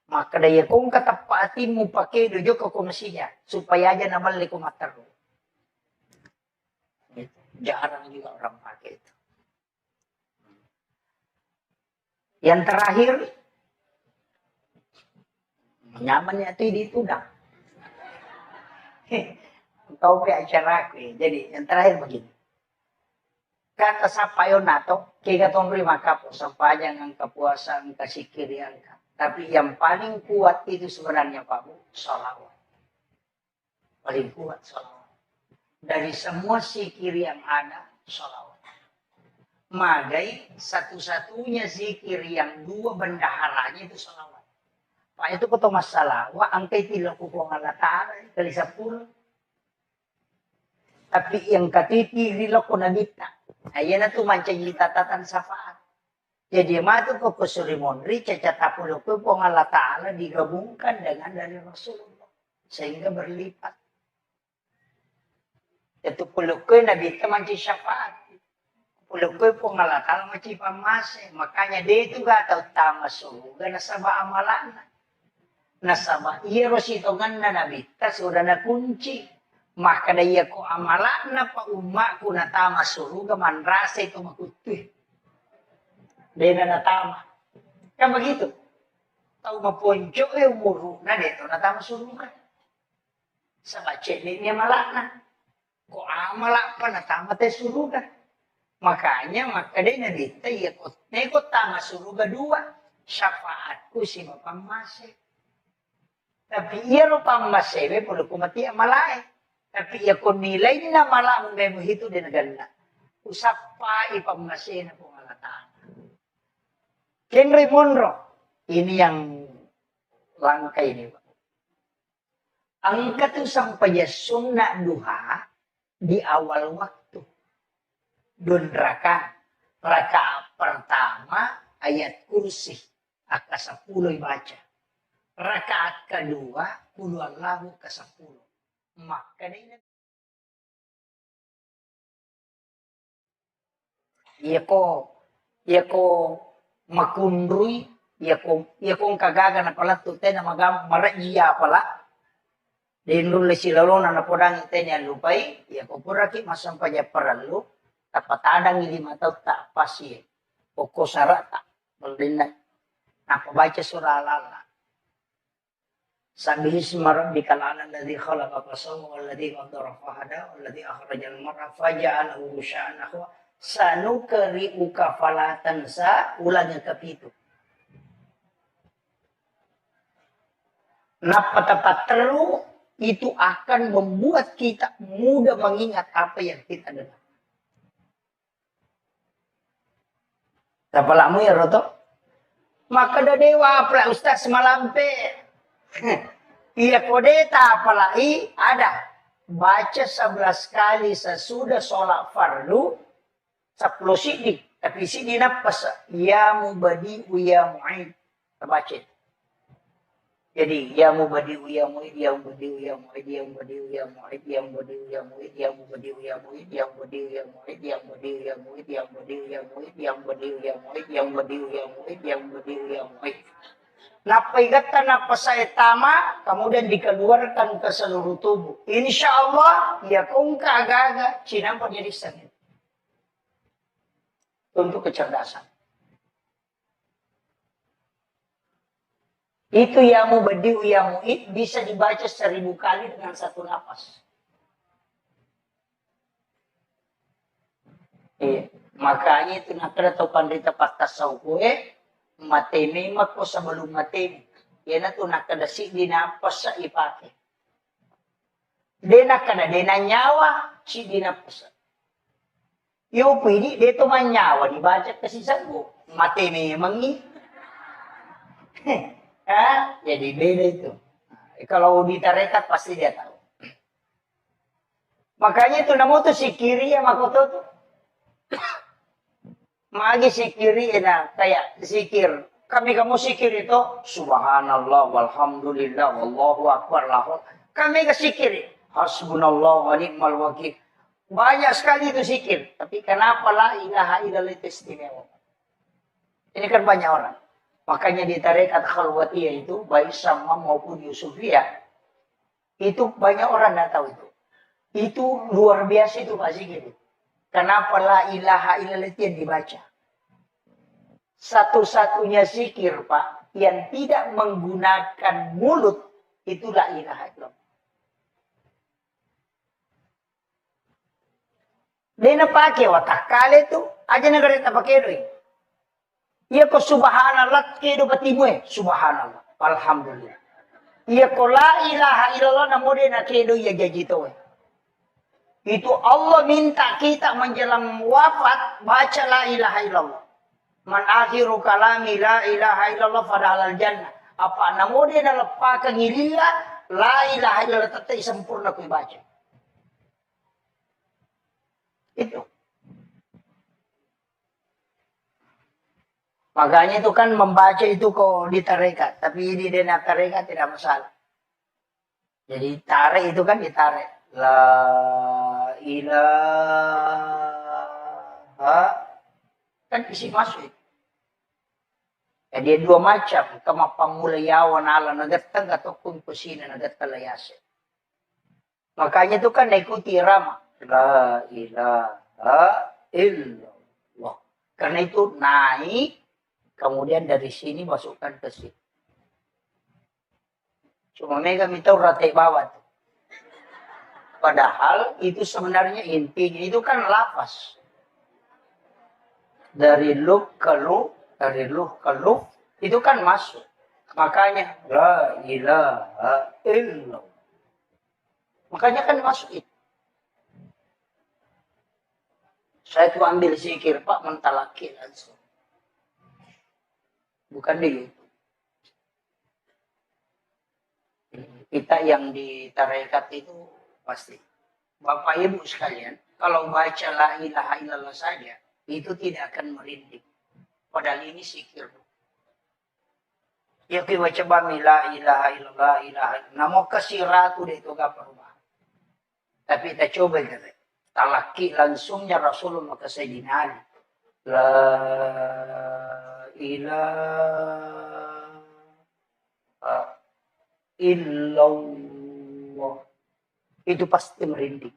Maka daya kung katapatin mo pakai dojo ko kumasinya supaya aja nabalik ko mataro. Jarang juga orang pakai itu. Yang terakhir nyamannya itu di tudang. Kau punya acara aku. Jadi yang terakhir begini. Kata sapayon nato, kaya katong maka po, sampanya ng kapuasan, kasikirian ka. Tapi yang paling kuat itu sebenarnya Pak Bu, salawat. Paling kuat salawat. Dari semua zikir yang ada, salawat. Magai satu-satunya zikir yang dua bendaharanya itu salawat. Pak itu kata masalah, wa angkai tidak kukong alatara, kali 10. Tapi yang katiti rilok ko nagita. Ayan na tumancay tatatan safaat. Jadi matu ko po surimonri, cacatapulo ko po ng Allah Ta'ala digabungkan dengan dari Rasulullah. Sehingga berlipat. Ito pulo ko nabita mancay syafaat. Pulo ko po ng Allah Ta'ala mancay pamase. Makanya dito gataw tama suruga nasaba amalan. Nasaba iros ito nga na nabita sudah na kunci. Maka daya ko amalan na pa umma ko na tama suruga manrasa ito makutuh. Daya na natama. Kan begitu. Tahu maponjo umuru na dito na tama suruga. Sa bacet niya malakna. Ko amala pa na tama tayo suruga. Makanya maka daya na dito ko tama suruga 2. Syafaat ko si mapamase. Tapi iya ro pamase perlu kumati malay. Tapi ya kung nilay na malamang mo hito din agad na. Usap pa ipamasi na pangalataan. Henry Monroe, ini yang langka ini. Ang katusang payasun na duha di awal waktu. Doon raka pertama ayat kursi. Aka 10 baca. Rakaat kedua, puluhan lahu ke 10. Maka dia ko makundrui ya ko kagaga na pala to na magam marajiya pala din rule sila na podang tenya lupay ya ko puraki masampaya paralu tapatadang 5 taon ta pasi o ko sarata maldina napabaca surah Al-Alaq. Sabihi isma rabbikal a'la alladzi khalaqa fasawwa walladzi qaddara fahada walladzi akhrajal mar'a faja'alahu ghusya'an nahwa sanukri'uka fala tansa ulang yang ke-7. Napatapateru itu akan membuat kita mudah mengingat apa yang kita dengar. Tapalamu ya Roto? Maka dewa pula Ustaz semalampe. Iya kodeta apalagi ada baca 11 kali sesudah sholat fardu 10 sidi tapi sidi napas ya mubadi ya mu'id terbaca. Jadi ya mubadi ya mu'id ya mubadi ya mu'id ya mubadi ya mu'id ya mubadi ya mu'id ya mubadi ya mu'id ya mubadi ya mu'id ya mubadi ya mu'id ya mubadi ya mu'id ya mubadi ya mu'id ya mubadi ya mu'id ya mubadi ya mu'id. Napaigatan napas saya tama, kemudian dikeluarkan ke seluruh tubuh. Insya Allah, ya kung agak-agak, cinampa jadi sangat. Untuk kecerdasan. Itu yamu badiu yamu it bisa dibaca 1000 kali dengan satu napas. Iya. Makanya itu nak atau pandita patas saukuhe. Matemi ko sebelum matemi. Yan na ito nakadasi dinapas sa ipake. Dena kada dena nyawa si dinapas. Yung pwede dito man nyawa dibaca kasi sabu. Matemi mangi. Ha? Jadi beda itu. Kalau ditarekat pasti dia tahu. Makanya itu namo to si kiri ya makoto to. Magi sikiri na kayak zikir. Kamu sikir itu subhanallah walhamdulillah wallahu akbar lahu. Kami sikir hasbunallah wa ni'mal wakil. Banyak sekali itu zikir, tapi kenapa la ilaha illallah itu istimewa? Ini kan banyak orang. Makanya di tarekat khalwatiyah itu baik sama maupun Yusufiyah itu banyak orang tidak tahu itu. Itu luar biasa itu Pak Zikir. Kenapa la ilaha illallah yang dibaca? Satu-satunya zikir Pak yang tidak menggunakan mulut itu la ilaha illallah. Dia pakai watak kali itu aja negara tak pakai doi. Iya ko subhanallah kedo patimu subhanallah alhamdulillah. Iya ko la ilaha illallah namo dia kedo ya gaji to. Itu Allah minta kita menjelang wafat baca la ilaha illallah. Man akhiru kalami la ilaha illallah fadhalal jannah. Apa namo dia lepa kengilila la ilaha illallah tetap sempurna ku baca. Itu. Makanya itu kan membaca itu kok di tarekat. Tapi di dena tarekat tidak masalah. Jadi tarik itu kan ditarik. La ilaha kan isi masuk itu. Ya, dia dua macam. Kama pamulayawan ala nagatang atau kumpusinan nagatkalayase. Makanya itu kan ikuti irama. La ilaha illallah. Karena itu naik. Kemudian dari sini masukkan ke sini. Cuma mereka minta ratai bawah. Padahal itu sebenarnya intinya itu kan lafaz. Dari luh ke luh, dari luh ke luh, itu kan masuk. Makanya la ilaha illallah. Makanya kan masuk itu. Saya tuh ambil zikir Pak mentalaki langsung. Bukan di YouTube. Kita yang di tarekat itu pasti. Bapak Ibu sekalian, kalau baca la ilaha illallah saja, itu tidak akan merinding. Padahal ini zikir. Ya kita baca bami la ilaha illallah, ilaha. Namo kasiratu deh itu gak perubahan. Tapi kita coba gitu. Talaki langsungnya Rasulullah ke Sayyidina Ali. La ilaha illallah. Itu pasti merinding.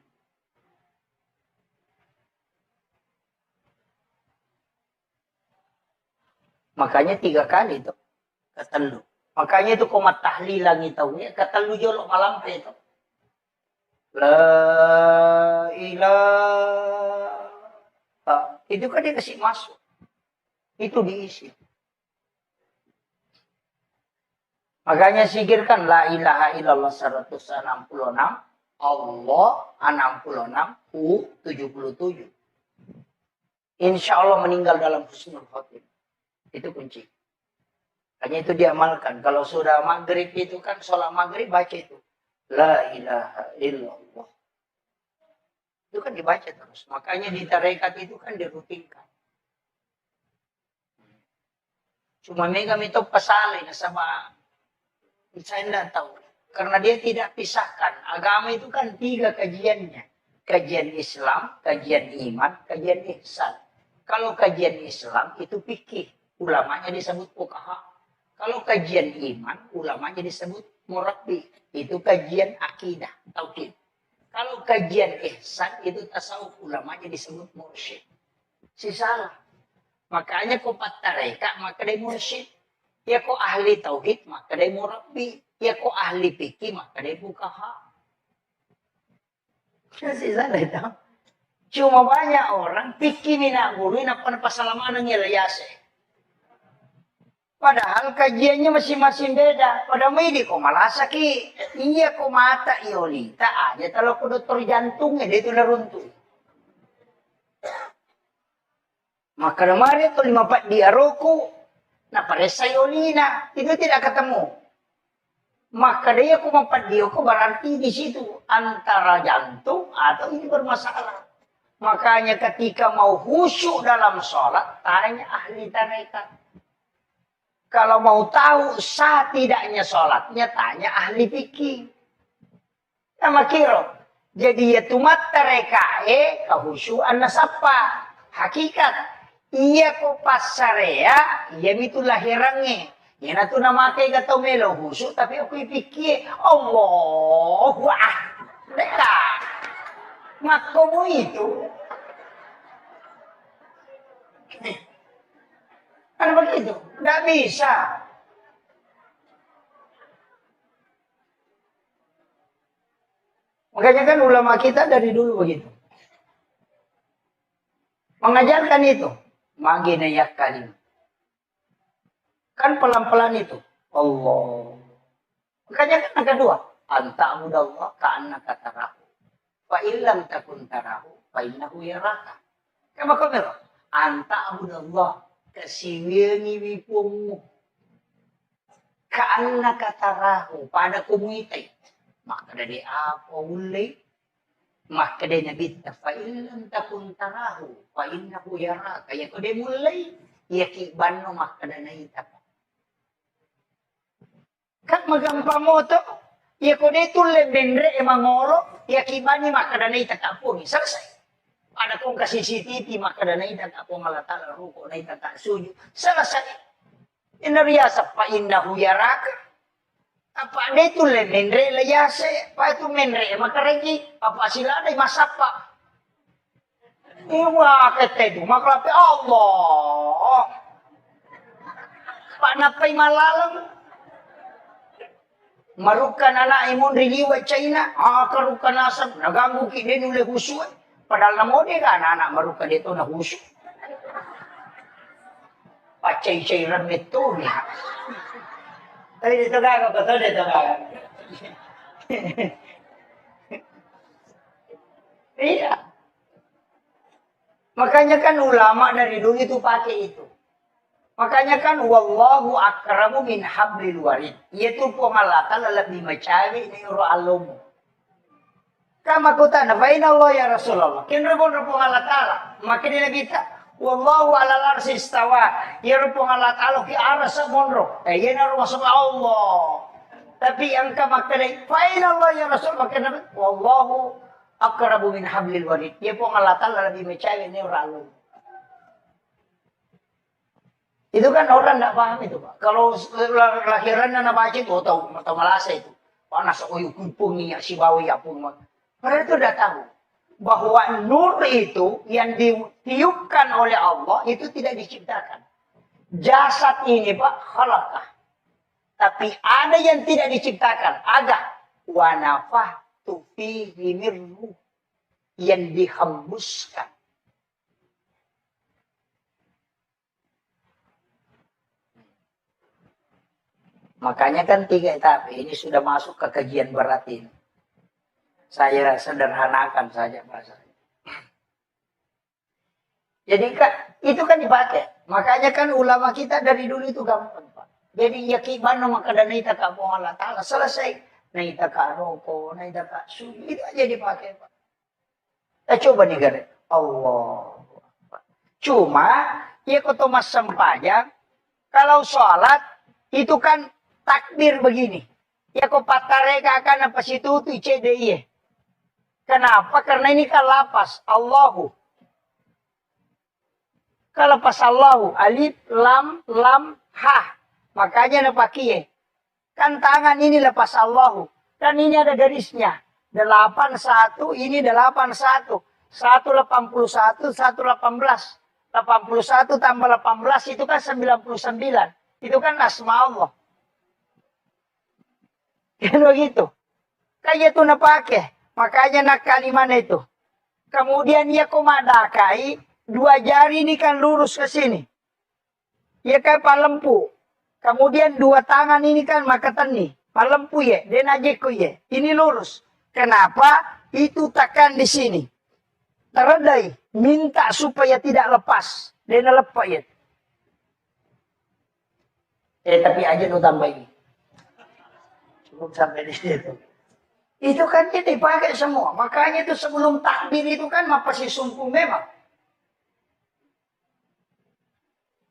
Makanya 3 kali itu. Ketelu. Makanya itu komat tahlilang itu. Ya, ketelu jolok malam itu. La ilaha. Itu kan dia kasih masuk. Itu diisi. Makanya sikirkan la ilaha illallah 166. Allah 66. U 77. Insya Allah meninggal dalam husnul khotimah. Itu kunci. Hanya itu diamalkan. Kalau sudah maghrib itu kan sholat maghrib baca itu. La ilaha illallah. Itu kan dibaca terus. Makanya di tarekat itu kan dirutinkan. Cuma mereka itu pasalin sama saya tidak tahu. Karena dia tidak pisahkan. Agama itu kan 3 kajiannya. Kajian Islam, kajian iman, kajian ihsan. Kalau kajian Islam itu fikih. Ulamanya disebut fuqaha. Kalau kajian iman, ulamanya disebut murabbi. Itu kajian akidah, tauhid. Kalau kajian ihsan, itu tasawuf, ulamanya disebut mursyid. Si salah. Makanya kau patareka, maka dia mursyid. Ya kau ahli tauhid, maka dia murabbi. Ya kau ahli fikih, maka dia fuqaha. Si salah itu. Cuma banyak orang fikih mina guru, apa pasalaman yang layase. Padahal kajiannya masing-masing beda. Pada midi kok malah sakit. Iya kok mata iolita aja. Kalau ke dokter jantungnya dia itu runtuh. Maka kemarin itu 54 dia roku. Nah pada sayolina itu tidak ketemu. Maka dia kok 54 dia kok berarti di situ antara jantung atau ini bermasalah. Makanya ketika mau khusyuk dalam sholat tanya ahli tarekat. Kalau mau tahu sah tidaknya sholatnya, tanya ahli fikih. Sama kiro. Jadi ya tumat terekae kehusyuan nasapa. Hakikat. Iya ko pasarea, iya itu lahirannya. Ya natu nama kay gatau melo husyuk, tapi aku pikir, Allahu Akbar. Maka mo itu. Kan begitu? Nggak bisa. Makanya kan ulama kita dari dulu begitu. Mengajarkan itu. Maginayak kalim. Kan pelan-pelan itu. Allah. Makanya kan yang kedua. Anta abudallah ka'annaka tarahu. Fa illam takun tarahu. Fa innahu yaraka. Kama kamera. Anta abudallah. Kasiwingi wipungmu. Kaanna katarahu. Pada kumuitay. Maka dari apa ulay. Maka dari nabita. Fa'ilan takun tarahu. Fa'innahu yara. Kaya ko di mulay. Yakiban no maka dari itapa. Kak magampang mo to. Ya ko di tulay benre emangolo. Yakiban ni maka dari itapa po. Selesai. Ada kong kasi CCTV, maka na itata ko malatala ruko na itata suyo. Selesai. Inariyasa pa indahu yaraka. Apa ada itu le menre layase. Pa itu menre makaregi. Apa sila ada masapa. Iwa ketedu maklapi Allah. Pa napay malalang. Marukan anak imun rijiwa China. Karukan asap. Naganggu kinin ule husuan. Padahal namo dia kan anak maruka dito na huso. Pacay-chay ramit to niya. Tapi dito gaga ba to? Dito gaga. Iya. Makanya kan ulama dari dulu itu pakai itu. Makanya kan wallahu akramu min hablil warid. Yaitu pengalatan lebih macawi ni uro alomu. Kama kuta na fa inna Allah ya Rasulullah. Kin repon Allah taala. Makin dia kita wallahu ala arsy istawa. Ya repon Allah taala ki aras monro. Ya na masuk Allah. Tapi yang kama kadai fa inna Allah ya Rasul makin wallahu aqrabu min hablil warid. Ya pon Allah taala lebih mencawi ni orang. Itu kan orang enggak paham itu, Pak. Kalau lahiran na baca itu tahu malasa itu. Panas oyu kumpung ni si bawi apun mah. Mereka itu sudah tahu bahwa nur itu yang ditiupkan oleh Allah itu tidak diciptakan. Jasad ini Pak, khalaqah. Tapi ada yang tidak diciptakan. Ada. Wa nafahtu fihi mirruh. Yang dihembuskan. Makanya kan 3 etap. Ini sudah masuk ke kajian berat ini. Saya sederhanakan saja bahasanya. Jadi itu kan dipakai. Makanya kan ulama kita dari dulu itu gampang, Pak. Jadi yakiban maka dan naita ka Allah Ta'ala. Selesai. Naita ka roko, naita ka suju. Itu aja dipakai, Pak. Kita coba nih, Gare. Allah. Cuma, ya kota mas sempajang. Kalau sholat, itu kan takbir begini. Ya kok patareka akan apa situ tu CDI. Kenapa? Karena ini kan lapas. Allahu. Kalau pas Allahu. Alif, lam, ha. Makanya napakie. Kan tangan ini lepas Allahu. Kan ini ada garisnya. 81, ini 81. 181, 118. 81 tambah 18 itu kan 99. Itu kan asma Allah. Kan begitu. Kayak itu napake. Makanya nak kalimat itu. Kemudian ia komadakai. 2 jari ini kan lurus ke sini. Ia kan palempu. Kemudian 2 tangan ini kan makatani. Palempu ya. Dan ajeku ya. Ini lurus. Kenapa? Itu tekan di sini. Teredai. Minta supaya tidak lepas. Dan lepas ya. Tapi aja nu tambah ini. Cukup sampai di situ. Itu kan dia dipakai semua. Makanya itu sebelum takbir itu kan pasti sumpung memang.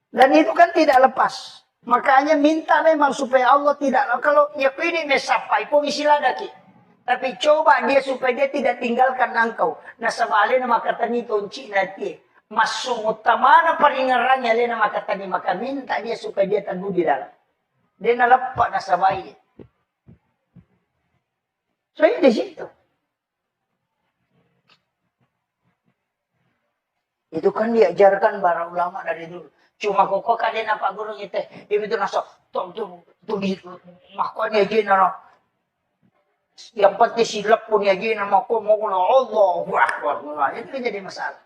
Dan itu kan tidak lepas. Makanya minta memang supaya Allah tidak. Kalau ya ini mesapai pun istilah daki. Tapi coba dia supaya dia tidak tinggalkan engkau. Nah sebaliknya maka tani tonci nanti. Masuk utamana peringarannya lena maka tani maka minta dia supaya dia teguh di dalam. Dia nalepak nasabai. Saya di situ. Itu kan diajarkan para ulama dari dulu. Cuma kok kalian apa guru itu? Itu nasok tuh makanya jin no. Yang penting silap pun ya jin nama kau mau Allah Akbar. Itu kan jadi masalah.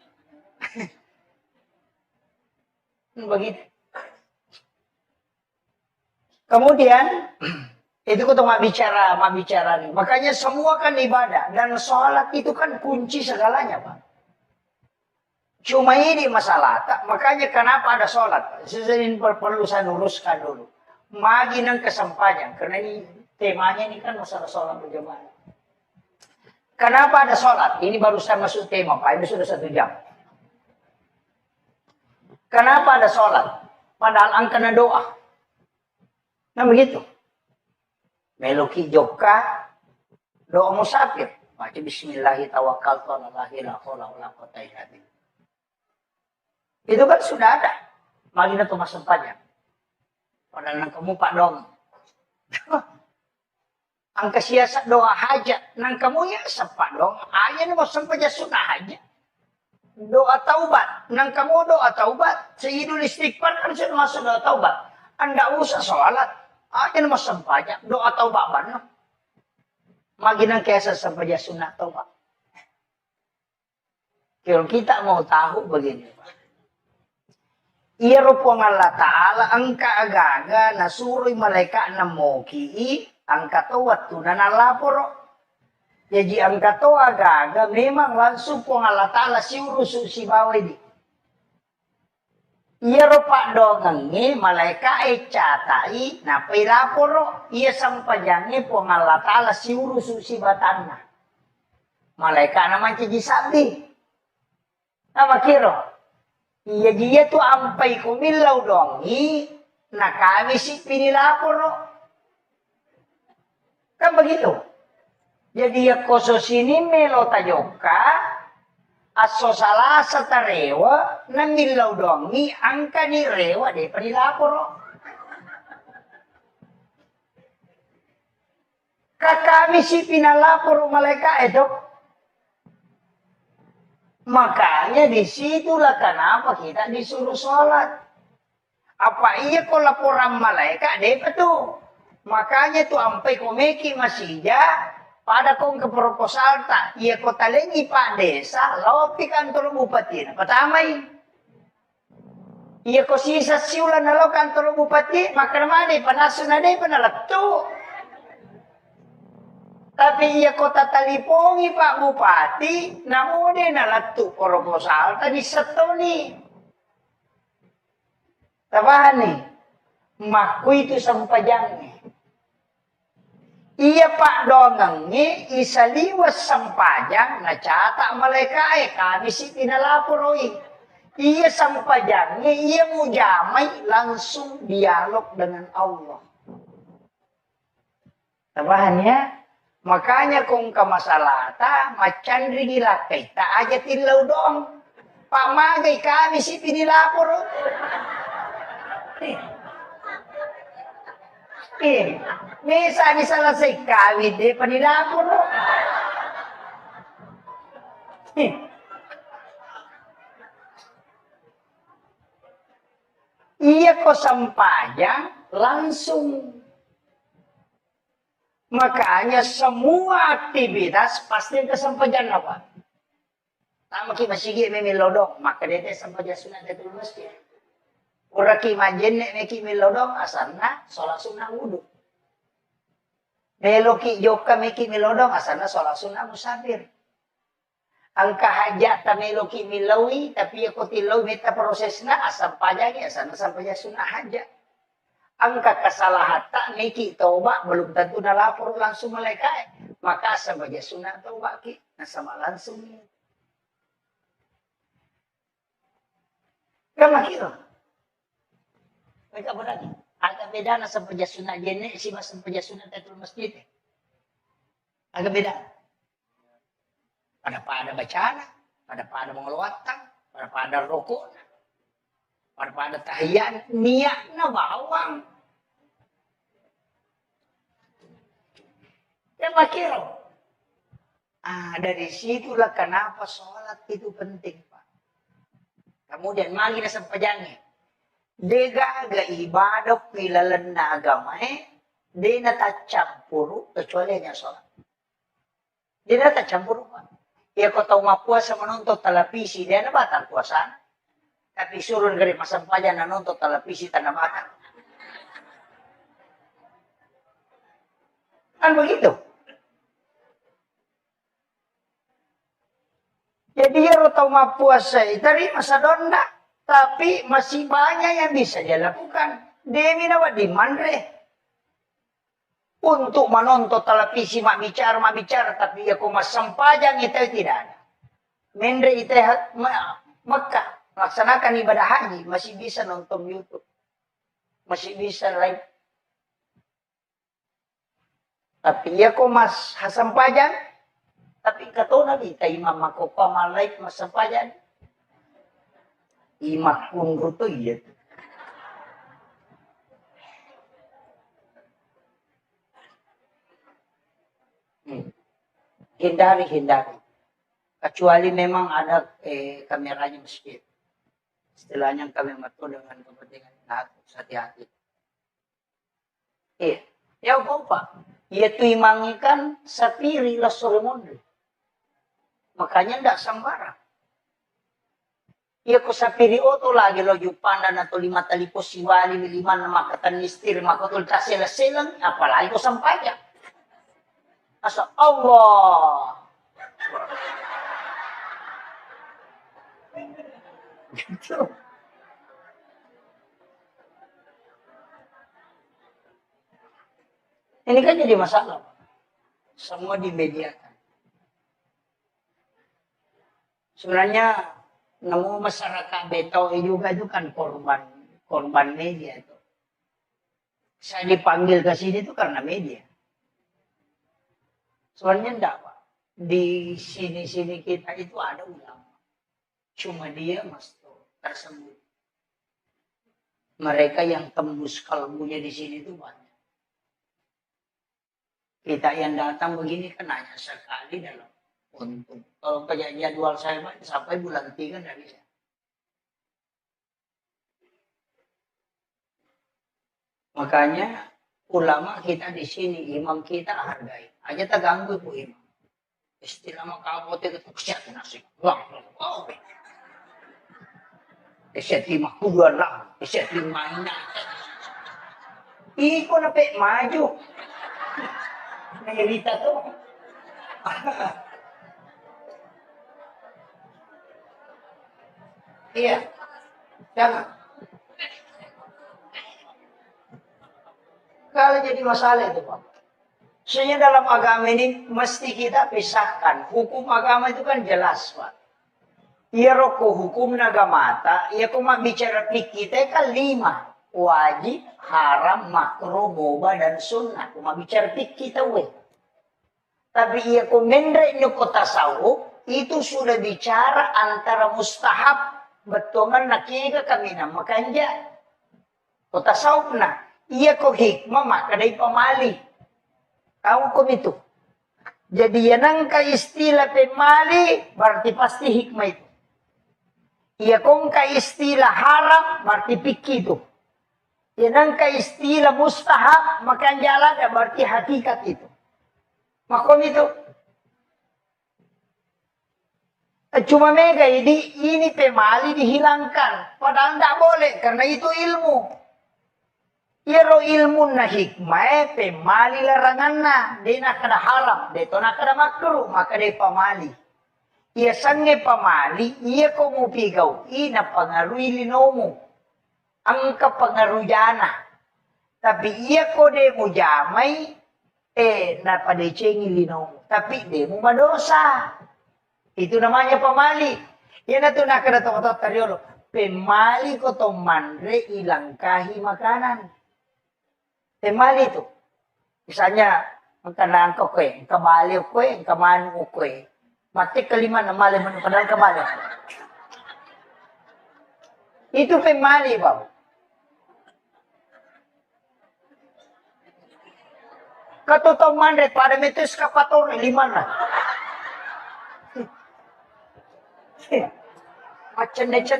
Begitu. Kemudian itu kita mau bicara nih. Makanya semua kan ibadah dan sholat itu kan kunci segalanya, Pak. Cuma ini masalah, makanya kenapa ada sholat? Sesuatu perlu saya luruskan dulu. Magi nang kesempadan, karena ini temanya ini kan masalah sholat berjamaah. Kenapa ada sholat? Ini baru saya masuk tema, Pak. Ini sudah 1 jam. Kenapa ada sholat? Padahal angkana doa. Nah begitu. Meloki joka, doa musafir. Baca bismillahi tawakkaltu ala Allahi la haula wala quwwata illa billah. Itu kan sudah ada. Magina tuh mas sempatnya. Padahal nang kamu pak dong. Angka siasat doa hajat. Nang kamu ya sempat dong. Ayah mau sempatnya sunnah hajat. Doa taubat. Nang kamu doa taubat. Sehidul istighfar kan sudah masuk doa taubat. Anda usah sholat. Ayah mau sempatnya. Doa taubat mana. Magina kesa sempatnya sunnah taubat. Kalau kita mau tahu begini. Iya rupong Allah Ta'ala angka agaga nasuri malaikat namoki angka to waktu na nalaporo. Jadi angka to agaga memang langsung pong Allah Ta'ala siurusu si bawah di. Iya rupa dongangi malaikat catai na pilaporo. Iya sampajangi pong Allah Ta'ala siurusu si batana. Malaikat naman ciji sabi. Nama kiro. Iya dia tuh ampai kumilau dongi, nah kami sih pinilapor no. Kan begitu. Jadi ya koso sini melota joka, aso salah satarewa, namilau dongi, angka ni rewa deh pinilapor no. Kami sih pinalapor malaikat itu. Makanya disitulah kenapa kita disuruh sholat. Apa iya kok laporan malaikat deh tuh. Makanya tuh sampai komeki masih ya pada kong ke proposal tak. Iya kota lagi pak desa lopi kantor bupati. Pertama iya kok sisa siulan lo kantor bupati maka mana panasun ada panalatu. Tapi ia kota talipongi Pak Bupati, namun dia nalatu proposal tadi setoni. Tabahan nih, maku itu sampajangnya. Iya Pak dongengnya, isaliwas sampajang, nacatak malaikat, kami si pinalaporoi. Iya sampajangnya, iya mujamai langsung dialog dengan Allah. Tabahan ya. Makanya kung kamasalah ta macan rigila kita aja tilaw dong. Pamagay kami si pinilapor. Bisa selesai kawin deh di dapur. Iya kok sampajang langsung. Makanya semua aktivitas pasti kesampajan apa? Tama ki masigi memilodong, maka dia sampajan sunat itu masjid. Uraki majen nek ki milodong asarna sholat sunnah wudu. Meloki joka meki milodong asarna sholat sunnah musafir. Angka hajat ta meloki milawi tapi aku tilawi meta prosesna asam pajagi asarna sampaja sunnah hajat. Angka kesalahan tak meki taubat belum tentu na lapor langsung malaikat. Maka sampaja sunnah taubat ki sama langsung. Kama kira. Mereka berani. Agak beda na sampaja sunnah jene si mas sampaja sunnah tatul masjid. Agak beda. Pada bacaan, pada mengeluarkan, pada rokok, pada tahiyat, niatnya bawang. Ya makiro. Dari situlah kenapa sholat itu penting, Pak. Kemudian magi na sampajangnya. Dega aga ibadah pilalan na agama di na tacampuru kecuali hanya sholat. Di na tacampuru, Pak. Ya kau tahu mapuasa menonton televisi, dia na batal puasa. Tapi suruh dari masampajan na nonton televisi tanah batal. Kan begitu. Jadi ya tahu mapuasa dari masa donda. Tapi masih banyak yang bisa dia lakukan. Demi nawa di mandre. Untuk menonton televisi mak bicara. Tapi ya mas sampajang itu tidak ada. Mendre itu Mekah. Melaksanakan ibadah haji. Masih bisa nonton YouTube. Masih bisa live. Tapi ya mas sampajang. Tapi kata Nabi. Imam makopa malaik mas sampajang. Imak pun ruto iya. Hindari. Kecuali memang ada kameranya masjid. Istilahnya kami matu dengan kepentingan hati-hati. Ya apa? Ia tu imangikan sapiri lah sore monde. Makanya ndak sembarang. Ia ko sapiri oto lagi lo jupandan atau 5 tali posiwali 5 nama katan mistir maka tul tasela-selang apalagi ko sampajang. Asa Allah. Gitu. Ini kan jadi masalah. Semua dimediakan. Sebenarnya nemu masyarakat Betau juga itu kan korban media itu. Saya dipanggil ke sini itu karena media. Sebenarnya enggak, Pak. Di sini-sini kita itu ada ulama. Cuma dia tersembunyi. Mereka yang tembus kalbunya di sini itu banyak. Kita yang datang begini kan hanya sekali dalam untuk. Kalau kayak jadwal saya sampai bulan 3 nggak bisa. Makanya ulama kita di sini, imam kita hargai. Aja tak ganggu bu imam. Istilah makabote itu kesiat nasi. Wah, oh. Kesiat 52 lah, kesiat 5 ina. Iko na pe maju. Nahirita tuh. Iya, jangan. Kalau jadi masalah itu Pak. Sebenarnya dalam agama ini mesti kita pisahkan. Hukum agama itu kan jelas Pak. Iya roko hukum nagamata, iya kuma bicara fikih kita kan 5. Wajib, haram, makruh, boba, dan sunnah. Kuma bicara fikih kita weh. Tapi iya kumendre nyuko tasawuf, itu sudah bicara antara mustahab, betongan nakiga kami na makanja. Kota saupna, Iya ko hikmah maka day pamali. Tahu ko itu. Jadi yang ka istilah pemali berarti pasti hikmah itu. Iya kong ka istilah haram berarti pikir itu. Yang ka istilah mustahab maka jalan berarti hakikat itu. Makom itu. Cuma mega ini pemali dihilangkan. Padahal tidak boleh karena itu ilmu. Iro ilmu na hikmah pemali larangan na. Dia nak kada haram. Dia to nak kada makruh. Maka dia pemali. Ia sange pemali. Ia ko mo pigaw. Ina pangaruhi linomo. Angka pangaruh jana. Tapi ia ko dia mo jamay. Napadecengi linomo. Tapi dia mo madosa. Itu namanya pemali. Yan na ito nakadatok-tok taryolo. Pemali ko to manre ilangkahi makanan. Pemali itu. Misalnya, magkanaan ko kwe, kabali ko kwe, kamano ko kwe. Matik kalima na mali mo padahal kabali. Itu pemali ba? Katotong manre, pada metus kapator, lima na. Macam-macam.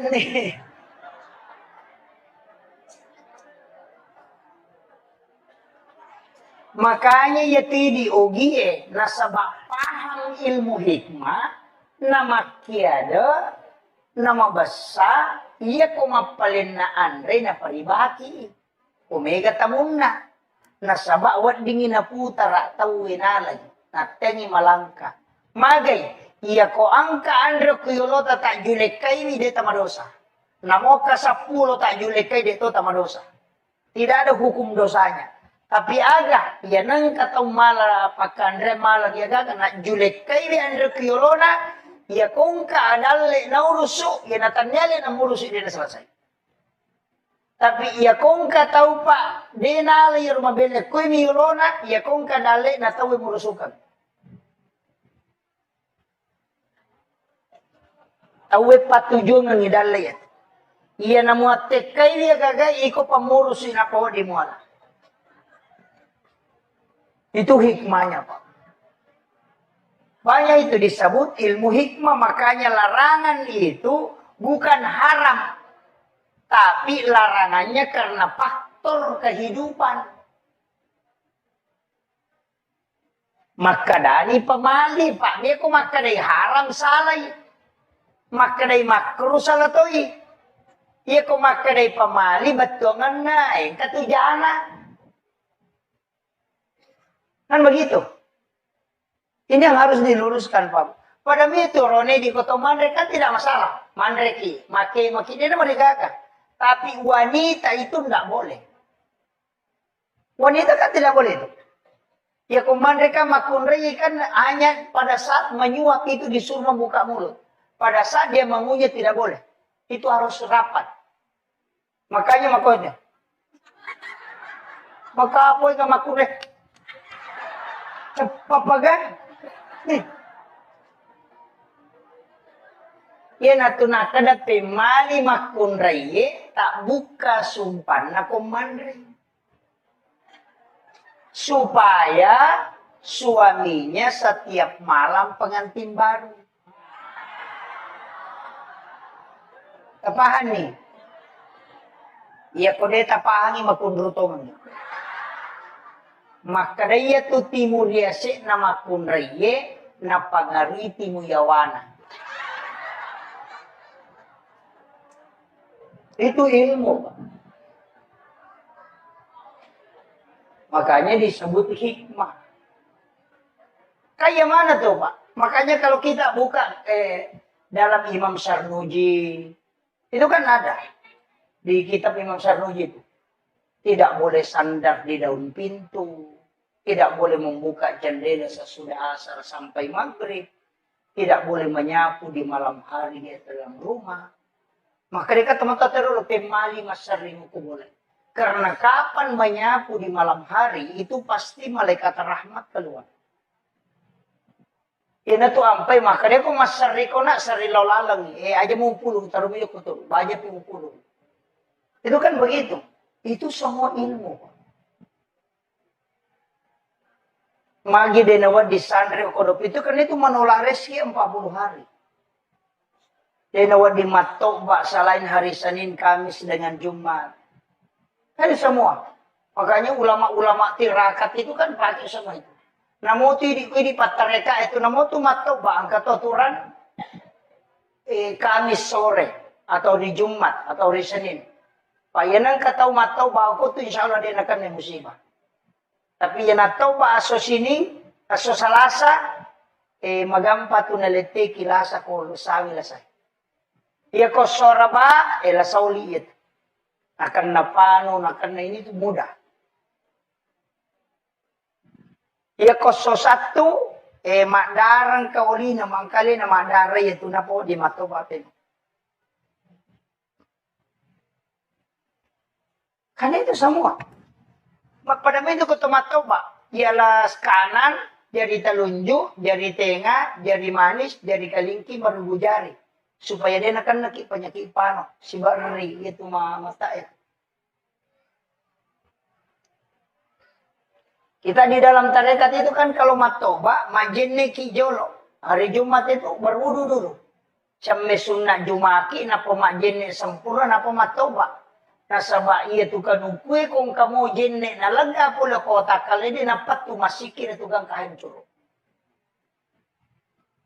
Makanya yati diogi nasabak paham ilmu hikmah nama kiada nama basa iya ko mapalin na andre na paribaki omega tamunna nasabak wat dingin na putara tawinalay na tengi malangka magay iya ko angka andre kuyolota tak julekay ni deta madosa namo ka 10 tak julekay deto tamadosa tidak ada hukum dosanya. Tapi aga, ya nang katong mala pakandre mala ya gaga na julek kay andre kuyolona, ya kung kaadalle na urusu, ya natanyale na murusu din na selesai. Tapi ya kung katau pa, dinala ya rumabele kuy miyolona, ya kung kadale na tawi murusukan. Tawi patujuan ng idale ya. Iya na muatek kay dia gaga, iko pamurusin ako di muala. Itu hikmahnya Pak. Banyak itu disebut ilmu hikmah. Makanya larangan itu bukan haram. Tapi larangannya karena faktor kehidupan. Maka dari pemali Pak. Dia kok maka dari haram salah. Maka dari makruh salah to'i. Ia kok maka dari pemali betongan na. Katujana. Kan begitu. Ini yang harus diluruskan Pak. Pada itu Rone di kota Mandre kan tidak masalah. Mandre ki, maki dia mereka. Tapi wanita itu tidak boleh. Wanita kan tidak boleh itu. Ya Mandre kan makunrei kan hanya pada saat menyuap itu disuruh membuka mulut. Pada saat dia mengunyah tidak boleh. Itu harus rapat. Makanya makanya. Maka apa yang makunrei? Papaga ya natuna kada pemali makunraye tak buka sumpan na komandre supaya suaminya setiap malam pengantin baru. Tapahan nih. Iya kode tapahangi makundrutongan. Maka daya tu timur yase nama kunraye na pangari timu yawana. Itu ilmu Pak. Makanya disebut hikmah. Kayak mana tuh Pak? Makanya kalau kita buka dalam Imam Sarnuji itu kan ada di kitab Imam Sarnuji itu. Tidak boleh sandar di daun pintu. Tidak boleh membuka jendela sesudah asar sampai maghrib. Tidak boleh menyapu di malam hari di dalam rumah. Maka dia kata teman-teman pemali masering itu boleh. Karena kapan menyapu di malam hari itu pasti malaikat rahmat keluar. Ini tuh ampai maka dia kok masariko nak sari lalang. Aja mau pulung taruh minyak betul. Banyak mau pulung. Itu kan begitu. Itu semua ilmu. Magi denawa di santri kodop itu kan itu menolak rezeki 40 hari. Denawa di matoba selain hari Senin, Kamis dengan Jumat. Kan semua. Makanya ulama-ulama tirakat itu kan pakai semua itu. Namo tu di patareka itu namo tu matoba angkat aturan Kamis sore atau di Jumat atau di Senin. Payanang katau matoba aku tu insya Allah dia akan musibah. Tapi yan atau ba aso sini, aso salasa, magampa tu nalete kilasa ko lusawi lasay. Iya ko soraba, lasaw liit. Akan napano, akan na ini tu mudah. Iya ko so satu, makdarang kauli na mangkali na makdaray ito na po di matubatin. Karena itu semua. Padahal itu ketomatoba, ialah kanan, jari telunjuk, jari tengah, jari manis, jari kalingki, baru jari. Supaya dia akan nakik penyakit pano, si barri itu mata ya. Kita di dalam tarekat itu kan kalau matoba, majenne kijolo. Hari Jumat itu berwudu dulu. Sampai sunat Jumaki, napa majenne sempurna, napa matoba. Nasaba iya tukang ukwe kung kamu jenne nalaga pula kota kalede napat tu masikir tukang kahancur.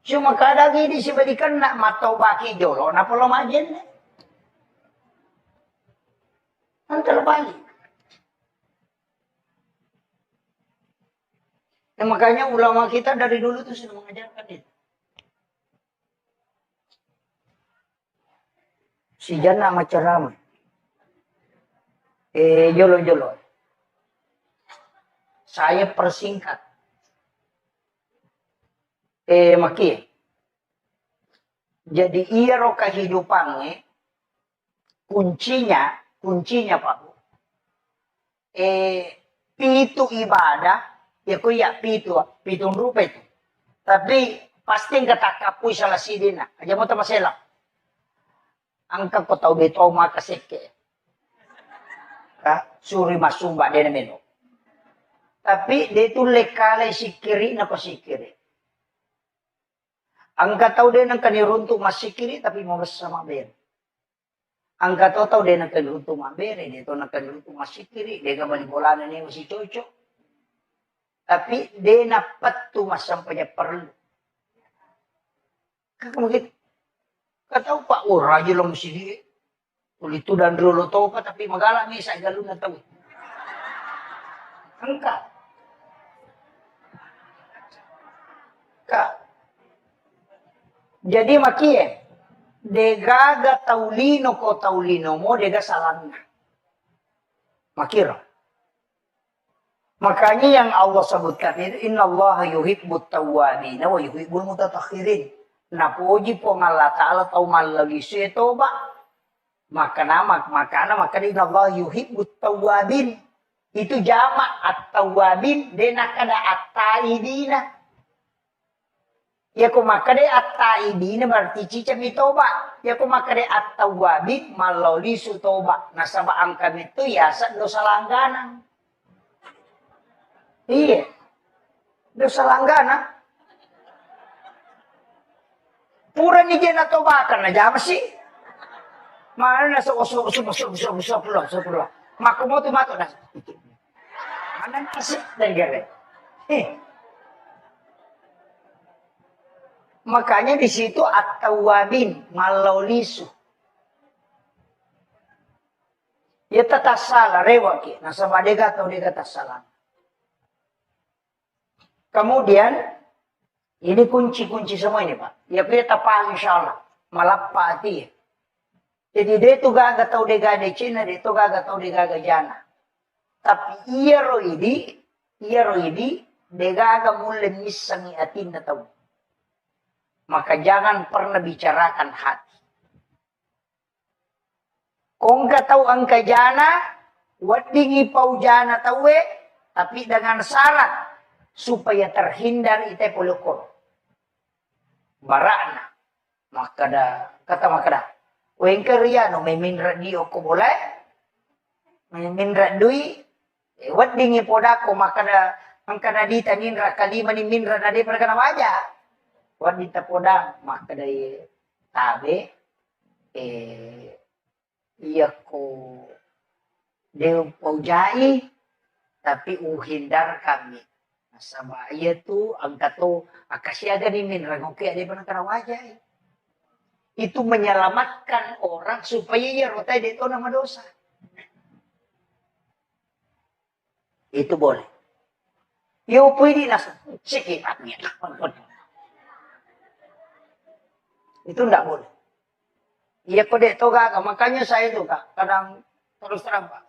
Cuma kadagi di sibalikan nak matau baki jolo na pula majenne. Antar balik. Nah, makanya ulama kita dari dulu tuh sudah mengajarkan itu. Si jana macam ramai. Jolo-jolo. Saya persingkat. Maki. Jadi iya roh kehidupannya, kuncinya Pak Bu. Pitu ibadah, ya kuya pitong rupa itu. Tapi pasti kata kapui salah sidina. Aja mo tamasela. Angka ko tau beto makaseke. Suri masumba dia meno. Tapi dia itu lekale sikiri na pasikiri. Angka tahu dia nak kaniruntu masikiri tapi mau bersama ber. Angka tahu dia nak kaniruntu mabere, dia tahu nak kaniruntu masikiri, dia kembali bolana ni masih cocok. Tapi dia napat tu masampanya perlu. Mungkin kata Pak Ura aja lo mesti dia. Itu dan dulu tahu apa tapi magalang ni saya galun na tahu. Angka. Jadi makie degaga taulino ko taulino mo dega salanna. Makira. Makanya yang Allah sebutkan itu innallaha yuhibbut tawwabin wa yuhibbul mutatahhirin. Napuji po Allah Ta'ala tau malagi seto ba? Maka innallaha yuhibbut tawwabin. Itu jamak at-tawwabin dena kada at-taibina. Ya ko makade at-taibina berarti cicam itoba. Ya ko makade at-tawwabin maloli su toba. Nasaba angkam itu ya dosa langganan. Iya. Dosa langganan. Pura ni jena tobakan na jama sih. Mana nasa usap pula. Maka mau tu mato nasa. Mana nasi dan gare. Makanya di situ at-tawwabin malaulisu. Ya tata salah rewaki. Nasa badega atau dega tasalah. Kemudian ini kunci-kunci semua ini Pak. Ya kita paham insya-Allah. Malapati. Jadi dia tu gaga tau dia gaga Cina, dia tu gaga tau dia gaga jana. Tapi iya roh ini, dia gaga mulai misangi atin na tau. Maka jangan pernah bicarakan hati. Kung ka tau ang kajana, wadingi pau jana tawe, tapi dengan syarat supaya terhindar ite polukor. Barana. Kata makada. Wengker ya no may minra di ko boleh. May minra dui. Wat dingi poda ko makada Ang kanadita ninra kalima ni minra na di perkana wajah. Wanita podang maka dari tabe iya ko dew paujai tapi uhindar kami. Sama iya tu ang kato akasyaga ni minra ngoke di perkana wajah. Itu menyelamatkan orang supaya ia rotai itu nama dosa. Itu boleh. Yo pwede na sikipannya. Itu enggak boleh. Iya kode itu kak, makanya saya itu kak, kadang terus terang pak.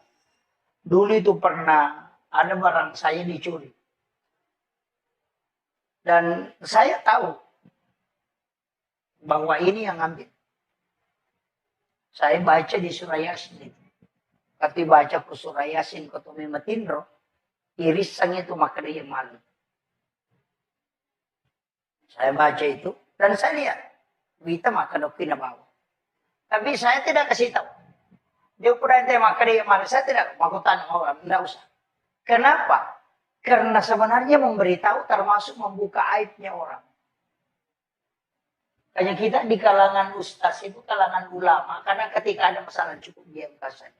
Dulu itu pernah ada barang saya dicuri. Dan saya tahu bahwa ini yang ambil. Saya baca di surah Yasin itu. Ketika baca ke surah Yasin, ketemu matindro, irisan itu maka dia malu. Saya baca itu dan saya lihat kita maka dokina bawa. Tapi saya tidak kasih tahu. Dia pernah ente maka dia malu. Saya tidak mau tanya orang, tidak usah. Kenapa? Karena sebenarnya memberitahu termasuk membuka aibnya orang. Hanya kita di kalangan ustaz itu kalangan ulama. Karena ketika ada masalah cukup diam saja.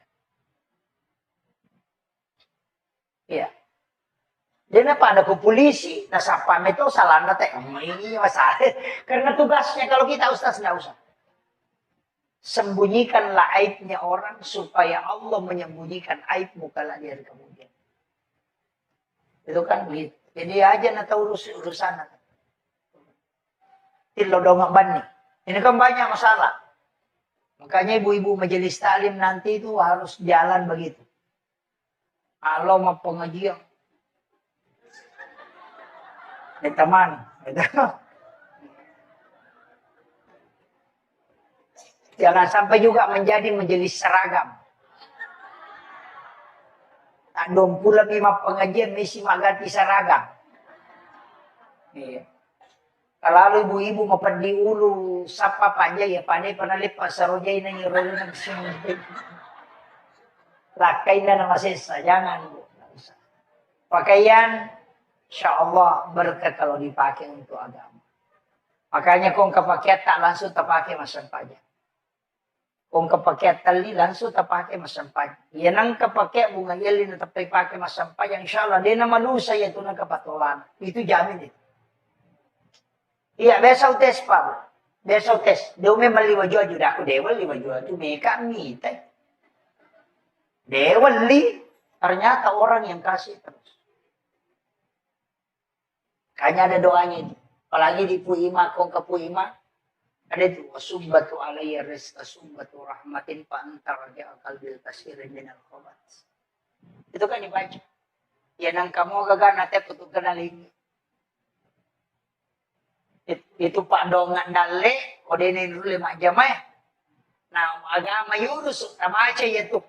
Iya. Dia apa ada ke polisi, nah sapam itu salah teh, ini masalah. Karena tugasnya kalau kita ustaz nggak usah. Sembunyikanlah aibnya orang supaya Allah menyembunyikan aibmu kalau dia kemudian. Itu kan begitu. Jadi aja nak tahu urusan. Tilodong ban nih. Ini kan banyak masalah. Makanya ibu-ibu majelis taklim nanti itu harus jalan begitu. Kalau mau pengajian. Teman. Jangan sampai juga menjadi majelis seragam. Tak dong pula lima pengajian mesti ganti seragam. Iya. Kalau ibu-ibu mau pergi ulu sapa panja ya pandai pernah lipat sarojai na nyuruh nang sini. Lakai na nama sesa jangan bu. Pakaian insya Allah berkah kalau dipakai untuk agama. Makanya kong kepakai tak langsung terpakai masam pajak. Kong kepakai tali langsung terpakai masam pajak. Ya nang kepakai bunga yeli na terpakai masam pajak. Insya Allah dia nama lusa ya itu nang kepatolan. Itu jamin itu. Iya besok tes pak. Besok tes. Dia memang liwajua juga aku dewa liwajua itu mereka mite. Dewa li ternyata orang yang kasih terus. Kayaknya ada doanya itu. Apalagi di Puima, kong ke Puima. Ada itu. Wasubbatu alaiya rizqa subbatu rahmatin fa'antar ja'akal bil kasirin minal khobat. Itu kan dibaca. Ya nang kamu gagal nate kutuk kenalin. Itu Pak Dongan Dale. Kode ini dulu 5 jam ya. Nah agama yurus. Sama aja ya tuh.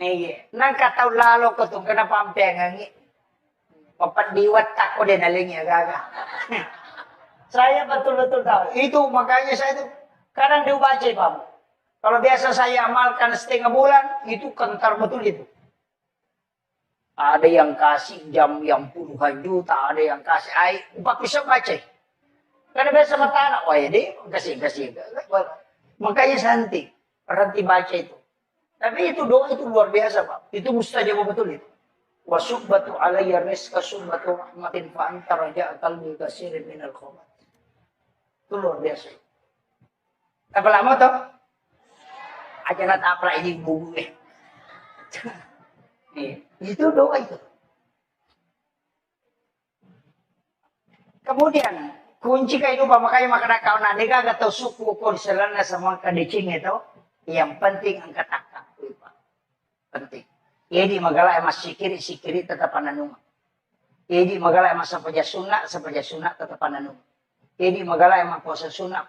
Iya. Nang kataw lalo kutuk kenapa ampengangi. Papat diwat tako din aling ya gaga. Saya betul-betul tahu. Itu makanya saya itu kadang dibaca Pak. Kalau biasa saya amalkan setengah bulan, itu kentar betul itu. Ada yang kasih jam yang puluhan juta, ada yang kasih air. Pak bisa baca. Karena biasa matana, wah ya deh, kasih. Makanya santi, berhenti baca itu. Tapi itu doa itu luar biasa Pak. Itu mustajab betul itu. Wasubbatu alayya rizqa subbatu rahmatin fa'anta raja'a qalbi kasirin minal khobat. Itu luar biasa. Apa lama toh? Aja nat apa ini bubu Itu doa itu. Kemudian kunci kehidupan makanya makna kau nanti kagak tahu suku kau selana sama kadecing itu. Yang penting angkat akak. Penting. Jadi magala emas sikiri tetap ananuma. Jadi magala emas sapaja sunat tetap ananuma. Jadi magala emas puasa sunat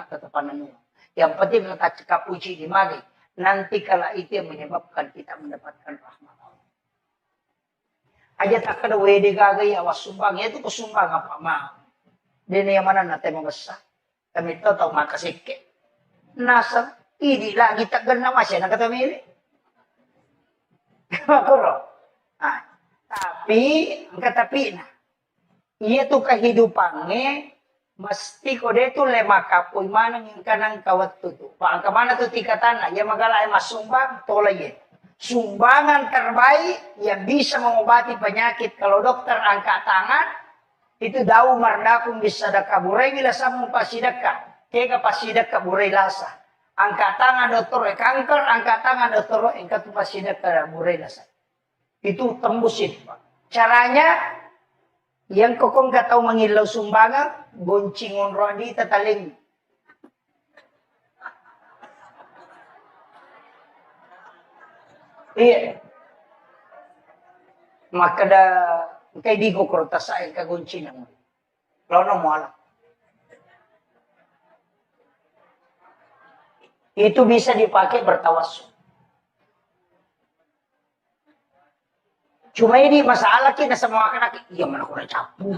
tetap ananuma. Yang penting kita cekap puji di magi. Nanti kala itu yang menyebabkan kita mendapatkan rahmat Allah. Aja tak kada wede gagay awas sumbang. Itu kesumbang apa mah. Dini yang mana nate membesar. Kami tahu makasike. Nasa, ini lagi tak gana masya nak kata milik. Nah, Tapi nah, iya tuh kehidupannya mesti kode tuh lema kapui mana yang kanang kawat tuh. Pak kemana tuh tingkatan? Ya magala mas sumbang tolong ya. Sumbangan terbaik yang bisa mengobati penyakit. Kalau dokter angkat tangan, itu dau mardakum bisa sedekah burai bila samu pasidekah. Kega pasidekah burai lasa. Angkat tangan dokter kanker, angkat tangan dokter engkat pasidekah burai lasa. Itu tembus itu, Pak. Caranya yang kokong gak tahu mengilau sumbangan, goncingon rodi tetaling. Iya. Maka da kay di ko krota sa kagunci na mo. Lono mo alam. Itu bisa dipakai bertawasul. Cuma ini masalah kita sama anak iya mana ko na capur.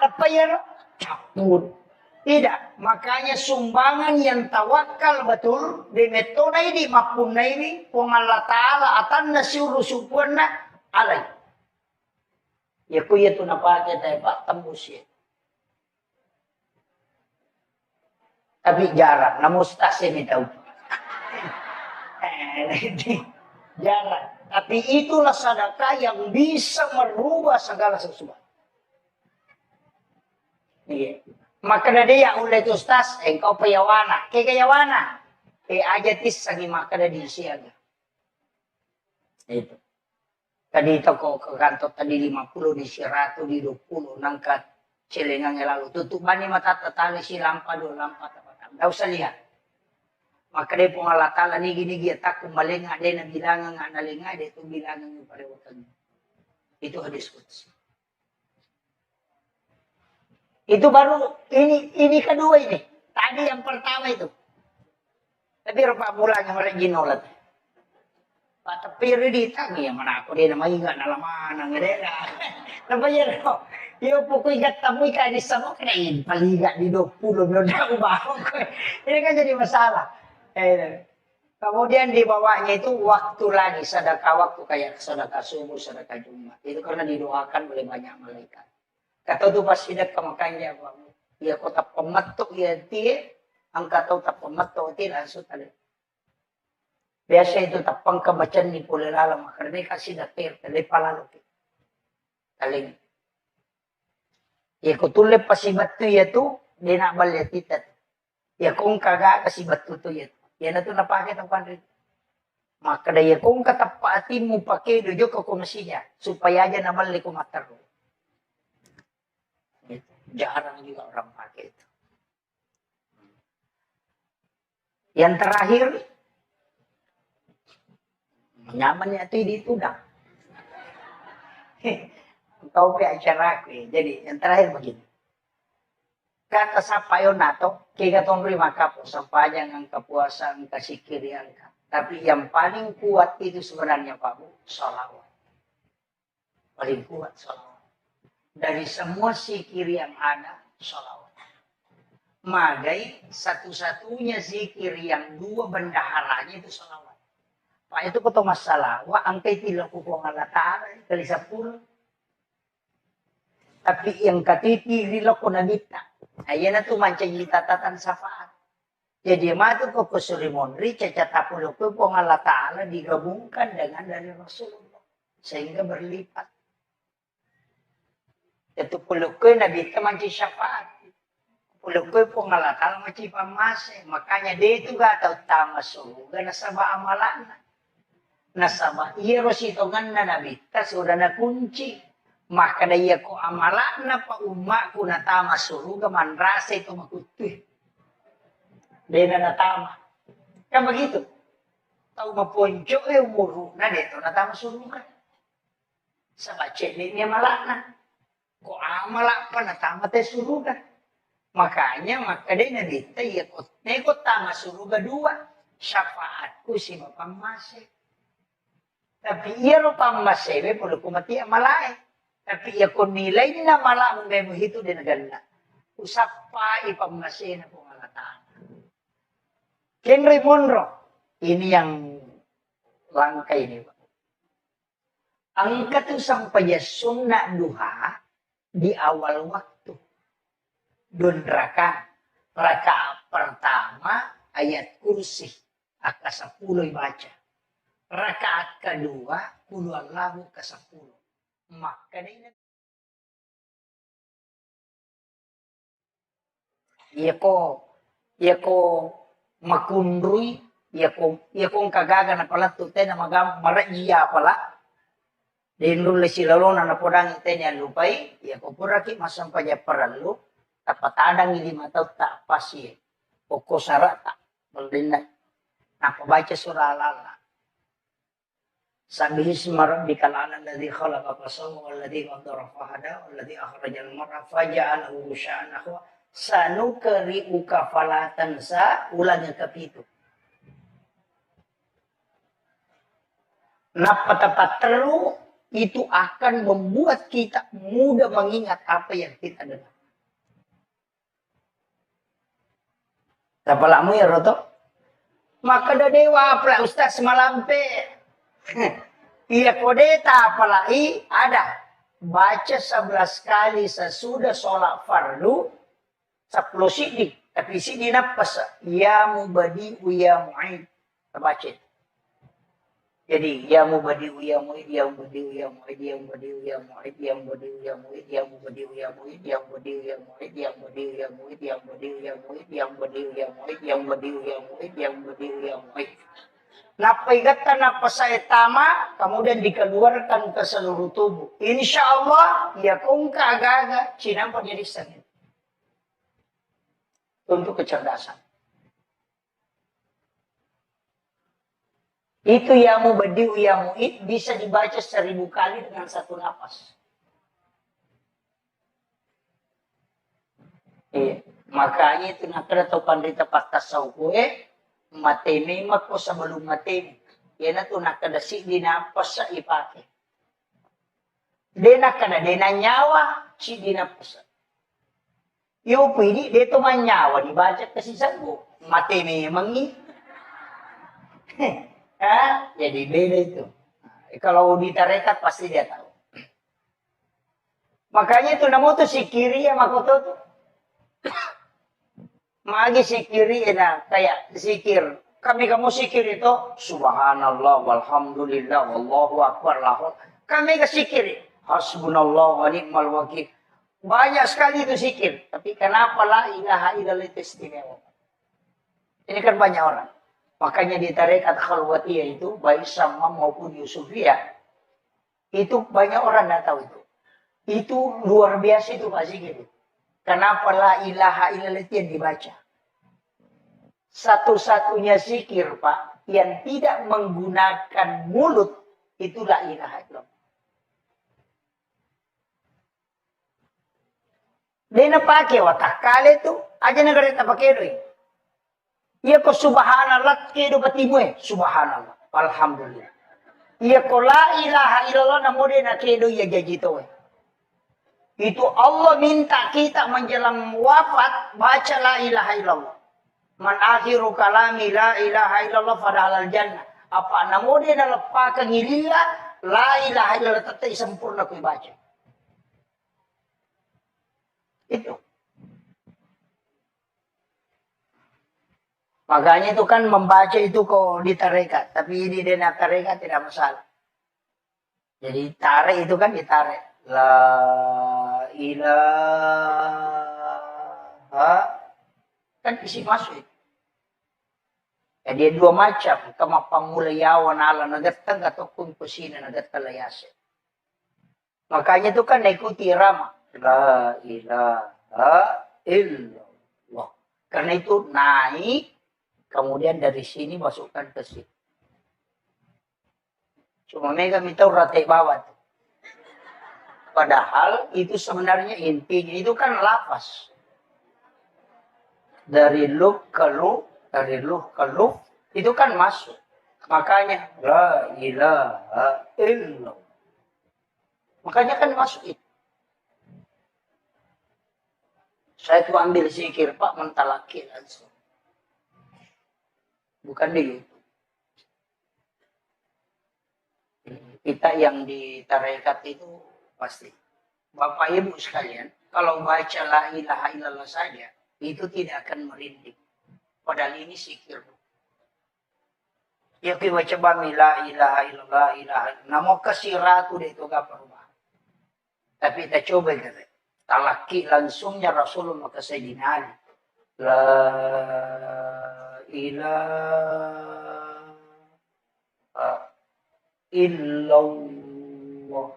Apa ya? Capur. Tidak, makanya sumbangan yang tawakal betul di metode ini maupun ini Allah Ta'ala atan nasiru supurna alai. Ya kuya tu napake tayo pak tembus ya. Tapi jarang, namustasin ito. Jarang. Tapi itulah sedekah yang bisa merubah segala sesuatu. Iya. Maka na dia ulay tustas, engkau payawana. Kaya kayawana. Aja tis sagi maka na di siya. Itu. Kadito ko kakanto tadi 50 di sirato di 20 nangkat silingan lalu. Tutupan ni matatatali si lampa do lampa tapatan. Daw sa lihat. Maka dia pungalatala ni ginigi atak kumalinga de na bilangan nga nalinga de itu bilangan yung parewatan. Itu hadis qudsi. Itu baru ini kedua ini. Tadi yang pertama itu. Tapi rupa mulanya mereka ginolat. Pak tepir di tangi yang mana aku dia nama ingat nalaman ang edera. Nampak ya no. Yo pokok ingat tamu ikan di sama kena paliga di 20 udah ubah. Ini kan jadi masalah. Kemudian di bawahnya itu waktu lagi sedekah waktu kayak sedekah subuh, sedekah Jumat. Itu karena didoakan oleh banyak malaikat. Kata tu pas sidak kemakanya bang, ya kota pematok ya tie, angka tahu tak pematok tie langsung tadi. Biasa itu tapang kebacan ni pula lalang karena kasih dater tadi palalu taling. Ya kutule pasibat tu ya tu dia nak balik titat. Ya kung kagak kasibat tu ya. Ya na tu napakai tapan rin. Maka daya kung katapatin mo pakai dojo ko kumasinya supaya aja nabalik ko mataro. Jarang juga orang pakai itu. Yang terakhir, nyamannya itu tudang. Kau pe acara aku. Jadi yang terakhir begini. Kata sapayo nato, kaya katong maka po sampayang ang kapuasan kasikirian ka. Tapi yang paling kuat itu sebenarnya Pak Bu, salawat. Paling kuat salawat. Dari semua zikir yang ada, sholawat. Magai satu-satunya zikir yang dua bendaharanya itu sholawat. Pak itu kata masalah, wa angkai tidak kukong Allah Ta'ala, kali 10. Tapi yang katiti rilok ko nagita. Ayan na tumancay tatatan safaat. Jadi matu ko ko sulimonri, cacatapulo ko kung Allah Ta'ala digabungkan dengan dari Rasulullah. Sehingga berlipat. Itu pulukoy na bita manci syafaat. Pulukoy po ngalatal manci pamase. Makanya dito gataw tama suga nasaba amalan. Nasaba iros ito nga na nabita suda na kunci. Maka na iya ko amalan na pa umma ko na tama suruga manrasa ito makutoy. Dena na tama. Kan begitu. Tau maponjo umuro na dito na tama suruga. Sa bacet niya malakna. Kok amala pa na tama tayo suruga. Makanya makanya na dito ikot tama suruga 2. Syafaat ko si mapamase. Tapi iya ro pamasebe polo kumati amalae. Tapi iya ko nilai na mala mong gaya mo hito din naganda. Usap pa ipamase na po malataan. Henry Monroe. Ini yang langka ini. Angkat tuh sampai sunnah duha di awal waktu. Dun rakaat pertama ayat kursi aka 10 baca. Rakaat kedua qul huwallahu ke 10. Maka ini ya ko makundrui ya ko kagaga na pala to na magam marajiya pala. Dinrul silalona na podang tenya lupai ya ko puraki masampaya paralu tapatadang lima tahu tak pasti pokok sarata baldina apa baca surah al-alaq sabbihisma rabbikal a'la alladzi khalaqa fasawwa walladzi qaddara fahada walladzi akhrajal mar'a faja'alahu ghusyan sanukri'uka fala tansa ulangnya kepitu. Napa tepat terus itu akan membuat kita mudah mengingat apa yang kita dengar. Tapalamu ya roto. Maka dewa pula Ustaz semalam pe. Iya kode tapalai ada. Baca 11 kali sesudah sholat fardu. 10 sidik. Tapi sidik napas. Ya mubadi'u ya mu'id. Terbaca. Jadi ya mubadi'u ya mu'id, ya mubadi'u ya mu'id, ya mubadi'u ya mu'id, ya mubadi'u ya mu'id, ya mubadi'u ya mu'id, ya mubadi'u ya mu'id, ya mubadi'u ya mu'id, ya mubadi'u ya mu'id, ya mubadi'u ya mu'id, ya mubadi'u ya mu'id, ya mubadi'u ya mu'id. Napaigatan napa saya tama, kemudian dikeluarkan ke seluruh tubuh. Insya Allah ya kung kagaga cinampa jadi sakit. Untuk kecerdasan. Itu ya mubadi'u ya mu'id bisa dibaca 1000 kali dengan satu nafas. Makanya itu nak ada tau pandita patas saukoe mateme mako sebelum mateme. Yan na to nakadasi di napas sa ipake. Dena kada dena nyawa si di napas. Yo pwede dito man nyawa dibaca kasi sago mateme mangi. Jadi beda itu. Kalau di tarekat pasti dia tahu. Makanya itu namo tuh si kiri ya makoto tuh. Magi si kiri na kayak zikir. Kamu sikir itu subhanallah walhamdulillah wallahu akbar lahu. Kami ke sikir hasbunallah wa ni'mal wakil. Banyak sekali itu zikir, tapi kenapa la ilaha illallah itu istimewa? Ini kan banyak orang. Makanya di tarekat khalwatiyah itu, baik sama maupun Yusufiyah, itu banyak orang tidak tahu itu. Itu luar biasa itu Pak Zikir. Kenapa la ilaha illallah yang dibaca? Satu-satunya zikir Pak, yang tidak menggunakan mulut, itu la ilaha illallah. Dia nak pakai watak kali itu, aja negara tak pakai doi. Iya ko subhanallah kedo batimu subhanallah alhamdulillah. Iya ko la ilaha illallah namode na kedo ya jajito. Itu Allah minta kita menjelang wafat baca la ilaha illallah. Man akhiru kalami la ilaha illallah fadhalal jannah. Apa namode na lepa kangilila la ilaha illallah tetap sempurna ku baca. Itu. Makanya itu kan membaca itu kok di tarekat. Tapi di dena tarekat tidak masalah. Jadi tarik itu kan ditarik. La ilaha. Kan isi masuk itu. Jadi dua macam. Kama pangulayawan ala nagatang atau kung kusina nagatkalayase. Makanya itu kan naikuti irama. La ilaha illallah. Karena itu naik. Kemudian dari sini masukkan ke sini. Cuma mereka minta ratai bawah. Padahal itu sebenarnya intinya itu kan lafaz. Dari luk ke luk, dari luk ke luk, itu kan masuk. Makanya la ilaha illallah. Makanya kan masuk itu. Saya tuh ambil zikir Pak mentalaki langsung. Bukan di Kita yang di tarekat itu pasti. Bapak Ibu sekalian, kalau baca la ilaha illallah saja, itu tidak akan merinding. Padahal ini zikir. Ya kita baca bami la ilaha illallah ilaha. Namo kasiratu deh itu gak perubahan. Tapi kita coba gitu. Talaki langsungnya Rasulullah ke Sayyidina Ali. La ilaha illallah.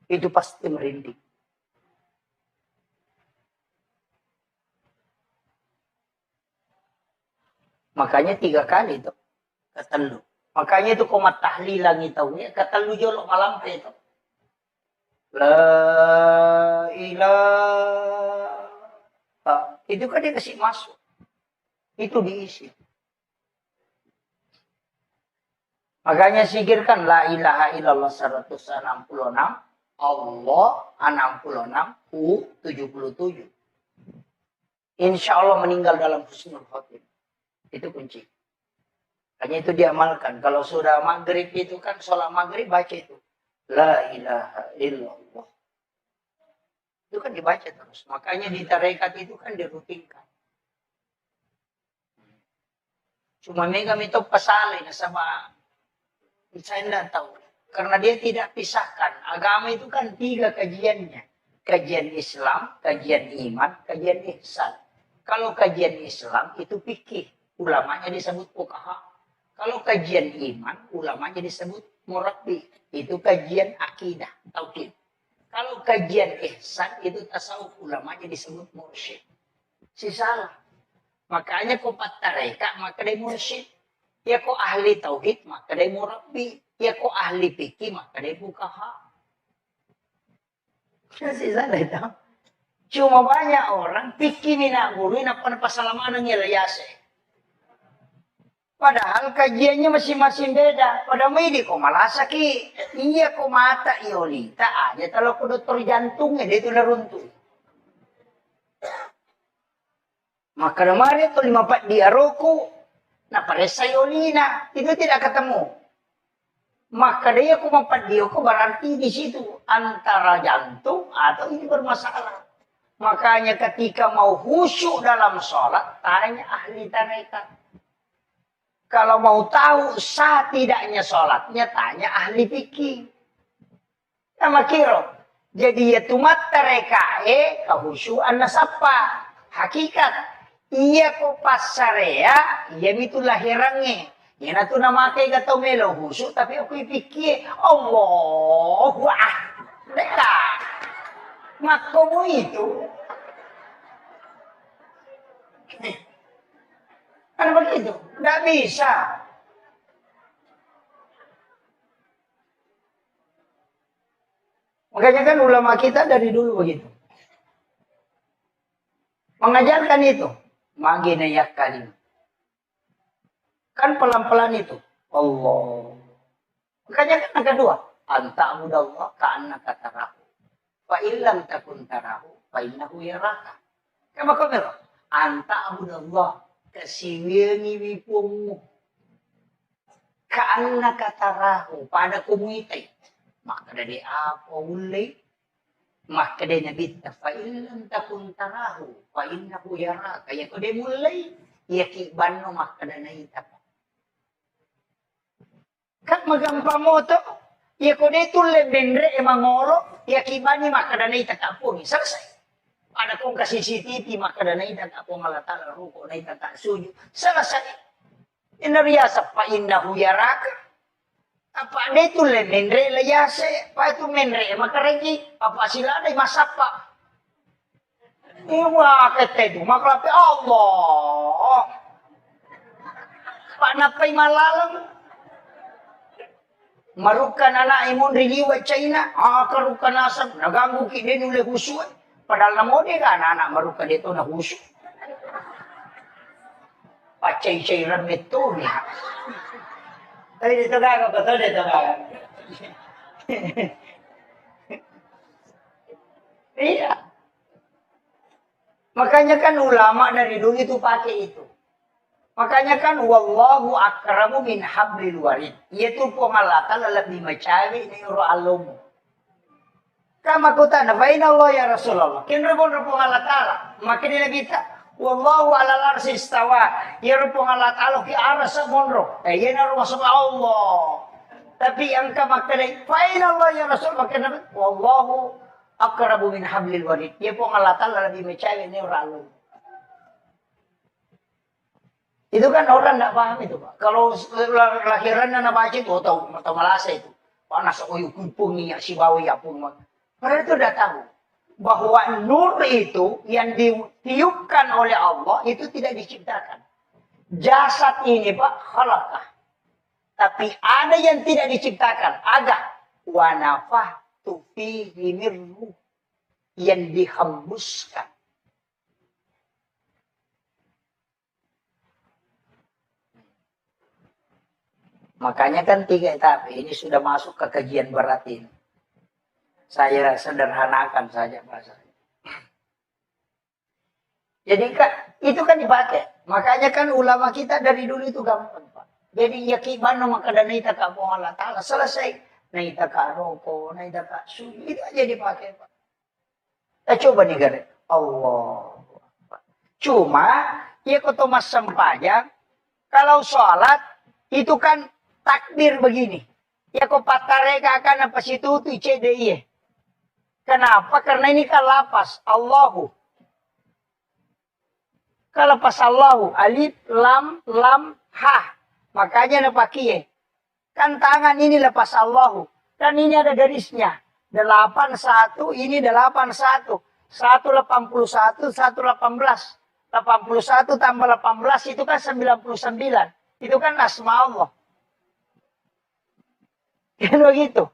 Itu pasti merinding. Makanya 3 kali itu ketelu. Makanya itu komat tahlilan itu ya ketelu jolok malam itu. La ilaha. Itu kan dia kasih masuk. Itu diisi. Makanya sikirkan la ilaha illallah 166. Allah 66, U 77. Insya Allah meninggal dalam husnul khotimah. Itu kunci. Hanya itu diamalkan. Kalau sudah maghrib itu kan sholat maghrib baca itu. La ilaha illallah. Itu kan dibaca terus. Makanya di tarekat itu kan dirutinkan. Cuma megam itu pasalin sama saya tidak tahu. Karena dia tidak pisahkan. Agama itu kan 3 kajiannya. Kajian Islam, kajian iman, kajian ihsan. Kalau kajian Islam itu fikih. Ulamanya disebut fuqaha. Kalau kajian iman, ulamanya disebut murabbi. Itu kajian akidah, tauhid. Kalau kajian ihsan itu tasawuf, ulamanya disebut mursyid. Si salah. Makanya kok tarekat maka dia mursyid. Ya kok ahli tauhid maka dia murabbi. Ya kok ahli fikih maka dia fuqaha. Si salah itu. Cuma banyak orang fikih mina guru apa pasalaman yang layase. Padahal kajiannya masing-masing beda. Pada ini kok malah sakit. Iya kok mata iolita aja. Kalau ke dokter jantungnya dia itu neruntuh. Maka kemarin itu 54 dia roku. Nah pada sayolina. Itu tidak ketemu. Maka dia kok 4 dia kok berarti di situ. Antara jantung atau ini bermasalah. Makanya ketika mau khusyuk dalam sholat. Tanya ahli tarekat. Kalau mau tahu sah tidaknya sholatnya, tanya ahli fikih. Nama kiro. Jadi ya tumat terekae kehusyuan nasapa. Hakikat. Iya ko pasarea, iya itu lahirannya. Ya natu nama kay gatau melo husyuk, tapi aku pikir, Allahu Akbar. Makomo itu. Kan begitu, nggak bisa. Makanya kan ulama kita dari dulu begitu. Mengajarkan itu. Magina yak kalim. Kan pelan-pelan itu. Allah. Makanya kan yang kedua. Anta mudallah ka'annaka tarahu. Fa illam takun tarahu. Fa innahu yaraka. Kama kamera. Anta mudallah. Kasiwingi wipungmu. Ka'annaka tarahu. Pada kumuitay. Maka dari apa ulay. Maka dari nabi. Fa illam takun tarahu. Fa innahu yaraka. Kaya ko de mulay. Yakiban no maka dari itapa. Kan magampang mo to. Ya ko de tulle bendre emangolo. Yakibani maka dari itakapun. Selesai. Ada kong kasih CCTV maka na itakapun malatala ruko na itakasuyo. Selesai. Inariyasa pa innahu yaraka. Apa de tulle bendre layase. Pa itu mendre makaregi. Apa sila na masapa. Iwa ketedu maklapi Allah. Pak napay malalang. Marukan anak imun riliwa China. Karukan asam. Naganggu ki din uli husuan. Padahal namo di ka anak marukan dito na husu. Pachay-chay ramit to niya. Ay dito ka ko to dito ka. Iya. Makanya kan ulama dari dulu itu pakai itu. Makanya kan wallahu akramu min hablil warid. Yaitu pong Allah Ta'ala lebih macawi ni uro alumu. Kama kutana fa inna Allah ya Rasulullah. Kin rupong Allah Ta'ala. Makin lagi kita wallahu ala arsy istawa. Ya rupong Allah Ta'ala ki arsa monro. Yan aro masuk Allah. Tapi yang kamakdalay fa inna Allah ya Rasul makin wallahu akramu min hablil warid. Ya pong Allah Ta'ala lebih macawi ni uro alumu. Itu kan orang tidak paham itu, Pak. Kalau lahirannya nak baca itu, tahu malasa itu. Panas aku kumpung ni si bawa ya pun. Mereka itu sudah tahu bahwa nur itu yang ditiupkan oleh Allah itu tidak diciptakan. Jasad ini, Pak, khalaqah. Tapi ada yang tidak diciptakan. Ada wa nafahtu fihi min ruh, yang dihembuskan. Makanya kan 3 etapa ini sudah masuk ke kajian berat ini. Saya sederhanakan saja bahasanya. Jadi itu kan dipakai. Makanya kan ulama kita dari dulu itu gampang, Pak. Jadi yakibano makadana ita ka Allah Ta'ala. Selesai. Naita ka roko, naita ka sugi. Itu aja dipakai, Pak. Kita coba nih, Garek. Allah. Cuma, ya kau mas sempajang. Kalau sholat, itu kan takbir begini. Ya kau patareka akan apa situ tu CDI. Kenapa? Karena ini kan lapas Allahu. Kalau pas Allahu alif lam ha. Makanya napakiye. Kan tangan ini lepas Allahu. Dan ini ada garisnya. 81 ini 81. 181 118. 81 tambah 18 itu kan 99. Itu kan asma Allah. Kan begitu.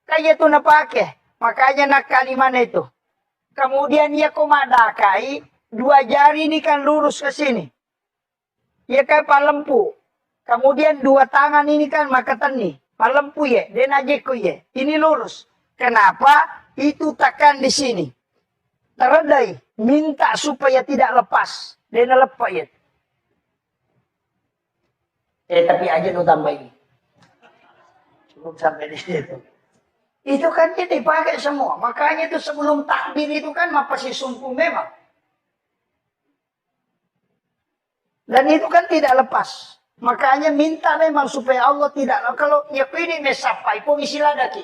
Kayak itu napake. Makanya nak kalimana itu. Kemudian ia komadakai. 2 jari ini kan lurus ke sini. Ia kan palempu. Kemudian 2 tangan ini kan makatani. Palempu ya. Dan ajeku ya. Ini lurus. Kenapa? Itu tekan di sini. Teredai. Minta supaya tidak lepas. Dan lepas ya. Tapi aja nu tambah ini. Belum sampai di situ. Itu kan dia dipakai semua. Makanya itu sebelum takbir itu kan masih sumpung memang. Dan itu kan tidak lepas. Makanya minta memang supaya Allah tidak. Kalau yakini mesapai pun istilah daki.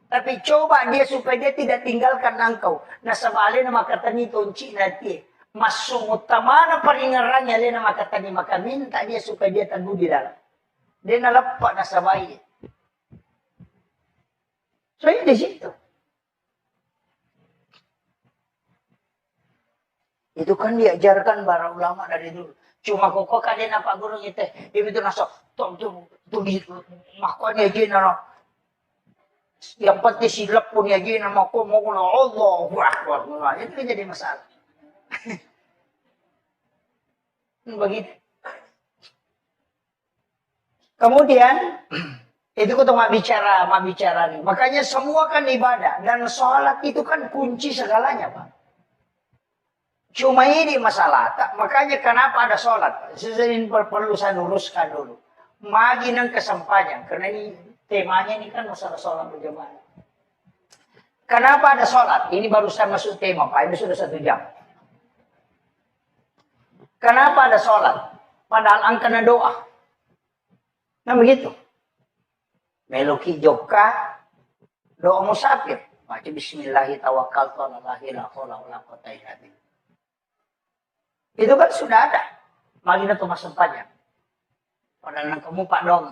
Tapi coba dia supaya dia tidak tinggalkan engkau. Nah sebaliknya maka tani tonci nanti. Masuk utamana peringarannya dia maka tani. Maka minta dia supaya dia teguh di dalam. Dia nalepak nasabai. Saya di situ. Itu kan diajarkan para ulama dari dulu. Cuma kok kalian apa guru itu? Itu nasok tuh makanya gini no. Yang penting silap pun ya gini nama kau mau Allah Akbar. Itu jadi masalah. Begitu. Kemudian itu kita mau bicara nih. Makanya semua kan ibadah. Dan sholat itu kan kunci segalanya, Pak. Cuma ini masalah. Makanya kenapa ada sholat? Ini perlu saya luruskan dulu. Magi nang kesempatannya. Karena ini temanya ini kan masalah sholat berjamaah. Kenapa ada sholat? Ini baru saya masuk tema, Pak. Ini sudah 1 jam. Kenapa ada sholat? Padahal angkana doa. Nah begitu. Meloki joka doa musafir. Baca bismillahirrahmanirrahim tawakkaltu 'alallahi la haula wala quwwata illa billah. Itu kan sudah ada. Magina tuh mas sempatnya. Padahal nang kamu Pak Dom.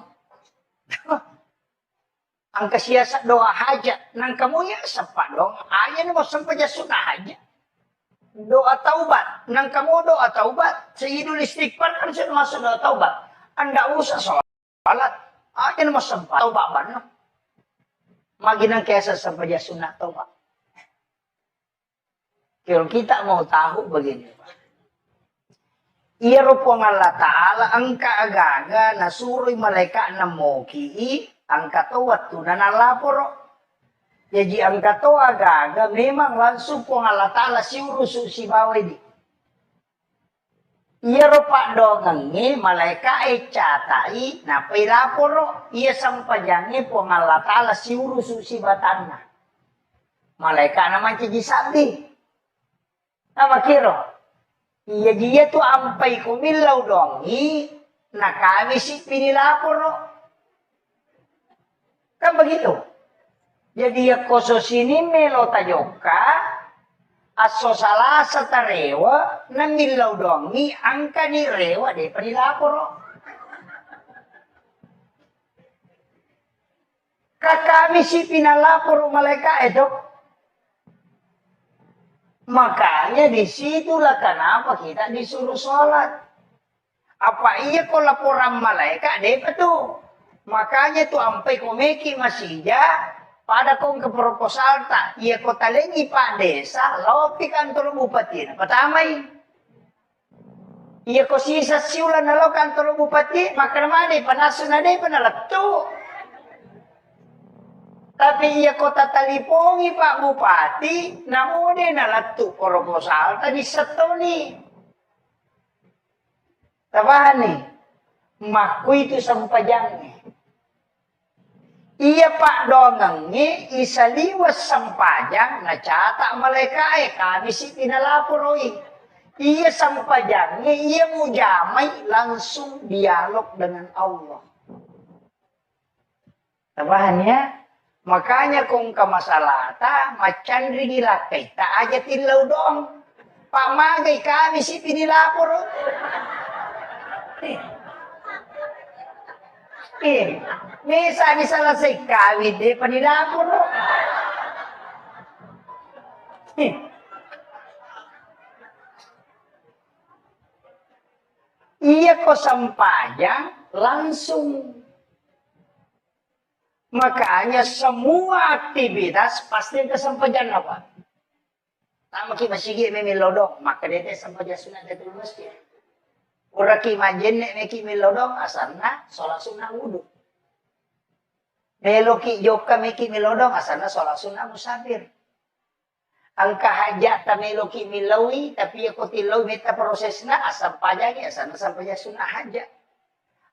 Angka siasat doa hajat. Nang kamu ya sempat dong. Ayah mau sempatnya sunnah hajat. Doa taubat. Nang kamu doa taubat. Sayyidul istighfar kan sudah masuk doa taubat. Anda usah sholat. Aja nama sempat taubat mana? Maginang kesa sampai dia sunat taubat. Kalau kita mau tahu begini, iya rupong Allah Ta'ala angka agaga nasuri malaikat namoki angka tawat tu nanalaporo. Jadi angka to agaga memang langsung pong Allah Ta'ala si urusu si bawa ini. Iya rupa dongengi malaikat catai na pilaporo iya sampajangi po Allah Ta'ala si urususi batanna. Malaikat naman ciji sabi. Nama kiro. Iya dia tu ampai kumilau dongi na kami si pinilaporo. Kan begitu. Jadi ya koso sini melo tajoka aso salah satarewa na milau dongi angka ni rewa de pinilaporo. Kakami si pinalaporo malaikat itu. Makanya disitulah kenapa kita disuruh sholat. Apa iya kok laporan malaikat deh tuh. Makanya tuh ampai komeki masija pada kong ke proposal tak. Iya kota lengi pak desa lopi kantor bupati. Pertama iya kok sisa siulan nalo kantor bupati. Maka mana panasun ada panalatu. Tapi iya kota talipongi Pak Bupati, namun dia nalatu proposal tadi setoni. Tabahan nih, maku itu sampajangnya. Iya Pak dongengi isaliwas sampajang na catak malaikat kami si pinalaporoi. Iya sampajangnya iya mujamai langsung dialog dengan Allah. Tabahan ya. Makanya kung kamasalata, macan ringilakai, tak aja tilaw dong. Pamagay kami si pinilapor. Misa ni salasay kawid de panilapor. Iya ko sampayang langsung. Makanya semua aktivitas pasti kesempajan apa? Tama ki masigi memilodong, maka dete sampajan sunat detul masjid. Ura ki manjen nek meki milodong asana sholat sunnah wudu. Melo ki joka meki milodong asana sholat sunnah musafir. Angka hajat ta melo ki milawi tapi ako tilaw mita prosesna asam pajanya asana sampajan sunnah hajat.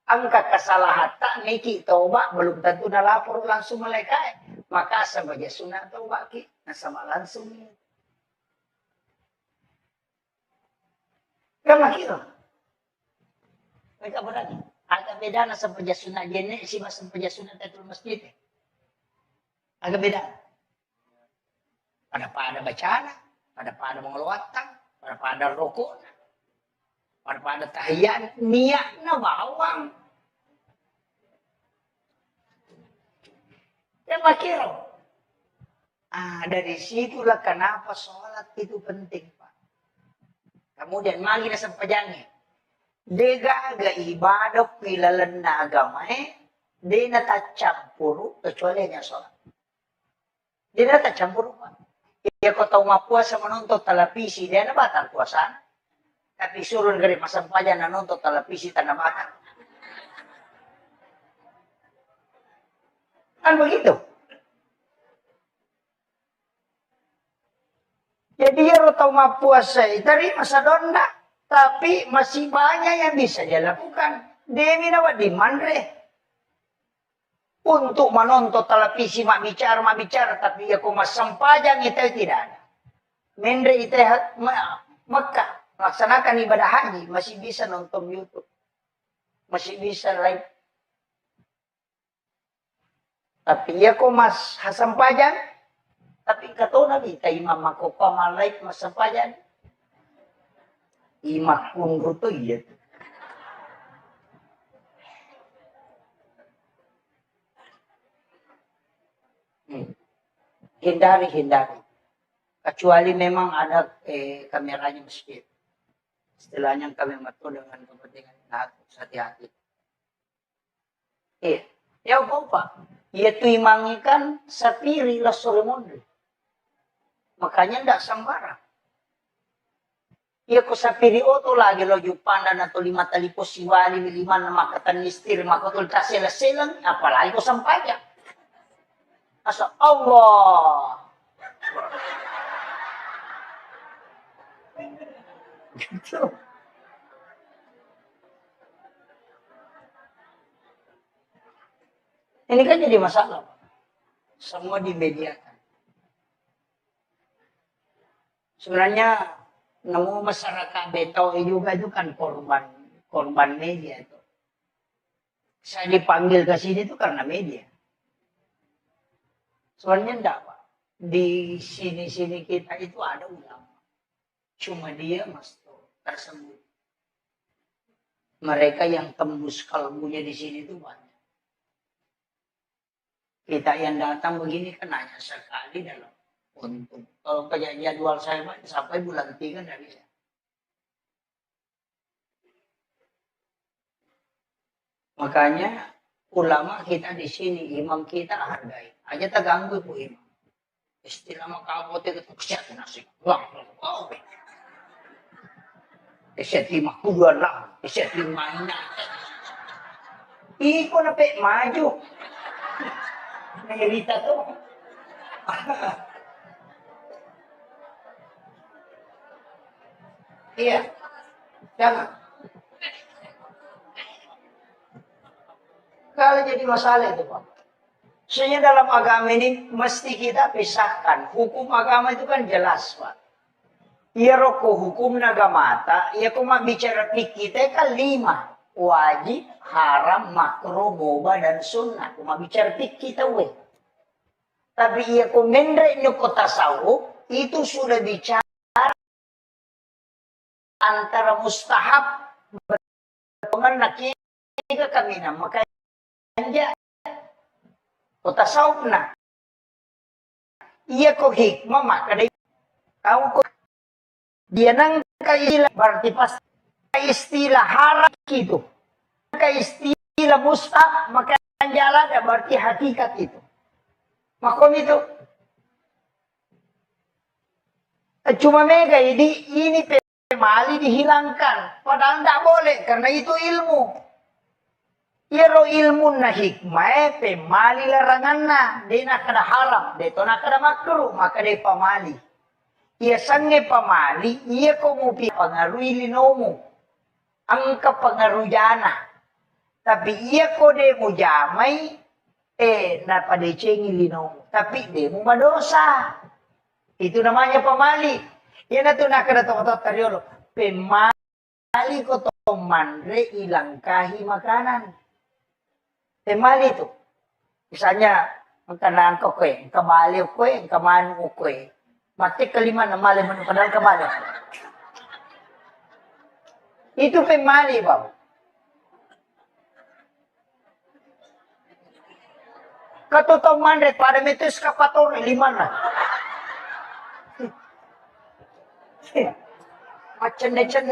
Angka kesalahan tak miki taubat belum tentu nalapor langsung malaikat. Maka sebagai sunat taubat ki nasama langsung ni. Kama kira. Mereka berani. Agak beda na sebagai sunat jenek si mas sebagai sunat tetul masjid. Agak beda. Pada bacaan, pada mengeluarkan, pada rokok. Pada tahiyat niatnya bawang. Ya makiro. Dari situlah kenapa sholat itu penting, Pak. Kemudian magi na sampajangnya. Dega aga ibadah pilalan na agama di na tacampuru kecuali hanya sholat. Di na tacampuru, Pak. Ya kau tahu mapuasa menonton televisi, dia na batal puasa. Tapi suruh dari masampajan na nonton televisi tanah batang. Kan begitu. Jadi ya tahu mapuasa dari masa donda. Tapi masih banyak yang bisa dia lakukan. Demi nawa di mandre. Untuk menonton televisi mak bicara. Tapi ya kau masampajan itu tidak ada. Mendre itu Mekah. Melaksanakan ibadah haji. Masih bisa nonton YouTube. Masih bisa live. Tapi ya kau mas sampajan. Tapi kata Nabi, imam aku pamalai mas sampajan. Imak pun ruto iya. Hindari. Kecuali memang ada kameranya masjid. Istilahnya kami masuk dengan kepentingan hati-hati. Ya apa? Ia tu imangikan sapiri lah sore monde. Makanya ndak sembarang. Ia ko sapiri oto lagi lo jupandan atau 5 tali ko siwali 5 na makatan nistir makotol tasela-selang apalagi ko sampaya. Asa Allah. Gitu. Ini kan jadi masalah. Semua dimediakan. Sebenarnya nemu masyarakat Betawi juga itu kan korban media itu. Saya dipanggil ke sini itu karena media. Sebenarnya enggak, Pak. Di sini-sini kita itu ada ulama. Cuma dia tersembunyi. Mereka yang tembus kalbunya di sini itu banyak. Kita yang datang begini kan hanya sekali dalam untuk. Kalau kayak jadwal saya sampai bulan 3 nggak bisa. Makanya ulama kita di sini, imam kita hargai. Aja tak ganggu bu imam. Istilah makabote itu keset nasi. Wah, oh. Keset 5 keset 5 ina. Iko na pe maju. Nahirita to. Iya. Jangan. Kalau jadi masalah itu, Pak. Sebenarnya dalam agama ini mesti kita pisahkan. Hukum agama itu kan jelas, Pak. Iya roko hukum nagamata, iya kuma bicara fikih kita kan 5. Wajib, haram, makruh, boba, dan sunnah. Kuma bicara fikih kita weh. Tapi iya kumendre nyuko tasawuf, itu sudah bicara antara mustahab berpengen ke kami nama. Makanya tasawuf na. Iya ko hikmah maka tahu ko dia nang kaistilah berarti pas istilah haram itu. Istilah mustahab maka jalan berarti hakikat itu. Makom itu cuma mega ini pemali dihilangkan. Padahal tidak boleh karena itu ilmu. Iro ilmu na hikmah pemali larangan na. Dia nak kada haram. Dia nak kada makruh. Maka dia pemali. Ia sange pemali. Ia komupi pengaruhi linomu. Angka pengaruh jana. Tapi ia kode mujamai. Na pada cengi linomu. Tapi dia mu madosa. Itu namanya pemali. Ia na tu nak kada tokotot kariolo. Pemali ko to mandre ilangkahi makanan. Pemali itu. Misalnya, makanan ko kwe, kabali kwe, kamanu kwe. Mati kelima na mali mo padahal kabali. Itu pemali, Bapak. Katotong mandret, pada metus kapator, 5 na. Macam-macam.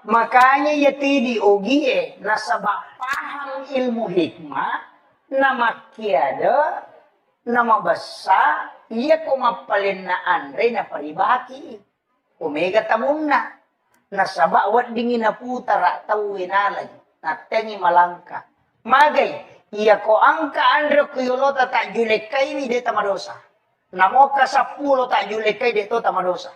Makanya ya tidi ogie nasabak paham ilmu hikmah nama kiada nama basa iya kumapalin na andre na paribaki omega tamunna nasabak wat dingin na putara tawinalay na tengi malangka magay iya ko angka andre kuyolota tak julekay ni deta madosa namoka 10 tak julekay deto tamadosa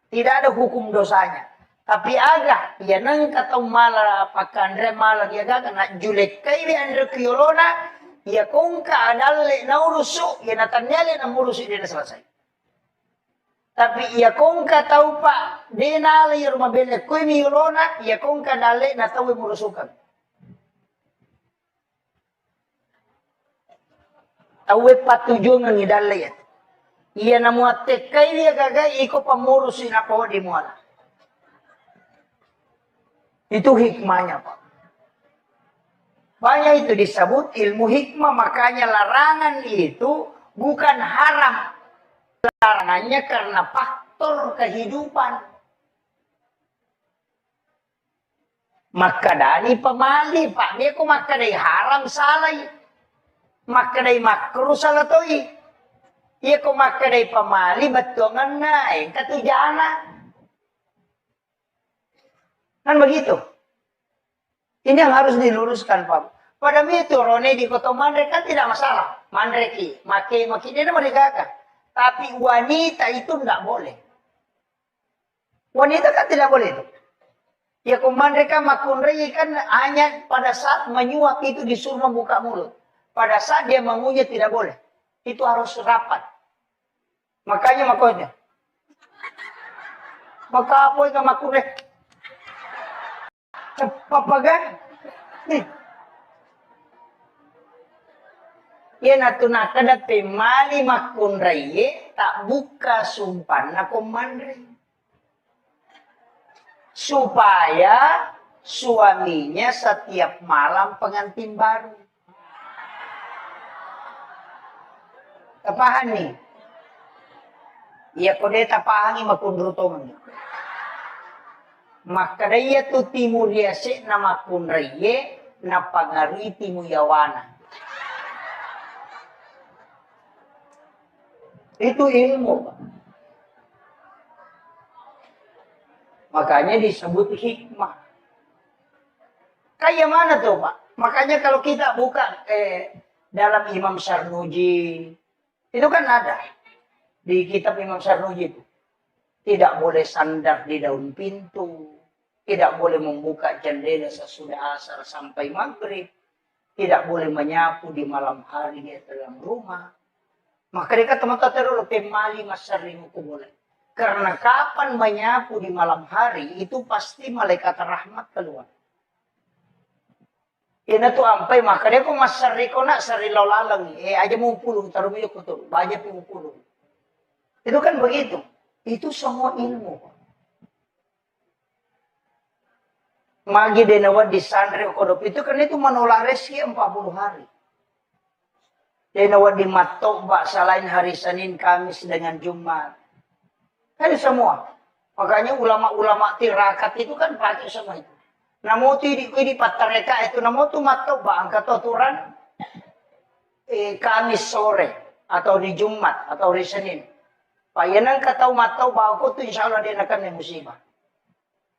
tidak ada hukum dosanya. Tapi agak, ya nang katau mala pakandre mala ya gaga nak julek kai andre kiolona ya kongka adalle na urusu ya natanyale na urusu dia selesai. Tapi ya kongka tau pak denale ya rumah bele koi miolona ya kongka dale na tau murusukan. Tau patujung ngi dalle ya. Iya namu atek kai dia gaga iko pamurusin apa di muala. Itu hikmahnya, Pak. Banyak itu disebut ilmu hikmah, makanya larangan itu bukan haram. Larangannya karena faktor kehidupan. Maka dari pemali, Pak. Dia kok maka dari haram salah. Maka dari makruh salah toi. Ia kok maka dari pemali betongan naik katujana. Kan begitu. Ini yang harus diluruskan, Pak. Pada itu Rone di kota mandrek kan tidak masalah. Mandreki, maki dia mereka. Tapi wanita itu tidak boleh. Wanita kan tidak boleh itu. Ya mereka makunrei kan hanya pada saat menyuap itu disuruh membuka mulut. Pada saat dia mengunyah tidak boleh. Itu harus rapat. Makanya makanya. Maka apa yang makunrei? Papagan? Ya natuna kada pemali makunrei tak buka sumpan na komandrei. Supaya suaminya setiap malam pengantin baru. Tapahan nih. Iya kode tapahangi makundrutongan. Maka daya tu timur yase na makunreye na pangari timu yawana. Itu ilmu, Pak. Makanya disebut hikmah. Kayak mana tuh, Pak? Makanya kalau kita buka dalam Imam Sarnuji, itu kan ada di kitab Imam Sarnuji itu. Tidak boleh sandar di daun pintu, tidak boleh membuka jendela sesudah asar sampai maghrib, tidak boleh menyapu di malam hari di dalam rumah. Maka dia teman-teman terlalu pemali masarimu boleh. Karena kapan menyapu di malam hari, itu pasti malaikat rahmat keluar. Ina tu ampai, maka dia kok masari ko nak sari lalang. Aja mau pulung, taruh minyak kotor. Banyak mau pulung. Itu kan begitu. Itu semua ilmu. Magi denawat di santri kodop itu kan itu menolak rezeki 40 hari. Denawat di matobak selain hari Senin, Kamis dengan Jumat. Kan semua. Makanya ulama-ulama tirakat itu kan pakai semua itu. Namo tu di patareka itu namo tu matobak angkat aturan Kamis sore atau di Jumat atau di Senin. Payanang katau matobak aku tu insya Allah dia akan musibah.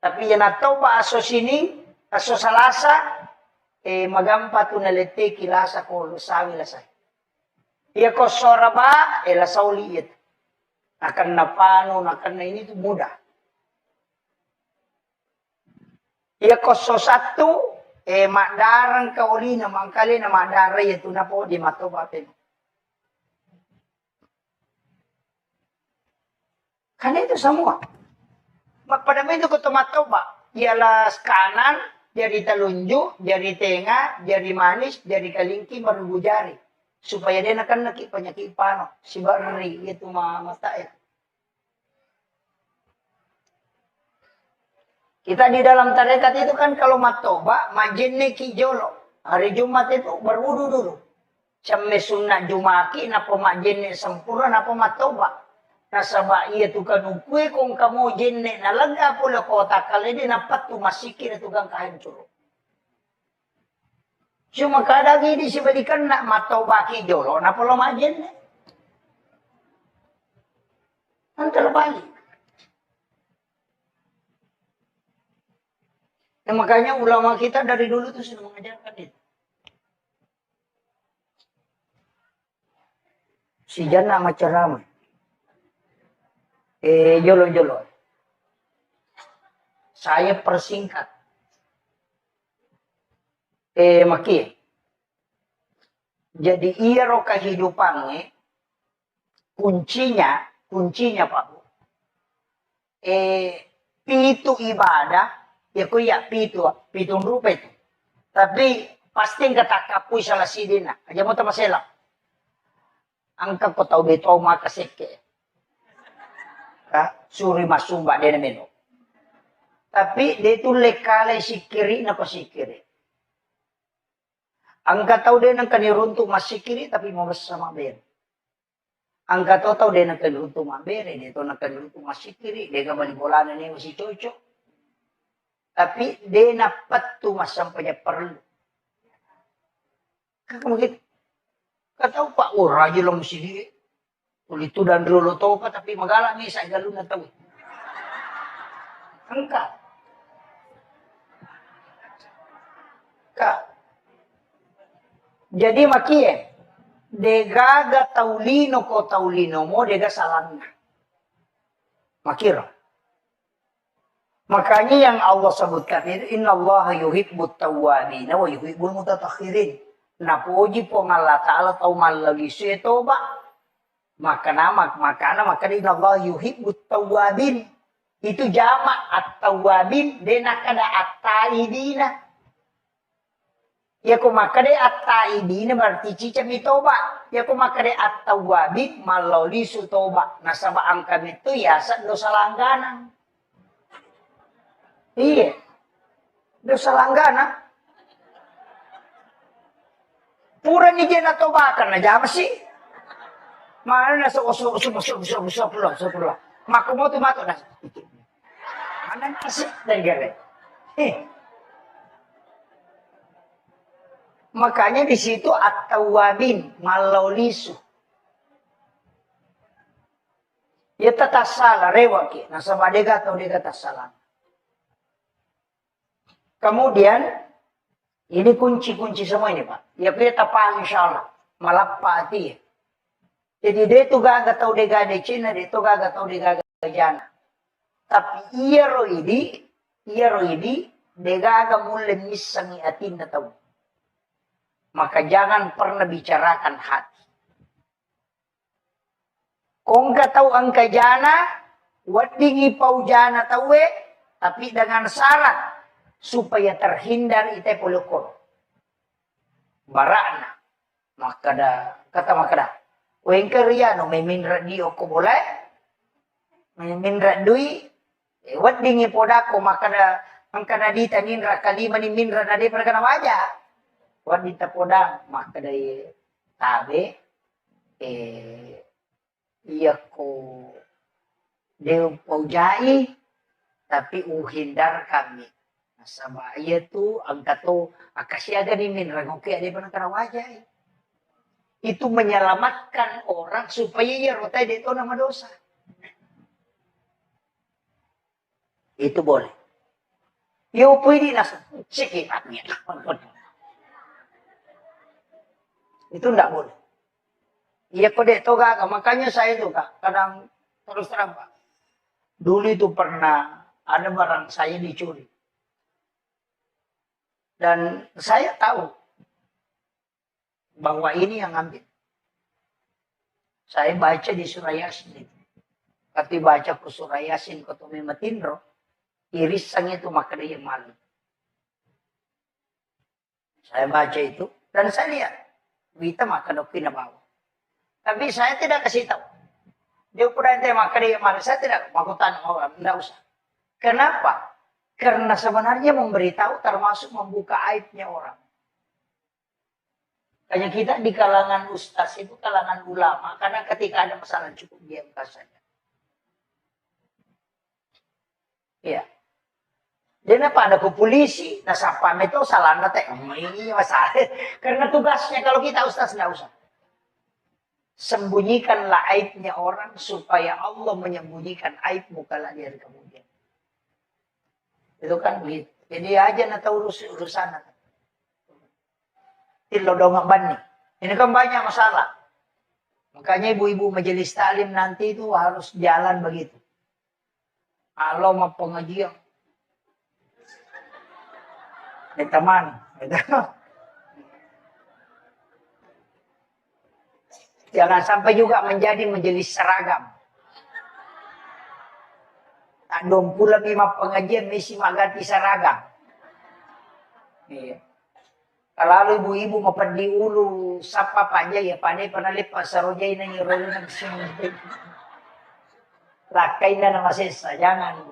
Tapi yang matobak aso sini aso Salasa magampa tu nalete kilasa ko sawi lasay. Iya ko soraba la sauliyet. Akan napano, akan na ini itu mudah. Iya ko so satu makdarang kauli na mangkali na makdaray itu na po di matobatin. Karena itu semua. Pada itu ko tumatoba. Ialah kanan, jari telunjuk, jari tengah, jari manis, jari kalingki, baru jari. Supaya dia akan penyakit pano. Si bari itu mata ya. Kita di dalam tarekat itu kan kalau matoba, majenne kijolo. Hari Jumat itu berwudu dulu. Samme sunnah jumaki, napa majenne sempurna, napa matoba. Nasaba iya tu kan ukwe kung kamu jenne nalaga pula kota kalede napat tu masikir itu gang kahancur. Cuma kadang ini si balikan nak matoba kijolo, napa lo majenne. Antar balik. Nah, makanya ulama kita dari dulu tuh sudah mengajarkan itu. Si jana macam ramai. Jolo-jolo. Saya persingkat. Maki. Jadi iya roh kehidupannya, kuncinya Pak. Pitu ibadah, ya kuya pitong rupa itu. Tapi pasti kata kapui salah sidina. Aja mo tamasela. Angka ko tau dito makasike. Suri masumba dia namino. Tapi dia itu lekale sikiri na pasikiri. Angka tau dia nang kaniruntuk masikiri tapi mau sama ber. Angka tau dia nang kaniruntuk mabere, dia tau nang kaniruntuk masikiri, dia gabali bolana ni masih cocok. Tapi dia napat tu masampanya perlu. Kakak mungkin katau Pak raja lo mesti dia. Itu dan dulu tau pa tapi magala ni sa galon na tawi. Angka. Jadi makie degaga taulino ko taulino mo dega salanna. Makira. Makanya yang Allah sebutkan itu innallaha yuhibbut tawwabin wa yuhibbul mutatahhirin. Napuji po Allah Ta'ala tau lagi toba. Maka innallaha yuhibbut tawwabin. Itu jamak at-tawwabin dena kada at-taibina. Ya ko makade at-taibina berarti cicam toba. Ya ko makade at-tawwabin maloli su toba. Nasaba angkam itu ya dosa langganan. Iya. Dosa langganan. Pura ni dia na tobakan na jama sih. Mana na usap pula. Maka mo tumato na. Mana kasi negara. Makanya di situ at-tawwabin malaulisu. Ya tatasala rewaki. Nasa badega atau dega tasalan. Kemudian ini kunci-kunci semua ini Pak. Ya kita paham insya Allah. Malapati ya. Jadi dia itu gak tahu dia gak ada Cina, dia itu gak tahu dia gak ada jana. Tapi iya roidi, dia gak mulai misangi atin tahu. Maka jangan pernah bicarakan hati. Kau gak tahu angka jana, wadingi pau jana tahu tapi dengan syarat supaya terhindar ite polokor. Barana. Kata Wengker ya no may minra di ko boleh. May minra dui. Wat dingi poda ko makada ang kanadita ninra kalima ni minra na di perkana waja. Wat dita poda makada tabe iya ko deu paujai tapi uhindar kami. Sama iya tu ang kato akasyaga ni minra ngoki ade perkana waja. Itu menyelamatkan orang supaya ia rotai itu nama dosa. Itu boleh. Ya pwede langsung sekitarnya. Itu enggak boleh. Iya kode toga, makanya saya itu Kak, kadang terus terang Pak. Dulu itu pernah ada barang saya dicuri. Dan saya tahu bahwa ini yang ngambil. Saya baca di surah Yasin. Ketika baca ke surah Yasin ke Tumi Matindro, irisan itu maka dia malu. Saya baca itu dan saya lihat, kita maka dokina bawa. Tapi saya tidak kasih tahu. Dia pura ente maka dia malu. Saya tidak mau tanya orang, tidak usah. Kenapa? Karena sebenarnya memberitahu termasuk membuka aibnya orang. Hanya kita di kalangan ustaz itu kalangan ulama. Karena ketika ada masalah cukup diam saja. Iya. Jadi apa ada ke polisi. Nah sapam itu salah nate. Ini masalah. Karena tugasnya kalau kita ustaz nggak usah. Sembunyikanlah aibnya orang. Supaya Allah menyembunyikan aibmu kalau dia kemudian. Itu kan begitu. Jadi aja nata urusan. Tilodong bani. Ini kan banyak masalah. Makanya ibu-ibu majelis taklim nanti itu harus jalan begitu. Kalau mau pengajian. Teman. Jangan sampai juga menjadi majelis seragam. Tak dong pula lima pengajian mesti ganti seragam. Iya. Kalau ibu-ibu mau pergi ulu, sapa aja ya pandai pernah lipat sarojai nang yoroyo nang sini. Lakai na nama sesa, jangan.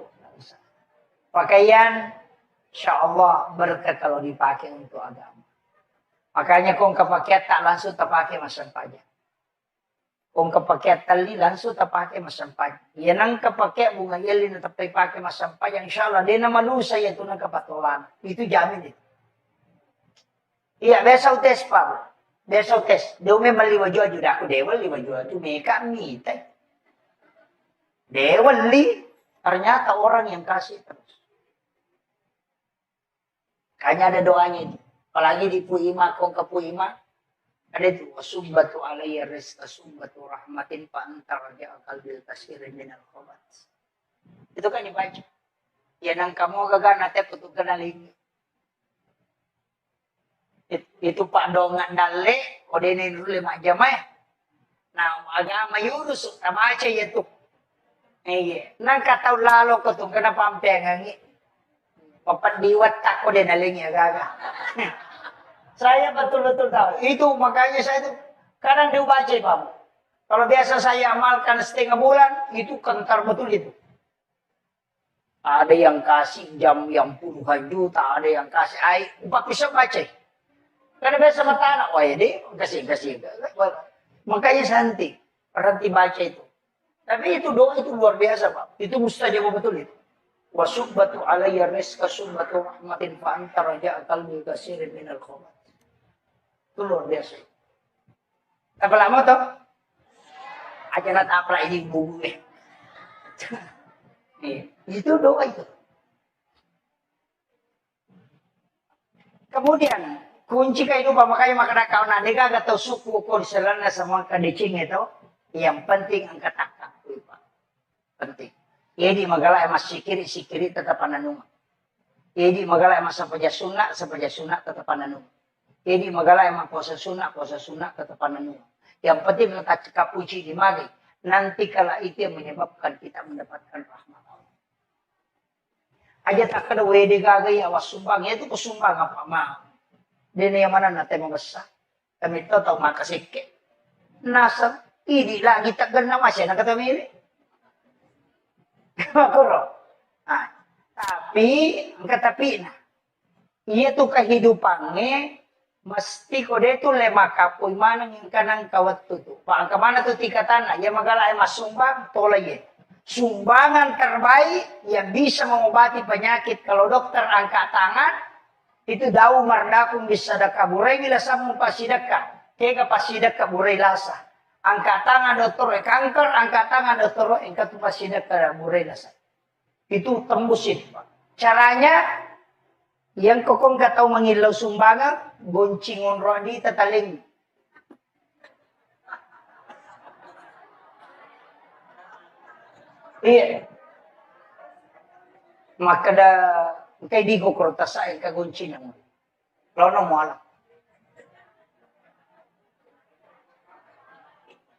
Pakaian, insya Allah berkah kalau dipakai untuk agama. Makanya kong kepakai tak langsung terpakai masam pajak. Kong kepakai tali langsung terpakai masam pajak. Ya nang kepakai bunga yelin tapi pakai masam pajak, insya Allah dia nama manusia itu nang kepatolan. Itu jamin itu. Iya, besok tes Pak. Besok tes. Dia memang lima jual juga. Aku dewa lima jual itu mereka minta. Dewa li. Ternyata orang yang kasih terus. Kayaknya ada doanya itu. Apalagi di Puima, kong ke Puima. Ada itu. Wasumbatu alaiya rizqa sumbatu rahmatin fa'antar raja akal bil kasirin minal khobat. Itu kan dibaca. Yan ang kamo gaganate puto kanaling. Itu Pak Dongan dale, o dinin lima jamay. Na agama yurus, tamacha yatu. Nang kataw lalo ko itong kanapampengan. Papandiwat tako din aling gaga. Saya betul-betul tahu. Itu makanya saya itu kadang dibaca Pak. Kalau biasa saya amalkan setengah bulan, itu kentar betul itu. Ada yang kasih jam yang puluhan juta, ada yang kasih air. Upah bisa baca. Karena biasa mata anak, wah ya deh, kasih. Makanya santi, berhenti baca itu. Tapi itu doa itu luar biasa Pak. Itu mustajab betul itu. Wasubbatu alayya rizqa subbatu rahmatin fa'anta raja'a qalbi kasirin minal khobat. Itu luar biasa. Apa lama toh? Aja nak apa ini bubu Itu doa itu. Kemudian kunci kehidupan makanya makna kau nanti kagak tahu suku konselana sama kadicing itu. Yang penting angkat akak Pak. Penting. Jadi magala emas sikiri tetap ananung. Jadi magala emas sapaja sunnah tetap ananung. Jadi magala emas puasa sunnah tetap ananung. Yang penting kita cekap uji di mari. Nanti kala itu yang menyebabkan kita mendapatkan rahmat Allah. Aja tak kada wede gagay awas sumbang. Itu kusumbang apa mah. Dini yang mana nate membesar. Kami tahu makasike. Nasa ini lagi tak gana masya nak kata mili. Makuro. Tapi iya tuh kehidupannya mesti kode itu lema kapoy manang yang kanang kawat tutu. Pak kemana tuh tingkatan ya magala mas sumbang tolay. Sumbangan terbaik yang bisa mengobati penyakit kalau dokter angkat tangan itu dau mardakum bisa dakaburai bila samu pasidaka. Kega pasidaka burai lasa. Angkat tangan dokter kanker, angkat tangan dokter engkat pasidaka burai lasa. Itu tembusin Pak. Caranya yang kokong gak tahu mengilau sumbangan, goncingon rodi tataling. Iya. Maka da kay di ko korta sa kagoncin mo. Lono mo alam.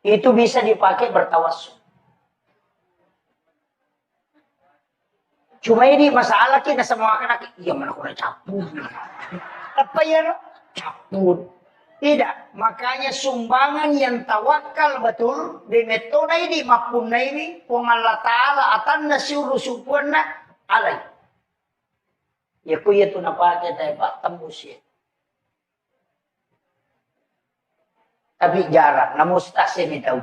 Itu bisa dipakai bertawasul. Cuma ini masalah kita sama anak-anak, iya mana ko na capur. Apa ya? Capur. Tidak, makanya sumbangan yang tawakal betul di metode ini maupun ini Allah Ta'ala atan nasyuru supunna alai. Ya kuya tu napake tayo Pak tembus ya. Tapi jarang, namustase mi tahu.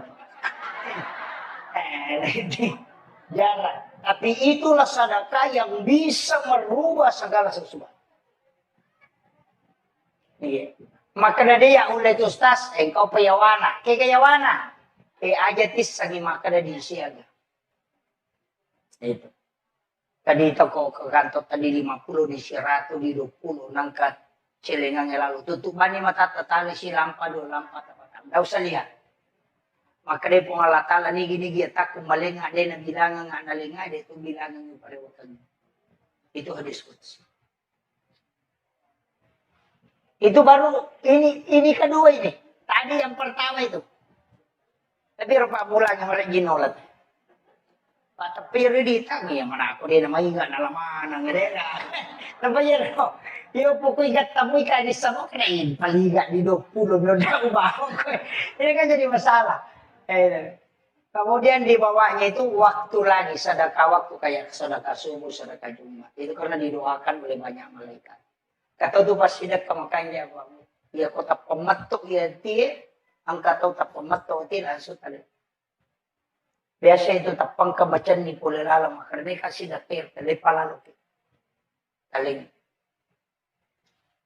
Jarang. Tapi itulah sedekah yang bisa merubah segala sesuatu. Iya. Maka dia ulah itu Ustaz, engkau payawana. Kayawana. Aja tis sagi maka di siaga. Itu. Tadi itu kau ke kantor tadi 50 di 100 di 20 nangkat celengan lalu tutup bani mata tatali si lampa do lampa tapatam. Dah usah lihat. Maka dia pun Allah Ta'ala ni gini dia tak kumalinga dia na bilangan nga nalinga dia itu bilangan yung parewatan. Itu hadis qudsi. Itu baru ini kedua ini. Tadi yang pertama itu. Tapi rupa mulanya mereka ginolat. Pak tapi ditang ya mana aku dia namanya enggak nalaman ngerela. Tapi ya no. Yo pokoknya ingat tamu ikan di sama kena paliga di 20 belum tahu bahu. Ini kan jadi masalah. Kemudian di bawahnya itu waktu lagi sedekah waktu kayak sedekah subuh, sedekah Jumat. Itu karena didoakan oleh banyak malaikat. Kata tu pas sidak kemakanya ya kota pemetuk ya tie angkat tahu tak pemetuk tie langsung tadi. Biasa itu tapang kebacaan di pulelalam karena kasih datir tadi palalo taling.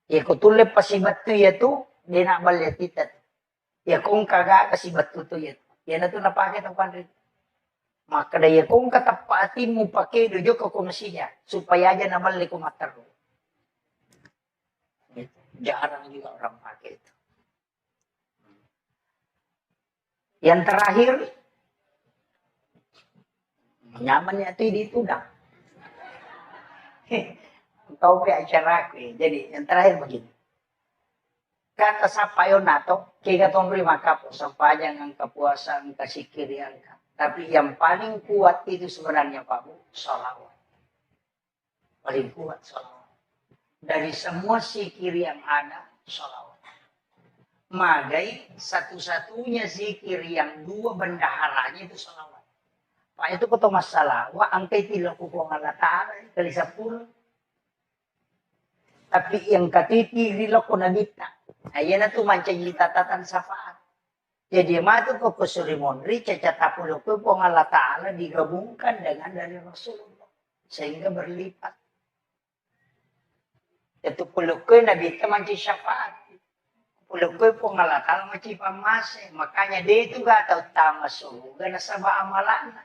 Ya kutule pasibat tu ya tu dia nak balik titat. Ya kung kagak kasih batu tu ya. Yan na ito napakit ang panrin. Maka daya kung katapatin mo pakai dojo ke komisinya supaya aja naman liku mataro. Jarang juga orang pakai itu. Yang terakhir nyamannya itu di tudang. Kau pe acara aku. Jadi yang terakhir begini. Kata sapayo nato, kaya tonri makapo, sampajang ang kapuasa, ang kasikirian ka. Tapi yang paling kuat itu sebenarnya Pak Bu, sholawat. Paling kuat sholawat. Dari semua zikir yang ada, sholawat. Magai satu-satunya zikir yang dua bendaharanya itu sholawat. Pak itu ketemu masalah, wa angkai tidak kukong Allah Ta'ala, kali 10. Tapi yang katiti rilok ko nagita. Ayan na tumancay litatatan syafaat. Jadi matu ko kusurimonri, cacatapulo ko po ng Allah Ta'ala digabungkan dengan dari Rasulullah. Sehingga berlipat. Ito pulo ko nabita mancay syafaat. Pulo ko po ng Allah Ta'ala mancay pamase. Makanya dito gataw tama suruga nasaba amalan.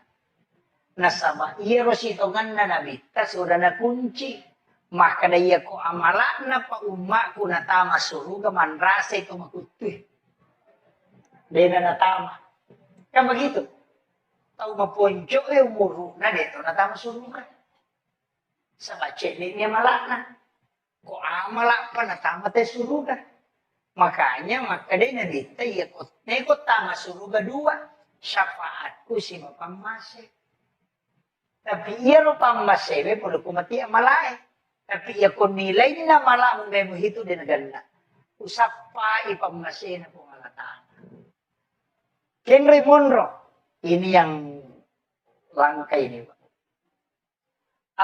Nasaba iyero sitongan na nabita sudah na kunci. Maka daya ko amalan na pa umaku na tama suruga manrasa ito makutuh. Dena na tama. Kan begitu. Tahu maponjo umuru na dito na tama suruga. Sa bace niya malana. Ko amala pa na tama tayo suruga. Makanya maka dena dito iya ko tama suruga 2. Syafaat ko si mapamase. Tapi iya ro pamase pulo kumati amalae. Tapi ya kung nilay na malamang mo hito din agad na. Usap pa ipamasin na pangalataan. Henry Monroe, ini yang langka ini.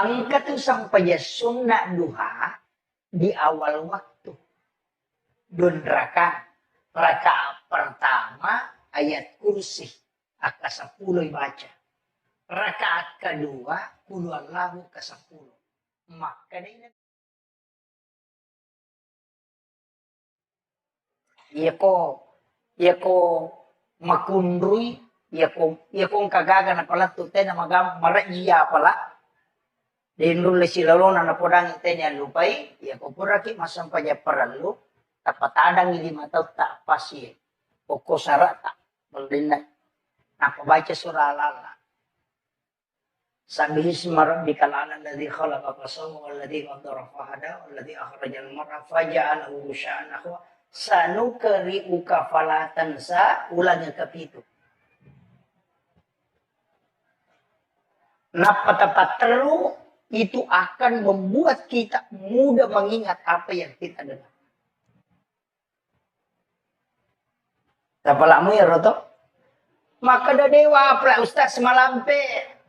Ang katusang payasun na duha di awal waktu. Doon raka pertama ayat kursi. Aka 10 baca. Rakaat kedua, puluhan lagu ke 10. Maka dia ko makundrui ko kagaga na pala tute na magam marajiya pala denru le silalona na podang tenya lupai ko puraki masampaya paralu tapatadang ili mataw ta pasi ko sarata baldina napabaca surah al-alaq. Sabihi isma rabbikal a'la alladzi khalaqa fasawwa walladzi qaddara fahada walladzi akhrajal mar'a faja'alahu ghusya'an nahwa sanukri'uka fala tansa ulangnya ke-7. Napa teru itu akan membuat kita mudah mengingat apa yang kita dengar. Tapalamu ya roto? Maka dewa pula Ustaz Malampe.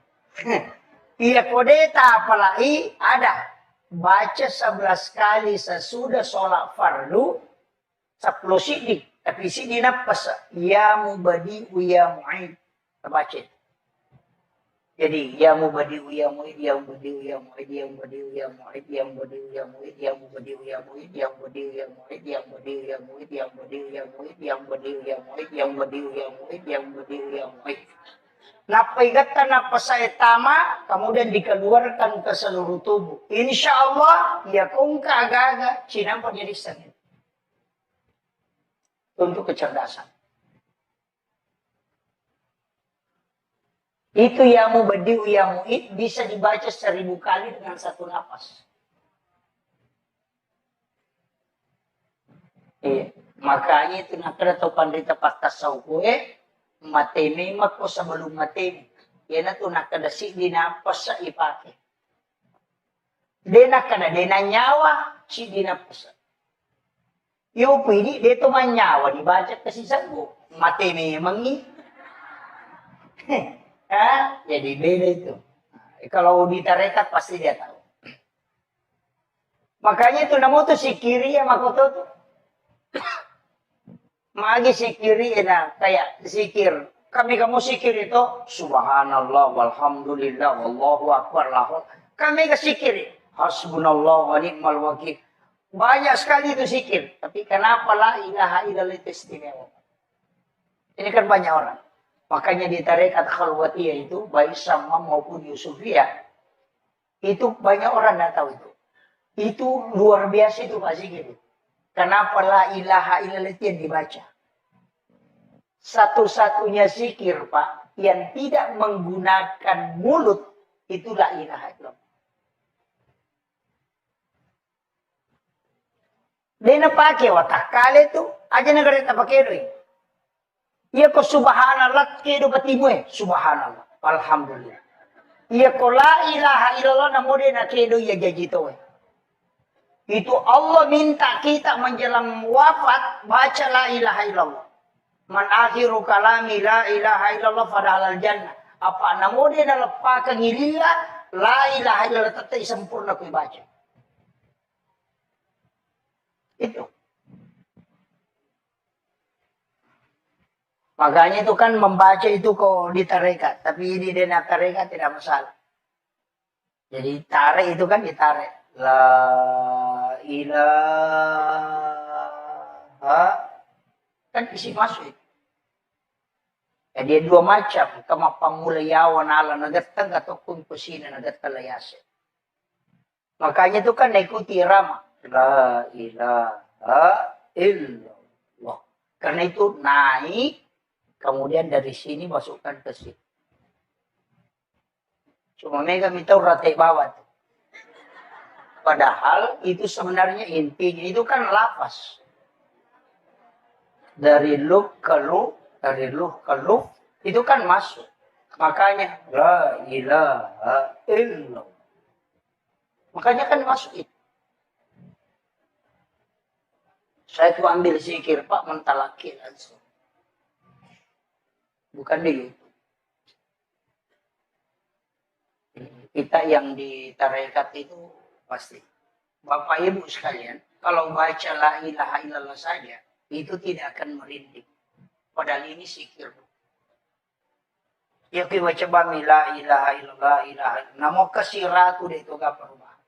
Iya kodeta apalagi ada baca 11 kali sesudah sholat fardu 10 sidik tapi sidik napas ya mubadi ya mu'id baca. Jadi ya mubadi ya mu'id ya mubadi ya mu'id ya mubadi ya mu'id ya mubadi ya mu'id ya mubadi ya mu'id ya mubadi ya mu'id ya mubadi ya mu'id ya mubadi ya mu'id ya mubadi ya mu'id ya mubadi ya mu'id ya mubadi ya mu'id. Napaigatan na pasay tama, kemudian dikeluarkan ke seluruh tubuh. Insya Allah, ya kung kaagaga, sinampan jadi sanit. Untuk kecerdasan. Itu yamu badiu yamu it bisa dibaca 1000 kali dengan satu napas. Makanya itu nakara atau pandita pastasau kue, mateme ko sa balong mateme. Yan na ito nakadasi di napas sa ipake. Di nakada, di nanyawa, si di napas. Yung pwede, dito manyawa, di baca kasi sabu. Mateme mangi. Ha? Jadi beda itu. Kalau ditarekat pasti dia tahu. Makanya itu namo to si kiri ya makoto to. Magi sikiri na kayak zikir. Kami kamu sikir itu subhanallah walhamdulillah wallahu akbar lahu. Kami ke sikir hasbunallah wa ni'mal wakil. Banyak sekali itu zikir, tapi kenapa la ilaha illallah itu istimewa? Ini kan banyak orang. Makanya di tarekat khalwatiyah itu baik sama maupun Yusufiyah itu banyak orang tidak tahu itu. Itu luar biasa itu Pak zikir. Kenapa la ilaha illallah itu yang dibaca? Satu-satunya zikir Pak yang tidak menggunakan mulut itu la ilaha illallah. Dia na pakai watak kali tu. Aja negara tak pakai doi. Iya ko subhanallah kedo batimu subhanallah. Alhamdulillah. Iya ko la ilaha illallah namo dia na kedo ya gaji tu. Itu Allah minta kita menjelang wafat baca la ilaha illallah. Man akhiru kalami la ilaha illallah fadalal jannah. Apa namo dia na lepaka ngilila la ilaha illallah tetap sempurna ku baca. Itu. Makanya itu kan membaca itu kok di tarekat. Tapi di dena tarekat tidak masalah. Jadi tarik itu kan ditarik. La ilaha. Kan isi masuk itu. Ya, dia dua macam. Kama pamulayawan ala nagatang atau kumpusina nagatkalayase. Makanya itu kan ikuti irama. La ilaha illallah. Karena itu naik. Kemudian dari sini masukkan ke sini. Cuma mereka minta ratai bawah. Padahal itu sebenarnya intinya itu kan lafaz. Dari lu ke lu, dari lu ke lu, itu kan masuk. Makanya la ilaha illallah. Makanya kan masuk itu. Saya tuh ambil zikir Pak mentalaki langsung. Bukan di YouTube. Kita yang di tarekat itu pasti. Bapak Ibu sekalian, kalau baca la ilaha illallah saja, itu tidak akan merinding. Padahal ini zikir. Ya kita baca bami la ilaha illallah, ilaha illallah. Namo kasiratu deh itu gak perubahan.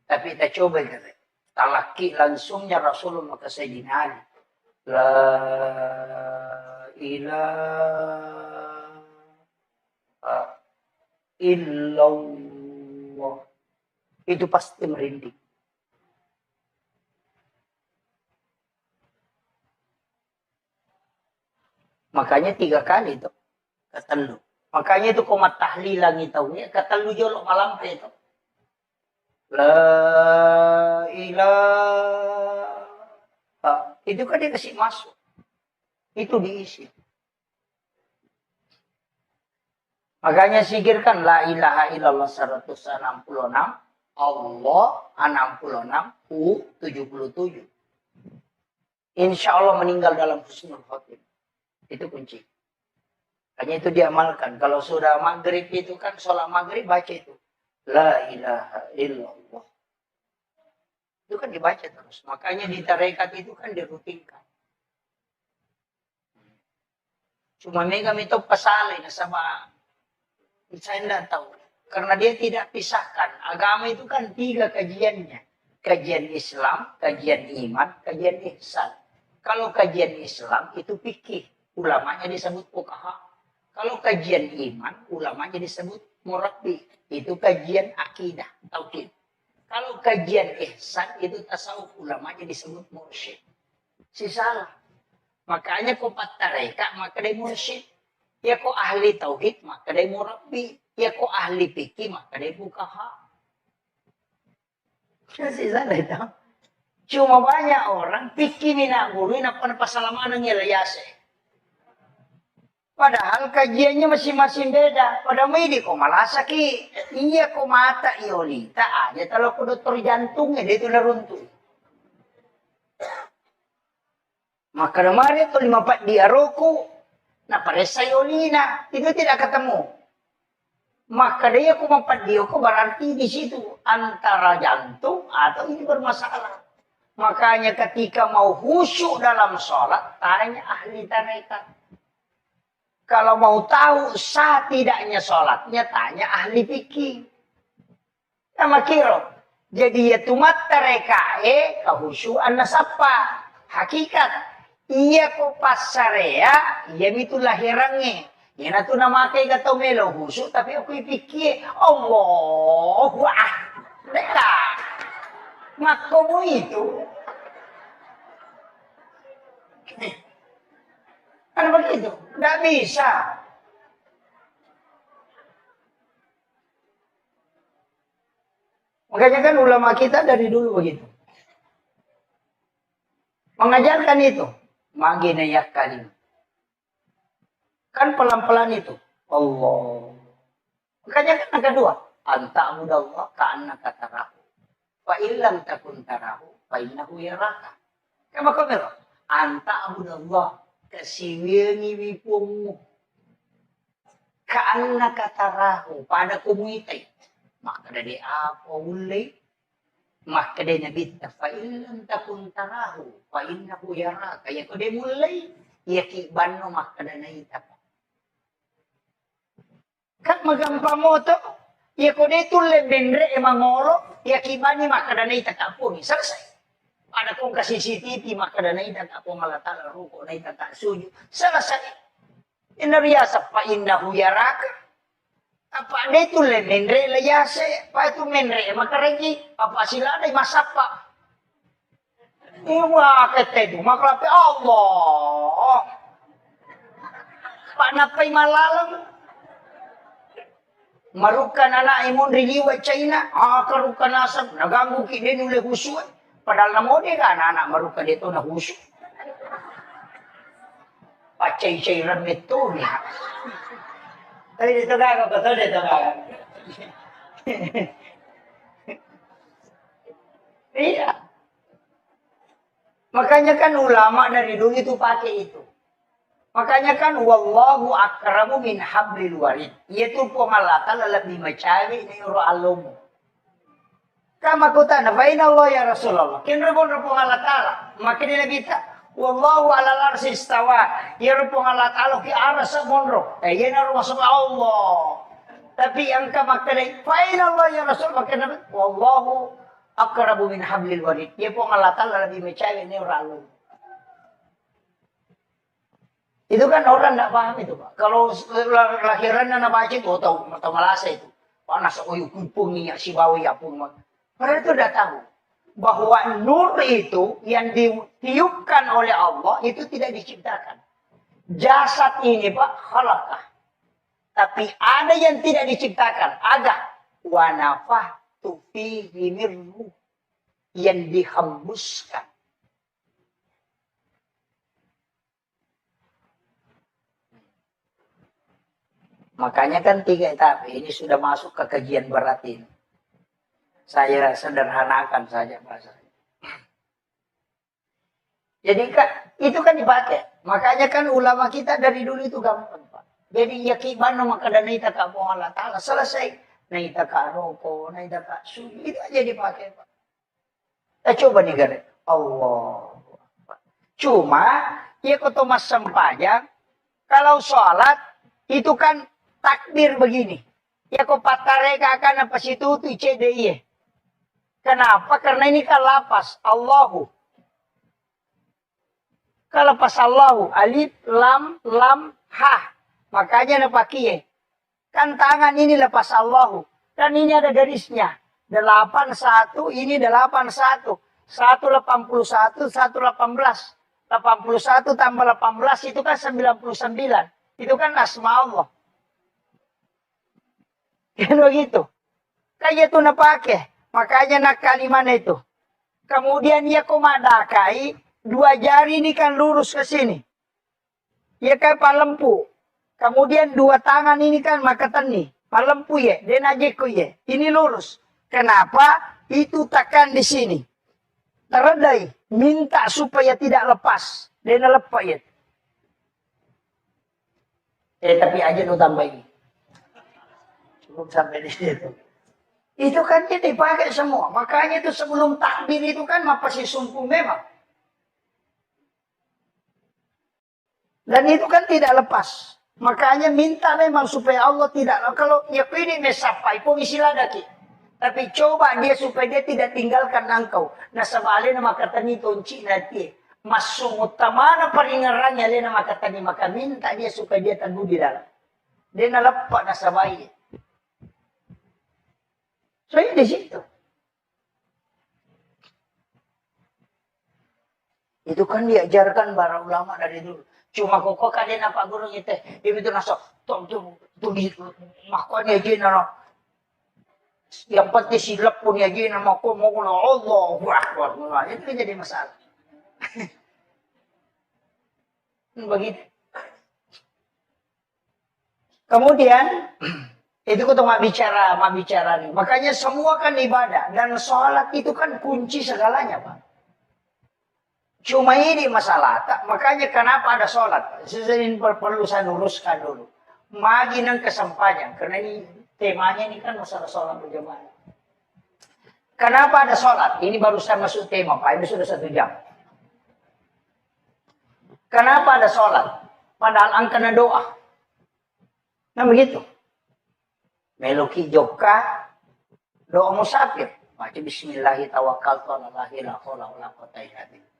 Tapi kita coba kata. Talaki langsungnya Rasulullah ke Sayyidina Ali. La ilaha illallah. Itu pasti merinding. Makanya 3 kali itu ketelu. Makanya itu komat tahlilan itu ya ketelu jolok malam itu. La ilaha. Itu kan dia kasih masuk. Itu diisi. Makanya sikirkan la ilaha illallah 166. Allah 66. U 77. Insya Allah meninggal dalam husnul khotimah. Itu kunci. Hanya itu diamalkan. Kalau sudah maghrib itu kan sholat maghrib baca itu. La ilaha illallah. Itu kan dibaca terus. Makanya di tarekat itu kan dirutinkan. Cuma mereka itu pasalin sama saya tidak tahu. Karena dia tidak pisahkan. Agama itu kan 3 kajiannya. Kajian Islam, kajian iman, kajian ihsan. Kalau kajian Islam itu fikih. Ulamanya disebut fuqaha. Kalau kajian iman, ulamanya disebut murabbi. Itu kajian akidah, tauhid. Kalau kajian ihsan itu tasawuf, ulamanya disebut mursyid. Si salah. Makanya kau patareka, maka dia mursyid. Ya kau ahli tauhid, maka dia murabbi. Ya kau ahli fikih, maka dia fuqaha. Si salah itu. Cuma banyak orang fikih mina guru nak pasalaman ng ilayase. Padahal kajiannya masing-masing beda. Pada midi ko malasa ki. Iya ko mata iolita aja. Kalau ko dokter jantungnya dia itu naruntuh. Maka kemarin itu 54 dia roku. Nah pada sayolina. Itu tidak ketemu. Maka dia ko 54 dia ko berarti di situ. Antara jantung atau ini bermasalah. Makanya ketika mau khusyuk dalam sholat. Tanya ahli tarekat. Kalau mau tahu sah tidaknya sholatnya, tanya ahli fikih. Sama kiro. Jadi ya tumat tarekae kahusyuan nasapa. Hakikat. Iya ko pasarea, iya itu lahirannya. Yan na ito na makay gatau melo husyuk, tapi ako'y fikir. Allahu Deka. Mako mo itu. Ano begitu? Tidak bisa. Makanya kan ulama kita dari dulu begitu. Mengajarkan itu. Maginayak kalim. Kan pelan-pelan itu. Allah. Makanya kan yang kedua. Anta abudallah ka'annaka tarahu. Fa illam takun tarahu. Fa innahu yaraka. Kama kamera. Anta abudallah. Kasiwingi wipungmu. Ka'annaka tarahu. Pada kumitay. Maka dari apa ulay. Maka dari nabita. Fa illam takun tarahu. Fa innahu yaraka. Kaya ko de mulay. Yakiban no maka dari itapa. Kan magampang mo to. Ya ko dito lebendre e mangolo, ya kibani makadanay tatapon. Selesai. Ada kong ka CCTV makadanay tatapon malatala ruko na itatasunyo. Selesai. Inariyasa pa innahu yaraka. Apa dito lebendre layase, pa ito menre makaregi, apa sila na masapa. Iwa ketedo maklapi Allah. Panapay malalang. Marukan anak imun riliwa China, karukan asap, naganggu ki din uli husu. Padahal namo di ka anak marukan dito na husu. Pacay-chay ramit to niya. Ay, dito ka, betul dito ka. Iya. Makanya kan ulama dari dulu itu pakai itu. Makanya kan wallahu akramu min hablil warid. Yaitu pengalatan lebih macawi ni ro alomu. Kama kuta na baina Allah ya Rasulullah. Kin rebon ro pengalatala. Makin lebih ta wallahu ala arsy istawa. Ya ro pengalatala ki arsa monro. Ya na ro masuk Allah. Tapi yang kama kene baina Allah ya Rasul makin wallahu akramu min hablil warid. Ya pengalatala lebih macawi ni ro alomu. Itu kan orang tidak paham itu, Pak. Kalau lahiran na baca itu, tahu malasa itu. Panas oyu kumpungi si bawi apung. Padahal itu sudah tahu bahwa nur itu yang ditiupkan oleh Allah itu tidak diciptakan. Jasad ini, Pak, khalaqah. Tapi ada yang tidak diciptakan, ada wa nafahtu fihi min ruh, yang dihembuskan. Makanya kan 3 etapa ini sudah masuk ke kajian berat ini. Saya sederhanakan saja bahasanya. Jadi kan itu kan dipakai. Makanya kan ulama kita dari dulu itu gampang, Pak. Jadi yakiban maka dan naita ka Allah Ta'ala selesai. Naita ka roko, naita ka suju, itu aja dipakai, Pak. Coba nih gare. Allah. Cuma ya kotomas sempajang kalau sholat itu kan takbir begini. Ya kok patareka kan apa situ tuh CDI. Kenapa? Karena ini kan lapas Allahu. Kalau pas Allahu alif lam ha. Makanya napakiye. Kan tangan ini lepas Allahu. Kan ini ada garisnya. 81 ini 81. 181 118. 81 tambah 18 itu kan 99. Itu kan asma Allah. Kan begitu. Kayak itu napake. Makanya nak kalimat itu. Kemudian ia komadakai. 2 jari ini kan lurus ke sini. Ya kayak palempu. Kemudian 2 tangan ini kan makatani. Palempu ya. Dan ajeku ya. Ini lurus. Kenapa? Itu tekan di sini. Teredai. Minta supaya tidak lepas. Dan lepas ya. Tapi aja lu tambahin. Sampai di situ. Itu kan dia dipakai semua. Makanya itu sebelum takbir itu kan masih sungguh memang. Dan itu kan tidak lepas. Makanya minta memang supaya Allah tidak. Kalau ya ini mesapai pun istilah daki. Tapi coba dia supaya dia tidak tinggalkan engkau. Nah sebaliknya maka tani tonci nanti. Masuk utamana peringarannya lena maka tani maka minta dia supaya dia teguh di dalam. Dia nalepak nasabai. Saya di situ. Itu kan diajarkan para ulama dari dulu. Cuma kok kalian apa guru itu? Itu nasok tuh makanya gini no. Yang penting silap pun ya gini mau Allah Akbar. Itu jadi masalah. Begitu. Kemudian itu kita mak bicara nih. Makanya semua kan ibadah dan sholat itu kan kunci segalanya, Pak. Cuma ini masalah. Makanya kenapa ada sholat? Ini perlu saya luruskan dulu. Magi nang kesampaian karena ini temanya ini kan masalah sholat berjamaah. Kenapa ada sholat? Ini baru saya masuk tema, Pak. Ini sudah 1 jam. Kenapa ada sholat? Padahal angkana doa. Nah begitu. Meloki joka doa musafir. Baca bismillahirrahmanirrahim tawakkaltu 'alallahi la haula wala quwwata illa billah.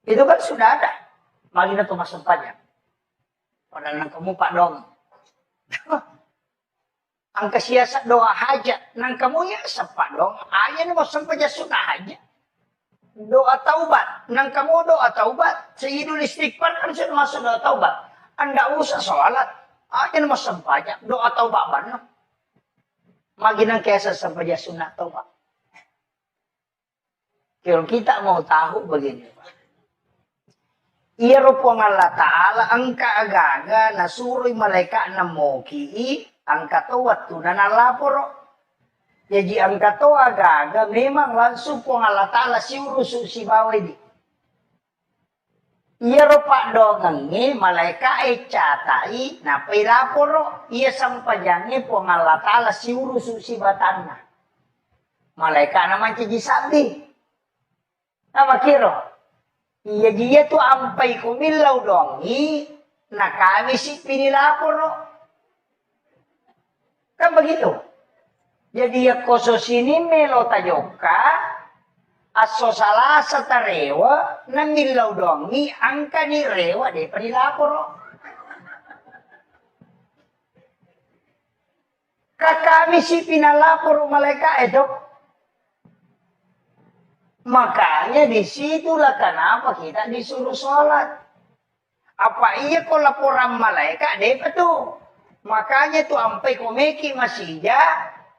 Itu kan sudah ada. Magina tuh masuk panjang. Padahal nang kamu Pak dong. Angka siasat doa hajat. Nang kamu ya sepak dong. Ayah mau sampai sunnah hajat. Doa taubat. Nang kamu doa taubat. Sayyidul istighfar kan sudah masuk doa taubat. Anda usah sholat. Ayah mau sampai doa taubat benar. Maginang kiasa sampai sunnah taubat. Kalau kita mau tahu begini. Iya rupang Allah Ta'ala angka agaga nasuruh malaikat namoki angka tawat tu na nalaporo. Jadi angka to agaga memang langsung pong Allah Ta'ala siurusu si bawah di. Iya rupa dongangi malaikat catai na pilaporo iya sampajangi pong Allah Ta'ala siurusu si batana. Malaikat naman ciji sabi. Nama kiro. Iya dia tuh ampai kumilau dongi, nah kami sih pinilapor no. Kan begitu. Jadi ya koso sini melo tajoka, aso salah satarewa, na milau dongi, angka ni rewa deh pinilapor no. Kami sih pinalapor malaikat itu. Makanya disitulah kenapa kita disuruh sholat. Apa iya kok laporan malaikat deh tuh. Makanya tuh sampai komeki masih ya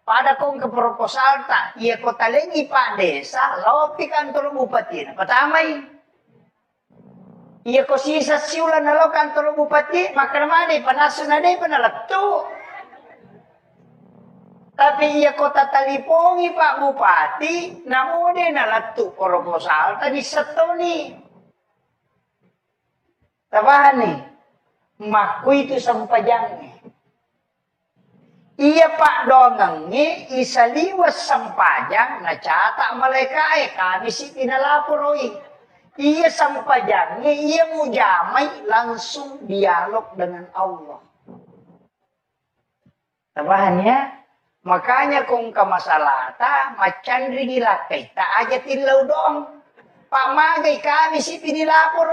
pada kong ke proposal tak. Iya kota lengi Pak Desa lopi kantor bupati. Pertama iya kok sisa siulan lo kantor bupati maka mana panasun ada panalatu. Tapi iya kota talipongi Pak Bupati, namun dia nalatu proposal tadi setoni. Tabahan nih, maku itu sampajangnya. Iya Pak dongengnya, isa liwas sampajang, nacatak malaikat kami sih pinalaporoi. Iya sampajangnya, iya mujamai langsung dialog dengan Allah. Tabahannya. Makanya kung kamasalah ta macan ringila kita aja tilaw dong. Pamagay kami si pinilapor.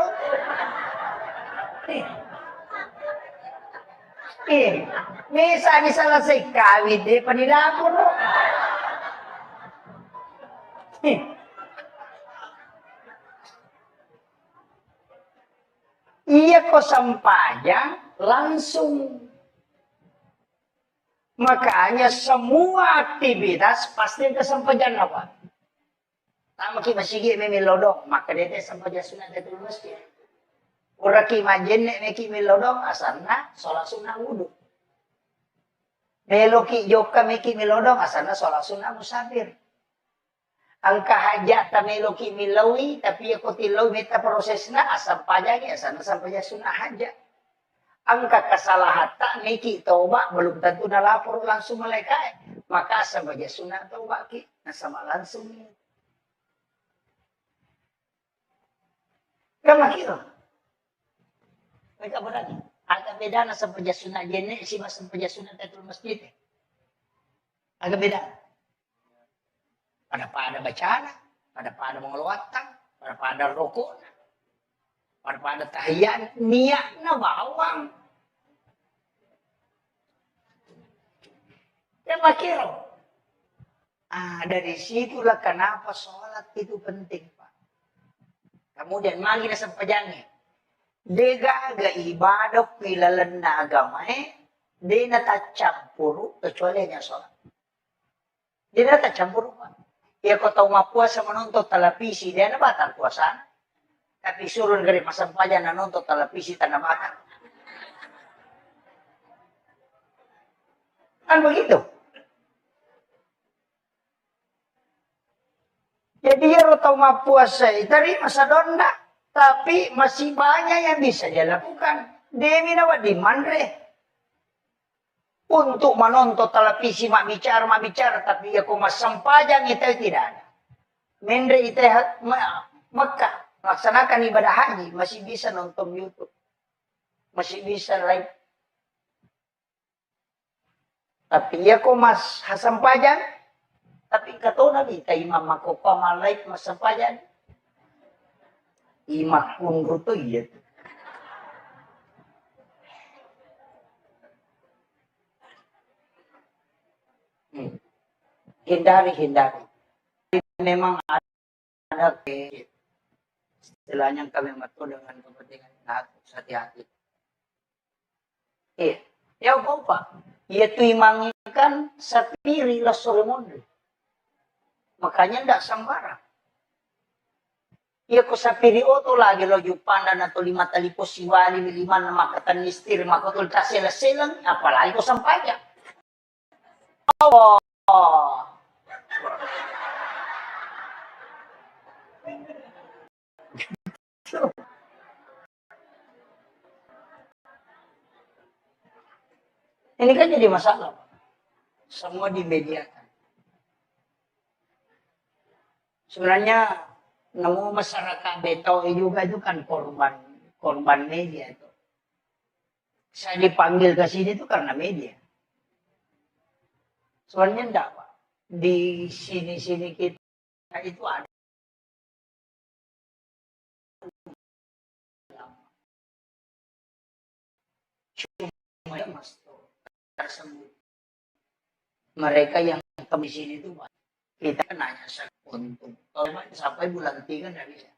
Misa ni salasay kawid panilapor. Iya ko sampajang langsung. Makanya semua aktivitas pasti kesampajan apa? Tama ki masigi memilodong, maka dia sampajan sunat itu masjid. Ura ki majen nek ki milodong asarna sholat sunnah wudu. Melo ki joka meki milodong asarna sholat sunnah musafir. Angka hajat ta melo ki milawi tapi ako tilaw meta prosesna asam pajanya asarna sampajan sunnah hajat. Angka kesalahan tak niki taubat belum tentu nalapor langsung malaikat. Maka sebagai sunat taubat ki nasama langsung. Kama kira. Mereka berani. Agak beda na sebagai sunat jenek si mas sebagai sunat tatul masjid. Agak beda. Pada bacaan, pada mengeluarkan, pada rokok. Pada tahiyat niat na bawang. Ya makiro. Dari situlah kenapa sholat itu penting, Pak. Kemudian magi na sampajangnya. Dega aga ibadah pilalan na agama di na tacampuru kecuali hanya sholat. Di na tacampuru, Pak. Ya kau tahu mapuasa menonton televisi, dia na batal puasa. Tapi suruh dari masampajan na nonton televisi tanah makan. Kan begitu. Jadi ya rotau puasa dari masa donda. Tapi masih banyak yang bisa dia lakukan. Demi nawa di mandre. Untuk menonton televisi mak bicara. Tapi ya kok masampajan itu tidak ada. Mendre itu Mekah. Laksanakan ibadah haji. Masih bisa nonton YouTube. Masih bisa live. Tapi ya kok mas sampajan. Tapi kata Nabi, imam mako pamalaik mas sampajan. Imak pun ruto iya. Hindari. Memang ada istilahnya kami matu dengan kepentingan hati-hati. Ya apa? Yaitu imangikan sapiri lah sore monde. Makanya ndak sembarang. Ya ko sapiri oto lagi lo jupanda na to 5 tali po siwali 5 na makatan mistir makotul tasela-selang apalagi ko sampaya. Oh. Ini kan jadi masalah. Semua dimediakan. Sebenarnya nemu masyarakat Beto juga itu kan korban media itu. Saya dipanggil ke sini itu karena media. Sebenarnya enggak, Pak. Di sini-sini kita itu ada. Cuma ya mas tersebut. Mereka yang kami sini itu kita kan hanya untuk sampai bulan 3 nggak bisa.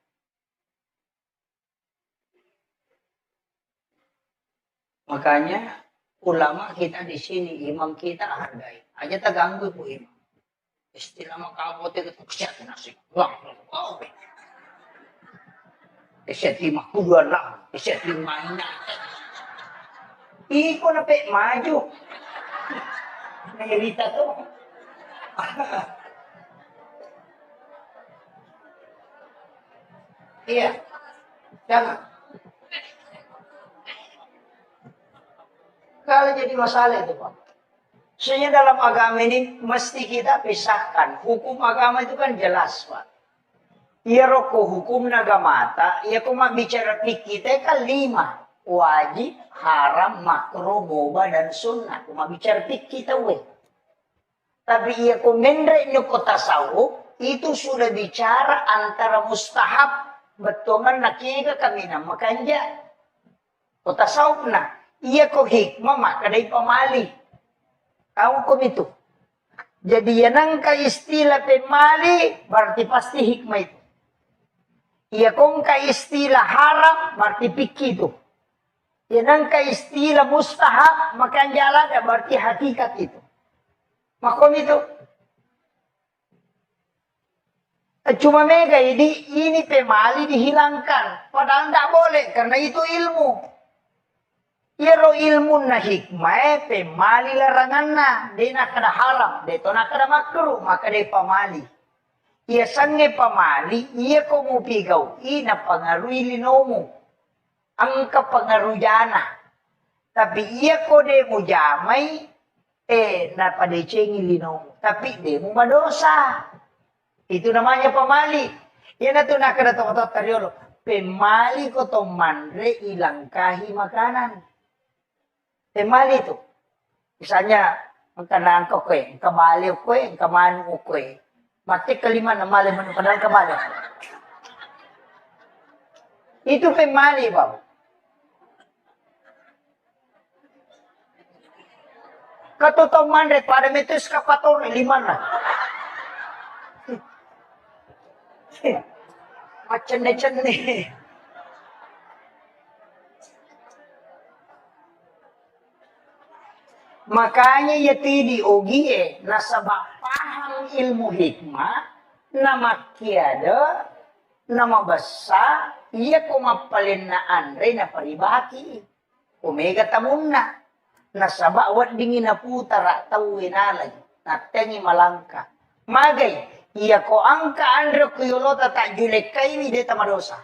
Makanya ulama kita di sini, imam kita hargai. Aja tak ganggu bu imam. Istilah makabote itu kesiat nasi. Wah, wow. Kesiat 52 lah, kesiat 5 ini. Iko na pe maju. Nangirita to. Iya. Jangan. Kalau jadi masalah itu Pak. Sebenarnya dalam agama ini mesti kita pisahkan. Hukum agama itu kan jelas Pak. Iya roko hukum nagamata. Iya kuma bicara fikih kita kan 5. Wajib, haram, makruh, boba, dan sunnah. Kuma bicara fikih kita weh. Tapi iya kumendre nyoko tasawuf. Itu sudah bicara antara mustahab. Betongan nakiga kami na makanja. Ko tasawuf na. Iya ko hikmah maka dari pamali. Kau kom itu. Jadi yanang ka istilah pemali berarti pasti hikmah itu. Iya kong ka istilah haram berarti fikih itu. Yanang ka istilah mustahab maka jalan berarti hakikat itu. Makom itu. Cuma mega ini pemali dihilangkan. Padahal tidak boleh karena itu ilmu. Iro ilmu na hikmah pemali larangan na. Dia nak kada haram. Dia to nak kada makruh. Maka dia pemali. Ia sange pemali. Ia komu pigaw. Ina pangaruhi linomo. Ang kapangarujana. Tapi ia ko de mo jamay. Napadecengi linomo. Tapi de mo madosa. Itu namanya pemali. Yan na ito nakadato-katot karyolo. Pemali ko to mandre ilangkahi makanan. Pemali itu. Misalnya, magkanaan ko kwe, kabali ko kwe, kamano ko kwe. Mati kalima na mali mo padahal kabali. Itu pemali ba? Katotong mandre, para metos kapator, 5 na. Macam-macam. Makanya yati diogi nasa paham ilmu hikmah na makiada na mabasa iya ko mapalin na Andre na paribaki. Omega tamunna. Nasaba wat dingin na putara tawin alay. Natengi malangka. Magay, iya ko angka Andre kuyolota tak julek kay mi deta madosa.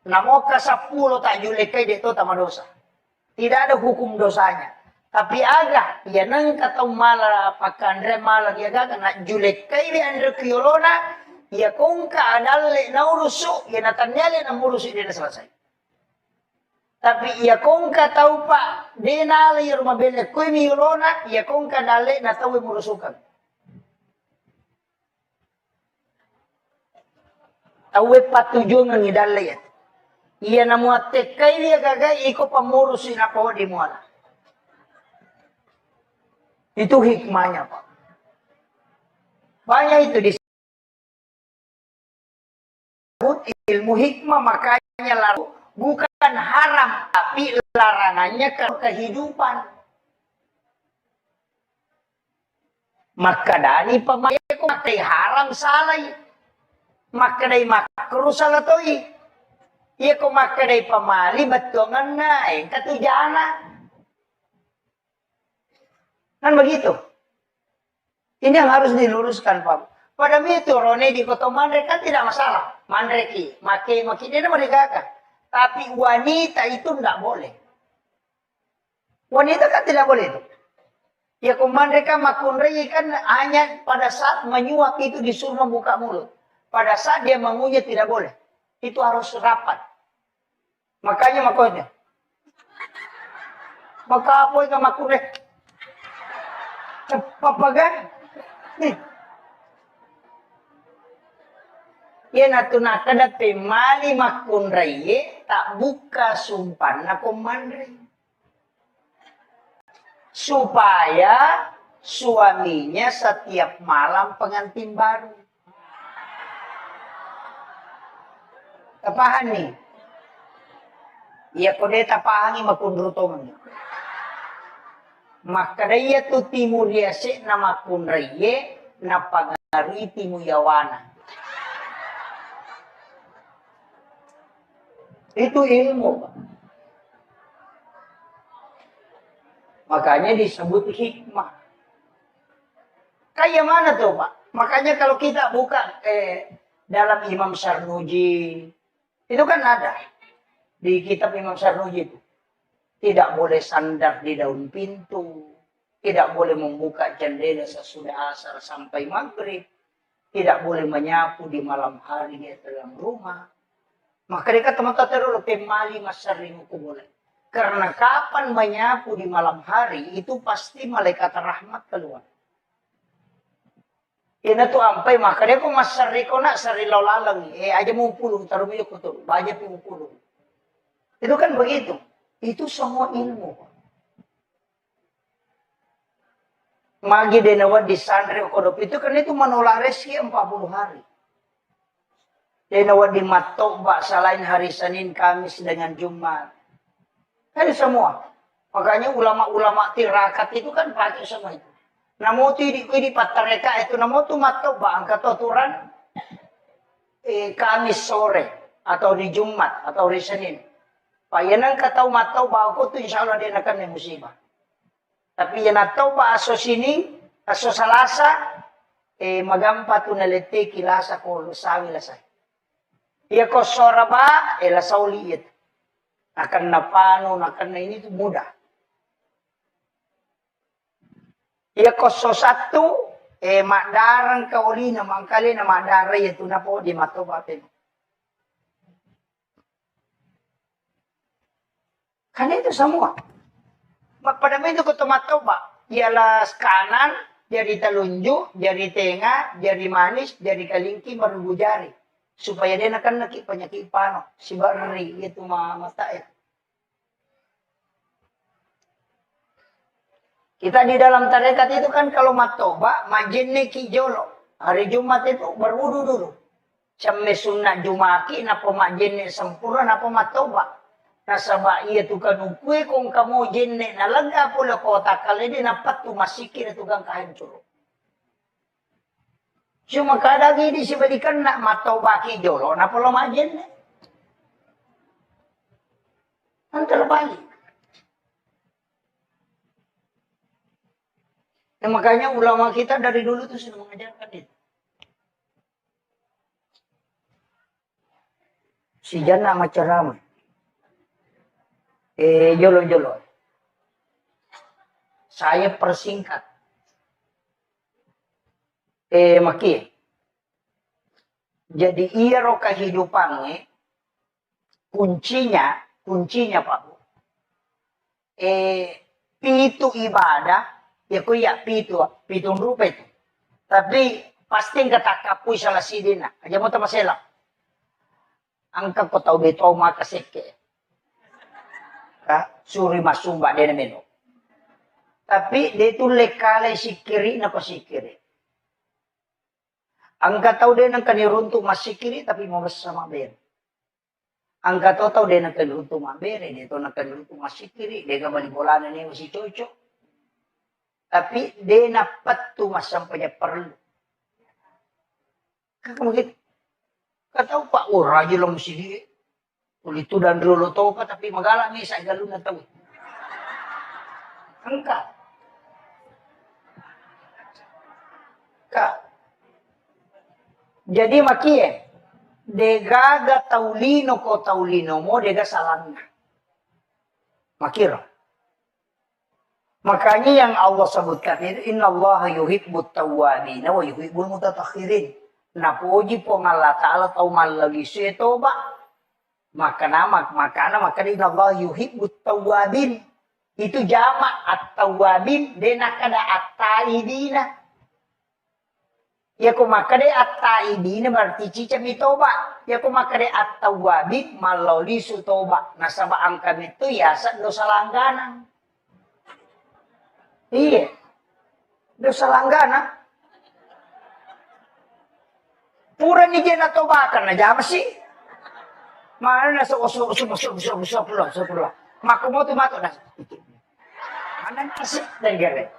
Namoka 10 tak julek kay deto tamadosa. Tidak ada hukum dosanya. Tapi aga, ya nang katong mala pakandre mala ya gaga na julek kay di Andre kuyolona, ya kung ka adalle na urusu, ya natanyale na murusu dia na selesai. Tapi ya kung ka tau pa, di nali rumah bele kuy miyolona, ya kung ka dale na tau murusukan. Tau patujung ng idale ya. Iya na muate kay dia gaga iko pamurusin ako di muala. Itu hikmahnya, Pak. Banyak itu disebut ilmu hikmah, makanya lalu bukan haram, tapi larangannya ke kehidupan. Maka dari pemakai makai haram salai, maka dari makruh salatoi. Iya ko maka dari pemali betongan naik katujana. Kan begitu. Ini yang harus diluruskan, Pak. Pada itu Rone di kota Mandrek kan tidak masalah. Mandreki, maki dia mereka. Tapi wanita itu tidak boleh. Wanita kan tidak boleh itu. Ya mereka makunrei kan hanya pada saat menyuap itu disuruh membuka mulut. Pada saat dia mengunyah tidak boleh. Itu harus rapat. Makanya makanya. Maka apa yang makunrei? Papagan? Ya natuna kada pemali makunrei tak buka sumpan na komandrei. Supaya suaminya setiap malam pengantin baru. Tapahan nih. Ya kode tapahangi makundrutongan. Maka daya tu timur yase na makunrei na pangari timu yawana. Itu ilmu, Pak. Makanya disebut hikmah. Kayak mana tuh, Pak? Makanya kalau kita buka dalam Imam Sarnuji, itu kan ada. Di kitab Imam Sarnuji itu. Tidak boleh sandar di daun pintu. Tidak boleh membuka jendela sesudah asar sampai maghrib. Tidak boleh menyapu di malam hari di dalam rumah. Maka mereka teman-teman terlalu pemali masering boleh. Karena kapan menyapu di malam hari itu pasti malaikat rahmat keluar. Ini tuh ampai maka dia kok masari ko nak sari lalang aja mau pulung taruh minyak betul banyak mau pulung. Itu kan begitu. Itu semua ilmu. Magi denawat di santri kodop itu kan itu menolak rezeki 40 hari. Denawat di matobak selain hari Senin, Kamis dengan Jumat. Kan semua. Makanya ulama-ulama tirakat itu kan pakai semua itu. Namo tu di patareka itu namo tu matobak angkat aturan Kamis sore atau di Jumat atau di Senin. Payanang katau matau bago tu insya Allah dia akan yang musibah. Tapi yan atau ba aso sini, aso salasa, magampa tu nalete kilasa ko sawi lasay. Iya ko soraba, lasauli it. Akan napano, akan na ini tu mudah. Iya ko so satu, makdarang kauli na mangkali na makdaray itu na po di matobatin. Karena itu semua. Pada itu ketemu Pak. Ialah kanan, jari telunjuk, jari tengah, jari manis, jari kalingki, merugu jari. Supaya dia akan nakik penyakit pano. Sibak ngeri, itu mata ya. Kita di dalam tarekat itu kan kalau matoba, majinne kijolo. Hari Jumat itu berwudu dulu. Sampai sunnah Jumaki, napa majinne sempurna, napa matoba. Nasaba iya tukang ukwe kung kamu jenne nalaga pula kota kali di napat tu masikin tukang kahancur. Cuma kadagi di sibalikan nak matau baki jolo na pula majenne. Kan terbalik. Nah, makanya ulama kita dari dulu tuh sudah mengajarkan itu. Si jana sama ceramah. Jolo. Saya persingkat. Maki. Jadi iya roh kehidupannya, kuncinya Pak Bu. Pitu ibadah, ya kuya pitu rupa itu. Tapi pasti kata kapui salah sidina. Aja mau tamasela. Angka ko tau beto makaseke. Suri masumba dia meno. Tapi dia itu lekale sikiri na pasikiri. Angka tahu dia nang kaniruntu masikiri tapi mau bersama ber. Angka tahu dia nang kaniruntu mabere, dia tahu nang kaniruntu masikiri, dia gak bolana ni masih cocok. Tapi dia napat tu masampanya perlu. Kamu gitu. Kata Pak Ura aja lo mesti dia. Itu dan dulu tahu apa tapi magalang ni saya galun na tahu. Angka. Kak. Jadi makie. Degaga taulino ko taulino mo dega salangna. Makira. Makanya yang Allah sebutkan itu innallaha yuhibbut tawwabin wa yuhibbul mutatahhirin. Napuji po Allah Ta'ala tau malagi siya toba. Maka innallaha yuhibbut tawwabin. Itu jamak at-tawwabin dena kada at-taibina. Ya kumakade at-taibina berarti cicam toba. Ya kumakade at-tawwabin maloli su toba. Nasaba angkan itu ya dosa langganan. Iya. Dosa langganan. Pura ni jena toba karena jam sih. Mana nasa usap. Maka mau tu mato nasa. Mana nasi dan gare.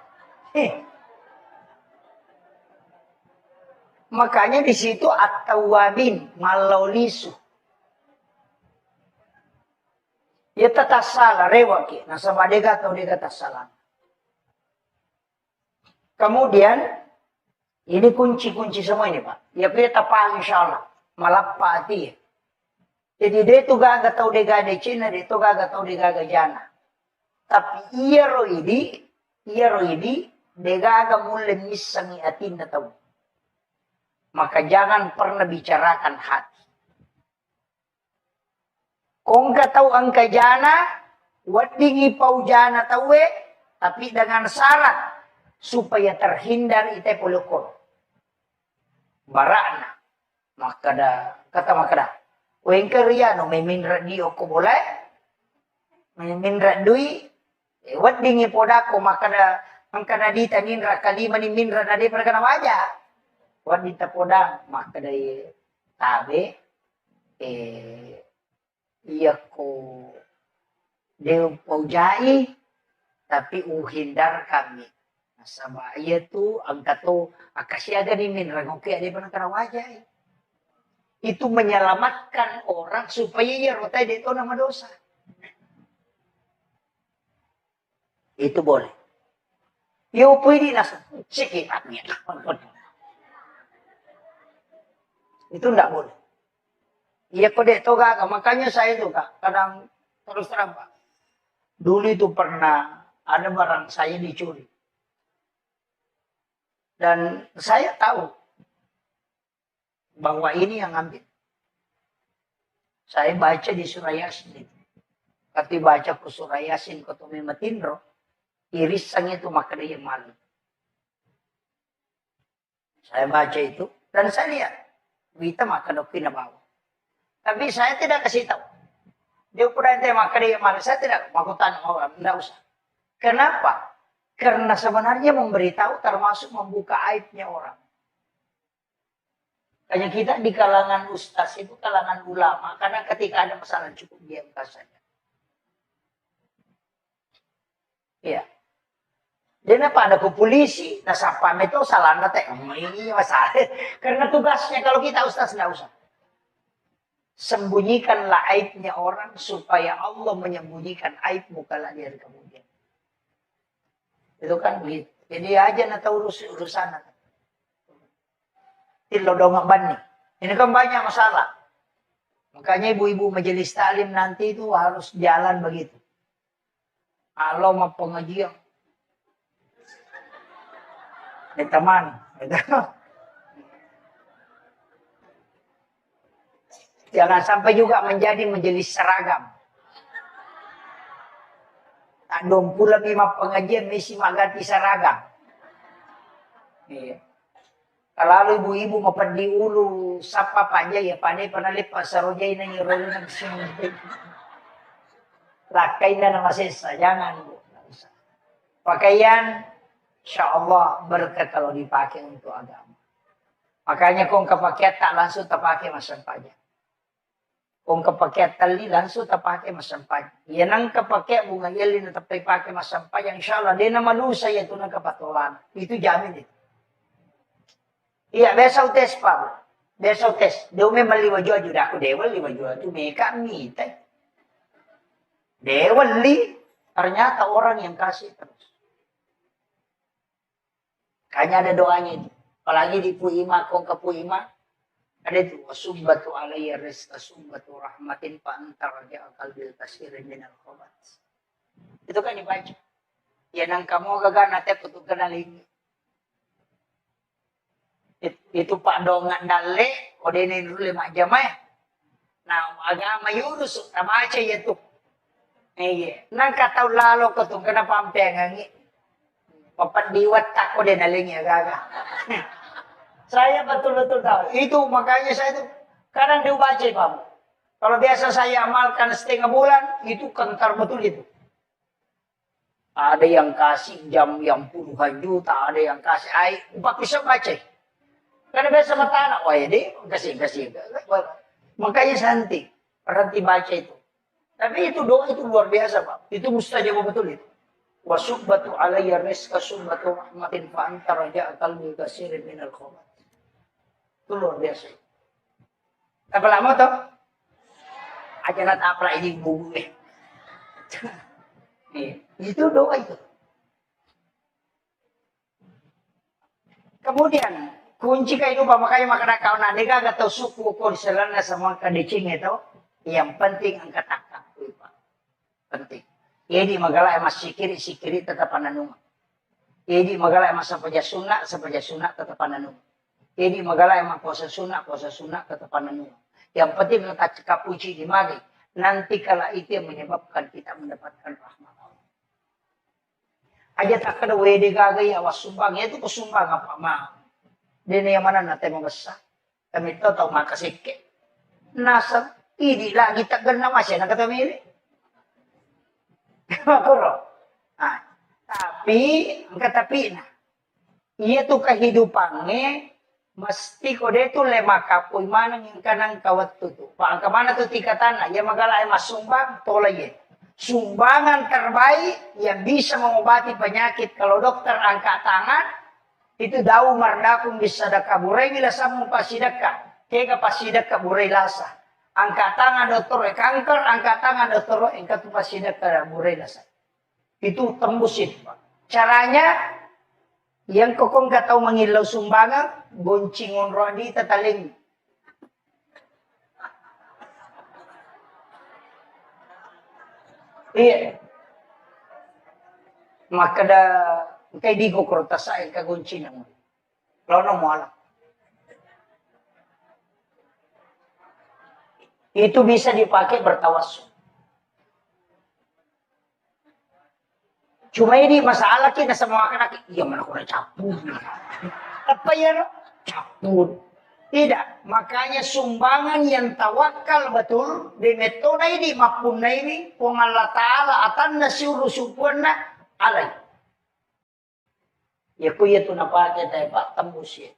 Makanya di situ at-tawwabin malaulisu. Ya tatasala rewaki. Nasa badega atau dega tasalan. Kemudian ini kunci-kunci semua ini Pak. Ya kita paham insya Allah. Malapati. Jadi dia itu gaga tahu dia gaga Cina, dia itu gaga tahu dia gaga jana. Tapi iya roh ini, dia gaga mulai misangi atinda tahu. Maka jangan pernah bicarakan hati. Kong ka tahu angka jana, wadingi pau jana tahu tapi dengan syarat supaya terhindar ite polokon. Barana. Makada. Wengker ya no may minra di ko boleh. May minra dui. Wat dingi podako makada angkana dita ninra kalima ni minra na di perkana waja. Wat dita podang makada tabe iya ko deu paujai tapi uhindar kami. Sama iya tu angka tu akasyaga ni minra ngoki ade perkana waja. Itu menyelamatkan orang supaya ya rotai itu nama dosa. Itu boleh. Ya pwede na sikitnya. Itu enggak boleh. Iya kode toga, makanya saya tuh Kak, kadang terus terang Pak. Dulu itu pernah ada barang saya dicuri. Dan saya tahu bahwa ini yang ambil. Saya baca di surah Yasin. Ketika baca ke surah Yasin ketemu matindro, irisan itu maka dia malu. Saya baca itu dan saya lihat kita makan oke na bawa. Tapi saya tidak kasih tahu. Dia pernah ente maka dia malu. Saya tidak makutan orang, tidak usah. Kenapa? Karena sebenarnya memberitahu termasuk membuka aibnya orang. Hanya kita di kalangan ustaz itu kalangan ulama. Karena ketika ada masalah cukup diamkan saja. Ya. Dan apa ada ke polisi. Nah sapam itu salah nate. Ini masalah. Karena tugasnya kalau kita ustaz tidak usah. Sembunyikanlah aibnya orang supaya Allah menyembunyikan aibmu kala di hari kemudian. Itu kan begitu. Jadi aja na tahu urusan. Tilo dong bani. Ini kan banyak masalah. Makanya ibu-ibu majelis taklim nanti itu harus jalan begitu. Kalau mau pengajian. Teman. Jangan sampai juga menjadi majelis seragam. Tak dong pula lima pengajian mesti ganti seragam. Iya. Kalau ibu-ibu mau pergi ulu sapa aja ya pandai pernah lipat sarojai na nyuruh na lakai na nama sesa jangan bu. Pakaian insya Allah berkat kalau dipakai untuk agama. Makanya kong kepakai tak langsung terpakai masam pajak. Kung kapakya tali langsung tapake masampay. Yan ang kapakya bunga yali na tapay-pake masampay. Inshallah, di na malusay ito ng kapatulan. Itu jamin ito. Iya, besaw test pa. Besaw test. Daw may maliwadyo. Juda ako, dewal liwadyo. Tumika, mitay. Dewal li. Ternyata orang yang kasih terus. Kanya ada doanya itu. Apalagi di Puima, kung kapuima. Ada itu wasubbatu alayya rizqa subbatu rahmatin fa antar akal bil kasirin minal khobat. Itu kan dibaca. Ya nang kamu gagana te putu kenaling. Itu Pak Dongan dale odene nule majamay. Nah agama yurus tabaca ya tu. Iya, nang kataw lalo ko tung kana pampengangi. Papandiwat tako din aling ya gaga. Saya betul-betul tahu. Itu makanya saya itu kadang dibaca Pak. Kalau biasa saya amalkan setengah bulan, itu kentar betul itu. Ada yang kasih jam yang puluhan juta, ada yang kasih air. Pak bisa baca. Karena biasa mata anak, wah ya deh, kasih. Makanya santai, berhenti baca itu. Tapi itu doa itu luar biasa Pak. Itu mustajab betul itu. Wasubbatu alayya rizqa subbatu rahmatin fa anta raja'a qalbi kasirin minal khobat. Itu luar biasa. Apa lama toh? Ajaran apa ini bubu Itu doa itu. Kemudian kunci kehidupan makanya makna kau nanti kagak tahu suku kau selana sama kadicing itu. Yang penting angkat takak. Penting. Jadi magalah emas sikiri tetap ananung. Jadi magalah emas sapaja sunat tetap ananung. Jadi magalah emang puasa sunat tetap ananung. Yang penting kita cekap puji di mari. Nanti kala itu yang menyebabkan kita mendapatkan rahmat Allah. Aja tak ada wede gagai awas sumbang. Itu kesumbang apa mah. Dini yang mana nanti membesar. Kami tahu makasih ke. Nasab. Ini lagi tak kena masih nak kata milih. Nah, tapi nah. Iya tuh kehidupannya mesti kode itu lema kapoy manang yang kanang kawat tutu. Pak kemana tuh tingkatan ya magalah emas sumbang tolong sumbangan terbaik yang bisa mengobati penyakit kalau dokter angkat tangan itu dau mardakum bisa sedekah burai bila samu pasidekah kega pasidekah burai lasa angkat tangan dokter kanker angkat tangan dokter angkat pasidekah burai lasa itu tembusin Pak. Caranya yang kokong gak tahu mengilau sumbangan, goncingon rodi tetaling. Iya. Maka da kay di ko korta sa ka goncinang. Lono mo ala. Itu bisa dipakai bertawassul. Cuma ini masalah kita semua anak iya mana kurang capur. Apa ya capur? Tidak. Makanya sumbangan yang tawakal betul di metode ini maupun ini pun Allah Taala atan nasiru supurna alai. Ya kuya tu napake tayo Pak tembus ya.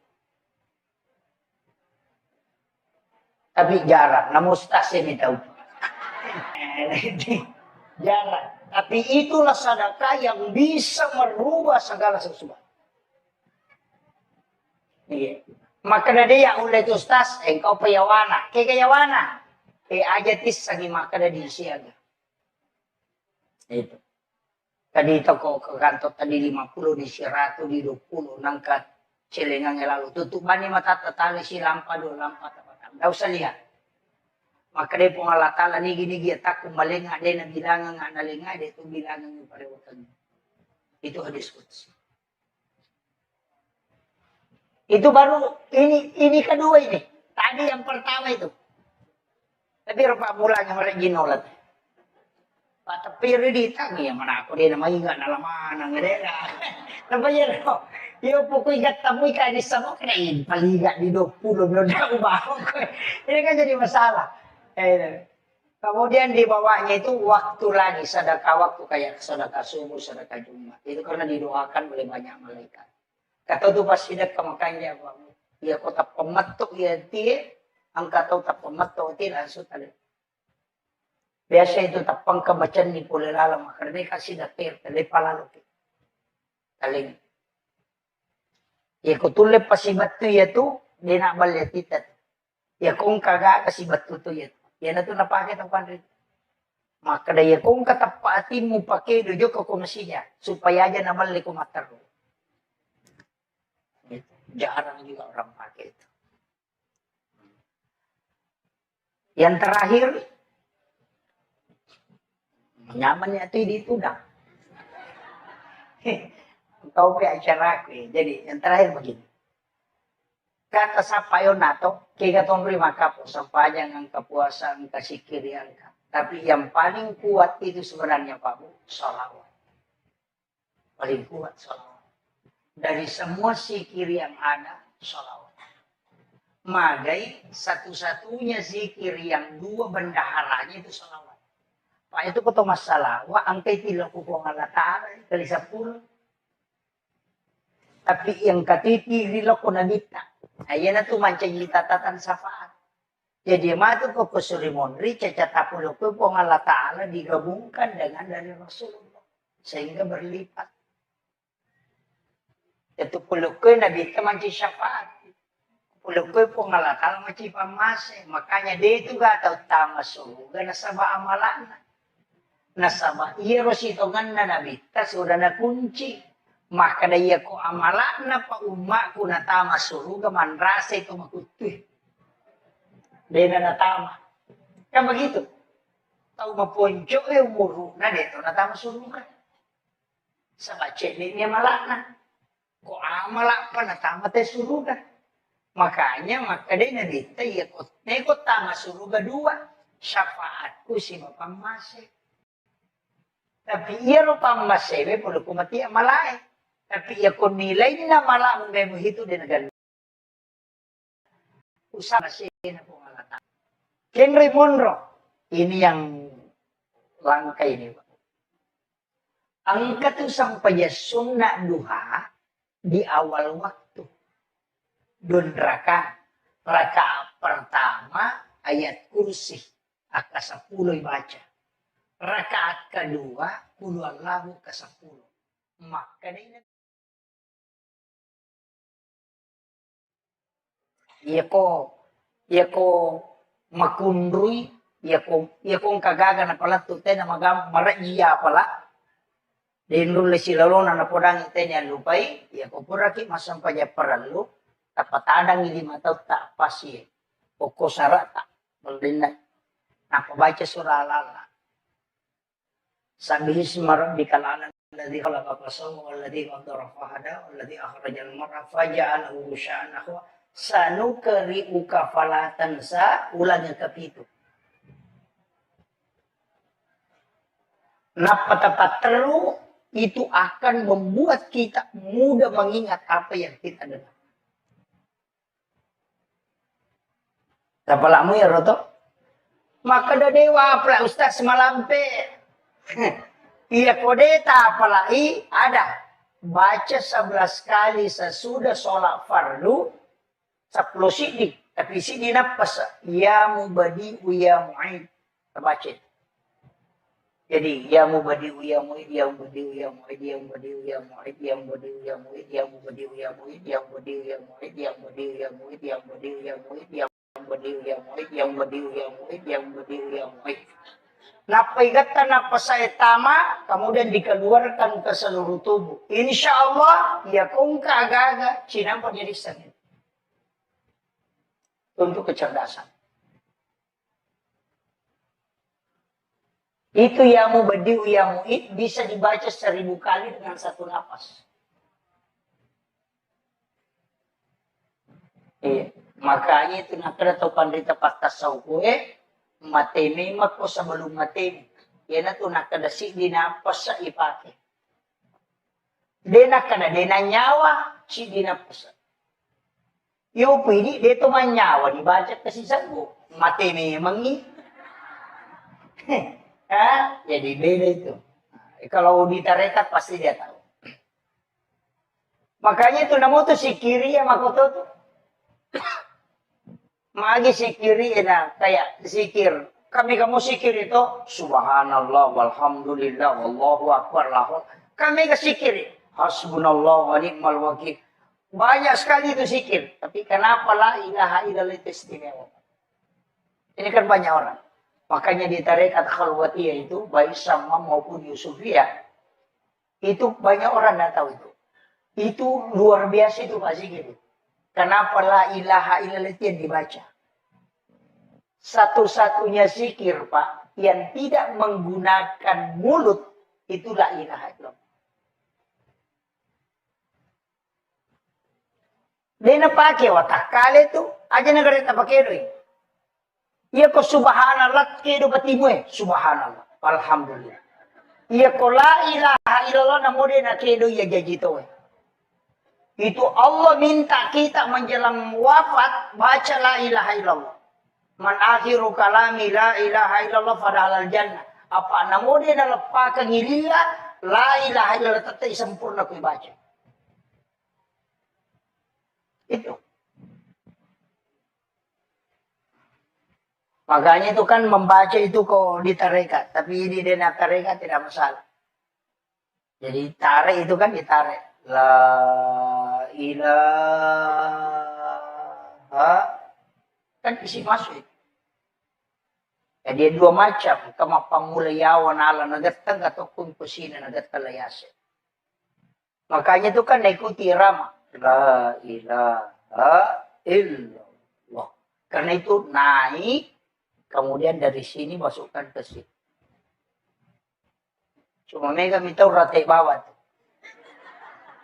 Tapi jarak, namun stasi ini tahu. Jarak. Tapi itulah sedekah yang bisa merubah segala sesuatu. Iya. Maka dia ulai itu ustaz, engkau payawana. Kayawana. aja tis sagi maka di siaga. Itu. Tadi toko ke kantor tadi 50 di 100 di 20 nangkat celengan lalu tutup bani mata tetali si lampa do lampa apa. Enggak usah lihat. Maka dia pun Allah Ta'ala ni gini dia takut malengah dia na bilangan na lengah dia tu bilangan yang pada waktu. Itu hadis qudsi. Itu baru ini kedua ini. Tadi yang pertama itu. Tapi rupa mulanya mereka ginolat. Pak tapi ditang ya mana aku dia nama ingat nalamana ngedera. Tapi ya no. Yo pokoknya ingat tamu ikan di sama kena ini paling ingat di 20 belum tahu bahu. Ini kan jadi masalah. Kemudian di bawahnya itu waktu lagi sedekah waktu kayak sedekah subuh, sedekah Jumat. Itu karena didoakan oleh banyak malaikat. Kata tu pas sidak kemakanya bang, ya kota pematuk ya tie, angka tahu tak pematuk tie langsung tadi. Biasa itu tapang kebacaan di pula lalam, karena kasih dakir, tadi palalu. Taling. Ya kutule pasi batu ya tu, dia nak balik titat. Ya kung kagak kasih batu tu ya. Ya na tu napakai tapan rin. Maka daya kung katapatin mo pakai dojo ko kumasinya, supaya aja na balik ko mataro. Jarang juga orang pakai itu. Yang terakhir, nyamannya itu dah. Kau pe acara aku ya. Jadi yang terakhir begini. Kata sapayo nato, kaya tonri makapo, sampajang ang kapuasan, kasikirian ka. Tapi yang paling kuat itu sebenarnya Pak Bu, sholawat. Paling kuat sholawat. Dari semua zikir yang ada, sholawat. Magai satu-satunya zikir yang dua bendaharanya itu sholawat. Pak itu kata masalah, wa angkai tidak kukong Allah Ta'ala, kali 10. Tapi yang katiti rilok ko nagita. Ayan na tumancay litatatan syafaat. Jadi matu ko kusulimonri, cacatapulo ko po ng Allah Ta'ala digabungkan dengan dari Rasulullah. Sehingga berlipat. Itu pulukoy nabita manci syafaat. Pulukoy po ng Allah Ta'ala manci pamase. Makanya dito gataw tama suruga nasaba amalan. Nasaba iros ito nga na nabita sudah na kunci. Maka daya ko amalan na pa umma ko na tama suruga manrasa ito makutuh. Dena na tama. Kan begitu. Tahu maponjo umuru na dito na tama suruga. Sa bache niya malakna. Ko amala pa na tama tayo suruga. Makanya maka dena dito ko tama suruga 2. Syafaat ko si mapamase. Tapi iya ro pamasebe puluh kumati amalay. Tapi ya kung nilay na malamang memo hito din agad. Usap siya na po malata. Henry Monroe, ini yang langka ini. Ang katusang payasun na duha di awal waktu. Doon raka pertama ayat kursi. Aka 10 baca. Rakaat kedua, kulu Allahu ke 10. Maka na iya ko makundruy, iya ko kagaga na pala tutay na marajiya pala. Dinrul si lalona na podang itay niya lupay, iya ko puraki masampaya paralu, tapatadang hindi mataw ta pasi, o ko sarata, baldinay, napabaca surah Al-Alaq. Sabi hisma rabbikal a'la alladhi khalaqa fasawwa walladhi qaddara fahada walladhi akhrajal mar'a faja'alahu sya'nahu sanukri'uka fala tansa, ulangnya ke-7. Napatapatru itu akan membuat kita mudah mengingat apa yang kita dengar. Tapalamu ya Roto? Maka dewa pala Ustaz Malampe. Iya kodeta apalagi ada. Baca 11 kali sesudah sholat fardu. 10 sidik. Tapi sidik napas. Ya mubadi'u ya mu'id. Terbaca. Jadi ya mubadi'u ya mu'id. Ya mubadi'u ya mu'id. Ya mubadi'u ya mu'id. Ya mubadi'u ya mu'id. Ya mubadi'u ya mu'id. Ya mubadi'u ya mu'id. Ya mubadi'u ya mu'id. Ya mubadi'u ya mu'id. Ya badiu ya muid, yang badiu ya muid, yang badiu ya muid. Napaigatan napasaitama, kemudian dikeluarkan ke seluruh tubuh. Insya Allah, ya kung kagaga, cinam jadi sengit. Untuk kecerdasan. Itu yamu badiu ya muid bisa dibaca 1000 kali dengan satu nafas. Makanya itu nakada atau pandita pastasau kue, mateme mako sebelum mateme. Yan na to nakada si dinapas sa ipake. Dena kada dena nyawa si dinapas. Yo pwede dito man nyawa dibaca kasi sago. Mateme mangi. Jadi beda itu. Kalau ditarekat pasti dia tahu. Makanya itu namo to si kiri ya makoto to. Magi sikiri na kayak zikir. Kami kamu sikir itu subhanallah walhamdulillah wallahu akbar lahu. Kami ke sikir hasbunallah wa ni'mal wakil. Banyak sekali itu zikir, tapi kenapa la ilaha illallah itu istimewa? Ini kan banyak orang. Makanya di tarekat khalwatiyah itu baik sama maupun yusufiyah itu banyak orang tidak tahu itu. Itu luar biasa itu Pak Zikir. Kenapa la ilaha illallah itu yang dibaca? Satu-satunya zikir Pak yang tidak menggunakan mulut itu la ilaha illallah. Dia pakai watak kali itu aja negara tak pakai doi. Iya ko subhanallah kedo batimu subhanallah alhamdulillah. Iya ko la ilaha illallah namo dia na kedo ya jajito Itu Allah minta kita menjelang wafat baca la ilaha illallah. Man akhiru kalami la ilaha illallah fadhalal jannah. Apa namo dia na lepaka ngilila la ilaha illallah tetap sempurna ku baca. Itu. Makanya itu kan membaca itu kok di tarekat. Tapi di dena tarekat tidak masalah. Jadi tarik itu kan ditarik. La ilaha. Kan isi masuk itu. Ya, dia dua macam. Kama pamulayawan ala nagatang atau kumpusinan nagatkalayase. Makanya itu kan ikuti irama. La ilaha illallah. Karena itu naik. Kemudian dari sini masukkan ke sini. Cuma mereka minta ratai bawah.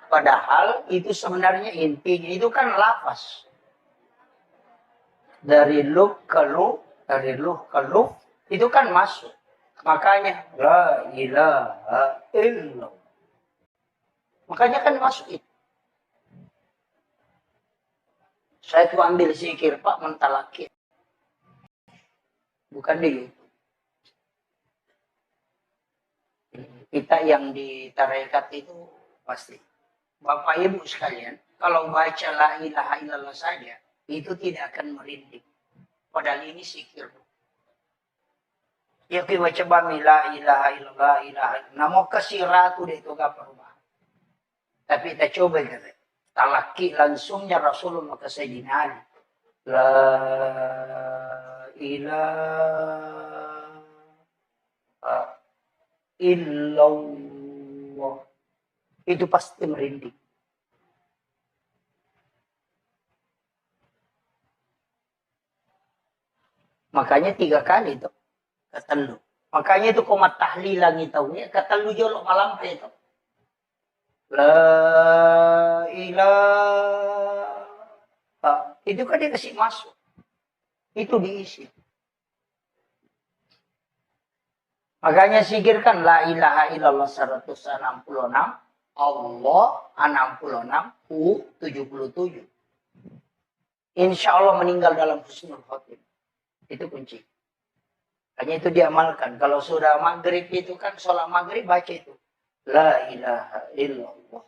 Padahal itu sebenarnya intinya itu kan lafaz. Dari luk ke luk, dari luk ke luk, itu kan masuk. Makanya la ilaha illallah. Makanya kan masuk itu. Saya tuh ambil zikir Pak mentalaki. Bukan di kita yang di tarekat itu pasti. Bapak Ibu sekalian, kalau baca la ilaha illallah saja, itu tidak akan merinding. Padahal ini zikir. Ya kita baca bami la ilaha illallah, ilaha illallah. Namo kasiratu itu gak perubahan. Tapi kita coba kata. Talaki langsungnya Rasulullah ke Sayyidina Ali. La ilaha illallah. Itu pasti merinding. Makanya 3 kali itu. Ketelu. Makanya itu komat tahlilan itu. Ketelu jolok malam itu. La ilaha. Itu kan dia kasih masuk. Itu diisi. Makanya sikirkan la ilaha illallah 166. Allah 66, Hu 77. Insya Allah meninggal dalam husnul khotimah. Itu kunci. Hanya itu diamalkan. Kalau sudah maghrib itu kan sholat maghrib baca itu. La ilaha illallah.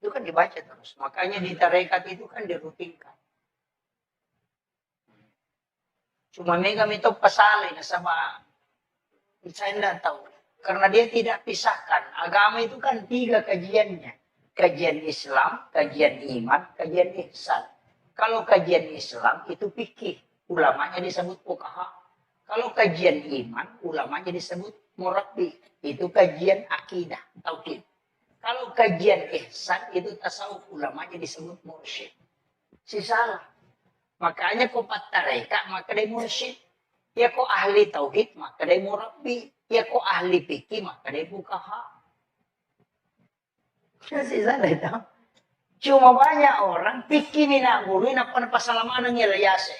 Itu kan dibaca terus. Makanya di tarekat itu kan dirutinkan. Cuma mereka itu pasalin sama. Saya tidak tahu. Karena dia tidak pisahkan. Agama itu kan 3 kajiannya. Kajian Islam, kajian iman, kajian ihsan. Kalau kajian Islam itu fikih, ulamanya disebut fuqaha. Kalau kajian iman, ulamanya disebut murabbi. Itu kajian akidah, tauhid. Kalau kajian ihsan itu tasawuf, ulamanya disebut mursyid. Si salah. Makanya kau patareka, maka dia mursyid. Ya kau ahli tauhid, maka dia murabbi. Ya kau ahli fikih, maka dia fuqaha. Si salah itu. Cuma banyak orang fikih mina guru nak pasalaman yang layase.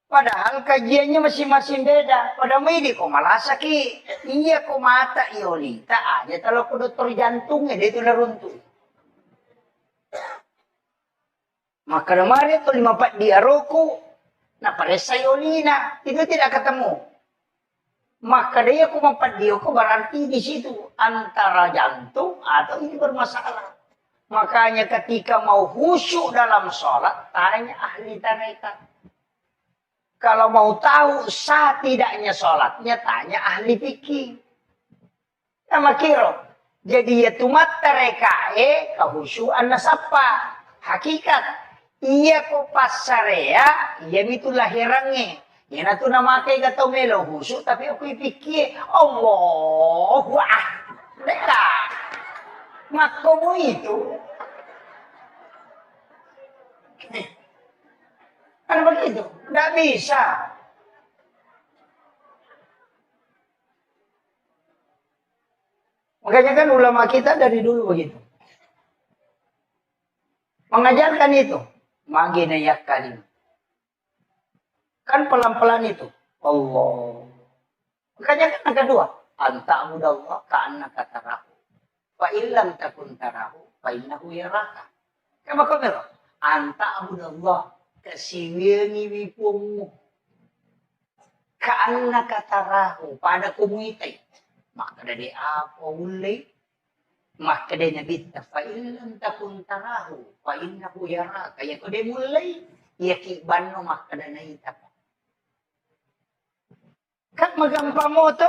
Padahal kajiannya masing-masing beda. Pada midi kok malah sakit. Iya kok mata iolita aja. Kalau ke dokter jantungnya dia itu neruntuh. Maka kemarin itu 54 dia rokok. Nah pada sayolina itu tidak ketemu. Maka dia kok 54 dia kok berarti di situ antara jantung atau ini bermasalah. Makanya ketika mau khusyuk dalam sholat, tanya ahli tarekat. Kalau mau tahu sah tidaknya sholatnya, tanya ahli fikih. Sama kiro. Jadi ya tumat tarekae kehusyuan nasapa. Hakikat. Iya ko pasarea, iya itu lahirannya. Yan ato na makay kataw melo husyuk, tapi ako'y fikih. Allahu Deka. Mako mo itu. Ano begitu? Tidak bisa. Makanya kan ulama kita dari dulu begitu. Mengajarkan itu. Maginayak kalim. Kan pelan-pelan itu. Allah. Makanya kan yang kedua. Anta'budallah ka'annaka tarahu. Fa'illam takun tarahu. Fa'innahu yaraka. Kama kamera. Anta'budallah. Kasiwingi wipungmu. Ka'annaka tarahu. Pada kumuitay. Maka dari apa ulay. Maka dari nabita. Fa'illam takun tarahu. Fa'innahu yaraka. Kaya ko de mulay. Yakiban no maka dari naita pa. Kak magampang mo to.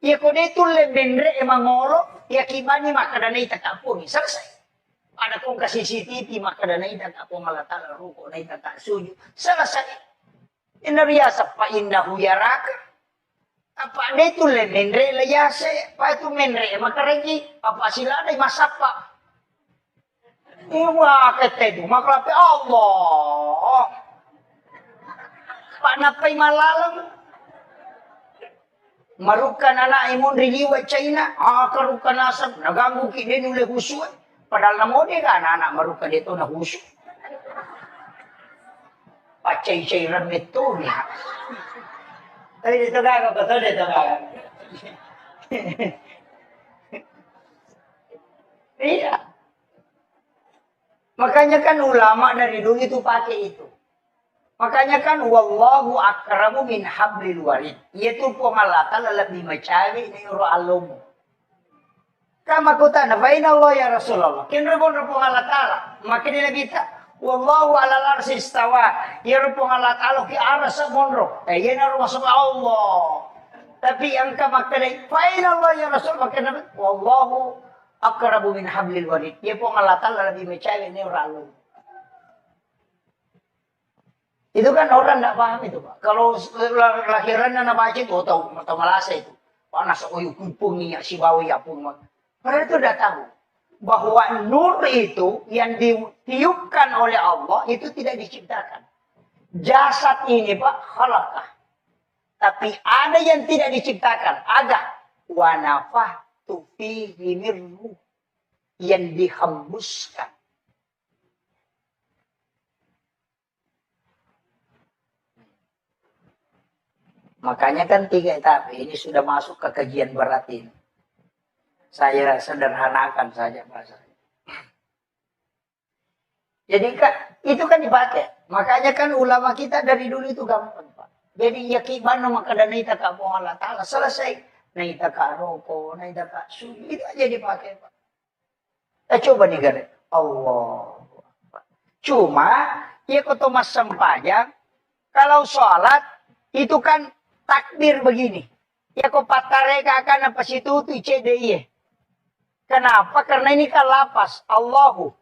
Ya ko de tulle bendre emangolo. Yakibani maka dari naita ka po. Selesai. Ada kong kasi CCTV maka dari naita ka po malatala ruko naita ka suju. Selesai. Inariyasa fa'innahu yaraka. Apa dia itu mendre layase, apa itu mendre makaregi, apa sila ada masapa. Iwa kete itu maklape Allah. Pak napay malalang. Marukan anak imun riliwa China, karukan asap, naganggu kiden ule husu. Padahal namo dia kan anak marukan dito na husu. Pacay-cay ramit to niya. Tapi dito gaga, betul dito gaga. Iya. Makanya kan ulama dari dulu itu pakai itu. Makanya kan wallahu akramu min hablil warid. Yaitu pengalatan lebih macawi ni uro alumu. Kama kuta na baina Allah ya Rasulullah. Kinrabon ra pengalatala. Makin nabita. Wallahu ala arsy istawa. Yaitu pengalatala ki arsa monro. Yan na masuk Allah. Tapi ang kamaktalay baina Allah ya Rasul makin nabi wallahu akramu min hablil warid. Yaitu pengalatala lebih macawi ni uro alumu. Itu kan orang tidak paham itu, Pak. Kalau lahiran na nabaca itu, tahu malasa itu. Panas o yung kumpungnya si bawi apung. Mereka itu sudah tahu bahwa nur itu yang ditiupkan oleh Allah itu tidak diciptakan. Jasad ini, Pak, khalaqah. Tapi ada yang tidak diciptakan, ada wa nafahtu fihi min ruh, yang dihembuskan. Makanya kan 3 etap ini sudah masuk ke kajian berat ini. Saya sederhanakan saja bahasanya. Jadi kan itu kan dipakai. Makanya kan ulama kita dari dulu itu gampang, Pak. Jadi yakiban maka dan naita ka Allah Ta'ala selesai. Naita ka roko, naita ka suju, itu aja dipakai, Pak. Coba nih gare. Allah. Cuma ya kotomas sempajang kalau sholat itu kan takbir begini. Ya kok patareka akan apa situ tu CDI. Kenapa? Karena ini kan lapas Allahu.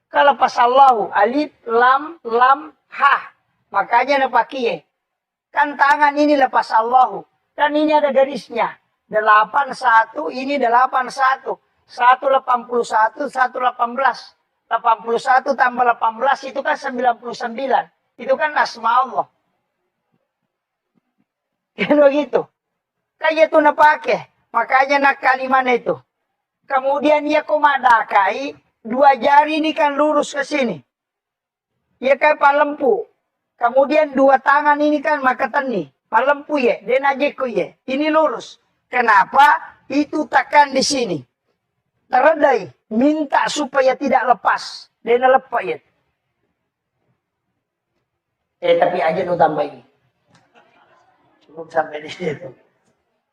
Kalau pas Allahu, alif, lam, ha. Makanya na pakai. Kan tangan ini lepas Allahu. Kan ini ada garisnya. 81, ini 81. 181, 118. 81 tambah 18 itu kan 99. Itu kan asma Allah. Kan begitu. Kayak itu na pakai. Makanya nak kalimat itu. Kemudian ia komadakai. 2 jari ini kan lurus ke sini. Ya kayak palempu. Kemudian 2 tangan ini kan makatani. Palempu ya. Dan ajeku ya. Ini lurus. Kenapa? Itu tekan di sini. Teredai. Minta supaya tidak lepas. Dan lepas ya. Tapi aja lu tambah ini. Cukup sampai di situ.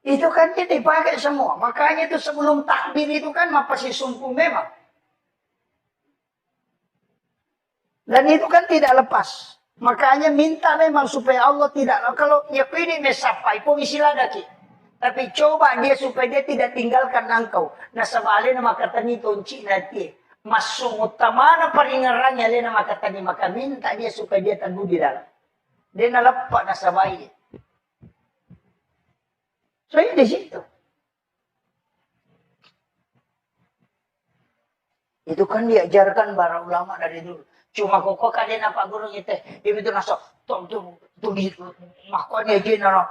Itu kan dia dipakai semua. Makanya itu sebelum takbir itu kan pasti sungguh memang. Dan itu kan tidak lepas. Makanya minta memang supaya Allah tidak. Kalau ya ini mesapai pun istilah daki. Tapi coba dia supaya dia tidak tinggalkan engkau. Nah sebaliknya maka tani tonci nanti. Masuk utama na paringarannya lena maka tani maka minta dia supaya dia teduh di dalam. Dia nalepak na sabai. So di situ. Itu kan diajarkan para ulama dari dulu. Cuma kok kalian apa guru itu, itu nasok, tuh makanya gini no.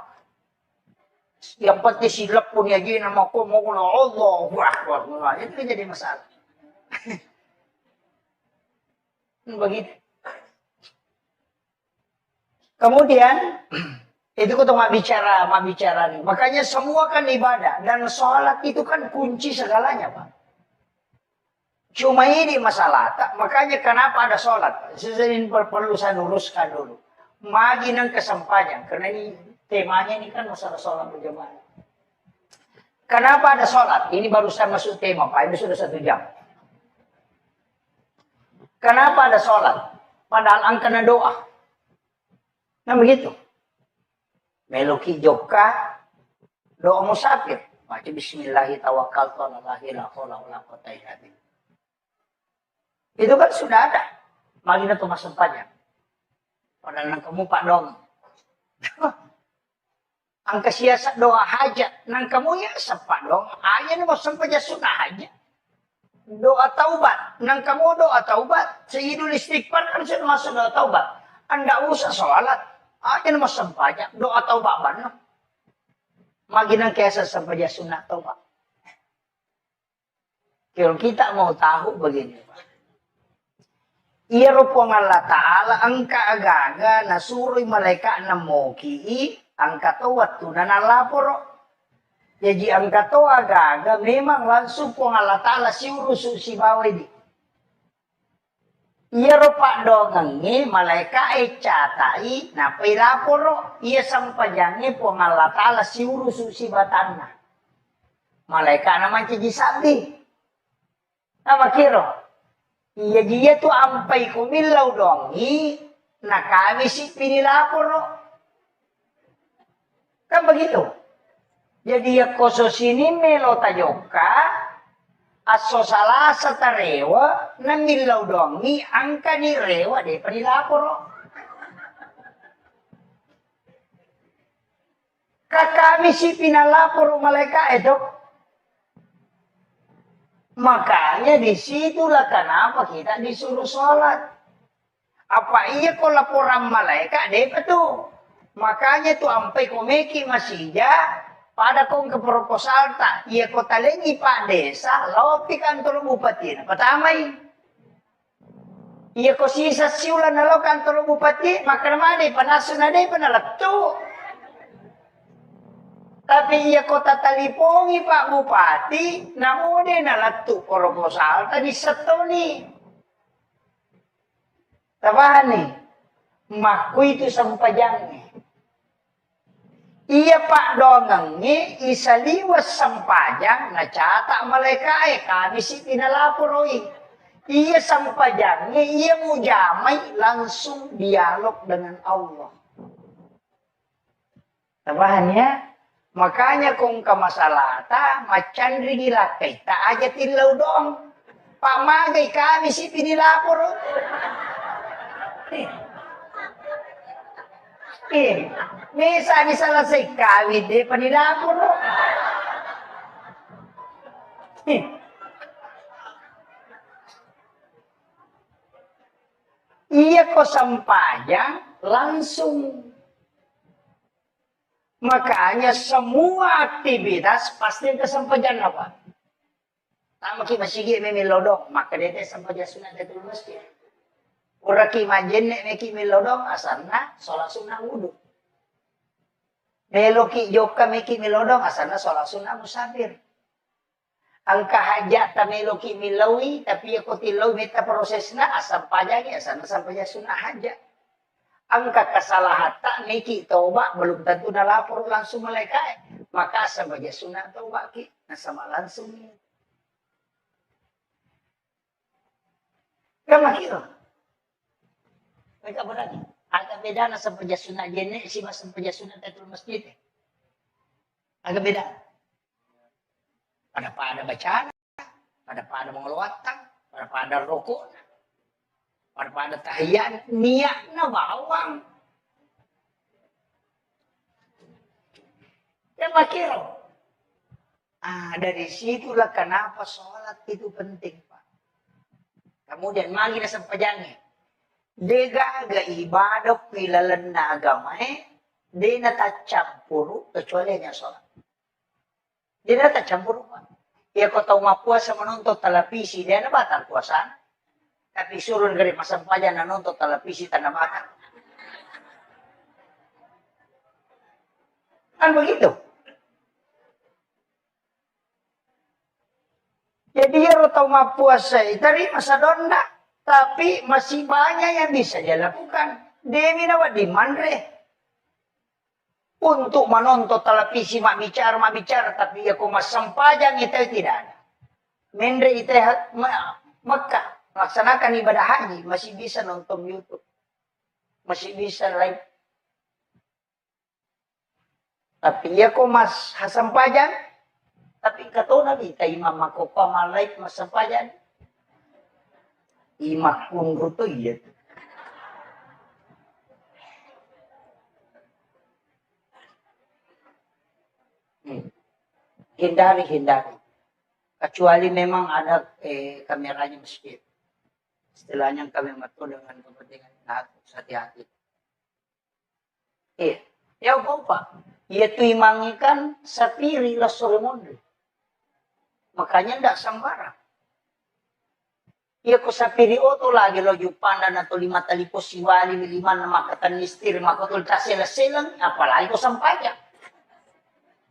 Yang penting silap pun ya gini mau Allah, wah, itu jadi masalah. Begitu. Kemudian itu kita mau bicara nih. Makanya semua kan ibadah dan sholat itu kan kunci segalanya, Pak. Cuma ini masalah, makanya kenapa ada sholat? Sesuai perlu saya luruskan dulu. Magi nang kesempajan, karena ini temanya ini kan masalah sholat berjamaah. Kenapa ada sholat? Ini baru saya masuk tema, Pak. Ini sudah 1 jam. Kenapa ada sholat? Padahal angkana doa. Nah begitu. Meloki joka, doa musafir. Baca bismillahirrahmanirrahim, tawakkaltu 'alallahi la haula wala quwwata illa billah. Itu kan sudah ada. Magina tuh masuk panjang. Padahal nang kamu Pak Dong. Angka siasat doa hajat. Nang kamu ya sepak dong. Ayah ni mau sampai sunnah hajat. Doa taubat. Nang kamu doa taubat. Sehidul istighfar kan sudah masuk doa taubat. Anda usah sholat. Ayah ni mau sampai doa taubat mana. Magina kiasa sampai sunnah taubat. Kalau kita mau tahu begini. Iya rupong Allah Ta'ala angka agaga nasuroy malaikat na moki angka to waktu na nalaporo. Jadi angka to agaga memang langsung pong Allah Ta'ala siurusu si bawah di. Iya rupa dongangi malaikat catai na pilaporo. Iya sampajangi pong Allah Ta'ala siurusu si batana. Malaikat naman ciji sabi. Apa kiro? Iya dia tuh ampai kumilau dongi, nah kami sih pinilapor no. Kan begitu. Jadi ya koso sini melota joka, aso salah satarewa, na milau dongi, angka ni rewa deh pinilapor no. Kami sih pinalapor malaikat itu. Makanya disitulah kenapa kita disuruh sholat. Apa iya kok laporan malaikat deh tuh. Makanya tuh ampai komeki masih pada kong ke proposal tak. Iya kota lagi Pak Desa lopi kantor bupati. Pertama iya kok sisa siulan lo kantor bupati. Maka mana panasun ada panalatu. Tapi iya kota talipongi Pak Bupati, namun dia nalatu proposal tadi setoni. Tabahan nih, maku itu sampajangnya. Iya Pak dongangi isaliwas sampajang na catak malaikat kami si pinalaporoi. Iya sampajangnya iya mujamai langsung dialog dengan Allah. Tabahan ya. Makanya kung kamasalata, macan rigila kita aja tilaw dong. Pak Magai kami sih pinilapor. Bisa selesai kawin deh penilapor. Iya kok sampajang langsung. Makanya semua aktivitas pasti kesampajan apa? Tama ki masigi memilodong, maka dia sampajan sunat itu masjid. Ura ki majenne meki milodong asarna sholat sunnah wudu. Melo ki joka meki milodong asarna sholat sunnah musafir. Angka hajat ta melo ki milawi tapi aku tilaw meta prosesna asam pajagi asarna sampajan sunnah hajat. Angka kesalahan tak meki taubat belum tentu na lapor langsung malaikat. Maka sampajan sunnah taubat ki nasama langsung. Kama kira. Mereka berani. Agak beda na sampajan sunnah jenne si mas sampajan sunnah tatul masjid. Agak beda. Pada bacaan, pada mengeluarkan, pada rokok, pada tahiyat, niatnya bawang. Ya makiro. Dari situlah kenapa sholat itu penting, Pak. Kemudian magi na sampajangnya. Dega aga ibadah pilalan na agama di na tacampuru kecuali hanya sholat. Di na tacampuru, Pak. Ya kau tahu mapuasa menonton televisi, dia na batal puasa. Tapi suruh dari masampajan na nonton televisi tanah batal. Kan begitu. Jadi ya tahu mapuasa tadi masa donda. Tapi masih banyak yang bisa dia lakukan. Demi nawa di mandre. Untuk menonton televisi mak bicara. Tapi ya kok mas sampajang itu tidak ada. Mendre itu Mekah. Laksanakan ibadah haji. Masih bisa nonton YouTube. Masih bisa live. Tapi ya kok mas sampajang. Tapi kata Nabi. Ta imam makopa malaik mas sampajang. Imak pun ruto iya. Hindari. Kecuali memang ada kameranya masjid. Istilahnya kami mato dengan kepentingan hati-hati. Ya apa? Ia tu imangikan sapiri lah sore monde. Makanya tidak sembarang. Ia ko sapiri oto lagi lo jupanda na to 5 talipo siwali 5 na makatan mistir makotol tasela-selang apalagi ko sampaya.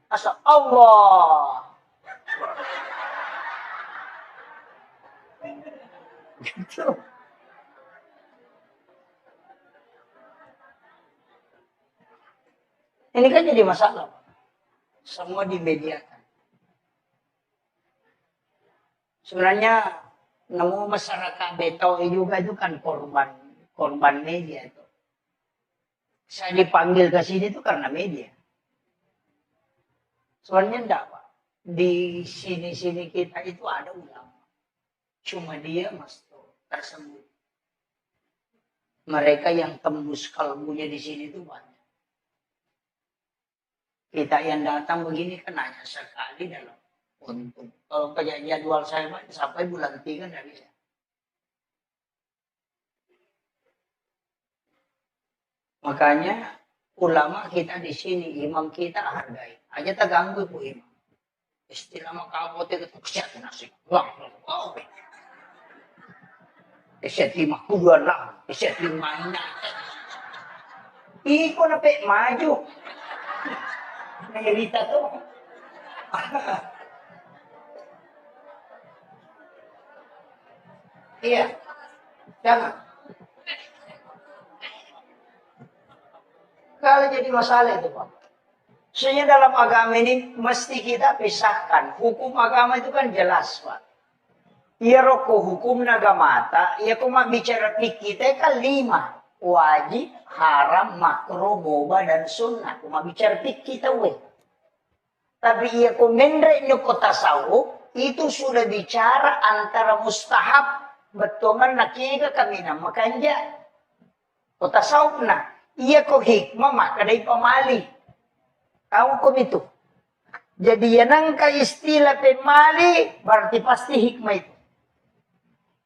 Asa Allah. Gitu. Ini kan jadi masalah. Semua dimediakan. Sebenarnya nemu masyarakat beto juga itu kan korban media itu. Saya dipanggil ke sini itu karena media. Sebenarnya enggak, Pak. Di sini-sini kita itu ada ulama. Cuma dia tersembunyi. Mereka yang tembus kalbunya di sini itu banyak. Kita yang datang begini kan hanya sekali dalam untuk kalau jadwal saya sampai bulan 3 nggak bisa. Makanya ulama kita di sini, imam kita hargai. Aja tak ganggu bu imam. Istilah makabote itu kesiat nasi. Wah, wow. Kesiat 50 lah, kesiat 5 ina. Iko na pe maju. Nayarita to. Iya, jangan. Kalau jadi masalah itu Pak. Sebenarnya dalam agama ini mesti kita pisahkan. Hukum agama itu kan jelas Pak. Iya roko hukum nagamata, iya kuma bicara kita kan 5. Wajib, haram, makruh, mubah, dan sunnah. Kuma bicara kita weh. Tapi ia komendre nyoko tasawuf itu sudah bicara antara mustahab betongan nakiga kami na makanja. Ko tasawuf na ia ko hikmah maka dari pamali. Kau kom itu. Jadi yang ka istilah pemali berarti pasti hikmah itu.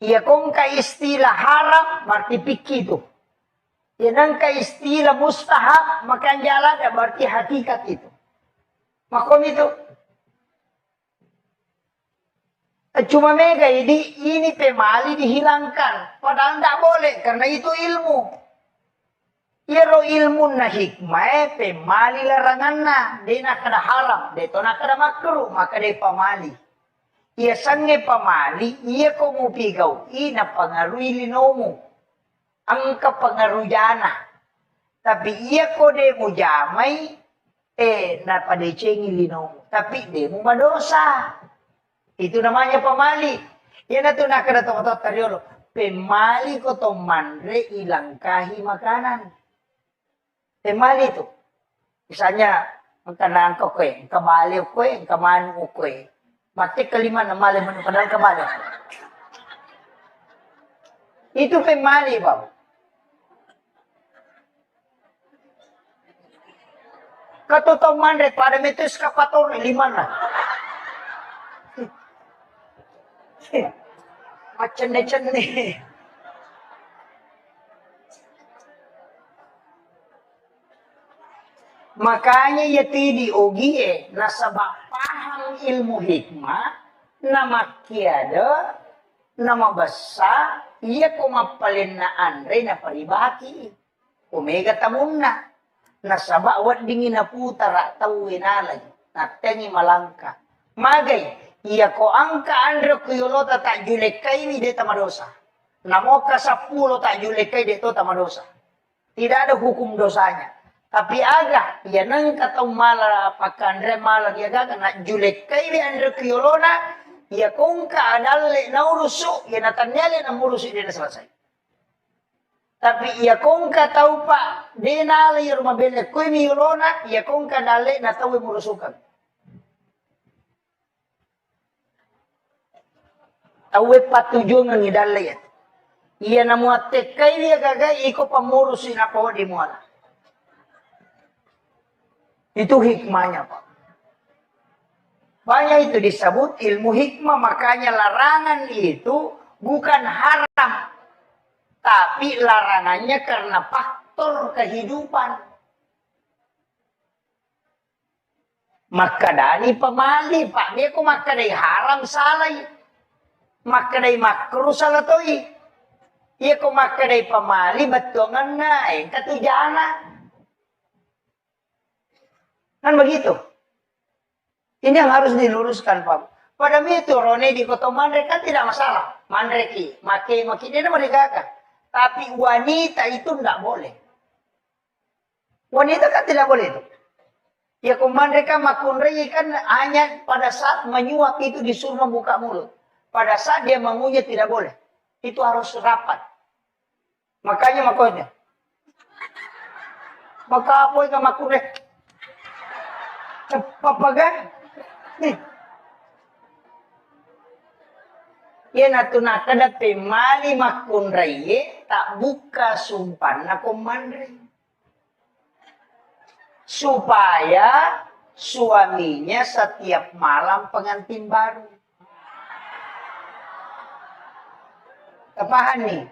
Ia kong ka istilah haram berarti pikir itu. Yang ka istilah mustahab maka jalan berarti hakikat itu. Makom itu. Cuma mega ini pemali dihilangkan. Padahal tidak boleh karena itu ilmu. Iro ilmu na hikmah pemali larangan na. Dia nak kada haram. Dia to nak kada makruh. Maka dia pemali. Ia sange pemali. Ia ko mo pigaw. Ina pangaruhi linomo. Ang kapangaruh jana. Tapi ia ko de mo jamay. Napadecengi linomo. Tapi de mo madosa. Itu namanya pemali. Yan na ito nakadatok-tok karyolo. Pemali ko to manre ilangkahi makanan. Pemali itu. Misalnya, magkanaan ko kwe, kabali ko kwe, kamanu ko kwe. Mati kalima na mali mo padahal kabali. Itu pemali ba? Katotong manre, para metos kapator, lima na. Macam-macam. Makanya ya tidi ogi nasabak paham ilmu hikmah nama kiada nama basa iya kumapalin na andre na paribaki omega tamunna nasabak wat dingin na putara tawin alay natengi malangka magay iya ko angka andre kuyolota tak julekai ni de tamadosa. Namoka 10 tak julekai de to tamadosa. Tidak ada hukum dosanya. Tapi aga ya nang katong mala pakandre mala ya ga na julekai ni andre kuyolona ya kung ka adalle na urusu ya natanyale na murusu de na selesai. Tapi ya kung ka tau pa de na le rumah bele kuy mi yolona ya kung ka dale na tau murusukan. Awe patujung ng idalay. Iya na mga tekay dia gagay, iko pamurus na po di mo ala. Itu hikmahnya Pak. Banyak itu disebut ilmu hikmah, makanya larangan itu bukan haram. Tapi larangannya karena faktor kehidupan. Maka dari pemali Pak, dia kok maka dari haram salah. Maka dari makruh salah toy. Iya ko maka dari pemali betongan na katujana. Kan begitu. Ini yang harus diluruskan Pak. Pada itu Rone di kota mandre kan tidak masalah. Mandre ki, maki dia mereka. Tapi wanita itu tidak boleh. Wanita kan tidak boleh itu. Ya kumandre kan makunre kan hanya pada saat menyuap itu disuruh membuka mulut. Pada saat dia mengunyah tidak boleh. Itu harus rapat. Makanya makanya. Maka apa yang makunre? Papagan? Yan atunaka na pemali makunre tak buka sumpan na kumandre. Supaya suaminya setiap malam pengantin baru. Tapahan nih.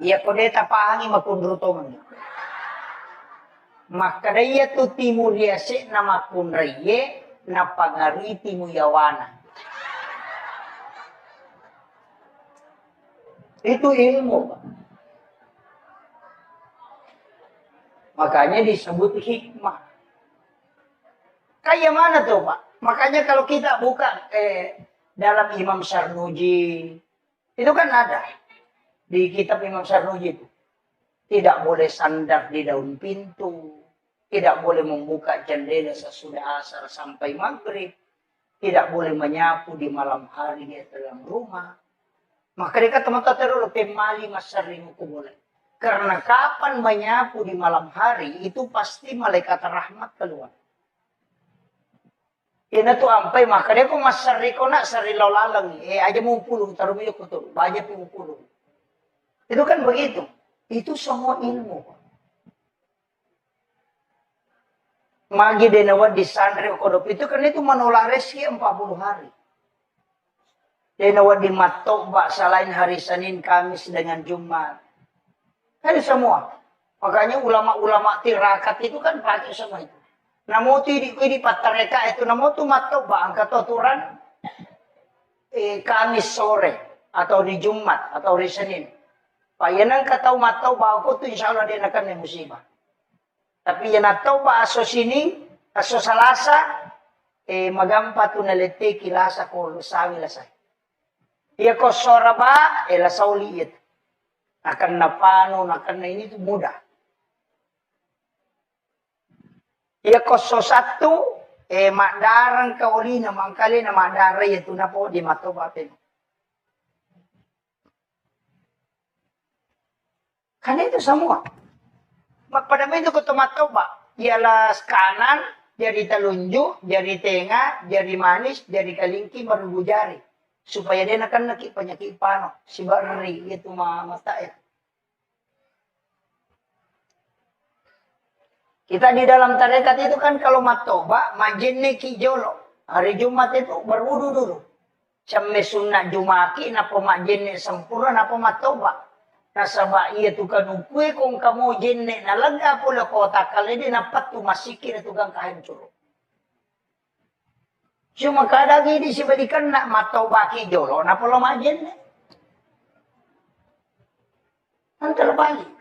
Iya kode tapahangi makundrutongan. Maka daya tu timur yase na makunreye na pangari timu yawana. Itu ilmu Pak. Makanya disebut hikmah. Kayak mana tuh Pak? Makanya kalau kita buka dalam Imam Sarnuji itu kan ada di kitab Imam Sarnuji itu. Tidak boleh sandar di daun pintu. Tidak boleh membuka jendela sesudah asar sampai maghrib. Tidak boleh menyapu di malam hari di dalam rumah. Maka dia kata teman-teman pemali masarimu ku boleh. Karena kapan menyapu di malam hari itu pasti malaikat rahmat keluar. Ina tu ampai maka dia ko masari ko na sari lalang. Aja mau pulung taruh mo ko to. Baja pi pulung. Itu kan begitu. Itu semua ilmu. Magi denawa di santri kodop itu kan itu menolak rezeki 40 hari. Denawa di matobak selain hari Senin, Kamis dengan Jumat. Kan semua. Makanya ulama-ulama tirakat itu kan pakai semua itu. Namo tu di patareka itu namo tu matobak angkat aturan Kamis sore atau di Jumat atau di Senin. Payanang katau matau bago tu insyaallah dia akan may musibah. Tapi yan atau ba aso sini, aso salasa, magampa tu nalete kilasa ko sawi lasay. Iya ko soraba, lasaw liit. Akan napano, akan na ini tu mudah. Iya ko so satu, madarang kauli na mangkali na madaray ito na po di matobatin. Karena itu semua. Magpadamay itu ko tumatoba. Ialah kanan, jari telunjuk, jari tengah, jari manis, jari kalingki, baru jari. Supaya dia akan penyakit pano. Si bari itu mata ya. Kita di dalam tarekat itu kan kalau matoba, majenne kijolo. Hari Jumat itu berwudu dulu. Sampai sunat Jumaki, napa majenne sempurna, napa matoba. Nasaba iya tu kan ukwe kung kamu jenne nalaga pula kota kalede napat tu masikir tu kang kahancur. Cuma kadagi di sibalikan nak matau baki jolo na pula majenne. Antar balik.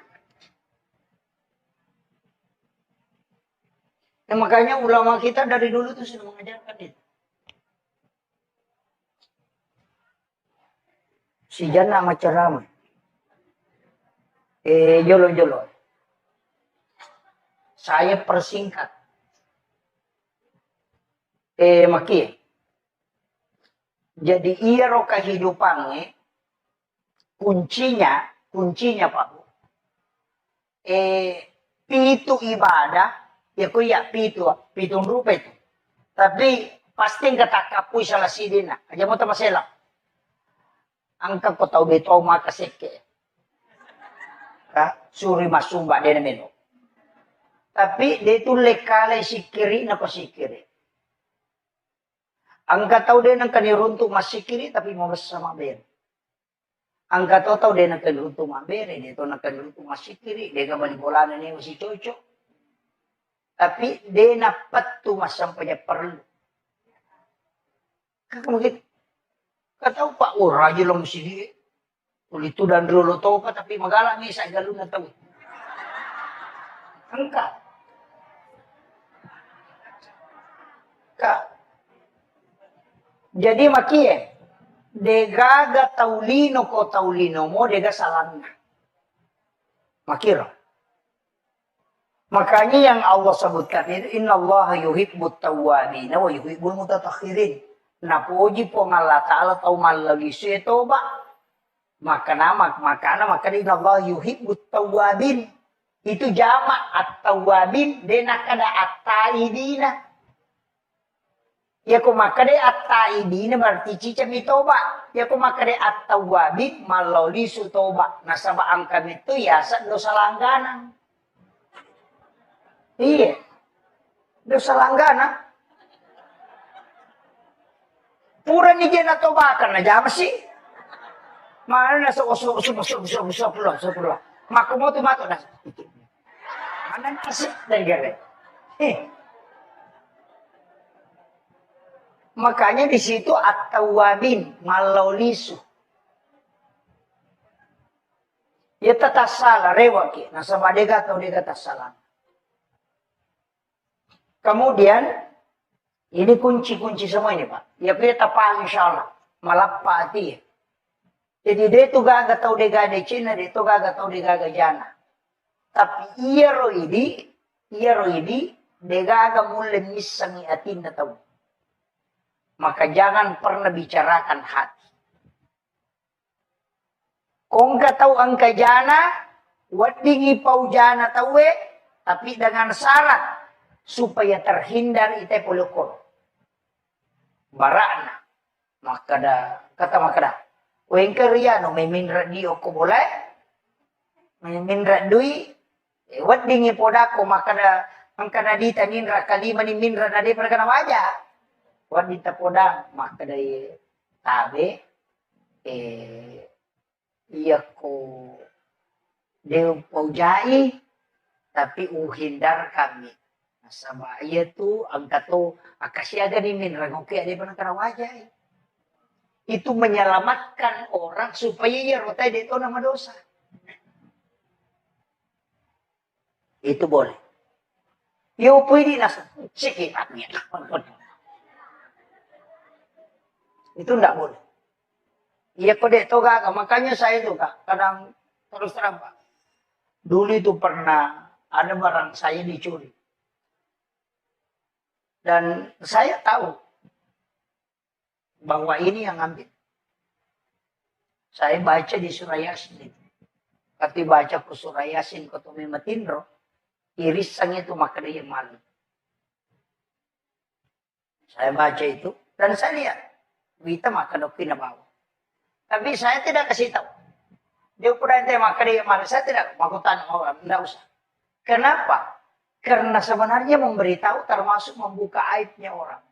Nah, makanya ulama kita dari dulu tuh sudah mengajarkan itu. Si jana macam ramai. Jolo-jolo. Saya persingkat. Maki. Jadi iya ro kehidupannya kuncinya Pak. Pitu ibadah, ya kuya pitu rupa itu. Tapi pasti kata kapui salah sidina. Aja mo ta masela. Angka ko tau beto makaseke. Suri masumba dia meno. Tapi dia itu lekale sikiri na pasikiri. Angka tahu dia nang kaniruntu masikiri tapi mau bersama ber. Angka tahu dia nang kaniruntu mabere dia tu nang kaniruntu masikiri dia kembali bolana ni masih cocok. Tapi dia napat tu masampanya perlu. Kakak mungkin kata Pak raja lo mesti dia. Itu dan dulu tahu apa tapi magalang ni saya galun na tahu. Angka. Kak. Jadi makie. Degaga taulino ko taulino mo dega salang. Makira. Makanya yang Allah sebutkan itu innallaha yuhibbut tawwabin wa yuhibbul mutatahhirin. Napuji po Allah Ta'ala tau malagi seto ba? Maka innallaha yuhibbut tawwabin. Itu jamak at-tawwabin dena kada at-taibina. Ya ko makade at-taibina berarti cicam toba. Ya ko makade at-tawwabin maloli su toba. Nasaba angkam itu ya dosa langganan. Iya. Dosa langganan. Pura ni jena toba kan aja sih. Mana nasa usap pula. Maku mau tu mato nasa. Mana nasi dan gere. Makanya di situ at-tawwabin malaulisu. Ya tata salah rewaki. Nasa badega atau dega tasalah. Kemudian ini kunci-kunci semua ini Pak. Ya kita paham insyaallah. Malapati ya. Jadi dia tu gaga tau dia gaga Cina, dia tu gaga tau dia gaga jana. Tapi iya ro ini, dia gaga mulai misangi atin na tau. Maka jangan pernah bicarakan hati. Kung ka tau ang kajana, wadingi pau jana tawe, tapi dengan syarat supaya terhindar ite polokol. barana makada kata makada wengker ya no may minra di ko boleh may minra dui wat dingi poda ko makada angkana di taninra kalima ni minra na di perkana waja wat di tapoda makada tabe iya ko deu paujai tapi uhindar kami sama iya tuh angkat tuh akasiaga ni minra ngoke ada perkana waja itu menyelamatkan orang supaya ia rotai itu nama dosa. Itu boleh. Yo pwede na sikipatnya. Itu enggak boleh. Iya kode toga, makanya saya tuh kak, kadang terus terang pak. Dulu itu pernah ada barang saya dicuri. Dan saya tahu bahwa ini yang ngambil. Saya baca di surah Yasin itu. Ketika baca ke surah Yasin ketemu matindro, irisan itu maka dia malu. Saya baca itu dan saya lihat kita maka dokter bawa. Tapi saya tidak kasih tahu. Dia ukuran dia maka dia malu. Saya tidak mau tanya orang, tidak usah. Kenapa? Karena sebenarnya memberitahu termasuk membuka aibnya orang.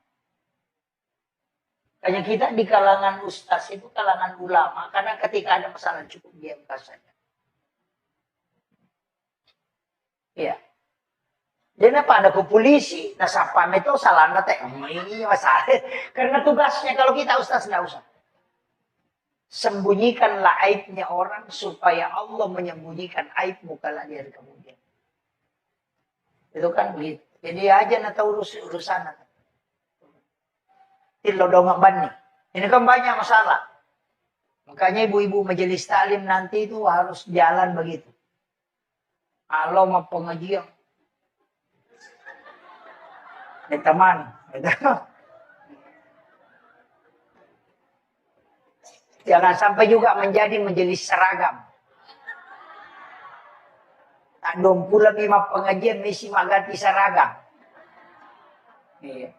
Hanya kita di kalangan ustaz itu kalangan ulama. Karena ketika ada masalah cukup diam saja. Iya. Dan apa ada ke polisi. Nah sapam itu salah nate. Ini masalah. Karena tugasnya kalau kita ustaz nggak usah. Sembunyikanlah aibnya orang supaya Allah menyembunyikan aibmu kalau dia kemudian. Itu kan begitu. Jadi aja nak tahu urusan. Lodong bani. Ini kan banyak masalah. Makanya ibu-ibu majelis taklim nanti itu harus jalan begitu. Kalau mau pengajian. Ini teman. Jangan sampai juga menjadi majelis seragam. Tak dong pula lima pengajian mesti ganti seragam. Iya.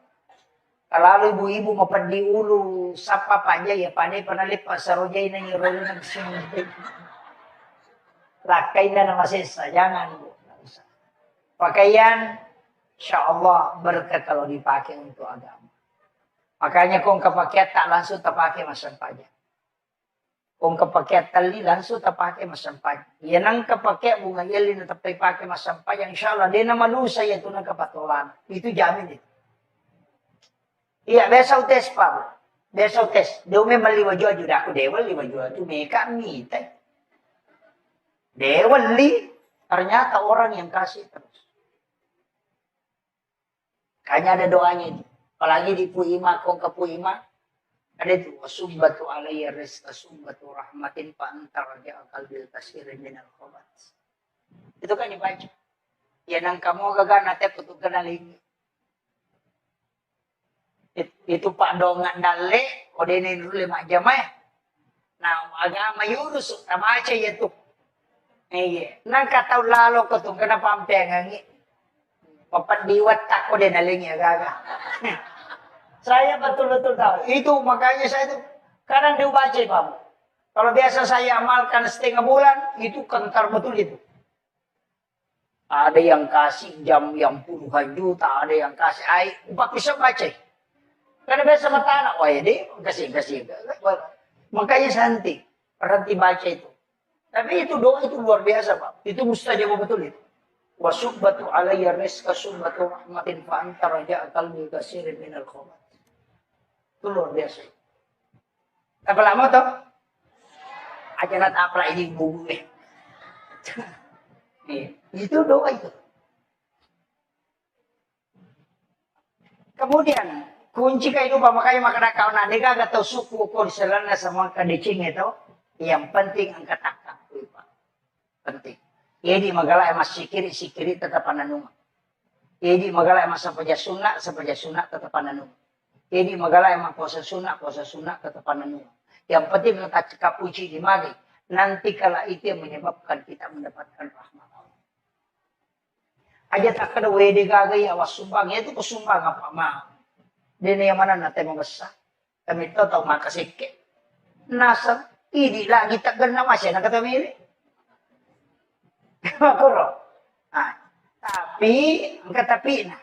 Kalau ibu-ibu mau pergi ulu, sapa aja ya pandai pernah lipat sarojai na nyuruh nang sini. Lakai na nama sesa, jangan bu. Pakaian, insya Allah berkah kalau dipakai untuk agama. Makanya kong kepakai tak langsung terpakai masam pajak. Kong kepakai tali langsung terpakai masam pajak. Ya nang kepakai bunga yelin tapi pakai masam pajak, insya Allah dia nama nusa ya itu nang kepatulan. Itu jamin itu. Iya, besok tes pak. Besok tes. Dia memang liwa jual juga aku dewa liwa jual itu mereka minta. Dewa li. Ternyata orang yang kasih terus. Kayaknya ada doanya itu. Apalagi di Puima, kong ke Puima. Ada itu. Wasubbatu alaiya rizqa subbatu rahmatin fa'antar raja akal bil kasirin minal khobat. Itu kan dibaca. Ya nang kamu gagal nanti untuk kenalin. Itu Pak Dongan Dale, kode ini dulu 5 jam ya. Nah, agama yurus, sama aja ya tuh. Iya, nang kata lalu ketung kenapa ampe ngangi. Papan diwat tak kode nalingnya gaga. Saya betul-betul tahu. Itu makanya saya tuh kadang dibaca Pak. Kalau biasa saya amalkan setengah bulan, itu kentar betul itu. Ada yang kasih jam yang puluhan juta, ada yang kasih air, bisa baca. Karena biasa bertanah, wah ya deh, kasih. Makanya santai, berhenti baca itu. Tapi itu doa itu luar biasa Pak. Itu mustajab betul itu. Wasubbatu alayya rizqa subbatu rahmatin fa'anta raja qalbi kasirin minal khobat. Itu luar biasa. Apa lama toh? Ajanat apa ini buku Itu doa itu. Kemudian kunci kehidupan makanya makna kau nadega atau suku ko selana sama kadicing itu yang penting angkat akak penting. Jadi magala emas sikiri tetap pananunga. Jadi magala emas sapaja sunat tetap pananunga. Jadi magala emas puasa sunat tetap pananunga. Yang penting letak cekap puji di magi. Nanti kala itu yang menyebabkan kita mendapatkan rahmat Allah. Aja tak kada wede gagai awas sumbang itu kesumbang apa mah. Dini yang mana nate membesar. Kami tahu makasike. Nasa, ini lagi tak gana masya na kata mili. Makuro. Tapi, tapi na.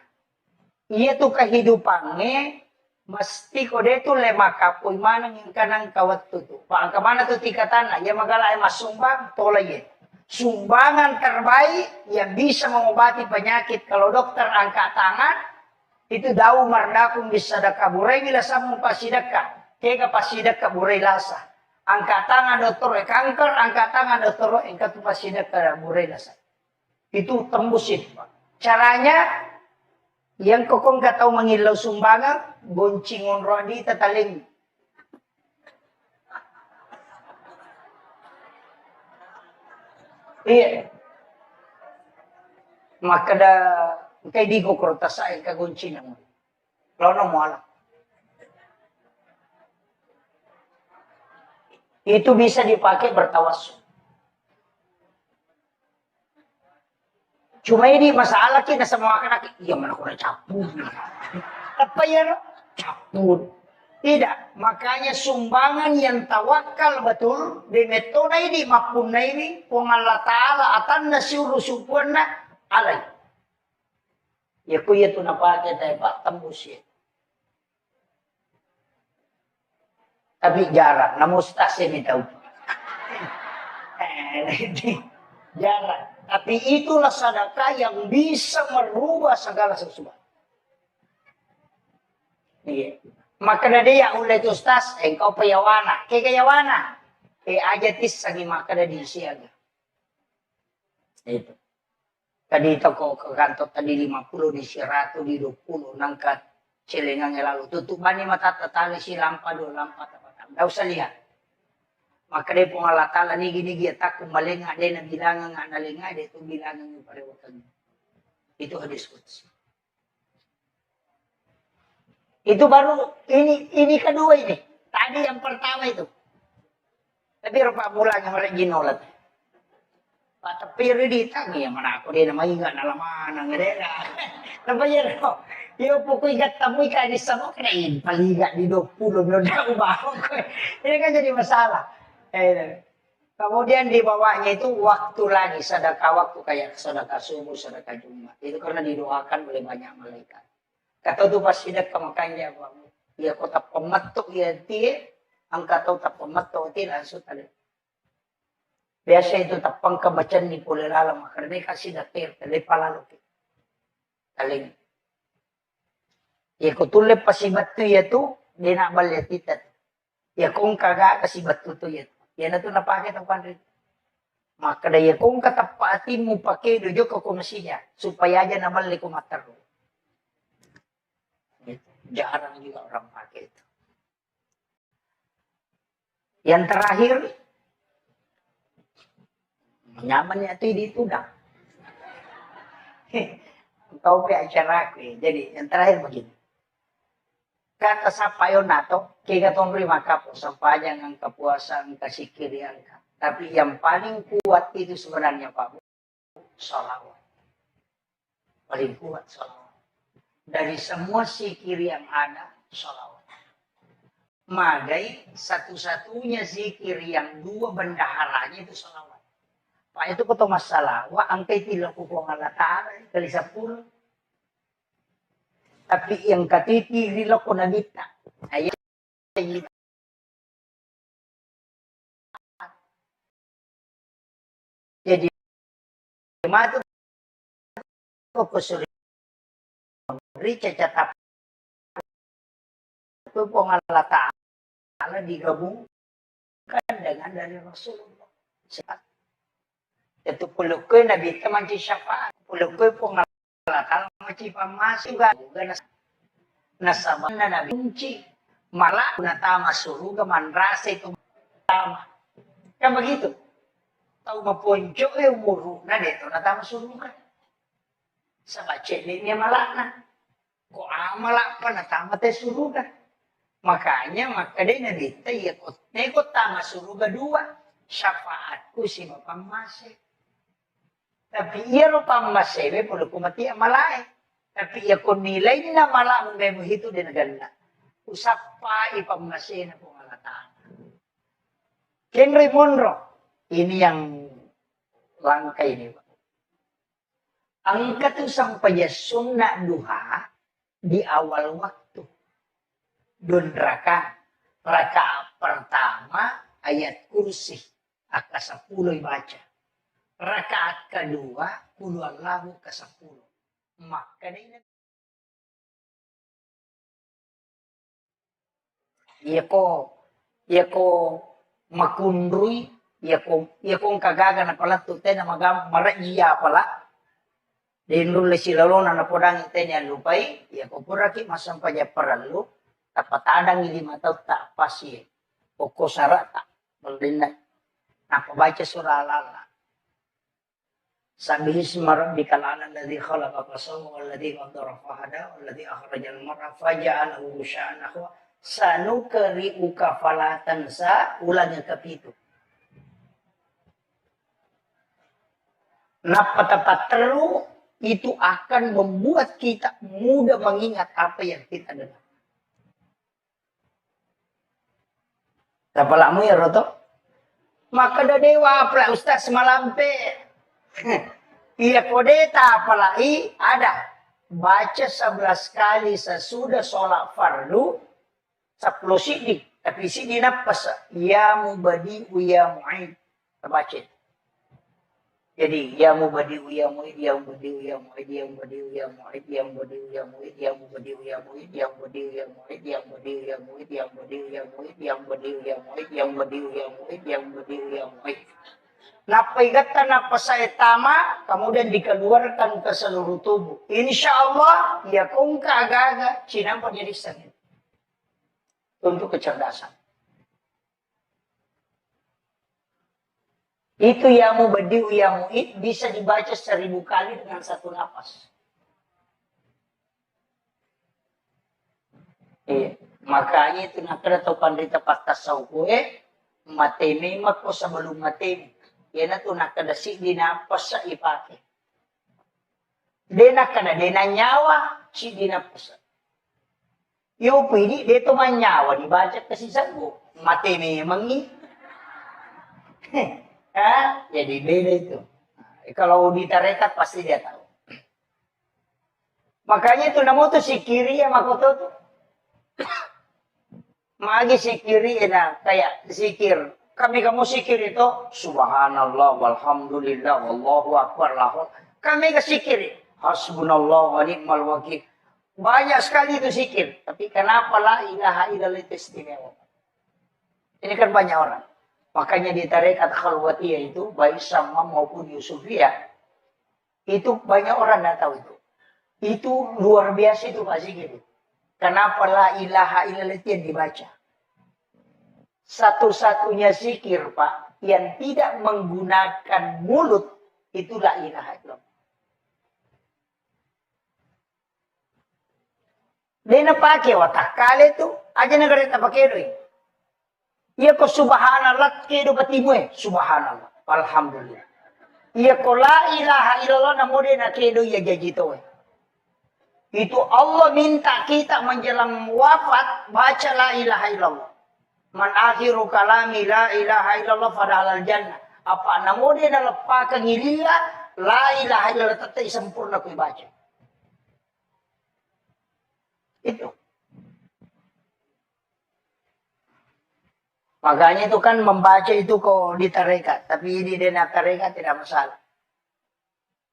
Iya tuh kehidupannya, mesti kode itu lema kapoy manang yung kanang kawat tutu. Pang kamana tuh tikatan, ya magala ay masumbang, tolay. Sumbangan terbaik yang bisa mengobati penyakit. Kalau dokter angkat tangan, itu daw mardakong bisa dakaburay bila sa mong pasidaka. Kaya pasidaka buray lasa. Angkat tangan dokter kanker, angkat tangan dokter angkat pasidaka buray lasa. Itu tembusin. Caranya, yang kokong gak tahu mengilaw sumbangan, goncingon rodi tataling. Iya. Maka da kay di ko kurta sa kagunci mo. Lawan mo alam. Itu bisa dipakai bertawasul. Cuma ini masalah kita sama anak-anak. Iya mana ko na capun. Apa ya? Capun. Tidak, makanya sumbangan yang tawakal betul di metode ini mapun na ini kung Allah Ta'ala atan na siurusupuan na alay. Ya kuya ito napakita tayo pa, tembus ya. Tapi jarang, namustasin ito. Jarang. Tapi itulah sedekah yang bisa merubah segala sesuatu. Iya. Maka na dia ulit ustas, engkau payawana. Kaya kayawana. Ajatis sagi maka na di siya. Itu. Tadi ito ko kanto tadi 50 di 100 di 20 nangkat silingan lalu. Tutupan ni matatatali si lampado lampat. Daw sa lihat. Maka dia pengalatala ni gini tak kumalinga din na bilangan nga nalinga din ito bilangan yung parewatan. Itu hadis qudsi. Itu baru ini kedua ini. Tadi yang pertama itu. Tapi rupa mulanya mereka ginolat. Patapiri di tangi ya mana aku dia namanya enggak nalaman ngerela. Tapi ya no. Yo pokoknya ikat tamu ikan di sama keren. Paling enggak di 20 udah bangun. Ini kan jadi masalah. Kemudian dibawanya itu waktu lagi sedekah waktu kayak sedekah subuh, sedekah Jumat. Itu karena didoakan oleh banyak malaikat. Kata tu pas sidak kemakanya bang, ya kota pematuk ya tie, angka tahu tak pematuk tie langsung tadi. Biasa itu tapang kebacaan ni pula lalang karena kasih datir tadi palalu taling. Ya kutulip pas batu ya tu dia nak balik titat. Ya kung kagak kasih batu tu ya, ya na tu napakai tapan rin. Maka daya kung katapatin mo pakai dojo ke komisinya supaya aja nabalik kumatar. Jarang juga orang pakai itu. Yang terakhir, nyamannya itu dah. Kau punya acara aku. Jadi yang terakhir begini. Kata sapayon nato, kaya katong maka po sepanjang ang kapuasan kasikirian ka. Tapi yang paling kuat itu sebenarnya Pak, salawat. Paling kuat salawat. Dari semua zikir yang ada, salawat. Magai satu-satunya zikir yang dua bendaharanya itu salawat. Pak itu kata masalah, wa angkai tidak kukong alatara, kali 10. Tapi yang katiti rilo ko nagita. Ayan. Jadi, matu ko kusuri. Rica catap. Itu pengalata ala digabungkan dengan dari Rasulullah. Itu pulukoy nabita man si syafaat. Pulukoy pengalata maci pamasuk juga nasaban na nabinci. Malah natama suruga manrasa itu tama. Kan begitu. Tahu maponco umuru na dito natama suruga. Sa bacet niya malakna. Kung amala pa natama tayo suruga. Makanya makanya na dito nekot tama suruga 2. Syafaat ko si mapamase. Tapi iya ro pamase, polo kumati malay. Tapi ya kung nilay na malam memo hito din aganda. Usap pa ipamasin na pangalataan. Henry Monroe, ini yang langkah ini. Ang katusang payasun na duha di awal waktu. Doon raka pertama ayat kursi. Aka 10 baca. Rakaat kedua, puluhan lahu ke 10. Maka ini iya ko makundruy, iya ko kagaga na pala tutay na maraiya pala. Dinrule sila lo na napodang itay niya lupay, iya ko puraki masampaya paralu, tapatadang ilima tau tak pasi, poko sarata, baldina, napabaca surah Al-Alaq. Sabihi isma rabbikal a'la alladzi khalaqa fasawwa walladzi qaddara fahada walladzi akhrajal mar'a faja'alahu ghusya'an nahwa sanukri'uka fala tansa ulangnya ke-7. Napatapaterlu itu akan membuat kita mudah mengingat apa yang kita dengar. Tapalamu ya Roto? Maka dewa pula Ustaz semalampe. Iya kodeta apalagi ada. Baca 11 kali sesudah sholat fardu. 10 sidi. Tapi sidi napas. Ya mubadi'u ya mu'id. Terbaca. Jadi ya mubadi'u ya mu'id, ya mubadi'u ya mu'id, ya mubadi'u ya mu'id, ya mubadi'u ya mu'id, ya mubadi'u ya mu'id, ya mubadi'u ya mu'id, ya mubadi'u ya mu'id, ya mubadi'u ya mu'id, ya mubadi'u ya mu'id, ya mubadi'u ya mu'id, ya mubadi'u ya mu'id. Napaigatan apa saya tama, kemudian dikeluarkan ke seluruh tubuh. Insya Allah, ya kung kagaga, cinampa jadi sakit. Untuk kecerdasan. Itu ya mubadi'u ya mu'id bisa dibaca 1000 kali dengan satu napas. Makanya itu nakada tau pandita patasau kue, mateme mako sebelum mateme. Yan na to nakada si dinapas sa ipake. Dena kada dena nyawa si dinapas. Yo pwede dito man nyawa dibaca kasi sabu mateme mangi. Jadi beda itu. Kalau di tarekat pasti dia tahu. Makanya itu namo tuh si kiri ya makoto tuh. Magi si kiri na kayak zikir. Kamu sikir itu subhanallah walhamdulillah wallahu akbar lahu. Kami ke sikir hasbunallah wa ni'mal wakil. Banyak sekali itu zikir, tapi kenapa la ilaha illallah itu istimewa? Ini kan banyak orang. Makanya di tarekat khalwatiyah itu, baik sama maupun Yusufiyah, itu banyak orang tidak tahu itu. Itu luar biasa itu Pak Zikir. Kenapa la ilaha illallah itu yang dibaca? Satu-satunya zikir Pak, yang tidak menggunakan mulut, itu la ilaha illallah. Dia pakai watak kali itu, aja negara tak pakai doi. Iya ko subhanallah kedo batimu subhanallah alhamdulillah. Iya ko la ilaha illallah namo de na kedo ya jajito. Itu Allah minta kita menjelang wafat baca la ilaha illallah. Man akhiru kalami la ilaha illallah fadhalal jannah. Apa namo de na lepa kangilila la ilaha illallah tetap sempurna ku baca. Itu. Makanya itu kan membaca itu kok di tarekat. Tapi di dena tarekat tidak masalah.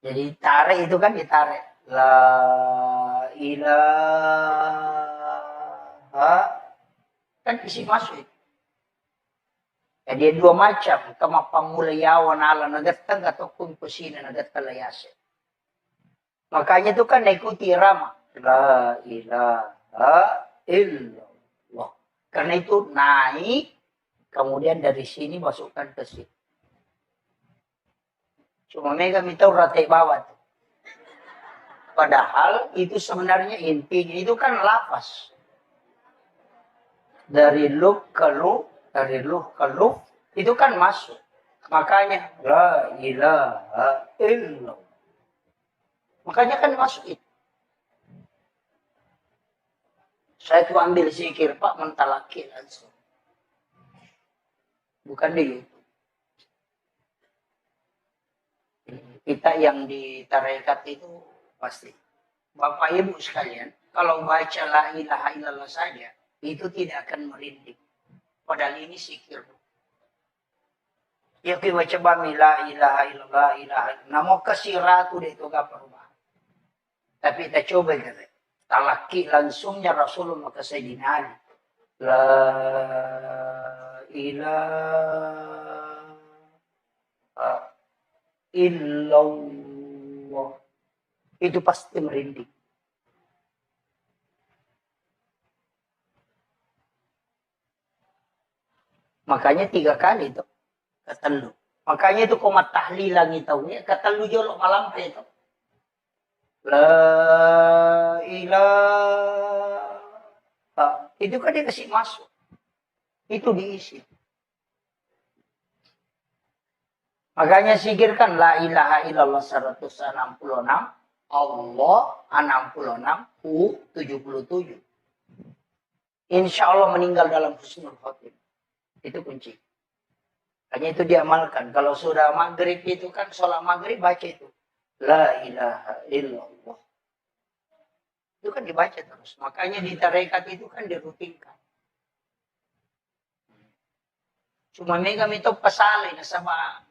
Jadi tarik itu kan ditarik. La ilaha. Kan isi masuk itu. Jadi dua macam. Kama pamulayawan ala nagatang atau kung kusina nagatkalayase. Makanya itu kan naikuti irama. La ilaha illallah. Karena itu naik. Kemudian dari sini masukkan ke sini. Cuma mereka minta ratai bawah. Padahal itu sebenarnya intinya itu kan lafaz. Dari luk ke luk, dari luk ke luk, itu kan masuk. Makanya la ilaha illallah. Makanya kan masuk itu. Saya tuh ambil zikir Pak, mentalaki langsung. Bukan di YouTube. Kita yang di tarekat itu pasti. Bapak Ibu sekalian, kalau baca la ilaha illallah saja, itu tidak akan merinding. Padahal ini zikir. Ya kita baca bami la ilaha illallah, ilaha illallah. Namo kasiratu deh itu gak perubahan. Tapi kita coba kata. Talaki langsungnya Rasulullah ke Sayyidina Ali. La ilaha illallah. Itu pasti merinding. Makanya 3 kali itu ketelu. Makanya itu komat tahlilan itu ya ketelu jolok malam itu. La ilaha. Itu kan dia kasih masuk. Itu diisi. Makanya sikirkan la ilaha illallah 166. Allah 66. Hu 77. Insya Allah meninggal dalam husnul khotimah. Itu kunci. Hanya itu diamalkan. Kalau sudah maghrib itu kan sholat maghrib baca itu. La ilaha illallah. Itu kan dibaca terus. Makanya di tarekat itu kan dirutinkan. Cuma megam itu pasalin sama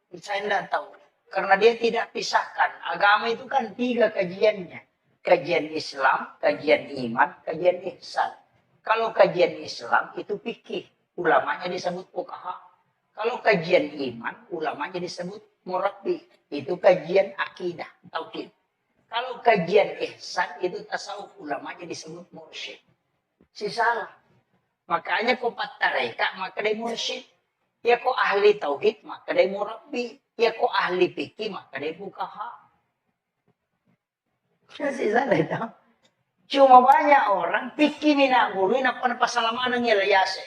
saya tidak tahu. Karena dia tidak pisahkan. Agama itu kan 3 kajiannya. Kajian Islam, kajian iman, kajian ihsan. Kalau kajian Islam itu fikih. Ulamanya disebut fuqaha. Kalau kajian iman, ulamanya disebut murabbi. Itu kajian akidah, tauhid. Kalau kajian ihsan itu tasawuf, ulamanya disebut mursyid. Si salah. Makanya kau patareka, maka dia mursyid. Ya kau ahli tauhid, maka dia murabbi. Ya kau ahli fikih, maka dia fuqaha. Si salah itu. Cuma banyak orang fikih mina guru, nak pasalaman yang layase.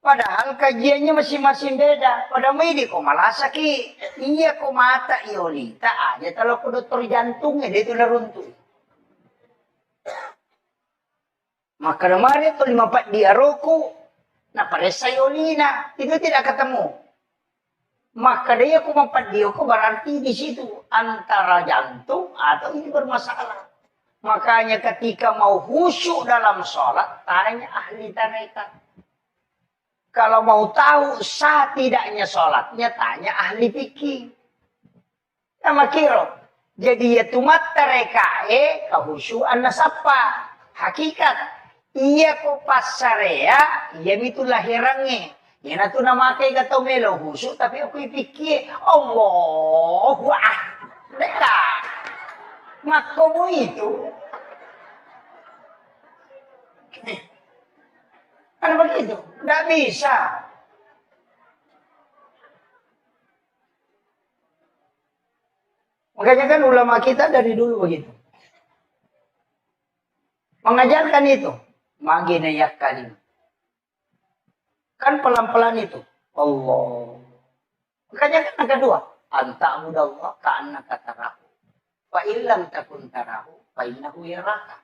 Padahal kajiannya masing-masing beda. Padahal ini kok malah sakit. Iya kok mata iolita aja. Kalau ke dokter jantungnya dia itu neruntuh. Maka kemarin itu 54 dia rokok. Nah pada sayolina itu tidak ketemu. Maka dia kok 4 dia kok berarti di situ antara jantung atau ini bermasalah. Makanya ketika mau khusyuk dalam sholat, tanya ahli tarekat. Kalau mau tahu sah tidaknya sholatnya, tanya ahli fikih. Nama kiro. Jadi ya tumat terekae kahusyuan nasapa. Hakikat. Iya ko pasarea, iya itu lahirannya. Yan na ito na makikataw melo huso, tapi ako'y pikir, Allahu Deka. Mako mo itu. Ano ba ito? Nggak bisa. Makanya kan ulama kita dari dulu begitu. Mengajarkan itu. Maginayak kalim. Kan pelan-pelan itu. Allah. Makanya kan yang kedua. Anta mudallah ka'annaka tarahu. Fa illam takun tarahu. Fa innahu yaraka.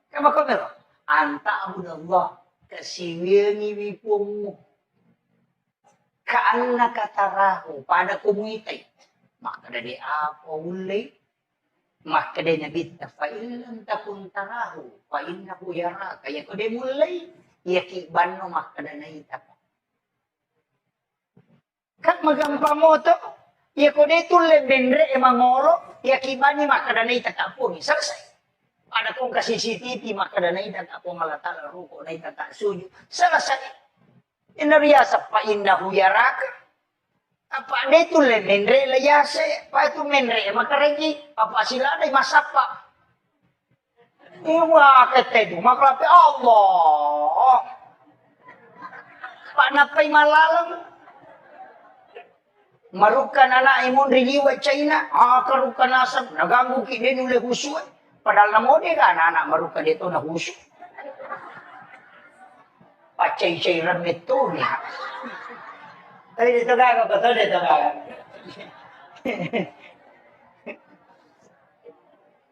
Kama kamero. Anta mudallah. Kasiwingi wipungmu. Ka'annaka tarahu. Pada kumuitay. Maka dari apa ulay. Maka dari nabita. Fa illam takun tarahu. Fa innahu yaraka. Kaya ko de mulay. Yakiban no maka dari itapa. Kan magampang mo to. Ya ko dito lebendre e mangolo, ya kibani makadanay tatapon. Saksay. Ada kong kasi CCTV makadanay tatapon malatala ruko na itatasuyo. Saksay. Inariyasa pa inahu yaraka. Apa dito lebendre layase. Pa ito menre makaregi. Apa sila na masapa. Iwa ketedo maklapi Allah. Panapay malalang. Marukan anak imun riliwa China, karukan asap, naganggu kidin uli husu. Padahal namo dia kan anak marukan dito na husu. Pacay-chay ramit to niya. Tapi dito gaga, betul dito gaga.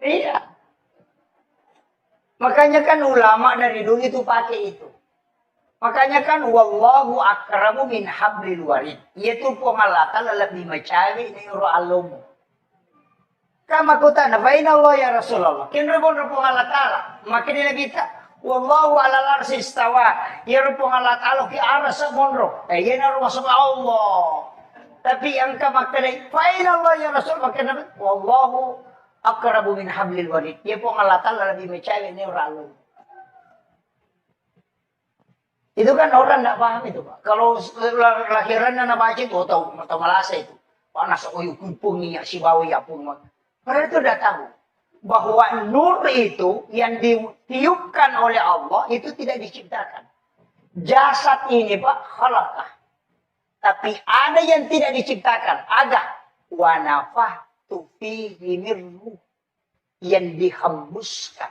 Iya. Makanya kan ulama dari dulu itu pakai itu. Makanya kan wallahu akramu min hablil warid. Yaitu pengalatan lebih macawi ni alum. Kama kutana baina Allah ya Rasulullah. Kinra pun pengalatan. Makin lebih tak. Wallahu ala arsy istawa. Ya pengalatan ki arsa monro. Ya na masuk Allah. Tapi yang kamaknai baina Allah ya Rasul makna wallahu akrabu min hablil warid. Ya pengalatan lebih macawi ni alum. Itu kan orang tidak paham itu, Pak. Kalau lahiran anak baca itu, tahu malasa itu. Panas, kumpung ya, si bawi ya pun. Mereka itu sudah tahu bahwa nur itu yang ditiupkan oleh Allah itu tidak diciptakan. Jasad ini, Pak, khalaqah. Tapi ada yang tidak diciptakan. Ada. Wa nafahtu fihi min ruh. Yang dihembuskan.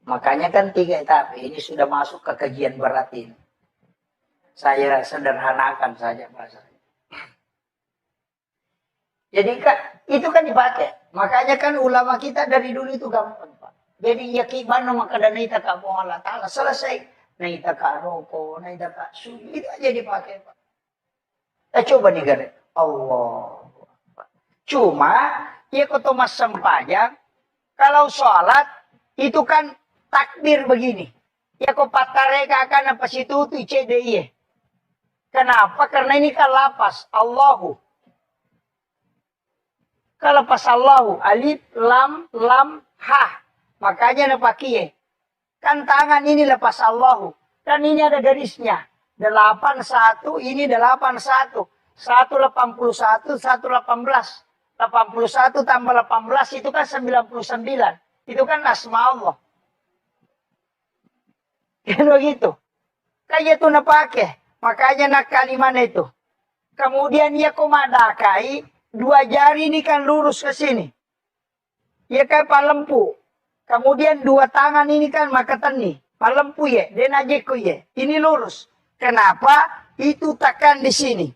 Makanya kan 3 etap ini sudah masuk ke kajian berat ini. Saya sederhanakan saja bahasanya. Jadi kan itu kan dipakai. Makanya kan ulama kita dari dulu itu gampang, Pak. Jadi ya kibana maka dan naita ka Allah Ta'ala selesai. Naita ka roko, naita ka suci. Itu aja dipakai, Pak. Coba nih gare. Allah. Cuma ya kotomas sempajang kalau sholat itu kan takbir begini. Ya kok patareka kan apa situ tu CDI. Kenapa? Karena ini kan lapas Allahu. Kalau pas Allahu alif lam ha. Makanya napakie. Kan tangan ini lepas Allahu. Kan ini ada garisnya. 81 ini 81. 181 118. 81 tambah 18 itu kan 99. Itu kan asma Allah. Kan begitu. Kayak itu napake. Makanya nak kalimat itu. Kemudian ia komadakai. 2 jari ini kan lurus ke sini. Ya kan palempu. Kemudian 2 tangan ini kan makatani. Palempu ya. Dan ajeku ya. Ini lurus. Kenapa? Itu tekan di sini.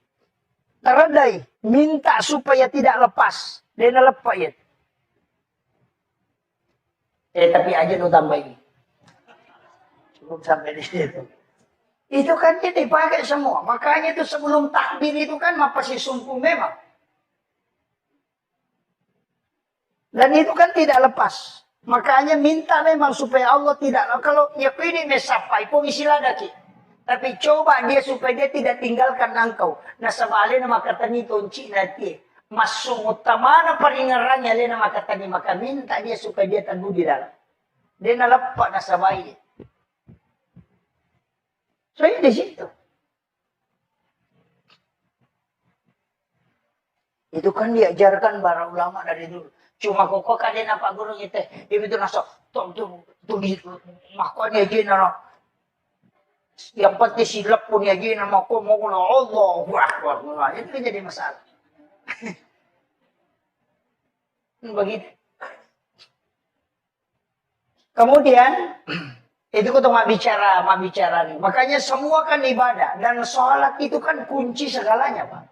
Teredai. Minta supaya tidak lepas. Dan lepas ya. Tapi aja lu tambahin. Sampai di situ. Itu kan dia dipakai semua. Makanya itu sebelum takbir itu kan pasti sungguh memang. Dan itu kan tidak lepas. Makanya minta memang supaya Allah tidak. Kalau ya ini mesapai pun istilah daki. Tapi coba dia supaya dia tidak tinggalkan engkau. Nah sebaliknya maka tani tonci nanti. Masuk utamana peringarannya lena maka tani maka minta dia supaya dia teduh di dalam. Dia nalepak na sabai. Saya di situ. Itu kan diajarkan para ulama dari dulu. Cuma kok kalian apa guru kita itu nasok tuh makanya gini yang penting silap pun ya gini mau Allah wah itu jadi masalah. Begitu. Kemudian itu kita mau bicara nih. Makanya semua kan ibadah dan sholat itu kan kunci segalanya, Pak.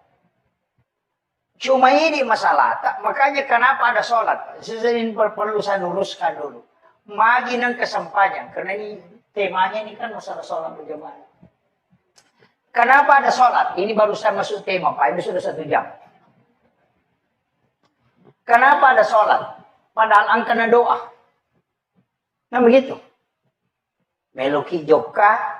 Cuma ini masalah. Makanya kenapa ada sholat? Sesuatu perlu saya luruskan dulu. Magi nang kesempatan. Karena ini temanya ini kan masalah sholat berjamaah. Kenapa ada sholat? Ini baru saya masuk tema, Pak. Ini sudah 1 jam. Kenapa ada sholat? Padahal angkana doa. Nah begitu. Meloki joka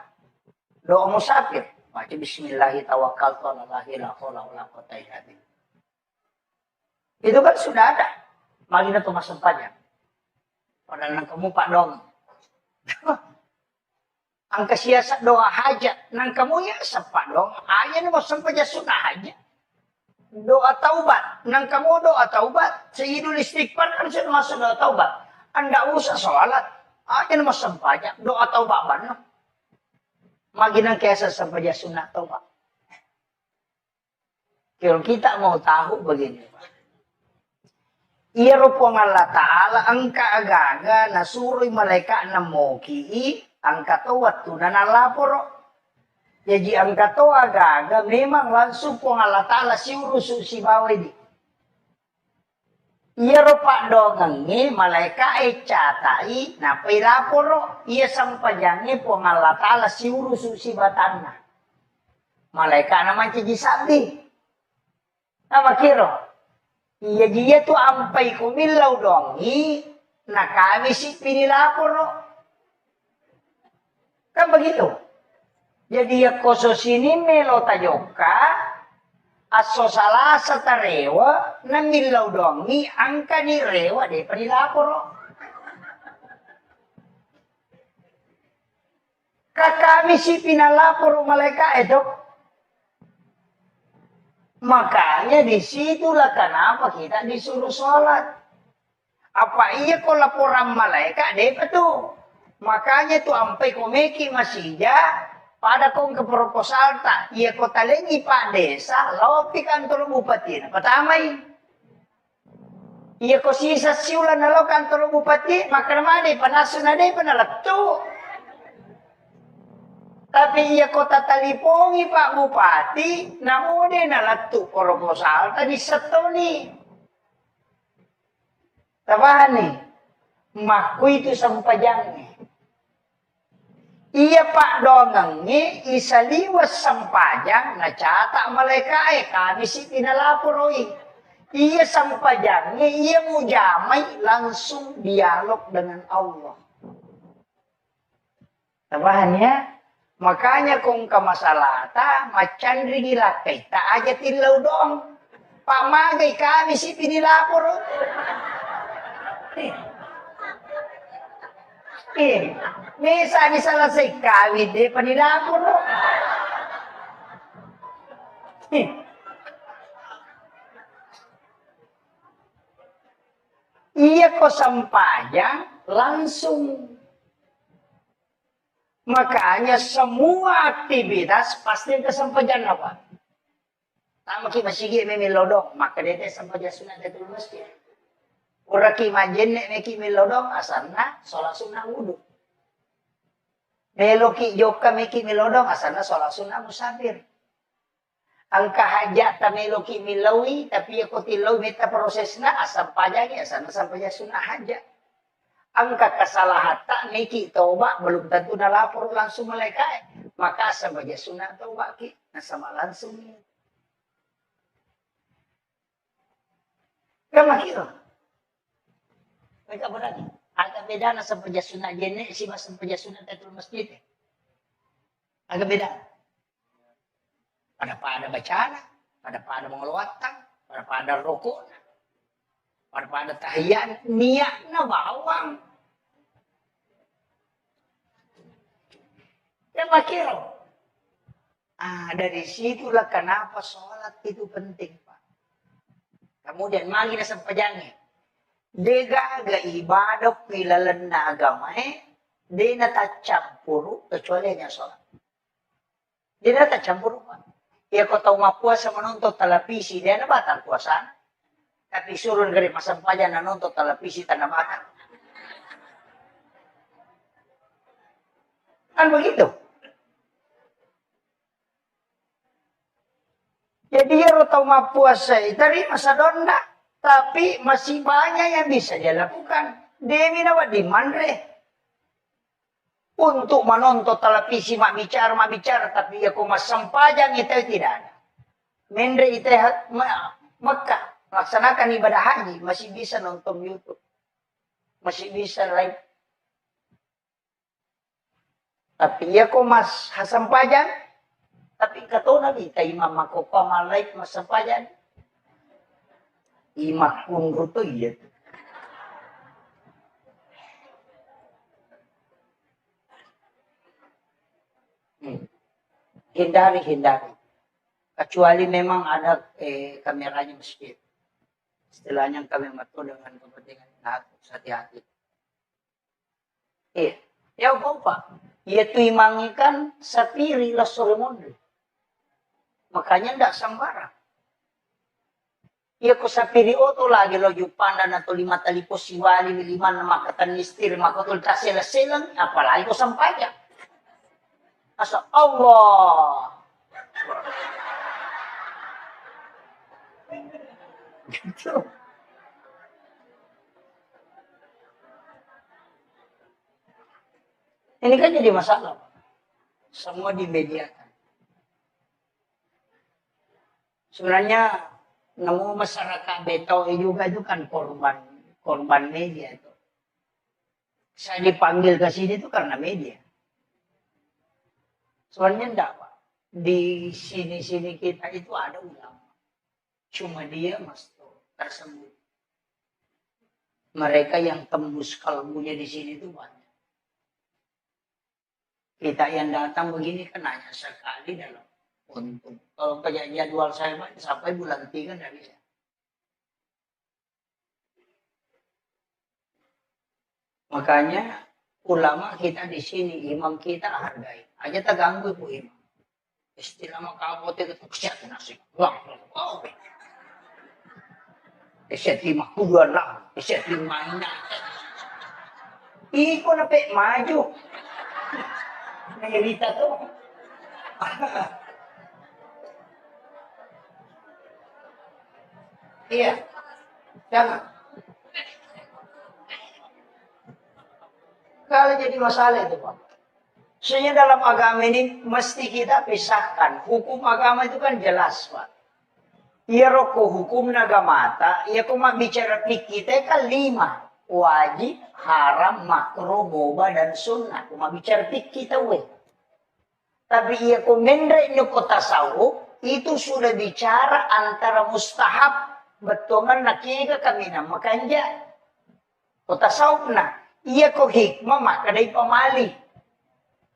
doa musafir. Baca bismillahi tawakkaltu 'alallahi la haula wala quwwata illa billah. Itu kan sudah ada. Magina tuh masempatnya. Padahal nang kamu Pak Dong. Angka siasat doa hajat. Nang kamu ya sepak dong. Ayah ni mau sempatnya sunnah hajat. Doa taubat. Nang kamu doa taubat. Sehidul istighfar kan sudah masuk doa taubat. Anda usah sholat. Ayah ni mau sempatnya. Doa taubat mana? Magina kesa sempatnya sunnah taubat. Kalau kita mau tahu begini. Iya rupong Allah Ta'ala angka agaga nasuri malaikat namoki angka tawat tu na nalaporo. Jadi angka to agaga memang langsung pong Allah Ta'ala si urusu si bawah di. Iya rupa dongengi malaikat catai napai laporo iya sampajangi po Allah Ta'ala si urus si batanna. Malaikat nama ciji sabi. Nama kiro. Iya dia tu ampai kumilau dongi na kami si pinilaporo. Kan begitu. Jadi ya koso sini melo tajoka. Aso salah satarewa na milaw dongi angka ni rewa de panilaporo. Kakami si pinalaporo malaikat itu. Makanya disitulah kenapa kita disuruh sholat. Apa iya ko laporan malaikat de itu. Makanya tu ampai komeki masija. Pada kong ke proposal tak, iya kota lagi pak desa, lopi kantor bupati. Pertamai, iya ko sisa siulan nalo kantor bupati, maka mana panasun ada panalatu. Tapi iya kota talipongi pak bupati, namun dia nalatu proposal tadi setoni. Tabahan nih, maku itu sampajangnya. Iya pak dongengi isaliwas sampajang na catak malaikat kami si pinalaporoi. Iya sampajangnya iya mujamai langsung dialog dengan Allah. Tabahannya makanya kung kamasalata macan rigila kita aja tilaw dong. Pak magay kami si pinilaporo. Misa ni selesai kawin deh penilapor. Iya ko sampajang langsung. Makanya semua aktivitas pasti kesampajan apa? Tama ki masigi memilodong maka dia sampajan sunat itu masjid. Uraki majen nek meki milodong asana sholat sunnah wudu. Meloki joka meki milodong asana sholat sunnah musafir. Angka hajat ta meloki milawi tapi aku tilau meta prosesna asam pajanya asana sampai sunnah hajat. Angka kesalahan tak meki taubat belum tentu na lapor langsung malaikat. Maka asam baja sunnah taubat ki sama langsung. Kamu mereka berani. Agak beda na sampaja sunat jenek si mas sampaja sunat tetul masjid. Agak beda. Pada bacaan, pada mengeluarkan, pada rokok, pada tahiyat, niatnya bawang. Ya makiro. Dari situlah kenapa sholat itu penting, Pak. Kemudian magi na sampajangnya. Dega ga ibadah pilalan na agama di natacampuru kecuali hanya sholat. Di natacampuru pak. Ya kau tahu mapuasa menonton televisi dia na batal puasa. Tapi suruh dari masampajan na nonton televisi tanah batal. Kan begitu. Jadi ya tahu mapuasa itu masa donda. Tapi masih banyak yang bisa dia lakukan. Demi nawa di mandre. Untuk menonton televisi mak bicara. Tapi aku mas sampajang itu tidak ada. Mendre itu Mekah. Laksanakan ibadah haji. Masih bisa nonton YouTube. Masih bisa live. Tapi aku mas sampajang. Tapi kata Nabi. Imam aku pamalai mas sampajang. Imak pun ruto iya. Hindari. Kecuali memang ada kameranya masjid. Istilahnya kami matu dengan kepentingan hati-hati. Ya apa? Ia tu imangikan sapiri lah soromonde. Makanya ndak sembarang. Ia ko sapiri oto lagi lo jupanda na to 5 talipo siwali 5 na makatan mistir makotol tasela-selang apalagi ko sampaya. Asa Allah. Gitu. Ini kan jadi masalah. Semua dimediakan. Sebenarnya nemu masyarakat beto juga itu kan korban media itu. Saya dipanggil ke sini itu karena media. Sebenarnya enggak, Pak. Di sini-sini kita itu ada ulama. Cuma dia tersembunyi. Mereka yang tembus kalbunya di sini itu banyak. Kita yang datang begini kan hanya sekali dalam untuk. Kalau kayak jadwal saya sampai bulan 3 nggak bisa. Makanya ulama kita di sini, imam kita hargai. Aja terganggu bu imam. Istilah makabote itu kesiat nasi. Wah, wow. Kesiat 52 lah, kesiat 5 ini. Iko na pe maju. Nangirita tuh. Iya, jangan. Kalau jadi masalah itu Pak. Sebenarnya dalam agama ini mesti kita pisahkan. Hukum agama itu kan jelas Pak. Iya roko hukum nagamata, iya kuma bicara fikih kita kan 5. Wajib, haram, makruh, boba, dan sunnah. Kuma bicara fikih kita weh. Tapi iya kumendre nyoko tasawuf, itu sudah bicara antara mustahab, betongan nakiga kami na makanja. Ko tasawuf na, iya ko hikmah maka dari pamali.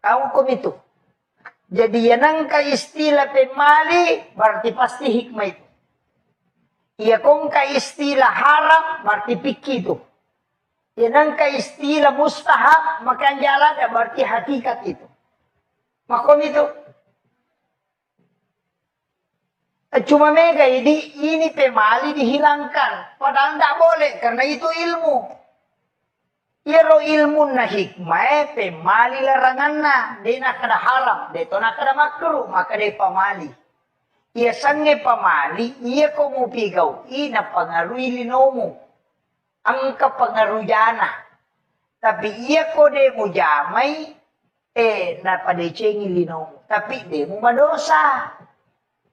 Tahu ko itu. Jadi yang ka istilah pemali, berarti pasti hikmah itu. Iya kong ka istilah haram, berarti fikih itu. Yang ka istilah mustahab, maka jalan berarti hakikat itu. Makom itu. Cuma mega ini pemali dihilangkan. Padahal tidak boleh, karena itu ilmu. Iro ilmu na hikmah, pemali larangan na. Dia nak kada haram, dia to nak kada makruh, maka dia pemali. Ia sange pamali, ia ko mo pigaw, ina pangaruhi linomo. Ang kapangarujana. Tapi ia ko de mo jamay, napadecengi linomo. Tapi de mo madosa.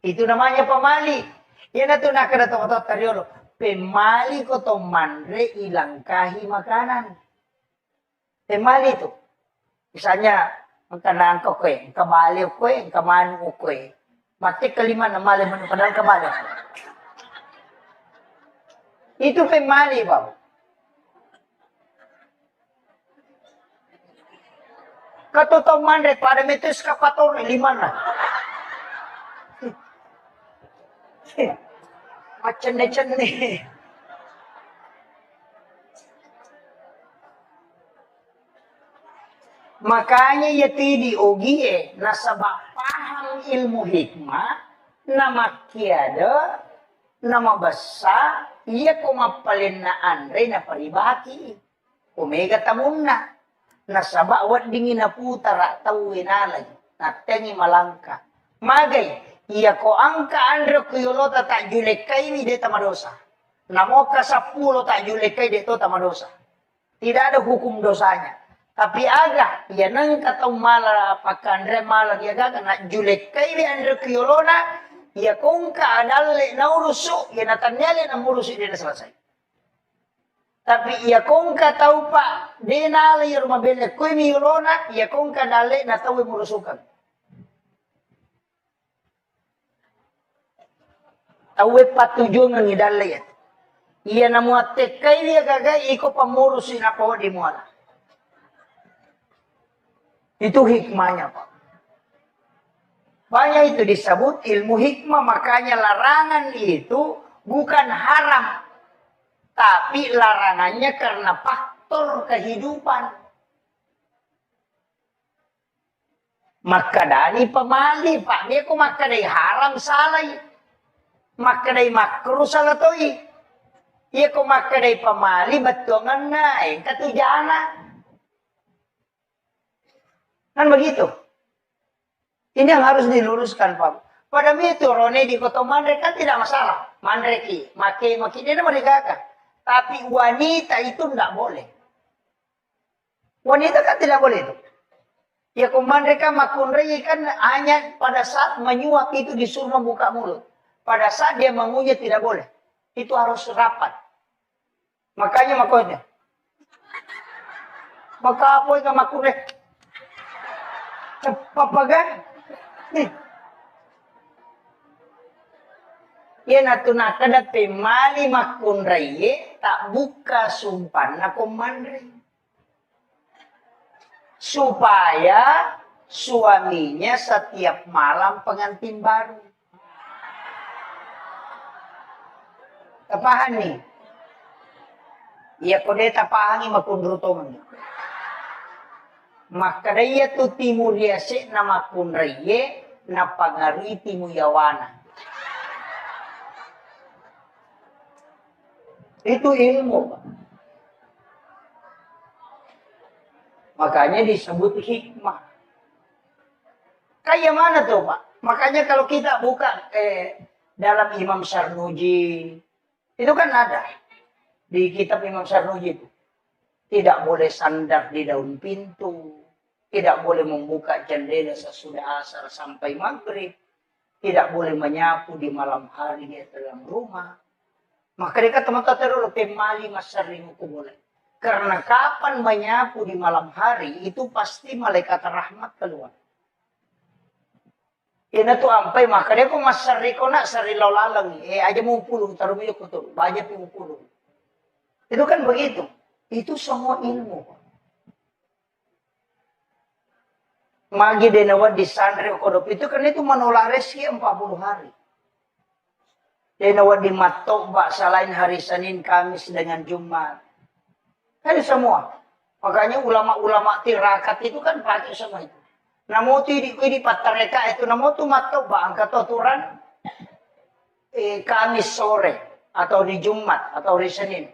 Itu namanya pamali. Yan na ito nakadatok-tok karyolo. Pemali ko to manre ilangkahi makanan. Pemali itu. Misalnya, magkanaan ko kabali ko kamanu ko Mati kelima na mali mo padahal kabali. Itu pemali Pak. Katotong manre pada metus kapator 5 na. Macam-macam. Makanya yati diogi nasabak paham ilmu hikmah nama kiada nama basa iya kumapalin na andre na paribaki umega tamunna nasabak wat dingin na putara tawin alay natengi malangka magay iya ko angka andre kuyolota tak julekay mi de tamadosa namoka 10 tak julekay de to tamadosa tidak ada hukum dosanya. Tapi aga, ya nang katong mala pakandre mala ya gaga na julek kay di andre kiyolona, ya kung kaadalle na urusu, ya natanyale na murusu di na selesai. Tapi ya kung katau pa, di nala ya rumabele kuy miyolona, ya kung kaadalle na tawi murusukan. Tawi patujong ng idalle yan. Iya na muatek kay dia gaga, iko pamurusin ako di muala. Itu hikmahnya Pak. Banyak itu disebut ilmu hikmah. Makanya larangan itu bukan haram. Tapi larangannya karena faktor kehidupan. Maka dari pemali Pak. Dia kok maka dari haram salah. Maka dari makruh salah to'i. Dia kok maka dari pemali betongan na. Katujana. Kan begitu. Ini yang harus diluruskan Pak. Pada itu Rone di kota Mandre kan tidak masalah. Mandre ki, maki dia mereka. Tapi wanita itu tidak boleh. Wanita kan tidak boleh itu. Ya mereka makunrei kan hanya pada saat menyuap itu disuruh membuka mulut. Pada saat dia mengunyah tidak boleh. Itu harus rapat. Makanya makunnya. Maka apa yang makunrei? Cepat bagai. Nih. Ya natuna kada pemali makunrei tak buka sumpan na komandrei. Supaya suaminya setiap malam pengantin baru. Tapahan nih. Iya kode tapahangi makundrutongan. Maka daya tu timur yase na makunreye na pangariti mu yawana. Itu ilmu, Pak. Makanya disebut hikmah. Kayak mana tuh, Pak? Makanya kalau kita buka dalam Imam Sarnuji, itu kan ada di kitab Imam Sarnuji itu. Tidak boleh sandar di daun pintu, tidak boleh membuka jendela sesudah asar sampai maghrib, tidak boleh menyapu di malam hari di dalam rumah. Maka dia kata teman-teman pemali masarimu boleh. Karena kapan menyapu di malam hari, itu pasti malaikat rahmat keluar. Ina tu ampai, maka dia kok masari ko nak sari lalang. Aja mau pulung, taruh minyak kutu. Banyak mau pulung. Itu kan begitu. Itu semua ilmu. Magi denawa di santri kodop itu kan itu menolak rezeki 40 hari. Denawa di matobak selain hari Senin, Kamis dengan Jumat. Ada semua. Makanya ulama-ulama tirakat itu kan pakai semua itu. Namo tu di patareka itu namo tu matobak angkat aturan Kamis sore atau di Jumat atau di Senin.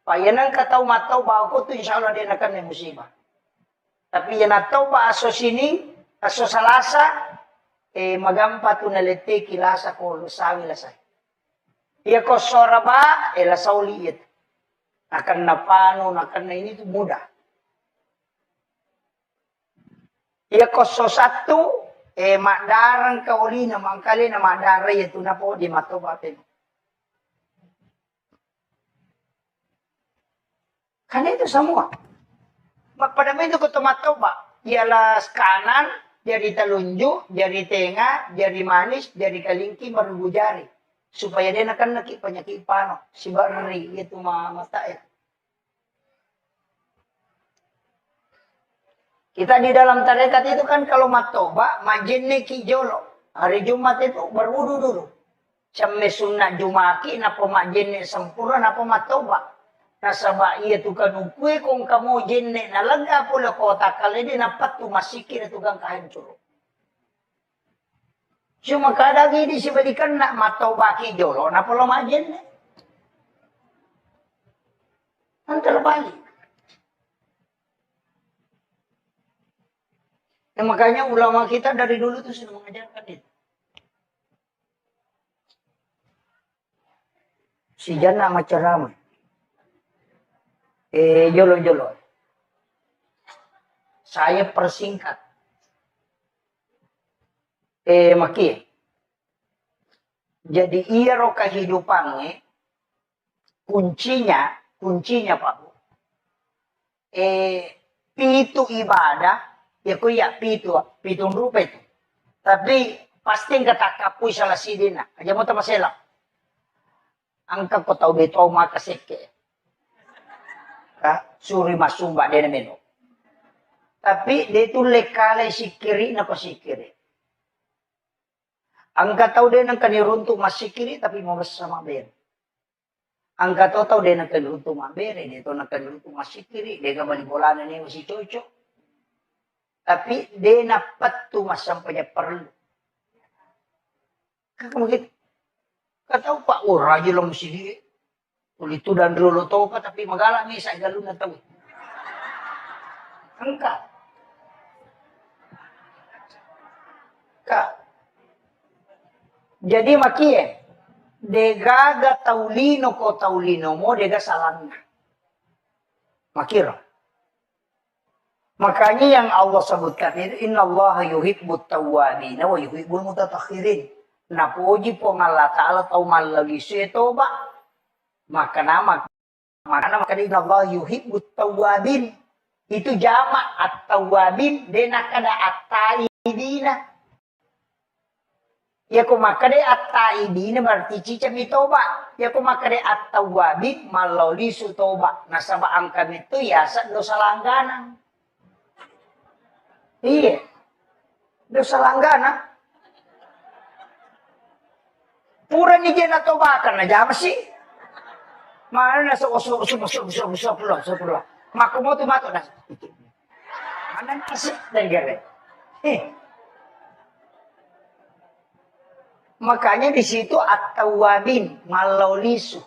Payanang katau matobak aku tu insya Allah dia akan musibah. Tapi yang natobak aso sini aso Salasa magampa tu nalete kilasa ko sawi lasay. Iya ko soraba lasauliyet. Akan napano, akan na ini itu mudah. Iya koso satu, makdarang kauli na mangkali na makdaray itu na po di matobatin. Karena itu semua. Magpadamay itu ko tumatoba. Ialah kanan, jari telunjuk, jari tengah, jari manis, jari kalingki, baru jari. Supaya dia akan penyakit pano. Si bari itu mata ya. Kita di dalam tarekat itu kan kalau matoba, majinne kijolo. Hari Jumat itu berwudu dulu. Sampai sunat Jumaki, napa majinne sempurna, napa matoba. Nasaba iya tu kan ukwe kung kamu jinne nalaga pula kota kalede napat tu masikir itu gang kahancur. Cuma kada gini si balikan nak matoba kijolo, napa lo majinne. Antar balik. Ya, makanya ulama kita dari dulu tuh sudah mengajarkan itu. Si jana macam ramai. Jolo-jolo. Saya persingkat. Maki. Jadi iya roh kehidupannya, kuncinya Pak Bu. Pitu ibadah, ya kuya pitung rupa itu. Tapi pasti kata kapui salah sidina. Aja mo tamasela. Angka ko tau beto makaseke. Suri masumba dia meno. Tapi dia itu lekale sikiri na pasikiri. Angka tahu dia nang kaniruntu masikiri tapi mau bersama ber. Angka tahu dia nang kaniruntu mabere dia tu nang kaniruntu masikiri dia kembali bolana ni masih cocok. Tapi dia napat tu masampanya perlu. Kakak kata Pak raja lo mesti dia. Itu dan dulu tahu apa tapi magalang ni saya galun na tahu. Angka. Kak. Jadi makie. Dega ga taulino ko taulino mo dega salangna. Makira. Makanya yang Allah sebutkan itu innallaha yuhibbut tawwabin wa yuhibbul mutatahhirin. Napuji po Allah Ta'ala tau lagi toba. Maka innallaha yuhibbut tawwabin. Itu jamak at-tawwabin dena kada at-taibina. Ya ko makade at-taibina berarti cicam toba. Ya ko makade at-tawwabin maloli su toba. Nasaba angkam itu ya dosa langganan. Iya. Dosa langganan. Pura ni dia na toba kan na jama sih. Mana na so pula. Maka mo tumato na. Anan kasi negara. Makanya di situ at-tawwabin malaulisu.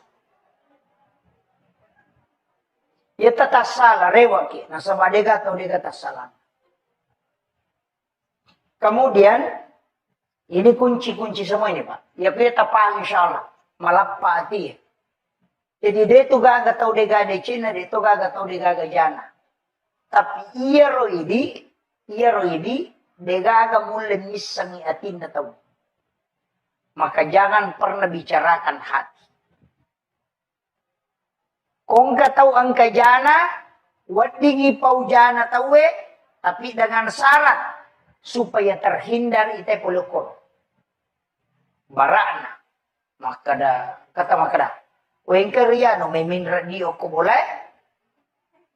Ya tatasala rewaki. Nasa madega atau dega tasalan. Kemudian ini kunci-kunci semua ini Pak. Ya kita tapang insyaallah. Malapati. Jadi dia tu gaga tau dia gaga Cina, dia tu gaga tau dia gaga jana. Tapi iya roidi, dia gaga mulai misangi atin na tau. Maka jangan pernah bicarakan hati. Kung ka tau ang kajana, wadingi pau jana tawe, tapi dengan syarat supaya terhindar ite pulukor. Barana. Kata makada. Wengker ya no may minra di ko boleh.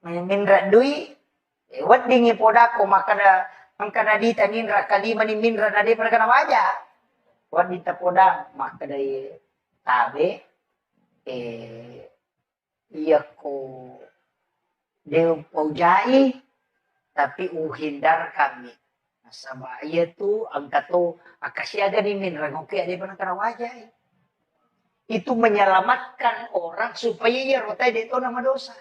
May minra dui. Wat dingi poda ko makada ang kanadita ninra kalima ni minra na di perkana waja. Wat dita poda makada tabe iya ko deu paujai tapi uhindar kami. Sa bahaya tu ang kato akasyaga ni minra ngoke di perkana waja. Itu menyelamatkan orang supaya ia rotai itu nama dosa.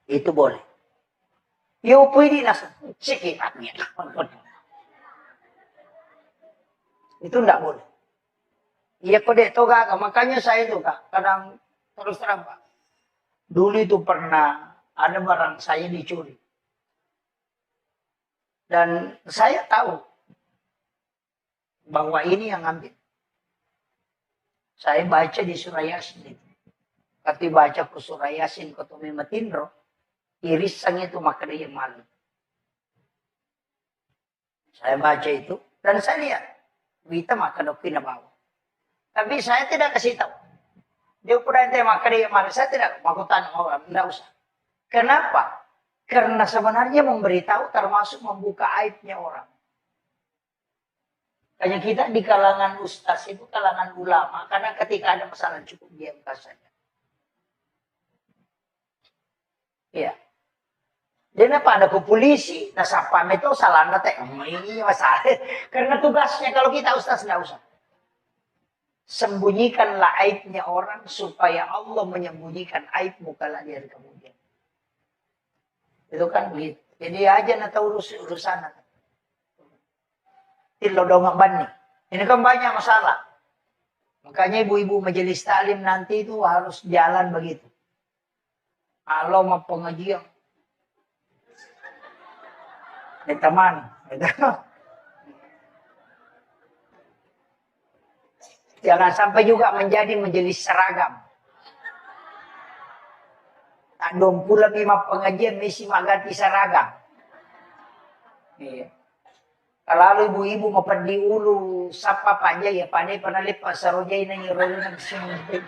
Itu boleh. Yo pwede na sikipatnya. Itu enggak boleh. Iya kode toga, makanya saya itu Kak, kadang terus terang Pak. Dulu itu pernah ada barang saya dicuri. Dan saya tahu bahwa ini yang ngambil. Saya baca di surah Yasin. Ketika baca ke surah Yasin ketemu matindro, irisan itu maka dia malu. Saya baca itu dan saya lihat, kita maka dokina bawa. Tapi saya tidak kasih tahu. Dia pernah maka dia malu. Saya tidak mau tanya orang, tidak usah. Kenapa? Karena sebenarnya memberitahu termasuk membuka aibnya orang. Hanya kita di kalangan ustaz itu kalangan ulama. Karena ketika ada masalah cukup diam saja. Iya. Dan apa ada ke polisi. Nah sapam itu salah nate. Ini masalah. Karena tugasnya kalau kita ustaz nggak usah. Sembunyikanlah aibnya orang supaya Allah menyembunyikan aibmu kalau dia kemudian. Itu kan begitu. Jadi aja nata urusan. Tilodong bani. Ini kan banyak masalah. Makanya ibu-ibu majelis taklim nanti itu harus jalan begitu. Kalau mau pengajian. Teman. Jangan sampai juga menjadi majelis seragam. Tak dong pula lima pengajian mesti ganti seragam. Iya. Kalau ibu-ibu mau pergi ulu, sapa aja ya pandai pernah lipat sarojai nang irolin nang sini.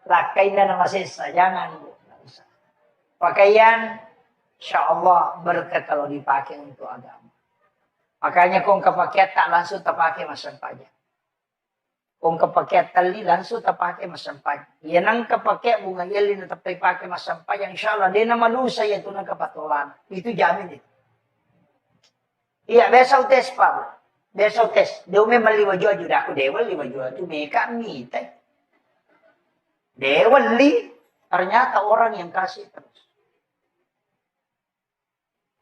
Lakai na nama sesa, jangan. Pakaian, insya Allah berkat kalau dipakai untuk agama. Makanya kong kepakai tak langsung terpakai masam pajak. Kong kepakai tali langsung terpakai masam pajak. Ya nang kepakai bunga yelin tapi pakai masam pajak, insya Allah dia nama manusia itu nang kepatolan. Itu jamin itu. Iya, besok tes Pak. Besok tes. Dia memang 5 jual juga. Aku dewa 5 jual itu mereka minta. Dewa li. Ternyata orang yang kasih terus.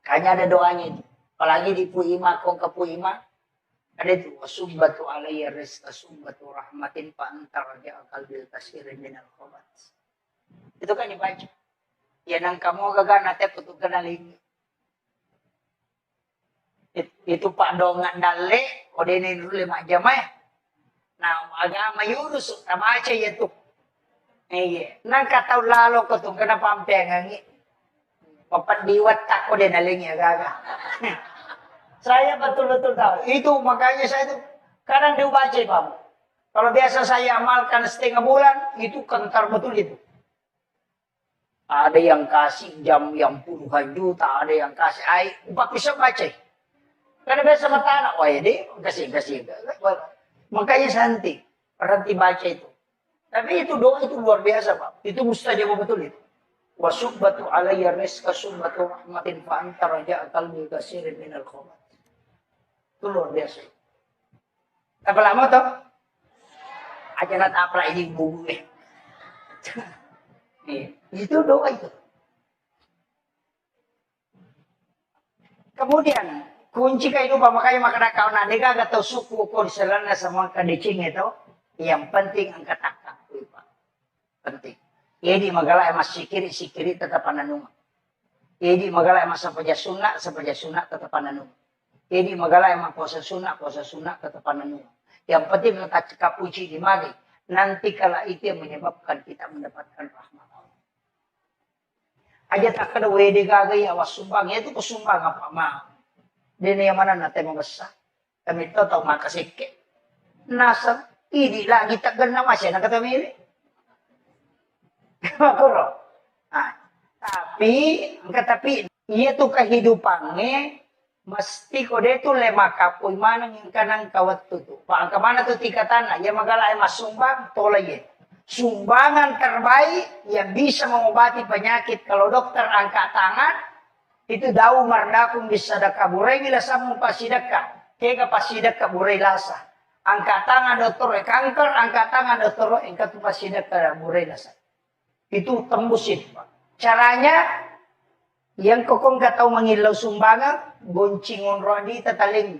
Kayaknya ada doanya itu. Apalagi di Puima, kong ke Puima. Ada itu. Wasumbatu alaiya rizqa sumbatu rahmatin fa'antar raja kalbil kasirin minal khobat. Itu kan dibaca. Ya nang kamu gagal nanti putu kenaling. Itu Pak Dongan dale, kode ini dulu 5 jam ya. Nah, agama yurus, sama aja ya tuh. Iya, nang kata lalu ko tuh kenapa ampengangi? Papandiwat tak kode nalingnya gaga. Saya betul-betul tahu. Itu makanya saya tuh kadang dibaca Pak. Kalau biasa saya amalkan setengah bulan, itu kentar betul itu. Ada yang kasih jam yang puluhan juta, ada yang kasih air, upah bisa baca. Karena biasa mata anak, wah ya deh, kasih. Makanya santai, berhenti baca itu. Tapi itu doa itu luar biasa Pak. Itu mustajab betul itu. Wasubbatu alayya rizqa subbatu rahmatin fa'anta raja'a qalbi kasirin minal khobat. Itu luar biasa. Apa lama toh? Aja nak apa ini bubu itu doa itu. Kemudian kunci kehidupan makanya makna kau nanti gak tahu suku konselana sama kadicing itu. Yang penting angkat takak Pak. Penting. Jadi magala emas sikiri tetap ananung. Jadi magala emas sapaja sunnah tetap ananung. Jadi magala emas puasa sunnah tetap ananung. Yang penting kita cekap uji di mari. Nanti kala itu yang menyebabkan kita mendapatkan rahmat Allah. Aja tak kada wede gagay awas sumbang. Itu kesumbang apa mau. Dini yang mana nanti membesar. Kami tahu makasih ke. Nasa. Ini lagi tak gana masya nak kata milih. Makuro. Nah, tapi iya tuh kehidupannya mesti kode itu lema kapoy manang yang kanang kawat tuh. Pak kemana tuh tingkatan ya magala mas sumbang tolong sumbangan terbaik yang bisa mengobati penyakit. Kalau dokter angkat tangan itu dau mardakum bisa sedekah burai bila samu pasidekah. Kega pasidekah burai lasa. Angkat tangan dokter kanker, angkat tangan dokter engkat pasidekah burai lasa. Itu tembusin Pak. Caranya yang kokong gak tahu mengilau sumbangan, goncingon rodi tetaling.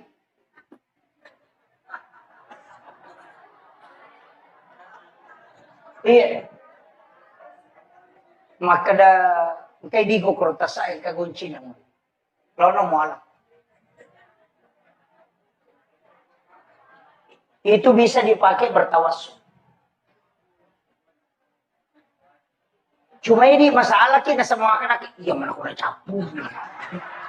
Iya. Maka da kay di ko krota sa ka goncingan. Lono mo ala. Itu bisa dipakai bertawasul. Cuma ini masalah kita semua anak iya mana kurang capur.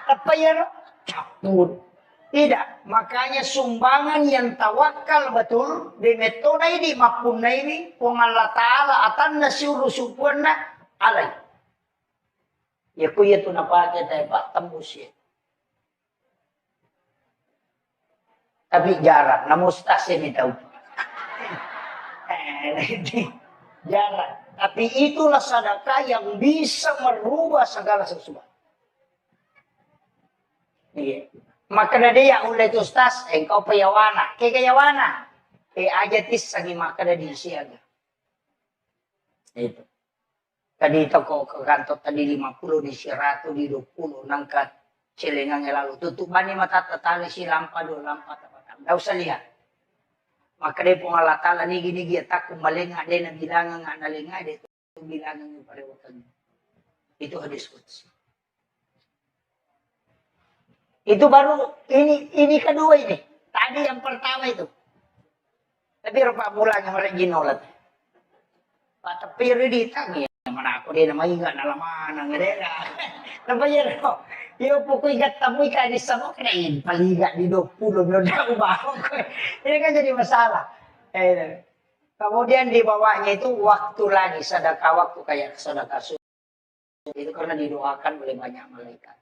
Apa ya? Capur. Tidak, makanya sumbangan yang tawakal betul di metode ini maupun ini Allah Taala atan nasiru supurna alai. Ya kuya tu napake tayo Pak tembus ya. Tapi jarak, namustasin ito. Jarak. Tapi itulah sedekah yang bisa merubah segala sesuatu. Iya. Maka dia ulah itu ustaz, engkau payawana. Kaya kayawana. Aja tis sagi maka di siaga. Itu. Tadi itu kok ke kantor tadi 50 di 100 di 20 nangkat celengan lalu tutup bani mata tatali si lampa do lampa tapat. Enggak usah lihat. Maka dia pengalatala ni gini dia tak kembali ada na bilangan nga nalinga dia itu bilangan yung parewatan. Itu hadis qudsi. Itu baru ini kedua ini. Tadi yang pertama itu. Tapi rupa mulanya mereka ginolat. Pak tapi ditang ya mana aku dia namanya enggak nalaman ngerela. Tapi ya no. Yo pokoknya ingat tamu ikan di sama kena paliga di 20 udah ubah. Ini kan jadi masalah. Kemudian di bawahnya itu waktu lagi sedekah waktu kayak sedekah itu karena didoakan oleh banyak malaikat.